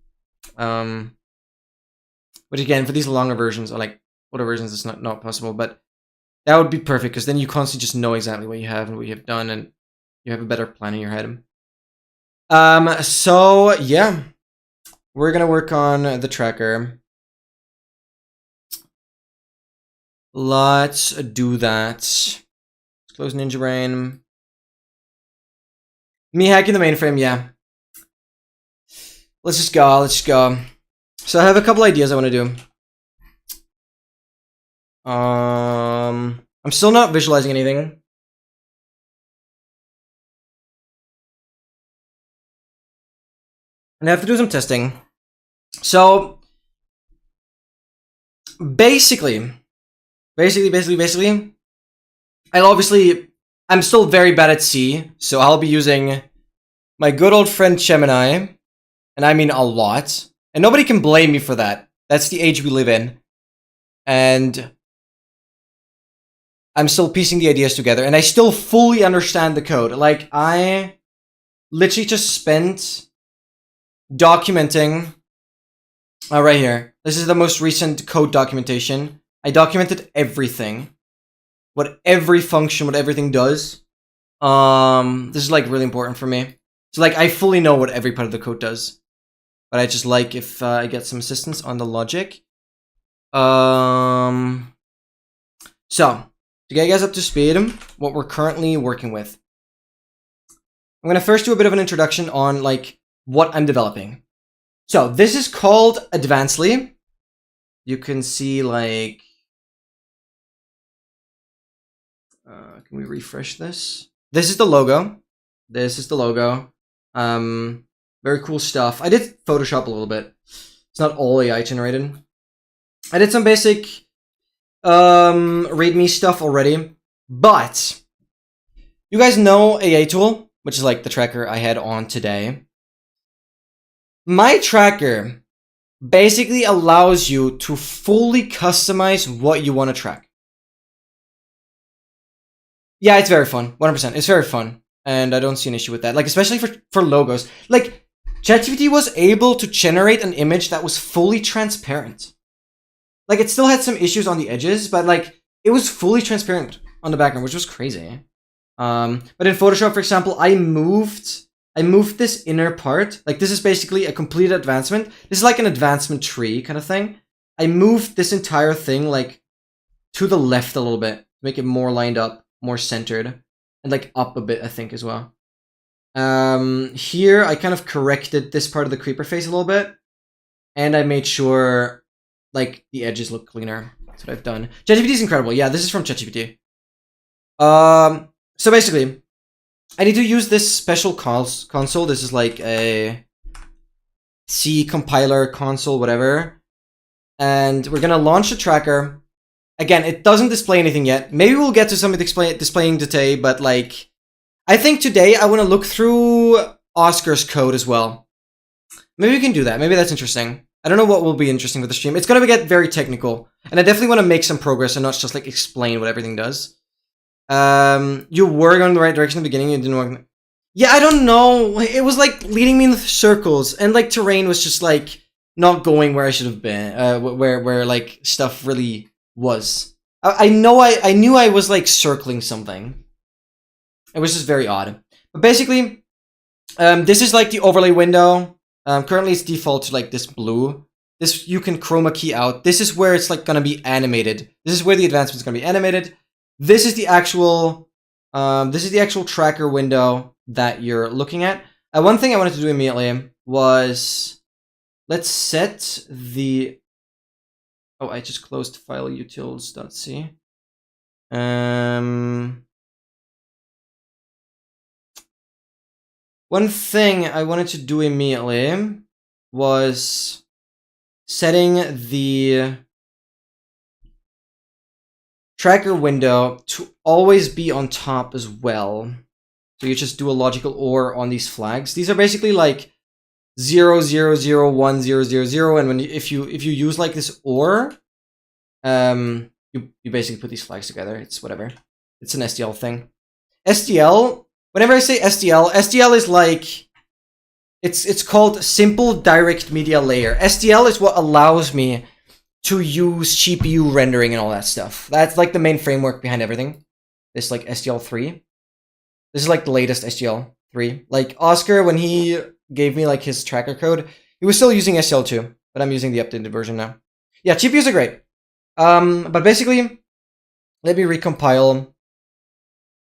Which, again, for these longer versions, or, like, older versions, it's not possible. But that would be perfect, because then you constantly just know exactly what you have and what you have done, and you have a better plan in your head. So, yeah. We're gonna work on the tracker. Let's do that. Let's close Ninja Brain. Me hacking the mainframe, yeah. Let's just go, So I have a couple ideas I want to do. I'm still not visualizing anything. And I have to do some testing. So, basically, I'm still very bad at C, so I'll be using my good old friend Gemini, and I mean a lot. And nobody can blame me for that. That's the age we live in. And I'm still piecing the ideas together, and I still fully understand the code. Like, I literally just spent documenting right here. This is the most recent code documentation. I documented everything, what every function, what everything does. This is like really important for me. So like I fully know what every part of the code does, but I just like if I get some assistance on the logic. So to get you guys up to speed, what we're currently working with, I'm gonna first do a bit of an introduction on like what I'm developing. So this is called Advancedly. You can see like, can we refresh this? This is the logo. This is the logo. Very cool stuff. I did Photoshop a little bit. It's not all AI generated. I did some basic README stuff already, but you guys know AA Tool, which is like the tracker I had on today. My tracker basically allows you to fully customize what you want to track. Yeah, it's very fun. 100%. It's very fun. And I don't see an issue with that. Like, especially for logos. Like, ChatGPT was able to generate an image that was fully transparent. Like, it still had some issues on the edges, but, like, it was fully transparent on the background, which was crazy. But in Photoshop, for example, I moved this inner part. Like, this is basically a complete advancement. This is like an advancement tree kind of thing. I moved this entire thing, like, to the left a little bit. Make it more lined up, more centered. And, like, up a bit, I think, as well. Here, I kind of corrected this part of the creeper face a little bit. And I made sure, like, the edges look cleaner. That's what I've done. ChatGPT is incredible. Yeah, this is from ChatGPT. So basically, I need to use this special console. This is like a C compiler console, whatever. And we're gonna launch the tracker. Again, it doesn't display anything yet. Maybe we'll get to something displaying today, but like, I think today I want to look through Oscar's code as well. Maybe we can do that. Maybe that's interesting. I don't know what will be interesting with the stream. It's gonna get very technical, and I definitely want to make some progress and not just like explain what everything does. You were going the right direction in the beginning, you didn't work. Yeah, I don't know. It was like leading me in circles, and like terrain was just like not going where I should have been, where like stuff really was. I knew I was like circling something. It was just very odd. But basically, this is like the overlay window. Currently it's default to like this blue. This, you can chroma key out. This is where it's like gonna be animated. This is where the advancement is gonna be animated. This is the actual tracker window that you're looking at. One thing I wanted to do immediately was, let's set the, oh, I just closed file utils.c. One thing I wanted to do immediately was setting the tracker window to always be on top as well. So you just do a logical OR on these flags. These are basically like 0, 0, 0, 1, 0, 0, 0, and when if you use like this OR, you basically put these flags together. It's whatever. It's an SDL thing. SDL. Whenever I say SDL, SDL is like, it's called Simple Direct Media Layer. SDL is what allows me to use GPU rendering and all that stuff. That's like the main framework behind everything. This like SDL3. This is like the latest SDL3. Like Oscar, when he gave me like his tracker code, he was still using SDL2, but I'm using the updated version now. Yeah, GPUs are great. But basically, let me recompile.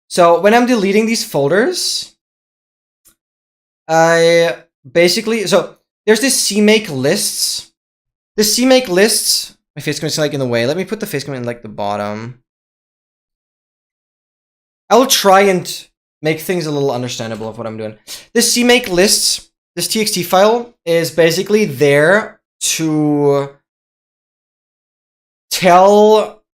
So when I'm deleting these folders, I basically, so there's this CMake lists. This CMake lists, my face commit is like in the way. Let me put the face commit in like the bottom. I will try and make things a little understandable of what I'm doing. This CMake lists, this txt file is basically there to tell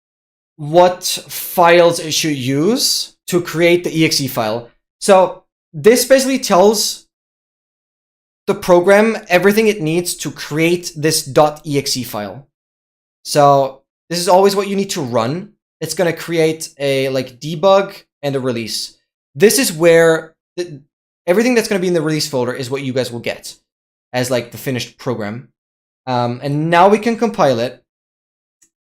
what files it should use to create the exe file. So this basically tells the program everything it needs to create this .exe file. So this is always what you need to run. It's going to create a like debug and a release. This is where everything that's going to be in the release folder is what you guys will get as like the finished program. And now we can compile it.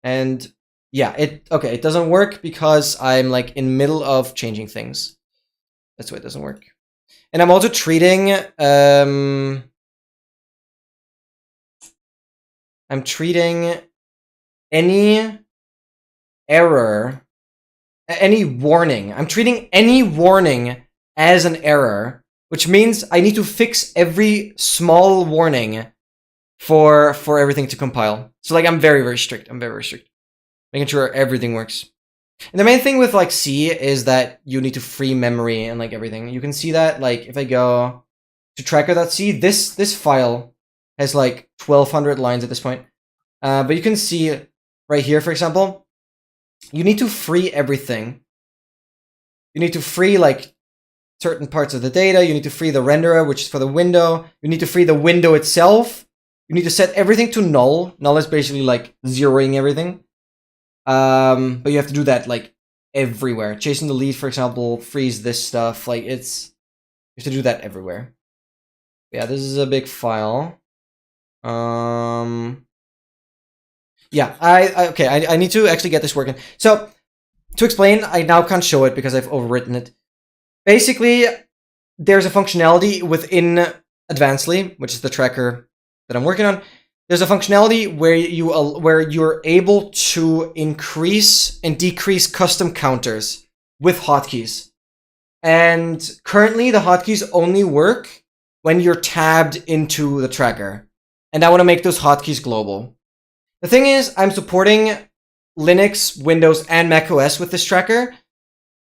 And yeah, it doesn't work because I'm like in middle of changing things. That's why it doesn't work. And I'm also treating I'm treating any error, any warning. I'm treating any warning as an error, which means I need to fix every small warning for everything to compile. So like I'm very, very strict. I'm very, very strict. Making sure everything works. And the main thing with like C is that you need to free memory and like everything. You can see that like if I go to tracker.c, this file has like 1200 lines at this point. But you can see right here, for example, you need to free everything. You need to free like certain parts of the data. You need to free the renderer, which is for the window. You need to free the window itself. You need to set everything to null. Null is basically like zeroing everything. But you have to do that like everywhere. Chasing the lead, for example, frees this stuff. Like you have to do that everywhere. Yeah, this is a big file. Yeah, I need to actually get this working. So to explain, I now can't show it because I've overwritten it. Basically, there's a functionality within Advancedly, which is the tracker that I'm working on. There's a functionality where you're able to increase and decrease custom counters with hotkeys. And currently, the hotkeys only work when you're tabbed into the tracker. And I want to make those hotkeys global. The thing is, I'm supporting Linux, Windows, and macOS with this tracker.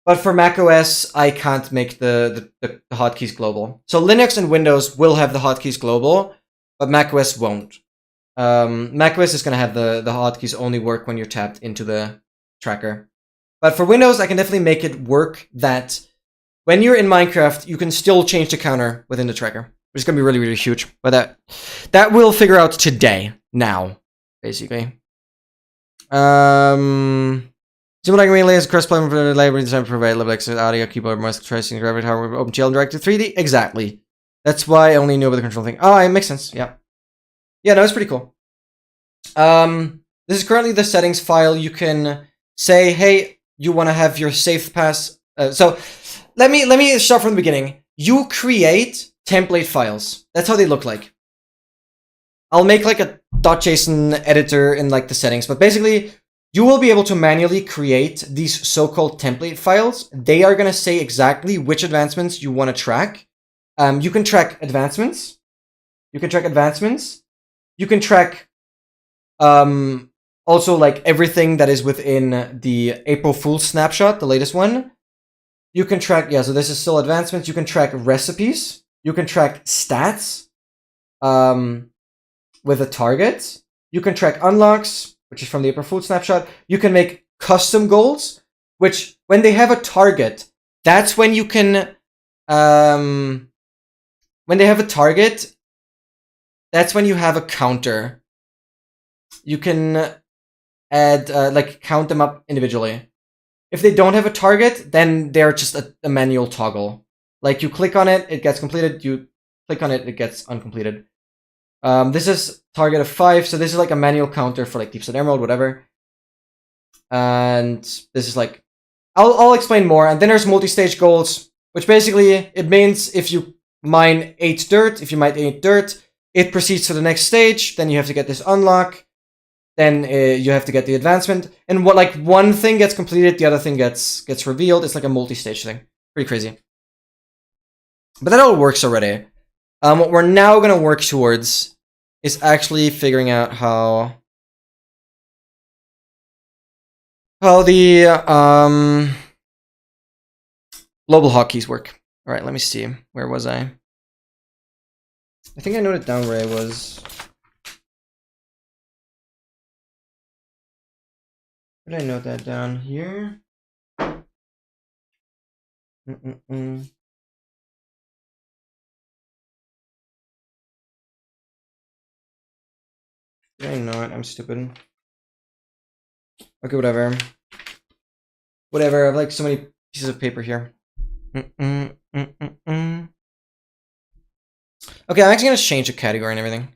But for macOS, I can't make the hotkeys global. So Linux and Windows will have the hotkeys global, but macOS won't. macOS is going to have the hotkeys only work when you're tapped into the tracker. But for Windows, I can definitely make it work that when you're in Minecraft, you can still change the counter within the tracker, which is going to be really, really huge. But that we'll figure out today, now, basically. Simulating relay is cross-platform for library design to provide level access audio, keyboard, mouse, tracing, graphics, hardware, OpenGL, Directed 3D. Exactly. That's why I only knew about the control thing. Oh, it makes sense. Yeah. Yeah, no, it's pretty cool. This is currently the settings file. You can say, hey, you want to have your safe pass. So let me start from the beginning. You create template files. That's how they look like. I'll make like a .json editor in like the settings, but basically you will be able to manually create these so-called template files. They are going to say exactly which advancements you want to track. You can track advancements. You can track advancements. You can track also like everything that is within the April Fool's snapshot, the latest one. You can track, yeah, so this is still advancements. You can track recipes. You can track stats with a target. You can track unlocks, which is from the April Fool's snapshot. You can make custom goals, which when they have a target, that's when you can, when they have a target, that's when you have a counter. You can add, like, count them up individually. If they don't have a target, then they're just a manual toggle. Like, you click on it, it gets completed. You click on it, it gets uncompleted. This is target of 5, so this is like a manual counter for like Deep Set Emerald, whatever. And this is like, I'll explain more. And then there's multi-stage goals, which basically, it means if you mine 8 dirt, if you mine 8 dirt, it proceeds to the next stage, then you have to get this unlock, then you have to get the advancement, and what, like, one thing gets completed, the other thing gets revealed. It's like a multi-stage thing. Pretty crazy. But that all works already. What we're now gonna work towards is actually figuring out how the global hotkeys work. All right, let me see. Where was I? I think I noted down where I was. Did I note that down here? Did I not? I'm stupid. Okay, whatever. Whatever, I have like so many pieces of paper here. Okay, I'm actually gonna change the category and everything.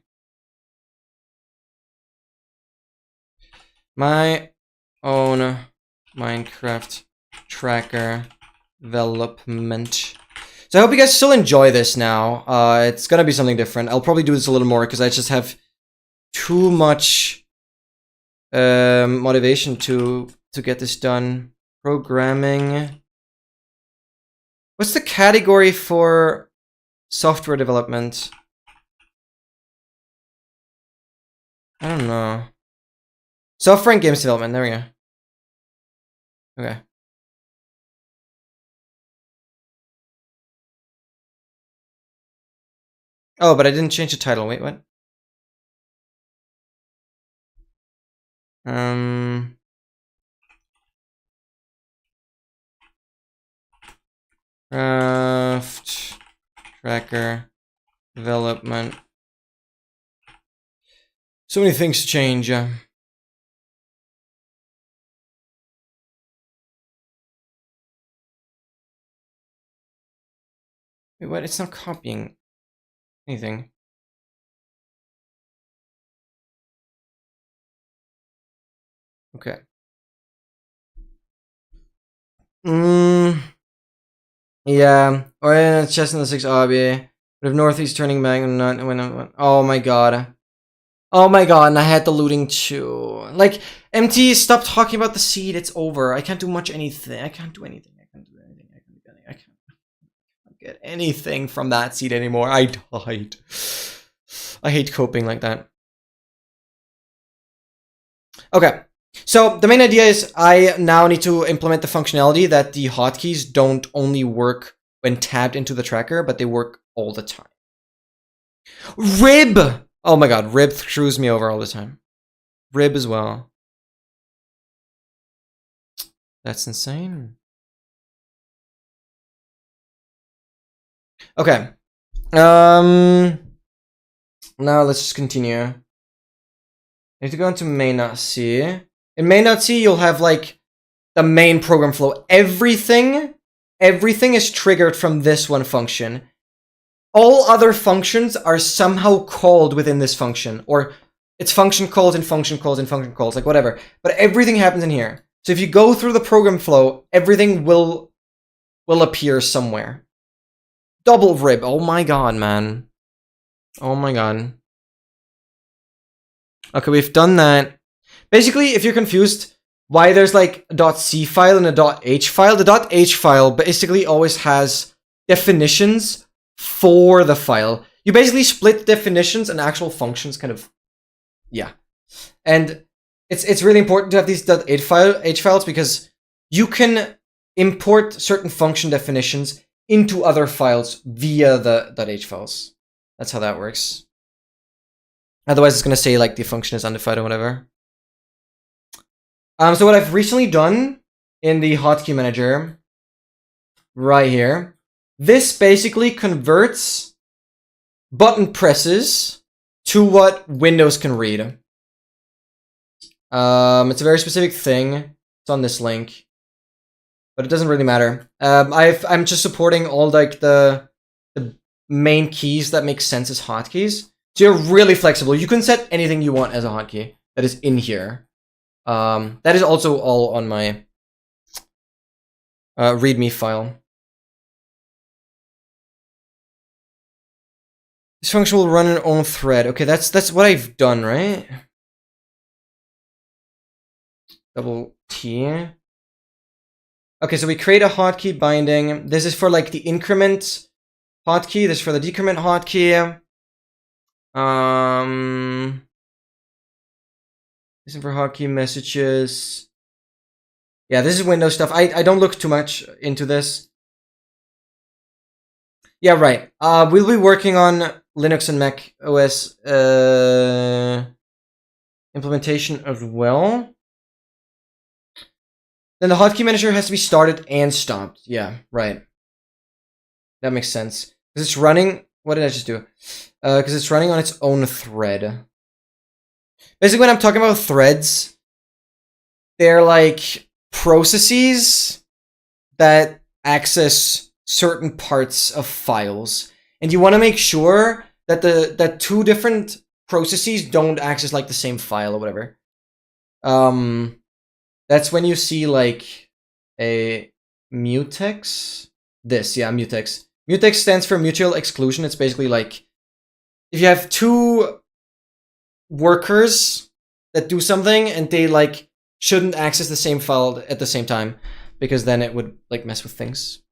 My own Minecraft tracker development. So I hope you guys still enjoy this now. It's gonna be something different. I'll probably do this a little more because I just have too much motivation to get this done. Programming. What's the category for software development? I don't know. Software and games development. There we go. Okay. Oh, but I didn't change the title. Wait, what? Craft tracker development. So many things change. Wait, what? It's not copying anything. Okay. Yeah. Or it's just in the 6 obby. But if Northeast turning back and not when oh my god. Oh my god, and I had the looting too. Like, MT, stop talking about the seed. It's over. I can't do much anything. I can't do anything. I can't do anything. I can't get anything from that seed anymore. I died. I hate coping like that. Okay. So the main idea is I now need to implement the functionality that the hotkeys don't only work when tabbed into the tracker, but they work all the time. Rib! Oh my god, Rib screws me over all the time. Rib as well. That's insane. Okay. Now let's just continue. You have to go into main.c. In main.c, you'll have like the main program flow. Everything is triggered from this one function. All other functions are somehow called within this function, or it's function calls and function calls and function calls, like whatever. But everything happens in here. So if you go through the program flow, everything will appear somewhere. Double rib. Oh my god, man. Oh my god. Okay, we've done that. Basically, if you're confused why there's like a .c file and a .h file, the .h file basically always has definitions for the file. You basically split definitions and actual functions, kind of. Yeah. And it's really important to have these .h files because you can import certain function definitions into other files via the .h files. That's how that works. Otherwise, it's going to say like the function is undefined or whatever. So what I've recently done in the hotkey manager, right here, this basically converts button presses to what Windows can read. It's a very specific thing. It's on this link, but it doesn't really matter. I'm just supporting all like the main keys that make sense as hotkeys. So you're really flexible. You can set anything you want as a hotkey that is in here. That is also all on my README file. This function will run an own thread. Okay, that's what I've done, right? Double T. Okay, so we create a hotkey binding. This is for like the increment hotkey. This is for the decrement hotkey. This is for hotkey messages. Yeah, this is Windows stuff. I don't look too much into this. Yeah, right. We'll be working on Linux and Mac OS implementation as well. Then the hotkey manager has to be started and stopped. Yeah, right. That makes sense. Because it's running... What did I just do? Because it's running on its own thread. Basically, when I'm talking about threads, they're like processes that access certain parts of files. And you want to make sure that that two different processes don't access like the same file or whatever. That's when you see like a mutex. This, yeah, mutex. Mutex stands for mutual exclusion. It's basically like if you have two workers that do something and they like shouldn't access the same file at the same time, because then it would like mess with things.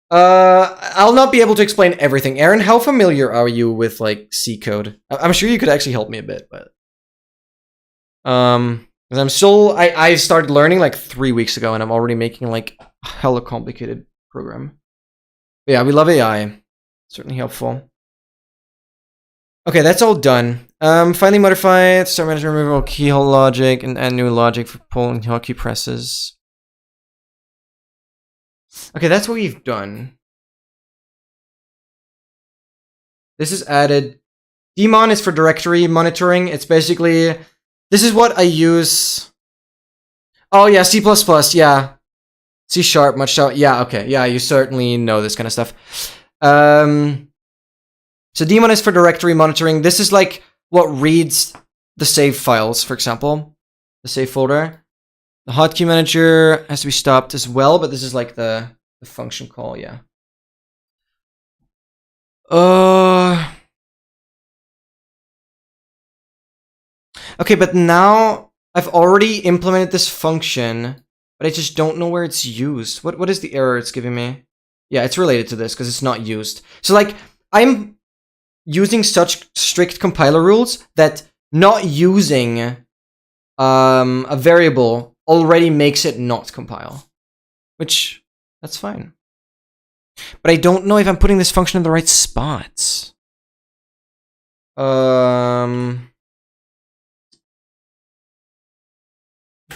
I'll not be able to explain everything. Aaron, how familiar are you with like C code? I'm sure you could actually help me a bit, but because I'm still I started learning like 3 weeks ago and I'm already making like a hella complicated program. But yeah, we love AI. Certainly helpful. Okay, that's all done. Finally modify start management, remove all keyhole logic and add new logic for pulling hotkey presses. Okay, that's what we've done. This is added. Daemon is for directory monitoring. It's basically, this is what I use. Oh yeah, C++, yeah. C#, much so. Yeah, okay. Yeah, you certainly know this kind of stuff. So daemon is for directory monitoring. This is like what reads the save files, for example. The save folder. The hotkey manager has to be stopped as well, but this is like the function call, yeah. Okay, but now I've already implemented this function, but I just don't know where it's used. What is the error it's giving me? Yeah, it's related to this because it's not used. So like, I'm using such strict compiler rules that not using a variable already makes it not compile, which that's fine. But I don't know if I'm putting this function in the right spots. Okay,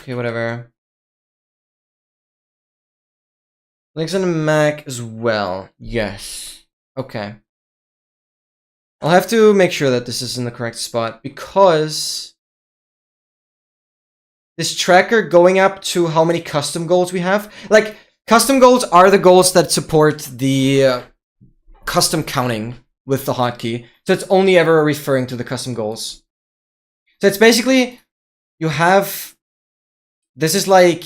whatever. Linux and Mac as well. Yes. Okay. I'll have to make sure that this is in the correct spot because this tracker going up to how many custom goals we have. Like, custom goals are the goals that support the custom counting with the hotkey. So it's only ever referring to the custom goals. So it's basically, you have, this is like,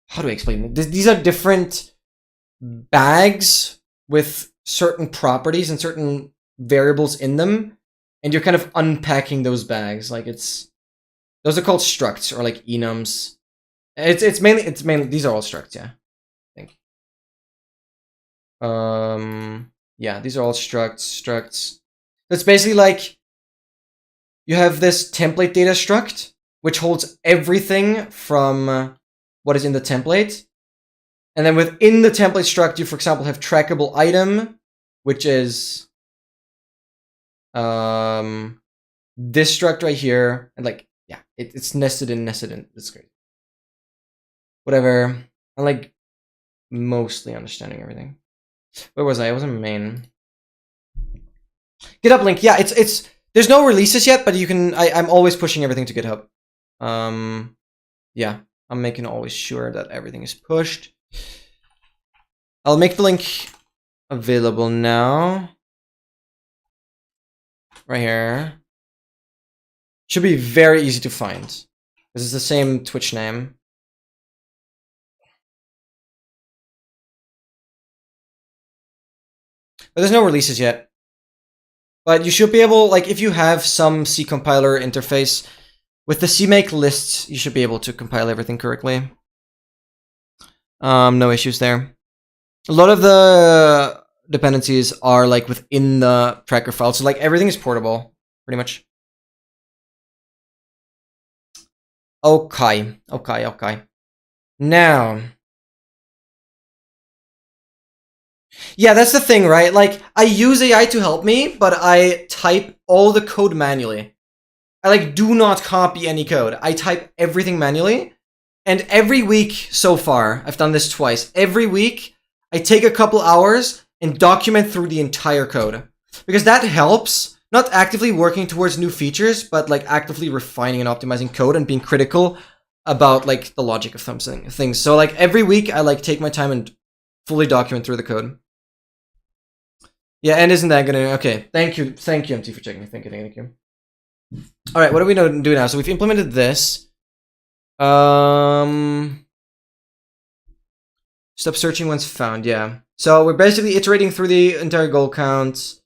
how do I explain it? These are different bags with certain properties and certain variables in them. And you're kind of unpacking those bags. Like those are called structs or like enums. It's mainly, these are all structs, yeah. I think. Yeah, these are all structs. It's basically like you have this template data struct, which holds everything from what is in the template. And then within the template struct, you, for example, have trackable item, which is this struct right here. And like, yeah, it's nested in. It's great. Whatever. I'm like mostly understanding everything. Where was I? I was in main. GitHub link. Yeah, it's there's no releases yet, but you can. I'm always pushing everything to GitHub. Yeah, I'm making always sure that everything is pushed. I'll make the link available now. Right here. Should be very easy to find. This is the same Twitch name. But there's no releases yet. But you should be able, like, if you have some C compiler interface, with the CMake lists, you should be able to compile everything correctly. No issues there. A lot of the dependencies are, like, within the tracker file. So, like, everything is portable, pretty much. Okay. Now... yeah, that's the thing, right? Like, I use AI to help me, but I type all the code manually. I, like, do not copy any code. I type everything manually. And every week so far, I've done this twice. Every week, I take a couple hours and document through the entire code. Because that helps, not actively working towards new features, but, like, actively refining and optimizing code and being critical about, like, the logic of things. So, like, every week, I, like, take my time and fully document through the code. Yeah, and isn't that gonna... okay, thank you, MT, for checking. Thank you. All right, what do we do now? So we've implemented this. Stop searching once found, yeah. So we're basically iterating through the entire goal count,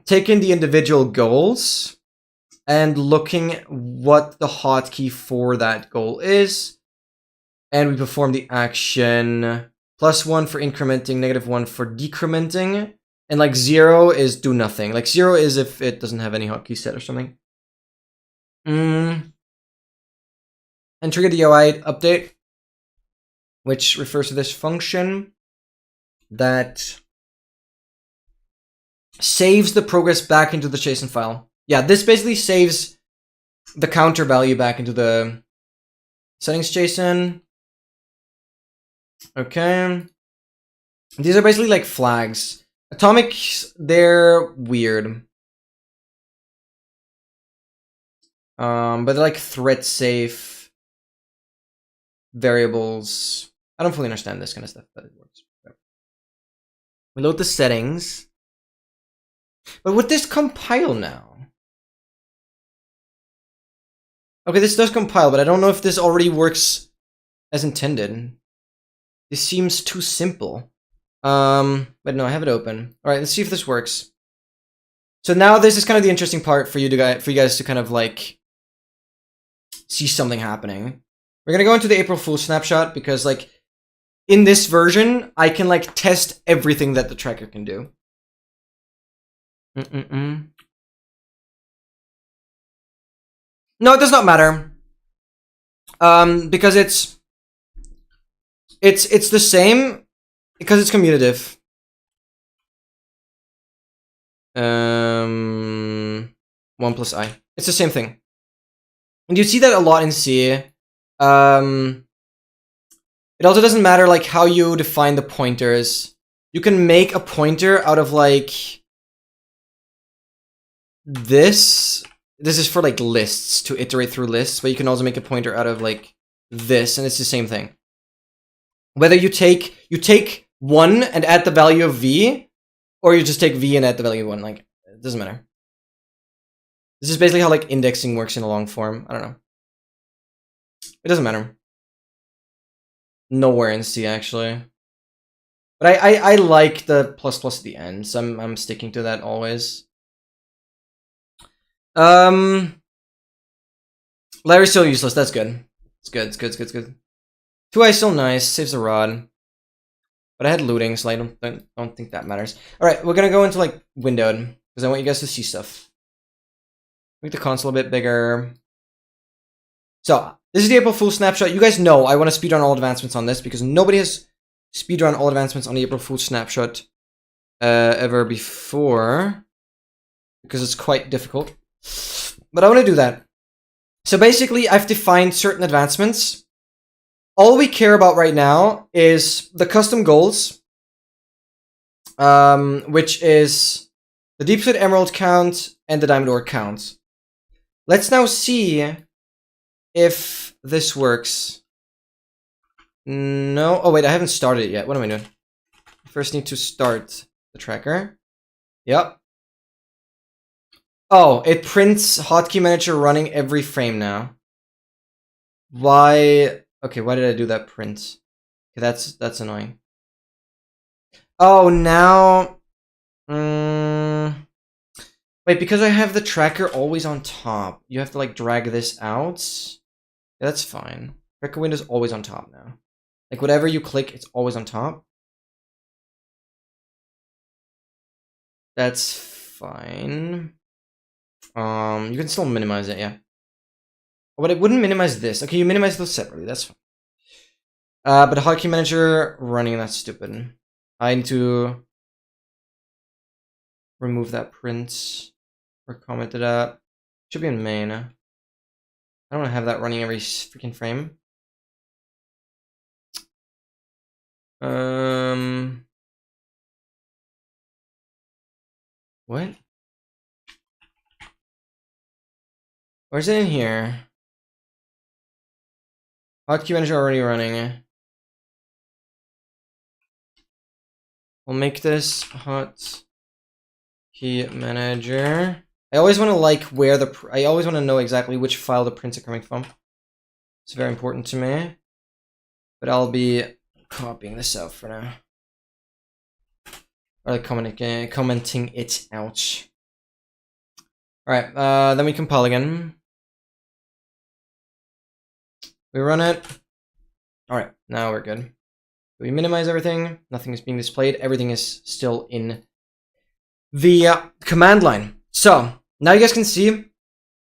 taking the individual goals, and looking what the hotkey for that goal is. And we perform the action +1 for incrementing, -1 for decrementing. And like 0 is do nothing. Like 0 is if it doesn't have any hotkey set or something. And trigger the UI update, which refers to this function that saves the progress back into the JSON file. Yeah, this basically saves the counter value back into the settings JSON. Okay. These are basically like flags. Atomics, they're weird. But they're like thread safe variables. I don't fully understand this kind of stuff, but it works. We load the settings. But would this compile now? Okay, this does compile, but I don't know if this already works as intended. This seems too simple. But no, I have it open. All right, let's see if this works. So now this is kind of the interesting part for you guys to kind of like see something happening. We're gonna go into the April Fool's snapshot because like in this version, I can like test everything that the tracker can do. No, it does not matter. Because it's the same because it's commutative. 1 plus I. It's the same thing. And you see that a lot in C. It also doesn't matter like how you define the pointers. You can make a pointer out of like this this is for like lists, to iterate through lists, but you can also make a pointer out of like this, and it's the same thing. Whether you take 1 and add the value of v, or you just take v and add the value of 1, like, it doesn't matter. This is basically how like indexing works in a long form. I don't know. It doesn't matter. Nowhere in C actually. But I like the plus plus at the end, so I'm sticking to that always. Larry's still useless. That's good. It's good. It's good. It's good. It's good. 2i still nice. Saves a rod. But I had looting, so I don't think that matters. All right, we're gonna go into like windowed because I want you guys to see stuff. Make the console a bit bigger. So this is the April Fool's snapshot. You guys know I want to speedrun all advancements on this because nobody has speedrun all advancements on the April Fool's snapshot ever before, because it's quite difficult. But I want to do that. So basically, I've defined certain advancements. All we care about right now is the custom goals, which is the Deep Slate Emerald count and the Diamond Ore count. Let's now see if this works. No. Oh, wait, I haven't started it yet. What am I doing? I first need to start the tracker. Yep. Oh, it prints Hotkey Manager running every frame now. Why? Okay, why did I do that print? Okay, that's annoying. Oh, now... Wait, because I have the tracker always on top, you have to like drag this out. Yeah, that's fine. Tracker window's always on top now. Like whatever you click, it's always on top. That's fine. You can still minimize it, yeah. But it wouldn't minimize this. Okay, you minimize those separately, that's fine. But the Hotkey Manager running, that's stupid. I need to remove that print or comment it up. Should be in main. I don't want to have that running every freaking frame. What? Where's it in here? Hotkey Manager already running. We'll make this Hotkey Manager. I always want to like where the... I always want to know exactly which file the prints are coming from. It's very important to me. But I'll be copying this out for now. Or like commenting it out. Alright, then we compile again. We run it. Alright, now we're good. We minimize everything. Nothing is being displayed. Everything is still in the command line. So, now you guys can see,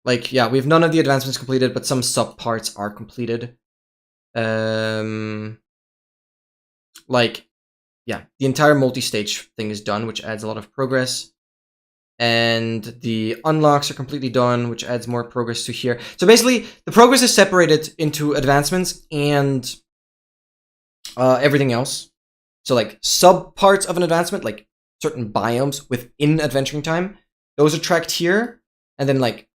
like, yeah, we have none of the advancements completed, but some sub-parts are completed. Like, yeah, the entire multi-stage thing is done, which adds a lot of progress. And the unlocks are completely done, which adds more progress to here. So basically, the progress is separated into advancements and everything else. So like sub-parts of an advancement, like certain biomes within adventuring time, those are tracked here. And then like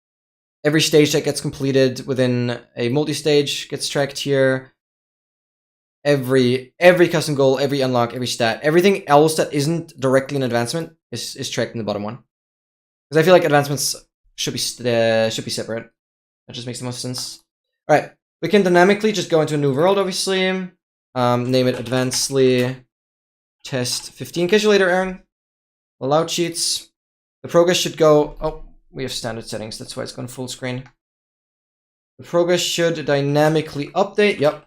every stage that gets completed within a multi-stage gets tracked here. Every custom goal, every unlock, every stat, everything else that isn't directly an advancement is tracked in the bottom one. Because I feel like advancements should be separate. That just makes the most sense. All right, we can dynamically just go into a new world, obviously. Name it Advancedly Test 15. Catch you later, Aaron. Allow cheats. The progress should go... Oh, we have standard settings. That's why it's going full screen. The progress should dynamically update. Yep.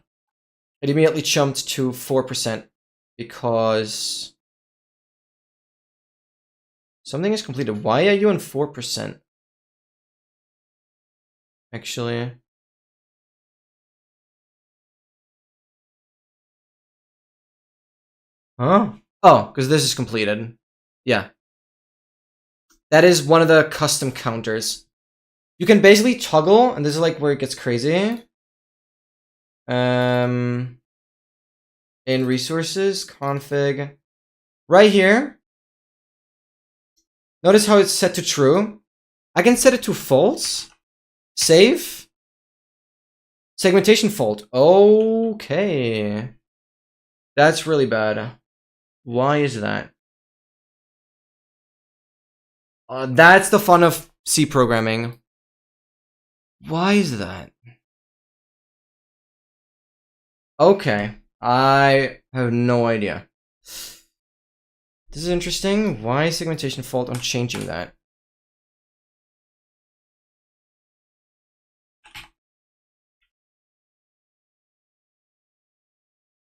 It immediately jumped to 4% because something is completed. Why are you on 4%? Actually. Huh? Oh, because this is completed. Yeah. That is one of the custom counters. You can basically toggle, and this is like where it gets crazy. In resources, config, right here. Notice how it's set to true. I can set it to false. Save. Segmentation fault. Okay. That's really bad. Why is that? That's the fun of C programming. Why is that? Okay. I have no idea. This is interesting. Why segmentation fault? I'm changing that.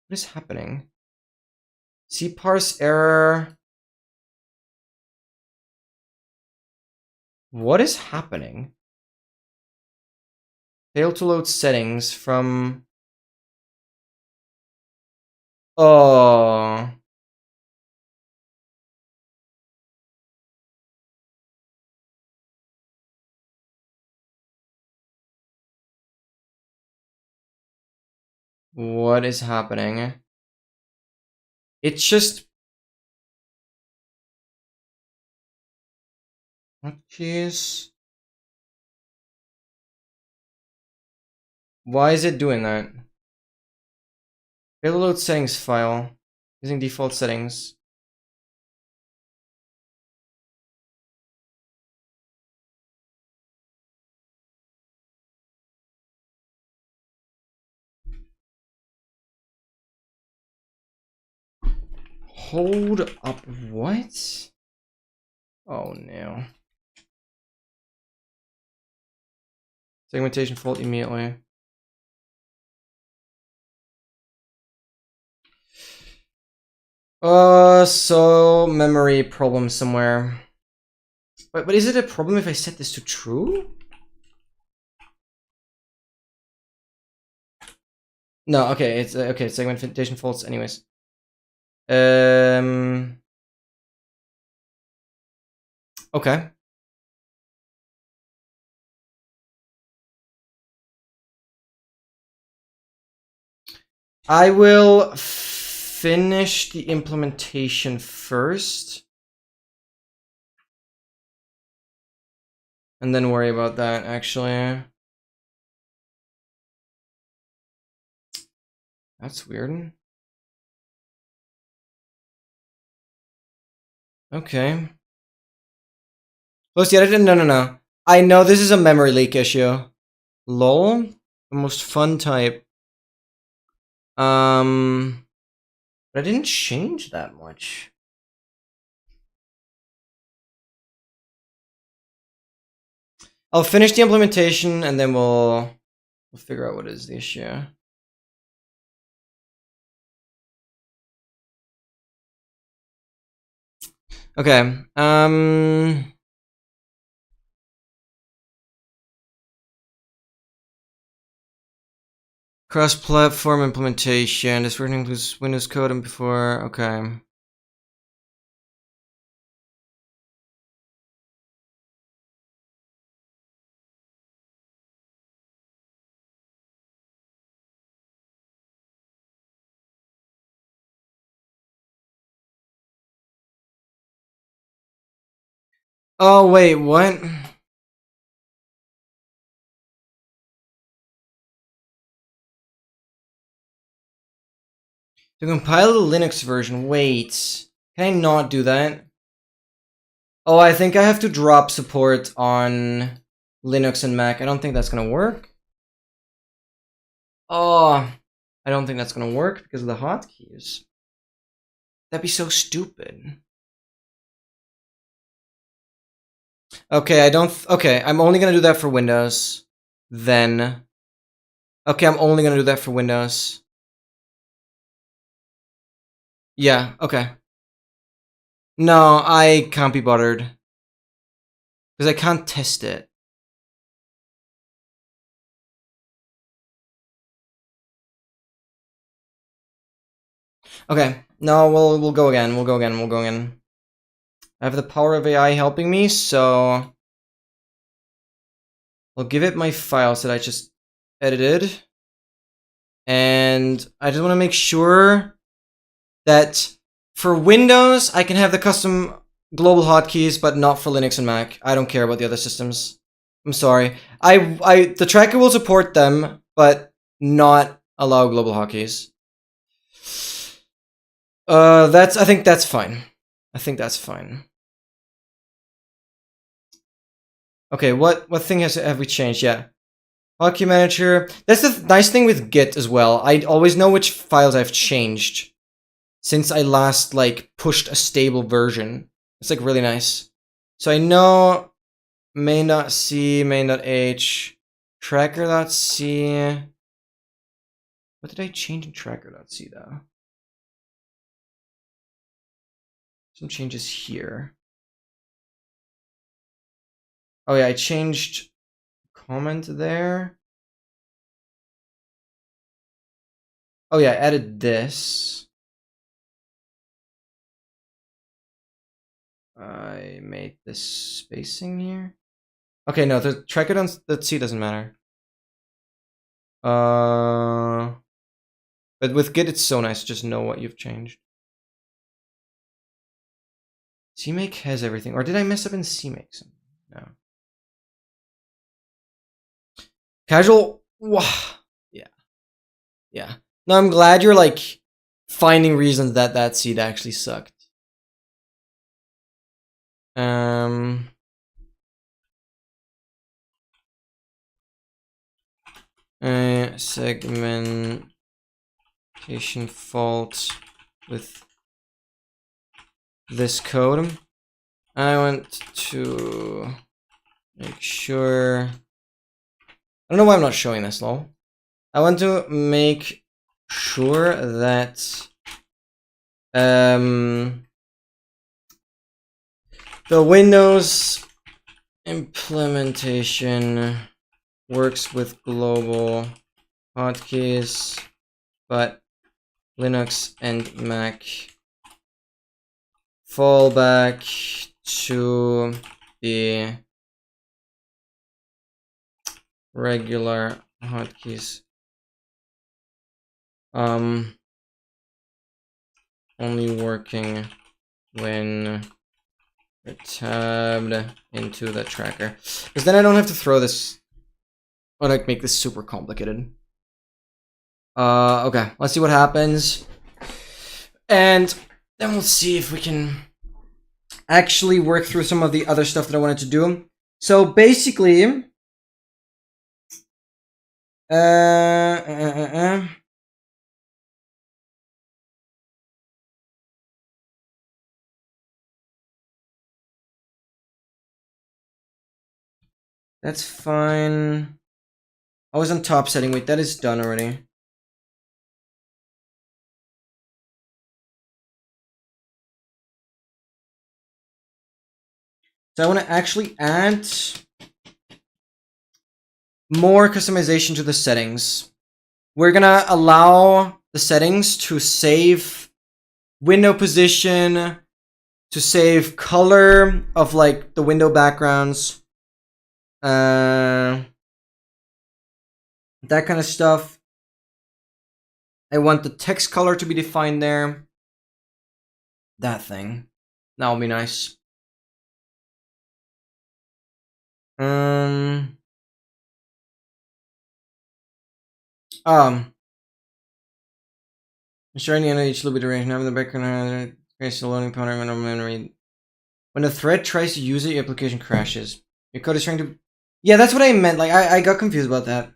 What is happening? cparse error. What is happening? Fail to load settings from... Oh. What is happening? It's just... Jeez. Why is it doing that? Fail to load settings file. Using default settings. Hold up, what? Oh no. Segmentation fault immediately. So memory problem somewhere. But is it a problem if I set this to true? No, okay, it's okay, segmentation faults anyways. Okay. I will finish the implementation first. And then worry about that, actually. That's weird. Okay. Close the edit? No. I know this is a memory leak issue. Lol. The most fun type. But I didn't change that much. I'll finish the implementation and then we'll figure out what is the issue. Okay. Cross-platform implementation. This version includes Windows code and before. Okay. Oh wait, what? To compile the Linux version, wait. Can I not do that? Oh, I think I have to drop support on Linux and Mac. I don't think that's gonna work. Oh, I don't think that's gonna work because of the hotkeys. That'd be so stupid. Okay, okay, I'm only gonna do that for Windows. Then. Okay, I'm only gonna do that for Windows. Yeah, okay. No, I can't be bothered. Because I can't test it. Okay, no, we'll go again. We'll go again. I have the power of AI helping me, so I'll give it my files that I just edited. And I just want to make sure that for Windows, I can have the custom global hotkeys, but not for Linux and Mac. I don't care about the other systems. I'm sorry. The tracker will support them, but not allow global hotkeys. I think that's fine. I think that's fine. Okay, what thing have we changed? Yeah. Hotkey manager. That's the nice thing with Git as well. I always know which files I've changed since I last like pushed a stable version. It's like really nice. So I know main.c, main.h, tracker.c. What did I change in tracker.c though? Some changes here. Oh yeah, I changed comment there. Oh yeah, I added this. I made this spacing here. Okay, no, the tracker.c doesn't matter. But with Git, it's so nice to just know what you've changed. CMake has everything. Or did I mess up in CMake? No. Casual. Wow. Yeah. Yeah. No, I'm glad you're like finding reasons that seed actually sucked. Segmentation fault with this code. I want to make sure. I don't know why I'm not showing this, lol. I want to make sure that the Windows implementation works with global hotkeys, but Linux and Mac fall back to the regular hotkeys. Only working when they're tabbed into the tracker. Because then I don't have to throw this or like make this super complicated. Okay, let's see what happens. And then we'll see if we can actually work through some of the other stuff that I wanted to do. So basically, that's fine. I was on top setting. Wait, that is done already. So I want to actually add more customization to the settings. We're gonna allow the settings to save window position, to save color of like the window backgrounds, that kind of stuff. I want the text color to be defined there. That thing. That'll be nice. Ensuring the end of each loop duration, having the background creates a loading pattern when I'm memory. When a thread tries to use it, your application crashes. Your code is trying to. Yeah, that's what I meant. Like I got confused about that.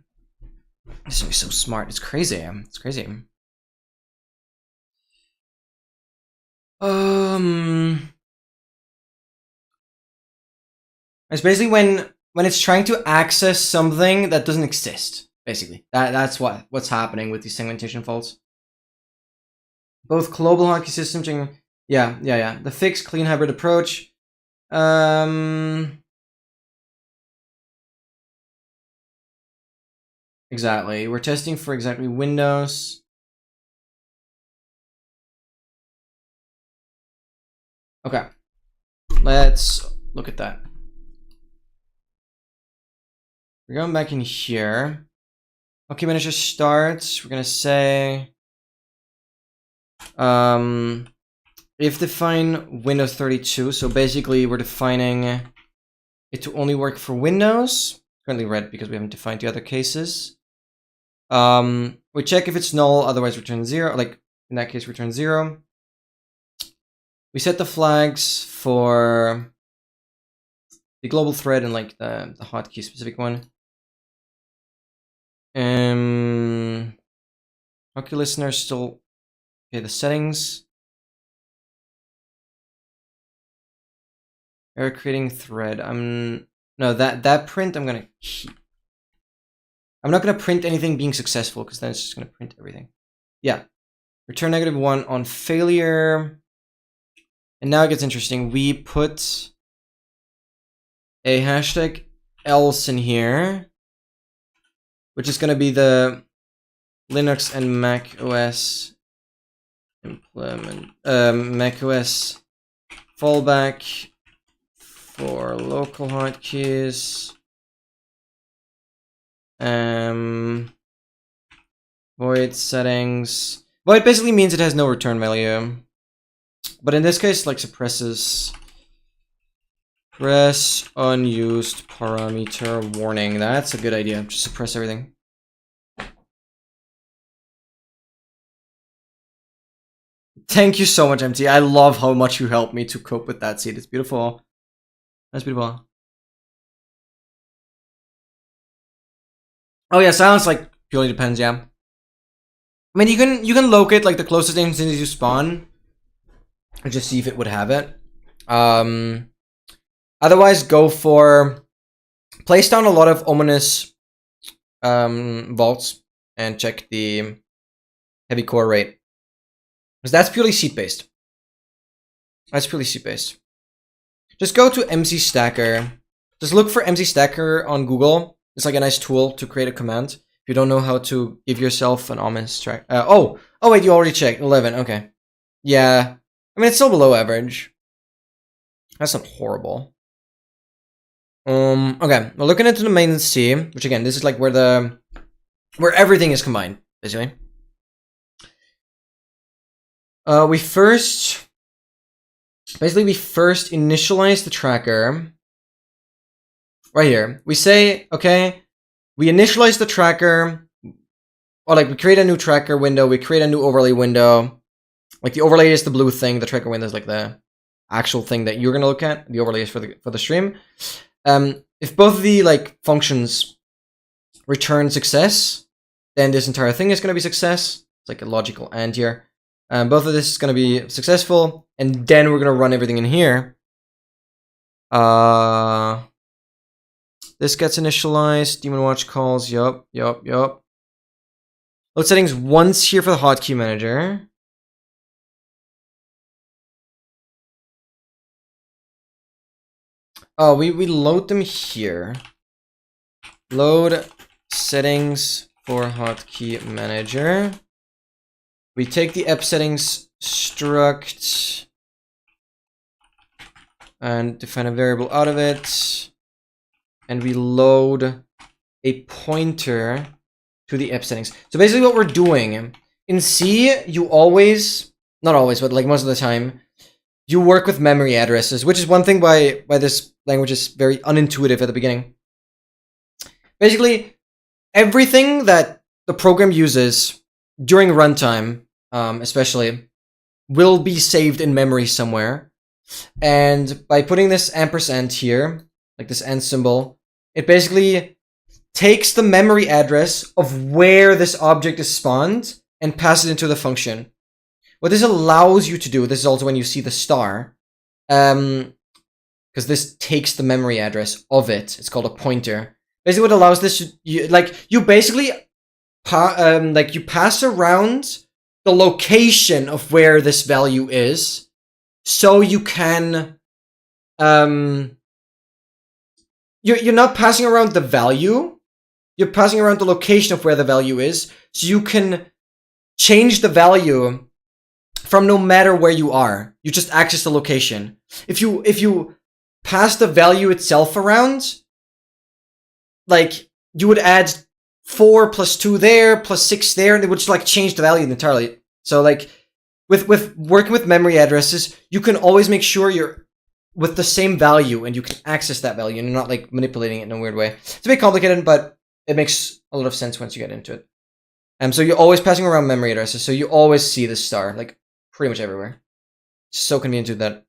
This is so smart. It's crazy. It's crazy. It's basically when it's trying to access something that doesn't exist. Basically, that's what's happening with these segmentation faults. Both global hotkey systems. Yeah. The fixed clean hybrid approach. Exactly. We're testing for exactly Windows. Okay. Let's look at that. We're going back in here. Okay, manager starts. We're gonna say if define Windows 32, so basically we're defining it to only work for Windows. Currently red because we haven't defined the other cases. We check if it's null, otherwise return 0. Like, in that case, return 0. We set the flags for the global thread and like the hotkey specific one. Hotkey listener still okay. The settings. Error creating thread. No, that print I'm gonna keep. I'm not gonna print anything being successful because then it's just gonna print everything. Yeah. Return -1 on failure. And now it gets interesting. We put a hashtag else in here, which is gonna be the Linux and Mac OS implement Mac OS fallback for local hotkeys. Void settings. Void basically means it has no return value. But in this case, like suppresses press unused parameter warning. That's a good idea. Just suppress everything. Thank you so much, MT. I love how much you helped me to cope with that seed. It's beautiful. That's beautiful. Oh yeah, silence like purely depends, yeah. I mean, you can locate like the closest instance you spawn and just see if it would have it. Otherwise, go for place down a lot of ominous vaults and check the heavy core rate, because that's purely seat based. That's purely seat based. Just go to MC Stacker. Just look for MC Stacker on Google. It's like a nice tool to create a command. If you don't know how to give yourself an ominous track. Oh wait, you already checked 11. Okay, yeah. I mean, it's still below average. That's not horrible. Okay, we're looking into the main C, which again, this is like where everything is combined, basically. We first initialize the tracker. Right here, we say, okay, we initialize the tracker, or like we create a new tracker window, we create a new overlay window. Like the overlay is the blue thing, the tracker window is like the actual thing that you're gonna look at. The overlay is for the stream. If both of the like functions return success, then this entire thing is gonna be success. It's like a logical AND here. Both of this is gonna be successful, and then we're gonna run everything in here. This gets initialized. Daemon Watch calls. Yup. Load settings once here for the hotkey manager. Oh, we load them here. Load settings for hotkey manager. We take the app settings struct and define a variable out of it. And we load a pointer to the app settings. So basically what we're doing, in C, you always, not always, but like most of the time, you work with memory addresses, which is one thing why this language is very unintuitive at the beginning. Basically, everything that the program uses during runtime, especially, will be saved in memory somewhere. And by putting this ampersand here, like this AND symbol, it basically takes the memory address of where this object is spawned and passes it into the function. What this allows you to do, this is also when you see the star, because this takes the memory address of it. It's called a pointer. Basically, what allows this, you basically, you pass around the location of where this value is, so you can, you're not passing around the value, you're passing around the location of where the value is, so you can change the value from no matter where you are. You just access the location. If you pass the value itself around, like, you would add 4 plus 2 there, plus 6 there, and it would just, like, change the value entirely. So, like, with working with memory addresses, you can always make sure you're with the same value and you can access that value and you're not like manipulating it in a weird way. It's a bit complicated, but it makes a lot of sense once you get into it. So you're always passing around memory addresses, so you always see the star, like pretty much everywhere. So convenient to do that.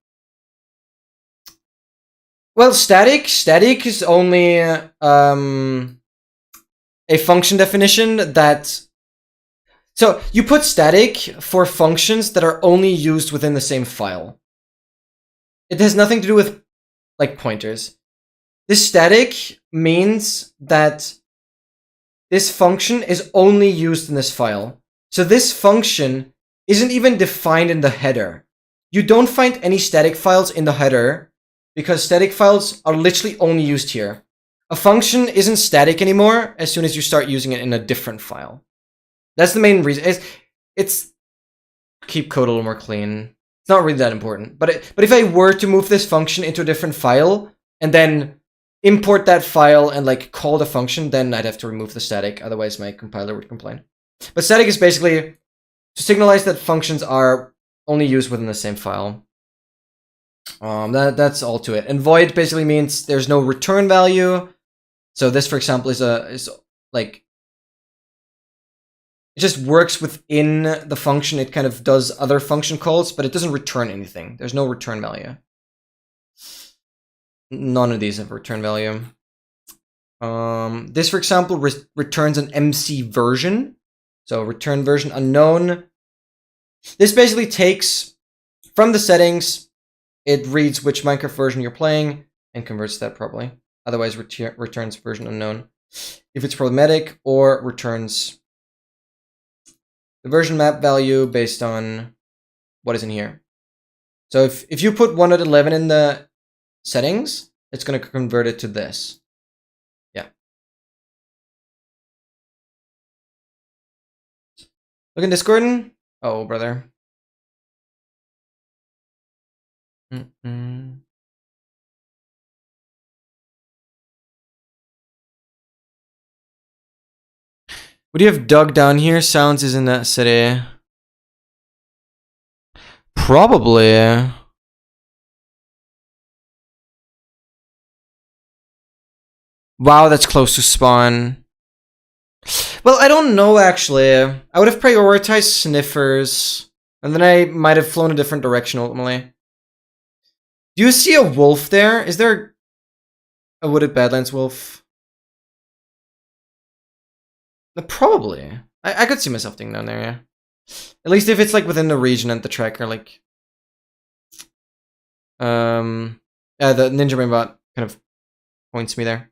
Well, static is only a function definition that. So you put static for functions that are only used within the same file. It has nothing to do with like pointers. This static means that this function is only used in this file. So this function isn't even defined in the header. You don't find any static files in the header because static files are literally only used here. A function isn't static anymore as soon as you start using it in a different file. That's the main reason. It's keep code a little more clean. It's not really that important. But if I were to move this function into a different file and then import that file and like call the function, then I'd have to remove the static. Otherwise, my compiler would complain. But static is basically to signalize that functions are only used within the same file. That's all to it. And void basically means there's no return value. So this, for example, is like it just works within the function. It kind of does other function calls, but it doesn't return anything. There's no return value. None of these have return value. This, for example, returns an MC version. So return version unknown. This basically takes from the settings, it reads which Minecraft version you're playing and converts that properly. Otherwise, returns version unknown if it's problematic, or returns the version map value based on what is in here. So if you put 1.11 in the settings, it's going to convert it to this. Yeah. Look in Discord. Oh, brother. Would you have Doug down here? Sounds is in that city. Probably. Wow, that's close to spawn. Well, I don't know, actually. I would have prioritized sniffers, and then I might have flown a different direction ultimately. Do you see a wolf there? Is there a wooded Badlands wolf? Probably. I could see myself being down there, yeah. At least if it's like within the region and the tracker, like yeah, the Ninja Brainbot kind of points me there.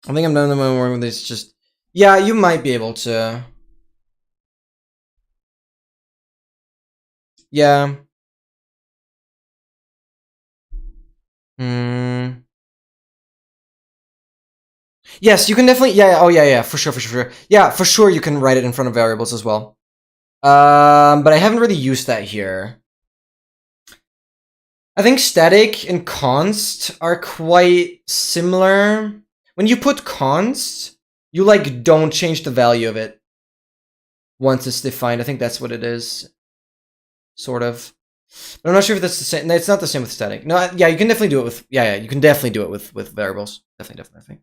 I think I'm done the moment with this. Just yeah, you might be able to. Yeah. Yes, you can definitely. Yeah. Oh yeah. For sure. Yeah, for sure. You can write it in front of variables as well. But I haven't really used that here. I think static and const are quite similar. When you put const, you like don't change the value of it once it's defined. I think that's what it is, sort of. But I'm not sure if that's the same. No, it's not the same with static. No, yeah, you can definitely do it with. Yeah, you can definitely do it with variables. Definitely.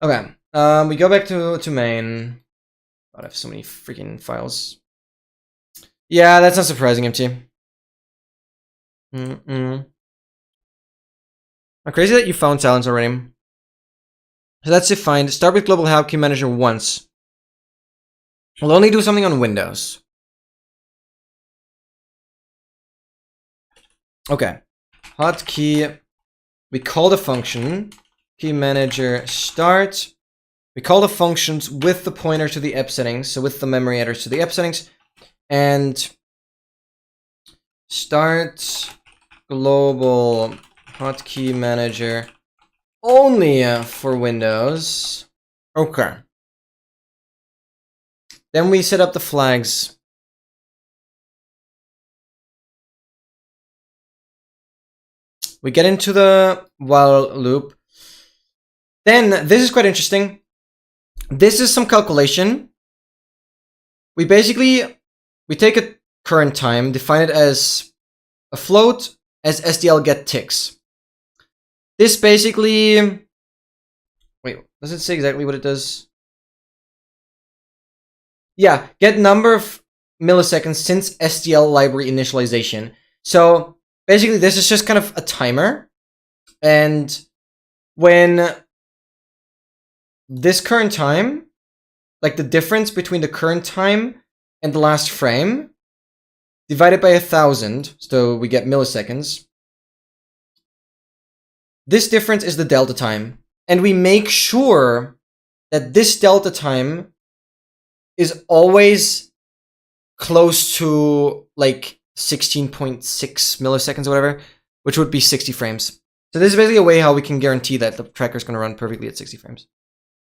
Okay, we go back to main. God, I have so many freaking files. Yeah, that's not surprising, MT. How crazy that you found silence already. So that's defined. Start with global hotkey manager once. We'll only do something on Windows. Okay. Hotkey. We call the function key manager start. We call the functions with the pointer to the app settings, so with the memory address to the app settings, and start global hotkey manager only for Windows. Okay. Then we set up the flags. We get into the while loop. Then this is quite interesting. This is some calculation. we take a current time, define it as a float, as SDL get ticks. This basically, wait, does it say exactly what it does? Yeah, get number of milliseconds since SDL library initialization. So basically this is just kind of a timer, and when this current time, like the difference between the current time and the last frame, divided by 1,000, so we get milliseconds. This difference is the delta time, and we make sure that this delta time is always close to like 16.6 milliseconds or whatever, which would be 60 frames. So this is basically a way how we can guarantee that the tracker is going to run perfectly at 60 frames.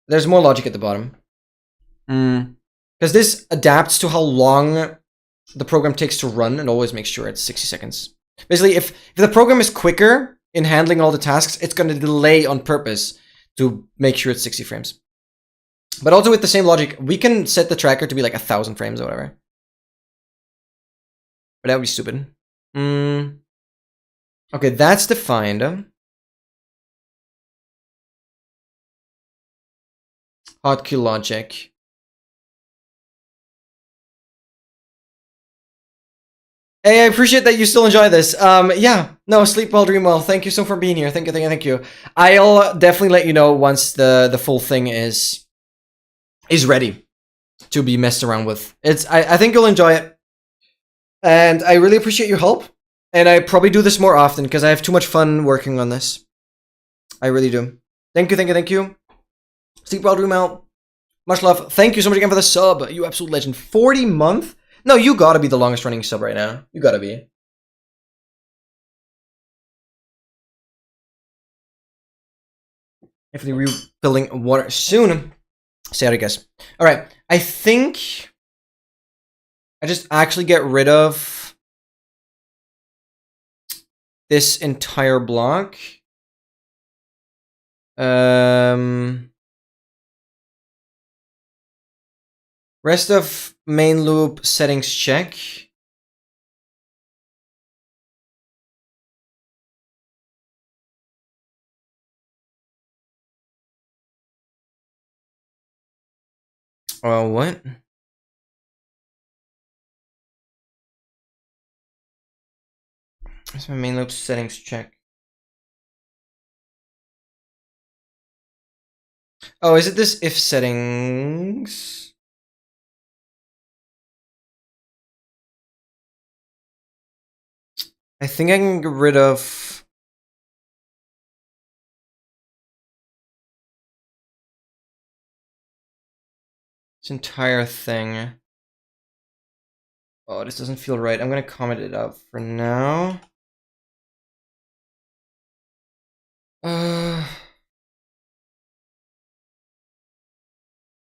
There's more logic at the bottom. Because this adapts to how long the program takes to run and always makes sure it's 60 seconds. Basically, if the program is quicker in handling all the tasks, it's going to delay on purpose to make sure it's 60 frames. But also with the same logic, we can set the tracker to be like 1,000 frames or whatever. But that would be stupid. Okay, that's defined. Hotkey logic. Hey, I appreciate that you still enjoy this. Yeah, no, sleep well, dream well. Thank you so much for being here. Thank you. I'll definitely let you know once the full thing is ready to be messed around with. I think you'll enjoy it. And I really appreciate your help. And I probably do this more often because I have too much fun working on this. I really do. Thank you. Sleep well, dream well. Much love. Thank you so much again for the sub. You absolute legend. 40 month? No, you gotta be the longest running sub right now. You gotta be. Definitely refilling water soon. Say how I guess. Alright, I think I just actually get rid of this entire block. Rest of main loop settings check. What? Where's my main loop settings check? Oh, is it this if settings? I think I can get rid of this entire thing. Oh, this doesn't feel right. I'm gonna comment it out for now.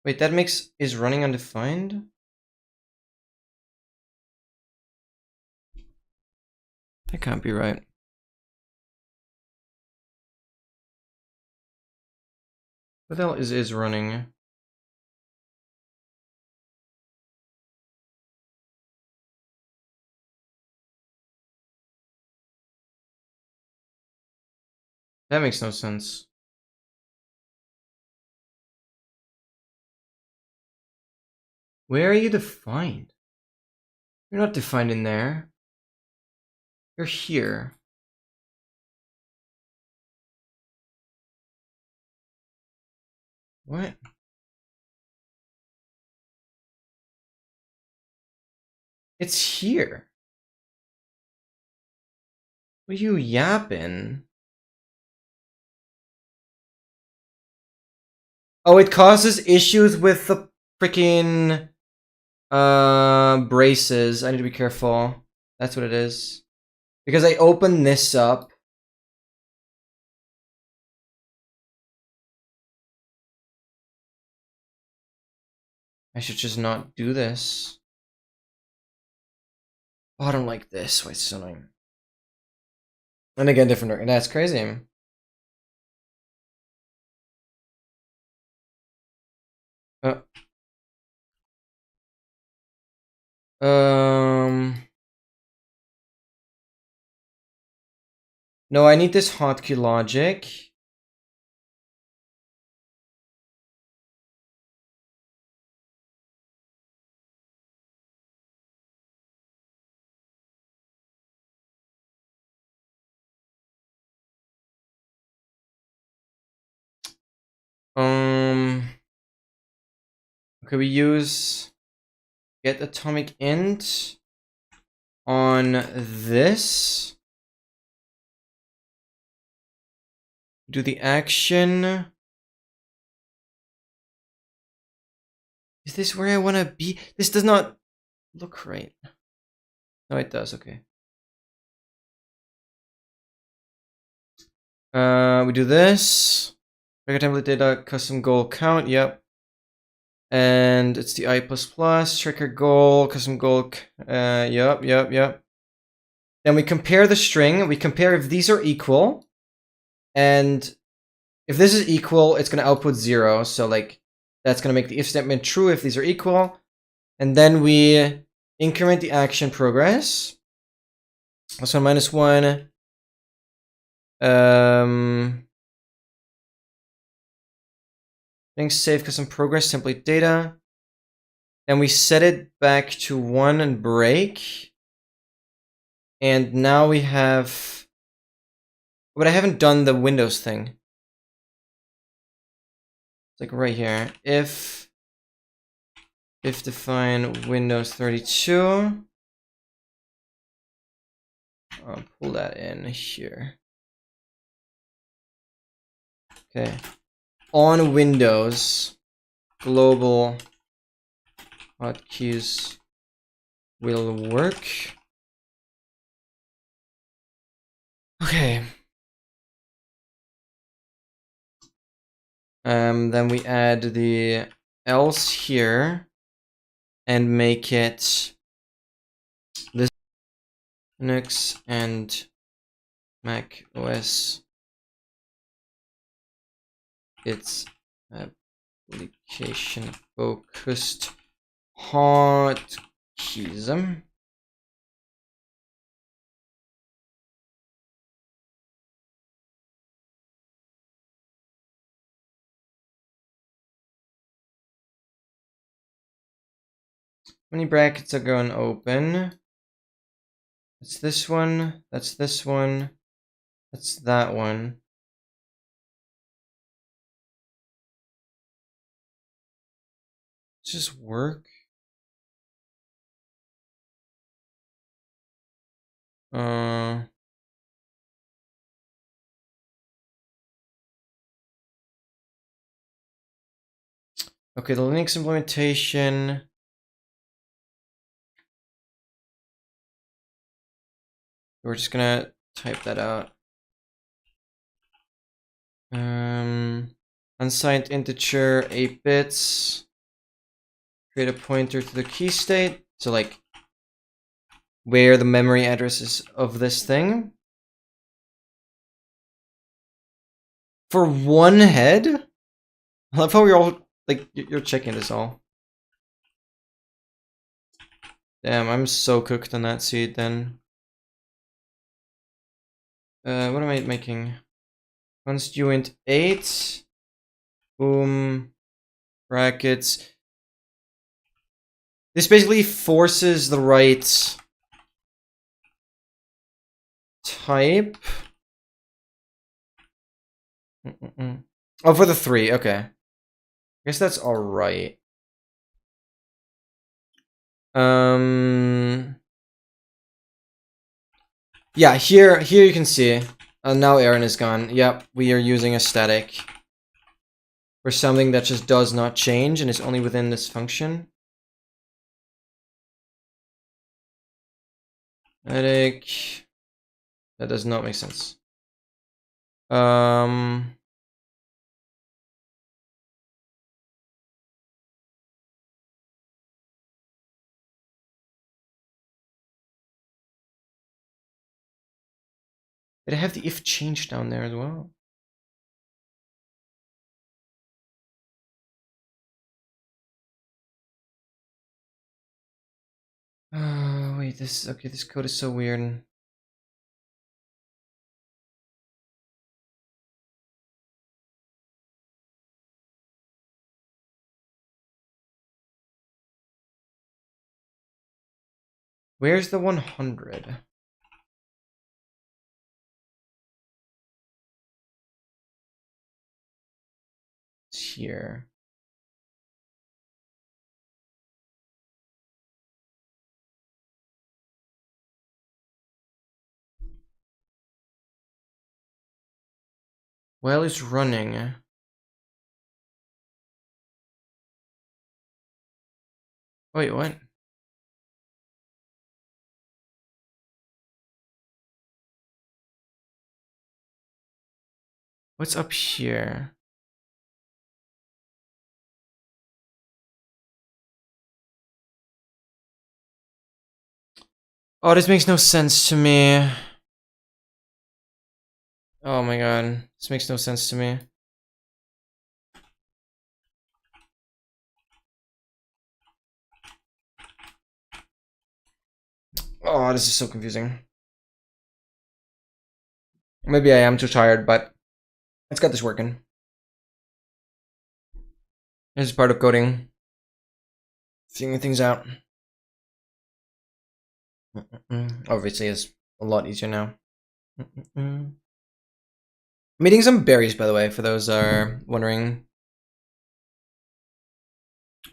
Wait, that makes is running undefined? That can't be right. What the hell is running? That makes no sense. Where are you defined? You're not defined in there. You're here. What? It's here. What are you yapping? Oh, it causes issues with the freaking braces. I need to be careful. That's what it is. Because I opened this up. I should just not do this. Oh, I don't like this. Wait, it's so annoying. And again, different. That's crazy. No, I need this hotkey logic. Okay, we use get atomic int on this. Do the action. Is this where I want to be? This does not look right. No, it does. Okay. We do this. Record template data, custom goal count. Yep. And it's the I++, tracker goal, custom goal. Yep. Then we compare the string. We compare if these are equal. And if this is equal, it's going to output 0. So, like, that's going to make the if statement true if these are equal. And then we increment the action progress. So, -1. Things save custom progress, template data. And we set it back to 1 and break. And now we have... But I haven't done the Windows thing. It's like right here. If define Windows 32. I'll pull that in here. Okay. On Windows, global hotkeys will work. Okay. Then we add the else here and make it this Linux and Mac OS. It's application focused hotkeys. How many brackets are going open? It's this one, that's this one, that's that one. Does this work? Okay, the Linux implementation. We're just gonna type that out. Unsigned integer, 8 bits. Create a pointer to the key state. So like where the memory address is of this thing. For one head? I love how we're all like you're checking this all. Damn, I'm so cooked on that seed then. What am I making? Constituent 8. Boom. Brackets. This basically forces the right type. Oh, for the 3. Okay. I guess that's alright. Yeah, here you can see. Now Aaron is gone. Yep, we are using a static for something that just does not change and is only within this function. Static. That does not make sense. Did I have the if change down there as well? Wait, this is okay. This code is so weird. Where's the 100? It's here. Well, it's running. Wait, what? What's up here? Oh, this makes no sense to me. Oh my god. This makes no sense to me. Oh, this is so confusing. Maybe I am too tired, but let's get this working. This is part of coding. Figuring things out. Obviously, it's a lot easier now. I'm eating some berries, by the way, for those are wondering.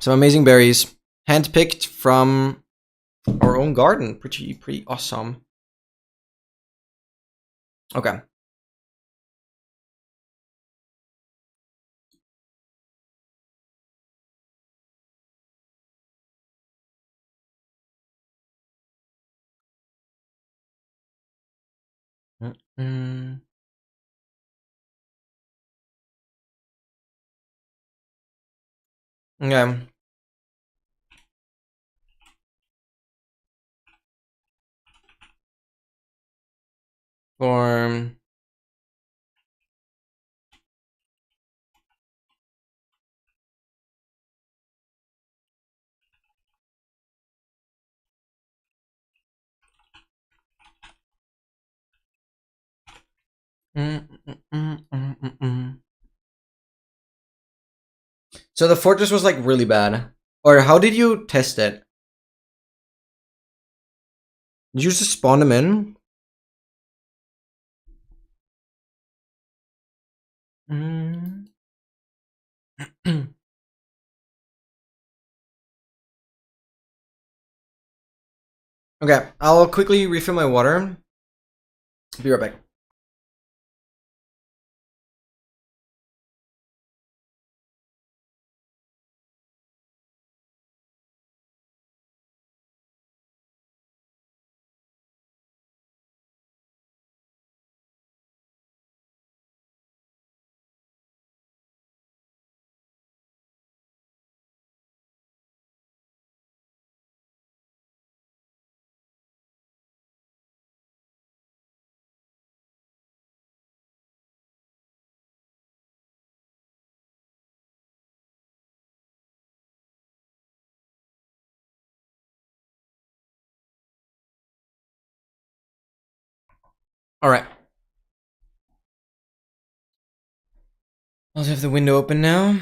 Some amazing berries, handpicked from our own garden. Pretty awesome. Okay. Okay. Form. So the fortress was like really bad. Or how did you test it? Did you just spawn them in? Okay, I'll quickly refill my water. Be right back. All right. I'll have the window open now.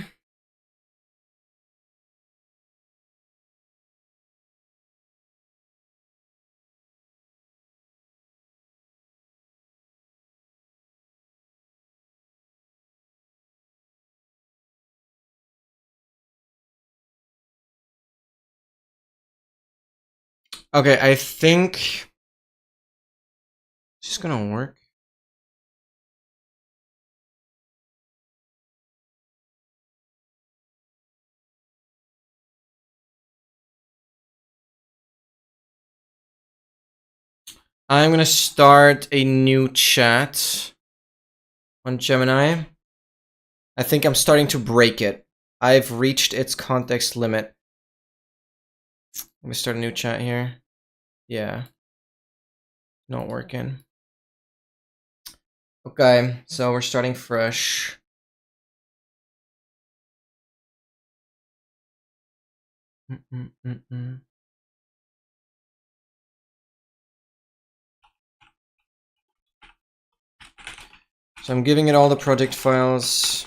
Okay, I think it's just gonna work. I'm gonna start a new chat on Gemini. I think I'm starting to break it. I've reached its context limit. Let me start a new chat here. Yeah. Not working. Okay, so we're starting fresh. So I'm giving it all the project files.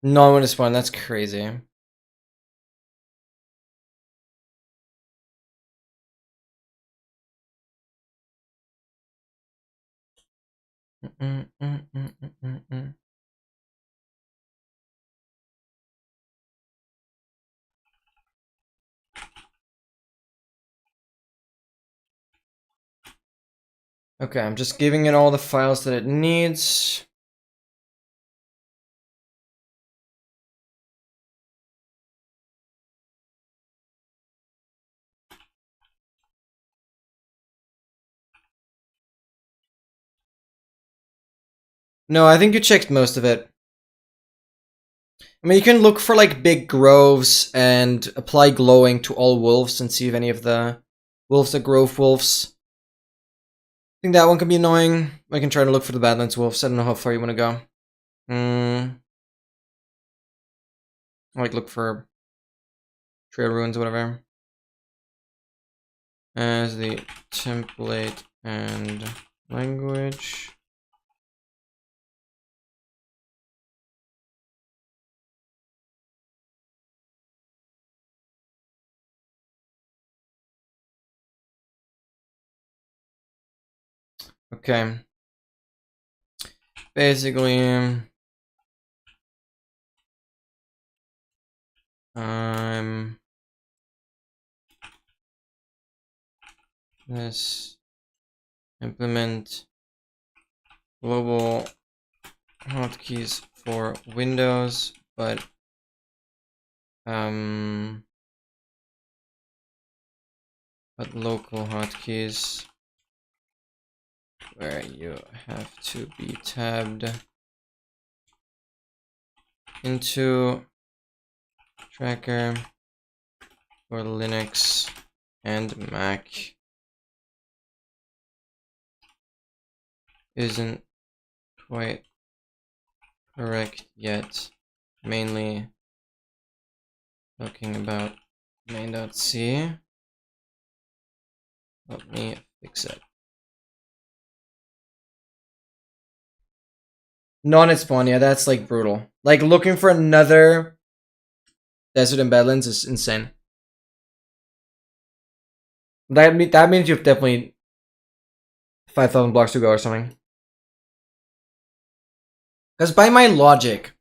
No one to spawn, that's crazy. Okay, I'm just giving it all the files that it needs. No, I think you checked most of it. I mean, you can look for like big groves and apply glowing to all wolves and see if any of the wolves are grove wolves. I think that one can be annoying. I can try to look for the Badlands wolves. I don't know how far you want to go. Like look for trail ruins or whatever. As the template and language. Okay. Basically, this implement global hotkeys for Windows, but local hotkeys where you have to be tabbed into tracker for Linux and Mac isn't quite correct yet, mainly talking about main.c. Let me fix it. Non spawn, yeah, that's like brutal. Like looking for another Desert and Badlands is insane. That means you've definitely 5,000 blocks to go or something. Because by my logic,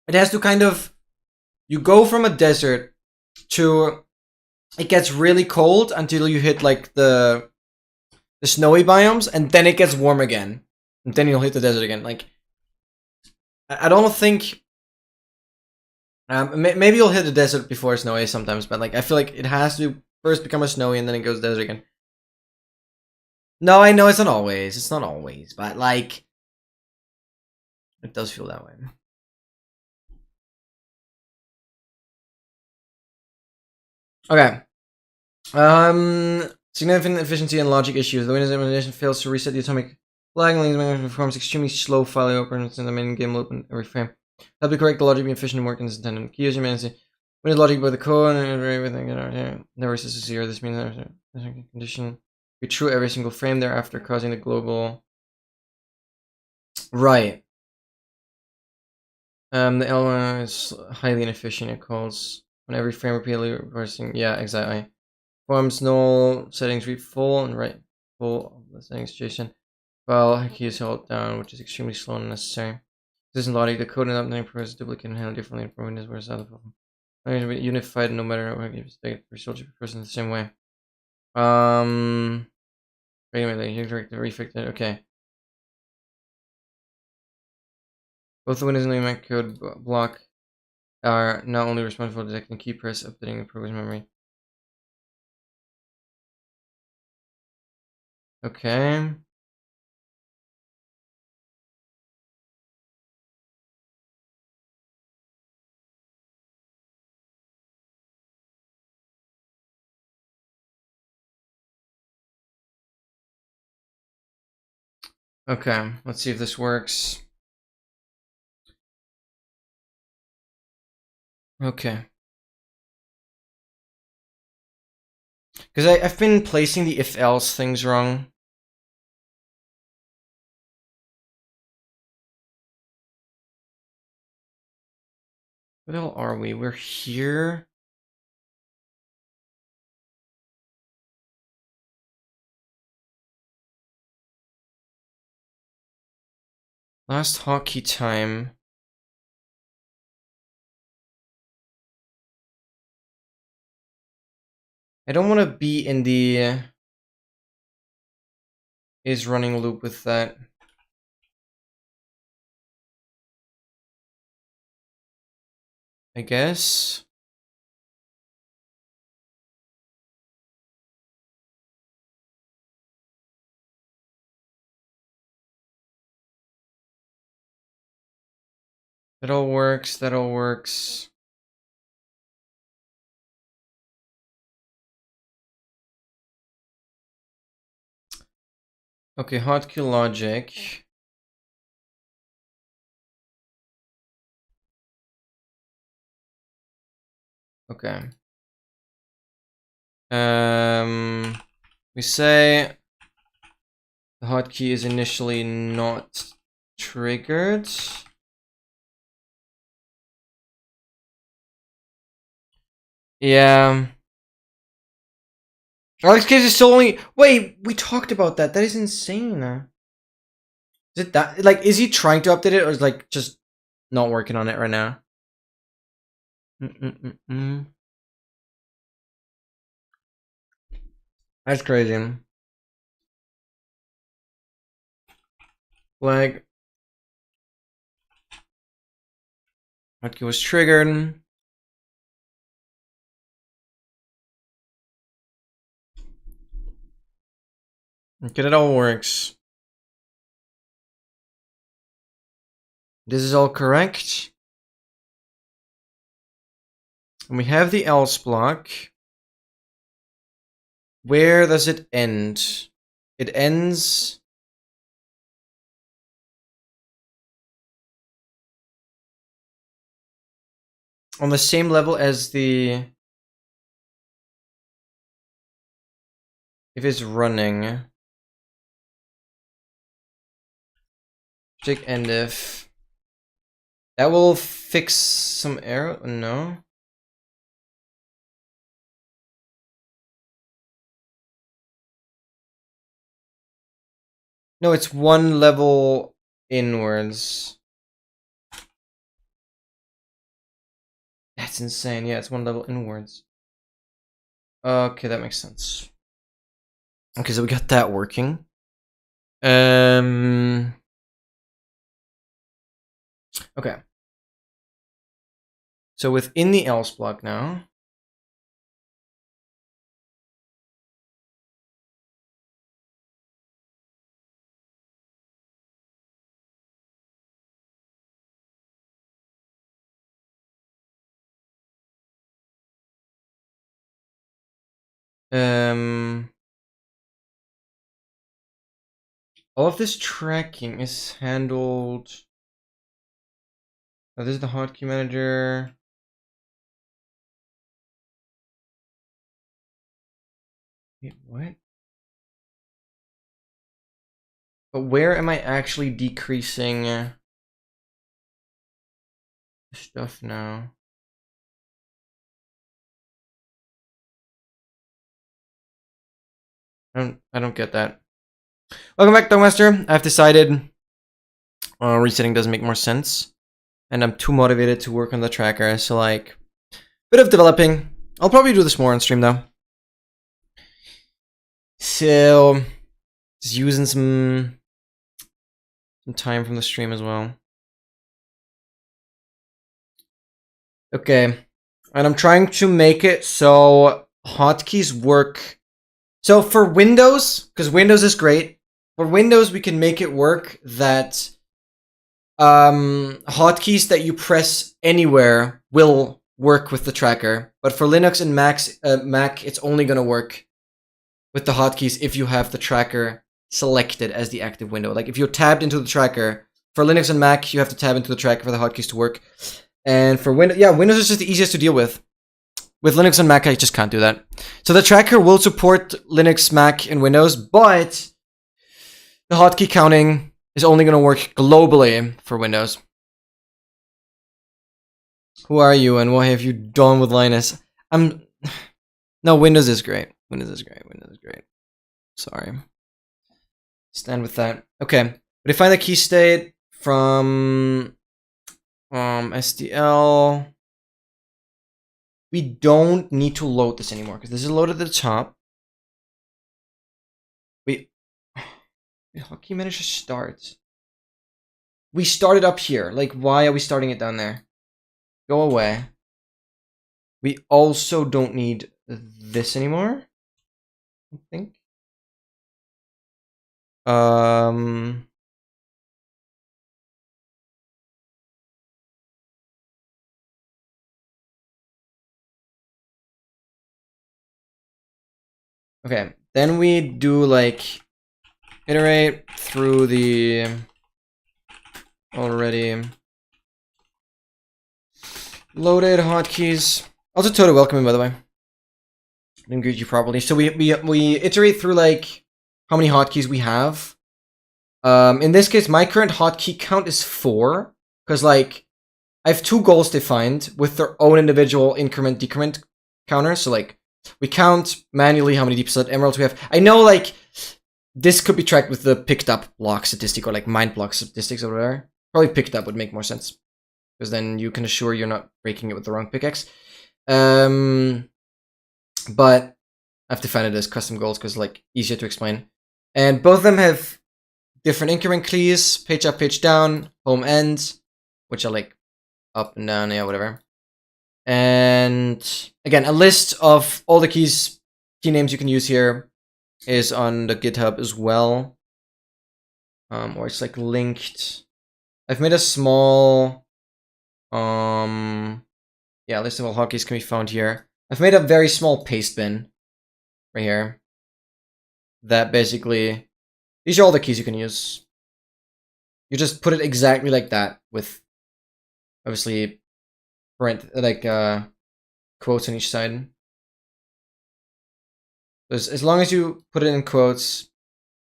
it has to kind of, you go from a desert to, it gets really cold until you hit like the snowy biomes, and then it gets warm again, and then you'll hit the desert again. Like, I don't think, maybe you'll hit the desert before snowy sometimes, but like I feel like it has to first become a snowy and then it goes desert again. No, I know it's not always, but like, it does feel that way. Okay. Significant efficiency and logic issues. The Windows implementation fails to reset the atomic flag and performs extremely slow file operations in the main game loop in every frame. That'll be correct. The logic be efficient and work as intended. Key user management. Windows logic by the code and everything. Never resets to 0. This means there's a condition be true every single frame thereafter, causing the global. Right. The L1 is highly inefficient. It calls on every frame repeatedly reversing. Yeah, exactly. Forms null settings read full and write full of the settings JSON. While key is held down, which is extremely slow and unnecessary. This isn't logic. The code and updating process duplicate and handled differently from Windows, whereas other problem. Unified no matter what you state for soldier person the same way. Wait a minute, you correct the refactor. Okay. Both the Windows and the Mac code block are not only responsible for detecting key press, updating the program's memory. Okay. Okay, let's see if this works. Okay. Because I've been placing the if-else things wrong. What the hell are we? We're here. Last hotkey time. I don't want to be in the is running loop with that. I guess. That all works, that all works. Okay, hotkey logic. Okay. We say the hotkey is initially not triggered. Yeah. Alex Cage is still only. Wait, we talked about that. That is insane. Is it that? Like, is he trying to update it, or is like just not working on it right now? That's crazy. Flag. Hotkey was triggered. Okay, that all works. This is all correct. And we have the else block. Where does it end? It ends on the same level as the if it's running. Check end if. That will fix some error. No. No, it's one level inwards. That's insane. Yeah, it's one level inwards. Okay, that makes sense. Okay, so we got that working. Okay. So within the else block now. All of this tracking is handled. Oh, this is the hotkey manager. Wait, what? But where am I actually decreasing stuff now? I don't get that. Welcome back, Dogmaster. I've decided resetting doesn't make more sense, and I'm too motivated to work on the tracker. So like, bit of developing. I'll probably do this more on stream though. So just using some time from the stream as well. Okay, and I'm trying to make it so hotkeys work. So for Windows, because Windows is great, for Windows we can make it work that hotkeys that you press anywhere will work with the tracker. But for Linux and Mac, it's only gonna work with the hotkeys if you have the tracker selected as the active window. Like if you're tabbed into the tracker, for Linux and Mac, you have to tab into the tracker for the hotkeys to work. And for Windows, yeah, Windows is just the easiest to deal with. With Linux and Mac, I just can't do that. So the tracker will support Linux, Mac, and Windows, but the hotkey counting is only going to work globally for Windows. Who are you and what have you done with Linus? No, Windows is great. Windows is great. Windows is great. Sorry. Stand with that. Okay. We define the key state from SDL. We don't need to load this anymore because this is loaded at the top. Hotkey manager starts. We started up here. Like, why are we starting it down there? Go away. We also don't need this anymore, I think. Okay, then we do like iterate through the already loaded hotkeys. Also, totally welcome, by the way. Didn't greet you properly. So we iterate through like how many hotkeys we have. In this case, my current hotkey count is 4 because like I have 2 goals defined with their own individual increment decrement counters. So like we count manually how many deep slot emeralds we have. I know like this could be tracked with the picked up block statistic or like mind block statistics or whatever. Probably picked up would make more sense because then you can assure you're not breaking it with the wrong pickaxe. But I've defined it as custom goals because like easier to explain. And both of them have different increment keys, page up, page down, home ends, which are like up and down, yeah, whatever. And again, a list of all the key names you can use here is on the GitHub as well. Or it's like linked. I've made a small yeah, list of all hotkeys can be found here. I've made a very small paste bin right here. That basically, these are all the keys you can use. You just put it exactly like that with obviously quotes on each side. As long as you put it in quotes,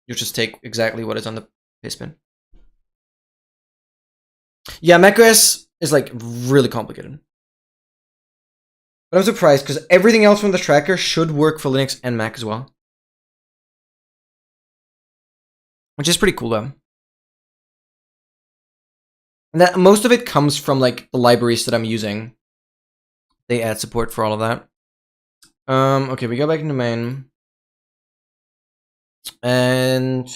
you just take exactly what is on the paste bin. Yeah, macOS is like really complicated. But I'm surprised because everything else from the tracker should work for Linux and Mac as well. Which is pretty cool though. And that most of it comes from like the libraries that I'm using. They add support for all of that. Okay, we go back into main. And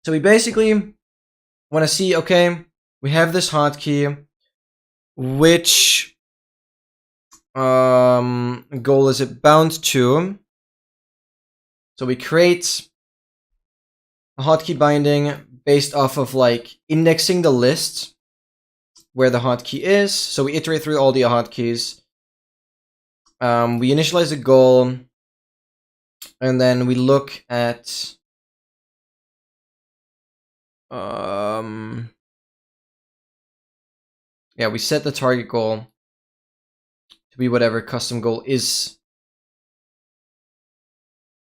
so we basically want to see, okay, we have this hotkey. Which goal is it bound to? So we create a hotkey binding based off of like indexing the list where the hotkey is. So we iterate through all the hotkeys. We initialize a goal, and then we look at yeah, we set the target goal to be whatever custom goal is.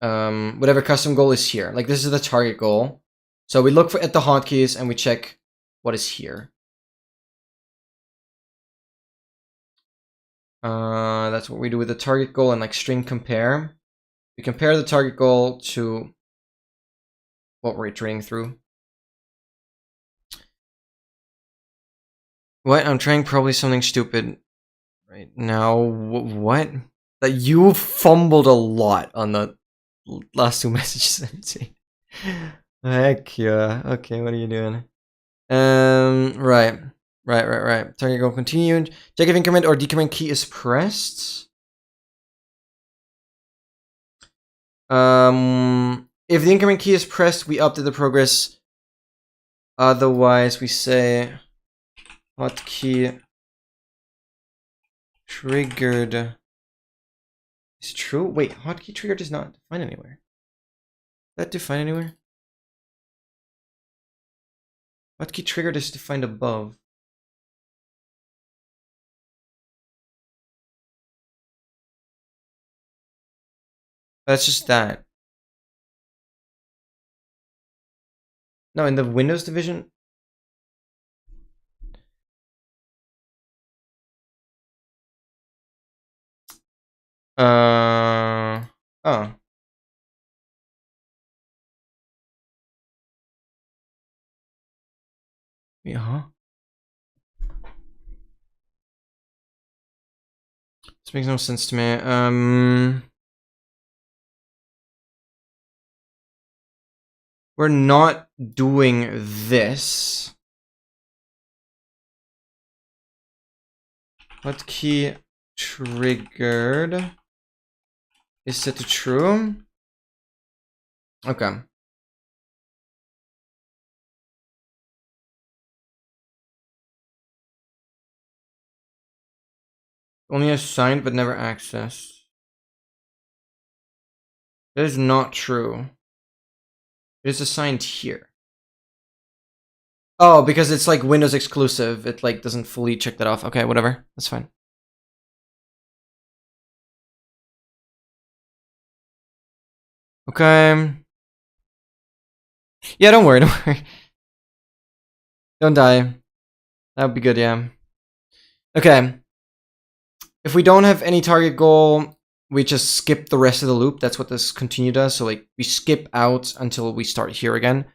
Whatever custom goal is here. Like this is the target goal. So we look at the hotkeys and we check what is here. That's what we do with the target goal and like string compare. We compare the target goal to what we're iterating through. What? I'm trying probably something stupid right now. What? That you fumbled a lot on the last 2 messages. Heck yeah. Okay, what are you doing? Right. Target goal continued. Check if increment or decrement key is pressed. If the increment key is pressed, we update the progress. Otherwise, we say hotkey triggered is true. Wait, hotkey trigger does not define anywhere. Is that defined anywhere? Hotkey trigger is defined above. That's just that. No, in the Windows division. Oh. Wait, huh? This makes no sense to me. We're not doing this. Hotkey triggered is set to true. Okay. Only assigned but never accessed. That is not true. It is assigned here. Oh, because it's like Windows exclusive. It like doesn't fully check that off. Okay, whatever. That's fine. Okay. Yeah, don't worry, don't worry. Don't die. That would be good, yeah. Okay. If we don't have any target goal, we just skip the rest of the loop. That's what this continue does. So like we skip out until we start here again.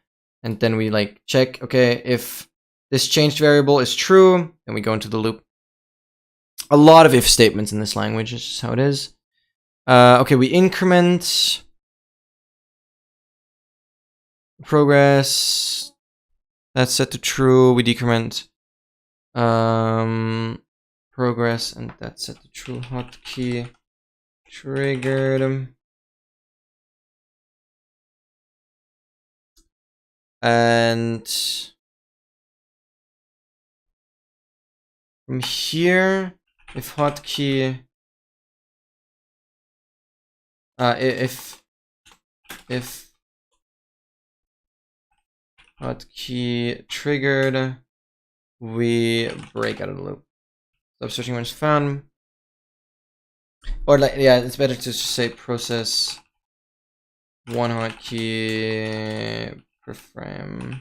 And then we like check, okay, if this changed variable is true, then we go into the loop. A lot of if statements in this language is just how it is. Okay, we increment progress. That's set to true. We decrement progress, and that's set to true. Hotkey triggered. And from here, if hotkey, if hotkey triggered, we break out of the loop. Stop searching when it's found. Or like, yeah, it's better to just say process one hotkey per frame.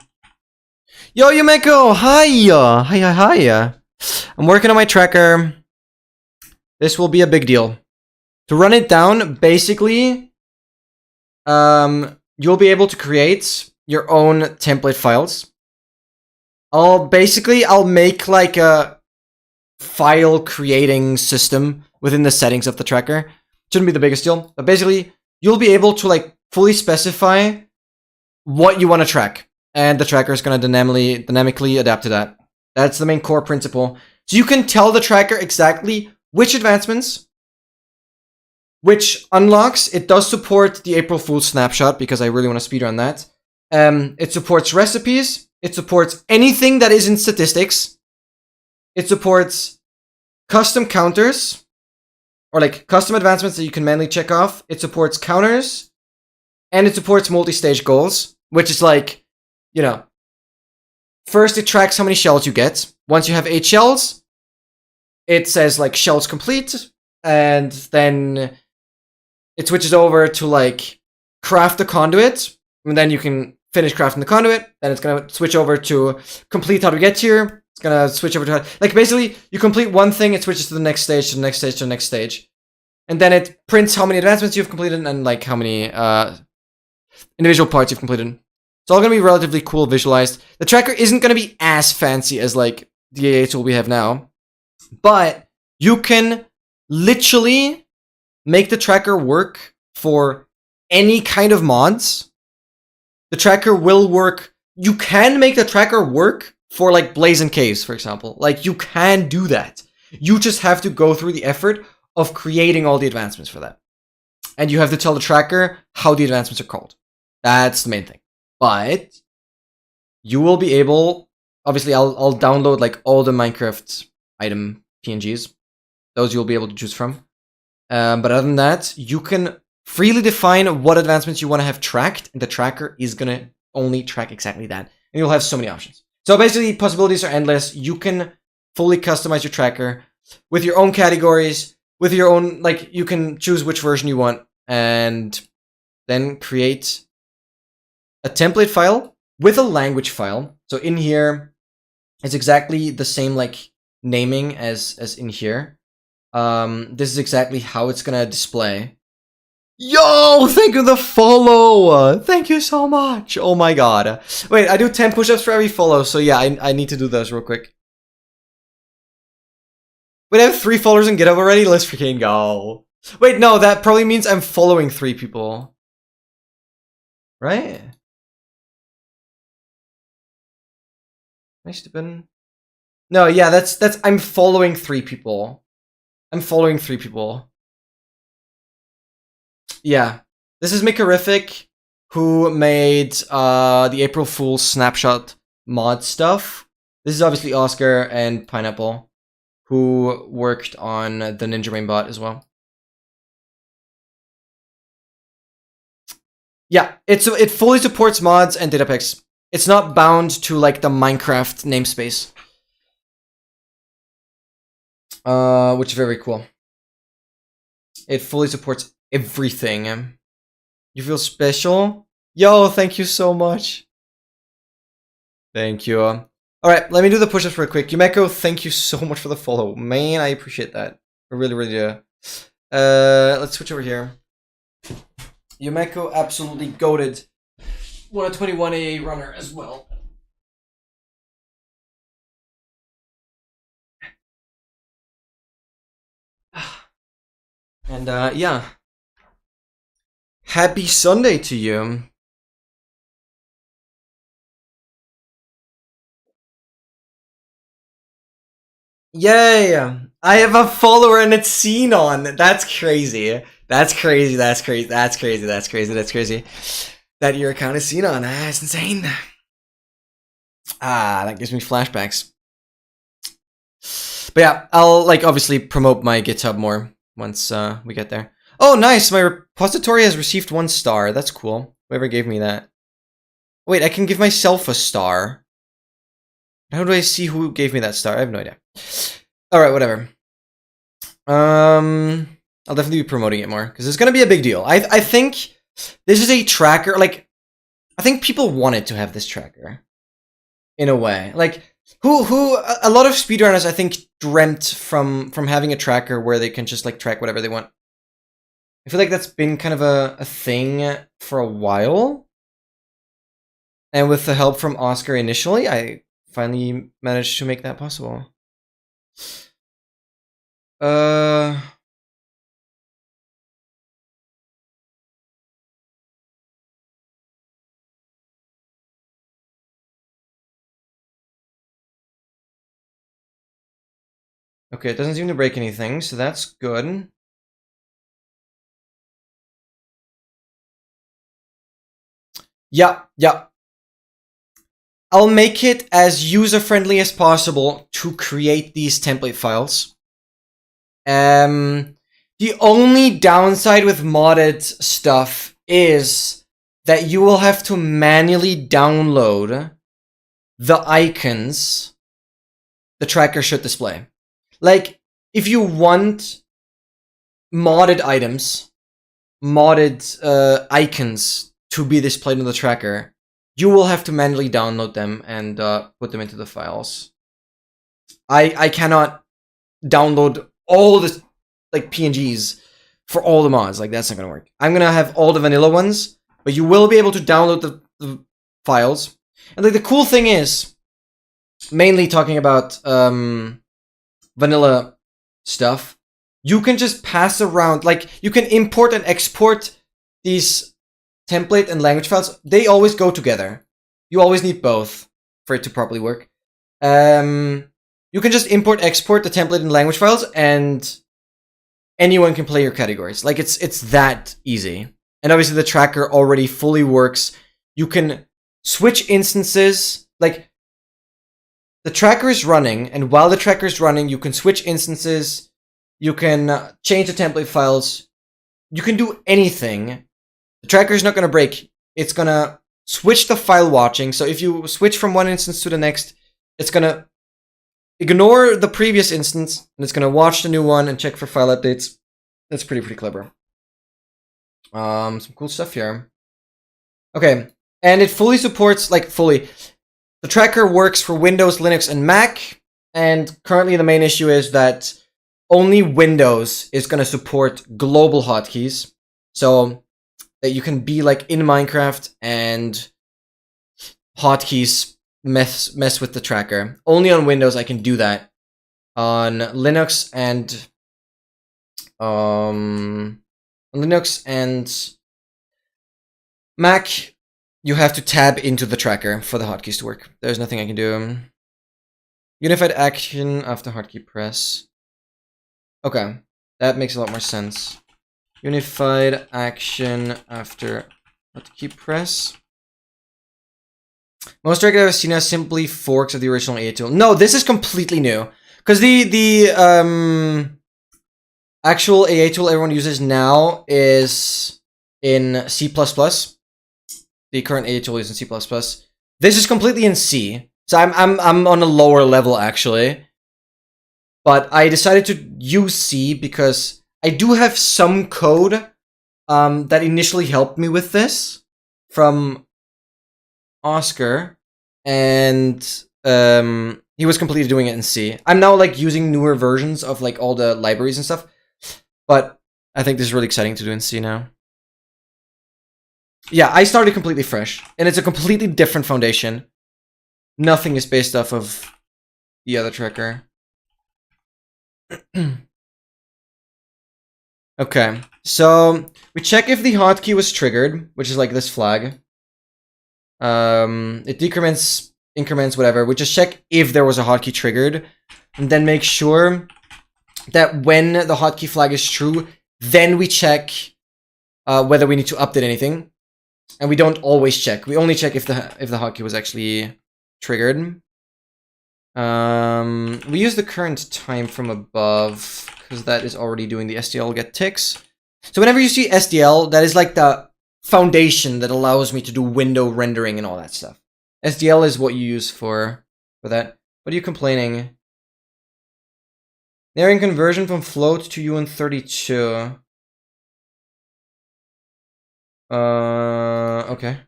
Yo, Yumeko! Hiya! Hiya! I'm working on my tracker. This will be a big deal. To run it down, basically, you'll be able to create your own template files. I'll make like a file creating system within the settings of the tracker. Shouldn't be the biggest deal, but basically, you'll be able to like fully specify what you want to track, and the tracker is going to dynamically adapt to that. That's the main core principle. So you can tell the tracker exactly which advancements, which unlocks. It does support the April Fool's snapshot because I really want to speedrun that. It supports recipes. It supports anything that is in statistics. It supports custom counters, or like custom advancements that you can manually check off. It supports counters, and it supports multi-stage goals, which is like, you know, first it tracks how many shells you get. Once you have 8 shells, it says like shells complete, and then it switches over to like craft the conduit, and then you can finish crafting the conduit. Then it's gonna switch over to complete how to get here. It's gonna switch over to like basically you complete one thing, it switches to the next stage, to the next stage, to the next stage, and then it prints how many advancements you've completed and like how many individual parts you've completed. It's all gonna be relatively cool visualized. The tracker isn't gonna be as fancy as like the AA tool we have now, but you can literally make the tracker work for any kind of mods. The tracker will work. You can make the tracker work for like Blazing Caves, for example. Like you can do that. You just have to go through the effort of creating all the advancements for that. And you have to tell the tracker how the advancements are called. That's the main thing. But you will be able, obviously I'll download like all the Minecraft item PNGs. Those you'll be able to choose from. But other than that, you can freely define what advancements you want to have tracked, and the tracker is going to only track exactly that. And you'll have so many options. So basically, possibilities are endless. You can fully customize your tracker with your own categories, with your own, like, you can choose which version you want, and then create a template file with a language file. So in here, it's exactly the same, like, naming as in here. This is exactly how it's gonna display. Yo, thank you for the follow. Thank you so much. Oh my god. Wait, I do 10 push-ups for every follow, so yeah, I need to do those real quick. Wait, I have 3 followers in GitHub already? Let's freaking go. Wait, no, that probably means I'm following 3 people. Right? Nice to been. No, yeah, that's I'm following 3 people. I'm following 3 people. Yeah. This is Mikorific, who made the April Fool's snapshot mod stuff. This is obviously Oscar and Pineapple, who worked on the Ninja Mainboard as well. Yeah, it fully supports mods and data packs. It's not bound to like the Minecraft namespace. Which is very cool. It fully supports everything. You feel special? Yo, thank you so much. Thank you. Alright, let me do the push-ups real quick. Yumeko, thank you so much for the follow. Man, I appreciate that. I really, really do. Let's switch over here. Yumeko, absolutely goated. What a 21 AA runner as well. And yeah. Happy Sunday to you. Yay! I have a follower and it's seen on. That's crazy. That's crazy. That's crazy. That's crazy. That's crazy. That's crazy. That your account is seen on. That's insane. Ah, that gives me flashbacks. But yeah, I'll like obviously promote my GitHub more once we get there. Oh, nice! My repository has received 1 star. That's cool. Whoever gave me that. Wait, I can give myself a star. How do I see who gave me that star? I have no idea. Alright, whatever. I'll definitely be promoting it more, because it's gonna be a big deal. I think this is a tracker, like, I think people wanted to have this tracker. In a way. Like, a lot of speedrunners, I think, dreamt from having a tracker where they can just, like, track whatever they want. I feel like that's been kind of a thing for a while. And with the help from Oscar initially, I finally managed to make that possible. Okay, it doesn't seem to break anything, so that's good. Yeah. I'll make it as user-friendly as possible to create these template files. The only downside with modded stuff is that you will have to manually download the icons the tracker should display. Like, if you want modded items, modded icons to be displayed on the tracker, you will have to manually download them and put them into the files. I cannot download all the like PNGs for all the mods. Like, that's not gonna work. I'm gonna have all the vanilla ones, but you will be able to download the files. And like the cool thing is, mainly talking about vanilla stuff, you can just pass around, like, you can import and export these template and language files. They always go together. You always need both for it to properly work. You can just import, export the template and language files, and anyone can play your categories. Like, it's that easy. And obviously the tracker already fully works. You can switch instances, like, the tracker is running, and while the tracker is running, you can switch instances You can change the template files. You can do anything. The tracker is not going to break. It's going to switch the file watching. So if you switch from one instance to the next, it's going to ignore the previous instance, and it's going to watch the new one and check for file updates. That's pretty clever. Some cool stuff here. Okay, and it fully supports, like fully, the tracker works for Windows, Linux, and Mac, and currently the main issue is that only Windows is going to support global hotkeys, so that you can be like in Minecraft and hotkeys mess with the tracker. Only on Windows I can do that. On Linux and Mac, you have to tab into the tracker for the hotkeys to work. There's nothing I can do. Unified action after hotkey press. Okay, that makes a lot more sense. Unified action after hotkey press. Most regular I've seen are simply forks of the original AA tool. No, this is completely new. Because the actual AA tool everyone uses now is in C++. The current AA tool is in C++. This is completely in C. So I'm on a lower level actually. But I decided to use C because I do have some code that initially helped me with this from Oscar, and he was completely doing it in C. I'm now like using newer versions of like all the libraries and stuff, but I think this is really exciting to do in C now. Yeah, I started completely fresh, and it's a completely different foundation. Nothing is based off of the other tracker. Okay, so we check if the hotkey was triggered, which is like this flag. It decrements, increments, whatever. We just check if there was a hotkey triggered, and then make sure that when the hotkey flag is true, then we check whether we need to update anything. And we don't always check. We only check if the hotkey was actually triggered. We use the current time from above because that is already doing the SDL get ticks. So whenever you see SDL, that is like the foundation that allows me to do window rendering and all that stuff. SDL is what you use for that. What are you complaining? Nearing conversion from float to UN32. Okay.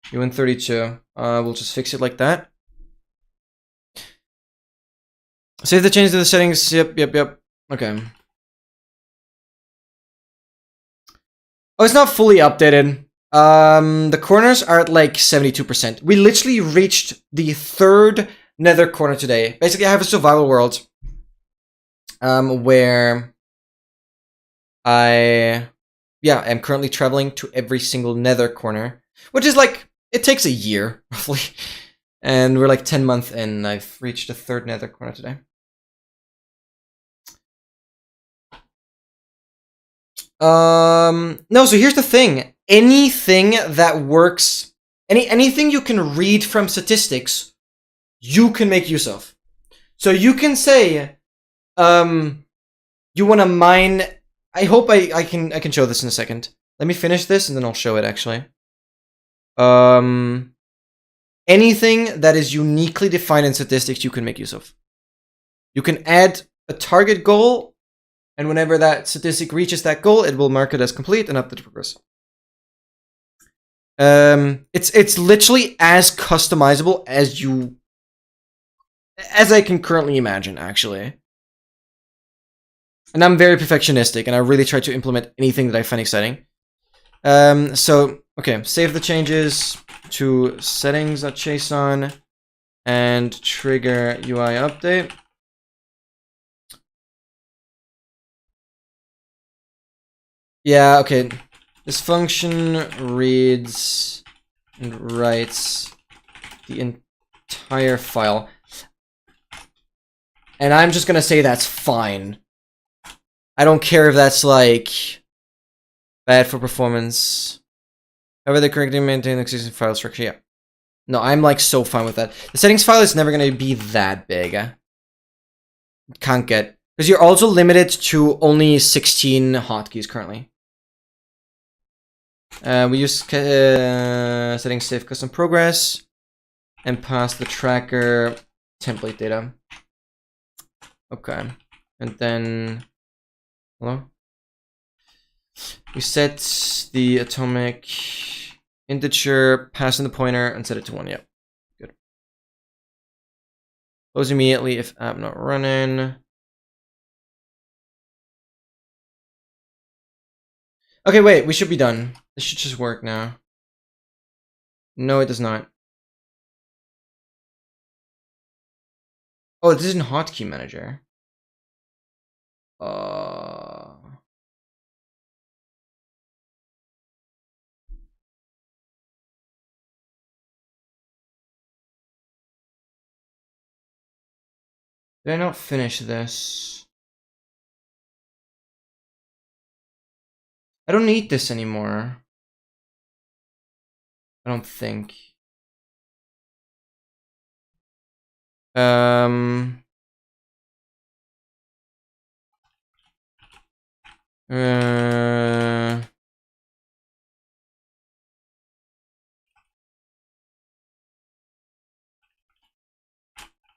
UN32. We'll just fix it like that. Save the change to the settings. Yep. Okay. Oh, it's not fully updated. The corners are at like 72%. We literally reached the 3rd nether corner today. Basically, I have a survival world where I'm currently traveling to every single nether corner, which is like, it takes a year, roughly. And we're like 10 months in, I've reached the 3rd nether corner today. No, so here's the thing. Anything that works, anything you can read from statistics, you can make use of. So you can say, you want to mine. I hope I can show this in a second. Let me finish this and then I'll show it actually. Anything that is uniquely defined in statistics, you can make use of. You can add a target goal, and whenever that statistic reaches that goal, it will mark it as complete and update the progress. It's literally as customizable as I can currently imagine, actually. And I'm very perfectionistic, and I really try to implement anything that I find exciting. So, okay, save the changes to settings.json and trigger UI update. Yeah, okay. This function reads and writes the entire file. And I'm just gonna say that's fine. I don't care if that's like bad for performance. However, they correctly maintain the existing file structure. Yeah. No, I'm like so fine with that. The settings file is never gonna be that big. It can't get. Because you're also limited to only 16 hotkeys currently. We use setting save custom progress and pass the tracker template data. Okay. And then, hello? We set the atomic integer, pass in the pointer, and set it to 1. Yep. Good. Close immediately if app not running. Okay, wait, we should be done. This should just work now. No, it does not. Oh, this isn't hotkey manager. Did I not finish this? I don't need this anymore. I don't think.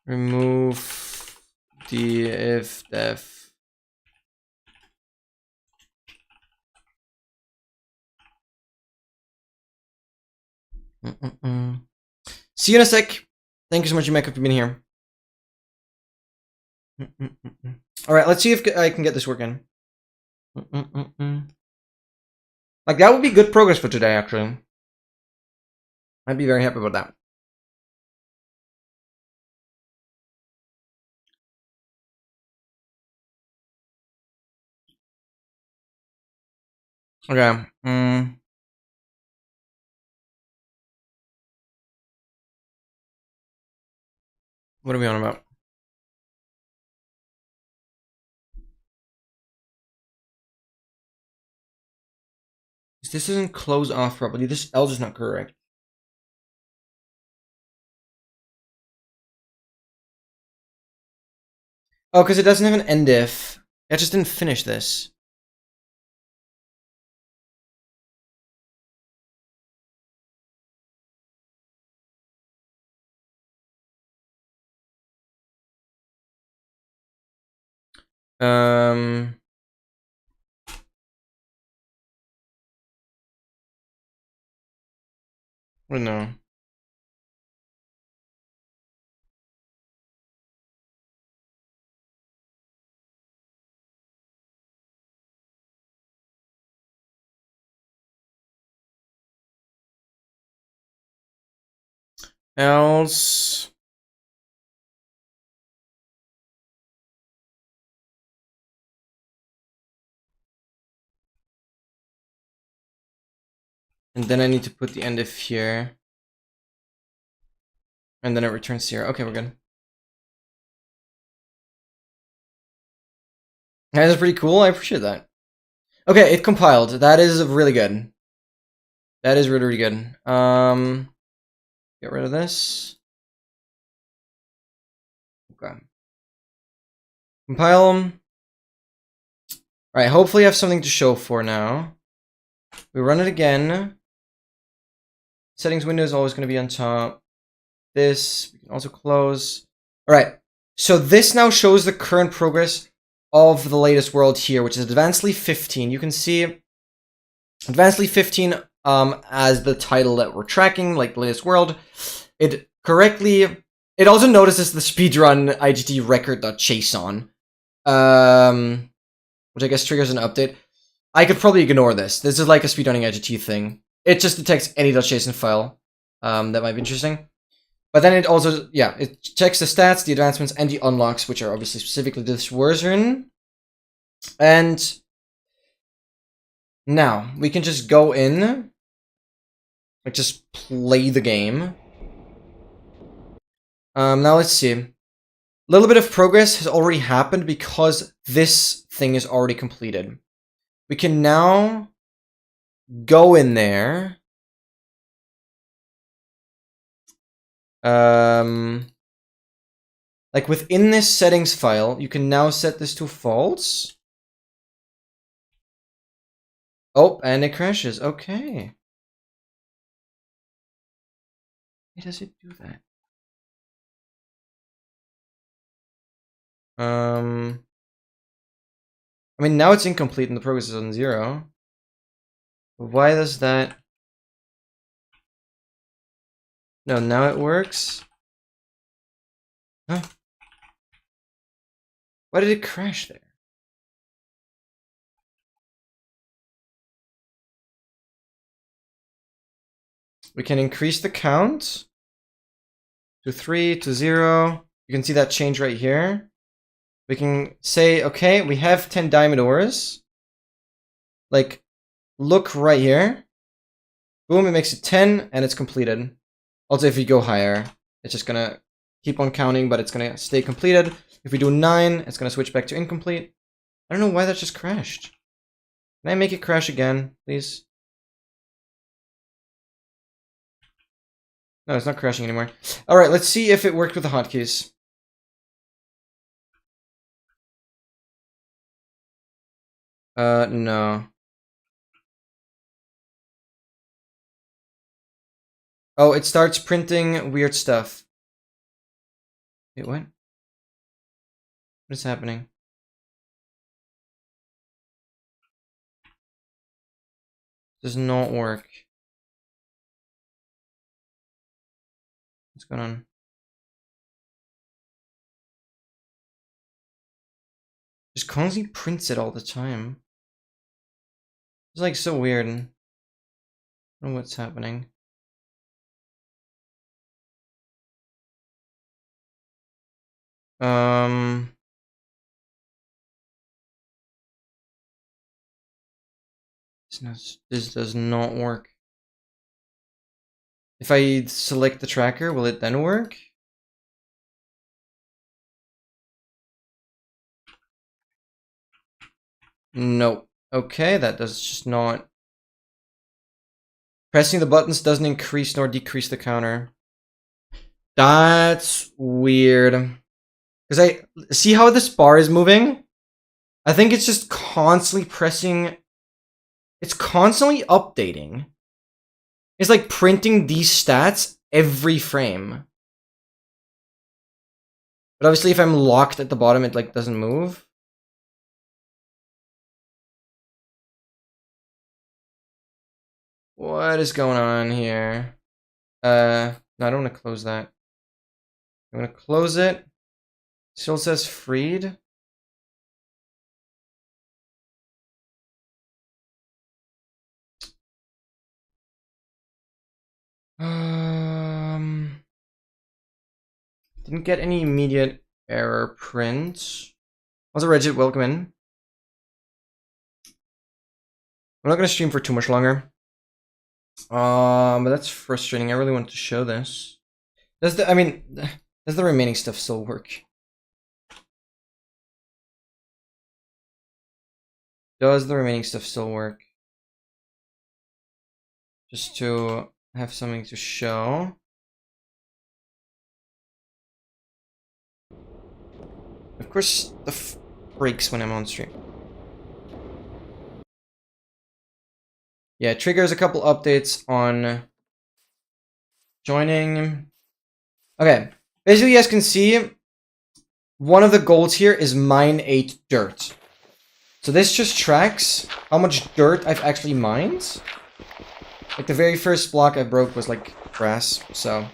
Remove the if def. See you in a sec. Thank you so much, Jamaica, for being here. All right, let's see if I can get this working. Like, that would be good progress for today, actually. I'd be very happy about that. Okay. What are we on about? This doesn't close off properly. This L is not correct. Oh, because it doesn't have an end if. I just didn't finish this. I don't know. Else. And then I need to put the end if here. And then it returns 0. Okay, we're good. That is pretty cool. I appreciate that. Okay, it compiled. That is really good. That is really, really good. Get rid of this. Okay. Compile them. Alright, hopefully I have something to show for now. We run it again. Settings window is always going to be on top. This, we can also close. Alright, so this now shows the current progress of the latest world here, which is Advanced Leaf 15. You can see Advanced Leaf 15 as the title that we're tracking, like the latest world. It also notices the speedrun IGT record.json, which I guess triggers an update. I could probably ignore this. This is like a speedrunning IGT thing. It just detects any .json file that might be interesting. But then it also, yeah, it checks the stats, the advancements, and the unlocks, which are obviously specifically this version. And now we can just go in, like just play the game. Now let's see. A little bit of progress has already happened because this thing is already completed. We can now go in there. Like within this settings file, you can now set this to false. Oh, and it crashes. Okay. Why does it do that? I mean, now it's incomplete and the progress is on 0. Why does that? No, now it works. Huh? Why did it crash there? We can increase the count to 3, to 0. You can see that change right here. We can say, okay, we have 10 diamond ores. Like, look right here. Boom, it makes it 10, and it's completed. Also, if you go higher, it's just gonna keep on counting, but it's gonna stay completed. If we do 9, it's gonna switch back to incomplete. I don't know why that just crashed. Can I make it crash again, please? No, it's not crashing anymore. Alright, let's see if it worked with the hotkeys. No. Oh, it starts printing weird stuff. Wait, what? What is happening? Does not work. What's going on? Just constantly prints it all the time. It's like so weird. I don't know what's happening. This does not work. If I select the tracker, will it then work? Nope. Okay, that does just not. Pressing the buttons doesn't increase nor decrease the counter. That's weird. Because I see how this bar is moving? I think it's just constantly pressing. It's constantly updating. It's like printing these stats every frame. But obviously if I'm locked at the bottom, it like doesn't move. What is going on here? No, I don't want to close that. I'm going to close it. Still says freed. Didn't get any immediate error print. Also, Regit, welcome in. I'm not going to stream for too much longer. But that's frustrating. I really want to show this. Does the remaining stuff still work? Does the remaining stuff still work? Just to have something to show. Of course, the breaks when I'm on stream. Yeah, it triggers a couple updates on joining. Okay, basically you guys can see one of the goals here is mine 8 dirt. So this just tracks how much dirt I've actually mined. Like the very first block I broke was like grass, so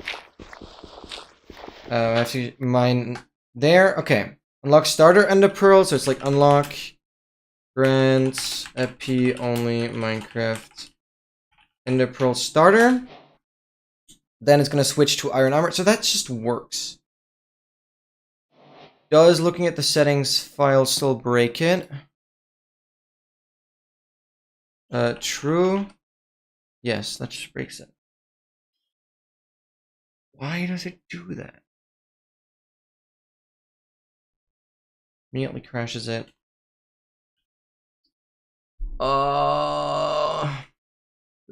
I have to mine there. Okay, unlock starter ender pearl, so it's like unlock grant epi only Minecraft ender pearl starter. Then it's gonna switch to iron armor, so that just works. Does looking at the settings file still break it? True. Yes, that just breaks it. Why does it do that? Immediately crashes it. I'm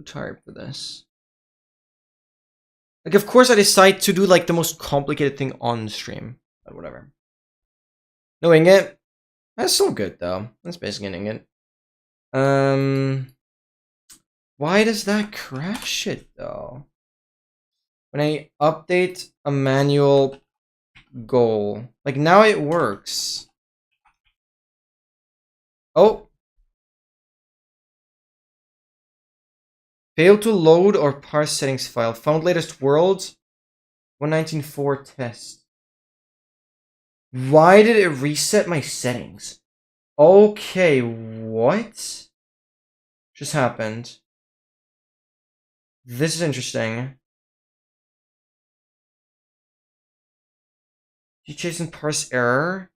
tired for this. Like, of course I decide to do like the most complicated thing on stream. But whatever. No ingot. That's still good though. That's basically an ingot. Why does that crash it though? When I update a manual goal. Like now it works. Oh. Failed to load or parse settings file. Found latest world. 119.4 test. Why did it reset my settings? Okay, what just happened? This is interesting. You chasing parse error?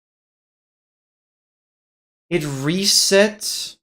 It reset